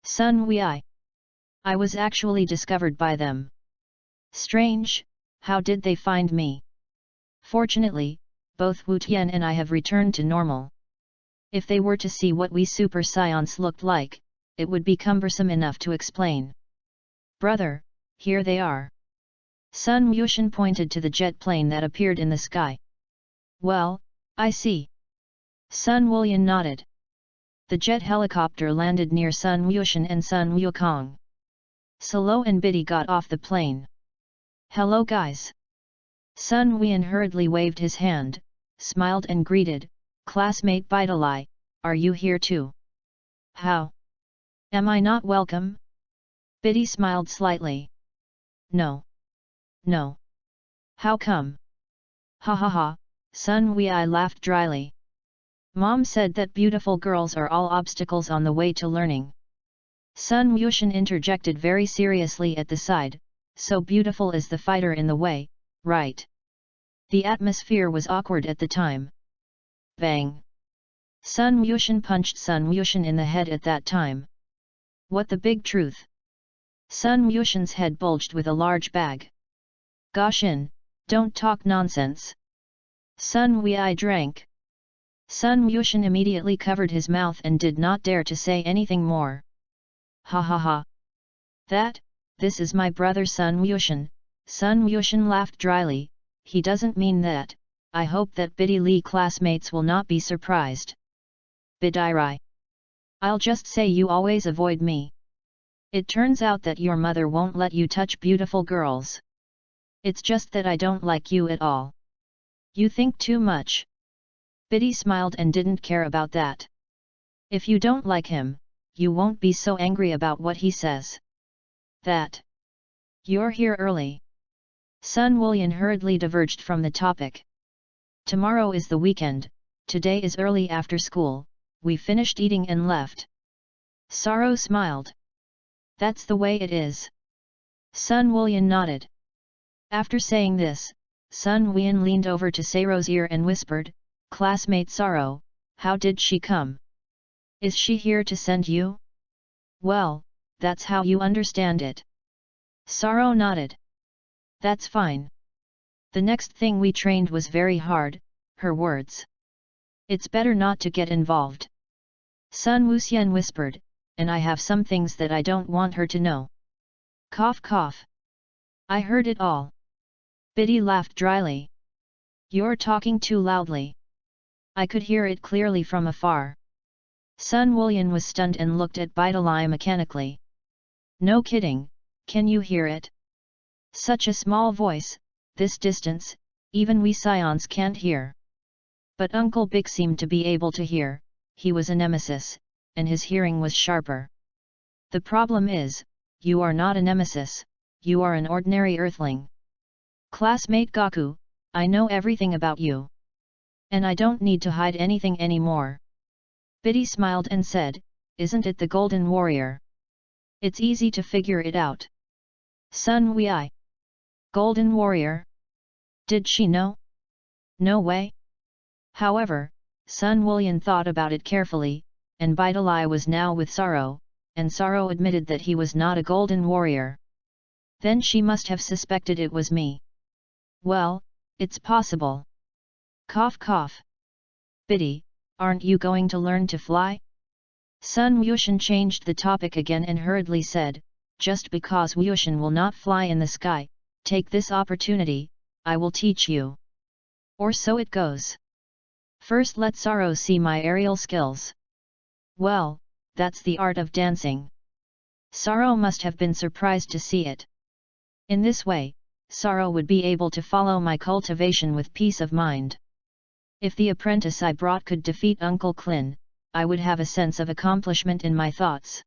Sun Wei. I was actually discovered by them. Strange, how did they find me? Fortunately, both Wu Tian and I have returned to normal. If they were to see what we Super Scions looked like, it would be cumbersome enough to explain. Brother, here they are. Sun Wushan pointed to the jet plane that appeared in the sky. Well, I see. Sun Wullian nodded. The jet helicopter landed near Sun Wushan and Sun Wukong. Solo and Biddy got off the plane. Hello guys. Sun Wullian hurriedly waved his hand, smiled and greeted, classmate Bideli, are you here too? How? Am I not welcome? Biddy smiled slightly. No. No. How come? Ha ha ha, Sun Wei laughed dryly. Mom said that beautiful girls are all obstacles on the way to learning. Sun Wushan interjected very seriously at the side, so beautiful is the fighter in the way, right? The atmosphere was awkward at the time. Bang! Sun Wushan punched Sun Wushan in the head at that time. What the big truth? Sun Wushan's head bulged with a large bag. Goshin, don't talk nonsense. Sun Wei drank. Sun Wushan immediately covered his mouth and did not dare to say anything more. Ha ha ha. This is my brother Sun Wushan. Sun Wushan laughed dryly, he doesn't mean that, I hope that Biddy Lee classmates will not be surprised. Bidiri. I'll just say you always avoid me. It turns out that your mother won't let you touch beautiful girls. It's just that I don't like you at all. You think too much. Biddy smiled and didn't care about that. If you don't like him, you won't be so angry about what he says. That. You're here early. Sun Wooyan hurriedly diverged from the topic. Tomorrow is the weekend, today is early after school, we finished eating and left. Saro smiled. That's the way it is. Sun Wooyan nodded. After saying this, Sun Wooyan leaned over to Saro's ear and whispered, "Classmate Saro, how did she come? Is she here to send you?" "Well, that's how you understand it." Saro nodded. "That's fine. The next thing we trained was very hard," her words. "It's better not to get involved." Sun Wuxian whispered, "And I have some things that I don't want her to know." Cough cough. I heard it all. Biddy laughed dryly. "You're talking too loudly. I could hear it clearly from afar." Sun Wooyan was stunned and looked at Bidalai mechanically. "No kidding, can you hear it? Such a small voice, this distance, even we scions can't hear." But Uncle Big seemed to be able to hear, he was a nemesis, and his hearing was sharper. "The problem is, you are not a nemesis, you are an ordinary earthling. Classmate Gaku, I know everything about you. And I don't need to hide anything anymore." Biddy smiled and said, "Isn't it the Golden Warrior? It's easy to figure it out." Sun Wei. Golden Warrior? Did she know? No way. However, Sun Wooyan thought about it carefully, and Bidalai was now with Saro, and Saro admitted that he was not a Golden Warrior. Then she must have suspected it was me. Well, it's possible. Cough cough. Biddy, aren't you going to learn to fly? Sun Wuxian changed the topic again and hurriedly said, "Just because Wuxian will not fly in the sky, take this opportunity, I will teach you." Or so it goes. First let Saro see my aerial skills. Well, that's the art of dancing. Saro must have been surprised to see it. In this way, Saro would be able to follow my cultivation with peace of mind. If the apprentice I brought could defeat Uncle Klin, I would have a sense of accomplishment in my thoughts.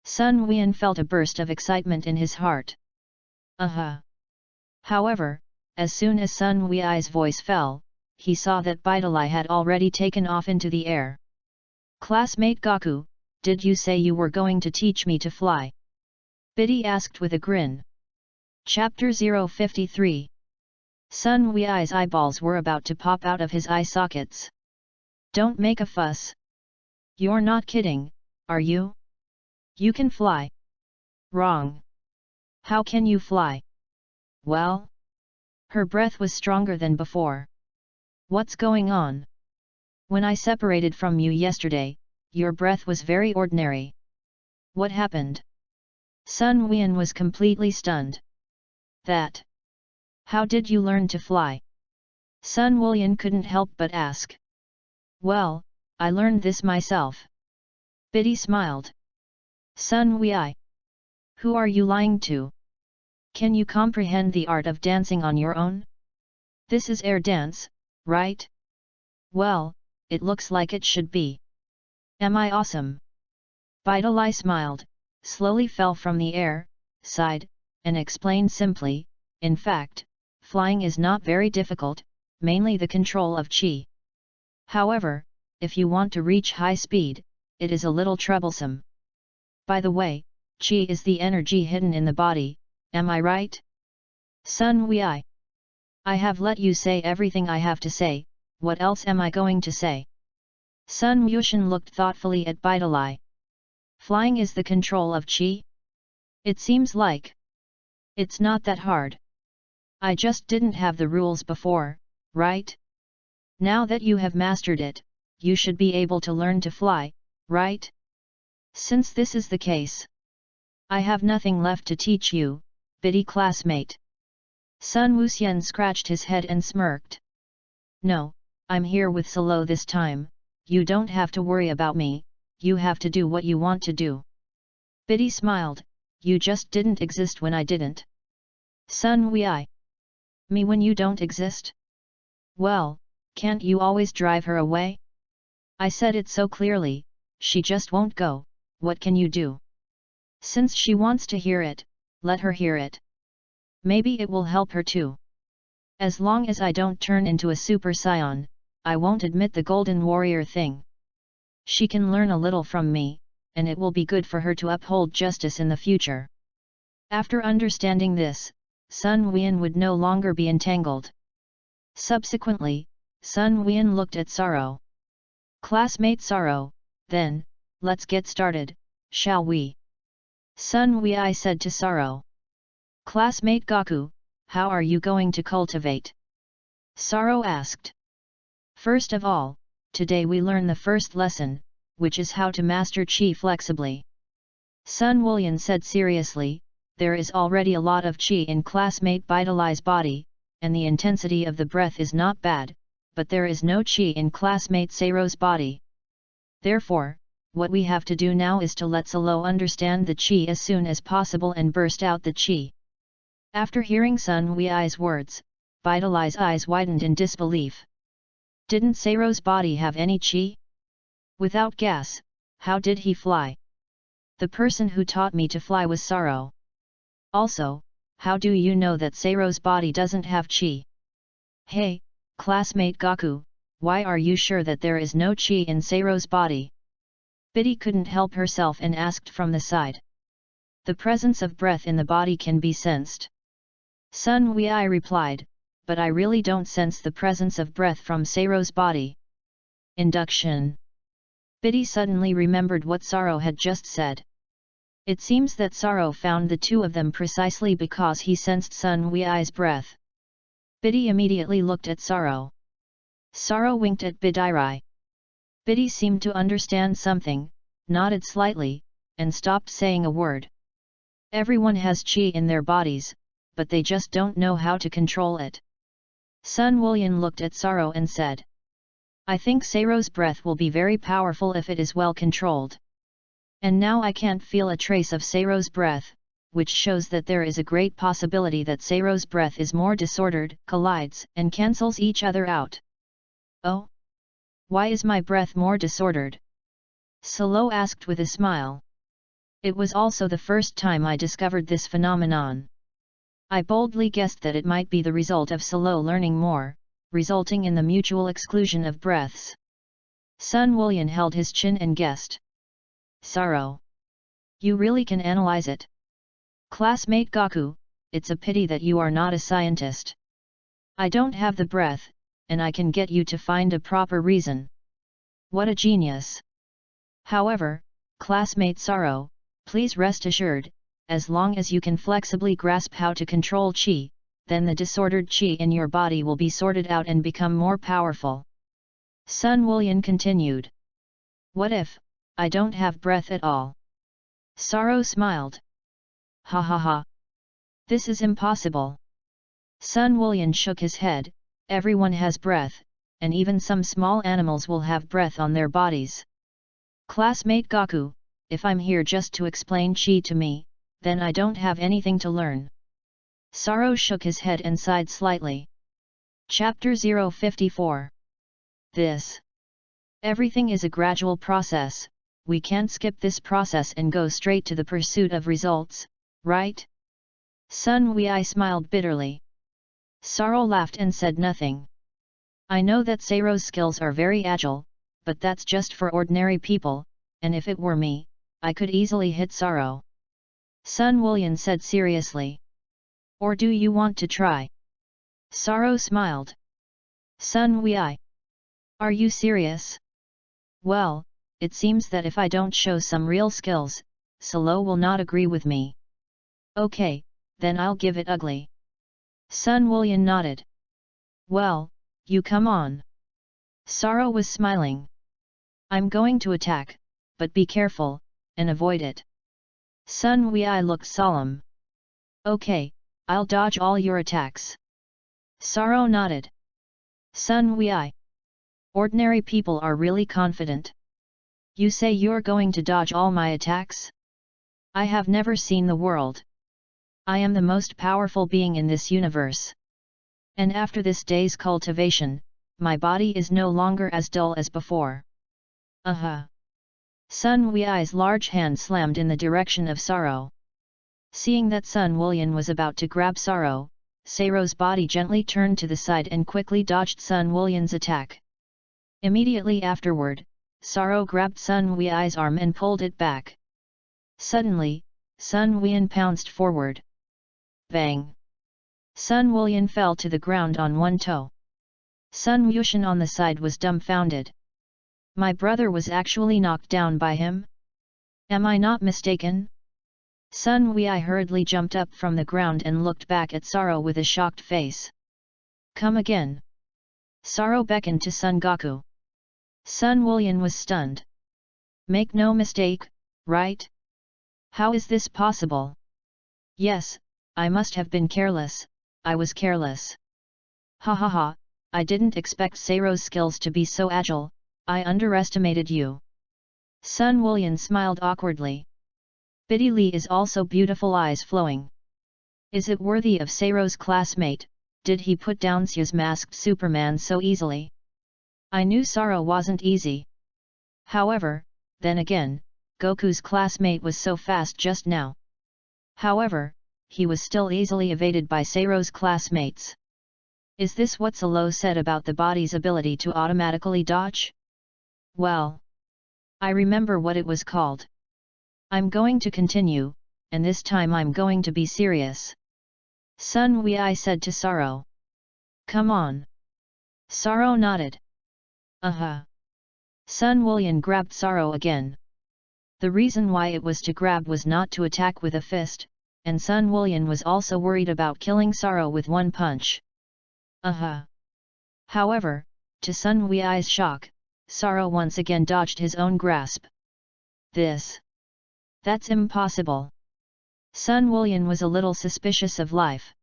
Sun Wooyan felt a burst of excitement in his heart. However, as soon as Sun Wei's voice fell, he saw that Bidalai had already taken off into the air. "Classmate Gaku, did you say you were going to teach me to fly?" Biddy asked with a grin. Chapter 053. Sun Wei's eyeballs were about to pop out of his eye sockets. "Don't make a fuss. You're not kidding, are you? You can fly." "Wrong. How can you fly?" "Well?" Her breath was stronger than before. "What's going on? When I separated from you yesterday, your breath was very ordinary. What happened?" Sun Wooyan was completely stunned. "That. How did you learn to fly?" Sun Wooyan couldn't help but ask. "Well, I learned this myself." Biddy smiled. "Sun Wei. Who are you lying to? Can you comprehend the art of dancing on your own? This is air dance, right? Well, it looks like it should be. Am I awesome?" Bidalai smiled, slowly fell from the air, sighed, and explained simply, "In fact, flying is not very difficult, mainly the control of qi. However, if you want to reach high speed, it is a little troublesome. By the way, qi is the energy hidden in the body, am I right?" Sun Wei. "I have let you say everything I have to say, what else am I going to say?" Sun Wuxian looked thoughtfully at Bidalai. "Flying is the control of qi? It seems like. It's not that hard. I just didn't have the rules before, right? Now that you have mastered it, you should be able to learn to fly, right? Since this is the case, I have nothing left to teach you, Biddy classmate." Sun Wuxian scratched his head and smirked. "No, I'm here with Salo this time, you don't have to worry about me, you have to do what you want to do." Biddy smiled, "You just didn't exist when I didn't." Sun Wei. Me when you don't exist? Well, can't you always drive her away? I said it so clearly, she just won't go, what can you do? Since she wants to hear it, let her hear it. Maybe it will help her too. As long as I don't turn into a Super Saiyan, I won't admit the Golden Warrior thing. She can learn a little from me, and it will be good for her to uphold justice in the future. After understanding this, Sun Huiyan would no longer be entangled. Subsequently, Sun Huiyan looked at Saro. Classmate Saro, then, let's get started, shall we? Sun Huiyan said to Saro. Classmate Gaku, how are you going to cultivate? Saro asked. First of all, today we learn the first lesson, which is how to master Qi flexibly. Sun Huiyan said seriously, there is already a lot of Qi in classmate Vitali's body, and the intensity of the breath is not bad, but there is no Qi in classmate Saro's body. Therefore, what we have to do now is to let Salo understand the Qi as soon as possible and burst out the Qi. After hearing Sun Huiyan's words, Vitali's eyes widened in disbelief. Didn't Saro's body have any Qi? Without gas, how did he fly? The person who taught me to fly was Saro. Also, how do you know that Saro's body doesn't have Qi? Hey, classmate Gaku, why are you sure that there is no Qi in Saro's body? Biddy couldn't help herself and asked from the side. The presence of breath in the body can be sensed. Sun Huiyan replied, but I really don't sense the presence of breath from Saro's body. Induction. Biddy suddenly remembered what Saro had just said. It seems that Saro found the two of them precisely because he sensed Sun Huiyan's breath. Biddy immediately looked at Saro. Saro winked at Bidiri. Biddy seemed to understand something, nodded slightly, and stopped saying a word. Everyone has Qi in their bodies, but they just don't know how to control it. Sun Huiyan looked at Saro and said, I think Saro's breath will be very powerful if it is well controlled. And now I can't feel a trace of Saro's breath, which shows that there is a great possibility that Saro's breath is more disordered, collides, and cancels each other out. Oh? Why is my breath more disordered? Salo asked with a smile. It was also the first time I discovered this phenomenon. I boldly guessed that it might be the result of Salo learning more, resulting in the mutual exclusion of breaths. Sun Huiyan held his chin and guessed. Saro. You really can analyze it. Classmate Gaku, it's a pity that you are not a scientist. I don't have the breath, and I can get you to find a proper reason. What a genius! However, classmate Saro, please rest assured, as long as you can flexibly grasp how to control Qi, then the disordered Qi in your body will be sorted out and become more powerful. Sun Huiyan continued. What if I don't have breath at all? Saro smiled. Ha ha ha. This is impossible. Sun Huiyan shook his head, everyone has breath, and even some small animals will have breath on their bodies. Classmate Gaku, if I'm here just to explain Qi to me, then I don't have anything to learn. Saro shook his head and sighed slightly. Chapter 054. This. Everything is a gradual process, we can't skip this process and go straight to the pursuit of results, right? Sun Huiyan smiled bitterly. Saro laughed and said nothing. I know that Saro's skills are very agile, but that's just for ordinary people, and if it were me, I could easily hit Saro. Sun Huiyan said seriously. Or do you want to try? Saro smiled. Sun Huiyan. Are you serious? Well, it seems that if I don't show some real skills, Salo will not agree with me. Okay, then I'll give it ugly. Sun Huiyan nodded. Well, you come on. Saro was smiling. I'm going to attack, but be careful, and avoid it. Sun Huiyan looked solemn. Okay, I'll dodge all your attacks. Saro nodded. Sun Huiyan. Ordinary people are really confident. You say you're going to dodge all my attacks? I have never seen the world. I am the most powerful being in this universe. And after this day's cultivation, my body is no longer as dull as before. Sun Wei's large hand slammed in the direction of Sorrow. Seeing that Sun Wulian was about to grab Sorrow, Seiro's body gently turned to the side and quickly dodged Sun Wulian's attack. Immediately afterward, Sorrow grabbed Sun Wei's arm and pulled it back. Suddenly, Sun Wulian pounced forward. Bang! Sun Wulian fell to the ground on one toe. Sun Wuxian on the side was dumbfounded. My brother was actually knocked down by him? Am I not mistaken? Sun Wei hurriedly jumped up from the ground and looked back at Sorrow with a shocked face. Come again. Sorrow beckoned to Sun Goku. Sun Wulian was stunned. Make no mistake, right? How is this possible? Yes, I must have been careless, I was careless. Ha ha ha, I didn't expect Seiro's skills to be so agile, I underestimated you. Sun Wulian smiled awkwardly. Biddy Li is also beautiful, eyes flowing. Is it worthy of Seiro's classmate? Did he put down Xia's masked Superman so easily? I knew Sorrow wasn't easy. However, then again, Goku's classmate was so fast just now. However, he was still easily evaded by Seiro's classmates. Is this what Salo said about the body's ability to automatically dodge? Well, I remember what it was called. I'm going to continue, and this time I'm going to be serious. Sun Wei said to Sorrow. Come on. Sorrow nodded. Sun Wulian grabbed Sorrow again. The reason why it was to grab was not to attack with a fist, and Sun Wulian was also worried about killing Sorrow with one punch. However, to Sun Wei's shock, Sorrow once again dodged his own grasp. That's impossible. Sun Wulian was a little suspicious of life.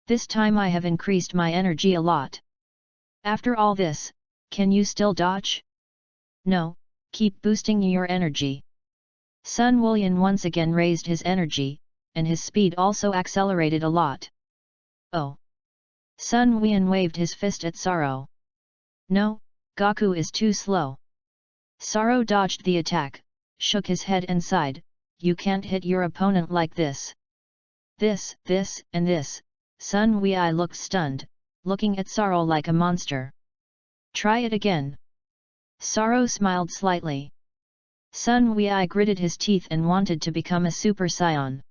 This time I have increased my energy a lot. After all this, can you still dodge? No, keep boosting your energy. Sun Wulian once again raised his energy, and his speed also accelerated a lot. Oh! Sun Wulian waved his fist at Sorrow. No, Goku is too slow. Sorrow dodged the attack, shook his head and sighed, you can't hit your opponent like this. This, and this. Sun Wei looked stunned, looking at Sorrow like a monster. Try it again. Sorrow smiled slightly. Sun Wei gritted his teeth and wanted to become a Super Saiyan.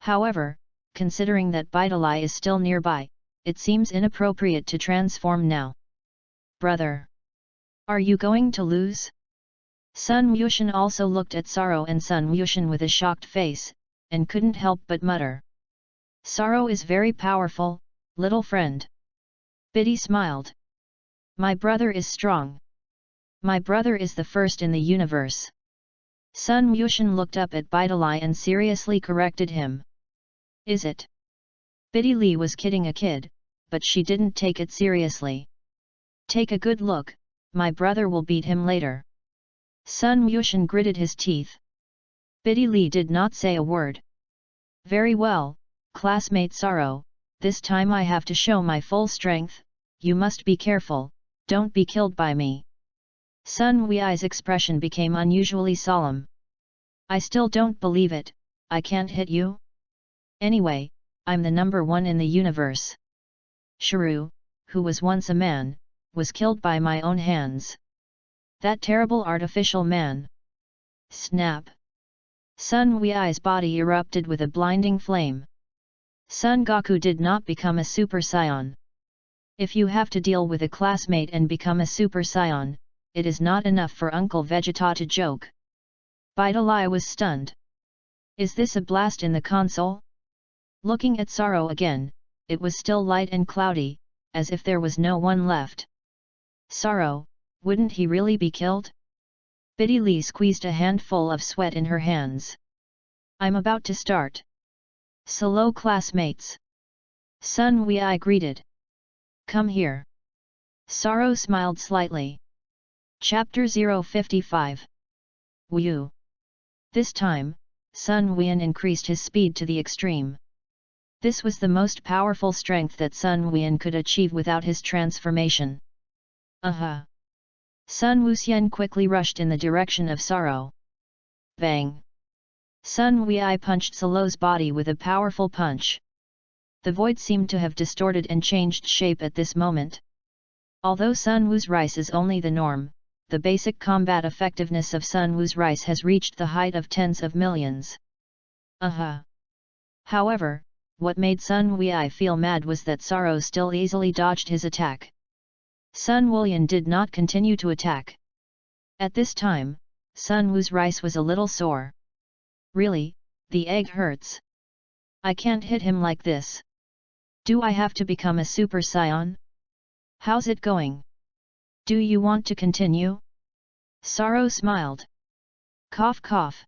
However, considering that Bidalai is still nearby, it seems inappropriate to transform now. Brother! Are you going to lose? Sun Wuxian also looked at Sorrow and Sun Wuxian with a shocked face, and couldn't help but mutter. Sorrow is very powerful, little friend. Biddy smiled. My brother is strong. My brother is the first in the universe. Sun Wuxian looked up at Bidalai and seriously corrected him. Is it? Biddy Li was kidding a kid, but she didn't take it seriously. Take a good look, my brother will beat him later. Sun Wuxian gritted his teeth. Biddy Li did not say a word. Very well, classmate Sorrow, this time I have to show my full strength, you must be careful, don't be killed by me. Sun Wei's expression became unusually solemn. I still don't believe it, I can't hit you? Anyway, I'm the number one in the universe. Shrew, who was once a man, was killed by my own hands. That terrible artificial man. Snap! Sun Wei's body erupted with a blinding flame. Son Goku did not become a Super Saiyan. If you have to deal with a classmate and become a Super Saiyan, it is not enough for Uncle Vegeta to joke. Bidalai was stunned. Is this a blast in the console? Looking at Sorrow again, it was still light and cloudy, as if there was no one left. Sorrow, wouldn't he really be killed? Biddy Li squeezed a handful of sweat in her hands. I'm about to start. Hello classmates. Sun Wei greeted. Come here. Sorrow smiled slightly. Chapter 055. Woo. This time, Sun Wei increased his speed to the extreme. This was the most powerful strength that Sun Wuyan could achieve without his transformation. Aha! Sun Wuxian quickly rushed in the direction of sorrow. Bang! Sun Wei punched Solo's body with a powerful punch. The void seemed to have distorted and changed shape at this moment. Although Sun Wu's rice is only the norm, the basic combat effectiveness of Sun Wu's rice has reached the height of tens of millions. Aha! However, what made Sun Wei feel mad was that Sorrow still easily dodged his attack. Sun Wulian did not continue to attack. At this time, Sun Wu's rice was a little sore. Really, the egg hurts. I can't hit him like this. Do I have to become a Super Saiyan? How's it going? Do you want to continue? Sorrow smiled. Cough cough.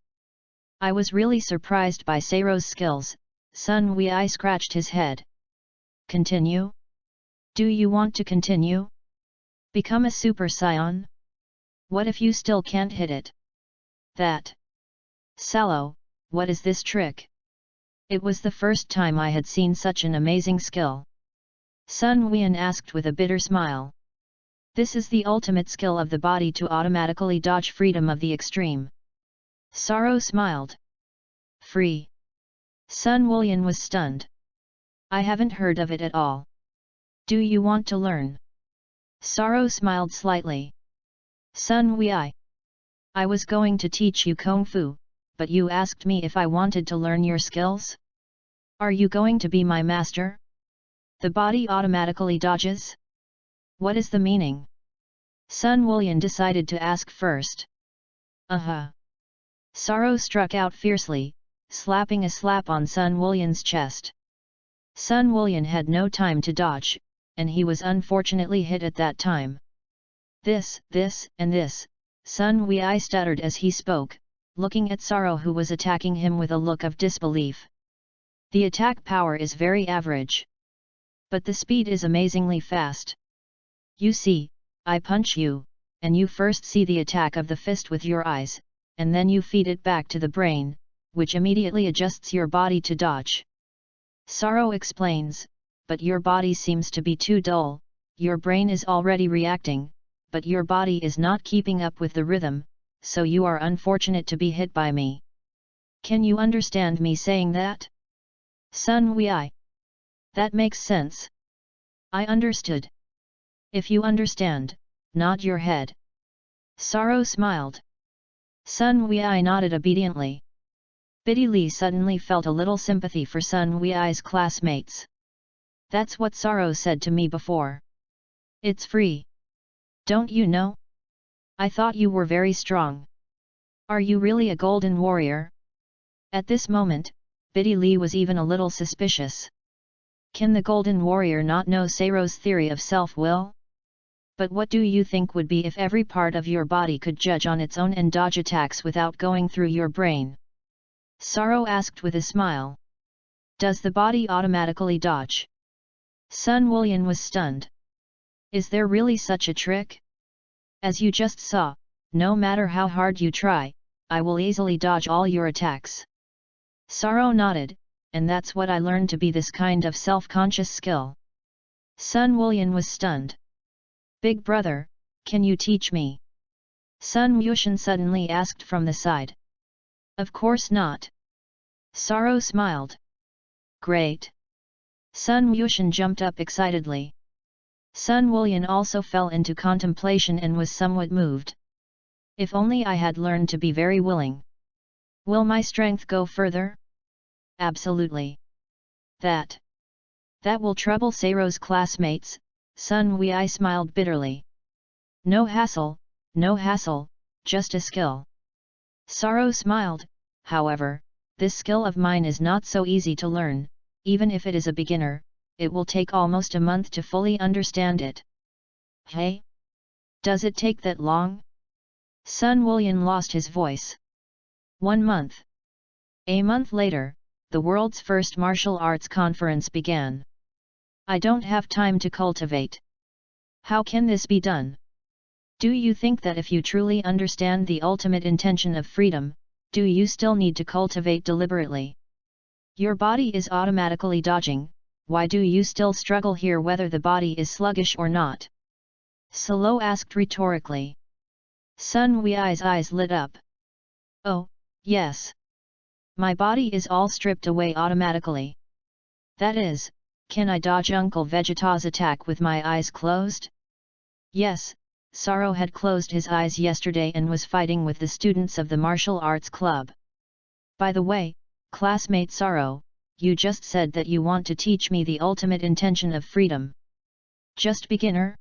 I was really surprised by Sorrow's skills. Sun Wei scratched his head. Continue? Do you want to continue? Become a Super Saiyan? What if you still can't hit it? That. Sallow, what is this trick? It was the first time I had seen such an amazing skill. Sun Wuyan asked with a bitter smile. This is the ultimate skill of the body to automatically dodge freedom of the extreme. Sorrow smiled. Free. Sun Wulian was stunned. I haven't heard of it at all. Do you want to learn? Sorrow smiled slightly. Sun Wei. I was going to teach you Kung Fu, but you asked me if I wanted to learn your skills? Are you going to be my master? The body automatically dodges? What is the meaning? Sun Wulian decided to ask first. Aha! Sorrow struck out fiercely, slapping a slap on Sun Wulian's chest. Sun Wulian had no time to dodge, and he was unfortunately hit at that time. This, and this, Sun Wei stuttered as he spoke, looking at Sorrow who was attacking him with a look of disbelief. The attack power is very average. But the speed is amazingly fast. You see, I punch you, and you first see the attack of the fist with your eyes, and then you feed it back to the brain, which immediately adjusts your body to dodge. Sorrow explains, but your body seems to be too dull, your brain is already reacting, but your body is not keeping up with the rhythm, so you are unfortunate to be hit by me. Can you understand me saying that? Sun Wei. That makes sense. I understood. If you understand, nod your head. Sorrow smiled. Sun Wei nodded obediently. Biddy Lee suddenly felt a little sympathy for Sun Wei's classmates. That's what Sorrow said to me before. It's free. Don't you know? I thought you were very strong. Are you really a golden warrior? At this moment, Biddy Lee was even a little suspicious. Can the golden warrior not know Sorrow's theory of self-will? But what do you think would be if every part of your body could judge on its own and dodge attacks without going through your brain? Sorrow asked with a smile. Does the body automatically dodge? Sun Wulian was stunned. Is there really such a trick? As you just saw, no matter how hard you try, I will easily dodge all your attacks. Sorrow nodded, and that's what I learned to be this kind of self-conscious skill. Sun Wulian was stunned. Big brother, can you teach me? Sun Wuxian suddenly asked from the side. Of course not. Sorrow smiled. Great. Sun Wuxian jumped up excitedly. Sun Wulian also fell into contemplation and was somewhat moved. If only I had learned to be very willing. Will my strength go further? Absolutely. That will trouble Sorrow's classmates, Sun Wei smiled bitterly. No hassle, just a skill. Sorrow smiled, however, this skill of mine is not so easy to learn, even if it is a beginner, it will take almost a month to fully understand it. Hey? Does it take that long? Sun Wulian lost his voice. 1 month. A month later, the world's first martial arts conference began. I don't have time to cultivate. How can this be done? Do you think that if you truly understand the ultimate intention of freedom, do you still need to cultivate deliberately? Your body is automatically dodging, why do you still struggle here whether the body is sluggish or not? Salo asked rhetorically. Sun Wei's eyes lit up. Oh, yes. My body is all stripped away automatically. That is, can I dodge Uncle Vegeta's attack with my eyes closed? Yes, Saro had closed his eyes yesterday and was fighting with the students of the martial arts club. By the way, classmate Saro, you just said that you want to teach me the ultimate intention of freedom. Just beginner?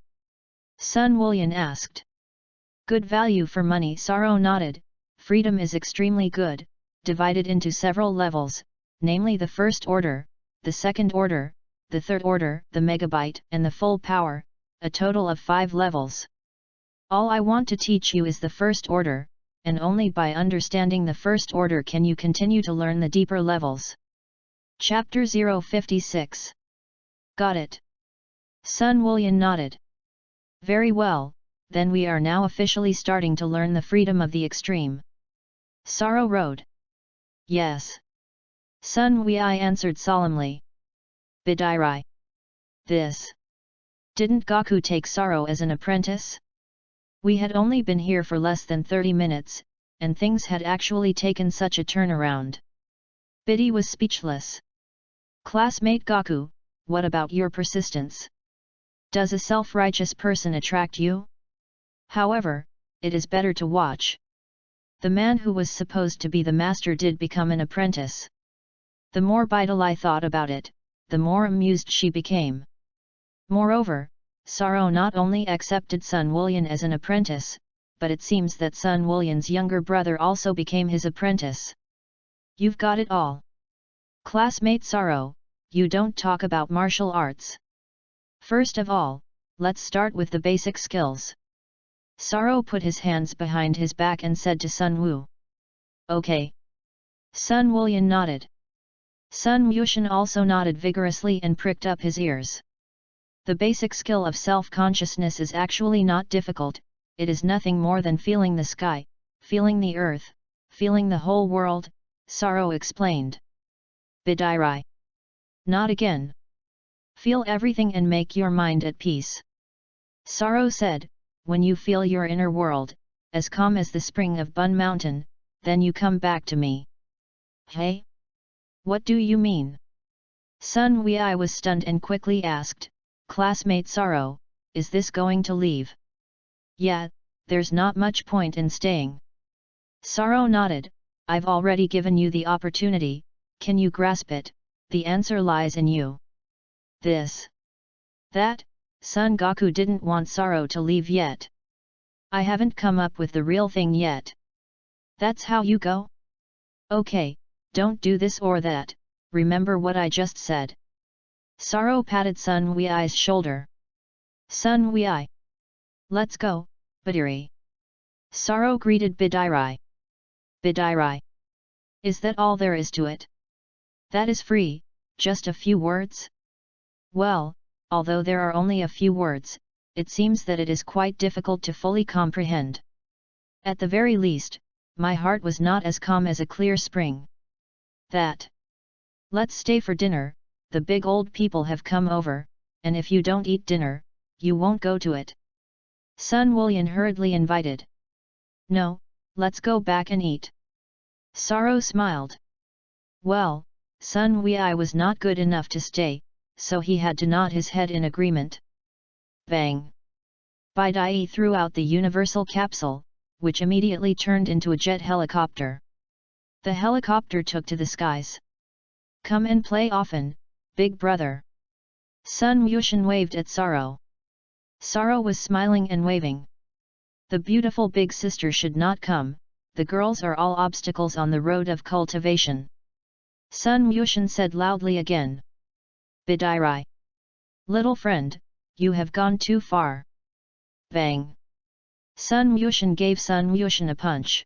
Sun Wulian asked. Good value for money. Saro nodded. Freedom is extremely good, divided into several levels, namely the first order, the second order, the third order, the megabyte, and the full power, a total of 5 levels. All I want to teach you is the first order, and only by understanding the first order can you continue to learn the deeper levels. Chapter 056. Got it. Sun Wulian nodded. Very well, then we are now officially starting to learn the freedom of the extreme. Saro rode. Yes. Sun Wei answered solemnly. Bidairai. This. Didn't Gaku take Saro as an apprentice? We had only been here for less than 30 minutes, and things had actually taken such a turnaround. Biddy was speechless. Classmate Gaku, what about your persistence? Does a self-righteous person attract you? However, it is better to watch. The man who was supposed to be the master did become an apprentice. The more Bidalai thought about it, the more amused she became. Moreover, Saro not only accepted Sun Wulian as an apprentice, but it seems that Sun Wulian's younger brother also became his apprentice. You've got it all. Classmate Saro, you don't talk about martial arts. First of all, let's start with the basic skills. Saro put his hands behind his back and said to Sun Wu. Okay. Sun Wulian nodded. Sun Wushan also nodded vigorously and pricked up his ears. The basic skill of self-consciousness is actually not difficult, it is nothing more than feeling the sky, feeling the earth, feeling the whole world, Saro explained. Bidairai. Not again. Feel everything and make your mind at peace. Saro said, when you feel your inner world, as calm as the spring of Bun Mountain, then you come back to me. Hey? What do you mean? Sun Wei was stunned and quickly asked, Classmate Saro, is this going to leave? Yeah, there's not much point in staying. Saro nodded, I've already given you the opportunity, can you grasp it? The answer lies in you. This. That, Son Goku didn't want Saro to leave yet. I haven't come up with the real thing yet. That's how you go? Okay, don't do this or that, remember what I just said. Saro patted Sun Wei's shoulder. Sun Wei. Let's go, Bidairai. Saro greeted Bidairai. Bidairai. Is that all there is to it? That is free, just a few words? Well, although there are only a few words, it seems that it is quite difficult to fully comprehend. At the very least, my heart was not as calm as a clear spring. That. Let's stay for dinner, the big old people have come over, and if you don't eat dinner, you won't go to it. Sun Wulian hurriedly invited. No, let's go back and eat. Saro smiled. Well, Sun Wei was not good enough to stay, so he had to nod his head in agreement. Bang! Bidai threw out the universal capsule, which immediately turned into a jet helicopter. The helicopter took to the skies. Come and play often, big brother. Sun Wushan waved at Saro. Saro was smiling and waving. The beautiful big sister should not come, the girls are all obstacles on the road of cultivation. Sun Wushan said loudly again. Bidairai. Little friend, you have gone too far. Bang! Sun Wushan gave Sun Wushan a punch.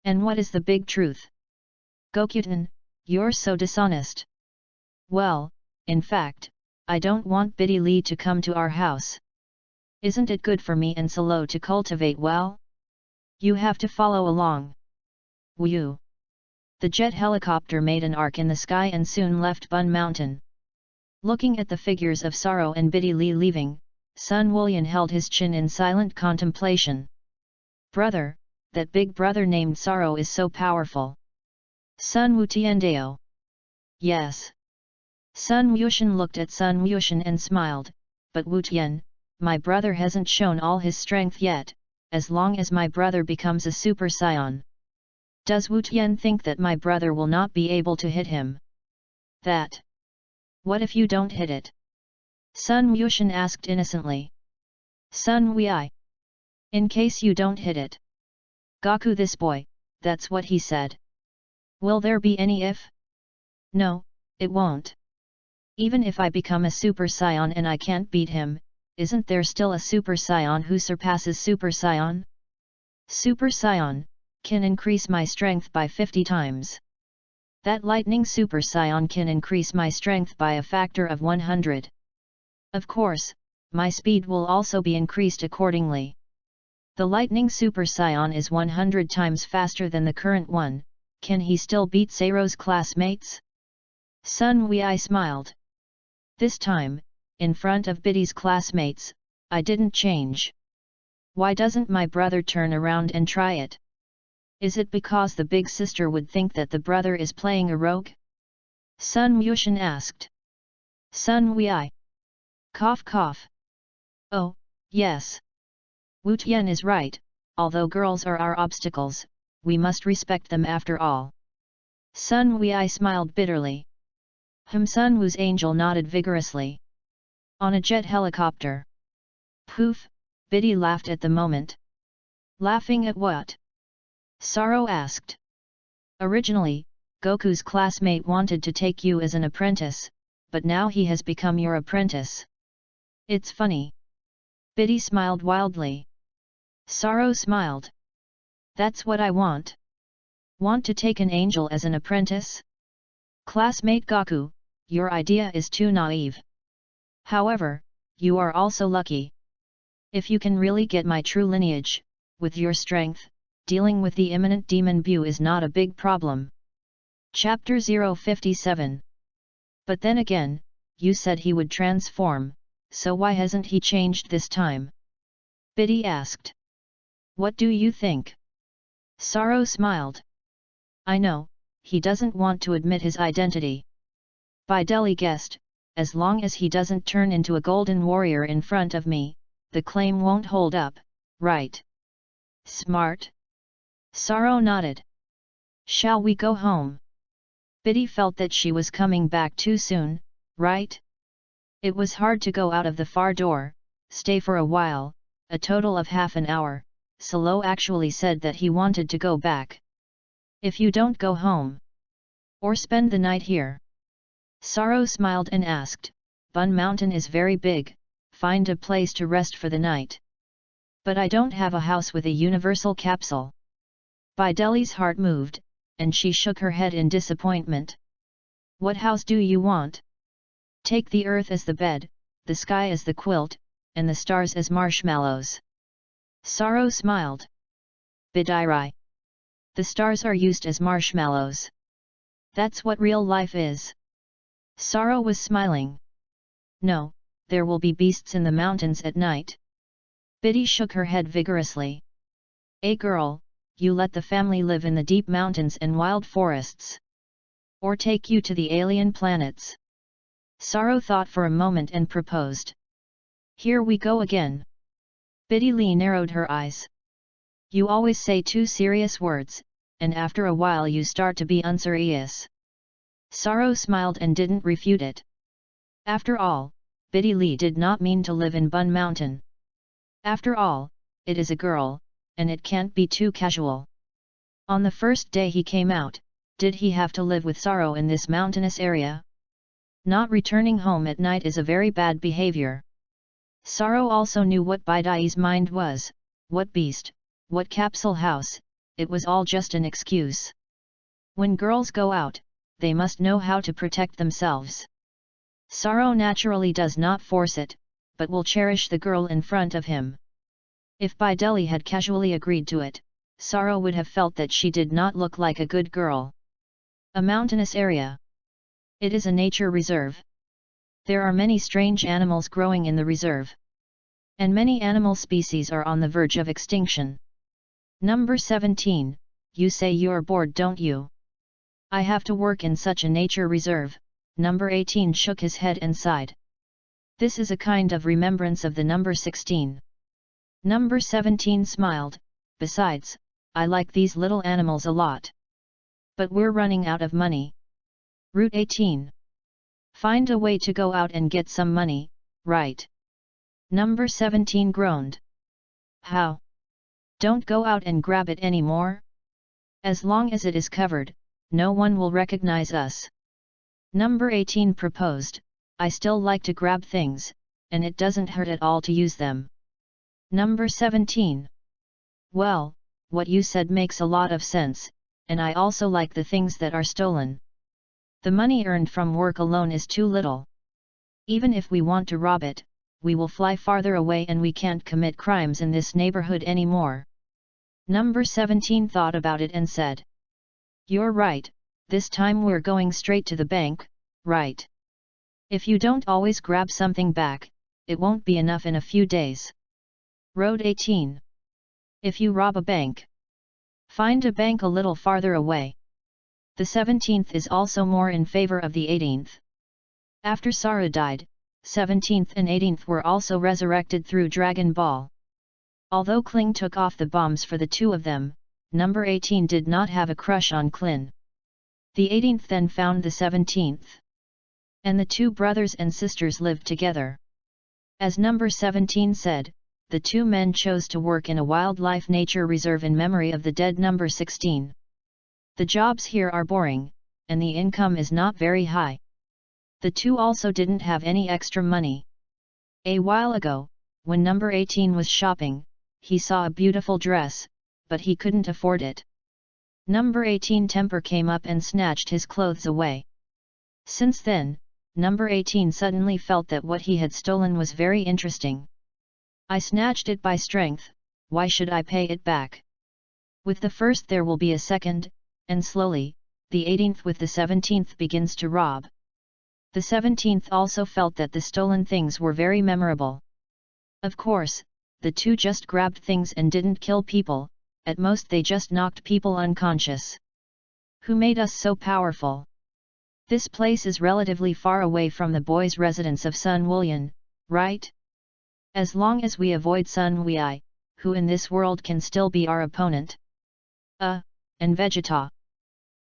And what is the big truth? Gokutan, you're so dishonest. Well, in fact, I don't want Biddy Lee to come to our house. Isn't it good for me and Salo to cultivate well? You have to follow along. Woo! The jet helicopter made an arc in the sky and soon left Bun Mountain. Looking at the figures of Sorrow and Biddy Lee leaving, Sun Wullian held his chin in silent contemplation. Brother, that big brother named Sorrow is so powerful. Sun Wutiandeo. Yes. Sun Wushan looked at Sun Wushan and smiled, but Wutian, my brother hasn't shown all his strength yet, as long as my brother becomes a super scion. Does Wutian think that my brother will not be able to hit him? That. What if you don't hit it? Sun Wushan asked innocently. Sun Wei. In case you don't hit it. Gaku this boy, that's what he said. Will there be any if? No, it won't. Even if I become a super scion and I can't beat him, isn't there still a super scion who surpasses super scion? Super scion can increase my strength by 50 times. That lightning super scion can increase my strength by a factor of 100. Of course, my speed will also be increased accordingly. The lightning super scion is 100 times faster than the current one. Can he still beat Seiro's classmates? Sun Wei smiled. This time, in front of Biddy's classmates, I didn't change. Why doesn't my brother turn around and try it? Is it because the big sister would think that the brother is playing a rogue? Sun Wushan asked. Sun Wei. Cough cough. Oh, yes. Wu Tian is right, although girls are our obstacles, we must respect them after all. Sun Wei smiled bitterly. Sun Wu's angel nodded vigorously. On a jet helicopter. Poof, Biddy laughed at the moment. Laughing at what? Sorrow asked. Originally, Goku's classmate wanted to take you as an apprentice, but now he has become your apprentice. It's funny. Biddy smiled wildly. Sorrow smiled. That's what I want. Want to take an angel as an apprentice? Classmate Goku, your idea is too naive. However, you are also lucky. If you can really get my true lineage, with your strength, dealing with the imminent demon Bu is not a big problem. Chapter 057. But then again, you said he would transform, so why hasn't he changed this time? Biddy asked. What do you think? Sorrow smiled. I know, he doesn't want to admit his identity. Bideli guessed, as long as he doesn't turn into a golden warrior in front of me, the claim won't hold up, right? Smart? Sorrow nodded. Shall we go home? Biddy felt that she was coming back too soon, right? It was hard to go out of the far door, stay for a while, a total of half an hour. Solo actually said that he wanted to go back. If you don't go home, or spend the night here? Sorrow smiled and asked, Bun Mountain is very big, find a place to rest for the night. But I don't have a house with a universal capsule. Bideli's heart moved, and she shook her head in disappointment. What house do you want? Take the earth as the bed, the sky as the quilt, and the stars as marshmallows. Sorrow smiled. Bidiri. The stars are used as marshmallows. That's what real life is. Sorrow was smiling. No, there will be beasts in the mountains at night. Biddy shook her head vigorously. Girl, you let the family live in the deep mountains and wild forests. Or take you to the alien planets. Sorrow thought for a moment and proposed. Here we go again. Biddy Lee narrowed her eyes. You always say two serious words, and after a while you start to be unserious. Sorrow smiled and didn't refute it. After all, Biddy Lee did not mean to live in Bun Mountain. After all, it is a girl, and it can't be too casual. On the first day he came out, did he have to live with Sorrow in this mountainous area? Not returning home at night is a very bad behavior. Sorrow also knew what Bidai's mind was, what beast, what capsule house, it was all just an excuse. When girls go out, they must know how to protect themselves. Sorrow naturally does not force it, but will cherish the girl in front of him. If Bideli had casually agreed to it, Sorrow would have felt that she did not look like a good girl. A mountainous area. It is a nature reserve. There are many strange animals growing in the reserve. And many animal species are on the verge of extinction. Number 17, you say you're bored, don't you? I have to work in such a nature reserve. Number 18 shook his head and sighed. This is a kind of remembrance of the number 16. Number 17 smiled, besides, I like these little animals a lot. But we're running out of money. Route 18. Find a way to go out and get some money, right? Number 17 groaned. How? Don't go out and grab it anymore? As long as it is covered, no one will recognize us. Number 18 proposed, I still like to grab things, and it doesn't hurt at all to use them. Number 17. Well, what you said makes a lot of sense, and I also like the things that are stolen. The money earned from work alone is too little. Even if we want to rob it, we will fly farther away and we can't commit crimes in this neighborhood anymore. Number 17 thought about it and said. You're right, this time we're going straight to the bank, right? If you don't always grab something back, it won't be enough in a few days. Road 18. If you rob a bank, find a bank a little farther away. The 17th is also more in favor of the 18th. After Sarah died, 17th and 18th were also resurrected through Dragon Ball. Although Kling took off the bombs for the two of them, number 18 did not have a crush on Klin. The 18th then found the 17th. And the two brothers and sisters lived together. As number 17 said, the two men chose to work in a wildlife nature reserve in memory of the dead number 16. The jobs here are boring, and the income is not very high. The two also didn't have any extra money. A while ago, when number 18 was shopping, he saw a beautiful dress, but he couldn't afford it. Number 18 temper came up and snatched his clothes away. Since then, number 18 suddenly felt that what he had stolen was very interesting. I snatched it by strength, why should I pay it back? With the first there will be a second, and slowly, the 18th with the 17th begins to rob. The 17th also felt that the stolen things were very memorable. Of course, the two just grabbed things and didn't kill people, at most they just knocked people unconscious. Who made us so powerful? This place is relatively far away from the boys' residence of Sun Wulyan, right? As long as we avoid Sun Wei, who in this world can still be our opponent? And Vegeta.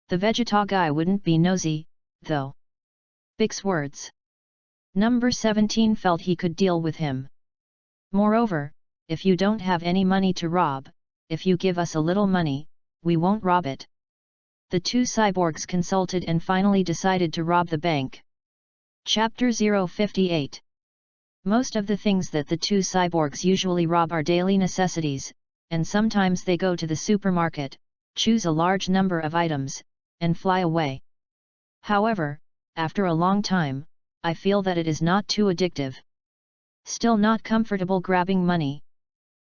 The Vegeta guy wouldn't be nosy, though. Big's words. Number 17 felt he could deal with him. Moreover, if you don't have any money to rob, if you give us a little money, we won't rob it. The two cyborgs consulted and finally decided to rob the bank. Chapter 058. Most of the things that the two cyborgs usually rob are daily necessities, and sometimes they go to the supermarket, choose a large number of items, and fly away. However, after a long time, I feel that it is not too addictive. Still not comfortable grabbing money.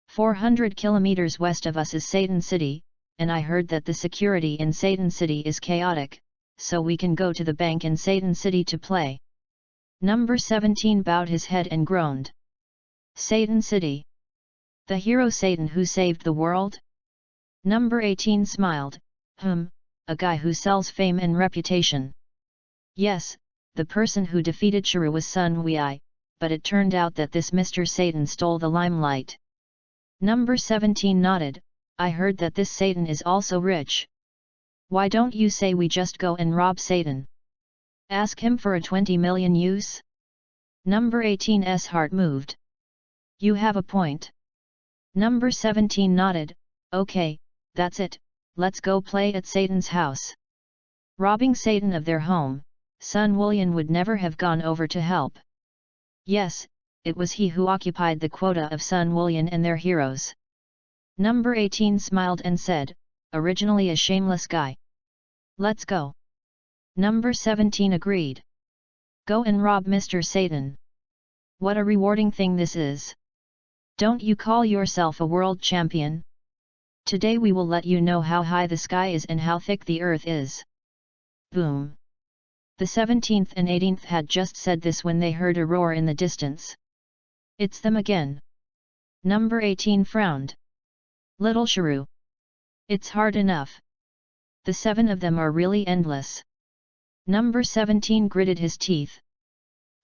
400 kilometers west of us is Satan City, and I heard that the security in Satan City is chaotic, so we can go to the bank in Satan City to play. Number 17 bowed his head and groaned. Satan City. The hero Satan who saved the world? Number 18 smiled, a guy who sells fame and reputation. Yes, the person who defeated Shiru was Sun Wei, but it turned out that this Mr. Satan stole the limelight. Number 17 nodded, I heard that this Satan is also rich. Why don't you say we just go and rob Satan? Ask him for a 20 million use? Number 18's heart moved. You have a point. Number 17 nodded, okay, that's it, let's go play at Satan's house. Robbing Satan of their home, Sun Wulyan would never have gone over to help. Yes, it was he who occupied the quota of Sun Wulyan and their heroes. Number 18 smiled and said, originally a shameless guy. Let's go. Number 17 agreed. Go and rob Mr. Satan. What a rewarding thing this is. Don't you call yourself a world champion? Today we will let you know how high the sky is and how thick the earth is. Boom! The 17th and 18th had just said this when they heard a roar in the distance. It's them again. Number 18 frowned. Little shrew. It's hard enough. The 7 of them are really endless. Number 17 gritted his teeth.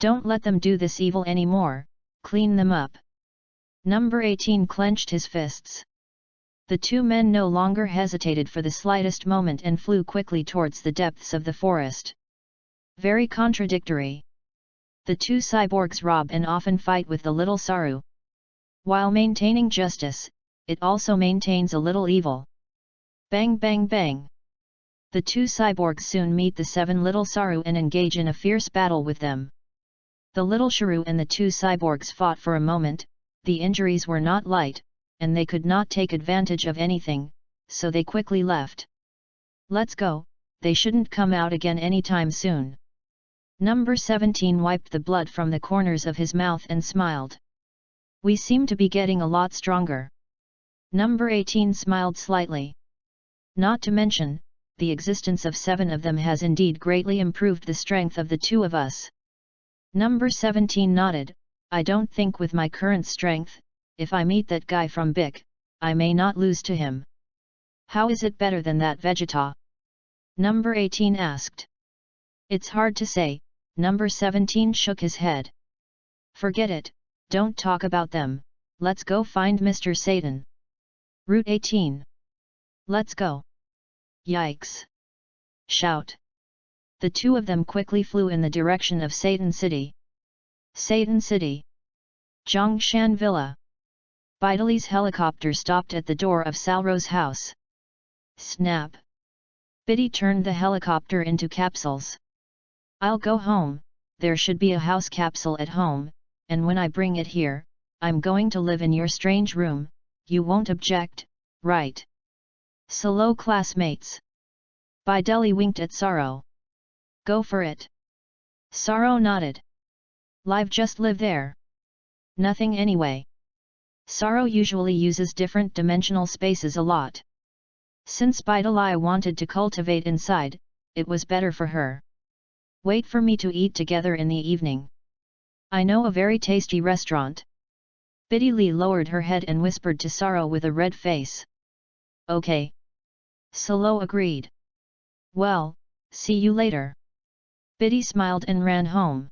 Don't let them do this evil anymore, clean them up. Number 18 clenched his fists. The 2 men no longer hesitated for the slightest moment and flew quickly towards the depths of the forest. Very contradictory. The 2 cyborgs rob and often fight with the little Saru. While maintaining justice, it also maintains a little evil. Bang bang bang. The 2 cyborgs soon meet the 7 little Saru and engage in a fierce battle with them. The little shrew and the 2 cyborgs fought for a moment. The injuries were not light, and they could not take advantage of anything, so they quickly left. Let's go, they shouldn't come out again anytime soon. Number 17 wiped the blood from the corners of his mouth and smiled. We seem to be getting a lot stronger. Number 18 smiled slightly. Not to mention, the existence of 7 of them has indeed greatly improved the strength of the 2 of us. Number 17 nodded. I don't think with my current strength, if I meet that guy from Bic, I may not lose to him. How is it better than that Vegeta? Number 18 asked. It's hard to say. Number 17 shook his head. Forget it, don't talk about them, let's go find Mr. Satan. Route 18. Let's go. Yikes! Shout. The 2 of them quickly flew in the direction of Satan City. Satan City. Zhongshan Villa. Bidali's helicopter stopped at the door of Salro's house. Snap! Biddy turned the helicopter into capsules. I'll go home, there should be a house capsule at home, and when I bring it here, I'm going to live in your strange room, you won't object, right? Solo classmates. Bidali winked at Saro. Go for it. Saro nodded. Live just live there. Nothing anyway. Saro usually uses different dimensional spaces a lot. Since Bidali wanted to cultivate inside, it was better for her. Wait for me to eat together in the evening. I know a very tasty restaurant. Biddy Lee lowered her head and whispered to Saro with a red face. Okay. Solo agreed. Well, see you later. Biddy smiled and ran home.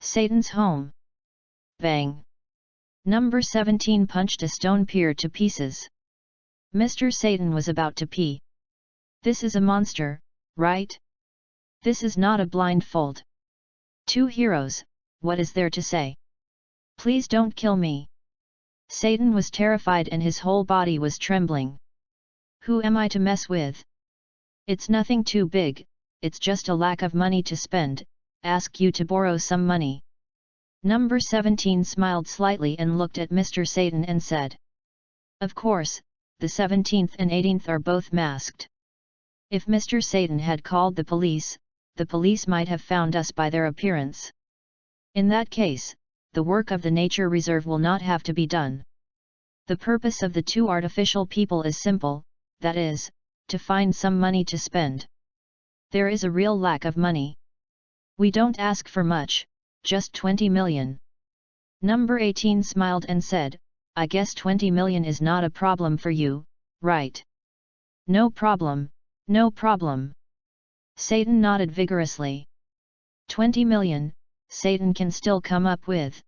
Satan's home. Bang. Number 17 punched a stone pier to pieces. Mr. Satan was about to pee. This is a monster, right? This is not a blindfold. 2 heroes, what is there to say? Please don't kill me. Satan was terrified and his whole body was trembling. Who am I to mess with? It's nothing too big, it's just a lack of money to spend, ask you to borrow some money. Number 17 smiled slightly and looked at Mr. Satan and said. Of course, the 17th and 18th are both masked. If Mr. Satan had called the police might have found us by their appearance. In that case, the work of the nature reserve will not have to be done. The purpose of the 2 artificial people is simple, that is, to find some money to spend. There is a real lack of money. We don't ask for much, just 20 million. Number 18 smiled and said, I guess 20 million is not a problem for you, right? No problem, no problem. Satan nodded vigorously. 20 million, Satan can still come up with.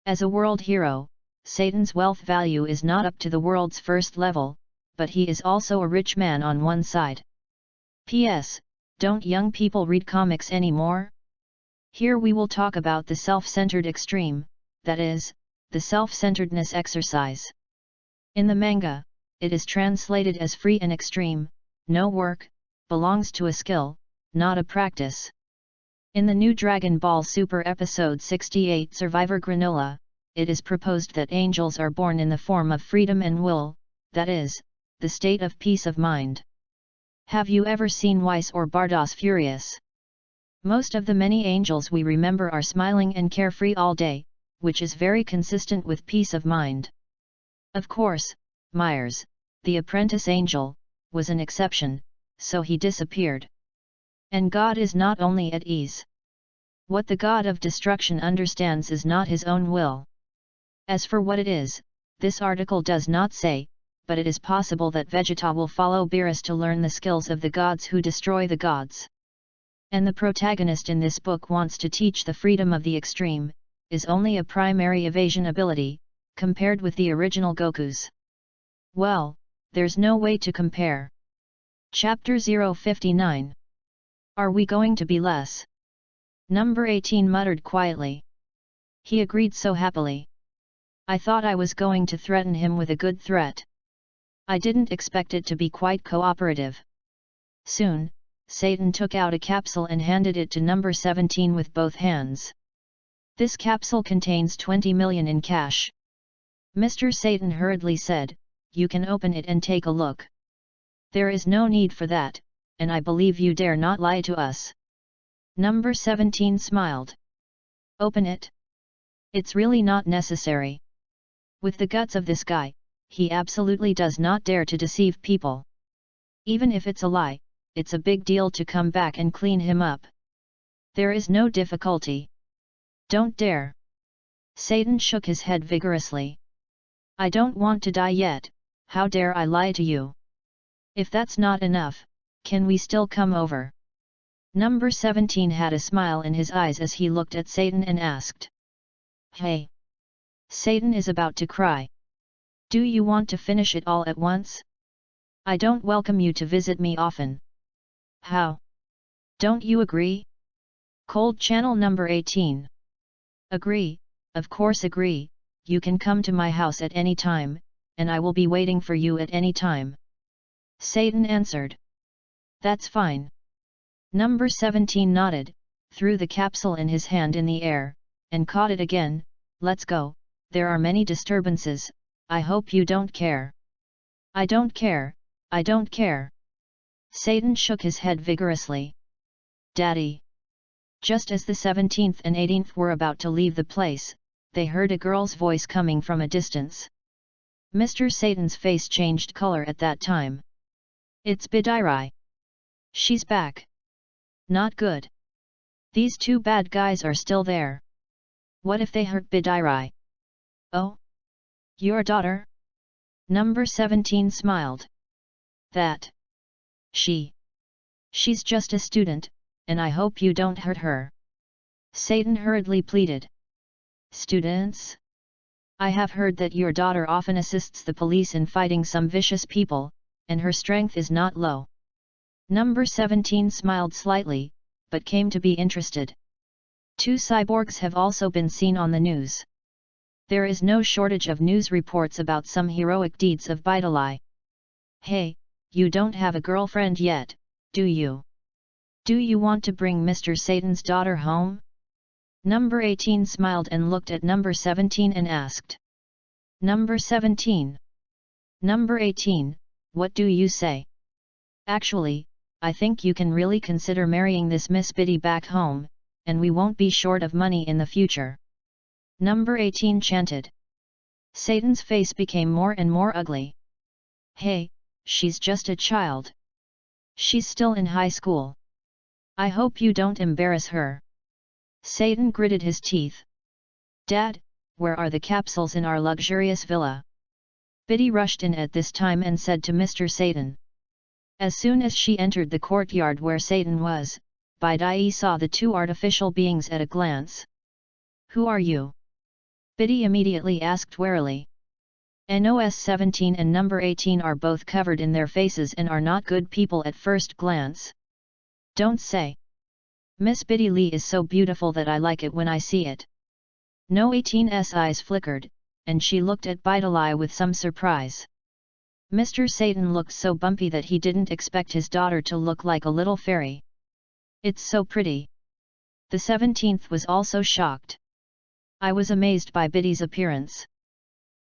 As a world hero, Satan's wealth value is not up to the world's first level, but he is also a rich man on one side. P.S. Don't young people read comics anymore? Here we will talk about the self-centered extreme, that is, the self-centeredness exercise. In the manga, it is translated as free and extreme, no work, belongs to a skill, not a practice. In the new Dragon Ball Super Episode 68 Survivor Granola, it is proposed that angels are born in the form of freedom and will, that is, the state of peace of mind. Have you ever seen Weiss or Bardos Furious? Most of the many angels we remember are smiling and carefree all day, which is very consistent with peace of mind. Of course, Myers, the apprentice angel, was an exception, so he disappeared. And God is not only at ease. What the God of destruction understands is not his own will. As for what it is, this article does not say, but it is possible that Vegeta will follow Beerus to learn the skills of the gods who destroy the gods. And the protagonist in this book wants to teach the freedom of the extreme, is only a primary evasion ability, compared with the original Goku's. Well, there's no way to compare. Chapter 059. Are we going to be less? Number 18 muttered quietly. He agreed so happily. I thought I was going to threaten him with a good threat. I didn't expect it to be quite cooperative. Soon, Satan took out a capsule and handed it to number 17 with both hands. This capsule contains 20 million in cash. Mr. Satan hurriedly said, you can open it and take a look. There is no need for that, and I believe you dare not lie to us. Number 17 smiled. Open it. It's really not necessary. With the guts of this guy, he absolutely does not dare to deceive people. Even if it's a lie, it's a big deal to come back and clean him up. There is no difficulty. Don't dare. Satan shook his head vigorously. I don't want to die yet, how dare I lie to you? If that's not enough, can we still come over? Number 17 had a smile in his eyes as he looked at Satan and asked. Hey! Satan is about to cry. Do you want to finish it all at once? I don't welcome you to visit me often. How? Don't you agree? Cold Channel number 18. Agree, of course agree, you can come to my house at any time, and I will be waiting for you at any time. Satan answered. That's fine. Number 17 nodded, threw the capsule in his hand in the air, and caught it again. Let's go, there are many disturbances, I hope you don't care. I don't care, I don't care. Satan shook his head vigorously. Daddy. Just as the 17th and 18th were about to leave the place, they heard a girl's voice coming from a distance. Mr. Satan's face changed color at that time. It's Bidiri. She's back. Not good. These two bad guys are still there. What if they hurt Bidiri? Oh? Your daughter? Number 17 smiled. That. She's just a student, and I hope you don't hurt her. Satan hurriedly pleaded. Students? I have heard that your daughter often assists the police in fighting some vicious people, and her strength is not low. Number 17 smiled slightly, but came to be interested. Two cyborgs have also been seen on the news. There is no shortage of news reports about some heroic deeds of Bidiri. Hey, you don't have a girlfriend yet, do you? Do you want to bring Mr. Satan's daughter home? Number 18 smiled and looked at number 17 and asked. Number 17. Number 18, what do you say? Actually, I think you can really consider marrying this Miss Biddy back home, and we won't be short of money in the future. Number 18 chanted. Satan's face became more and more ugly. Hey, she's just a child. She's still in high school. I hope you don't embarrass her. Satan gritted his teeth. Dad, where are the capsules in our luxurious villa? Biddy rushed in at this time and said to Mr. Satan. As soon as she entered the courtyard where Satan was, Bidiri saw the two artificial beings at a glance. Who are you? Biddy immediately asked warily. NOS 17 and number 18 are both covered in their faces and are not good people at first glance. Don't say. Miss Biddy Lee is so beautiful that I like it when I see it. No 18's eyes flickered, and she looked at Bidiri with some surprise. Mr. Satan looked so bumpy that he didn't expect his daughter to look like a little fairy. It's so pretty. The 17th was also shocked. I was amazed by Biddy's appearance.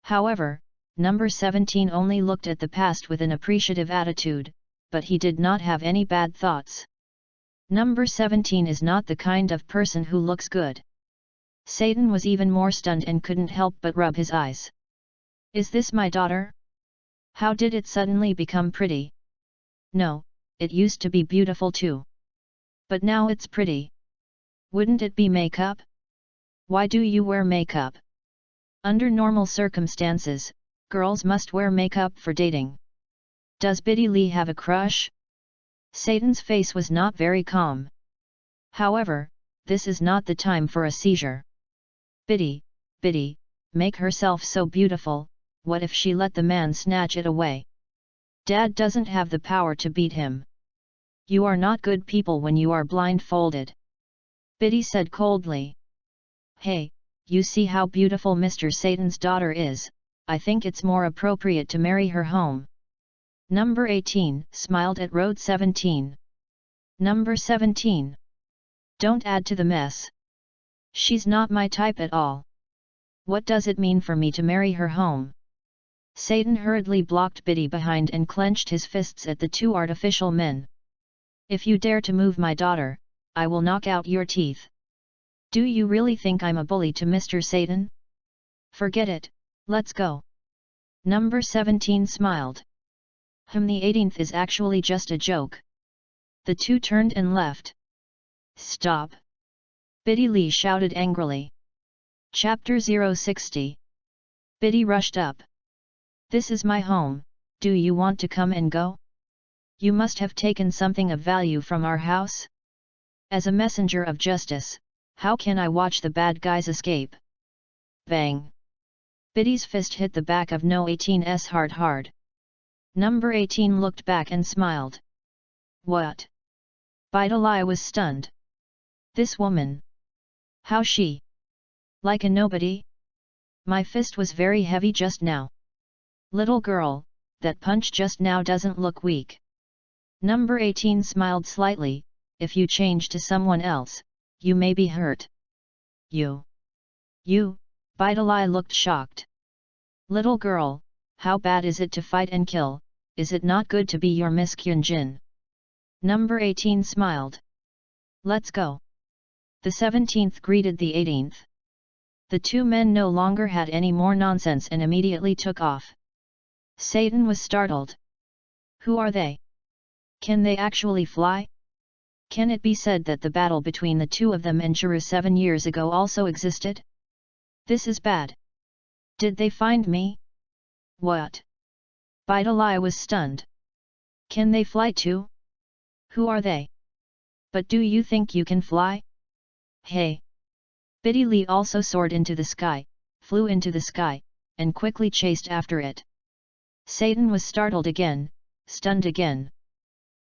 However, number 17 only looked at the past with an appreciative attitude, but he did not have any bad thoughts. Number 17 is not the kind of person who looks good. Satan was even more stunned and couldn't help but rub his eyes. Is this my daughter? How did it suddenly become pretty? No, it used to be beautiful too. But now it's pretty. Wouldn't it be makeup? Why do you wear makeup? Under normal circumstances, girls must wear makeup for dating. Does Biddy Lee have a crush? Satan's face was not very calm. However, this is not the time for a seizure. Biddy, make herself so beautiful, what if she let the man snatch it away? Dad doesn't have the power to beat him. You are not good people when you are blindfolded. Biddy said coldly. Hey, you see how beautiful Mr. Satan's daughter is, I think it's more appropriate to marry her home. Number 18 smiled at Road 17. Number 17. Don't add to the mess. She's not my type at all. What does it mean for me to marry her home? Satan hurriedly blocked Biddy behind and clenched his fists at the two artificial men. If you dare to move my daughter, I will knock out your teeth. Do you really think I'm a bully to Mr. Satan? Forget it, let's go. Number 17 smiled. The 18th is actually just a joke. The two turned and left. Stop! Biddy Lee shouted angrily. Chapter 060. Biddy rushed up. This is my home, do you want to come and go? You must have taken something of value from our house? As a messenger of justice, how can I watch the bad guys escape? Bang! Biddy's fist hit the back of No 18's heart hard. Number 18 looked back and smiled. What? Bidalai was stunned. This woman. How she? Like a nobody? My fist was very heavy just now. Little girl, that punch just now doesn't look weak. Number 18 smiled slightly, if you change to someone else, you may be hurt. You, Bidalai looked shocked. Little girl, how bad is it to fight and kill, is it not good to be your Miss Kyunjin? Number 18 smiled. Let's go. The 17th greeted the 18th. The two men no longer had any more nonsense and immediately took off. Satan was startled. Who are they? Can they actually fly? Can it be said that the battle between the two of them in Churu 7 years ago also existed? This is bad. Did they find me? What? Bidalai was stunned. Can they fly too? Who are they? But do you think you can fly? Hey! Biddy Lee also soared into the sky, flew into the sky, and quickly chased after it. Satan was startled again, stunned again.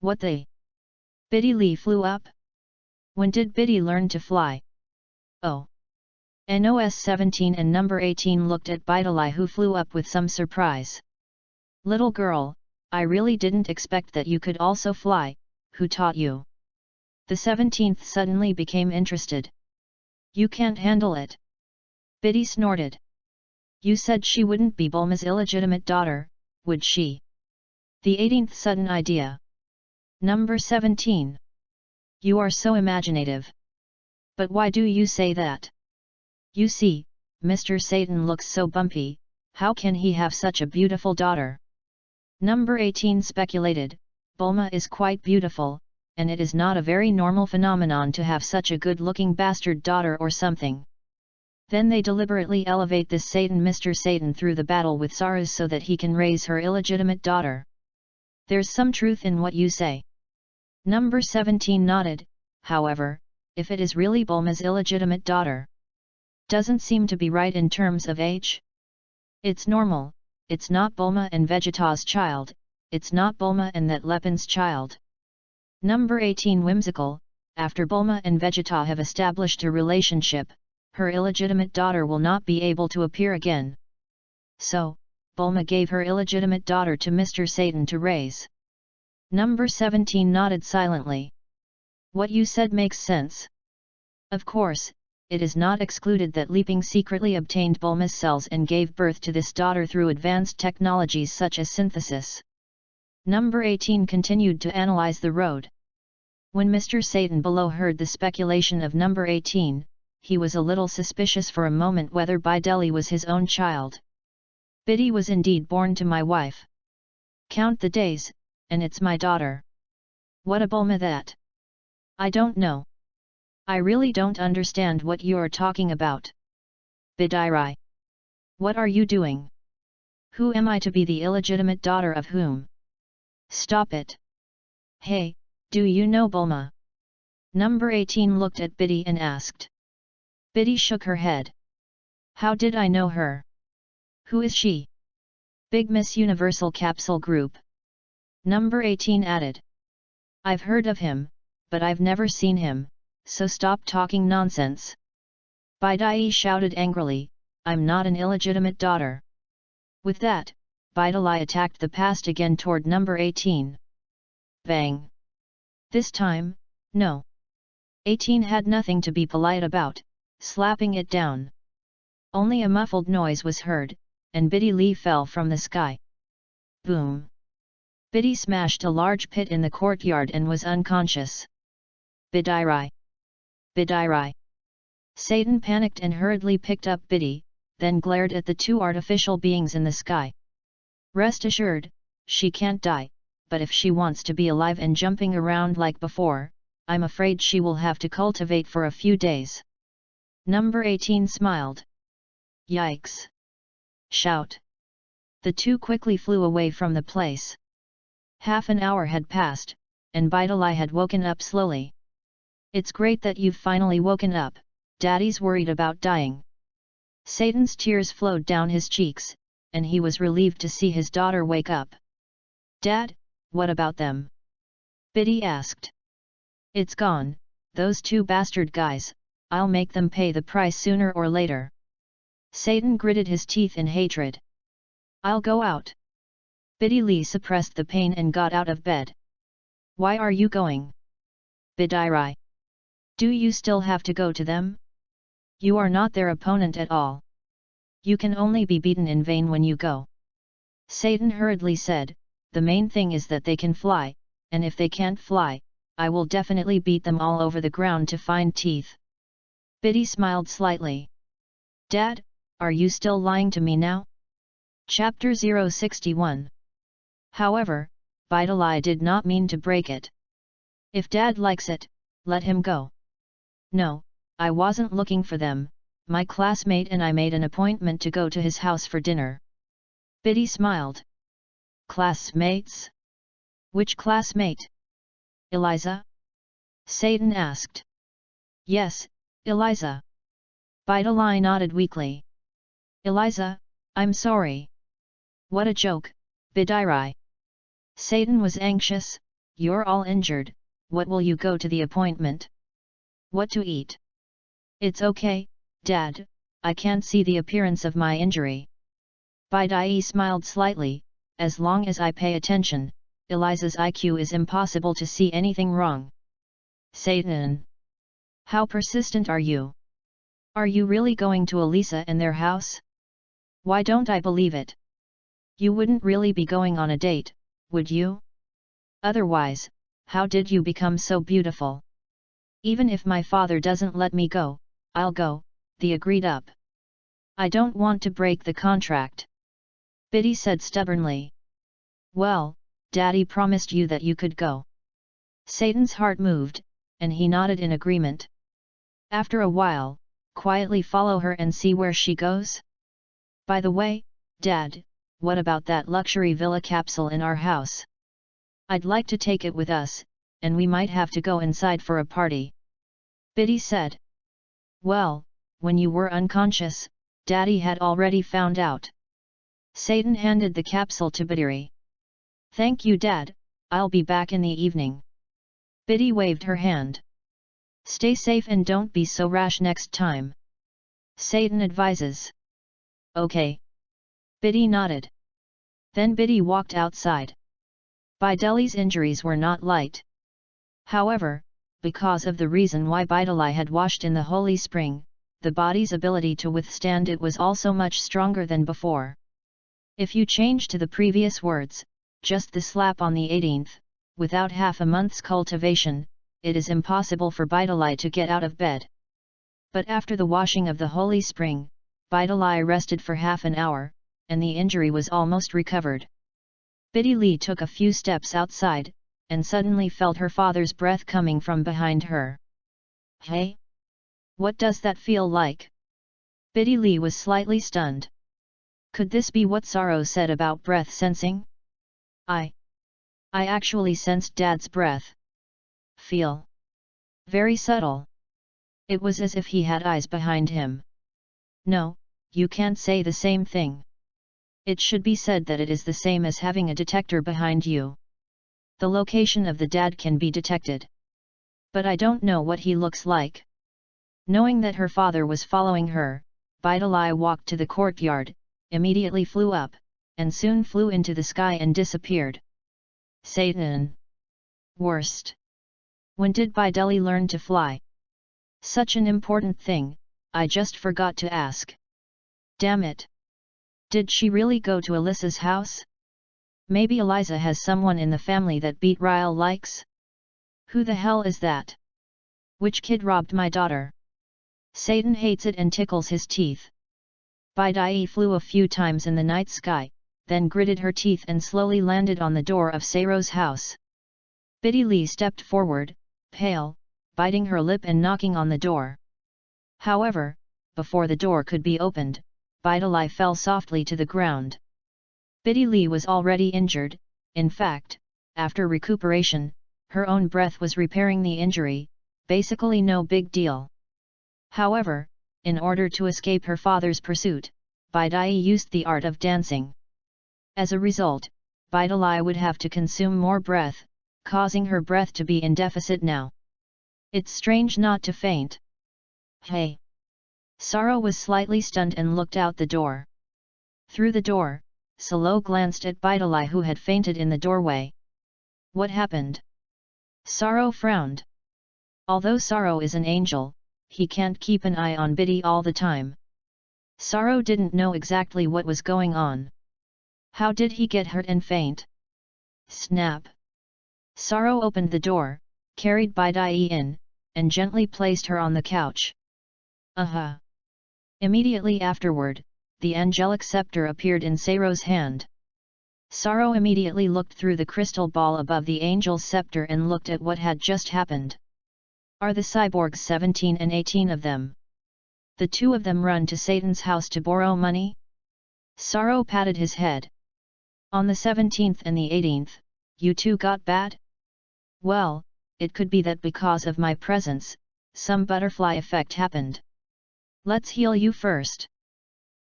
What the? Biddy Lee flew up? When did Biddy learn to fly? Oh! NOS 17 and number 18 looked at Bidalai, who flew up with some surprise. Little girl, I really didn't expect that you could also fly, who taught you? The 17th suddenly became interested. You can't handle it. Biddy snorted. You said she wouldn't be Bulma's illegitimate daughter, would she? The 18th sudden idea. Number 17. You are so imaginative. But why do you say that? You see, Mr. Satan looks so bumpy, how can he have such a beautiful daughter? Number 18 speculated, Bulma is quite beautiful, and it is not a very normal phenomenon to have such a good-looking bastard daughter or something. Then they deliberately elevate this Satan Mr. Satan through the battle with Saruz so that he can raise her illegitimate daughter. There's some truth in what you say. Number 17 nodded, however, if it is really Bulma's illegitimate daughter. Doesn't seem to be right in terms of age. It's normal, it's not Bulma and Vegeta's child, it's not Bulma and that Lepin's child. Number 18 whimsical, after Bulma and Vegeta have established a relationship, her illegitimate daughter will not be able to appear again. So, Bulma gave her illegitimate daughter to Mr. Satan to raise. Number 17 nodded silently. What you said makes sense. Of course, it is not excluded that Li Ping secretly obtained Bulma's cells and gave birth to this daughter through advanced technologies such as synthesis. Number 18 continued to analyze the road. When Mr. Satan below heard the speculation of number 18, he was a little suspicious for a moment whether Bideli was his own child. Biddy was indeed born to my wife. Count the days, and it's my daughter. What a Bulma that! I don't know. I really don't understand what you're talking about. Bidairai. What are you doing? Who am I to be the illegitimate daughter of whom? Stop it. Hey, do you know Bulma? Number 18 looked at Biddy and asked. Biddy shook her head. How did I know her? Who is she? Big Miss Universal Capsule Group. Number 18 added. I've heard of him, but I've never seen him, so stop talking nonsense. Bidai shouted angrily, I'm not an illegitimate daughter. With that, Bidai attacked the past again toward number 18. Bang! This time, no. 18 had nothing to be polite about, slapping it down. Only a muffled noise was heard, and Biddy Lee fell from the sky. Boom! Biddy smashed a large pit in the courtyard and was unconscious. Bidairai! Bidairai! Satan panicked and hurriedly picked up Biddy, then glared at the two artificial beings in the sky. Rest assured, she can't die, but if she wants to be alive and jumping around like before, I'm afraid she will have to cultivate for a few days. Number 18 smiled. Yikes! Shout! The two quickly flew away from the place. Half an hour had passed, and Bidai had woken up slowly. It's great that you've finally woken up, Daddy's worried about dying. Satan's tears flowed down his cheeks, and he was relieved to see his daughter wake up. Dad, what about them? Biddy asked. It's gone, those two bastard guys, I'll make them pay the price sooner or later. Satan gritted his teeth in hatred. I'll go out. Biddy Lee suppressed the pain and got out of bed. Why are you going? Bidairai. Do you still have to go to them? You are not their opponent at all. You can only be beaten in vain when you go. Satan hurriedly said, the main thing is that they can fly, and if they can't fly, I will definitely beat them all over the ground to find teeth. Biddy smiled slightly. Dad, are you still lying to me now? Chapter 061. However, Bidai did not mean to break it. If Dad likes it, let him go. No, I wasn't looking for them, my classmate and I made an appointment to go to his house for dinner. Biddy smiled. Classmates? Which classmate? Eliza? Satan asked. Yes, Eliza. Bidai nodded weakly. Eliza, I'm sorry. What a joke, Bidairai. Satan was anxious, you're all injured, what will you go to the appointment? What to eat? It's okay, Dad, I can't see the appearance of my injury. Bidai smiled slightly, as long as I pay attention, Eliza's IQ is impossible to see anything wrong. Satan! How persistent are you? Are you really going to Elisa and their house? Why don't I believe it? You wouldn't really be going on a date, would you? Otherwise, how did you become so beautiful? Even if my father doesn't let me go, I'll go, they agreed up. I don't want to break the contract. Biddy said stubbornly. Well, Daddy promised you that you could go. Satan's heart moved, and he nodded in agreement. After a while, quietly follow her and see where she goes? By the way, Dad, what about that luxury villa capsule in our house? I'd like to take it with us, and we might have to go inside for a party. Biddy said. Well, when you were unconscious, Daddy had already found out. Satan handed the capsule to Biddy. Thank you, Dad, I'll be back in the evening. Biddy waved her hand. Stay safe and don't be so rash next time. Satan advises. Okay. Biddy nodded. Then Biddy walked outside. Bidai's injuries were not light. However, because of the reason why Bidai had washed in the holy spring, the body's ability to withstand it was also much stronger than before. If you change to the previous words, just the slap on the 18th, without half a month's cultivation, it is impossible for Bidai to get out of bed. But after the washing of the holy spring, Bidai rested for half an hour, and the injury was almost recovered. Biddy Lee took a few steps outside, and suddenly felt her father's breath coming from behind her. Hey? What does that feel like? Biddy Lee was slightly stunned. Could this be what Sorrow said about breath sensing? I actually sensed Dad's breath. Feel. Very subtle. It was as if he had eyes behind him. No, you can't say the same thing. It should be said that it is the same as having a detector behind you. The location of the dad can be detected. But I don't know what he looks like. Knowing that her father was following her, Bidalai walked to the courtyard, immediately flew up, and soon flew into the sky and disappeared. Satan! Worst! When did Bideli learn to fly? Such an important thing, I just forgot to ask. Damn it! Did she really go to Alyssa's house? Maybe Eliza has someone in the family that Beat Ryle likes? Who the hell is that? Which kid robbed my daughter? Satan hates it and tickles his teeth. Bidai flew a few times in the night sky, then gritted her teeth and slowly landed on the door of Sayro's house. Biddy Lee stepped forward, pale, biting her lip and knocking on the door. However, before the door could be opened, Bidalai fell softly to the ground. Biddy Lee was already injured. In fact, after recuperation, her own breath was repairing the injury, basically no big deal. However, in order to escape her father's pursuit, Bidai used the art of dancing. As a result, Bidalai would have to consume more breath, causing her breath to be in deficit now. It's strange not to faint. Hey! Sorrow was slightly stunned and looked out the door. Through the door, Salo glanced at Bidalai who had fainted in the doorway. What happened? Sorrow frowned. Although Sorrow is an angel, he can't keep an eye on Biddy all the time. Sorrow didn't know exactly what was going on. How did he get hurt and faint? Snap! Sorrow opened the door, carried Bidai in, and gently placed her on the couch. Aha! Immediately afterward, the angelic scepter appeared in Sayro's hand. Sorrow immediately looked through the crystal ball above the angel's scepter and looked at what had just happened. Are the cyborgs 17 and 18 of them? The two of them run to Satan's house to borrow money? Sorrow patted his head. On the 17th and the 18th, you two got bad? Well, it could be that because of my presence, some butterfly effect happened. Let's heal you first.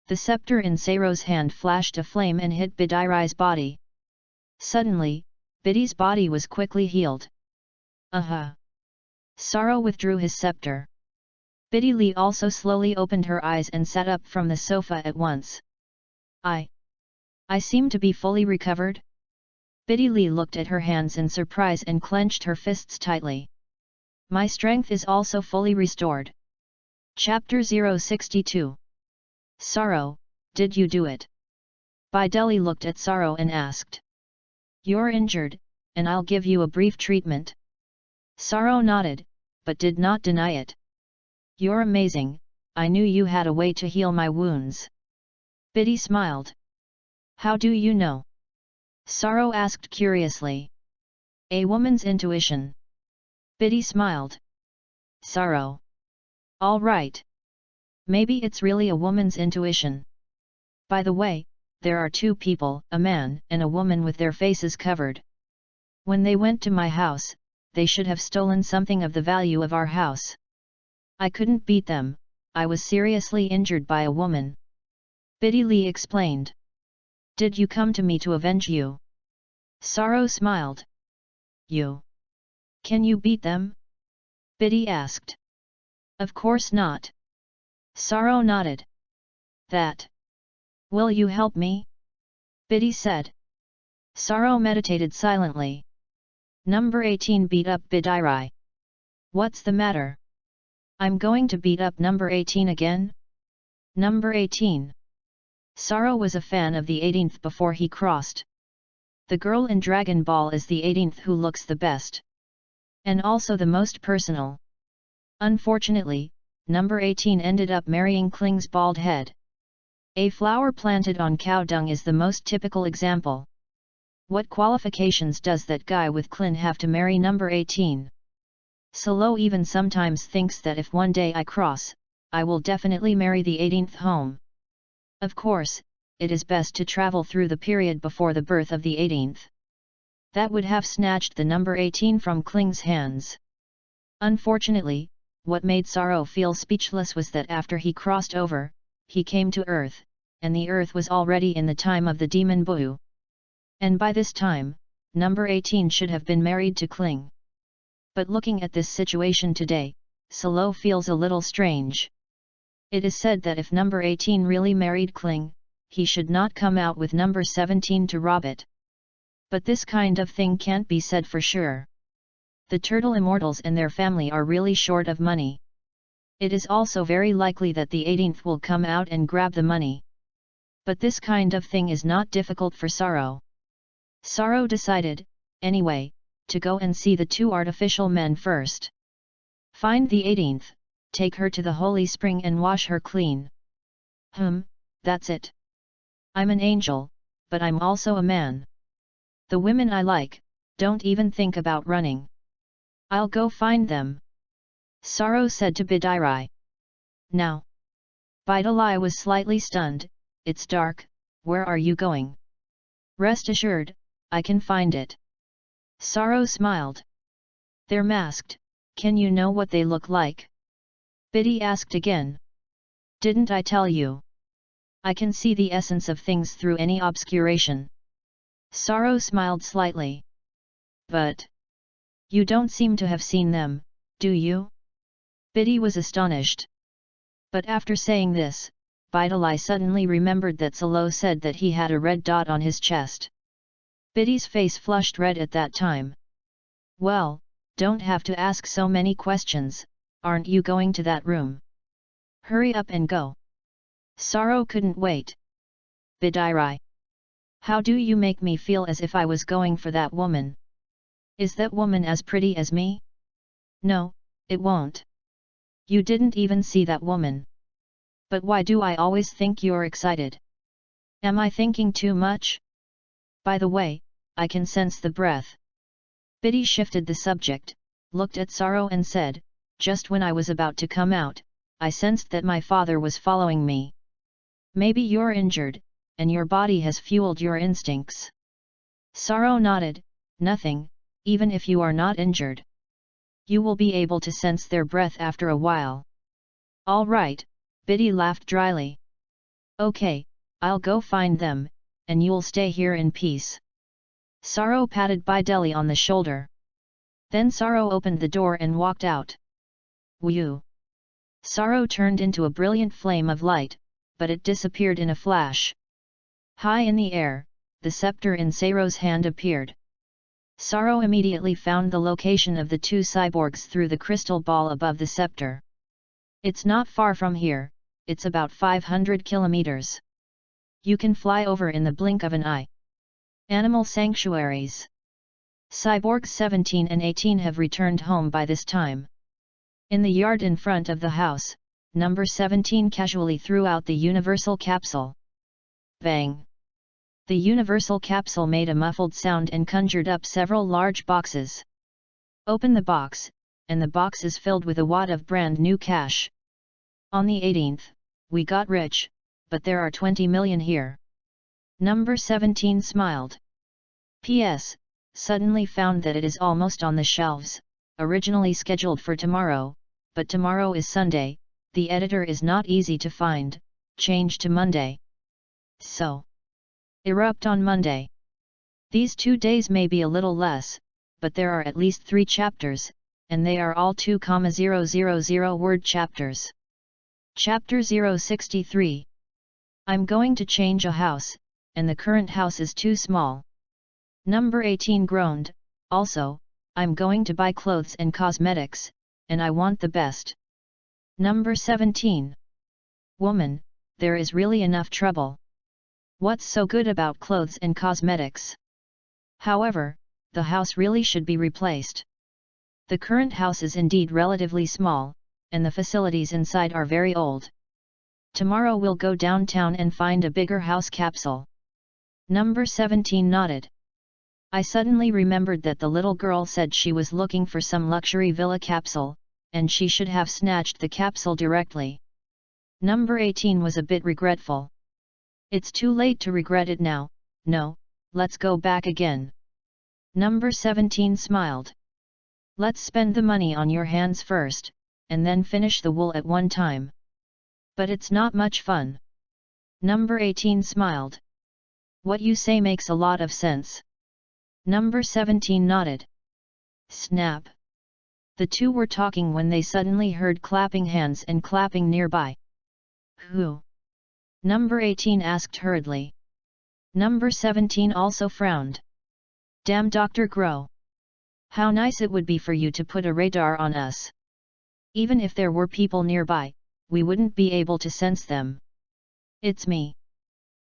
The scepter in Sayro's hand flashed a flame and hit Bidai's body. Suddenly, Biddy's body was quickly healed. Aha! Sorrow withdrew his scepter. Biddy Lee also slowly opened her eyes and sat up from the sofa at once. I seem to be fully recovered? Biddy Lee looked at her hands in surprise and clenched her fists tightly. My strength is also fully restored. Chapter 062. Sorrow, did you do it? Bideli looked at Sorrow and asked. You're injured, and I'll give you a brief treatment. Sorrow nodded, but did not deny it. You're amazing, I knew you had a way to heal my wounds. Biddy smiled. How do you know? Sorrow asked curiously. A woman's intuition. Biddy smiled. Sorrow. All right. Maybe it's really a woman's intuition. By the way, there are two people, a man and a woman with their faces covered. When they went to my house, they should have stolen something of the value of our house. I couldn't beat them, I was seriously injured by a woman. Biddy Lee explained. Did you come to me to avenge you? Sorrow smiled. You? Can you beat them? Biddy asked. Of course not. Sorrow nodded. That. Will you help me? Biddy said. Sorrow meditated silently. Number 18 beat up Bidai. What's the matter? I'm going to beat up number 18 again? Number 18. Sorrow was a fan of the 18th before he crossed. The girl in Dragon Ball is the 18th who looks the best. And also the most personal. Unfortunately, number 18 ended up marrying Kling's bald head. A flower planted on cow dung is the most typical example. What qualifications does that guy with Clin have to marry number 18? Solo even sometimes thinks that if one day I cross, I will definitely marry the 18th home. Of course, it is best to travel through the period before the birth of the 18th. That would have snatched the number 18 from Kling's hands. Unfortunately, what made Sorrow feel speechless was that after he crossed over, he came to Earth, and the Earth was already in the time of the demon Buu. And by this time, number 18 should have been married to Kling. But looking at this situation today, Solo feels a little strange. It is said that if number 18 really married Kling, he should not come out with number 17 to rob it. But this kind of thing can't be said for sure. The turtle immortals and their family are really short of money. It is also very likely that the 18th will come out and grab the money. But this kind of thing is not difficult for Sorrow. Sorrow decided, anyway, to go and see the two artificial men first. Find the 18th, take her to the holy spring and wash her clean. That's it. I'm an angel, but I'm also a man. The women I like, don't even think about running. I'll go find them. Sorrow said to Bidairai. Now. Bidairai was slightly stunned. It's dark, where are you going? Rest assured, I can find it. Sorrow smiled. They're masked, can you know what they look like? Biddy asked again. Didn't I tell you? I can see the essence of things through any obscuration. Sorrow smiled slightly. But you don't seem to have seen them, do you? Biddy was astonished. But after saying this, Bidairai suddenly remembered that Solo said that he had a red dot on his chest. Biddy's face flushed red at that time. Well, don't have to ask so many questions, aren't you going to that room? Hurry up and go. Sorrow couldn't wait. Bidairai. How do you make me feel as if I was going for that woman? Is that woman as pretty as me? No, it won't. You didn't even see that woman. But why do I always think you're excited? Am I thinking too much? By the way, I can sense the breath. Biddy shifted the subject, looked at Sorrow and said, just when I was about to come out, I sensed that my father was following me. Maybe you're injured, and your body has fueled your instincts. Sorrow nodded, nothing, even if you are not injured. You will be able to sense their breath after a while. All right, Biddy laughed dryly. Okay, I'll go find them, and you'll stay here in peace. Sorrow patted Bidairai on the shoulder. Then Sorrow opened the door and walked out. Whew! Sorrow turned into a brilliant flame of light, but it disappeared in a flash. High in the air, the scepter in Sorrow's hand appeared. Sorrow immediately found the location of the two cyborgs through the crystal ball above the scepter. It's not far from here, it's about 500 kilometers. You can fly over in the blink of an eye. Animal sanctuaries. Cyborgs 17 and 18 have returned home by this time. In the yard in front of the house, number 17 casually threw out the universal capsule. Bang! The universal capsule made a muffled sound and conjured up several large boxes. Open the box, and the box is filled with a wad of brand new cash. On the 18th, we got rich, but there are 20 million here. Number 17 smiled. P.S. Suddenly found that it is almost on the shelves, originally scheduled for tomorrow, but tomorrow is Sunday, the editor is not easy to find, change to Monday. So. Erupt on Monday. These 2 days may be a little less, but there are at least 3 chapters, and they are all 2,000 word chapters. Chapter 063. I'm going to change a house, and the current house is too small. Number 18 groaned, also, I'm going to buy clothes and cosmetics, and I want the best. Number 17. Woman, there is really enough trouble. What's so good about clothes and cosmetics? However, the house really should be replaced. The current house is indeed relatively small, and the facilities inside are very old. Tomorrow we'll go downtown and find a bigger house capsule. Number 17 nodded. I suddenly remembered that the little girl said she was looking for some luxury villa capsule, and she should have snatched the capsule directly. Number 18 was a bit regretful. It's too late to regret it now, no, let's go back again. Number 17 smiled. Let's spend the money on your hands first, and then finish the wool at one time. But it's not much fun. Number 18 smiled. What you say makes a lot of sense. Number 17 nodded. Snap. The two were talking when they suddenly heard clapping hands and clapping nearby. Who? Number 18 asked hurriedly. Number 17 also frowned. Damn Dr. Grow. How nice it would be for you to put a radar on us. Even if there were people nearby, we wouldn't be able to sense them. It's me.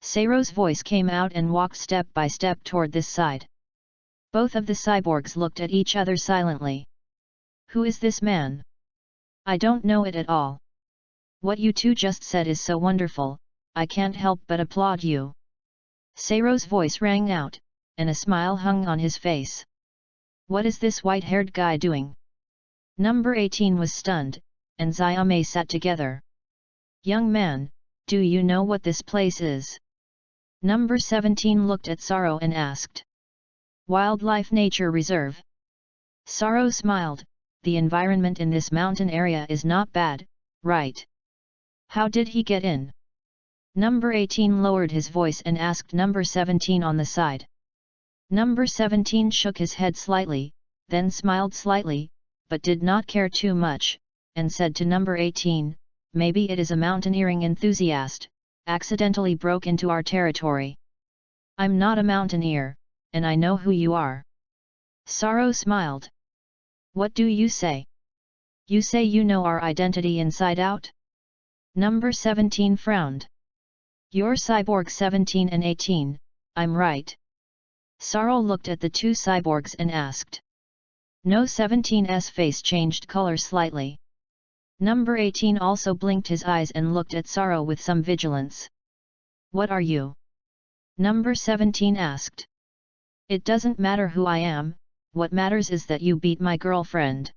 Seiro's voice came out and walked step by step toward this side. Both of the cyborgs looked at each other silently. Who is this man? I don't know it at all. What you two just said is so wonderful, I can't help but applaud you. Seiro's voice rang out, and a smile hung on his face. What is this white-haired guy doing? Number 18 was stunned, and Xiaomei sat together. Young man, do you know what this place is? Number 17 looked at Saro and asked. Wildlife Nature Reserve. Saro smiled, the environment in this mountain area is not bad, right? How did he get in? Number 18 lowered his voice and asked number 17 on the side. Number 17 shook his head slightly, then smiled slightly, but did not care too much, and said to number 18, maybe it is a mountaineering enthusiast, accidentally broke into our territory. I'm not a mountaineer, and I know who you are. Saro smiled. What do you say? You say you know our identity inside out? Number 17 frowned. You're cyborg 17 and 18, I'm right. Saro looked at the two cyborgs and asked. No 17's face changed color slightly. Number 18 also blinked his eyes and looked at Saro with some vigilance. What are you? Number 17 asked. It doesn't matter who I am, what matters is that you beat my girlfriend.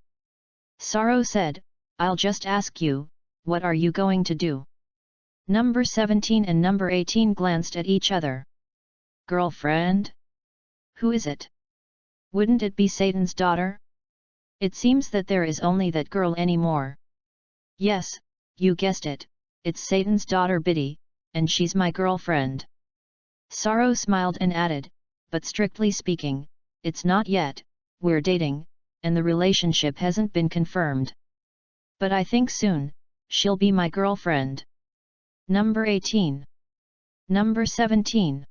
Saro said, I'll just ask you, what are you going to do? Number 17 and number 18 glanced at each other. Girlfriend? Who is it? Wouldn't it be Satan's daughter? It seems that there is only that girl anymore. Yes, you guessed it, it's Satan's daughter Biddy, and she's my girlfriend. Saro smiled and added, but strictly speaking, it's not yet, we're dating, and the relationship hasn't been confirmed. But I think soon, she'll be my girlfriend. Number 18. Number 17.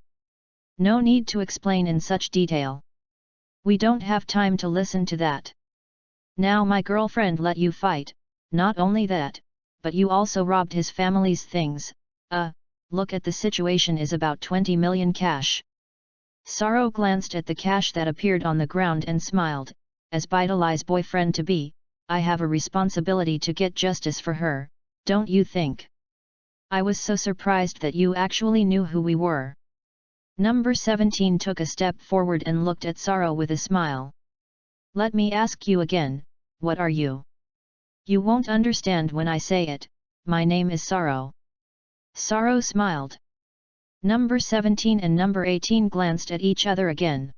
No need to explain in such detail. We don't have time to listen to that. Now my girlfriend let you fight, not only that, but you also robbed his family's things, look at the situation is about 20 million cash. Saro glanced at the cash that appeared on the ground and smiled, as Bidali's boyfriend-to-be, I have a responsibility to get justice for her, don't you think? I was so surprised that you actually knew who we were. Number 17 took a step forward and looked at Saro with a smile. Let me ask you again, what are you? You won't understand when I say it, my name is Saro. Saro smiled. Number 17 and number 18 glanced at each other again.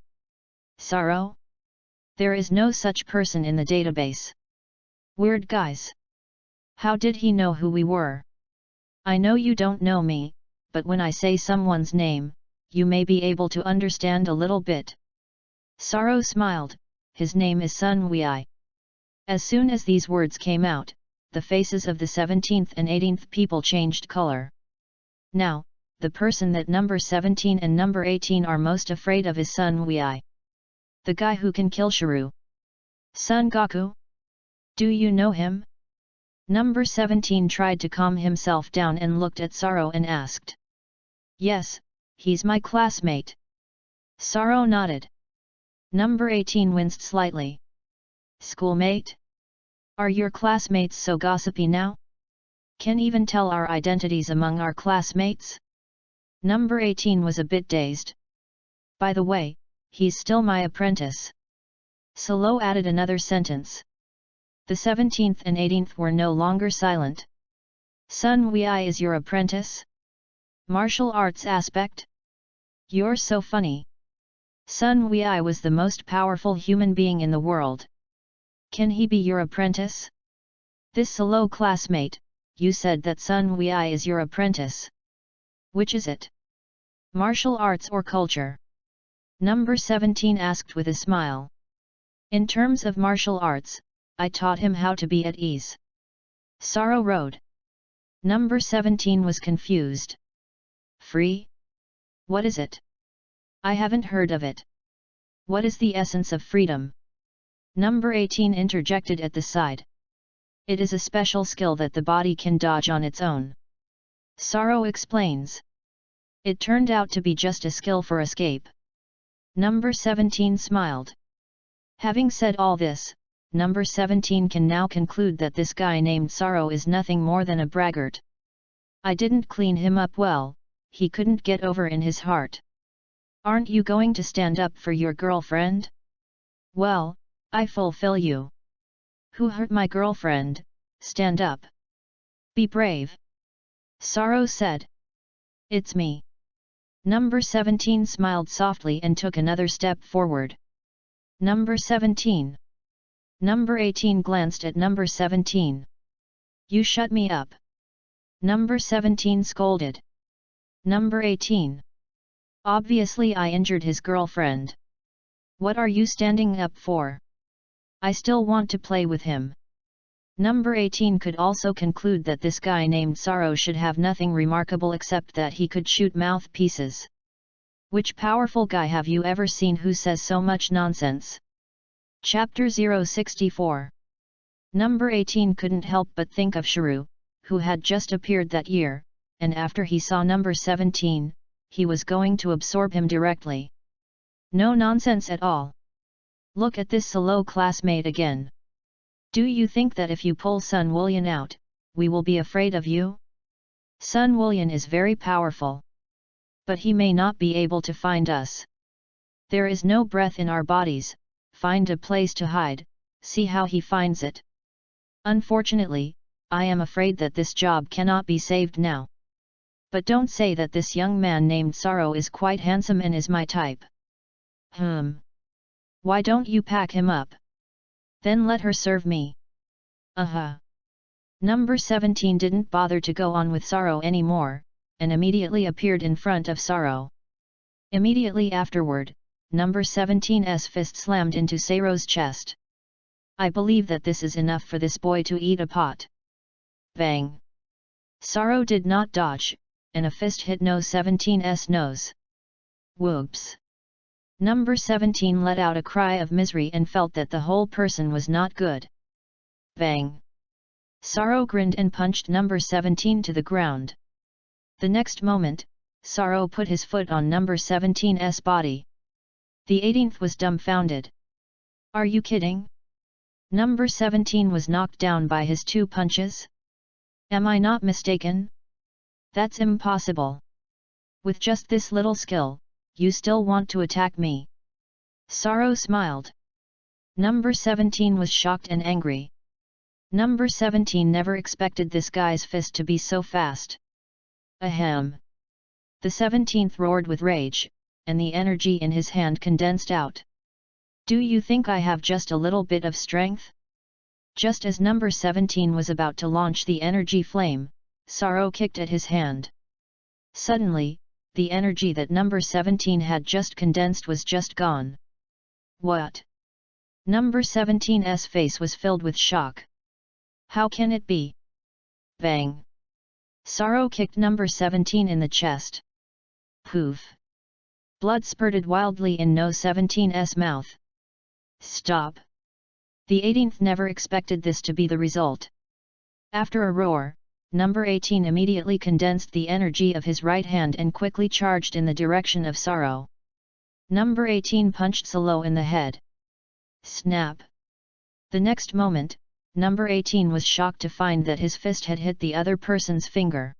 Saro? There is no such person in the database. Weird guys. How did he know who we were? I know you don't know me, but when I say someone's name, you may be able to understand a little bit. Saro smiled, his name is Sun Wei. As soon as these words came out, the faces of the 17th and 18th people changed color. Now, the person that number 17 and number 18 are most afraid of is Sun Wei. The guy who can kill Shiru. Son Goku? Do you know him? Number 17 tried to calm himself down and looked at Saro and asked. Yes, he's my classmate. Saro nodded. Number 18 winced slightly. Schoolmate? Are your classmates so gossipy now? Can even tell our identities among our classmates? Number 18 was a bit dazed. By the way, he's still my apprentice. Solo added another sentence. The 17th and 18th were no longer silent. Sun Wei is your apprentice? Martial arts aspect? You're so funny. Sun Wei was the most powerful human being in the world. Can he be your apprentice? This Solo classmate, you said that Sun Wei is your apprentice. Which is it? Martial arts or culture? Number 17 asked with a smile. In terms of martial arts, I taught him how to be at ease. Sorrow wrote. Number 17 was confused. Free? What is it? I haven't heard of it. What is the essence of freedom? Number 18 interjected at the side. It is a special skill that the body can dodge on its own. Sorrow explains. It turned out to be just a skill for escape. Number 17 smiled. Having said all this, Number 17 can now conclude that this guy named Sorrow is nothing more than a braggart. I didn't clean him up well, he couldn't get over in his heart. Aren't you going to stand up for your girlfriend? Well, I fulfill you. Who hurt my girlfriend? Stand up. Be brave. Sorrow said. It's me. Number 17 smiled softly and took another step forward. Number 17. Number 18 glanced at number 17. You shut me up. Number 17 scolded. Number 18. Obviously I injured his girlfriend. What are you standing up for? I still want to play with him. Number 18 could also conclude that this guy named Sorrow should have nothing remarkable except that he could shoot mouthpieces. Which powerful guy have you ever seen who says so much nonsense? Chapter 064. Number 18 couldn't help but think of Shrew, who had just appeared that year, and after he saw number 17, he was going to absorb him directly. No nonsense at all. Look at this Solo classmate again. Do you think that if you pull Sun Wullian out, we will be afraid of you? Sun Wullian is very powerful. But he may not be able to find us. There is no breath in our bodies. Find a place to hide, see how he finds it. Unfortunately, I am afraid that this job cannot be saved now. But don't say that this young man named Sorrow is quite handsome and is my type. Why don't you pack him up? Then let her serve me. Number 17 didn't bother to go on with Sorrow anymore, and immediately appeared in front of Sorrow. Immediately afterward, Number 17's fist slammed into Sorrow's chest. I believe that this is enough for this boy to eat a pot. Bang! Sorrow did not dodge, and a fist hit No 17's nose. Whoops! Number 17 let out a cry of misery and felt that the whole person was not good. Bang! Sorrow grinned and punched number 17 to the ground. The next moment, Sorrow put his foot on number 17's body. The 18th was dumbfounded. Are you kidding? Number 17 was knocked down by his two punches? Am I not mistaken? That's impossible. With just this little skill, you still want to attack me? Sorrow smiled. Number 17 was shocked and angry. Number 17 never expected this guy's fist to be so fast. Ahem! The 17th roared with rage, and the energy in his hand condensed out. Do you think I have just a little bit of strength? Just as number 17 was about to launch the energy flame, Sorrow kicked at his hand. Suddenly, the energy that number 17 had just condensed was just gone. What? Number 17's face was filled with shock. How can it be? Bang! Sorrow kicked number 17 in the chest. Poof! Blood spurted wildly in No 17's mouth. Stop! The 18th never expected this to be the result. After a roar, number 18 immediately condensed the energy of his right hand and quickly charged in the direction of Sorrow. Number 18 punched Solo in the head. Snap! The next moment, number 18 was shocked to find that his fist had hit the other person's finger.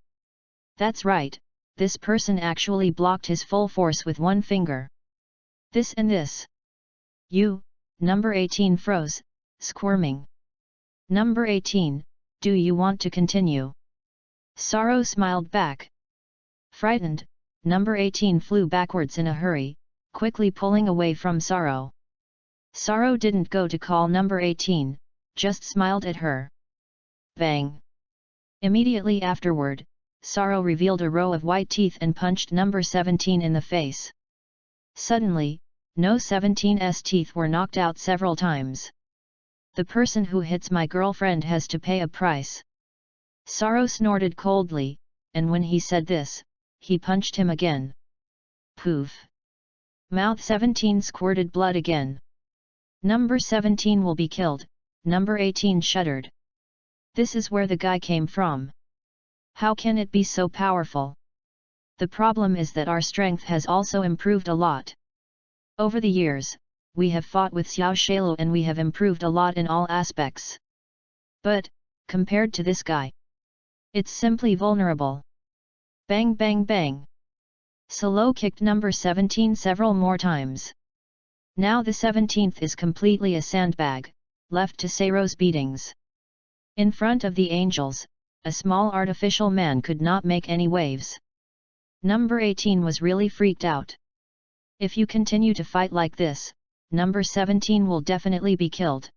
That's right, this person actually blocked his full force with one finger. This and this. You, number 18 froze, squirming. Number 18, do you want to continue? Sorrow smiled back. Frightened, number 18 flew backwards in a hurry, quickly pulling away from Sorrow. Sorrow didn't go to call number 18, just smiled at her. Bang! Immediately afterward, Sorrow revealed a row of white teeth and punched number 17 in the face. Suddenly, no 17's teeth were knocked out several times. The person who hits my girlfriend has to pay a price. Sorrow snorted coldly, and when he said this, he punched him again. Poof! Mouth 17 squirted blood again. Number 17 will be killed, number 18 shuddered. This is where the guy came from. How can it be so powerful? The problem is that our strength has also improved a lot. Over the years, we have fought with Xiao Shailu and we have improved a lot in all aspects. But, compared to this guy, it's simply vulnerable. Bang bang bang. Solo kicked number 17 several more times. Now the 17th is completely a sandbag, left to Sorrow's beatings. In front of the angels, a small artificial man could not make any waves. Number 18 was really freaked out. If you continue to fight like this, number 17 will definitely be killed.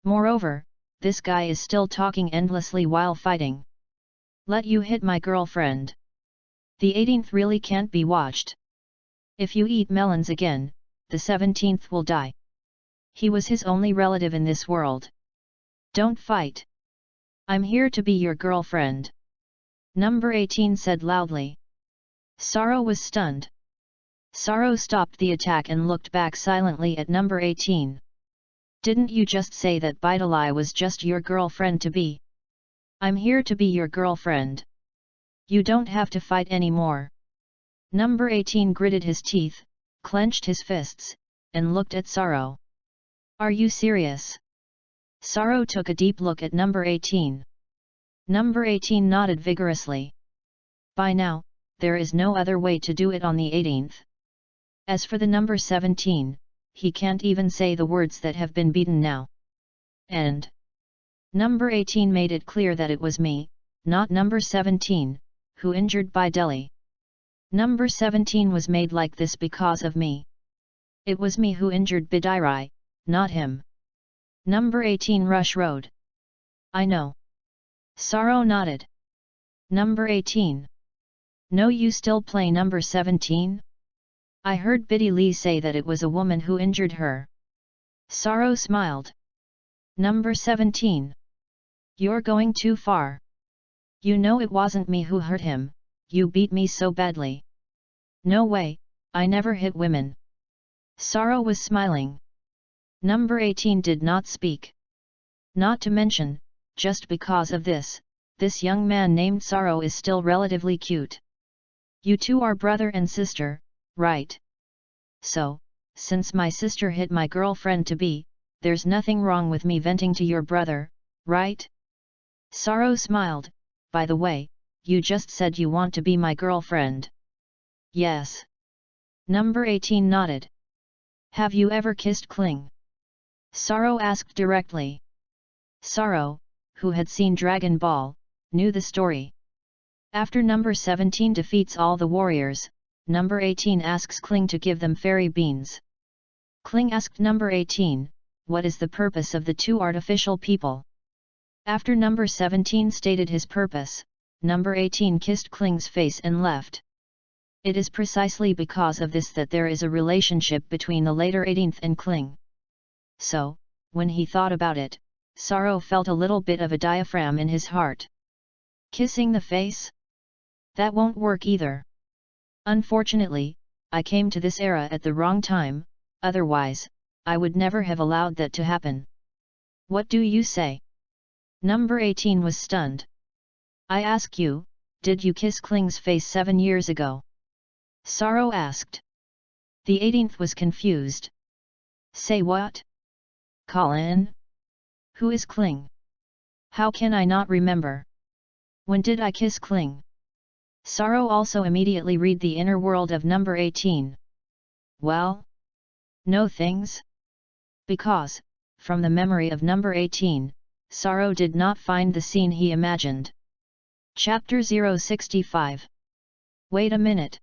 Moreover, this guy is still talking endlessly while fighting. Let you hit my girlfriend. The 18th really can't be watched. If you eat melons again, the 17th will die. He was his only relative in this world. Don't fight. I'm here to be your girlfriend. Number 18 said loudly. Sorrow was stunned. Sorrow stopped the attack and looked back silently at number 18. Didn't you just say that Bidalai was just your girlfriend to be? I'm here to be your girlfriend. You don't have to fight anymore. Number 18 gritted his teeth, clenched his fists, and looked at Sorrow. Are you serious? Sorrow took a deep look at number 18. Number 18 nodded vigorously. By now, there is no other way to do it on the 18th. As for the number 17, he can't even say the words that have been beaten now. And number 18 made it clear that it was me, not number 17, who injured Bidalai. Number 17 was made like this because of me. It was me who injured Bidalai, not him. Number 18 Rush Road. I know. Sorrow nodded. Number 18. No, you still play number 17? I heard Biddy Lee say that it was a woman who injured her. Sorrow smiled. Number 17. You're going too far. You know it wasn't me who hurt him, you beat me so badly. No way, I never hit women. Sorrow was smiling. Number 18 did not speak. Not to mention, just because of this young man named Sorrow is still relatively cute. You two are brother and sister, right? So, since my sister hit my girlfriend-to-be, there's nothing wrong with me venting to your brother, right? Sorrow smiled. By the way, you just said you want to be my girlfriend. Yes. Number 18 nodded. Have you ever kissed Kling? Sorrow asked directly. Sorrow, who had seen Dragon Ball, knew the story. After number 17 defeats all the warriors, number 18 asks Kling to give them fairy beans. Kling asked number 18, what is the purpose of the two artificial people? After number 17 stated his purpose, number 18 kissed Kling's face and left. It is precisely because of this that there is a relationship between the later 18th and Kling. So, when he thought about it, Sorrow felt a little bit of a diaphragm in his heart. Kissing the face? That won't work either. Unfortunately, I came to this era at the wrong time, otherwise, I would never have allowed that to happen. What do you say? Number 18 was stunned. I ask you, did you kiss Kling's face 7 years ago? Sorrow asked. The 18th was confused. Say what? Colin? Who is Kling? How can I not remember? When did I kiss Kling? Sorrow also immediately read the inner world of number 18. Well? No things? Because, from the memory of number 18, Sorrow did not find the scene he imagined. Chapter 065. Wait a minute.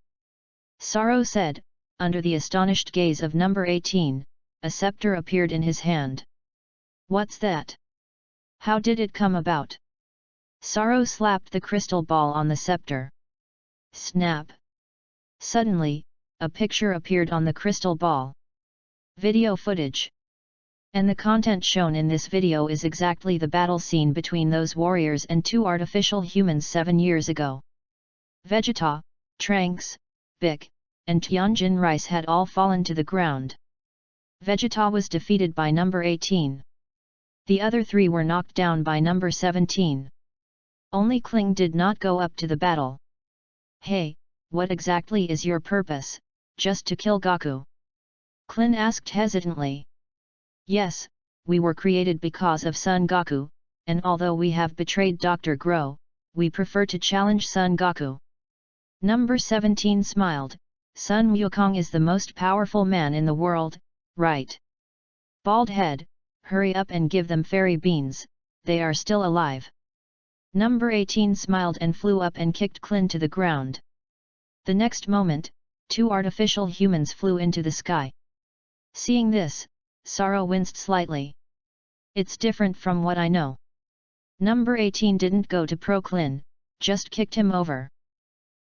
Sorrow said, under the astonished gaze of number 18, a scepter appeared in his hand. What's that? How did it come about? Sorrow slapped the crystal ball on the scepter. Snap! Suddenly, a picture appeared on the crystal ball. Video footage. And the content shown in this video is exactly the battle scene between those warriors and two artificial humans 7 years ago. Vegeta, Trunks, Bic, and Tianjin Rice had all fallen to the ground. Vegeta was defeated by number 18. The other three were knocked down by number 17. Only Kling did not go up to the battle. Hey, what exactly is your purpose, just to kill Goku? Kling asked hesitantly. Yes, we were created because of Son Goku, and although we have betrayed Dr. Gro, we prefer to challenge Son Goku. Number 17 smiled. Sun Wukong is the most powerful man in the world, right? Bald head, hurry up and give them fairy beans, they are still alive. Number 18 smiled and flew up and kicked Klin to the ground. The next moment, two artificial humans flew into the sky. Seeing this, Sorrow winced slightly. It's different from what I know. Number 18 didn't go to pro Klin, just kicked him over.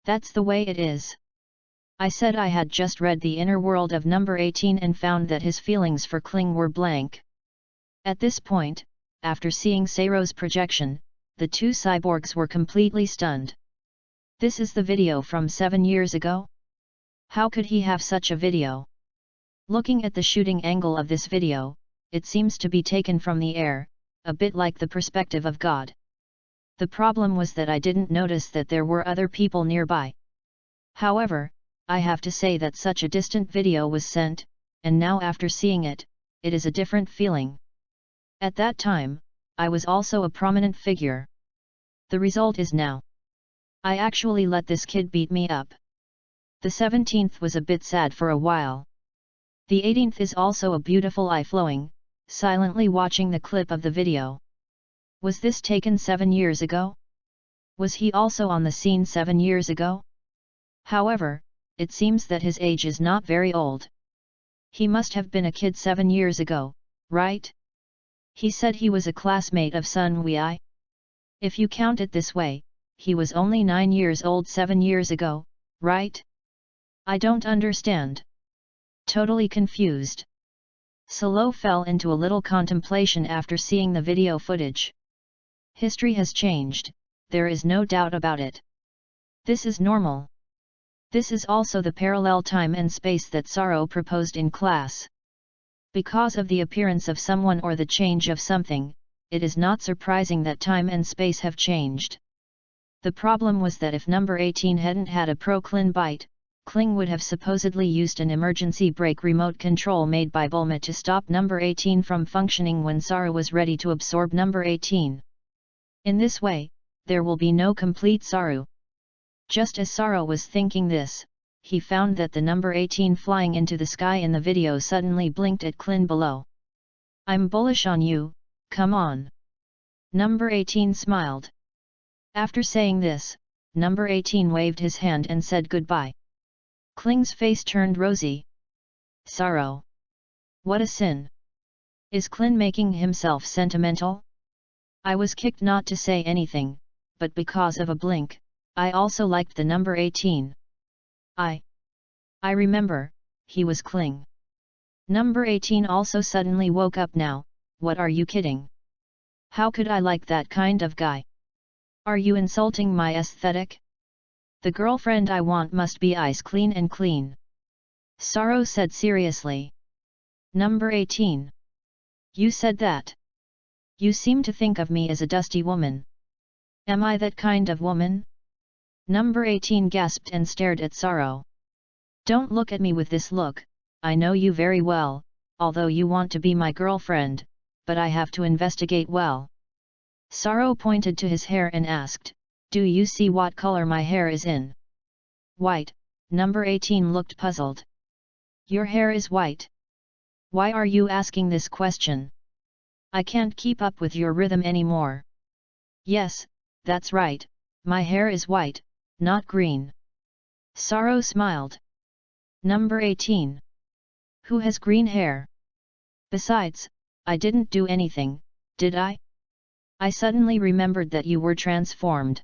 That's the way it is. I said I had just read the inner world of number 18 and found that his feelings for Kling were blank. At this point, after seeing Seiro's projection, the two cyborgs were completely stunned. This is the video from 7 years ago? How could he have such a video? Looking at the shooting angle of this video, it seems to be taken from the air, a bit like the perspective of God. The problem was that I didn't notice that there were other people nearby. However, I have to say that such a distant video was sent, and now after seeing it, it is a different feeling. At that time, I was also a prominent figure. The result is now. I actually let this kid beat me up. The 17th was a bit sad for a while. The 18th is also a beautiful eye flowing, silently watching the clip of the video. Was this taken 7 years ago? Was he also on the scene 7 years ago? However, it seems that his age is not very old. He must have been a kid 7 years ago, right? He said he was a classmate of Sun Wei. If you count it this way, he was only 9 years old 7 years ago, right? I don't understand. Totally confused. Solo fell into a little contemplation after seeing the video footage. History has changed, there is no doubt about it. This is normal. This is also the parallel time and space that Sorrow proposed in class. Because of the appearance of someone or the change of something, it is not surprising that time and space have changed. The problem was that if number 18 hadn't had a pro Klin bite, Kling would have supposedly used an emergency brake remote control made by Bulma to stop number 18 from functioning when Sorrow was ready to absorb number 18. In this way, there will be no complete Sorrow. Just as Sorrow was thinking this, he found that the number 18 flying into the sky in the video suddenly blinked at Klin below. I'm bullish on you, come on. Number 18 smiled. After saying this, number 18 waved his hand and said goodbye. Kling's face turned rosy. Sorrow. What a sin. Is Klin making himself sentimental? I was kicked not to say anything, but because of a blink, I also liked the number 18. I remember, he was Kling. Number 18 also suddenly woke up now, what are you kidding? How could I like that kind of guy? Are you insulting my aesthetic? The girlfriend I want must be ice clean and clean. Sorrow said seriously. Number 18. You said that. You seem to think of me as a dusty woman. Am I that kind of woman? Number 18 gasped and stared at Sorrow. Don't look at me with this look, I know you very well, although you want to be my girlfriend, but I have to investigate well. Sorrow pointed to his hair and asked, do you see what color my hair is in? White, number 18 looked puzzled. Your hair is white. Why are you asking this question? I can't keep up with your rhythm anymore. Yes, that's right, my hair is white, not green. Saro smiled. Number 18. Who has green hair? Besides, I didn't do anything, did I? I suddenly remembered that you were transformed.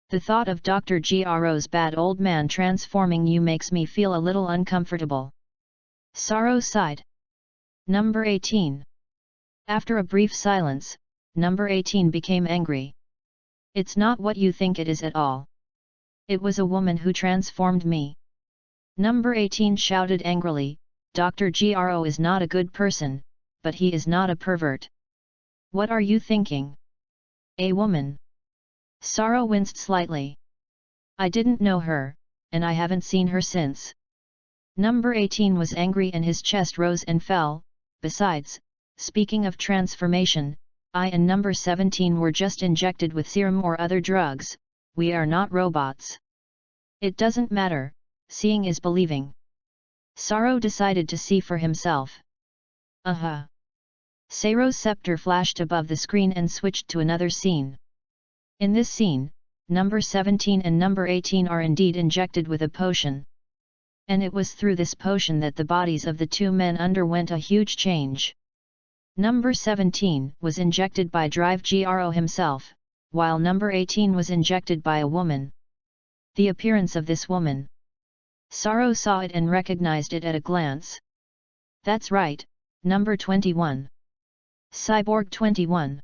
The thought of Dr. Gro's bad old man transforming you makes me feel a little uncomfortable. Saro sighed. Number 18. After a brief silence, number 18 became angry. It's not what you think it is at all. It was a woman who transformed me. Number 18 shouted angrily, Dr. Gro is not a good person, but he is not a pervert. What are you thinking? A woman. Saro winced slightly. I didn't know her, and I haven't seen her since. Number 18 was angry and his chest rose and fell. Besides, speaking of transformation, I and number 17 were just injected with serum or other drugs, we are not robots. It doesn't matter, seeing is believing. Saro decided to see for himself. Saro's scepter flashed above the screen and switched to another scene. In this scene, number 17 and number 18 are indeed injected with a potion. And it was through this potion that the bodies of the two men underwent a huge change. Number 17 was injected by Drive Gro himself, while number 18 was injected by a woman. The appearance of this woman. Saro saw it and recognized it at a glance. That's right, number 21. Cyborg 21.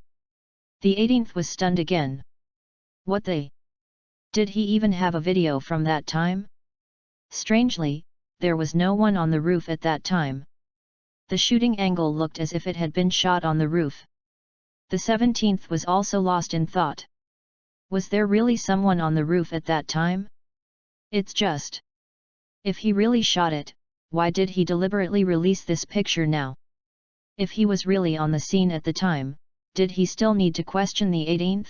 The 18th was stunned again. What the? Did he even have a video from that time? Strangely, there was no one on the roof at that time. The shooting angle looked as if it had been shot on the roof. The 17th was also lost in thought. Was there really someone on the roof at that time? It's just. If he really shot it, why did he deliberately release this picture now? If he was really on the scene at the time, did he still need to question the 18th?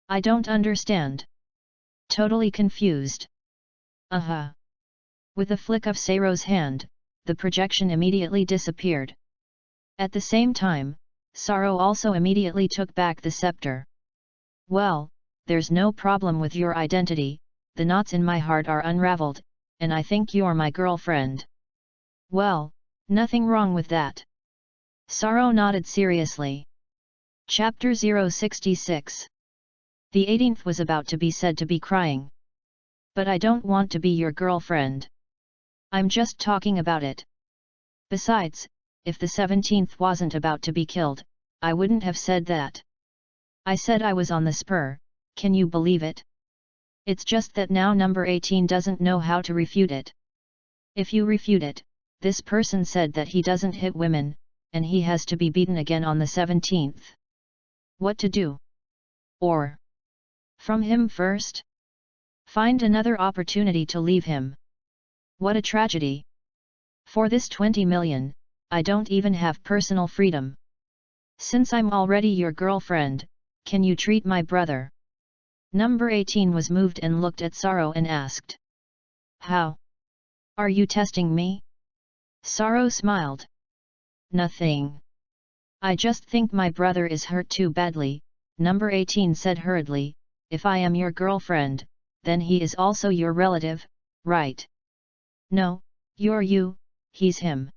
I don't understand. Totally confused. With a flick of Saro's hand, the projection immediately disappeared. At the same time, Saro also immediately took back the scepter. Well, there's no problem with your identity, the knots in my heart are unraveled, and I think you're my girlfriend. Well, nothing wrong with that. Saro nodded seriously. Chapter 066. The 18th was about to be said to be crying. But I don't want to be your girlfriend. I'm just talking about it. Besides, if the 17th wasn't about to be killed, I wouldn't have said that. I said I was on the spur, can you believe it? It's just that now number 18 doesn't know how to refute it. If you refute it, this person said that he doesn't hit women, and he has to be beaten again on the 17th. What to do? Or from him first? Find another opportunity to leave him. What a tragedy. For this 20 million, I don't even have personal freedom. Since I'm already your girlfriend, can you treat my brother? Number 18 was moved and looked at Saro and asked. How? Are you testing me? Saro smiled. Nothing. I just think my brother is hurt too badly, number 18 said hurriedly. If I am your girlfriend, then he is also your relative, right? No, you're you, he's him.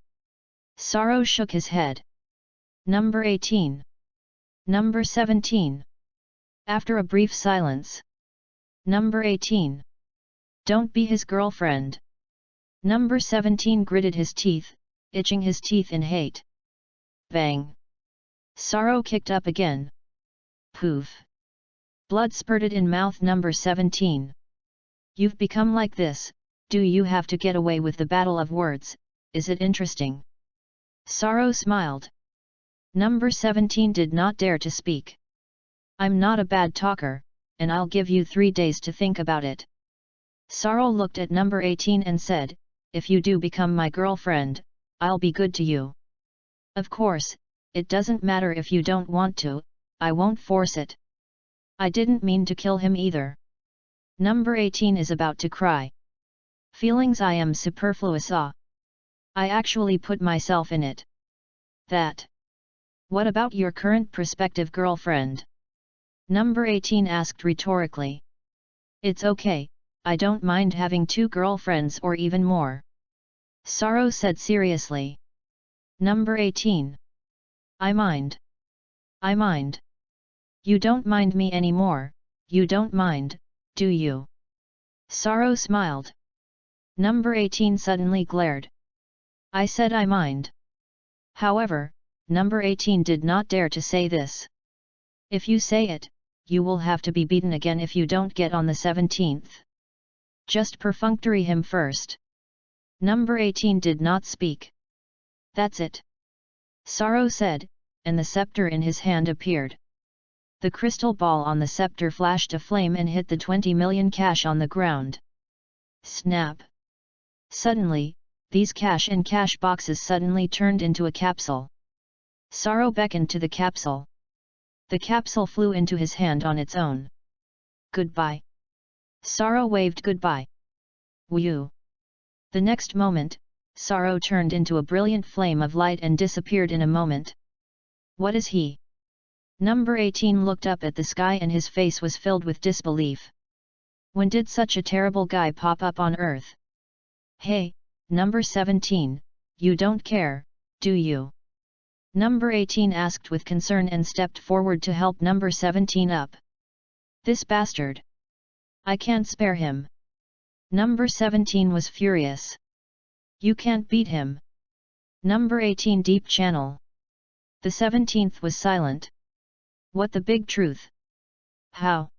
Saro shook his head. Number 18. Number 17. After a brief silence. Number 18. Don't be his girlfriend. Number 17 gritted his teeth, itching his teeth in hate. Bang. Saro kicked up again. Poof. Blood spurted in mouth number 17. You've become like this, do you have to get away with the battle of words, is it interesting? Saro smiled. Number 17 did not dare to speak. I'm not a bad talker, and I'll give you 3 days to think about it. Saro looked at number 18 and said, if you do become my girlfriend, I'll be good to you. Of course, it doesn't matter if you don't want to, I won't force it. I didn't mean to kill him either. Number 18 is about to cry. Feelings I am superfluous. I actually put myself in it. That. What about your current prospective girlfriend? Number 18 asked rhetorically. It's okay, I don't mind having 2 girlfriends or even more. Sorrow said seriously. Number 18. I mind. I mind. You don't mind me anymore, you don't mind, do you? Sorrow smiled. Number 18 suddenly glared. I said I mind. However, number 18 did not dare to say this. If you say it, you will have to be beaten again if you don't get on the 17th. Just perfunctory him first. Number 18 did not speak. That's it. Sorrow said, and the scepter in his hand appeared. The crystal ball on the scepter flashed a flame and hit the 20 million cash on the ground. Snap! Suddenly, these cash and cash boxes suddenly turned into a capsule. Sorrow beckoned to the capsule. The capsule flew into his hand on its own. Goodbye. Sorrow waved goodbye. Whew! The next moment, Sorrow turned into a brilliant flame of light and disappeared in a moment. What is he? Number 18 looked up at the sky and his face was filled with disbelief. When did such a terrible guy pop up on Earth? Hey, number 17, you don't care, do you? Number 18 asked with concern and stepped forward to help number 17 up. This bastard! I can't spare him. Number 17 was furious. You can't beat him. Number 18 deep channel. The 17th was silent. What the big truth? How?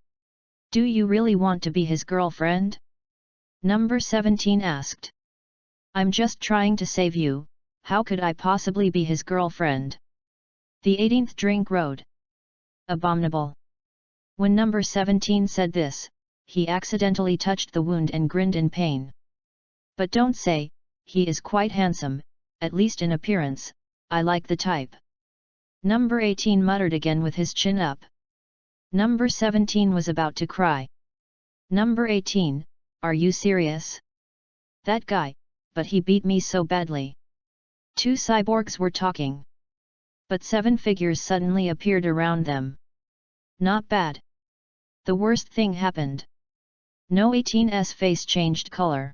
Do you really want to be his girlfriend? Number 17 asked. I'm just trying to save you, how could I possibly be his girlfriend? The 18th drink rode. Abominable. When number 17 said this, he accidentally touched the wound and grinned in pain. But don't say, he is quite handsome, at least in appearance, I like the type. Number 18 muttered again with his chin up. Number 17 was about to cry. Number 18, are you serious? That guy, but he beat me so badly. 2 cyborgs were talking. But 7 figures suddenly appeared around them. Not bad. The worst thing happened. No 18's face changed color.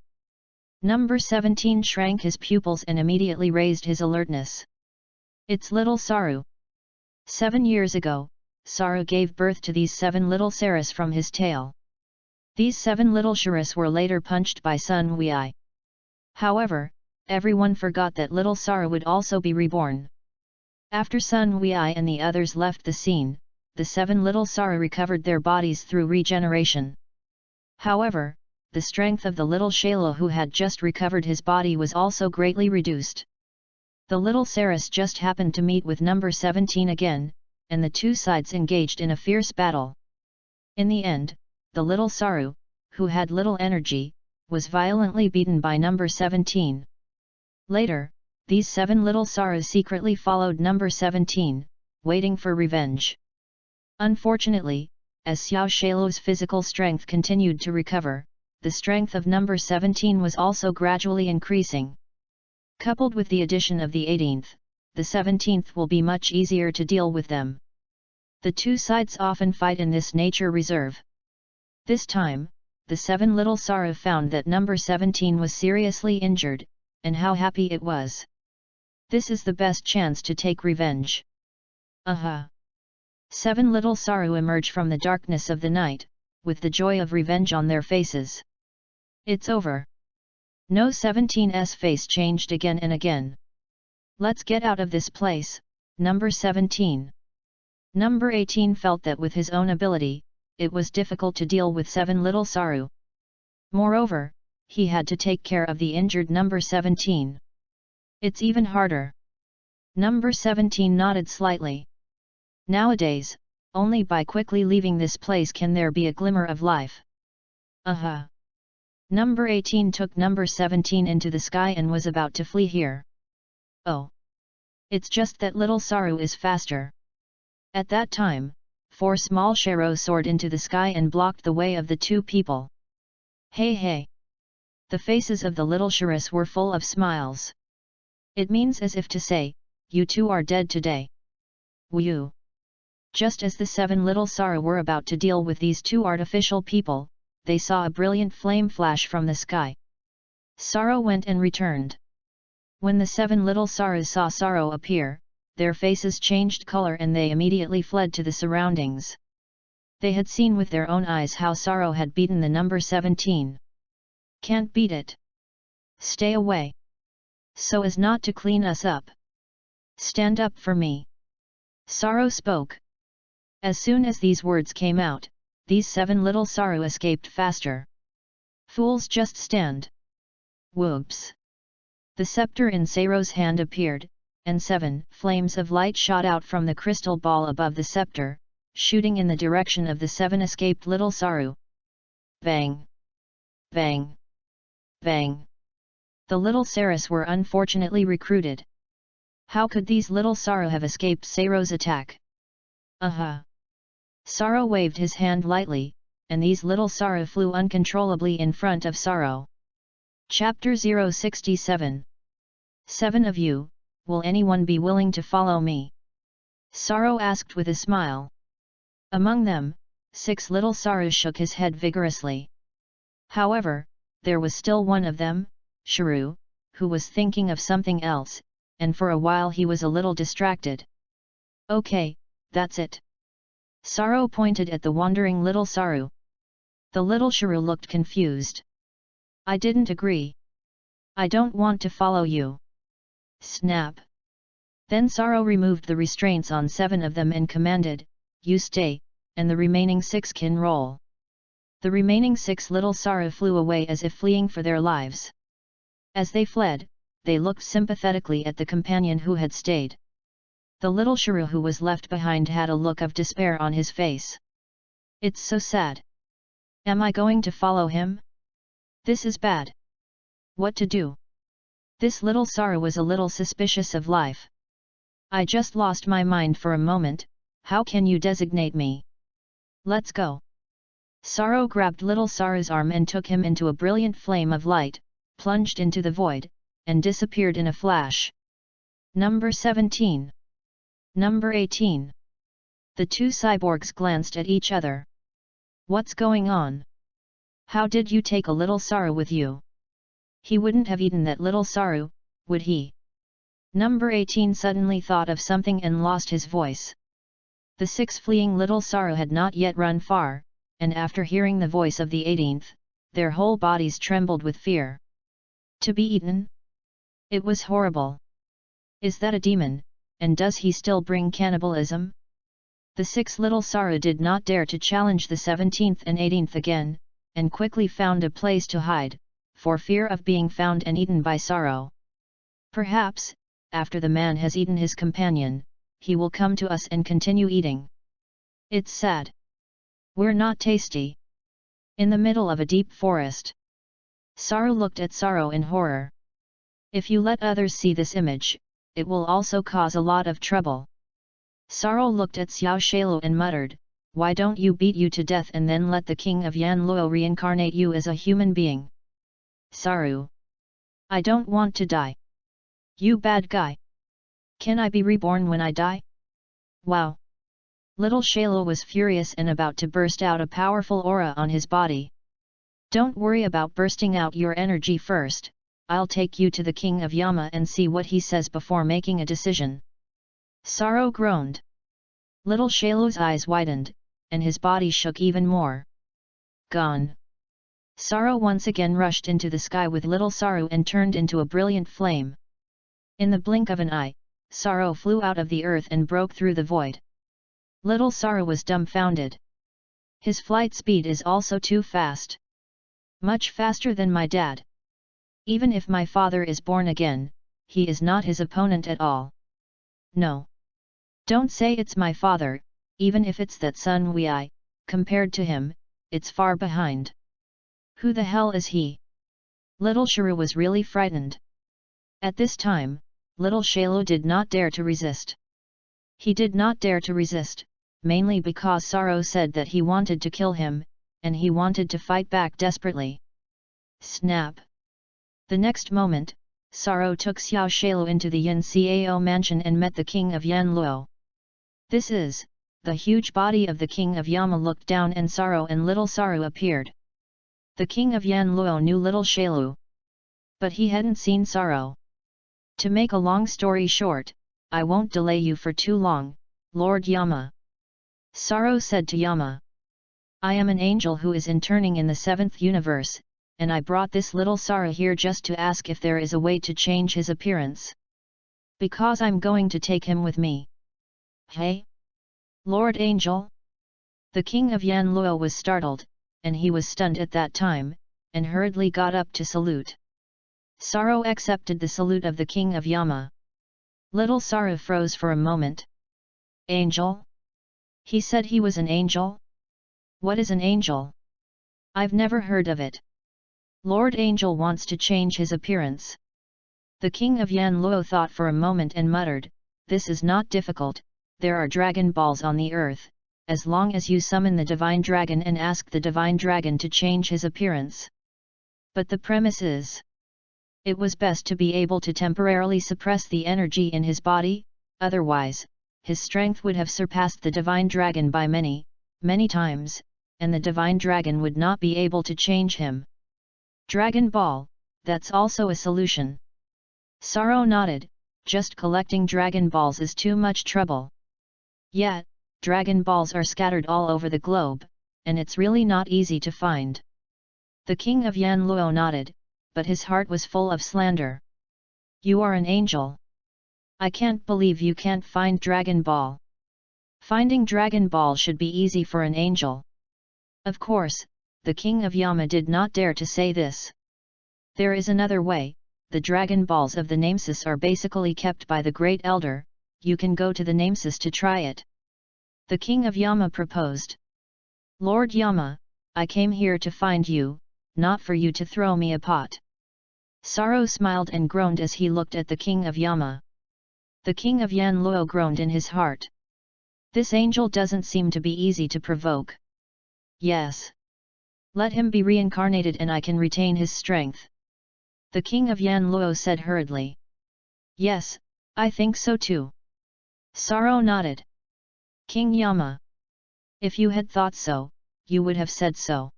Number 17 shrank his pupils and immediately raised his alertness. It's little Saru. 7 years ago, Saru gave birth to these 7 little Saris from his tail. These 7 little Sharis were later punched by Sun Wei. However, everyone forgot that little Saru would also be reborn. After Sun Wei and the others left the scene, the 7 little Saru recovered their bodies through regeneration. However, the strength of the little Shalo who had just recovered his body was also greatly reduced. The little Saris just happened to meet with number 17 again, and the 2 sides engaged in a fierce battle. In the end, the little Saru, who had little energy, was violently beaten by number 17. Later, these 7 little Sarus secretly followed number 17, waiting for revenge. Unfortunately, as Xiao Shalo's physical strength continued to recover, the strength of number 17 was also gradually increasing. Coupled with the addition of the 18th, the 17th will be much easier to deal with them. The 2 sides often fight in this nature reserve. This time, the 7 little Saru found that number 17 was seriously injured, and how happy it was. This is the best chance to take revenge. Aha! 7 little Saru emerge from the darkness of the night, with the joy of revenge on their faces. It's over. No 17's face changed again and again. Let's get out of this place, number 17. Number 18 felt that with his own ability, it was difficult to deal with 7 little Saru. Moreover, he had to take care of the injured number 17. It's even harder. Number 17 nodded slightly. Nowadays, only by quickly leaving this place can there be a glimmer of life. Aha! Number 18 took number 17 into the sky and was about to flee here. Oh! It's just that little Saru is faster. At that time, 4 small Sharo soared into the sky and blocked the way of the 2 people. Hey hey! The faces of the little Sharis were full of smiles. It means as if to say, you two are dead today. Woo! Just as the 7 little Saru were about to deal with these 2 artificial people, they saw a brilliant flame flash from the sky. Saru went and returned. When the 7 little Sarus saw Saru appear, their faces changed color and they immediately fled to the surroundings. They had seen with their own eyes how Saru had beaten the number 17. Can't beat it. Stay away. So as not to clean us up. Stand up for me. Saru spoke. As soon as these words came out, these 7 little Saru escaped faster. Fools, just stand. Whoops! The scepter in Saru's hand appeared, and 7 flames of light shot out from the crystal ball above the scepter, shooting in the direction of the 7 escaped little Saru. Bang! Bang! Bang! The little Sarus were unfortunately recruited. How could these little Saru have escaped Saru's attack? Aha! Saru waved his hand lightly, and these little Saru flew uncontrollably in front of Saru. Chapter 067. 7 of you, will anyone be willing to follow me? Saru asked with a smile. Among them, 6 little Saru shook his head vigorously. However, there was still one of them, Shuru, who was thinking of something else, and for a while he was a little distracted. Okay, that's it. Saru pointed at the wandering little Saru. The little Shuru looked confused. I didn't agree. I don't want to follow you. Snap. Then Saru removed the restraints on 7 of them and commanded, you stay, and the remaining 6 can roll. The remaining 6 little Saru flew away as if fleeing for their lives. As they fled, they looked sympathetically at the companion who had stayed. The little Shuru who was left behind had a look of despair on his face. It's so sad. Am I going to follow him? This is bad. What to do? This little Saru was a little suspicious of life. I just lost my mind for a moment, how can you designate me? Let's go. Saru grabbed little Saru's arm and took him into a brilliant flame of light, plunged into the void, and disappeared in a flash. Number 17. Number 18. The 2 cyborgs glanced at each other. What's going on? How did you take a little Saru with you? He wouldn't have eaten that little Saru, would he? Number 18 suddenly thought of something and lost his voice. The 6 fleeing little Saru had not yet run far, and after hearing the voice of the 18th, their whole bodies trembled with fear. To be eaten? It was horrible. Is that a demon, and does he still bring cannibalism? The 6 little Saru did not dare to challenge the 17th and 18th again, and quickly found a place to hide, for fear of being found and eaten by Saru. Perhaps, after the man has eaten his companion, he will come to us and continue eating. It's sad. We're not tasty. In the middle of a deep forest. Saru looked at Saru in horror. If you let others see this image, it will also cause a lot of trouble. Saru looked at Xiao Shailu and muttered, why don't you beat you to death and then let the king of Yanluo reincarnate you as a human being? Saru. I don't want to die. You bad guy. Can I be reborn when I die? Wow. Little Shailu was furious and about to burst out a powerful aura on his body. Don't worry about bursting out your energy first, I'll take you to the king of Yama and see what he says before making a decision. Saru groaned. Little Shailu's eyes widened, and his body shook even more. Gone. Saru once again rushed into the sky with little Saru and turned into a brilliant flame. In the blink of an eye, Saru flew out of the earth and broke through the void. Little Saru was dumbfounded. His flight speed is also too fast. Much faster than my dad. Even if my father is born again, he is not his opponent at all. No. Don't say it's my father, even if it's that Sun Wei, compared to him, it's far behind. Who the hell is he? Little Shuru was really frightened. At this time, little Shailu did not dare to resist. He did not dare to resist, mainly because Saru said that he wanted to kill him, and he wanted to fight back desperately. Snap! The next moment, Sorrow took Xiao Shailu into the Yin Cao mansion and met the king of Yanluo. This is, the huge body of the king of Yama looked down and Sorrow and little Sorrow appeared. The king of Yanluo knew little Shailu, but he hadn't seen Sorrow. To make a long story short, I won't delay you for too long, Lord Yama. Sorrow said to Yama. I am an angel who is interning in the 7th universe, and I brought this little Sorrow here just to ask if there is a way to change his appearance. Because I'm going to take him with me. Hey? Lord Angel? The king of Yanluo was startled, and he was stunned at that time, and hurriedly got up to salute. Sorrow accepted the salute of the king of Yama. Little Sorrow froze for a moment. Angel? He said he was an angel? What is an angel? I've never heard of it. Lord Angel wants to change his appearance. The king of Yanluo thought for a moment and muttered, this is not difficult, there are dragon balls on the earth, as long as you summon the divine dragon and ask the divine dragon to change his appearance. But the premise is, it was best to be able to temporarily suppress the energy in his body, otherwise, his strength would have surpassed the divine dragon by many, many times, and the divine dragon would not be able to change him. Dragon Ball, that's also a solution. Sorrow nodded, just collecting Dragon Balls is too much trouble. Yet, Dragon Balls are scattered all over the globe, and it's really not easy to find. The king of Yanluo nodded, but his heart was full of slander. You are an angel. I can't believe you can't find Dragon Ball. Finding Dragon Ball should be easy for an angel. Of course, the king of Yama did not dare to say this. There is another way, the Dragon Balls of the Nemesis are basically kept by the Great Elder, you can go to the Nemesis to try it. The king of Yama proposed. Lord Yama, I came here to find you, not for you to throw me a pot. Sorrow smiled and groaned as he looked at the king of Yama. The king of Yanluo groaned in his heart. This angel doesn't seem to be easy to provoke. Yes. Let him be reincarnated and I can retain his strength. The king of Yanluo said hurriedly. Yes, I think so too. Sorrow nodded. King Yama. If you had thought so, you would have said so.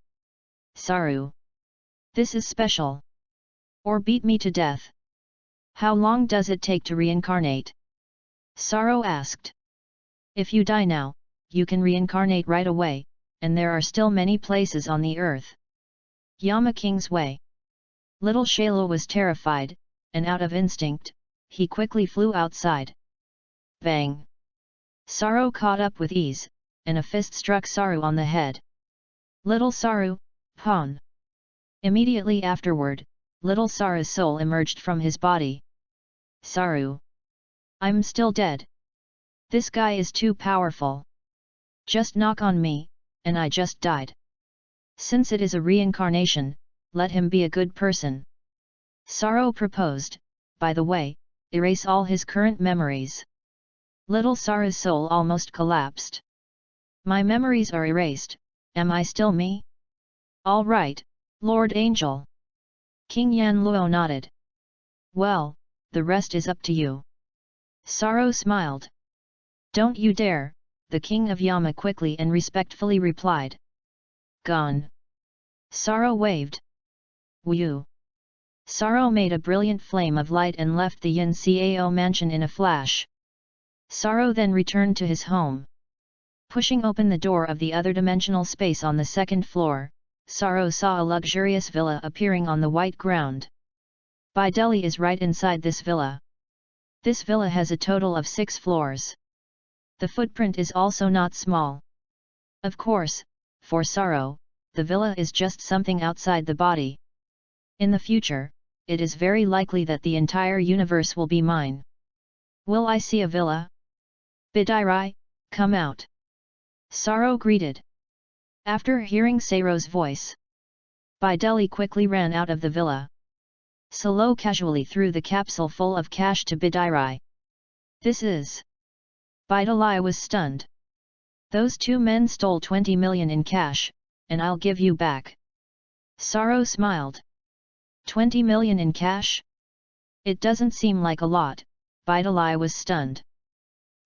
Sorrow. This is special. Or beat me to death. How long does it take to reincarnate? Sorrow asked. If you die now, you can reincarnate right away, and there are still many places on the earth. Yama King's Way. Little Shailu was terrified, and out of instinct, he quickly flew outside. Bang! Sorrow caught up with ease, and a fist struck Sorrow on the head. Little Sorrow, pawn! Immediately afterward, little Sorrow's soul emerged from his body. Sorrow! I'm still dead. This guy is too powerful. Just knock on me, and I just died. Since it is a reincarnation, let him be a good person. Sorrow proposed, by the way, erase all his current memories. Little Sorrow's soul almost collapsed. My memories are erased, am I still me? All right, Lord Angel. King Yanluo nodded. Well, the rest is up to you. Sorrow smiled. Don't you dare, the king of Yama quickly and respectfully replied. Gone. Sorrow waved. Woo! Sorrow made a brilliant flame of light and left the Yin Cao mansion in a flash. Sorrow then returned to his home. Pushing open the door of the other dimensional space on the 2nd floor, Sorrow saw a luxurious villa appearing on the white ground. Bai Deli is right inside this villa. This villa has a total of 6 floors. The footprint is also not small. Of course, for Sorrow, the villa is just something outside the body. In the future, it is very likely that the entire universe will be mine. Will I see a villa? Bidairai, come out. Sorrow greeted. After hearing Sorrow's voice, Bai Deli quickly ran out of the villa. Salo casually threw the capsule full of cash to Bidairai. This is... Bai Deli was stunned. Those 2 men stole 20 million in cash, and I'll give you back. Sorrow smiled. 20 million in cash? It doesn't seem like a lot, Bidalai was stunned.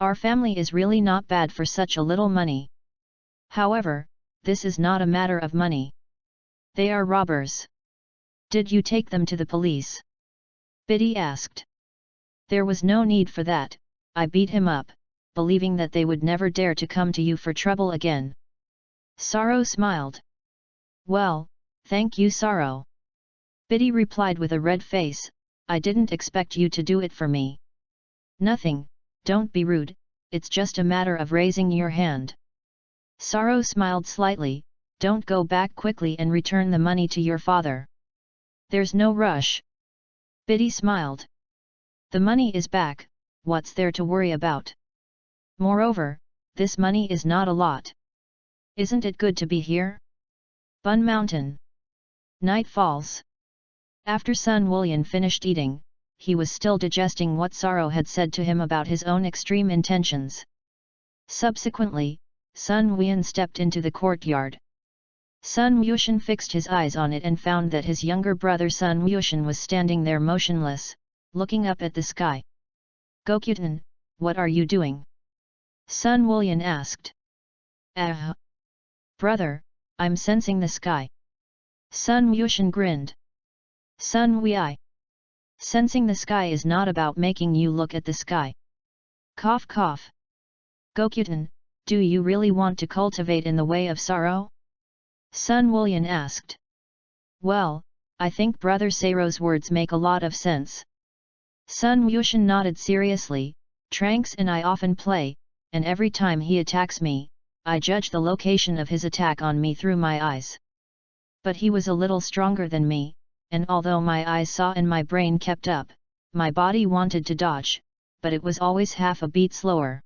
Our family is really not bad for such a little money. However, this is not a matter of money. They are robbers. Did you take them to the police? Biddy asked. There was no need for that, I beat him up, believing that they would never dare to come to you for trouble again. Saro smiled. Well, thank you Saro. Biddy replied with a red face, I didn't expect you to do it for me. Nothing, don't be rude, it's just a matter of raising your hand. Saro smiled slightly, don't go back quickly and return the money to your father. There's no rush. Biddy smiled. The money is back, what's there to worry about? Moreover, this money is not a lot. Isn't it good to be here? Bun Mountain. Night falls. After Sun Wullian finished eating, he was still digesting what Saro had said to him about his own extreme intentions. Subsequently, Sun Wullian stepped into the courtyard. Sun Wushan fixed his eyes on it and found that his younger brother Sun Wushan was standing there motionless, looking up at the sky. Gokyutan, what are you doing? Sun Wullian asked. Brother, I'm sensing the sky. Sun Wushan grinned. Sun Wei. Sensing the sky is not about making you look at the sky. Cough cough. Gokyutan, do you really want to cultivate in the way of sorrow? Sun Wullian asked. Well, I think Brother Saro's words make a lot of sense. Sun Wushan nodded seriously, Tranks and I often play, and every time he attacks me, I judge the location of his attack on me through my eyes. But he was a little stronger than me, and although my eyes saw and my brain kept up, my body wanted to dodge, but it was always half a beat slower.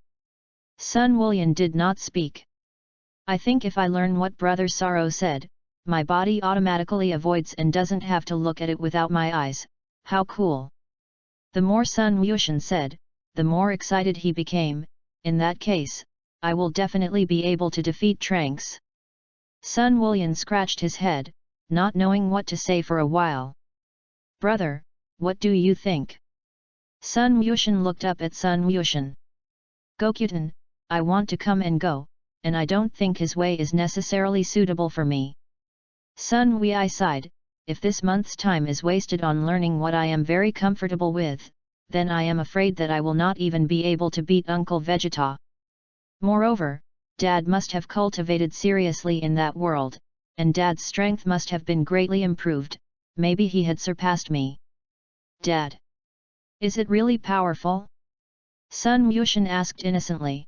Sun Wullian did not speak. I think if I learn what Brother Saro said, my body automatically avoids and doesn't have to look at it without my eyes, how cool. The more Sun Wushan said, the more excited he became, in that case, I will definitely be able to defeat Tranks. Sun Wullian scratched his head, not knowing what to say for a while. Brother, what do you think? Sun Wushan looked up at Sun Wushan. Gokyutan, I want to come and go, and I don't think his way is necessarily suitable for me. Sun Wei sighed, if this month's time is wasted on learning what I am very comfortable with, then I am afraid that I will not even be able to beat Uncle Vegeta. Moreover, Dad must have cultivated seriously in that world, and Dad's strength must have been greatly improved, maybe he had surpassed me. Dad. Is it really powerful? Sun Wushan asked innocently.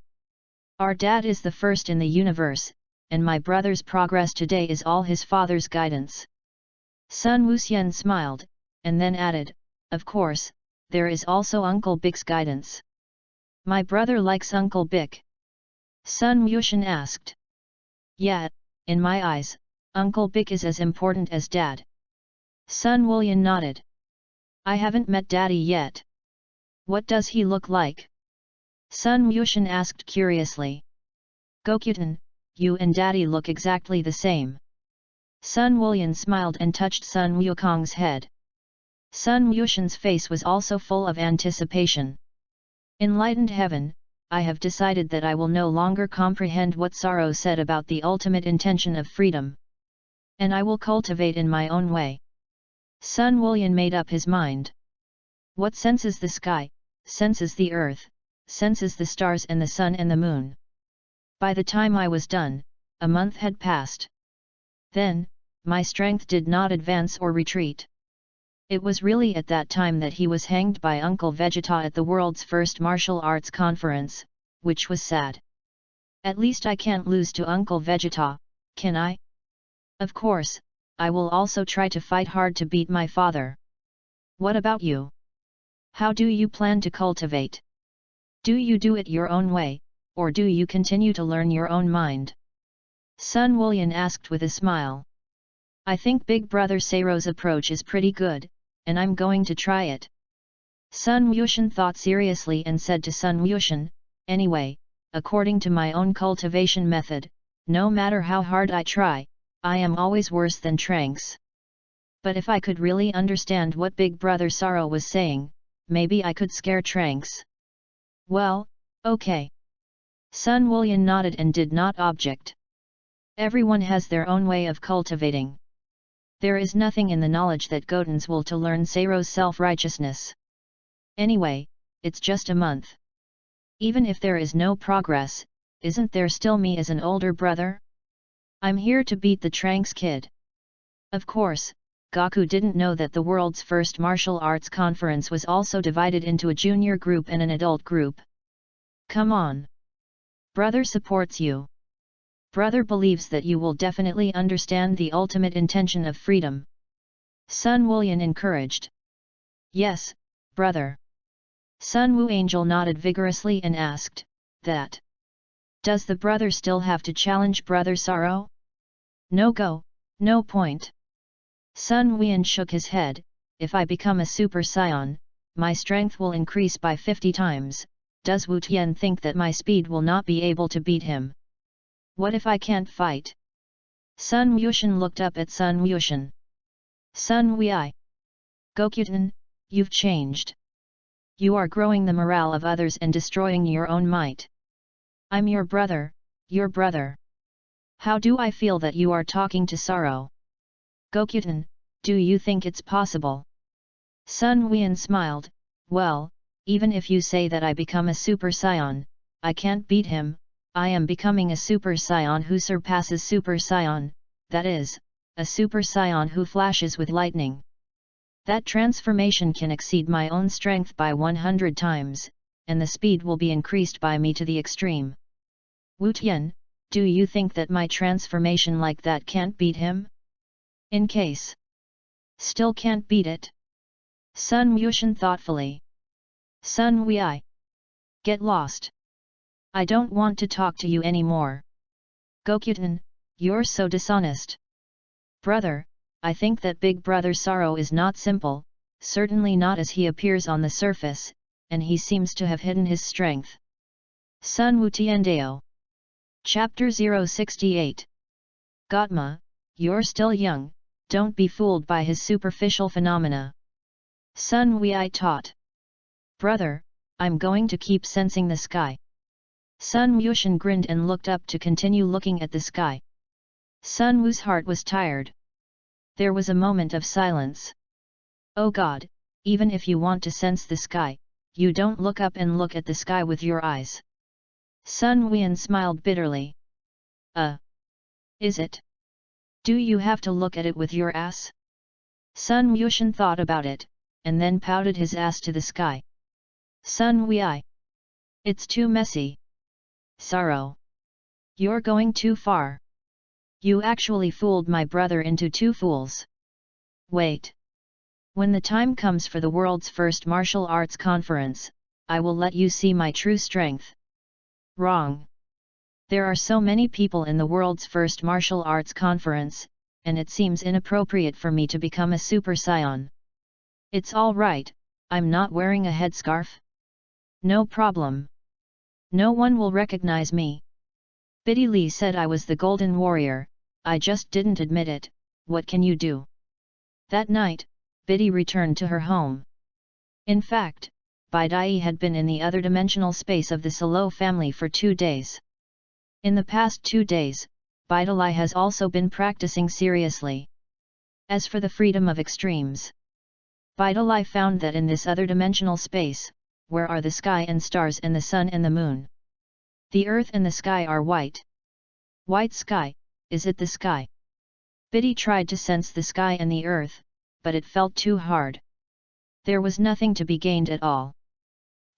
Our dad is the first in the universe, and my brother's progress today is all his father's guidance. Sun Wuxian smiled, and then added, of course, there is also Uncle Bic's guidance. My brother likes Uncle Bic. Sun Wushan asked. Yeah, in my eyes, Uncle Bic is as important as Dad. Sun Wullian nodded. I haven't met Daddy yet. What does he look like? Sun Wushan asked curiously. Gokyutan, you and Daddy look exactly the same. Sun Wullian smiled and touched Sun Wukong's head. Sun Wushan's face was also full of anticipation. Enlightened heaven, I have decided that I will no longer comprehend what Saro said about the ultimate intention of freedom. And I will cultivate in my own way. Sun Wullian made up his mind. What senses the sky, senses the earth, senses the stars and the sun and the moon. By the time I was done, a month had passed. Then, my strength did not advance or retreat. It was really at that time that he was hanged by Uncle Vegeta at the world's first martial arts conference, which was sad. At least I can't lose to Uncle Vegeta, can I? Of course, I will also try to fight hard to beat my father. What about you? How do you plan to cultivate? Do you do it your own way, or do you continue to learn your own mind? Sun Wullian asked with a smile. I think Big Brother Saro's approach is pretty good, and I'm going to try it. Sun Wushan thought seriously and said to Sun Wushan, anyway, according to my own cultivation method, no matter how hard I try, I am always worse than Tranks. But if I could really understand what Big Brother Saro was saying, maybe I could scare Tranks. Well, okay. Sun Wullian nodded and did not object. Everyone has their own way of cultivating. There is nothing in the knowledge that Gotens will to learn Seiro's self-righteousness. Anyway, it's just a month. Even if there is no progress, isn't there still me as an older brother? I'm here to beat the Tranks kid. Of course, Gaku didn't know that the world's first martial arts conference was also divided into a junior group and an adult group. Come on. Brother supports you. Brother believes that you will definitely understand the ultimate intention of freedom. Sun Wullian encouraged. Yes, brother. Sun Wu Angel nodded vigorously and asked, that. Does the brother still have to challenge Brother Sorrow? No go, no point. Sun Wuyan shook his head. If I become a Super Saiyan, my strength will increase by 50 times, does Wu Tian think that my speed will not be able to beat him? What if I can't fight? Sun Wushan looked up at Sun Wushan. Sun Wei. Gokuten, you've changed. You are growing the morale of others and destroying your own might. I'm your brother, your brother. How do I feel that you are talking to Sorrow? Gokuten, do you think it's possible? Sun Wuyan smiled. Well, even if you say that I become a Super Saiyan, I can't beat him. I am becoming a Super Saiyan who surpasses Super Saiyan, that is, a Super Saiyan who flashes with lightning. That transformation can exceed my own strength by 100 times, and the speed will be increased by me to the extreme. Wu Tian, do you think that my transformation like that can't beat him? In case. Still can't beat it? Sun Wushan thoughtfully. Sun Wei. Get lost. I don't want to talk to you anymore. Gokuten, you're so dishonest. Brother, I think that Big Brother Sorrow is not simple, certainly not as he appears on the surface, and he seems to have hidden his strength. Sun Wu Tiandeo. Chapter 068. Gotma, you're still young, don't be fooled by his superficial phenomena. Sun Wei taught. Brother, I'm going to keep sensing the sky. Sun Wushan grinned and looked up to continue looking at the sky. Sun Wu's heart was tired. There was a moment of silence. Oh God, even if you want to sense the sky, you don't look up and look at the sky with your eyes. Sun Wuyan smiled bitterly. Is it? Do you have to look at it with your ass? Sun Wushan thought about it, and then pouted his ass to the sky. Sun Wei. It's too messy. Sorrow. You're going too far. You actually fooled my brother into two fools. Wait. When the time comes for the world's first martial arts conference, I will let you see my true strength. Wrong. There are so many people in the world's first martial arts conference, and it seems inappropriate for me to become a Super Saiyan. It's all right, I'm not wearing a headscarf. No problem. No one will recognize me. Biddy Lee said I was the Golden Warrior, I just didn't admit it, what can you do? That night, Biddy returned to her home. In fact, Bidai had been in the other dimensional space of the Salo family for 2 days. In the past 2 days, Bidai has also been practicing seriously. As for the freedom of extremes, Bidai found that in this other dimensional space, where are the sky and stars and the sun and the moon? The earth and the sky are white. White sky, is it the sky? Biddy tried to sense the sky and the earth, but it felt too hard. There was nothing to be gained at all.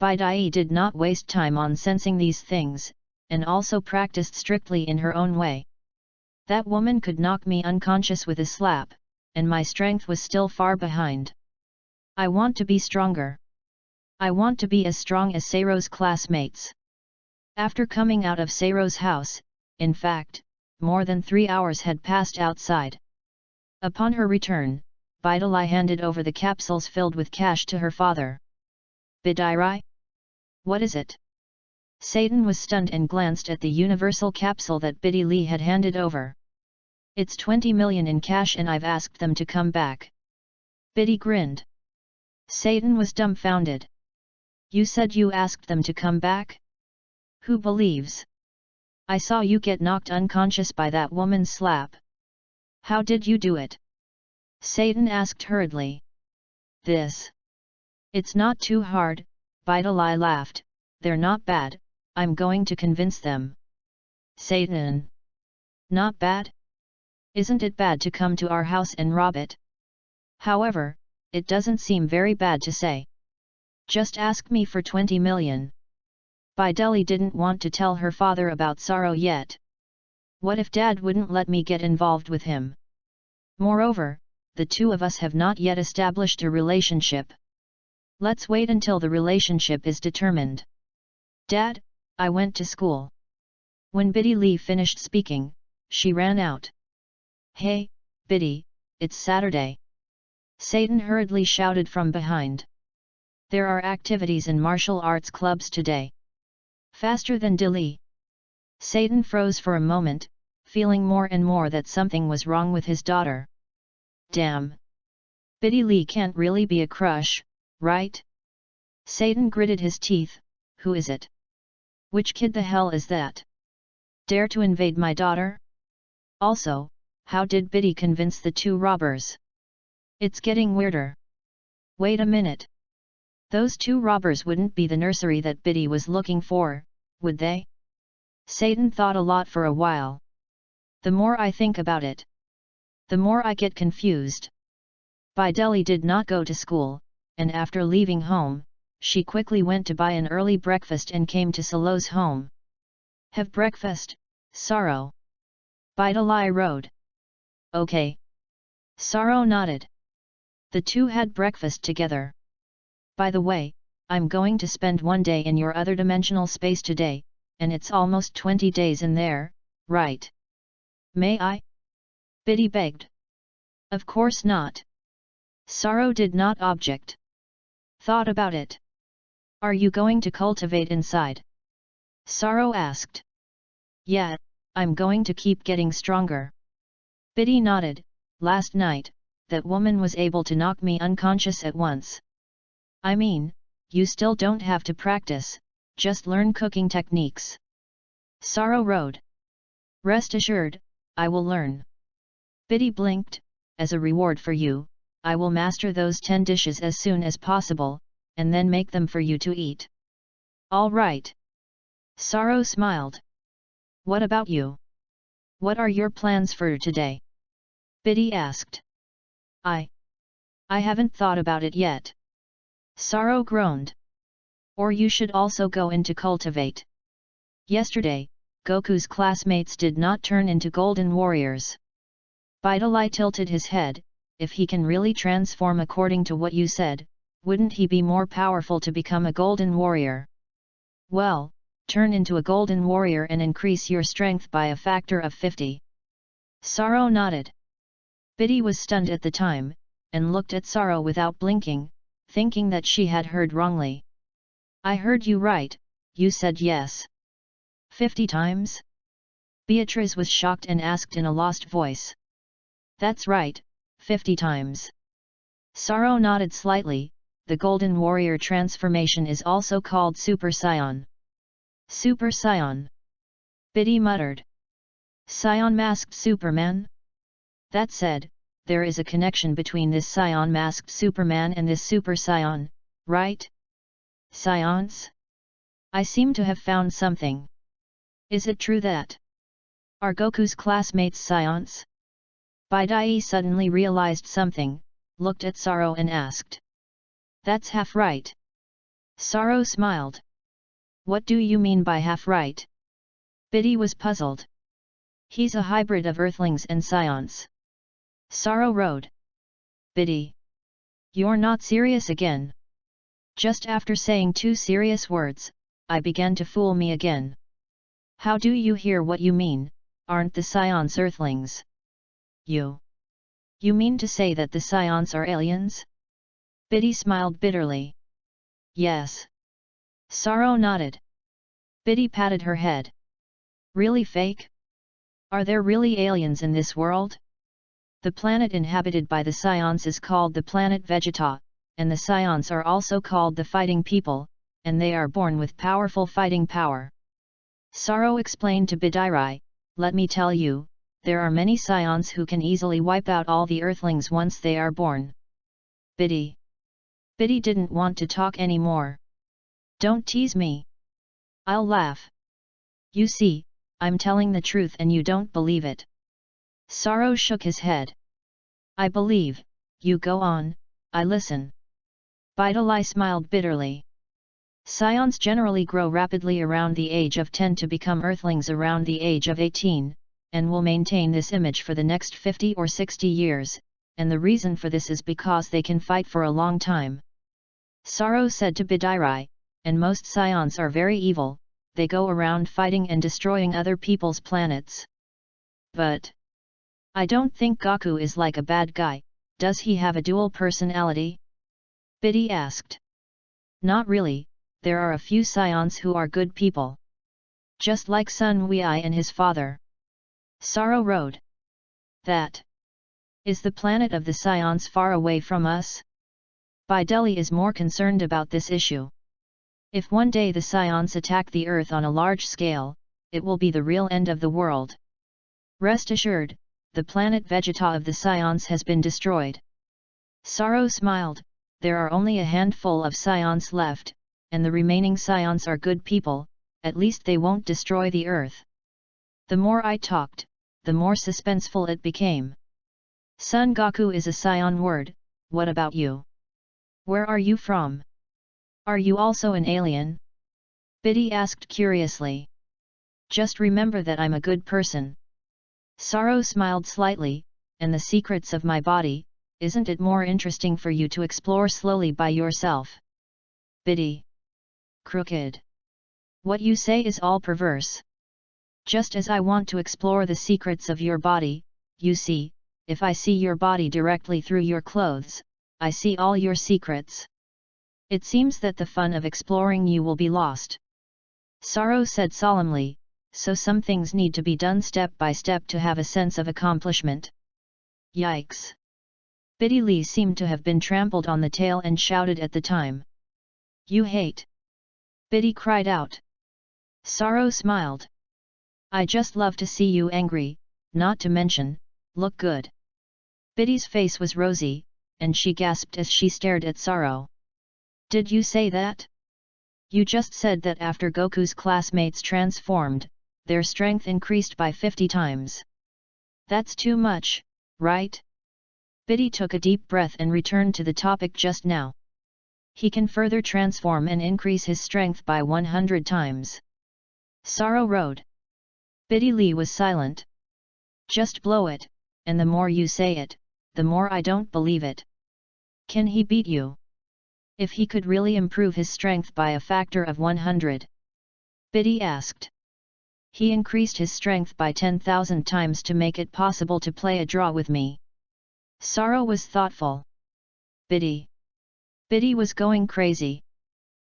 Bidai did not waste time on sensing these things, and also practiced strictly in her own way. That woman could knock me unconscious with a slap, and my strength was still far behind. I want to be stronger. I want to be as strong as Seiro's classmates. After coming out of Seiro's house, in fact, more than 3 hours had passed outside. Upon her return, Bidai handed over the capsules filled with cash to her father. Bidai? What is it? Satan was stunned and glanced at the universal capsule that Biddy Lee had handed over. It's 20 million in cash and I've asked them to come back. Biddy grinned. Satan was dumbfounded. You said you asked them to come back? Who believes? I saw you get knocked unconscious by that woman's slap. How did you do it? Satan asked hurriedly. It's not too hard, Bidalai laughed, they're not bad, I'm going to convince them. Satan. Not bad? Isn't it bad to come to our house and rob it? However, it doesn't seem very bad to say. Just ask me for 20 million. Bideli didn't want to tell her father about Sorrow yet. What if Dad wouldn't let me get involved with him? Moreover, the two of us have not yet established a relationship. Let's wait until the relationship is determined. Dad, I went to school. When Biddy Lee finished speaking, she ran out. Hey, Biddy, it's Saturday. Satan hurriedly shouted from behind. There are activities in martial arts clubs today. Faster than Dilly. Satan froze for a moment, feeling more and more that something was wrong with his daughter. Damn. Biddy Lee can't really be a crush, right? Satan gritted his teeth, who is it? Which kid the hell is that? Dare to invade my daughter? Also, how did Biddy convince the two robbers? It's getting weirder. Wait a minute. Those two robbers wouldn't be the nursery that Biddy was looking for, would they? Satan thought a lot for a while. The more I think about it, the more I get confused. Bideli did not go to school, and after leaving home, she quickly went to buy an early breakfast and came to Solo's home. Have breakfast, Sorrow. Bideli rode. Okay. Sorrow nodded. The two had breakfast together. By the way, I'm going to spend one day in your other dimensional space today, and it's almost 20 days in there, right? May I? Biddy begged. Of course not. Sorrow did not object. Thought about it. Are you going to cultivate inside? Sorrow asked. Yeah, I'm going to keep getting stronger. Biddy nodded. Last night, that woman was able to knock me unconscious at once. I mean, you still don't have to practice, just learn cooking techniques. Sorrow rode. Rest assured, I will learn. Biddy blinked. As a reward for you, I will master those 10 dishes as soon as possible, and then make them for you to eat. All right. Sorrow smiled. What about you? What are your plans for today? Biddy asked. I haven't thought about it yet. Sorrow groaned. Or you should also go into cultivate. Yesterday, Goku's classmates did not turn into golden warriors. Bidalai tilted his head. If he can really transform according to what you said, wouldn't he be more powerful to become a golden warrior? Well, turn into a golden warrior and increase your strength by a factor of 50. Sorrow nodded. Biddy was stunned at the time, and looked at Sorrow without blinking, thinking that she had heard wrongly. I heard you right, you said yes. 50 times? Beatrice was shocked and asked in a lost voice. That's right, 50 times. Sorrow nodded slightly. The Golden Warrior transformation is also called Super Saiyan. Super Saiyan. Biddy muttered. Saiyan masked Superman? That said, there is a connection between this Saiyan masked Superman and this Super Saiyan, right? Science? I seem to have found something. Is it true that are Goku's classmates Science? Bidai suddenly realized something, looked at Sorrow and asked. That's half right. Sorrow smiled. What do you mean by half right? Biddy was puzzled. He's a hybrid of Earthlings and Scions. Sorrow rode. Biddy. You're not serious again. Just after saying 2 serious words, I began to fool me again. How do you hear what you mean? Aren't the Scions Earthlings? You mean to say that the Scions are aliens? Biddy smiled bitterly. Yes. Sorrow nodded. Biddy patted her head. Really fake? Are there really aliens in this world? The planet inhabited by the Scions is called the planet Vegeta, and the scions are also called the fighting people, and they are born with powerful fighting power. Saro explained to Bidiri, let me tell you, there are many scions who can easily wipe out all the earthlings once they are born. Biddy didn't want to talk anymore. Don't tease me. I'll laugh. You see, I'm telling the truth and you don't believe it. Saro shook his head. I believe, you go on, I listen. Bidali smiled bitterly. Scions generally grow rapidly around the age of 10 to become earthlings around the age of 18, and will maintain this image for the next 50 or 60 years, and the reason for this is because they can fight for a long time. Saro said to Bidiri, and most scions are very evil, they go around fighting and destroying other people's planets. But I don't think Goku is like a bad guy, does he have a dual personality? Biddy asked. Not really, there are a few scions who are good people. Just like Sun Wei and his father. Saro wrote. That is the planet of the scions far away from us? Bideli is more concerned about this issue. If one day the scions attack the Earth on a large scale, it will be the real end of the world. Rest assured, the planet Vegeta of the scions has been destroyed. Saro smiled, there are only a handful of scions left, and the remaining scions are good people, at least they won't destroy the Earth. The more I talked, the more suspenseful it became. Son Goku is a scion word, what about you? Where are you from? Are you also an alien? Biddy asked curiously. Just remember that I'm a good person. Saro smiled slightly, and the secrets of my body, isn't it more interesting for you to explore slowly by yourself? Biddy. Crooked. What you say is all perverse. Just as I want to explore the secrets of your body, you see, if I see your body directly through your clothes, I see all your secrets. It seems that the fun of exploring you will be lost. Saro said solemnly, so some things need to be done step by step to have a sense of accomplishment. Yikes! Biddy Lee seemed to have been trampled on the tail and shouted at the time. You hate! Biddy cried out. Saro smiled. I just love to see you angry, not to mention, look good. Biddy's face was rosy, and she gasped as she stared at Saro. Did you say that? You just said that after Goku's classmates transformed, their strength increased by 50 times. That's too much, right? Biddy took a deep breath and returned to the topic just now. He can further transform and increase his strength by 100 times. Saro wrote. Biddy Lee was silent. Just blow it, and the more you say it, the more I don't believe it. Can he beat you? If he could really improve his strength by a factor of 100? Biddy asked. He increased his strength by 10,000 times to make it possible to play a draw with me. Saro was thoughtful. Biddy was going crazy.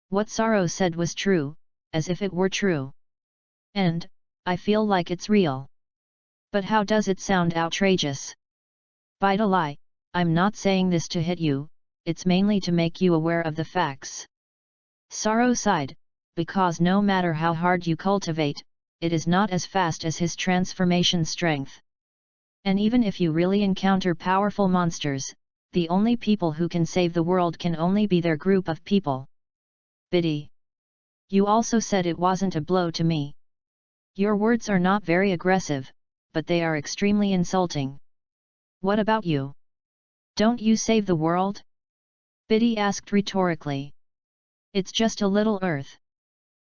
What Saro said was true, as if it were true. And, I feel like it's real. But how does it sound outrageous? Bidali, I'm not saying this to hit you, it's mainly to make you aware of the facts. Saro sighed, because no matter how hard you cultivate, it is not as fast as his transformation strength. And even if you really encounter powerful monsters, the only people who can save the world can only be their group of people. Biddy. You also said it wasn't a blow to me. Your words are not very aggressive, but they are extremely insulting. What about you? Don't you save the world? Biddy asked rhetorically. It's just a little Earth.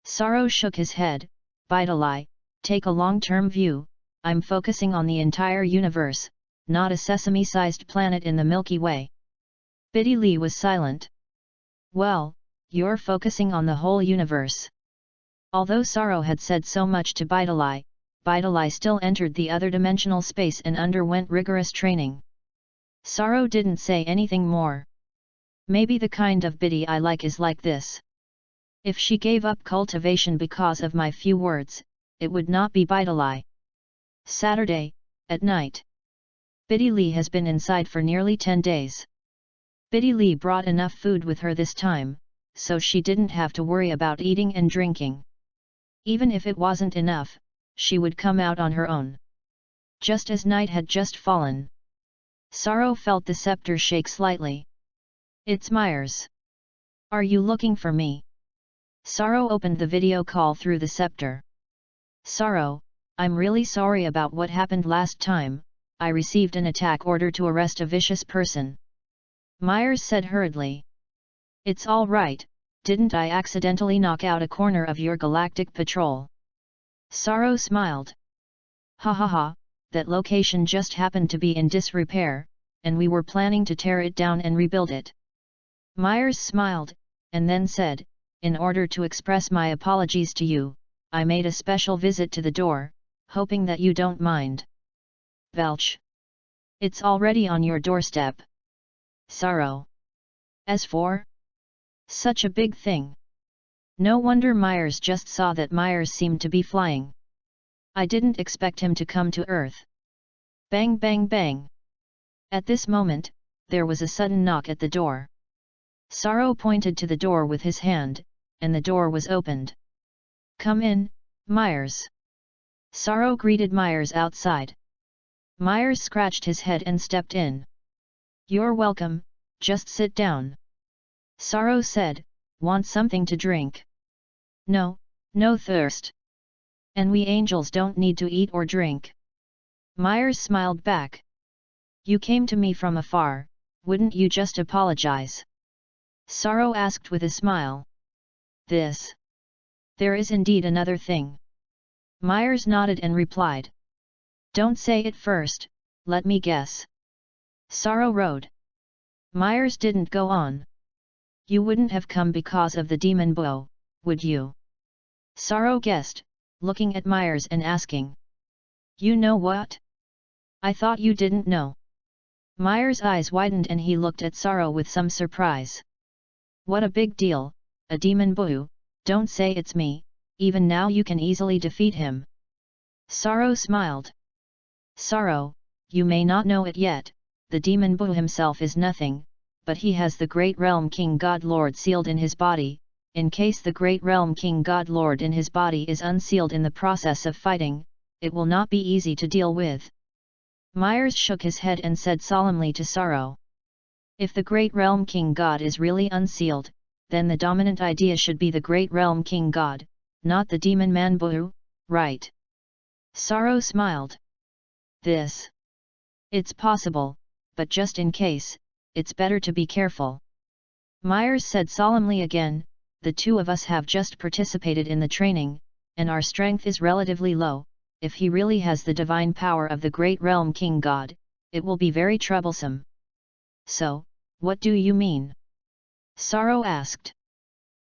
Saro shook his head. Bidali, take a long-term view, I'm focusing on the entire universe, not a sesame-sized planet in the Milky Way. Biddy Lee was silent. Well, you're focusing on the whole universe. Although Saro had said so much to Bidali, Bidali still entered the other dimensional space and underwent rigorous training. Saro didn't say anything more. Maybe the kind of Biddy I like is like this. If she gave up cultivation because of my few words, it would not be Bidali. Saturday, at night. Biddy Lee has been inside for nearly 10 days. Biddy Lee brought enough food with her this time, so she didn't have to worry about eating and drinking. Even if it wasn't enough, she would come out on her own. Just as night had just fallen, Sorrow felt the scepter shake slightly. "It's Myers. Are you looking for me?" Sorrow opened the video call through the scepter. "Sorrow, I'm really sorry about what happened last time. I received an attack order to arrest a vicious person," Myers said hurriedly. "It's all right, didn't I accidentally knock out a corner of your galactic patrol?" Sorrow smiled. "Ha ha ha, that location just happened to be in disrepair, and we were planning to tear it down and rebuild it." Myers smiled, and then said, "In order to express my apologies to you, I made a special visit to the door, hoping that you don't mind." "Belch. It's already on your doorstep." Sorrow. "As for such a big thing." No wonder Myers just saw that Myers seemed to be flying. "I didn't expect him to come to Earth." Bang bang bang. At this moment, there was a sudden knock at the door. Sorrow pointed to the door with his hand, and the door was opened. "Come in, Myers." Sorrow greeted Myers outside. Myers scratched his head and stepped in. "You're welcome, just sit down." Sorrow said, "Want something to drink?" "No, no thirst. And we angels don't need to eat or drink." Myers smiled back. "You came to me from afar, wouldn't you just apologize?" Sorrow asked with a smile. There is indeed another thing." Myers nodded and replied. "Don't say it first, let me guess." Sorrow rode. Myers didn't go on. "You wouldn't have come because of the demon bow, would you?" Sorrow guessed, looking at Myers and asking. "You know what? I thought you didn't know." Myers' eyes widened and he looked at Sorrow with some surprise. "What a big deal, a demon bow, don't say it's me, even now you can easily defeat him." Sorrow smiled. "Sorrow, you may not know it yet, the demon bow himself is nothing, but he has the Great Realm King God Lord sealed in his body. In case the Great Realm King God Lord in his body is unsealed in the process of fighting, it will not be easy to deal with." Myers shook his head and said solemnly to Sorrow. "If the Great Realm King God is really unsealed, then the dominant idea should be the Great Realm King God, not the Demon Man Bohu, right?" Sorrow smiled. It's possible, but just in case, it's better to be careful." Myers said solemnly again, "The two of us have just participated in the training, and our strength is relatively low. If he really has the divine power of the Great Realm King God, it will be very troublesome." "So, what do you mean?" Sorrow asked.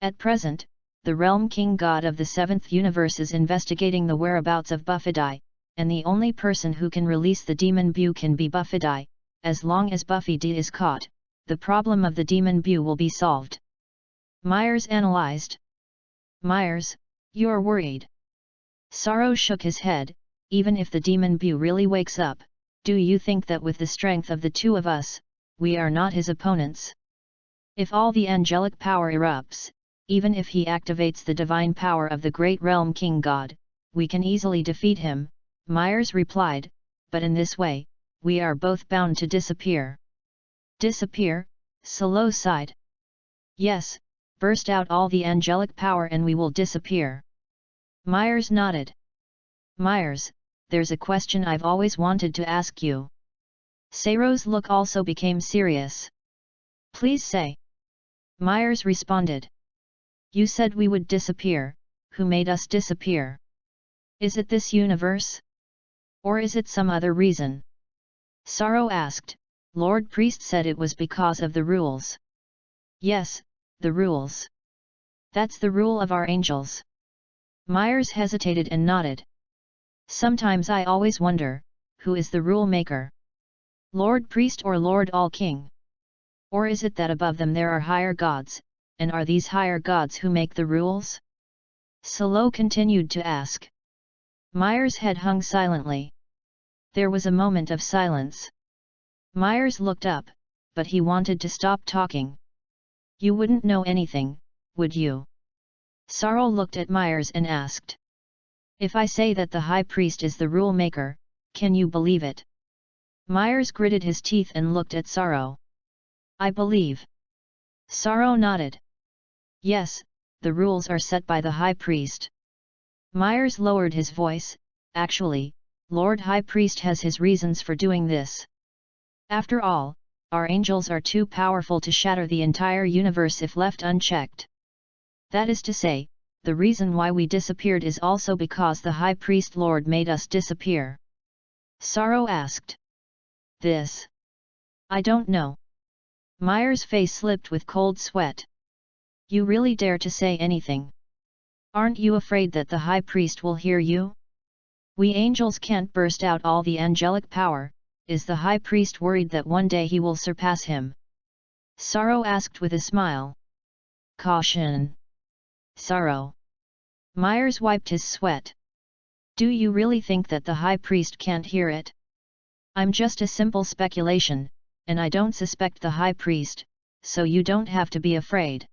"At present, the Realm King God of the Seventh Universe is investigating the whereabouts of Buffy, and the only person who can release the demon bow can be Buffy. As long as Buffy is caught, the problem of the demon bow will be solved." Myers analyzed. "Myers, you're worried?" Sorrow shook his head. "Even if the demon bow really wakes up, do you think that with the strength of the two of us, we are not his opponents? If all the angelic power erupts, even if he activates the divine power of the Great Realm King God, we can easily defeat him," Myers replied, "but in this way, we are both bound to disappear." "Disappear?" Solo sighed. "Yes, burst out all the angelic power and we will disappear." Myers nodded. "Myers, there's a question I've always wanted to ask you." Sorrow's look also became serious. "Please say." Myers responded. "You said we would disappear, who made us disappear? Is it this universe? Or is it some other reason?" Sorrow asked. "Lord Priest said it was because of the rules." "Yes, the rules. That's the rule of our angels." Myers hesitated and nodded. "Sometimes I always wonder, who is the rule maker? Lord Priest or Lord All-King? Or is it that above them there are higher gods, and are these higher gods who make the rules?" Solo continued to ask. Myers' head hung silently. There was a moment of silence. Myers looked up, but he wanted to stop talking. You wouldn't know anything, would you? Sorrow looked at Myers and asked. If I say that the high priest is the rule maker, can you believe it? Myers gritted his teeth and looked at Sorrow. I believe. Sorrow nodded. Yes, the rules are set by the high priest. Myers lowered his voice. Actually, Lord High Priest has his reasons for doing this. After all, our angels are too powerful to shatter the entire universe if left unchecked. That is to say, the reason why we disappeared is also because the High Priest Lord made us disappear. Sorrow asked. This? I don't know. Myers' face slipped with cold sweat. You really dare to say anything? Aren't you afraid that the High Priest will hear you? We angels can't burst out all the angelic power. Is the High Priest worried that one day he will surpass him? Sorrow asked with a smile. Caution. Sorrow. Myers wiped his sweat. Do you really think that the High Priest can't hear it? I'm just a simple speculation, and I don't suspect the High Priest, so you don't have to be afraid.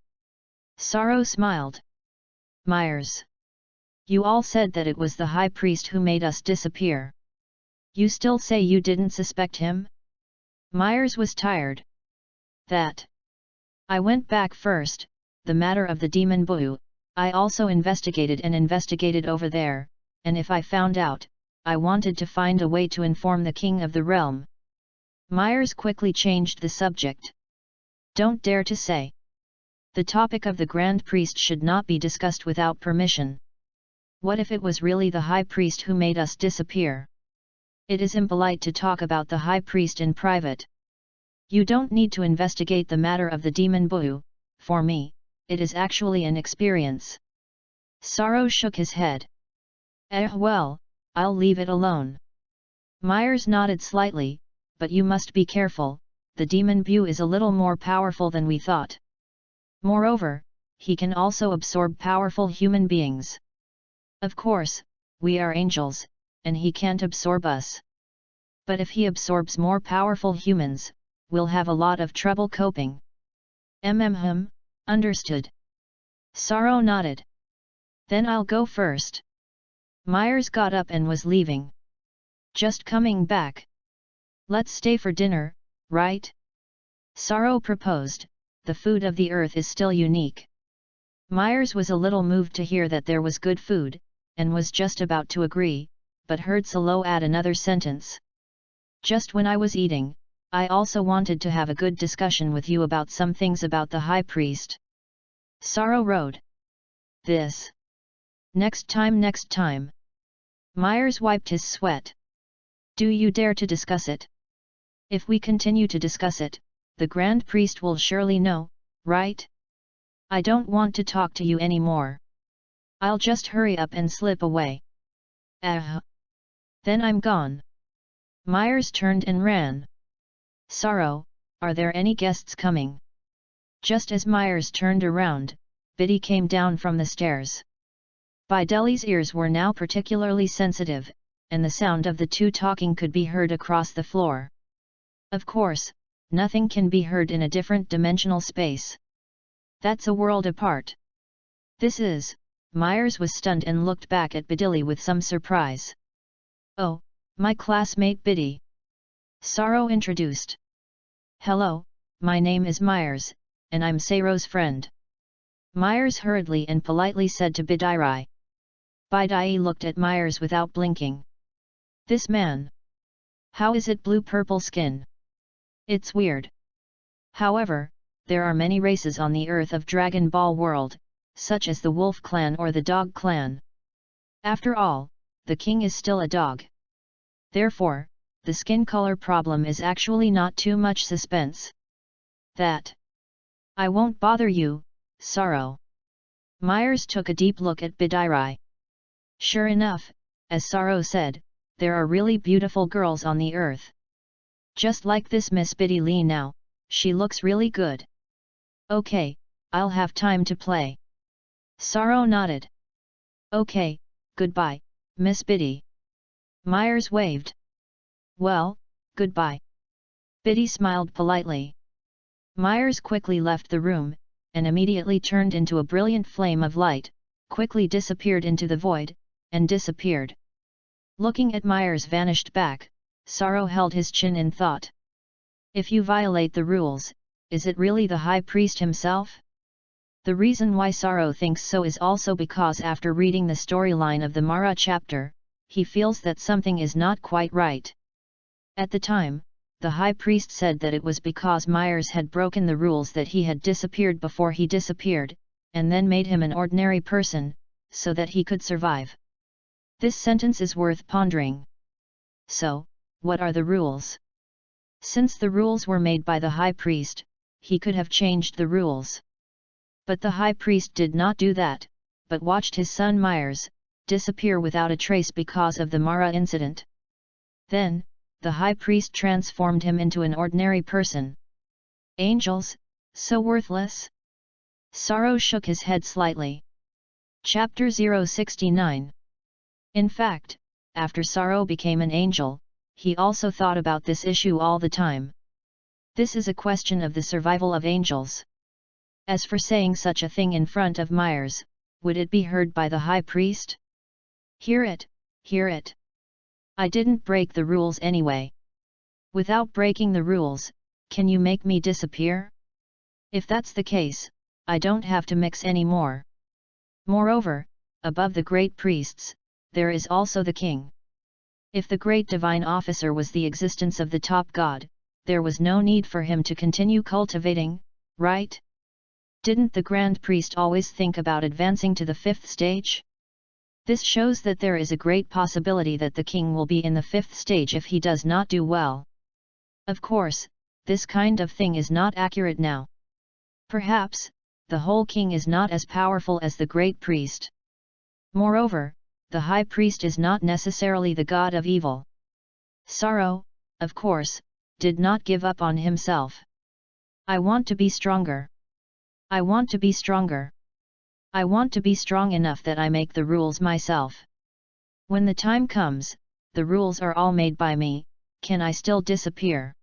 Sorrow smiled. Myers. You all said that it was the High Priest who made us disappear. You still say you didn't suspect him? Myers was tired. That. I went back first, the matter of the demon Boo, I also investigated over there, and if I found out, I wanted to find a way to inform the king of the realm. Myers quickly changed the subject. Don't dare to say. The topic of the Grand Priest should not be discussed without permission. What if it was really the High Priest who made us disappear? It is impolite to talk about the High Priest in private. You don't need to investigate the matter of the demon Boo, for me, it is actually an experience. Sorrow shook his head. Well, I'll leave it alone. Myers nodded slightly, but you must be careful, the demon Boo is a little more powerful than we thought. Moreover, he can also absorb powerful human beings. Of course, we are angels, and he can't absorb us. But if he absorbs more powerful humans, we'll have a lot of trouble coping. Understood. Sorrow nodded. Then I'll go first. Myers got up and was leaving. Just coming back. Let's stay for dinner, right? Sorrow proposed, the food of the earth is still unique. Myers was a little moved to hear that there was good food, and was just about to agree, but heard Solo add another sentence. Just when I was eating, I also wanted to have a good discussion with you about some things about the High Priest. Sorrow rode. This. Next time. Myers wiped his sweat. Do you dare to discuss it? If we continue to discuss it, the Grand Priest will surely know, right? I don't want to talk to you anymore. I'll just hurry up and slip away. Then I'm gone. Myers turned and ran. Sorrow, are there any guests coming? Just as Myers turned around, Biddy came down from the stairs. Bideli's ears were now particularly sensitive, and the sound of the two talking could be heard across the floor. Of course, nothing can be heard in a different dimensional space. That's a world apart. This is. Myers was stunned and looked back at Bideli with some surprise. Oh, my classmate Biddy. Sorrow introduced. Hello, my name is Myers, and I'm Sayro's friend. Myers hurriedly and politely said to Bidiri. Bidai looked at Myers without blinking. This man. How is it blue-purple skin? It's weird. However, there are many races on the earth of Dragon Ball world, such as the Wolf Clan or the Dog Clan. After all, the king is still a dog. Therefore, the skin color problem is actually not too much suspense. That. I won't bother you, Sorrow. Myers took a deep look at Bidiri. Sure enough, as Sorrow said, there are really beautiful girls on the earth. Just like this Miss Biddy Lee now, she looks really good. Okay, I'll have time to play. Sorrow nodded. Okay, goodbye, Miss Biddy. Myers waved. Well, goodbye. Biddy smiled politely. Myers quickly left the room, and immediately turned into a brilliant flame of light, quickly disappeared into the void, and disappeared. Looking at Myers' vanished back, Sorrow held his chin in thought. If you violate the rules, is it really the High Priest himself? The reason why Sorrow thinks so is also because after reading the storyline of the Mara chapter, he feels that something is not quite right. At the time, the High Priest said that it was because Myers had broken the rules that he had disappeared before he disappeared, and then made him an ordinary person, so that he could survive. This sentence is worth pondering. So, what are the rules? Since the rules were made by the High Priest, he could have changed the rules. But the High Priest did not do that, but watched his son Myers disappear without a trace because of the Mara incident. Then, the High Priest transformed him into an ordinary person. Angels, so worthless? Sorrow shook his head slightly. Chapter 069. In fact, after Sorrow became an angel, he also thought about this issue all the time. This is a question of the survival of angels. As for saying such a thing in front of Myers, would it be heard by the High Priest? Hear it, hear it. I didn't break the rules anyway. Without breaking the rules, can you make me disappear? If that's the case, I don't have to mix any more. Moreover, above the great priests, there is also the king. If the great divine officer was the existence of the top god, there was no need for him to continue cultivating, right? Didn't the grand priest always think about advancing to the fifth stage? This shows that there is a great possibility that the king will be in the fifth stage if he does not do well. Of course, this kind of thing is not accurate now. Perhaps, the whole king is not as powerful as the great priest. Moreover, the high priest is not necessarily the god of evil. Sorrow, of course, did not give up on himself. I want to be stronger. I want to be stronger. I want to be strong enough that I make the rules myself. When the time comes, the rules are all made by me, can I still disappear?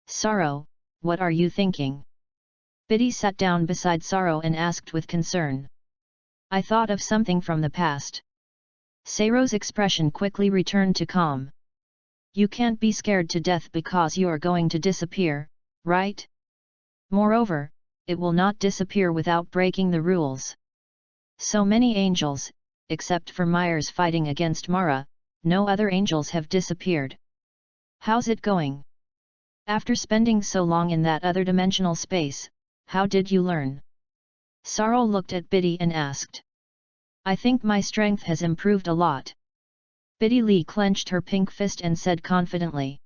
Sorrow, what are you thinking? Biddy sat down beside Sorrow and asked with concern. I thought of something from the past. Sorrow's expression quickly returned to calm. You can't be scared to death because you are going to disappear, right? Moreover, it will not disappear without breaking the rules. So many angels, except for Myers fighting against Mara, no other angels have disappeared. How's it going? After spending so long in that other dimensional space, how did you learn? Sorrow looked at Biddy and asked. I think my strength has improved a lot. Biddy Lee clenched her pink fist and said confidently.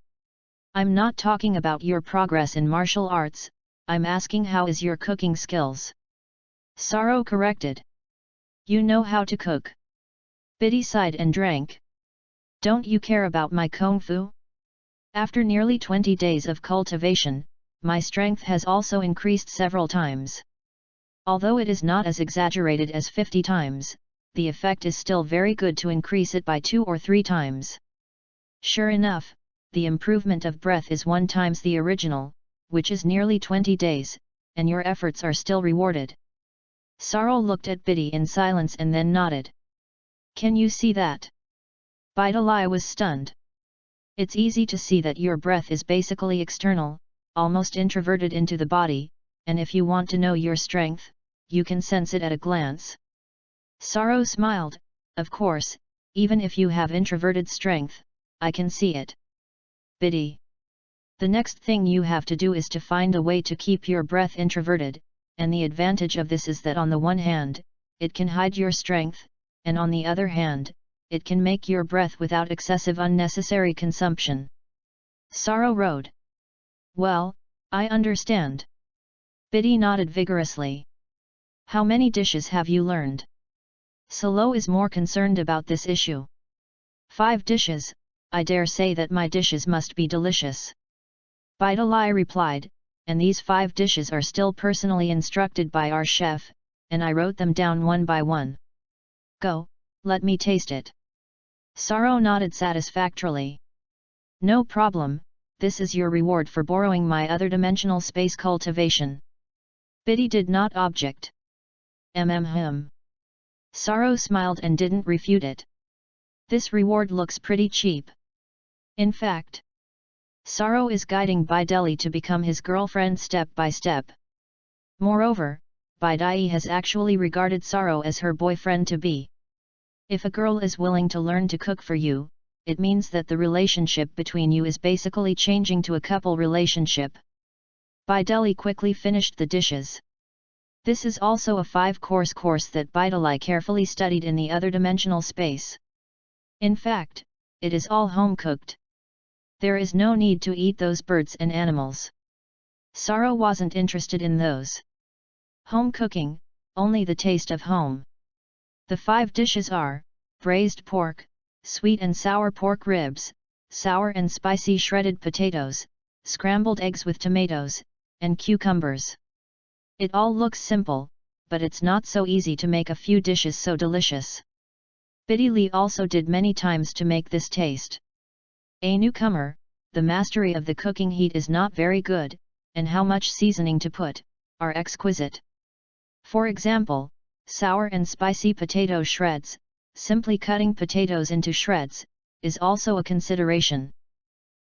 I'm not talking about your progress in martial arts, I'm asking how is your cooking skills? Sorrow corrected. You know how to cook. Biddy sighed and drank. Don't you care about my kung fu? After nearly 20 days of cultivation, my strength has also increased several times. Although it is not as exaggerated as 50 times, the effect is still very good to increase it by 2 or 3 times. Sure enough, the improvement of breath is 1 times the original, which is nearly 20 days, and your efforts are still rewarded. Sorrow looked at Biddy in silence and then nodded. Can you see that? Bidalai was stunned. It's easy to see that your breath is basically external, almost introverted into the body, and if you want to know your strength, you can sense it at a glance. Sorrow smiled, of course, even if you have introverted strength, I can see it. Biddy. The next thing you have to do is to find a way to keep your breath introverted, and the advantage of this is that on the one hand, it can hide your strength, and on the other hand, it can make your breath without excessive unnecessary consumption. Sorrow rode. Well, I understand. Biddy nodded vigorously. How many dishes have you learned? Solo is more concerned about this issue. 5 dishes, I dare say that my dishes must be delicious. Bidalai replied, and these 5 dishes are still personally instructed by our chef, and I wrote them down one by one. Go, let me taste it. Sorrow nodded satisfactorily. No problem, this is your reward for borrowing my other dimensional space cultivation. Biddy did not object. Sorrow smiled and didn't refute it. This reward looks pretty cheap. In fact, Sorrow is guiding Bideli to become his girlfriend step by step. Moreover, Bidai has actually regarded Sorrow as her boyfriend-to-be. If a girl is willing to learn to cook for you, it means that the relationship between you is basically changing to a couple relationship. Bideli quickly finished the dishes. This is also a 5-course course that Bideli carefully studied in the other dimensional space. In fact, it is all home-cooked. There is no need to eat those birds and animals. Sorrow wasn't interested in those. Home cooking, only the taste of home. The 5 dishes are: braised pork, sweet and sour pork ribs, sour and spicy shredded potatoes, scrambled eggs with tomatoes, and cucumbers. It all looks simple, but it's not so easy to make a few dishes so delicious. Biddy Lee also did many times to make this taste. A newcomer, the mastery of the cooking heat is not very good, and how much seasoning to put, are exquisite. For example, sour and spicy potato shreds, simply cutting potatoes into shreds, is also a consideration.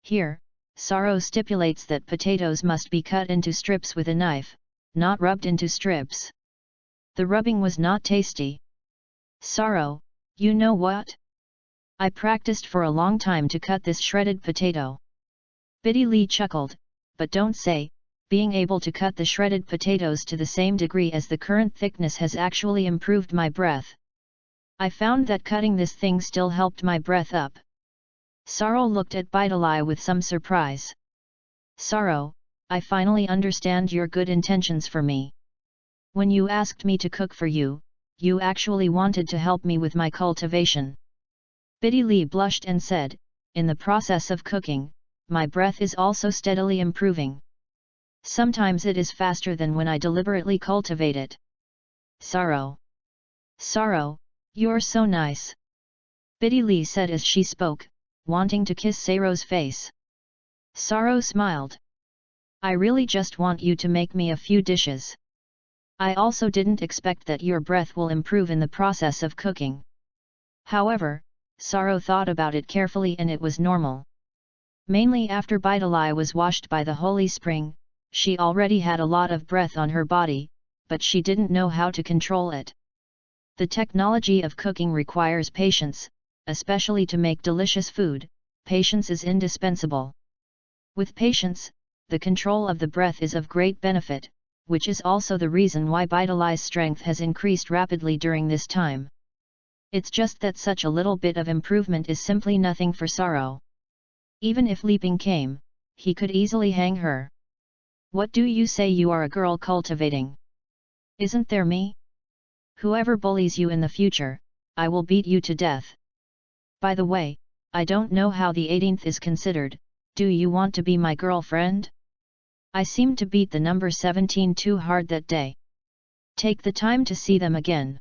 Here, Sorrow stipulates that potatoes must be cut into strips with a knife, not rubbed into strips. The rubbing was not tasty. Sorrow, you know what? I practiced for a long time to cut this shredded potato. Biddy Lee chuckled, but don't say, being able to cut the shredded potatoes to the same degree as the current thickness has actually improved my breath. I found that cutting this thing still helped my breath up. Sorrow looked at Bideli with some surprise. Sorrow, I finally understand your good intentions for me. When you asked me to cook for you, you actually wanted to help me with my cultivation. Biddy Lee blushed and said, in the process of cooking, my breath is also steadily improving. Sometimes it is faster than when I deliberately cultivate it. Sorrow, you're so nice. Biddy Lee said as she spoke, wanting to kiss Sorrow's face. Sorrow smiled. I really just want you to make me a few dishes. I also didn't expect that your breath will improve in the process of cooking. However, Sorrow thought about it carefully and it was normal. Mainly after Bideli was washed by the holy spring, she already had a lot of breath on her body, but she didn't know how to control it. The technology of cooking requires patience, especially to make delicious food. Patience is indispensable. With patience, the control of the breath is of great benefit, which is also the reason why Bideli's strength has increased rapidly during this time. It's just that such a little bit of improvement is simply nothing for Sorrow. Even if leaping came, he could easily hang her. What do you say you are a girl cultivating? Isn't there me? Whoever bullies you in the future, I will beat you to death. By the way, I don't know how the 18th is considered, do you want to be my girlfriend? I seemed to beat the number 17 too hard that day. Take the time to see them again.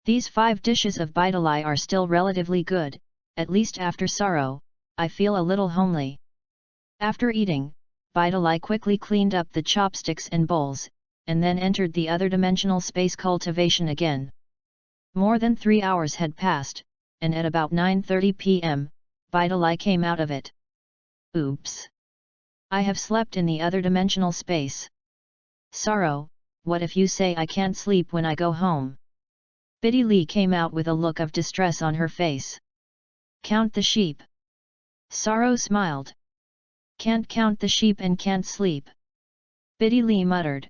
These 5 dishes of Bideli are still relatively good, at least after Sorrow, I feel a little homely. After eating, Bideli quickly cleaned up the chopsticks and bowls, and then entered the other dimensional space cultivation again. More than 3 hours had passed, and at about 9:30 p.m., Bideli came out of it. Oops! I have slept in the other dimensional space. Sorrow, what if you say I can't sleep when I go home? Biddy Lee came out with a look of distress on her face. Count the sheep. Sorrow smiled. Can't count the sheep and can't sleep. Biddy Lee muttered.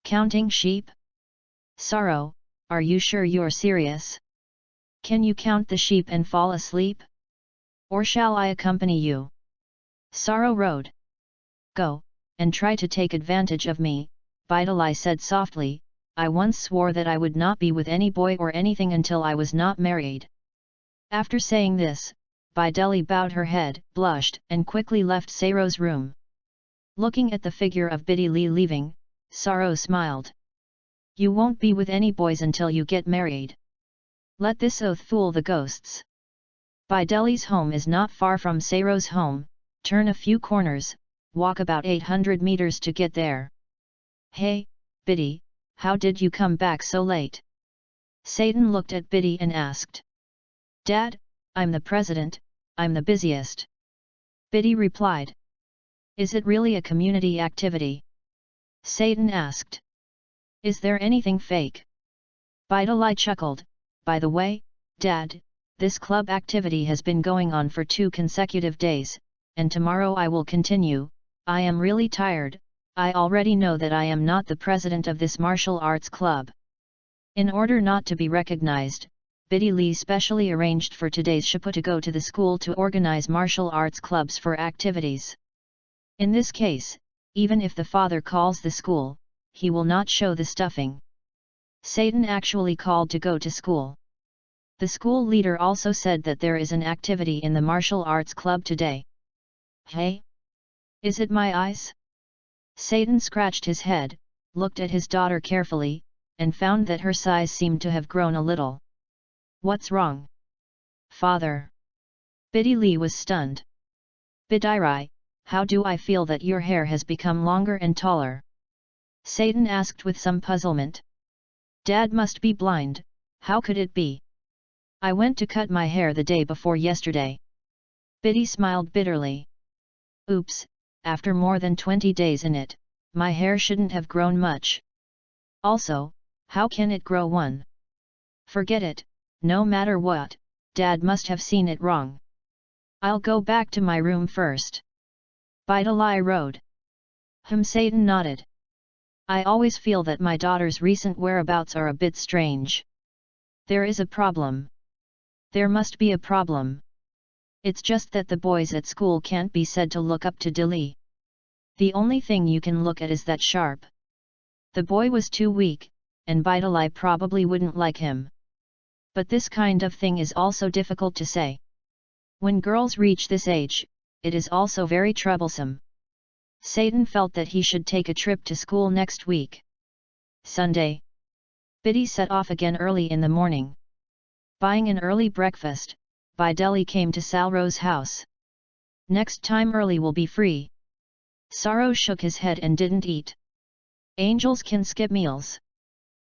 Counting sheep? Sorrow, are you sure you're serious? Can you count the sheep and fall asleep? Or shall I accompany you? Sorrow rode. Go, and try to take advantage of me, Bideli said softly. I once swore that I would not be with any boy or anything until I was not married. After saying this, Bideli bowed her head, blushed, and quickly left Sorrow's room. Looking at the figure of Biddy Lee leaving, Sorrow smiled. You won't be with any boys until you get married. Let this oath fool the ghosts. Bideli's home is not far from Sorrow's home, Turn a few corners, walk about 800 meters to get there. Hey, Biddy, how did you come back so late? Satan looked at Biddy and asked. Dad, I'm the president, I'm the busiest. Biddy replied. Is it really a community activity? Satan asked. Is there anything fake? Bidalai chuckled. By the way, Dad, this club activity has been going on for 2 consecutive days, and tomorrow I will continue. I am really tired. I already know that I am not the president of this martial arts club. In order not to be recognized, Biddy Lee specially arranged for today's Shippu to go to the school to organize martial arts clubs for activities. In this case, even if the father calls the school, he will not show the stuffing. Satan actually called to go to school. The school leader also said that there is an activity in the martial arts club today. Hey? Is it my eyes? Satan scratched his head, looked at his daughter carefully, and found that her size seemed to have grown a little. What's wrong? Father. Biddy Lee was stunned. Bidirai, how do I feel that your hair has become longer and taller? Satan asked with some puzzlement. Dad must be blind, how could it be? I went to cut my hair the day before yesterday. Biddy smiled bitterly. Oops, after more than 20 days in it, my hair shouldn't have grown much. Also, how can it grow one? Forget it, no matter what, Dad must have seen it wrong. I'll go back to my room first. Bidalai rode. Satan nodded. I always feel that my daughter's recent whereabouts are a bit strange. There is a problem. There must be a problem. It's just that the boys at school can't be said to look up to Dilly. The only thing you can look at is that sharp. The boy was too weak, and Bidalai probably wouldn't like him. But this kind of thing is also difficult to say. When girls reach this age, it is also very troublesome. Satan felt that he should take a trip to school next week. Sunday. Biddy set off again early in the morning. Buying an early breakfast, Bideli came to Salro's house. Next time early will be free. Saro shook his head and didn't eat. Angels can skip meals.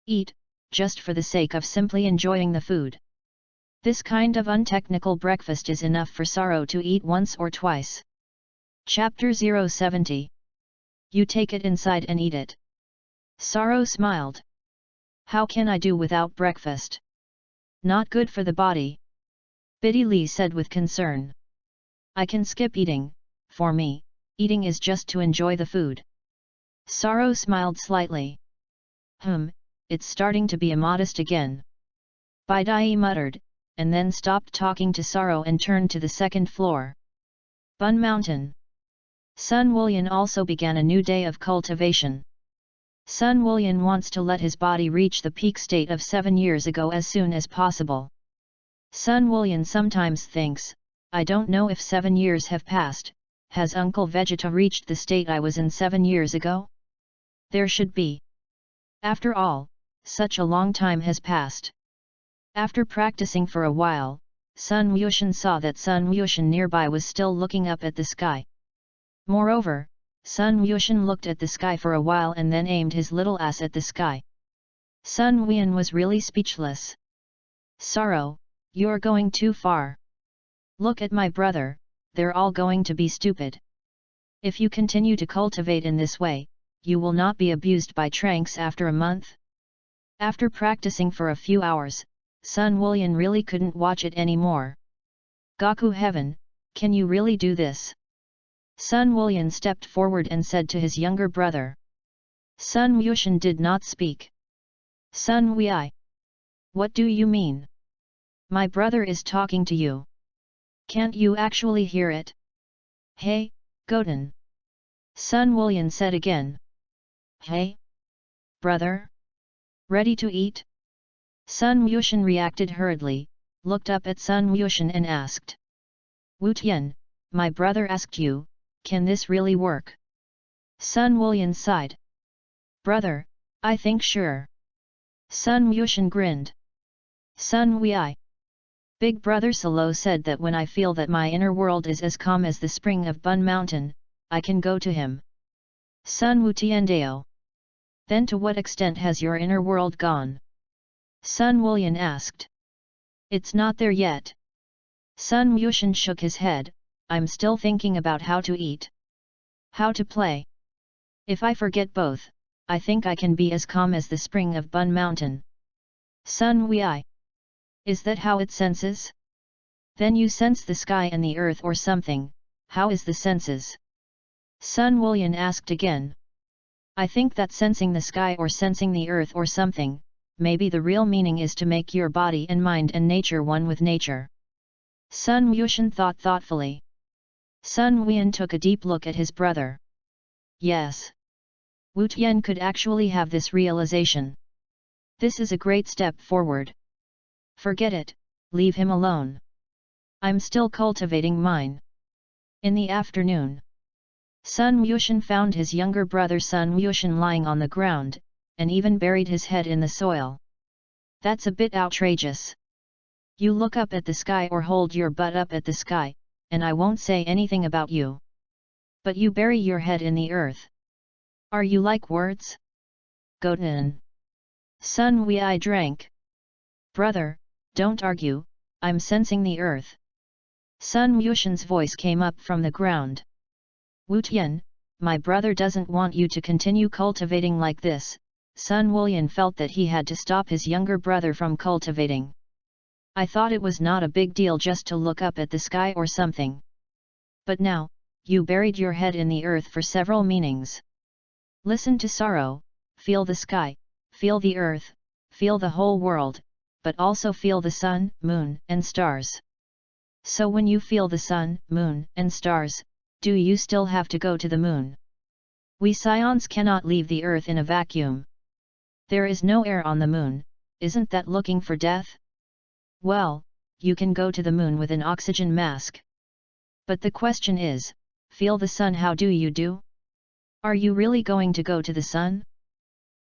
Eat, just for the sake of simply enjoying the food. This kind of untechnical breakfast is enough for Saro to eat once or twice. Chapter 070. You take it inside and eat it. Saro smiled. How can I do without breakfast? Not good for the body. Biddy Lee said with concern. I can skip eating, for me, eating is just to enjoy the food. Saro smiled slightly. It's starting to be immodest again. Bidai muttered, and then stopped talking to Saro and turned to the second floor. Bun Mountain. Sun Wulyan also began a new day of cultivation. Sun Wulyan wants to let his body reach the peak state of 7 years ago as soon as possible. Sun Wulyan sometimes thinks, I don't know if 7 years have passed, has Uncle Vegeta reached the state I was in 7 years ago? There should be. After all, such a long time has passed. After practicing for a while, Sun Wushan saw that Sun Wushan nearby was still looking up at the sky. Moreover, Sun Wushan looked at the sky for a while and then aimed his little ass at the sky. Sun Wian was really speechless. Saro, you're going too far. Look at my brother, they're all going to be stupid. If you continue to cultivate in this way, you will not be abused by Tranks after a month. After practicing for a few hours, Sun Wulyan really couldn't watch it anymore. Goku Heaven, can you really do this? Sun Wulyan stepped forward and said to his younger brother. Sun Wushan did not speak. Sun Wei. What do you mean? My brother is talking to you. Can't you actually hear it? Hey, Goten. Sun Wulyan said again. Hey? Brother? Ready to eat? Sun Wushan reacted hurriedly, looked up at Sun Wushan and asked. Wu Tian, my brother asked you, can this really work? Sun Wulyan sighed. Brother, I think sure. Sun Wushan grinned. Sun Wei. Big Brother Salo said that when I feel that my inner world is as calm as the spring of Bun Mountain, I can go to him. Sun Wu Tiandao. Then to what extent has your inner world gone? Sun Wulian asked. It's not there yet. Sun Wushan shook his head, I'm still thinking about how to eat. How to play. If I forget both, I think I can be as calm as the spring of Bun Mountain. Sun Wei. Is that how it senses? Then you sense the sky and the earth or something, how is the senses? Sun Wulian asked again. I think that sensing the sky or sensing the earth or something, maybe the real meaning is to make your body and mind and nature one with nature. Sun Wushan thought thoughtfully. Sun Wian took a deep look at his brother. Yes. Wu Tian could actually have this realization. This is a great step forward. Forget it, leave him alone. I'm still cultivating mine. In the afternoon, Sun Wushan found his younger brother Sun Wushan lying on the ground, and even buried his head in the soil. That's a bit outrageous. You look up at the sky or hold your butt up at the sky, and I won't say anything about you. But you bury your head in the earth. Are you like words? Goten. Sun Wei drank. Brother, don't argue, I'm sensing the earth. Sun Wushan's voice came up from the ground. Wu Tian, my brother doesn't want you to continue cultivating like this. Sun Wulian felt that he had to stop his younger brother from cultivating. I thought it was not a big deal just to look up at the sky or something. But now, you buried your head in the earth for several meanings. Listen to sorrow, feel the sky, feel the earth, feel the whole world, but also feel the sun, moon, and stars. So when you feel the sun, moon, and stars, do you still have to go to the moon? We scions cannot leave the earth in a vacuum. There is no air on the moon, isn't that looking for death? Well, you can go to the moon with an oxygen mask. But the question is, feel the sun, how do you do? Are you really going to go to the sun?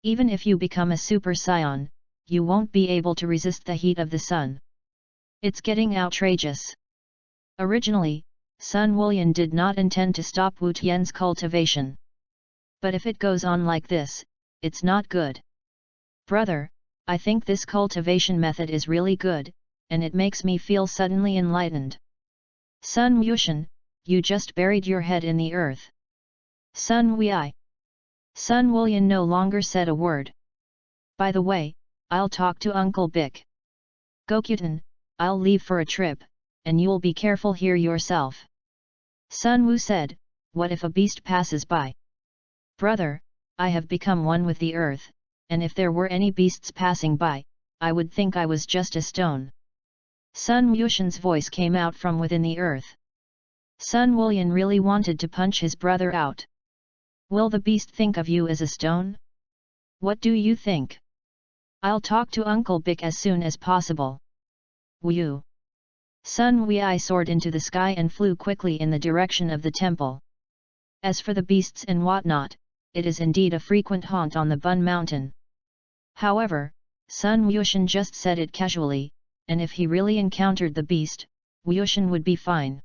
Even if you become a super scion, you won't be able to resist the heat of the sun. It's getting outrageous. Originally, Sun Wulian did not intend to stop Wu Tian's cultivation. But if it goes on like this, it's not good. Brother, I think this cultivation method is really good, and it makes me feel suddenly enlightened. Sun Wushan, you just buried your head in the earth. Sun Wei. Sun Wulian no longer said a word. By the way, I'll talk to Uncle Bick. Gokyutan, I'll leave for a trip, and you'll be careful here yourself. Sun Wu said, what if a beast passes by? Brother, I have become one with the earth, and if there were any beasts passing by, I would think I was just a stone. Sun Wushan's voice came out from within the earth. Sun Wulian really wanted to punch his brother out. Will the beast think of you as a stone? What do you think? I'll talk to Uncle Bick as soon as possible. Wu. Sun Wei soared into the sky and flew quickly in the direction of the temple. As for the beasts and whatnot, it is indeed a frequent haunt on the Bun Mountain. However, Sun Wushan just said it casually, and if he really encountered the beast, Wushan would be fine.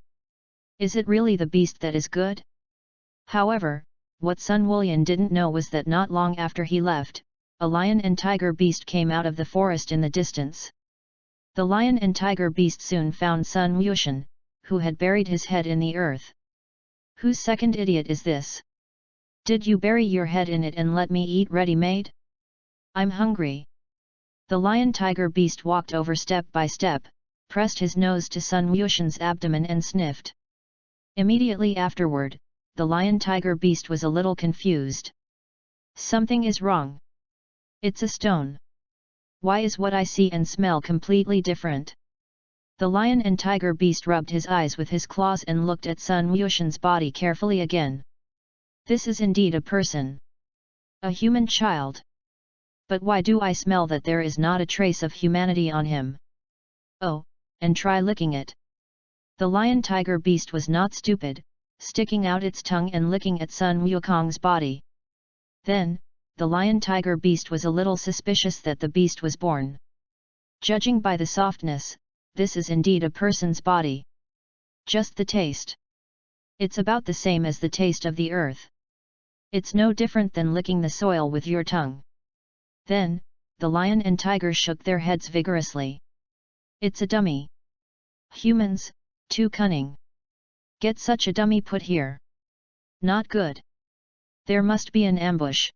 Is it really the beast that is good? However, what Sun Wulian didn't know was that not long after he left, a lion and tiger beast came out of the forest in the distance. The lion and tiger beast soon found Sun Wushan, who had buried his head in the earth. Whose second idiot is this? Did you bury your head in it and let me eat ready-made? I'm hungry. The lion-tiger beast walked over step by step, pressed his nose to Sun Wushan's abdomen and sniffed. Immediately afterward, the lion-tiger beast was a little confused. Something is wrong. It's a stone. Why is what I see and smell completely different? The lion and tiger beast rubbed his eyes with his claws and looked at Sun Wushan's body carefully again. This is indeed a person. A human child. But why do I smell that there is not a trace of humanity on him? Oh, and try licking it. The lion-tiger beast was not stupid, sticking out its tongue and licking at Sun Wukong's body. Then, the lion-tiger beast was a little suspicious that the beast was born. Judging by the softness, this is indeed a person's body. Just the taste. It's about the same as the taste of the earth. It's no different than licking the soil with your tongue. Then, the lion and tiger shook their heads vigorously. It's a dummy. Humans, too cunning. Get such a dummy put here. Not good. There must be an ambush.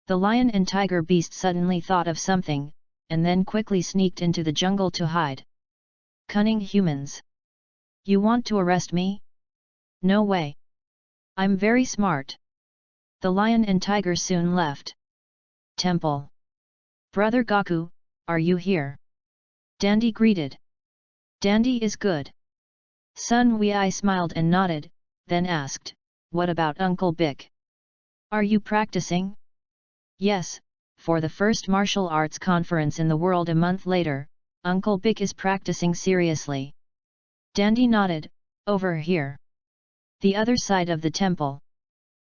The lion and tiger beast suddenly thought of something, and then quickly sneaked into the jungle to hide. Cunning humans. You want to arrest me? No way. I'm very smart. The lion and tiger soon left. Temple. Brother Gaku, are you here? Dandy greeted. Dandy is good. Sun Wei smiled and nodded, then asked, what about Uncle Bick? Are you practicing? Yes, for the first martial arts conference in the world a month later, Uncle Bick is practicing seriously. Dandy nodded, over here. The other side of the temple.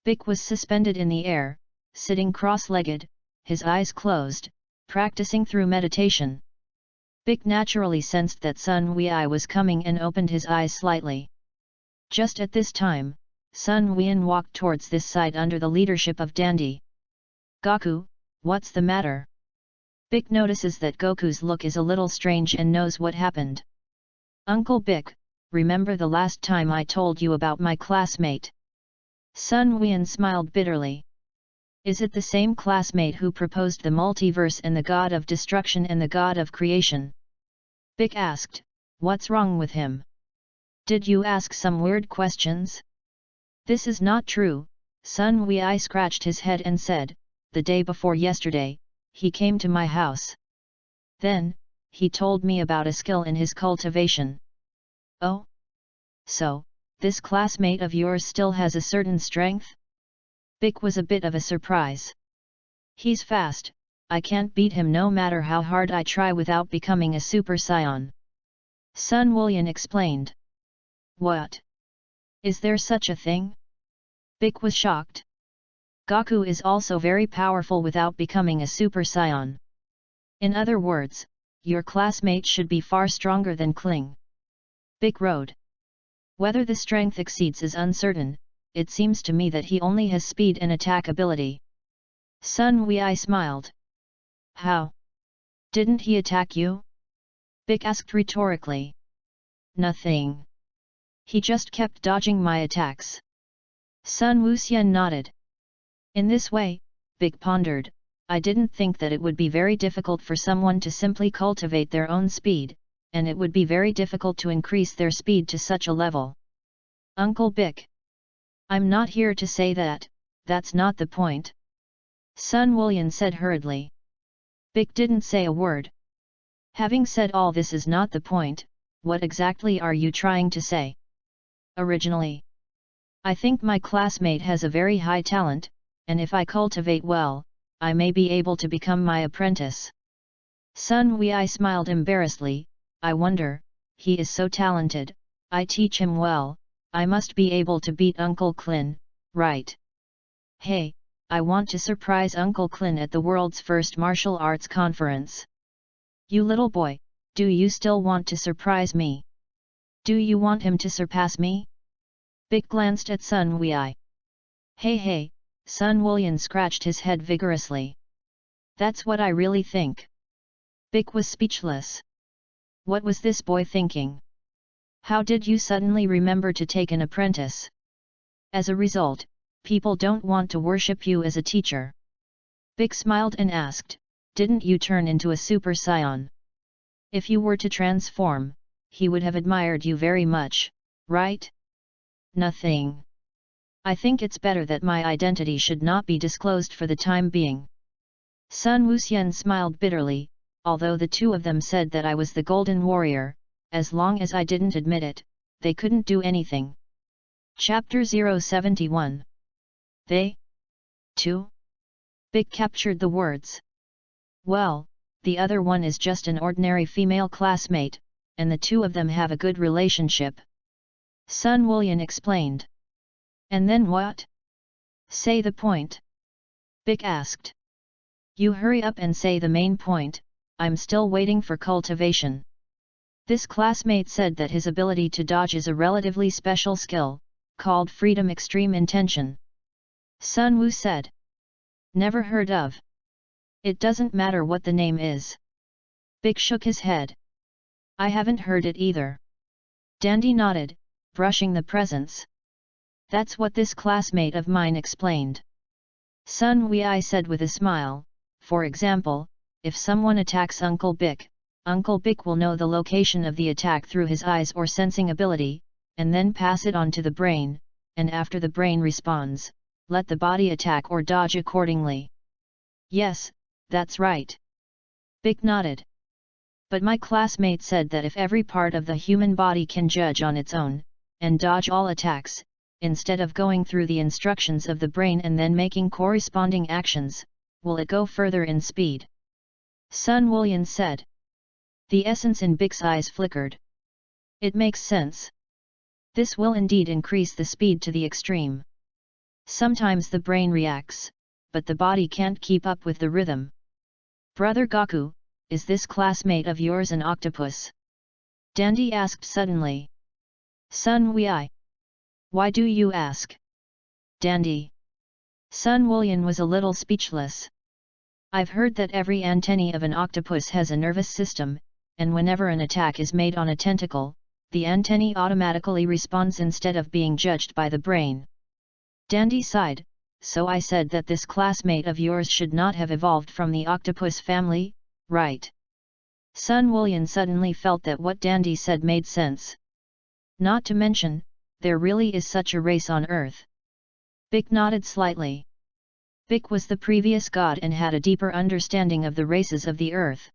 Bick was suspended in the air, sitting cross-legged, his eyes closed, practicing through meditation. Bick naturally sensed that Sun Wei was coming and opened his eyes slightly. Just at this time, Sun Wei walked towards this side under the leadership of Dandy. Gaku, what's the matter? Bick notices that Goku's look is a little strange and knows what happened. Uncle Bick, remember the last time I told you about my classmate? Sun Wei smiled bitterly. Is it the same classmate who proposed the multiverse and the god of destruction and the god of creation? Bick asked, what's wrong with him? Did you ask some weird questions? This is not true, Sun Wei scratched his head and said, the day before yesterday, he came to my house. Then, he told me about a skill in his cultivation. Oh? So, this classmate of yours still has a certain strength? Bick was a bit of a surprise. He's fast, I can't beat him no matter how hard I try without becoming a Super Saiyan. Sun Wei explained. What? Is there such a thing? Bick was shocked. Gaku is also very powerful without becoming a Super Saiyan. In other words, your classmate should be far stronger than Kling. Bick rode. Whether the strength exceeds is uncertain, it seems to me that he only has speed and attack ability. Sun Wei smiled. How? Didn't he attack you? Bick asked rhetorically. Nothing. He just kept dodging my attacks. Sun Wuxian nodded. In this way, Bick pondered, I didn't think that it would be very difficult for someone to simply cultivate their own speed, and it would be very difficult to increase their speed to such a level. Uncle Bick. I'm not here to say that, that's not the point. Sun Wei said hurriedly. Bick didn't say a word. Having said all this is not the point, what exactly are you trying to say? Originally, I think my classmate has a very high talent, and if I cultivate well, I may be able to become my apprentice. Sun Wei smiled embarrassedly, I wonder, he is so talented, I teach him well, I must be able to beat Uncle Klin, right? Hey, I want to surprise Uncle Klin at the world's first martial arts conference. You little boy, do you still want to surprise me? Do you want him to surpass me? Bick glanced at Sun Wei. Hey, Sun Wei scratched his head vigorously. That's what I really think. Bick was speechless. What was this boy thinking? How did you suddenly remember to take an apprentice? As a result, people don't want to worship you as a teacher. Bick smiled and asked, didn't you turn into a Super Saiyan? If you were to transform, he would have admired you very much, right? Nothing. I think it's better that my identity should not be disclosed for the time being. Sun Wuxian smiled bitterly, although the two of them said that I was the Golden Warrior, as long as I didn't admit it, they couldn't do anything. Chapter 071. They? Two? Bick captured the words. Well, the other one is just an ordinary female classmate, and the two of them have a good relationship. Sun Wei explained. And then what? Say the point. Bick asked. You hurry up and say the main point, I'm still waiting for cultivation. This classmate said that his ability to dodge is a relatively special skill, called Freedom Extreme Intention. Sun Wu said. Never heard of. It doesn't matter what the name is. Big shook his head. I haven't heard it either. Dandy nodded, brushing the presents. That's what this classmate of mine explained. Sun Wei said with a smile, for example, if someone attacks Uncle Bic will know the location of the attack through his eyes or sensing ability, and then pass it on to the brain, and after the brain responds, let the body attack or dodge accordingly. Yes, that's right. Bic nodded. But my classmate said that if every part of the human body can judge on its own, and dodge all attacks, instead of going through the instructions of the brain and then making corresponding actions, will it go further in speed? Sun Wulian said. The essence in Bic's eyes flickered. It makes sense. This will indeed increase the speed to the extreme. Sometimes the brain reacts, but the body can't keep up with the rhythm. Brother Gaku, is this classmate of yours an octopus? Dandy asked suddenly. Sun Wei. Why do you ask? Dandy. Sun Wulian was a little speechless. I've heard that every antennae of an octopus has a nervous system, and whenever an attack is made on a tentacle, the antennae automatically responds instead of being judged by the brain. Dandy sighed, so I said that this classmate of yours should not have evolved from the octopus family, right? Sun Wulian suddenly felt that what Dandy said made sense. Not to mention, there really is such a race on Earth. Bic nodded slightly. Bic was the previous god and had a deeper understanding of the races of the Earth.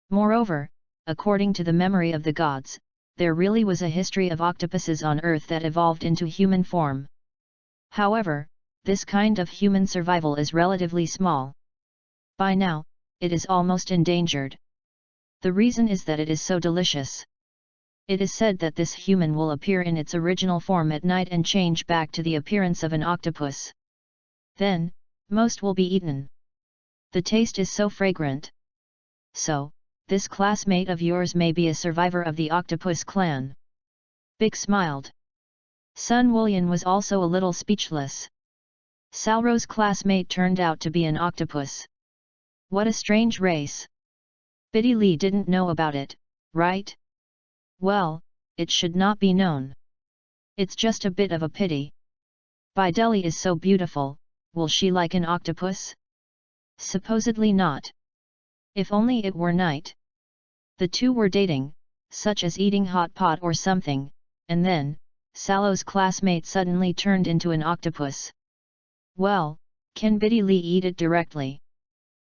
Moreover, according to the memory of the gods, there really was a history of octopuses on Earth that evolved into human form. However, this kind of human survival is relatively small. By now, it is almost endangered. The reason is that it is so delicious. It is said that this human will appear in its original form at night and change back to the appearance of an octopus. Then, most will be eaten. The taste is so fragrant. So, this classmate of yours may be a survivor of the octopus clan. Bic smiled. Sun Wulian was also a little speechless. Salro's classmate turned out to be an octopus. What a strange race. Biddy Lee didn't know about it, right? Well, it should not be known. It's just a bit of a pity. Bideli is so beautiful, will she like an octopus? Supposedly not. If only it were night. The two were dating, such as eating hot pot or something, and then, Salo's classmate suddenly turned into an octopus. Well, can Biddy Lee eat it directly?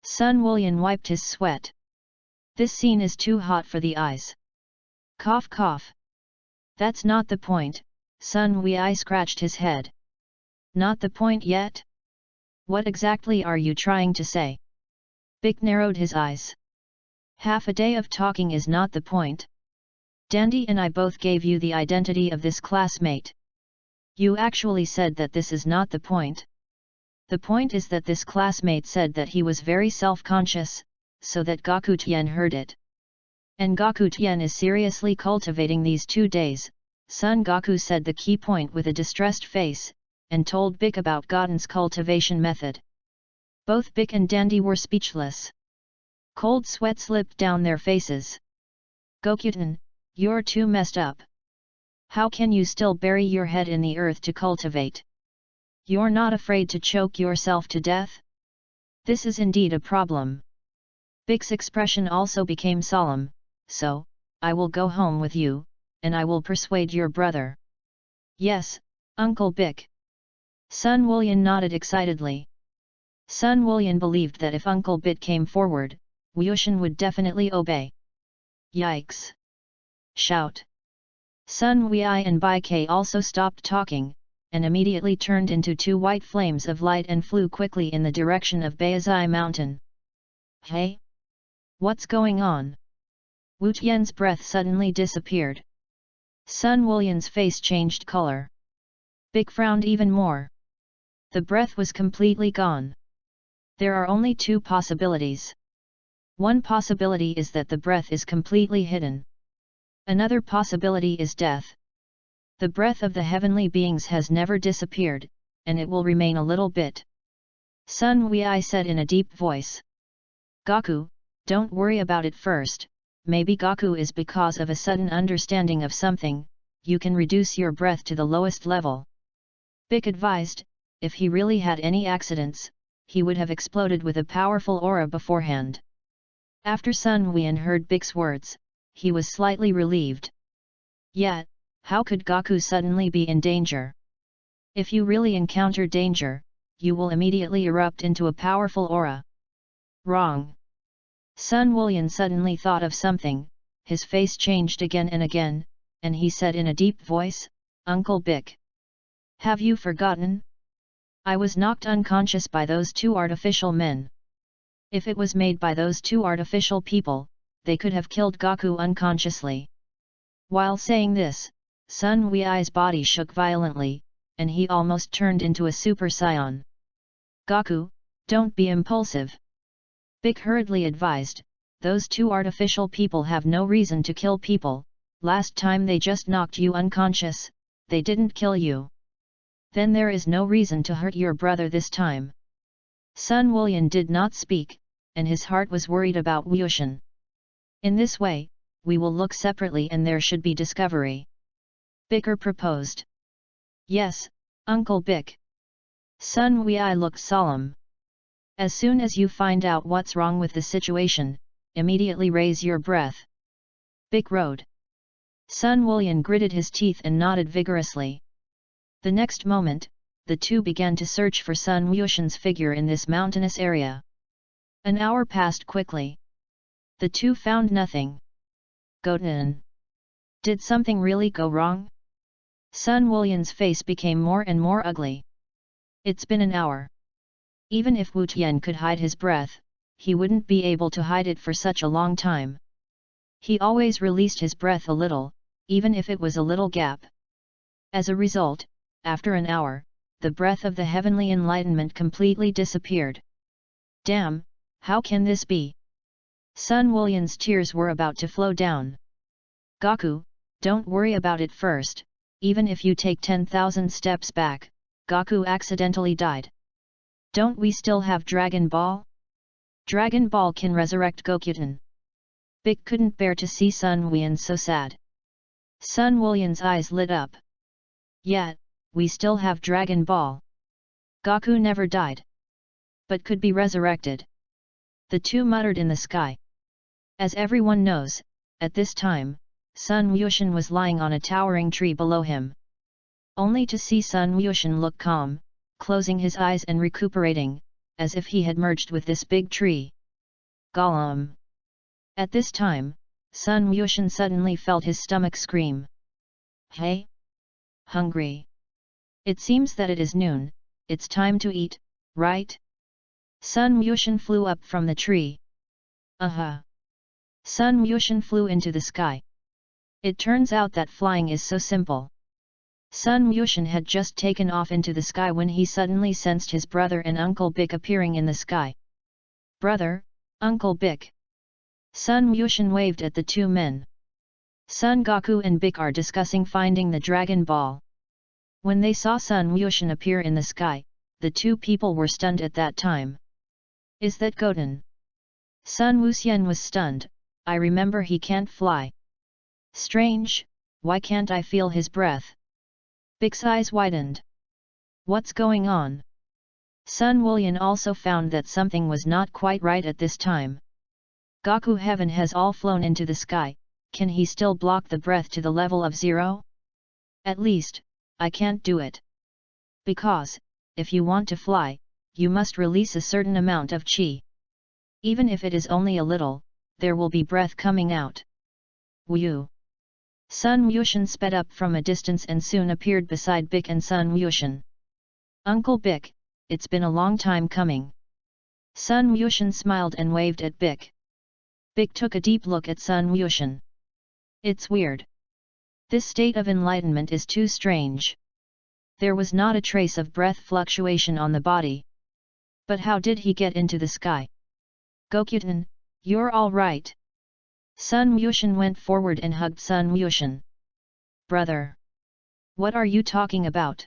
Sun Wulian wiped his sweat. This scene is too hot for the eyes. Cough cough. That's not the point, Sun Wei scratched his head. Not the point yet? What exactly are you trying to say? Bic narrowed his eyes. Half a day of talking is not the point. Dandy and I both gave you the identity of this classmate. You actually said that this is not the point. The point is that this classmate said that he was very self-conscious, so that Gaku Tien heard it. And Gaku Tien is seriously cultivating these 2 days, Son Gaku said the key point with a distressed face, and told Bic about Godden's cultivation method. Both Bic and Dandy were speechless. Cold sweat slipped down their faces. Gokuten, you're too messed up. How can you still bury your head in the earth to cultivate? You're not afraid to choke yourself to death? This is indeed a problem. Bic's expression also became solemn, so, I will go home with you, and I will persuade your brother. Yes, Uncle Bic. Sun Wulian nodded excitedly. Sun Wulian believed that if Uncle Bic came forward, Wushan would definitely obey. Yikes! Shout! Sun Wei and Bai Ke also stopped talking, and immediately turned into 2 white flames of light and flew quickly in the direction of Baizai Mountain. Hey? What's going on? Wu Tian's breath suddenly disappeared. Sun Wulian's face changed color. Bic frowned even more. The breath was completely gone. There are only 2 possibilities. One possibility is that the breath is completely hidden. Another possibility is death. The breath of the heavenly beings has never disappeared, and it will remain a little bit. Sun Wei said in a deep voice. Gaku, don't worry about it first, maybe Gaku is because of a sudden understanding of something, you can reduce your breath to the lowest level. Bick advised, if he really had any accidents, he would have exploded with a powerful aura beforehand. After Sun Wei heard Bick's words, he was slightly relieved. Yet, how could Gaku suddenly be in danger? If you really encounter danger, you will immediately erupt into a powerful aura. Wrong. Sun Wei suddenly thought of something, his face changed again and again, and he said in a deep voice, Uncle Bick. Have you forgotten? I was knocked unconscious by those two artificial men. If it was made by those two artificial people, they could have killed Gaku unconsciously. While saying this, Sun Wei's body shook violently, and he almost turned into a Super Saiyan. Gaku, don't be impulsive. Bick hurriedly advised, those two artificial people have no reason to kill people, last time they just knocked you unconscious, they didn't kill you. Then there is no reason to hurt your brother this time. Sun Wei did not speak, and his heart was worried about Wuxian. In this way, we will look separately and there should be discovery. Bicker proposed. Yes, Uncle Bick. Sun Wei looked solemn. As soon as you find out what's wrong with the situation, immediately raise your breath. Bick rode. Sun Wei gritted his teeth and nodded vigorously. The next moment, the two began to search for Sun Wuxian's figure in this mountainous area. An hour passed quickly. The two found nothing. Goten. Did something really go wrong? Sun Wei's face became more and more ugly. It's been an hour. Even if Wu Tian could hide his breath, he wouldn't be able to hide it for such a long time. He always released his breath a little, even if it was a little gap. As a result, after an hour, the breath of the heavenly enlightenment completely disappeared. Damn, how can this be? Sun Wei's tears were about to flow down. Gaku, don't worry about it first, even if you take 10,000 steps back, Gaku accidentally died. Don't we still have Dragon Ball? Dragon Ball can resurrect Gokuten. Bick couldn't bear to see Sun Wei so sad. Sun Wei's eyes lit up. Yet, we still have Dragon Ball. Gaku never died. But could be resurrected. The two muttered in the sky. As everyone knows, at this time, Sun Wuxian was lying on a towering tree below him. Only to see Sun Wuxian look calm, closing his eyes and recuperating, as if he had merged with this big tree. Gollum! At this time, Sun Wuxian suddenly felt his stomach scream. Hey! Hungry! It seems that it is noon, it's time to eat, right? Sun Wuxian flew up from the tree. Sun Wuxian flew into the sky. It turns out that flying is so simple. Sun Wuxian had just taken off into the sky when he suddenly sensed his brother and Uncle Bick appearing in the sky. Brother, Uncle Bick. Sun Wuxian waved at the two men. Sun Gaku and Bick are discussing finding the Dragon Ball. When they saw Sun Wuxian appear in the sky, the two people were stunned at that time. Is that Goten? Sun Wuxian was stunned. I remember he can't fly. Strange, why can't I feel his breath? Bick's eyes widened. What's going on? Sun Wuxian also found that something was not quite right at this time. Gaku heaven has all flown into the sky, can he still block the breath to the level of 0? At least, I can't do it. Because, if you want to fly, you must release a certain amount of qi. Even if it is only a little, there will be breath coming out. Wu! Sun Wuxian sped up from a distance and soon appeared beside Bick and Sun Wuxian. Uncle Bick, it's been a long time coming. Sun Wuxian smiled and waved at Bick. Bick took a deep look at Sun Wuxian. It's weird. This state of enlightenment is too strange. There was not a trace of breath fluctuation on the body. But how did he get into the sky? Gokuten, you're all right. Sun Wushan went forward and hugged Sun Wushan. Brother! What are you talking about?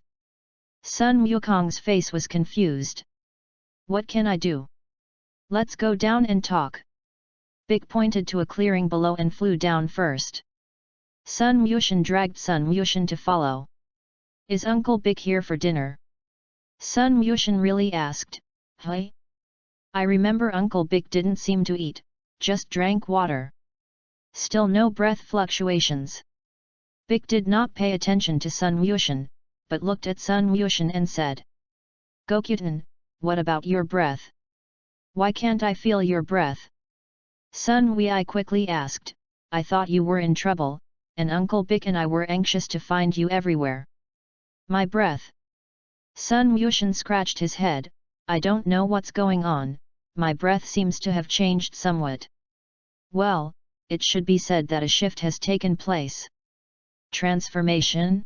Sun Wukong's face was confused. What can I do? Let's go down and talk. Big pointed to a clearing below and flew down first. Sun Wushan dragged Sun Wushan to follow. Is Uncle Big here for dinner? Sun Wushan really asked. Hey? I remember Uncle Big didn't seem to eat, just drank water. Still no breath fluctuations. Big did not pay attention to Sun Wushan, but looked at Sun Wushan and said. Gokyutan, what about your breath? Why can't I feel your breath? Sun Wei quickly asked. I thought you were in trouble, and Uncle Big and I were anxious to find you everywhere. My breath. Sun Wushan scratched his head. I don't know what's going on, my breath seems to have changed somewhat. Well, it should be said that a shift has taken place. Transformation?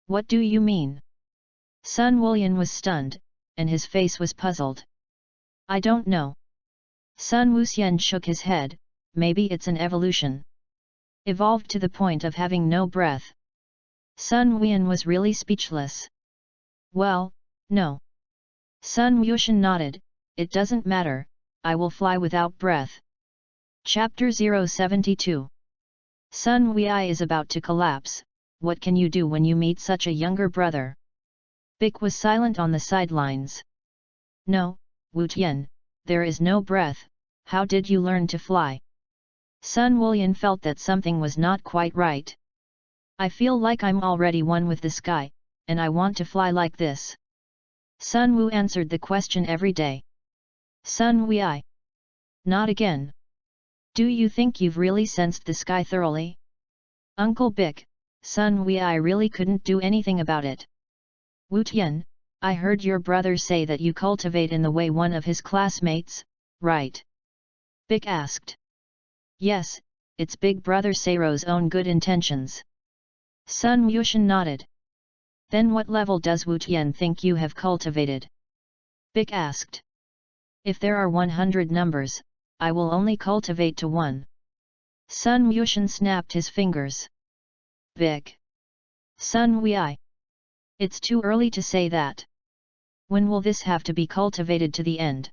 What do you mean? Sun Wulian was stunned, and his face was puzzled. I don't know. Sun Wuxian shook his head, maybe it's an evolution. Evolved to the point of having no breath. Sun Wulian was really speechless. Well, no. Sun Wushan nodded, it doesn't matter, I will fly without breath. Chapter 072. Sun Wei is about to collapse, what can you do when you meet such a younger brother? Big was silent on the sidelines. No, Wu Tian, there is no breath, how did you learn to fly? Sun Wulian felt that something was not quite right. I feel like I'm already one with the sky, and I want to fly like this. Sun Wu answered the question every day. Sun Wei. Not again. Do you think you've really sensed the sky thoroughly? Uncle Big, Sun Wei really couldn't do anything about it. Wu Tian, I heard your brother say that you cultivate in the way one of his classmates, right? Big asked. Yes, it's Big Brother Seiro's own good intentions. Sun Wushan nodded. Then what level does Wu Tian think you have cultivated? Big asked. If there are 100 numbers, I will only cultivate to 1. Sun Wushan snapped his fingers. Big. Sun Wei. It's too early to say that. When will this have to be cultivated to the end?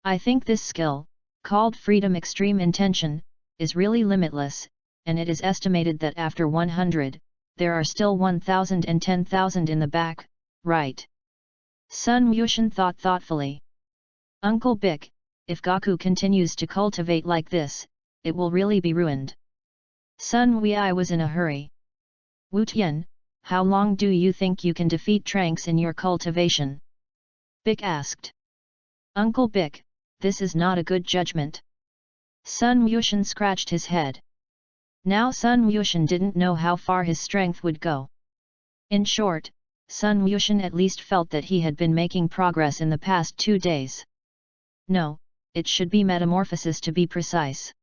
I think this skill, called Freedom Extreme Intention, is really limitless, and it is estimated that after 100, there are still 1,000 and 10,000 in the back, right? Sun Wushan thought thoughtfully. Uncle Big, if Gaku continues to cultivate like this, it will really be ruined. Sun Wei was in a hurry. Wu Tian, how long do you think you can defeat Trunks in your cultivation? Big asked. Uncle Big, this is not a good judgment. Sun Wushan scratched his head. Now Sun Wushan didn't know how far his strength would go. In short, Sun Wushan at least felt that he had been making progress in the past 2 days. No, it should be metamorphosis to be precise.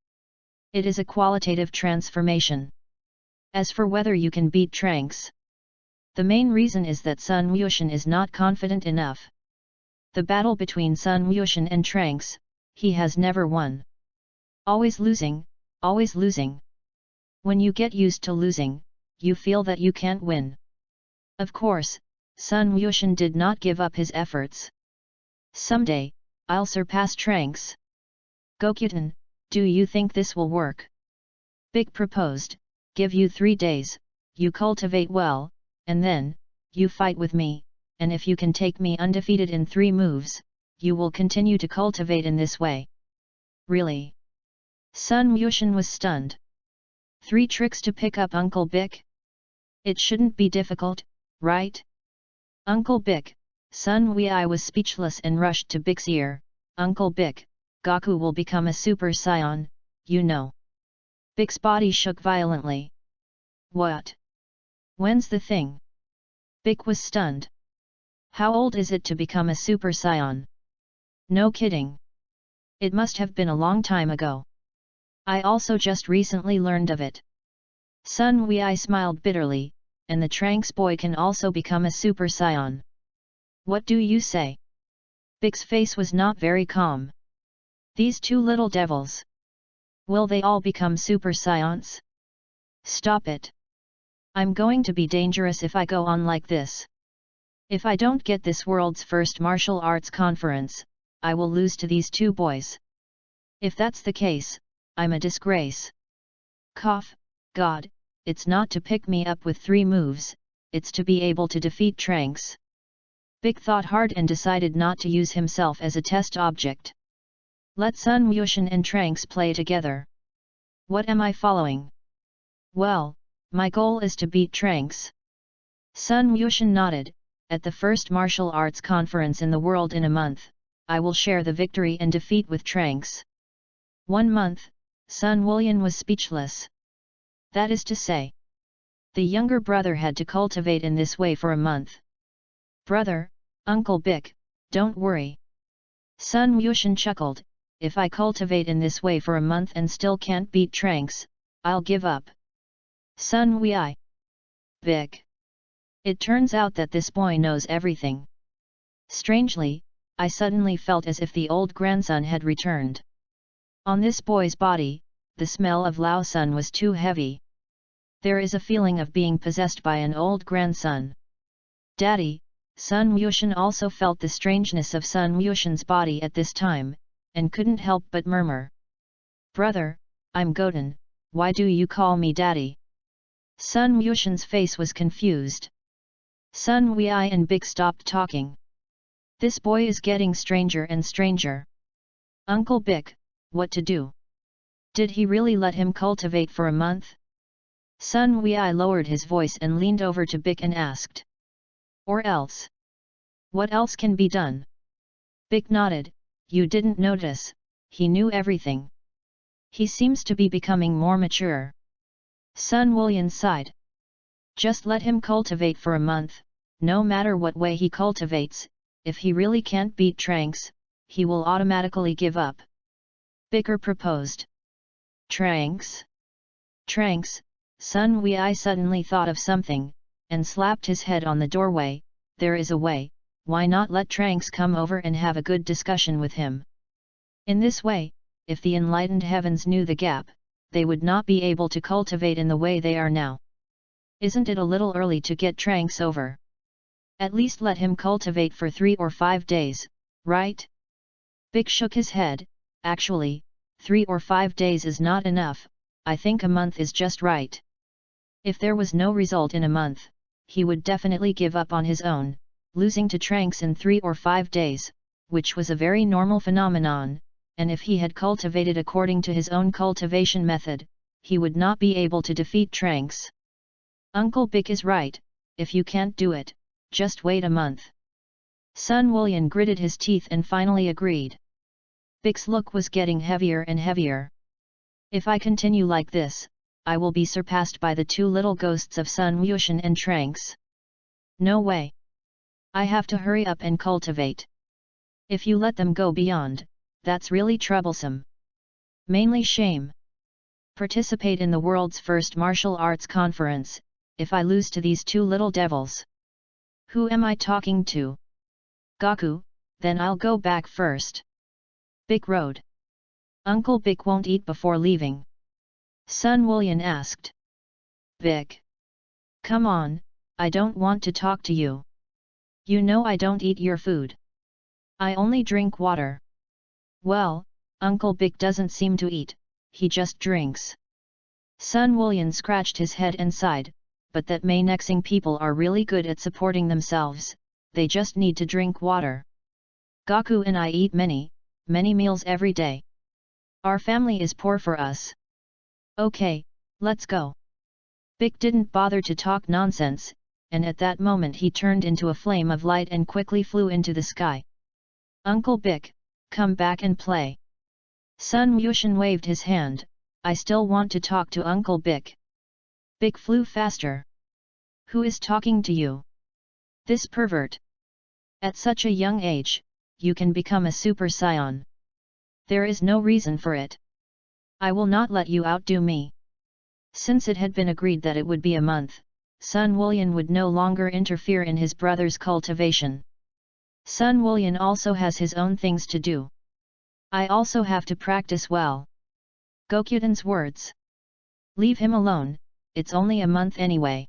It is a qualitative transformation. As for whether you can beat Trunks, the main reason is that Sun Wushan is not confident enough. The battle between Sun Wushan and Trunks, he has never won. Always losing, always losing. When you get used to losing, you feel that you can't win. Of course, Sun Wushan did not give up his efforts. Someday, I'll surpass Trunks. Gokyutan, do you think this will work? Big proposed, give you 3 days, you cultivate well, and then, you fight with me, and if you can take me undefeated in 3 moves, you will continue to cultivate in this way. Really? Sun Wushan was stunned. 3 tricks to pick up Uncle Big? It shouldn't be difficult, right? Uncle Big, Sun Wei was speechless and rushed to Big's ear. Uncle Big, Gaku will become a Super Saiyan, you know. Big's body shook violently. What? When's the thing? Big was stunned. How old is it to become a Super Saiyan? No kidding. It must have been a long time ago. I also just recently learned of it. Sun Wei smiled bitterly, and the Trunks boy can also become a Super Saiyan. What do you say? Big's face was not very calm. These 2 little devils. Will they all become super scions? Stop it. I'm going to be dangerous if I go on like this. If I don't get this world's first martial arts conference, I will lose to these two boys. If that's the case, I'm a disgrace. Cough, God, it's not to pick me up with 3 moves, it's to be able to defeat Tranks. Big thought hard and decided not to use himself as a test object. Let Sun Wuxian and Tranks play together. What am I following? Well, my goal is to beat Tranks. Sun Wuxian nodded. At the first martial arts conference in the world in a month, I will share the victory and defeat with Tranks. 1 month, Sun Wuxian was speechless. That is to say, the younger brother had to cultivate in this way for a month. Brother, Uncle Bick, don't worry. Sun Wuxian chuckled, if I cultivate in this way for a month and still can't beat Tranks, I'll give up. Sun Wei. Bick. It turns out that this boy knows everything. Strangely, I suddenly felt as if the old grandson had returned. On this boy's body, the smell of Lao Sun was too heavy. There is a feeling of being possessed by an old grandson. Daddy, Sun Wuxian also felt the strangeness of Sun Wuxian's body at this time, and couldn't help but murmur. Brother, I'm Goten, why do you call me Daddy? Sun Wuxian's face was confused. Sun Wei and Big stopped talking. This boy is getting stranger and stranger. Uncle Bick, what to do? Did he really let him cultivate for a month? Sun Wei lowered his voice and leaned over to Bick and asked. Or else? What else can be done? Bick nodded. You didn't notice, he knew everything. He seems to be becoming more mature. Sun Wuxian sighed. Just let him cultivate for a month, no matter what way he cultivates, if he really can't beat Tranks, he will automatically give up. Bicker proposed. Tranks? Tranks, Sun Wei suddenly thought of something, and slapped his head on the doorway. There is a way, why not let Tranks come over and have a good discussion with him? In this way, if the enlightened heavens knew the gap, they would not be able to cultivate in the way they are now. Isn't it a little early to get Tranks over? At least let him cultivate for 3 or 5 days, right? Bick shook his head. Actually, 3 or 5 days is not enough, I think a month is just right. If there was no result in a month, he would definitely give up on his own, losing to Tranks in 3 or 5 days, which was a very normal phenomenon, and if he had cultivated according to his own cultivation method, he would not be able to defeat Tranks. Uncle Bick is right, if you can't do it, just wait a month. Sun Wuxian gritted his teeth and finally agreed. Bick's look was getting heavier and heavier. If I continue like this, I will be surpassed by the 2 little ghosts of Sun Wuxian and Tranks. No way. I have to hurry up and cultivate. If you let them go beyond, that's really troublesome. Mainly shame. Participate in the world's first martial arts conference, if I lose to these 2 little devils. Who am I talking to? Gaku, then I'll go back first. Bick rode. Uncle Bick won't eat before leaving. Sun Wuxian asked. Bick. Come on, I don't want to talk to you. You know I don't eat your food. I only drink water. Well, Uncle Bick doesn't seem to eat, he just drinks. Sun Wuxian scratched his head and sighed, but that Mainexing people are really good at supporting themselves, they just need to drink water. Gaku and I eat many meals every day. Our family is poor for us. Okay, let's go. Bick didn't bother to talk nonsense, and at that moment he turned into a flame of light and quickly flew into the sky. Uncle Bick, come back and play. Sun Wuxian waved his hand. I still want to talk to Uncle Bick. Bick flew faster. Who is talking to you? This pervert. At such a young age, you can become a super scion. There is no reason for it. I will not let you outdo me. Since it had been agreed that it would be a month, Sun Wuxian would no longer interfere in his brother's cultivation. Sun Wuxian also has his own things to do. I also have to practice well. Gokuden's words. Leave him alone, it's only a month anyway.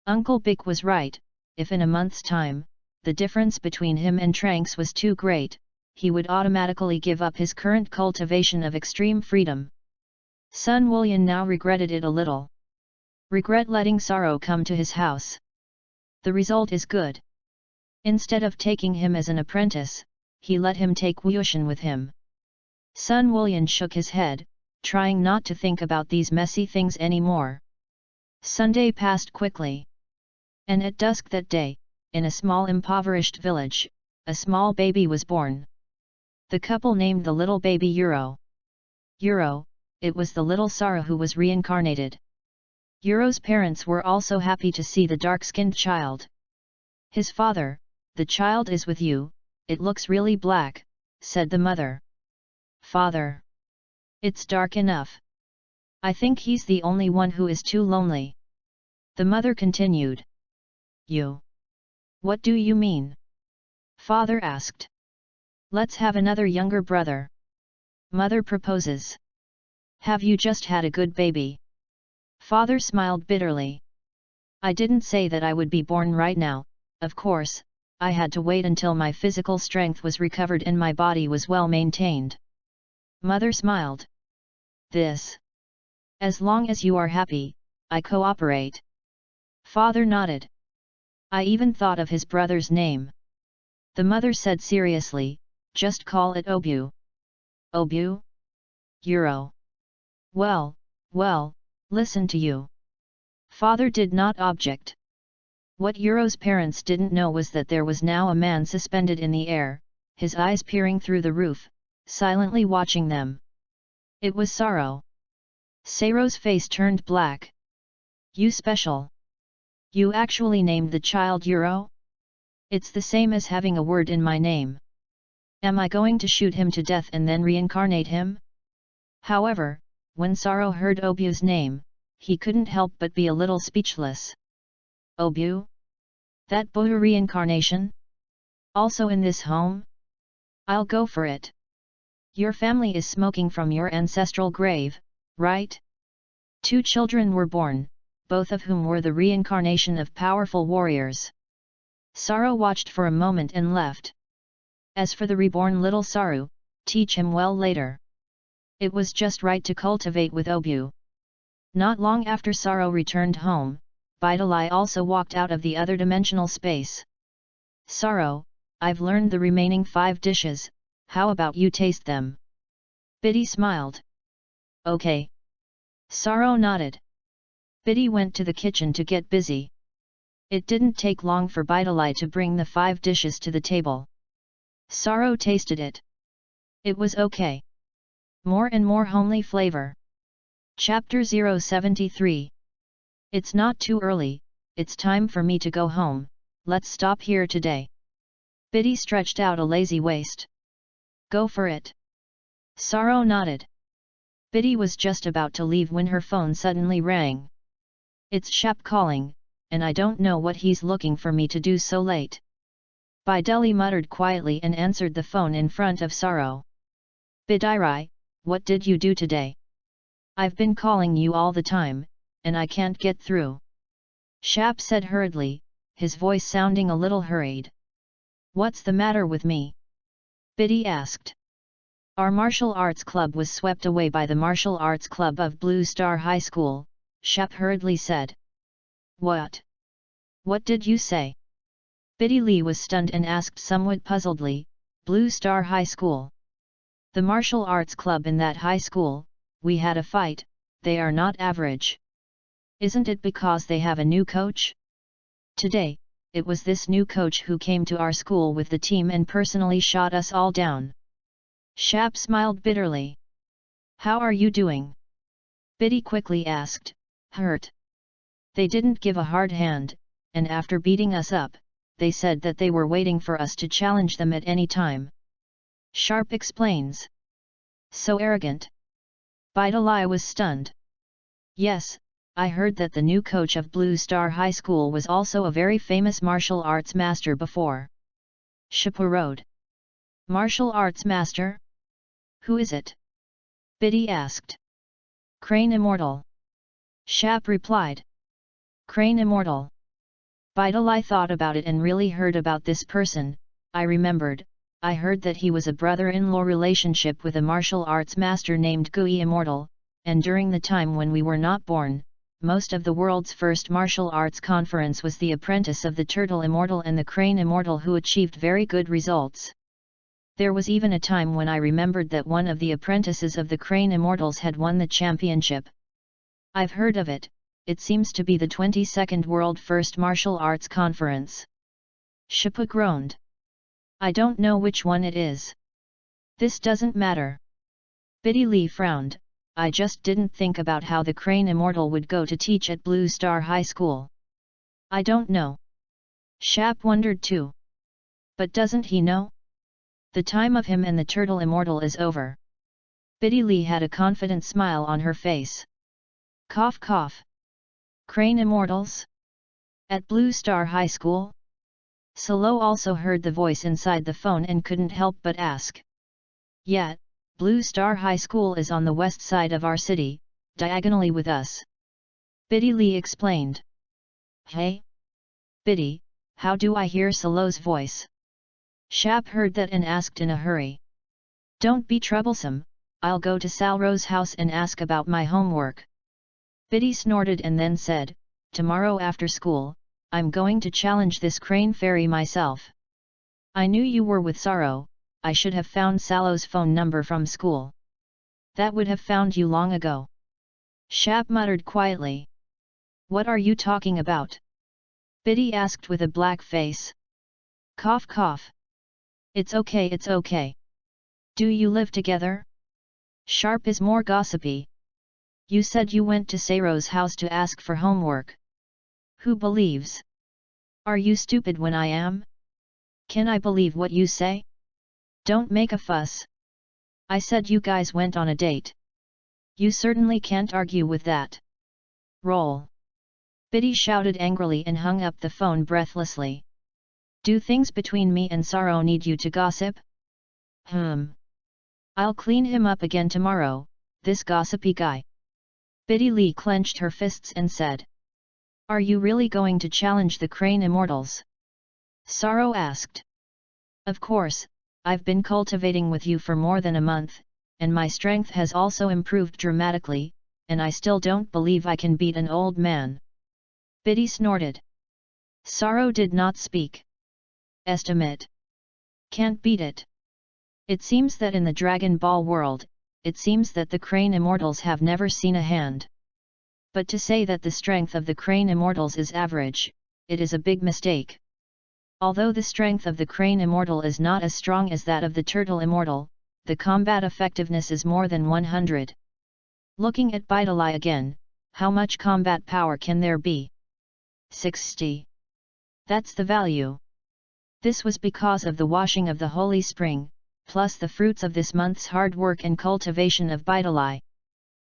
Uncle Bik was right, if in a month's time, the difference between him and Trunks was too great, he would automatically give up his current cultivation of extreme freedom. Sun Wullian now regretted it a little. Regret letting Sorrow come to his house. The result is good. Instead of taking him as an apprentice, he let him take Wushan with him. Sun Wullian shook his head, trying not to think about these messy things anymore. Sunday passed quickly. And at dusk that day, in a small impoverished village, a small baby was born. The couple named the little baby Euro. Euro, it was the little Sarah who was reincarnated. Euro's parents were also happy to see the dark-skinned child. His father, the child is with you, it looks really black, said the mother. Father. It's dark enough. I think he's the only one who is too lonely. The mother continued. You. What do you mean? Father asked. Let's have another younger brother. Mother proposes. Have you just had a good baby? Father smiled bitterly. I didn't say that I would be born right now, of course, I had to wait until my physical strength was recovered and my body was well maintained. Mother smiled. This. As long as you are happy, I cooperate. Father nodded. I even thought of his brother's name. The mother said seriously, just call it Obu. Obu? Euro. Well, listen to you. Father did not object. What Euro's parents didn't know was that there was now a man suspended in the air, his eyes peering through the roof, silently watching them. It was Sorrow. Seiro's face turned black. You special. You actually named the child Euro? It's the same as having a word in my name. Am I going to shoot him to death and then reincarnate him? However, when Sorrow heard Obu's name, he couldn't help but be a little speechless. Obu? That Buddha reincarnation? Also in this home? I'll go for it. Your family is smoking from your ancestral grave, right? 2 children were born, both of whom were the reincarnation of powerful warriors. Sorrow watched for a moment and left. As for the reborn little Saru, teach him well later. It was just right to cultivate with Obu. Not long after Sorrow returned home, Bidalai also walked out of the other dimensional space. Sorrow, I've learned the remaining 5 dishes, how about you taste them? Biddy smiled. Okay. Sorrow nodded. Biddy went to the kitchen to get busy. It didn't take long for Bidalai to bring the 5 dishes to the table. Sorrow tasted it. It was okay. More and more homely flavor. Chapter 073. It's not too early, it's time for me to go home, let's stop here today. Biddy stretched out a lazy waist. Go for it. Sorrow nodded. Biddy was just about to leave when her phone suddenly rang. It's Shap calling, and I don't know what he's looking for me to do so late. Bideli muttered quietly and answered the phone in front of Sorrow. Bidirai, what did you do today? I've been calling you all the time, and I can't get through. Shap said hurriedly, his voice sounding a little hurried. What's the matter with me? Biddy asked. Our martial arts club was swept away by the martial arts club of Blue Star High School, Shap hurriedly said. What? What did you say? Biddy Lee was stunned and asked somewhat puzzledly, Blue Star High School. The martial arts club in that high school, we had a fight, they are not average. Isn't it because they have a new coach? Today, it was this new coach who came to our school with the team and personally shot us all down. Shap smiled bitterly. How are you doing? Biddy quickly asked, hurt. They didn't give a hard hand, and after beating us up, they said that they were waiting for us to challenge them at any time. Sharp explains. So arrogant. Bidalai was stunned. Yes, I heard that the new coach of Blue Star High School was also a very famous martial arts master before. Shapurode. Martial arts master? Who is it? Biddy asked. Crane Immortal. Shap replied. Crane Immortal. Bidali thought about it and really heard about this person. I remembered, I heard that he was a brother-in-law relationship with a martial arts master named Gui Immortal, and during the time when we were not born, most of the world's first martial arts conference was the apprentice of the Turtle Immortal and the Crane Immortal who achieved very good results. There was even a time when I remembered that one of the apprentices of the Crane Immortals had won the championship. I've heard of it, it seems to be the 22nd World First Martial Arts Conference. Shapa groaned. I don't know which one it is. This doesn't matter. Biddy Lee frowned. I just didn't think about how the Crane Immortal would go to teach at Blue Star High School. I don't know. Shap wondered too. But doesn't he know? The time of him and the Turtle Immortal is over. Biddy Lee had a confident smile on her face. Cough cough. Crane Immortals? At Blue Star High School? Salo also heard the voice inside the phone and couldn't help but ask. Yeah, Blue Star High School is on the west side of our city, diagonally with us. Biddy Lee explained. Hey? Biddy, how do I hear Salo's voice? Shap heard that and asked in a hurry. Don't be troublesome, I'll go to Salro's house and ask about my homework. Biddy snorted and then said, tomorrow after school, I'm going to challenge this Crane Fairy myself. I knew you were with Saro, I should have found Salo's phone number from school. That would have found you long ago. Shap muttered quietly. What are you talking about? Biddy asked with a black face. Cough cough. It's okay, it's okay. Do you live together? Sharp is more gossipy. You said you went to Saro's house to ask for homework. Who believes? Are you stupid when I am? Can I believe what you say? Don't make a fuss. I said you guys went on a date. You certainly can't argue with that. Roll. Biddy shouted angrily and hung up the phone breathlessly. Do things between me and Saro need you to gossip? I'll clean him up again tomorrow, this gossipy guy. Biddy Lee clenched her fists and said. Are you really going to challenge the Crane Immortals? Saro asked. Of course, I've been cultivating with you for more than a month, and my strength has also improved dramatically, and I still don't believe I can beat an old man. Biddy snorted. Saro did not speak. Estimate. Can't beat it. It seems that in the Dragon Ball world, it seems that the Crane Immortals have never seen a hand. But to say that the strength of the Crane Immortals is average, it is a big mistake. Although the strength of the Crane Immortal is not as strong as that of the Turtle Immortal, the combat effectiveness is more than 100. Looking at Bidali again, how much combat power can there be? 60. That's the value. This was because of the washing of the Holy Spring, plus the fruits of this month's hard work and cultivation of Bidali.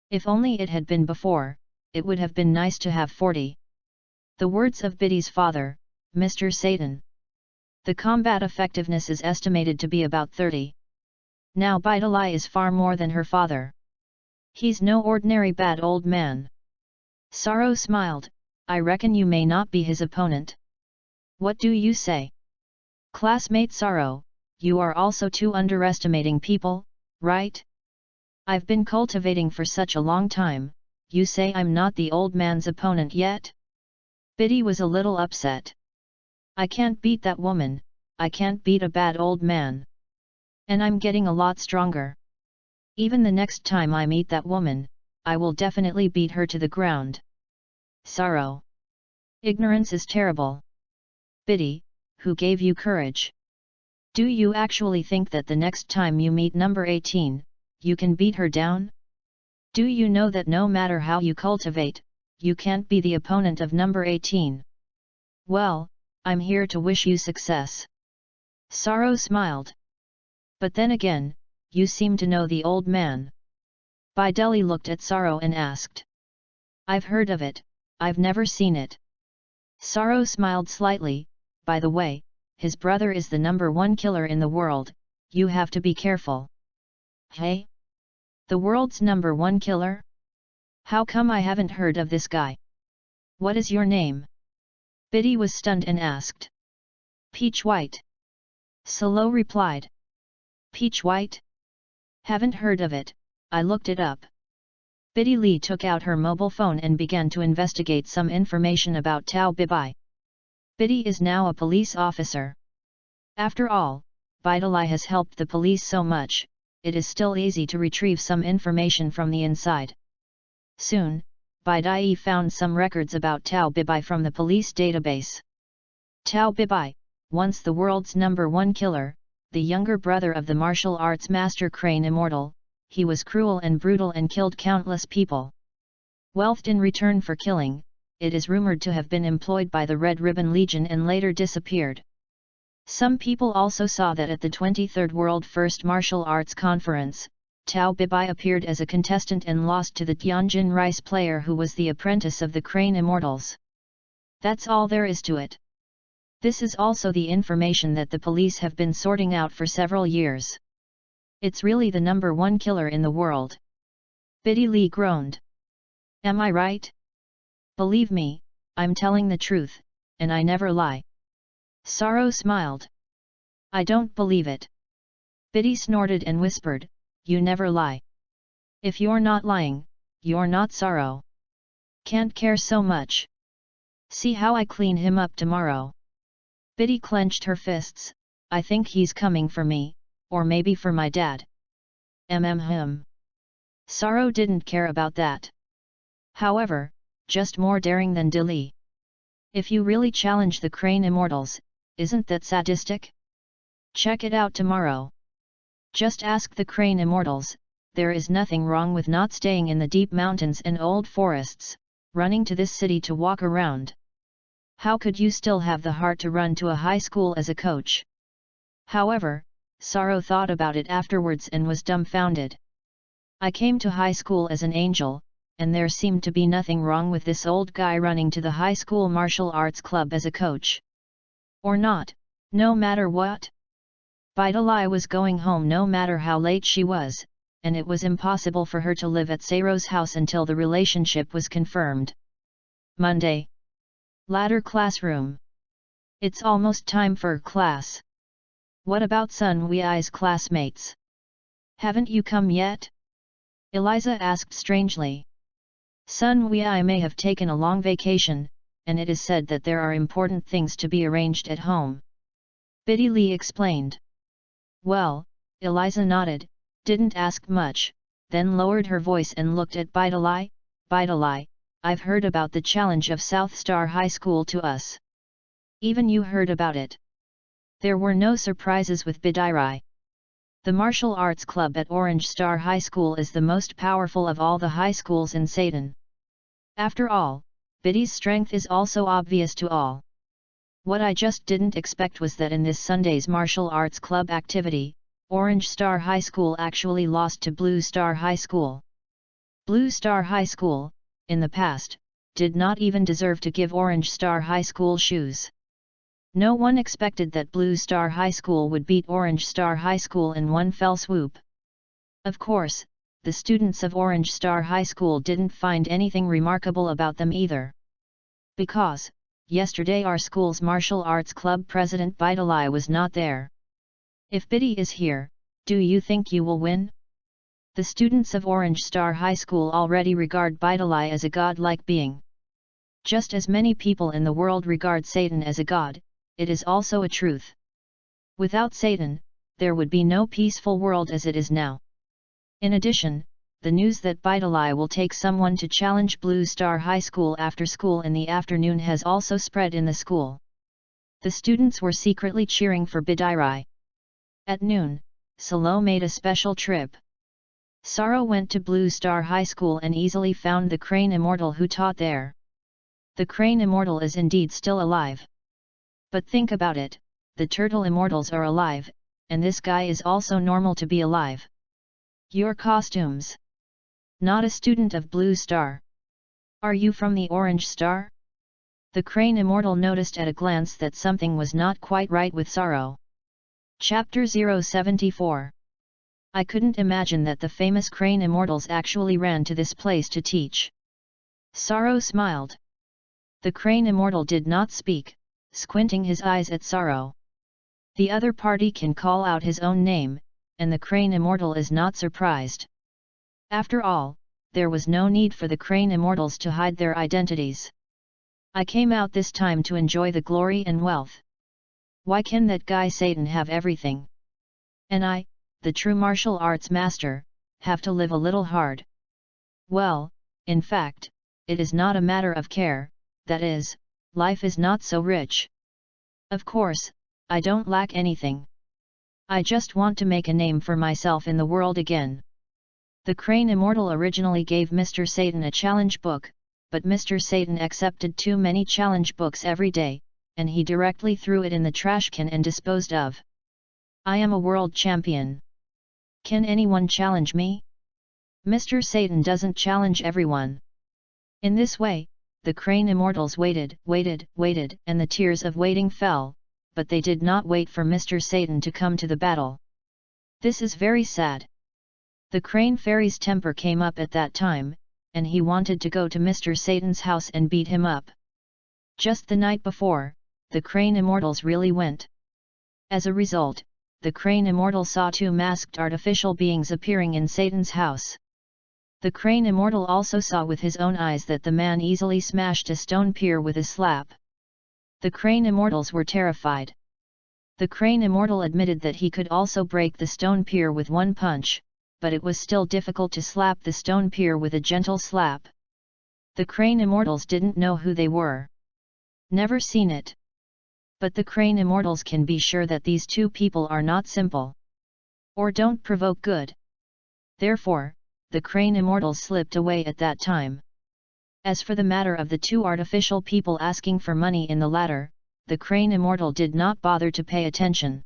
If only it had been before, it would have been nice to have 40. The words of Biddy's father, Mr. Satan. The combat effectiveness is estimated to be about 30. Now Bidali is far more than her father. He's no ordinary bad old man. Saro smiled, I reckon you may not be his opponent. What do you say? Classmate Saro, you are also too underestimating people, right? I've been cultivating for such a long time, you say I'm not the old man's opponent yet? Biddy was a little upset. I can't beat that woman, I can't beat a bad old man. And I'm getting a lot stronger. Even the next time I meet that woman, I will definitely beat her to the ground. Saro. Ignorance is terrible. Biddy, who gave you courage? Do you actually think that the next time you meet number 18, you can beat her down? Do you know that no matter how you cultivate, you can't be the opponent of number 18? Well, I'm here to wish you success. Saro smiled. But then again, you seem to know the old man. Bidali looked at Saro and asked. I've heard of it, I've never seen it. Saro smiled slightly, by the way, his brother is the number 1 killer in the world, you have to be careful. Hey? The world's number 1 killer? How come I haven't heard of this guy? What is your name? Biddy was stunned and asked. Peach White. Solo replied. Peach White? Haven't heard of it, I looked it up. Biddy Lee took out her mobile phone and began to investigate some information about Tao Bibai. Biddy is now a police officer. After all, Bidalai has helped the police so much, it is still easy to retrieve some information from the inside. Soon, Bidai found some records about Tao Bibai from the police database. Tao Bibai, once the world's #1 killer, the younger brother of the martial arts master Crane Immortal, he was cruel and brutal and killed countless people. Wealthed in return for killing, it is rumored to have been employed by the Red Ribbon Legion and later disappeared. Some people also saw that at the 23rd World First Martial Arts Conference, Tao Bibai appeared as a contestant and lost to the Tianjin Rice player who was the apprentice of the Crane Immortals. That's all there is to it. This is also the information that the police have been sorting out for several years. It's really the #1 killer in the world. Biddy Lee groaned. Am I right? Believe me, I'm telling the truth, and I never lie. Sorrow smiled. I don't believe it. Biddy snorted and whispered, you never lie. If you're not lying, you're not Sorrow. Can't care so much. See how I clean him up tomorrow. Biddy clenched her fists, I think he's coming for me, or maybe for my dad. Him. Sorrow didn't care about that. However, just more daring than Dilly. If you really challenge the Crane Immortals, isn't that sadistic? Check it out tomorrow. Just ask the Crane Immortals, there is nothing wrong with not staying in the deep mountains and old forests, running to this city to walk around. How could you still have the heart to run to a high school as a coach? However, Sorrow thought about it afterwards and was dumbfounded. I came to high school as an angel, and there seemed to be nothing wrong with this old guy running to the high school martial arts club as a coach. Or not, no matter what. Bidalai was going home no matter how late she was, and it was impossible for her to live at Saro's house until the relationship was confirmed. Monday. Ladder classroom. It's almost time for class. What about Sun Wei's classmates? Haven't you come yet? Eliza asked strangely. Sun Wei may have taken a long vacation, and it is said that there are important things to be arranged at home. Biddy Lee explained. Well, Eliza nodded, didn't ask much, then lowered her voice and looked at Bidalai. Bidalai, I've heard about the challenge of South Star High School to us. Even you heard about it. There were no surprises with Bidairai. The martial arts club at Orange Star High School is the most powerful of all the high schools in Satan. After all, Biddy's strength is also obvious to all. What I just didn't expect was that in this Sunday's martial arts club activity, Orange Star High School actually lost to Blue Star High School. Blue Star High School, in the past, did not even deserve to give Orange Star High School shoes. No one expected that Blue Star High School would beat Orange Star High School in one fell swoop. Of course, the students of Orange Star High School didn't find anything remarkable about them either. Because, yesterday our school's martial arts club president Bidalai was not there. If Biddy is here, do you think you will win? The students of Orange Star High School already regard Bidalai as a god-like being. Just as many people in the world regard Satan as a god, it is also a truth. Without Satan, there would be no peaceful world as it is now. In addition, the news that Bidalai will take someone to challenge Blue Star High School after school in the afternoon has also spread in the school. The students were secretly cheering for Bidairai. At noon, Salo made a special trip. Sorrow went to Blue Star High School and easily found the Crane Immortal who taught there. The Crane Immortal is indeed still alive. But think about it, the Turtle Immortals are alive, and this guy is also normal to be alive. Your costumes. Not a student of Blue Star. Are you from the Orange Star? The Crane Immortal noticed at a glance that something was not quite right with Sorrow. Chapter 074. I couldn't imagine that the famous Crane Immortals actually ran to this place to teach. Sorrow smiled. The crane immortal did not speak, squinting his eyes at Sorrow. The other party can call out his own name, and the crane immortal is not surprised. After all, there was no need for the crane immortals to hide their identities. I came out this time to enjoy the glory and wealth. Why can that guy Satan have everything? And I, the true martial arts master, have to live a little hard? Well, in fact, it is not a matter of care, that is, life is not so rich. Of course, I don't lack anything. I just want to make a name for myself in the world again. The crane immortal originally gave Mr. Satan a challenge book, but Mr. Satan accepted too many challenge books every day, and he directly threw it in the trash can and disposed of. I am a world champion. Can anyone challenge me? Mr. Satan doesn't challenge everyone. In this way, the crane immortals waited, and the tears of waiting fell, but they did not wait for Mr. Satan to come to the battle. This is very sad. The crane fairy's temper came up at that time, and he wanted to go to Mr. Satan's house and beat him up. Just the night before, the crane immortals really went. As a result, the crane immortal saw two masked artificial beings appearing in Satan's house. The crane immortal also saw with his own eyes that the man easily smashed a stone pier with a slap. The crane immortals were terrified. The crane immortal admitted that he could also break the stone pier with one punch, but it was still difficult to slap the stone pier with a gentle slap. The crane immortals didn't know who they were. Never seen it. But the crane immortals can be sure that these two people are not simple. Or don't provoke good. Therefore, the crane immortals slipped away at that time. As for the matter of the two artificial people asking for money in the ladder, the crane immortal did not bother to pay attention.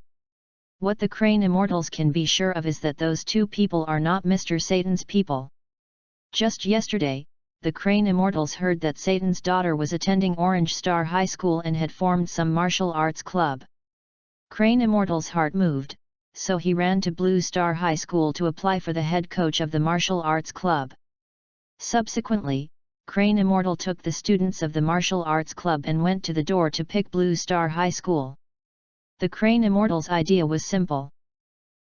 What the crane immortals can be sure of is that those two people are not Mr. Satan's people. Just yesterday, the crane immortals heard that Satan's daughter was attending Orange Star High School and had formed some martial arts club. Crane immortal's heart moved, so he ran to Blue Star High School to apply for the head coach of the martial arts club. Subsequently, Crane immortal took the students of the martial arts club and went to the door to pick Blue Star High School. The crane immortal's idea was simple.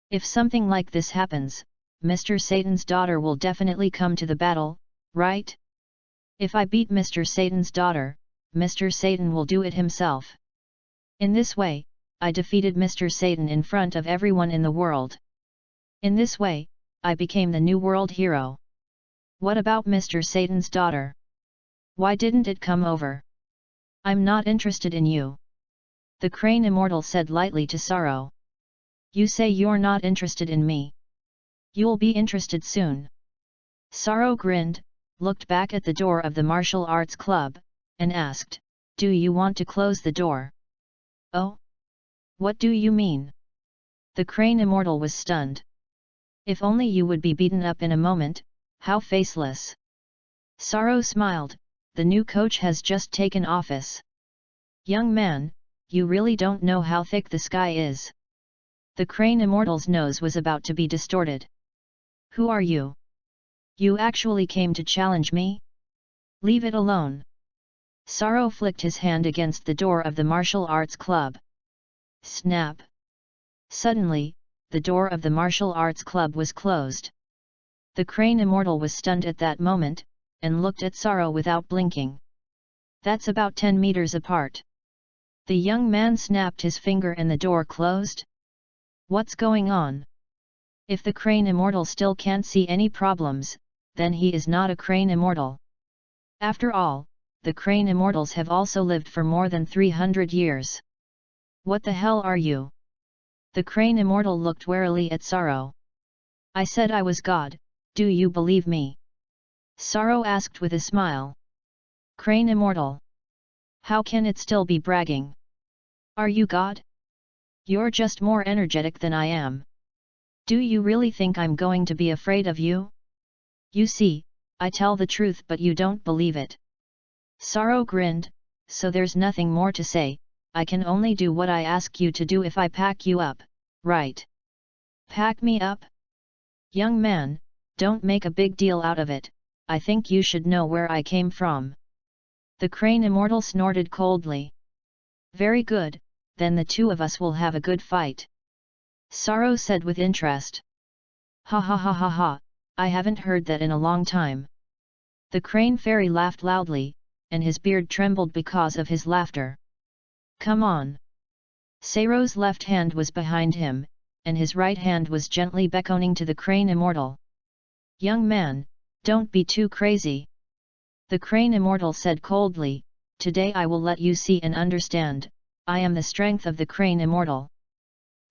If something like this happens, Mr. Satan's daughter will definitely come to the battle, right? If I beat Mr. Satan's daughter, Mr. Satan will do it himself. In this way, I defeated Mr. Satan in front of everyone in the world. In this way, I became the new world hero. What about Mr. Satan's daughter? Why didn't it come over? I'm not interested in you. The crane immortal said lightly to Sorrow. You say you're not interested in me. You'll be interested soon. Sorrow grinned, looked back at the door of the martial arts club, and asked, Do you want to close the door? Oh? What do you mean? The crane immortal was stunned. If only you would be beaten up in a moment, how faceless. Sorrow smiled, the new coach has just taken office. Young man, you really don't know how thick the sky is. The crane immortal's nose was about to be distorted. Who are you? You actually came to challenge me? Leave it alone. Sorrow flicked his hand against the door of the martial arts club. Snap! Suddenly, the door of the martial arts club was closed. The crane immortal was stunned at that moment, and looked at Sorrow without blinking. That's about 10 meters apart. The young man snapped his finger and the door closed? What's going on? If the crane immortal still can't see any problems, then he is not a crane immortal. After all, the crane immortals have also lived for more than 300 years. What the hell are you? The crane immortal looked warily at Sorrow. I said I was God, do you believe me? Sorrow asked with a smile. Crane immortal. How can it still be bragging? Are you God? You're just more energetic than I am. Do you really think I'm going to be afraid of you? You see, I tell the truth but you don't believe it. Sorrow grinned, so there's nothing more to say, I can only do what I ask you to do if I pack you up, right? Pack me up? Young man, don't make a big deal out of it, I think you should know where I came from. The crane immortal snorted coldly. Very good, then the two of us will have a good fight. Sorrow said with interest. Ha ha ha ha ha, I haven't heard that in a long time. The crane fairy laughed loudly, and his beard trembled because of his laughter. Come on. Sorrow's left hand was behind him, and his right hand was gently beckoning to the crane immortal. Young man, don't be too crazy. The crane immortal said coldly, today I will let you see and understand, I am the strength of the crane immortal.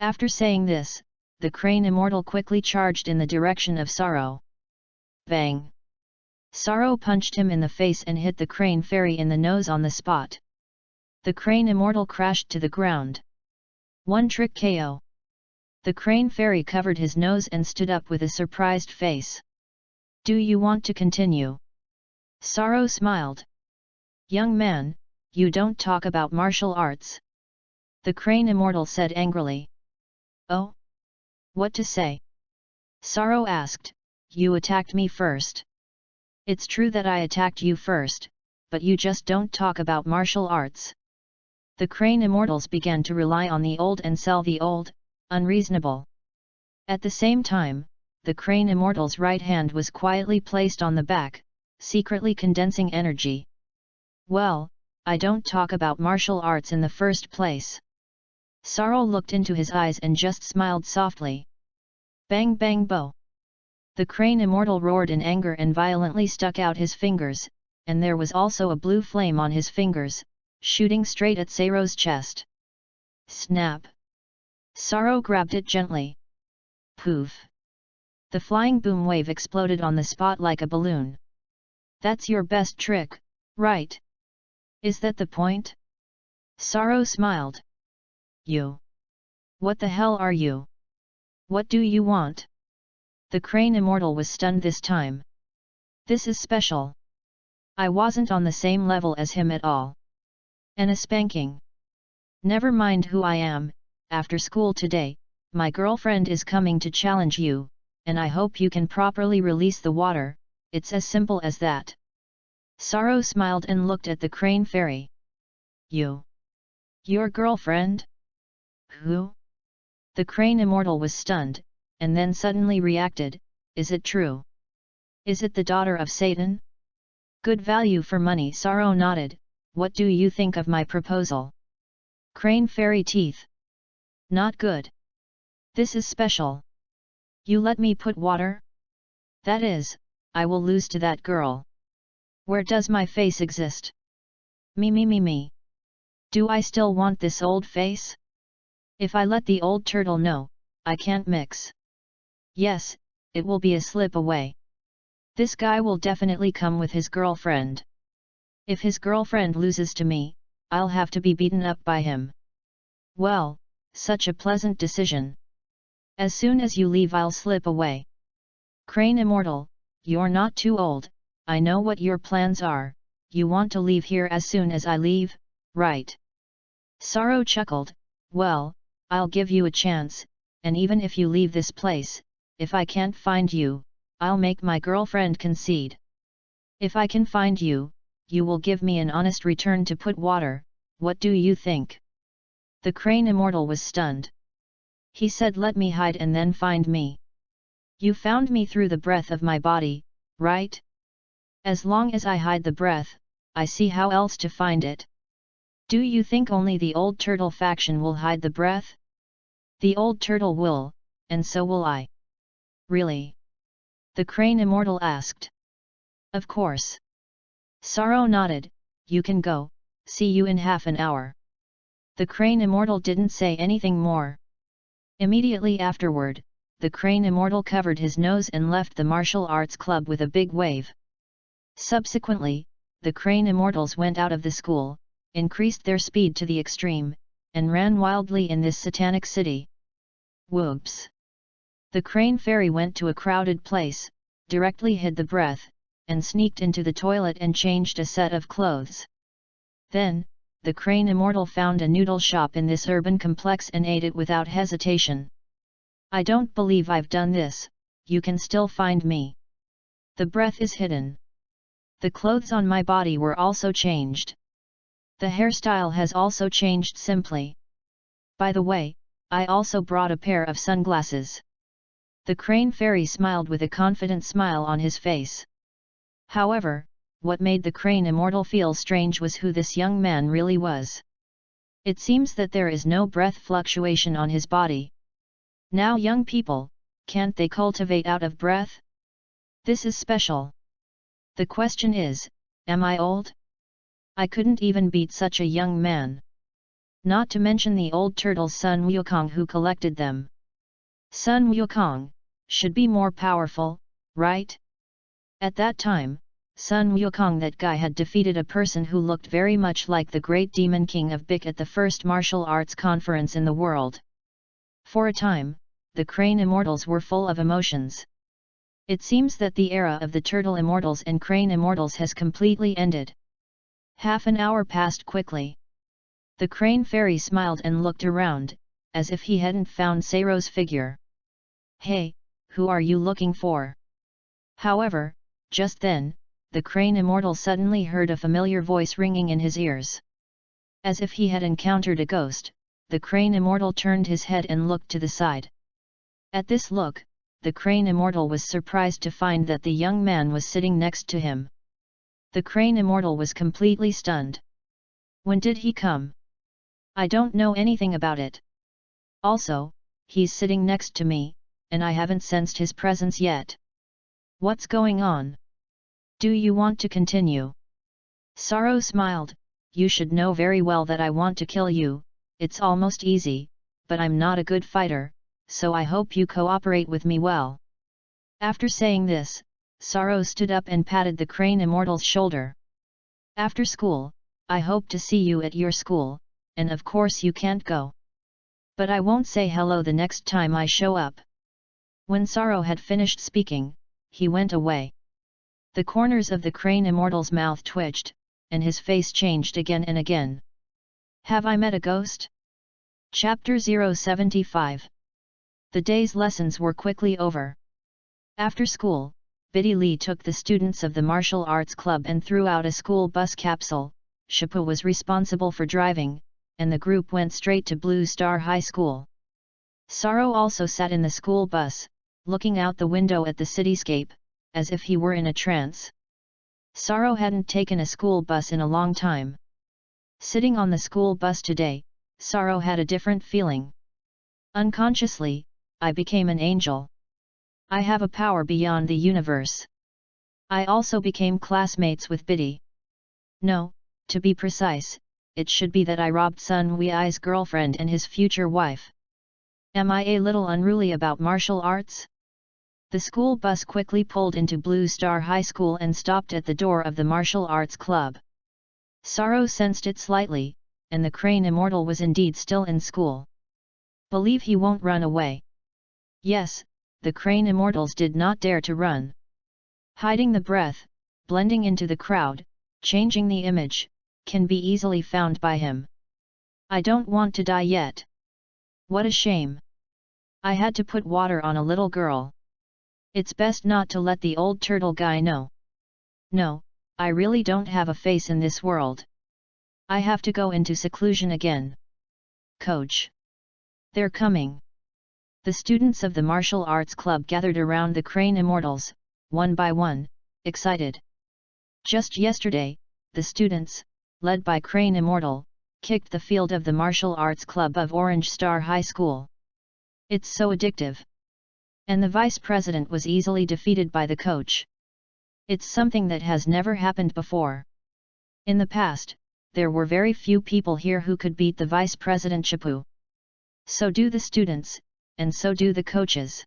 After saying this, the crane immortal quickly charged in the direction of Sorrow. Bang! Sorrow punched him in the face and hit the crane fairy in the nose on the spot. The crane immortal crashed to the ground. One trick KO. The crane fairy covered his nose and stood up with a surprised face. Do you want to continue? Sorrow smiled. Young man, you don't talk about martial arts. The crane immortal said angrily. Oh? What to say? Sorrow asked, you attacked me first. It's true that I attacked you first, but you just don't talk about martial arts. The crane immortals began to rely on the old and sell the old, unreasonable. At the same time, the crane immortal's right hand was quietly placed on the back, secretly condensing energy. Well, I don't talk about martial arts in the first place. Sorrow looked into his eyes and just smiled softly. Bang bang bo! The crane immortal roared in anger and violently stuck out his fingers, and there was also a blue flame on his fingers, shooting straight at Sorrow's chest. Snap! Sorrow grabbed it gently. Poof! The flying boom wave exploded on the spot like a balloon. That's your best trick, right? Is that the point? Sorrow smiled. You! What the hell are you? What do you want? The crane immortal was stunned this time. This is special. I wasn't on the same level as him at all. And a spanking. Never mind who I am, after school today, my girlfriend is coming to challenge you, and I hope you can properly release the water, it's as simple as that. Sorrow smiled and looked at the crane fairy. You? Your girlfriend? Who? The crane immortal was stunned, and then suddenly reacted, is it true? Is it the daughter of Satan? Good value for money. Sorrow nodded, what do you think of my proposal? Crane fairy teeth. Not good. This is special. You let me put water? That is, I will lose to that girl. Where does my face exist? Me. Do I still want this old face? If I let the old turtle know, I can't mix. Yes, it will be a slip away. This guy will definitely come with his girlfriend. If his girlfriend loses to me, I'll have to be beaten up by him. Well, such a pleasant decision. As soon as you leave I'll slip away. Crane immortal, you're not too old, I know what your plans are, you want to leave here as soon as I leave, right? Sorrow chuckled, well, I'll give you a chance, and even if you leave this place, if I can't find you, I'll make my girlfriend concede. If I can find you, you will give me an honest return to put water, what do you think? The crane immortal was stunned. He said let me hide and then find me. You found me through the breath of my body, right? As long as I hide the breath, I see how else to find it. Do you think only the old turtle faction will hide the breath? The old turtle will, and so will I. Really? The crane immortal asked. Of course. Sorrow nodded, you can go, see you in half an hour. The crane immortal didn't say anything more. Immediately afterward, the crane immortal covered his nose and left the martial arts club with a big wave. Subsequently, the crane immortals went out of the school, increased their speed to the extreme, and ran wildly in this satanic city. Whoops! The crane fairy went to a crowded place, directly hid the breath, and sneaked into the toilet and changed a set of clothes. Then, the crane immortal found a noodle shop in this urban complex and ate it without hesitation. I don't believe I've done this, you can still find me. The breath is hidden. The clothes on my body were also changed. The hairstyle has also changed simply. By the way, I also brought a pair of sunglasses. The crane fairy smiled with a confident smile on his face. However, what made the crane immortal feel strange was who this young man really was. It seems that there is no breath fluctuation on his body. Now young people, can't they cultivate out of breath? This is special. The question is, am I old? I couldn't even beat such a young man. Not to mention the old turtle's son Wukong who collected them. Sun Wukong should be more powerful, right? At that time, Sun Wukong, that guy, had defeated a person who looked very much like the great demon king of Bic at the first martial arts conference in the world. For a time, the crane immortals were full of emotions. It seems that the era of the turtle immortals and crane immortals has completely ended. Half an hour passed quickly. The crane fairy smiled and looked around, as if he hadn't found Seiro's figure. Hey, who are you looking for? However, just then, the crane immortal suddenly heard a familiar voice ringing in his ears. As if he had encountered a ghost, the crane immortal turned his head and looked to the side. At this look, the crane immortal was surprised to find that the young man was sitting next to him. The crane immortal was completely stunned. When did he come? I don't know anything about it. Also, he's sitting next to me, and I haven't sensed his presence yet. What's going on? Do you want to continue? Sorrow smiled. You should know very well that I want to kill you. It's almost easy, but I'm not a good fighter, so I hope you cooperate with me well. After saying this, Sorrow stood up and patted the crane immortal's shoulder. After school, I hope to see you at your school, and of course you can't go. But I won't say hello the next time I show up. When Sorrow had finished speaking, he went away. The corners of the crane immortal's mouth twitched, and his face changed again and again. Have I met a ghost? Chapter 075. The day's lessons were quickly over. After school, Biddy Lee took the students of the martial arts club and threw out a school bus capsule. Shippo was responsible for driving, and the group went straight to Blue Star High School. Sorrow also sat in the school bus, looking out the window at the cityscape, as if he were in a trance. Sorrow hadn't taken a school bus in a long time. Sitting on the school bus today, Sorrow had a different feeling. Unconsciously, I became an angel. I have a power beyond the universe. I also became classmates with Biddy. No, to be precise, it should be that I robbed Sun Wei's girlfriend and his future wife. Am I a little unruly about martial arts? The school bus quickly pulled into Blue Star High School and stopped at the door of the martial arts club. Sorrow sensed it slightly, and the crane immortal was indeed still in school. Believe he won't run away. Yes, the crane immortals did not dare to run. Hiding the breath, blending into the crowd, changing the image, can be easily found by him. I don't want to die yet. What a shame. I had to put water on a little girl. It's best not to let the old turtle guy know. No, I really don't have a face in this world. I have to go into seclusion again. Coach. They're coming. The students of the martial arts club gathered around the crane immortals, one by one, excited. Just yesterday, the students, led by Crane Immortal, kicked the field of the martial arts club of Orange Star High School. It's so addictive. And the vice president was easily defeated by the coach. It's something that has never happened before. In the past, there were very few people here who could beat the vice president Chipu. So do the students, and so do the coaches.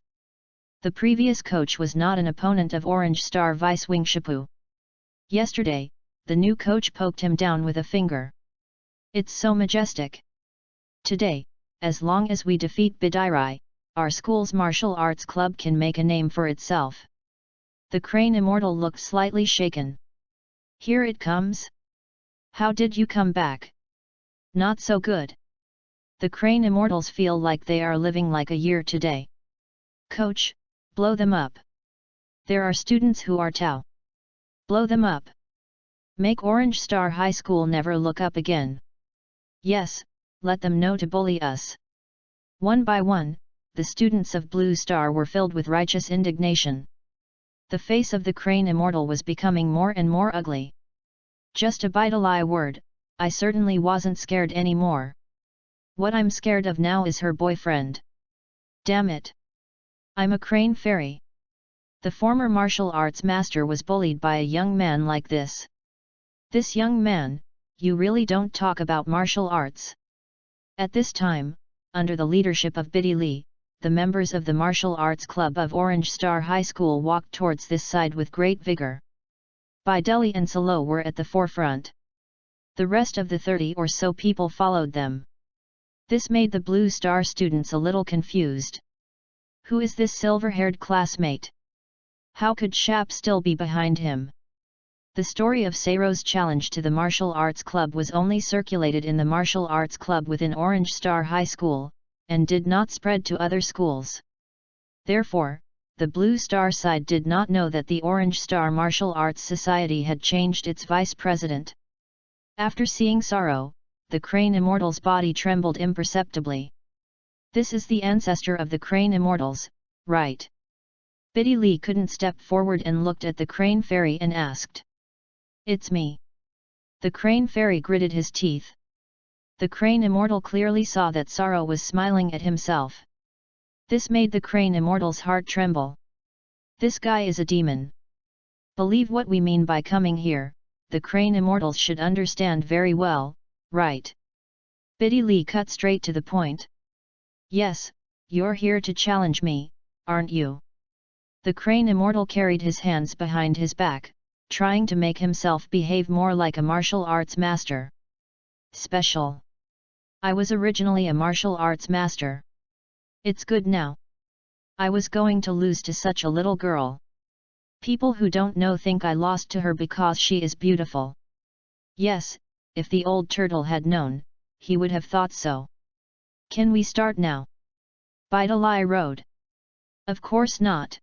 The previous coach was not an opponent of Orange Star Vice Wing Chipu. Yesterday, the new coach poked him down with a finger. It's so majestic. Today, as long as we defeat Bidirai, our school's martial arts club can make a name for itself. The crane immortal looked slightly shaken. Here it comes? How did you come back? Not so good. The crane immortals feel like they are living like a year today. Coach, blow them up. There are students who are Tao. Blow them up. Make Orange Star High School never look up again. Yes, let them know to bully us. One by one, the students of Blue Star were filled with righteous indignation. The face of the Crane Immortal was becoming more and more ugly. Just a bite-a-lie word, I certainly wasn't scared anymore. What I'm scared of now is her boyfriend. Damn it! I'm a Crane Fairy. The former martial arts master was bullied by a young man like this. This young man, you really don't talk about martial arts. At this time, under the leadership of Biddy Lee, the members of the Martial Arts Club of Orange Star High School walked towards this side with great vigor. Bai Deli and Salo were at the forefront. The rest of the 30 or so people followed them. This made the Blue Star students a little confused. Who is this silver-haired classmate? How could Shap still be behind him? The story of Seiro's challenge to the Martial Arts Club was only circulated in the Martial Arts Club within Orange Star High School, and did not spread to other schools. Therefore, the Blue Star side did not know that the Orange Star Martial Arts Society had changed its vice president. After seeing Saro, the Crane Immortal's body trembled imperceptibly. This is the ancestor of the Crane Immortals, right? Biddy Lee couldn't step forward and looked at the Crane Fairy and asked. It's me. The Crane Fairy gritted his teeth. The Crane Immortal clearly saw that Saro was smiling at himself. This made the Crane Immortal's heart tremble. This guy is a demon. Believe what we mean by coming here, the Crane Immortals should understand very well, right? Biddy Lee cut straight to the point. Yes, you're here to challenge me, aren't you? The Crane Immortal carried his hands behind his back, trying to make himself behave more like a martial arts master. Special. I was originally a martial arts master. It's good now. I was going to lose to such a little girl. People who don't know think I lost to her because she is beautiful. Yes, if the old turtle had known, he would have thought so. Can we start now? Bidalai rode. Of course not.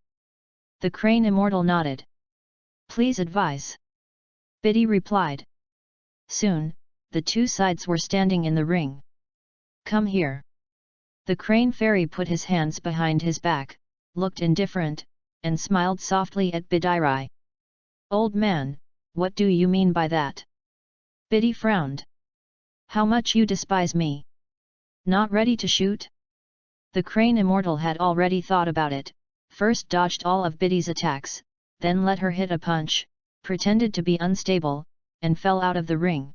The Crane Immortal nodded. Please advise. Biddy replied. Soon, the two sides were standing in the ring. Come here. The Crane Fairy put his hands behind his back, looked indifferent, and smiled softly at Bidairai. Old man, what do you mean by that? Biddy frowned. How much you despise me? Not ready to shoot? The Crane Immortal had already thought about it, first dodged all of Biddy's attacks, then let her hit a punch, pretended to be unstable, and fell out of the ring.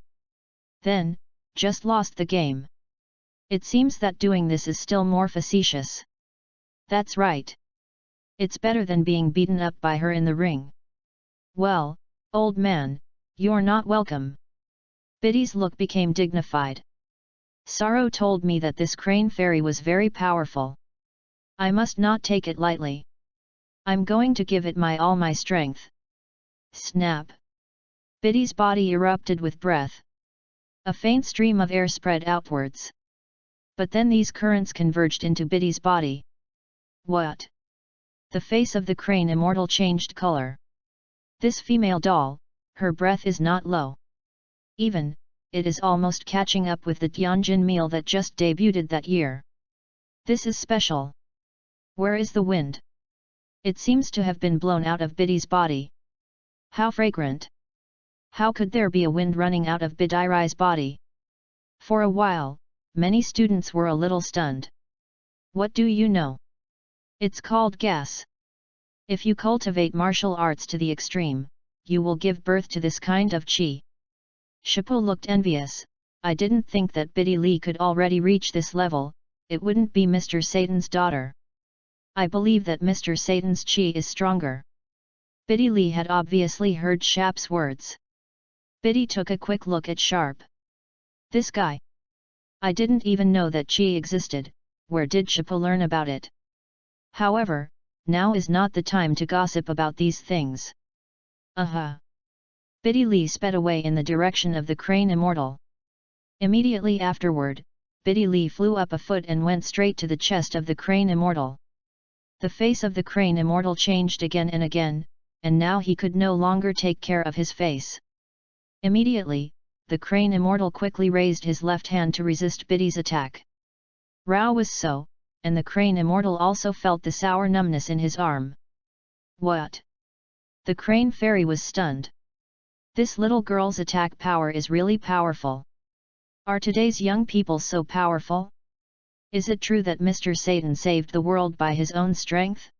Then, just lost the game. It seems that doing this is still more facetious. That's right. It's better than being beaten up by her in the ring. Well, old man, you're not welcome. Biddy's look became dignified. Saro told me that this Crane Fairy was very powerful. I must not take it lightly. I'm going to give it all my strength. Snap! Biddy's body erupted with breath. A faint stream of air spread outwards. But then these currents converged into Biddy's body. What? The face of the Crane Immortal changed color. This female doll, her breath is not low. Even, it is almost catching up with the Tianjin meal that just debuted that year. This is special. Where is the wind? It seems to have been blown out of Biddy's body. How fragrant! How could there be a wind running out of Bidairai's body? For a while, many students were a little stunned. What do you know? It's called gas. If you cultivate martial arts to the extreme, you will give birth to this kind of chi. Chapeau looked envious. I didn't think that Biddy Lee could already reach this level, it wouldn't be Mr. Satan's daughter. I believe that Mr. Satan's chi is stronger. Biddy Lee had obviously heard Shap's words. Biddy took a quick look at Sharp. This guy. I didn't even know that chi existed, where did Chapeau learn about it? However, now is not the time to gossip about these things. Biddy Lee sped away in the direction of the Crane Immortal. Immediately afterward, Biddy Lee flew up a foot and went straight to the chest of the Crane Immortal. The face of the Crane Immortal changed again, and now he could no longer take care of his face. Immediately, the crane immortal quickly raised his left hand to resist Biddy's attack. Rao was so, and the crane immortal also felt the sour numbness in his arm. What? The crane fairy was stunned. This little girl's attack power is really powerful. Are today's young people so powerful? Is it true that Mr. Satan saved the world by his own strength?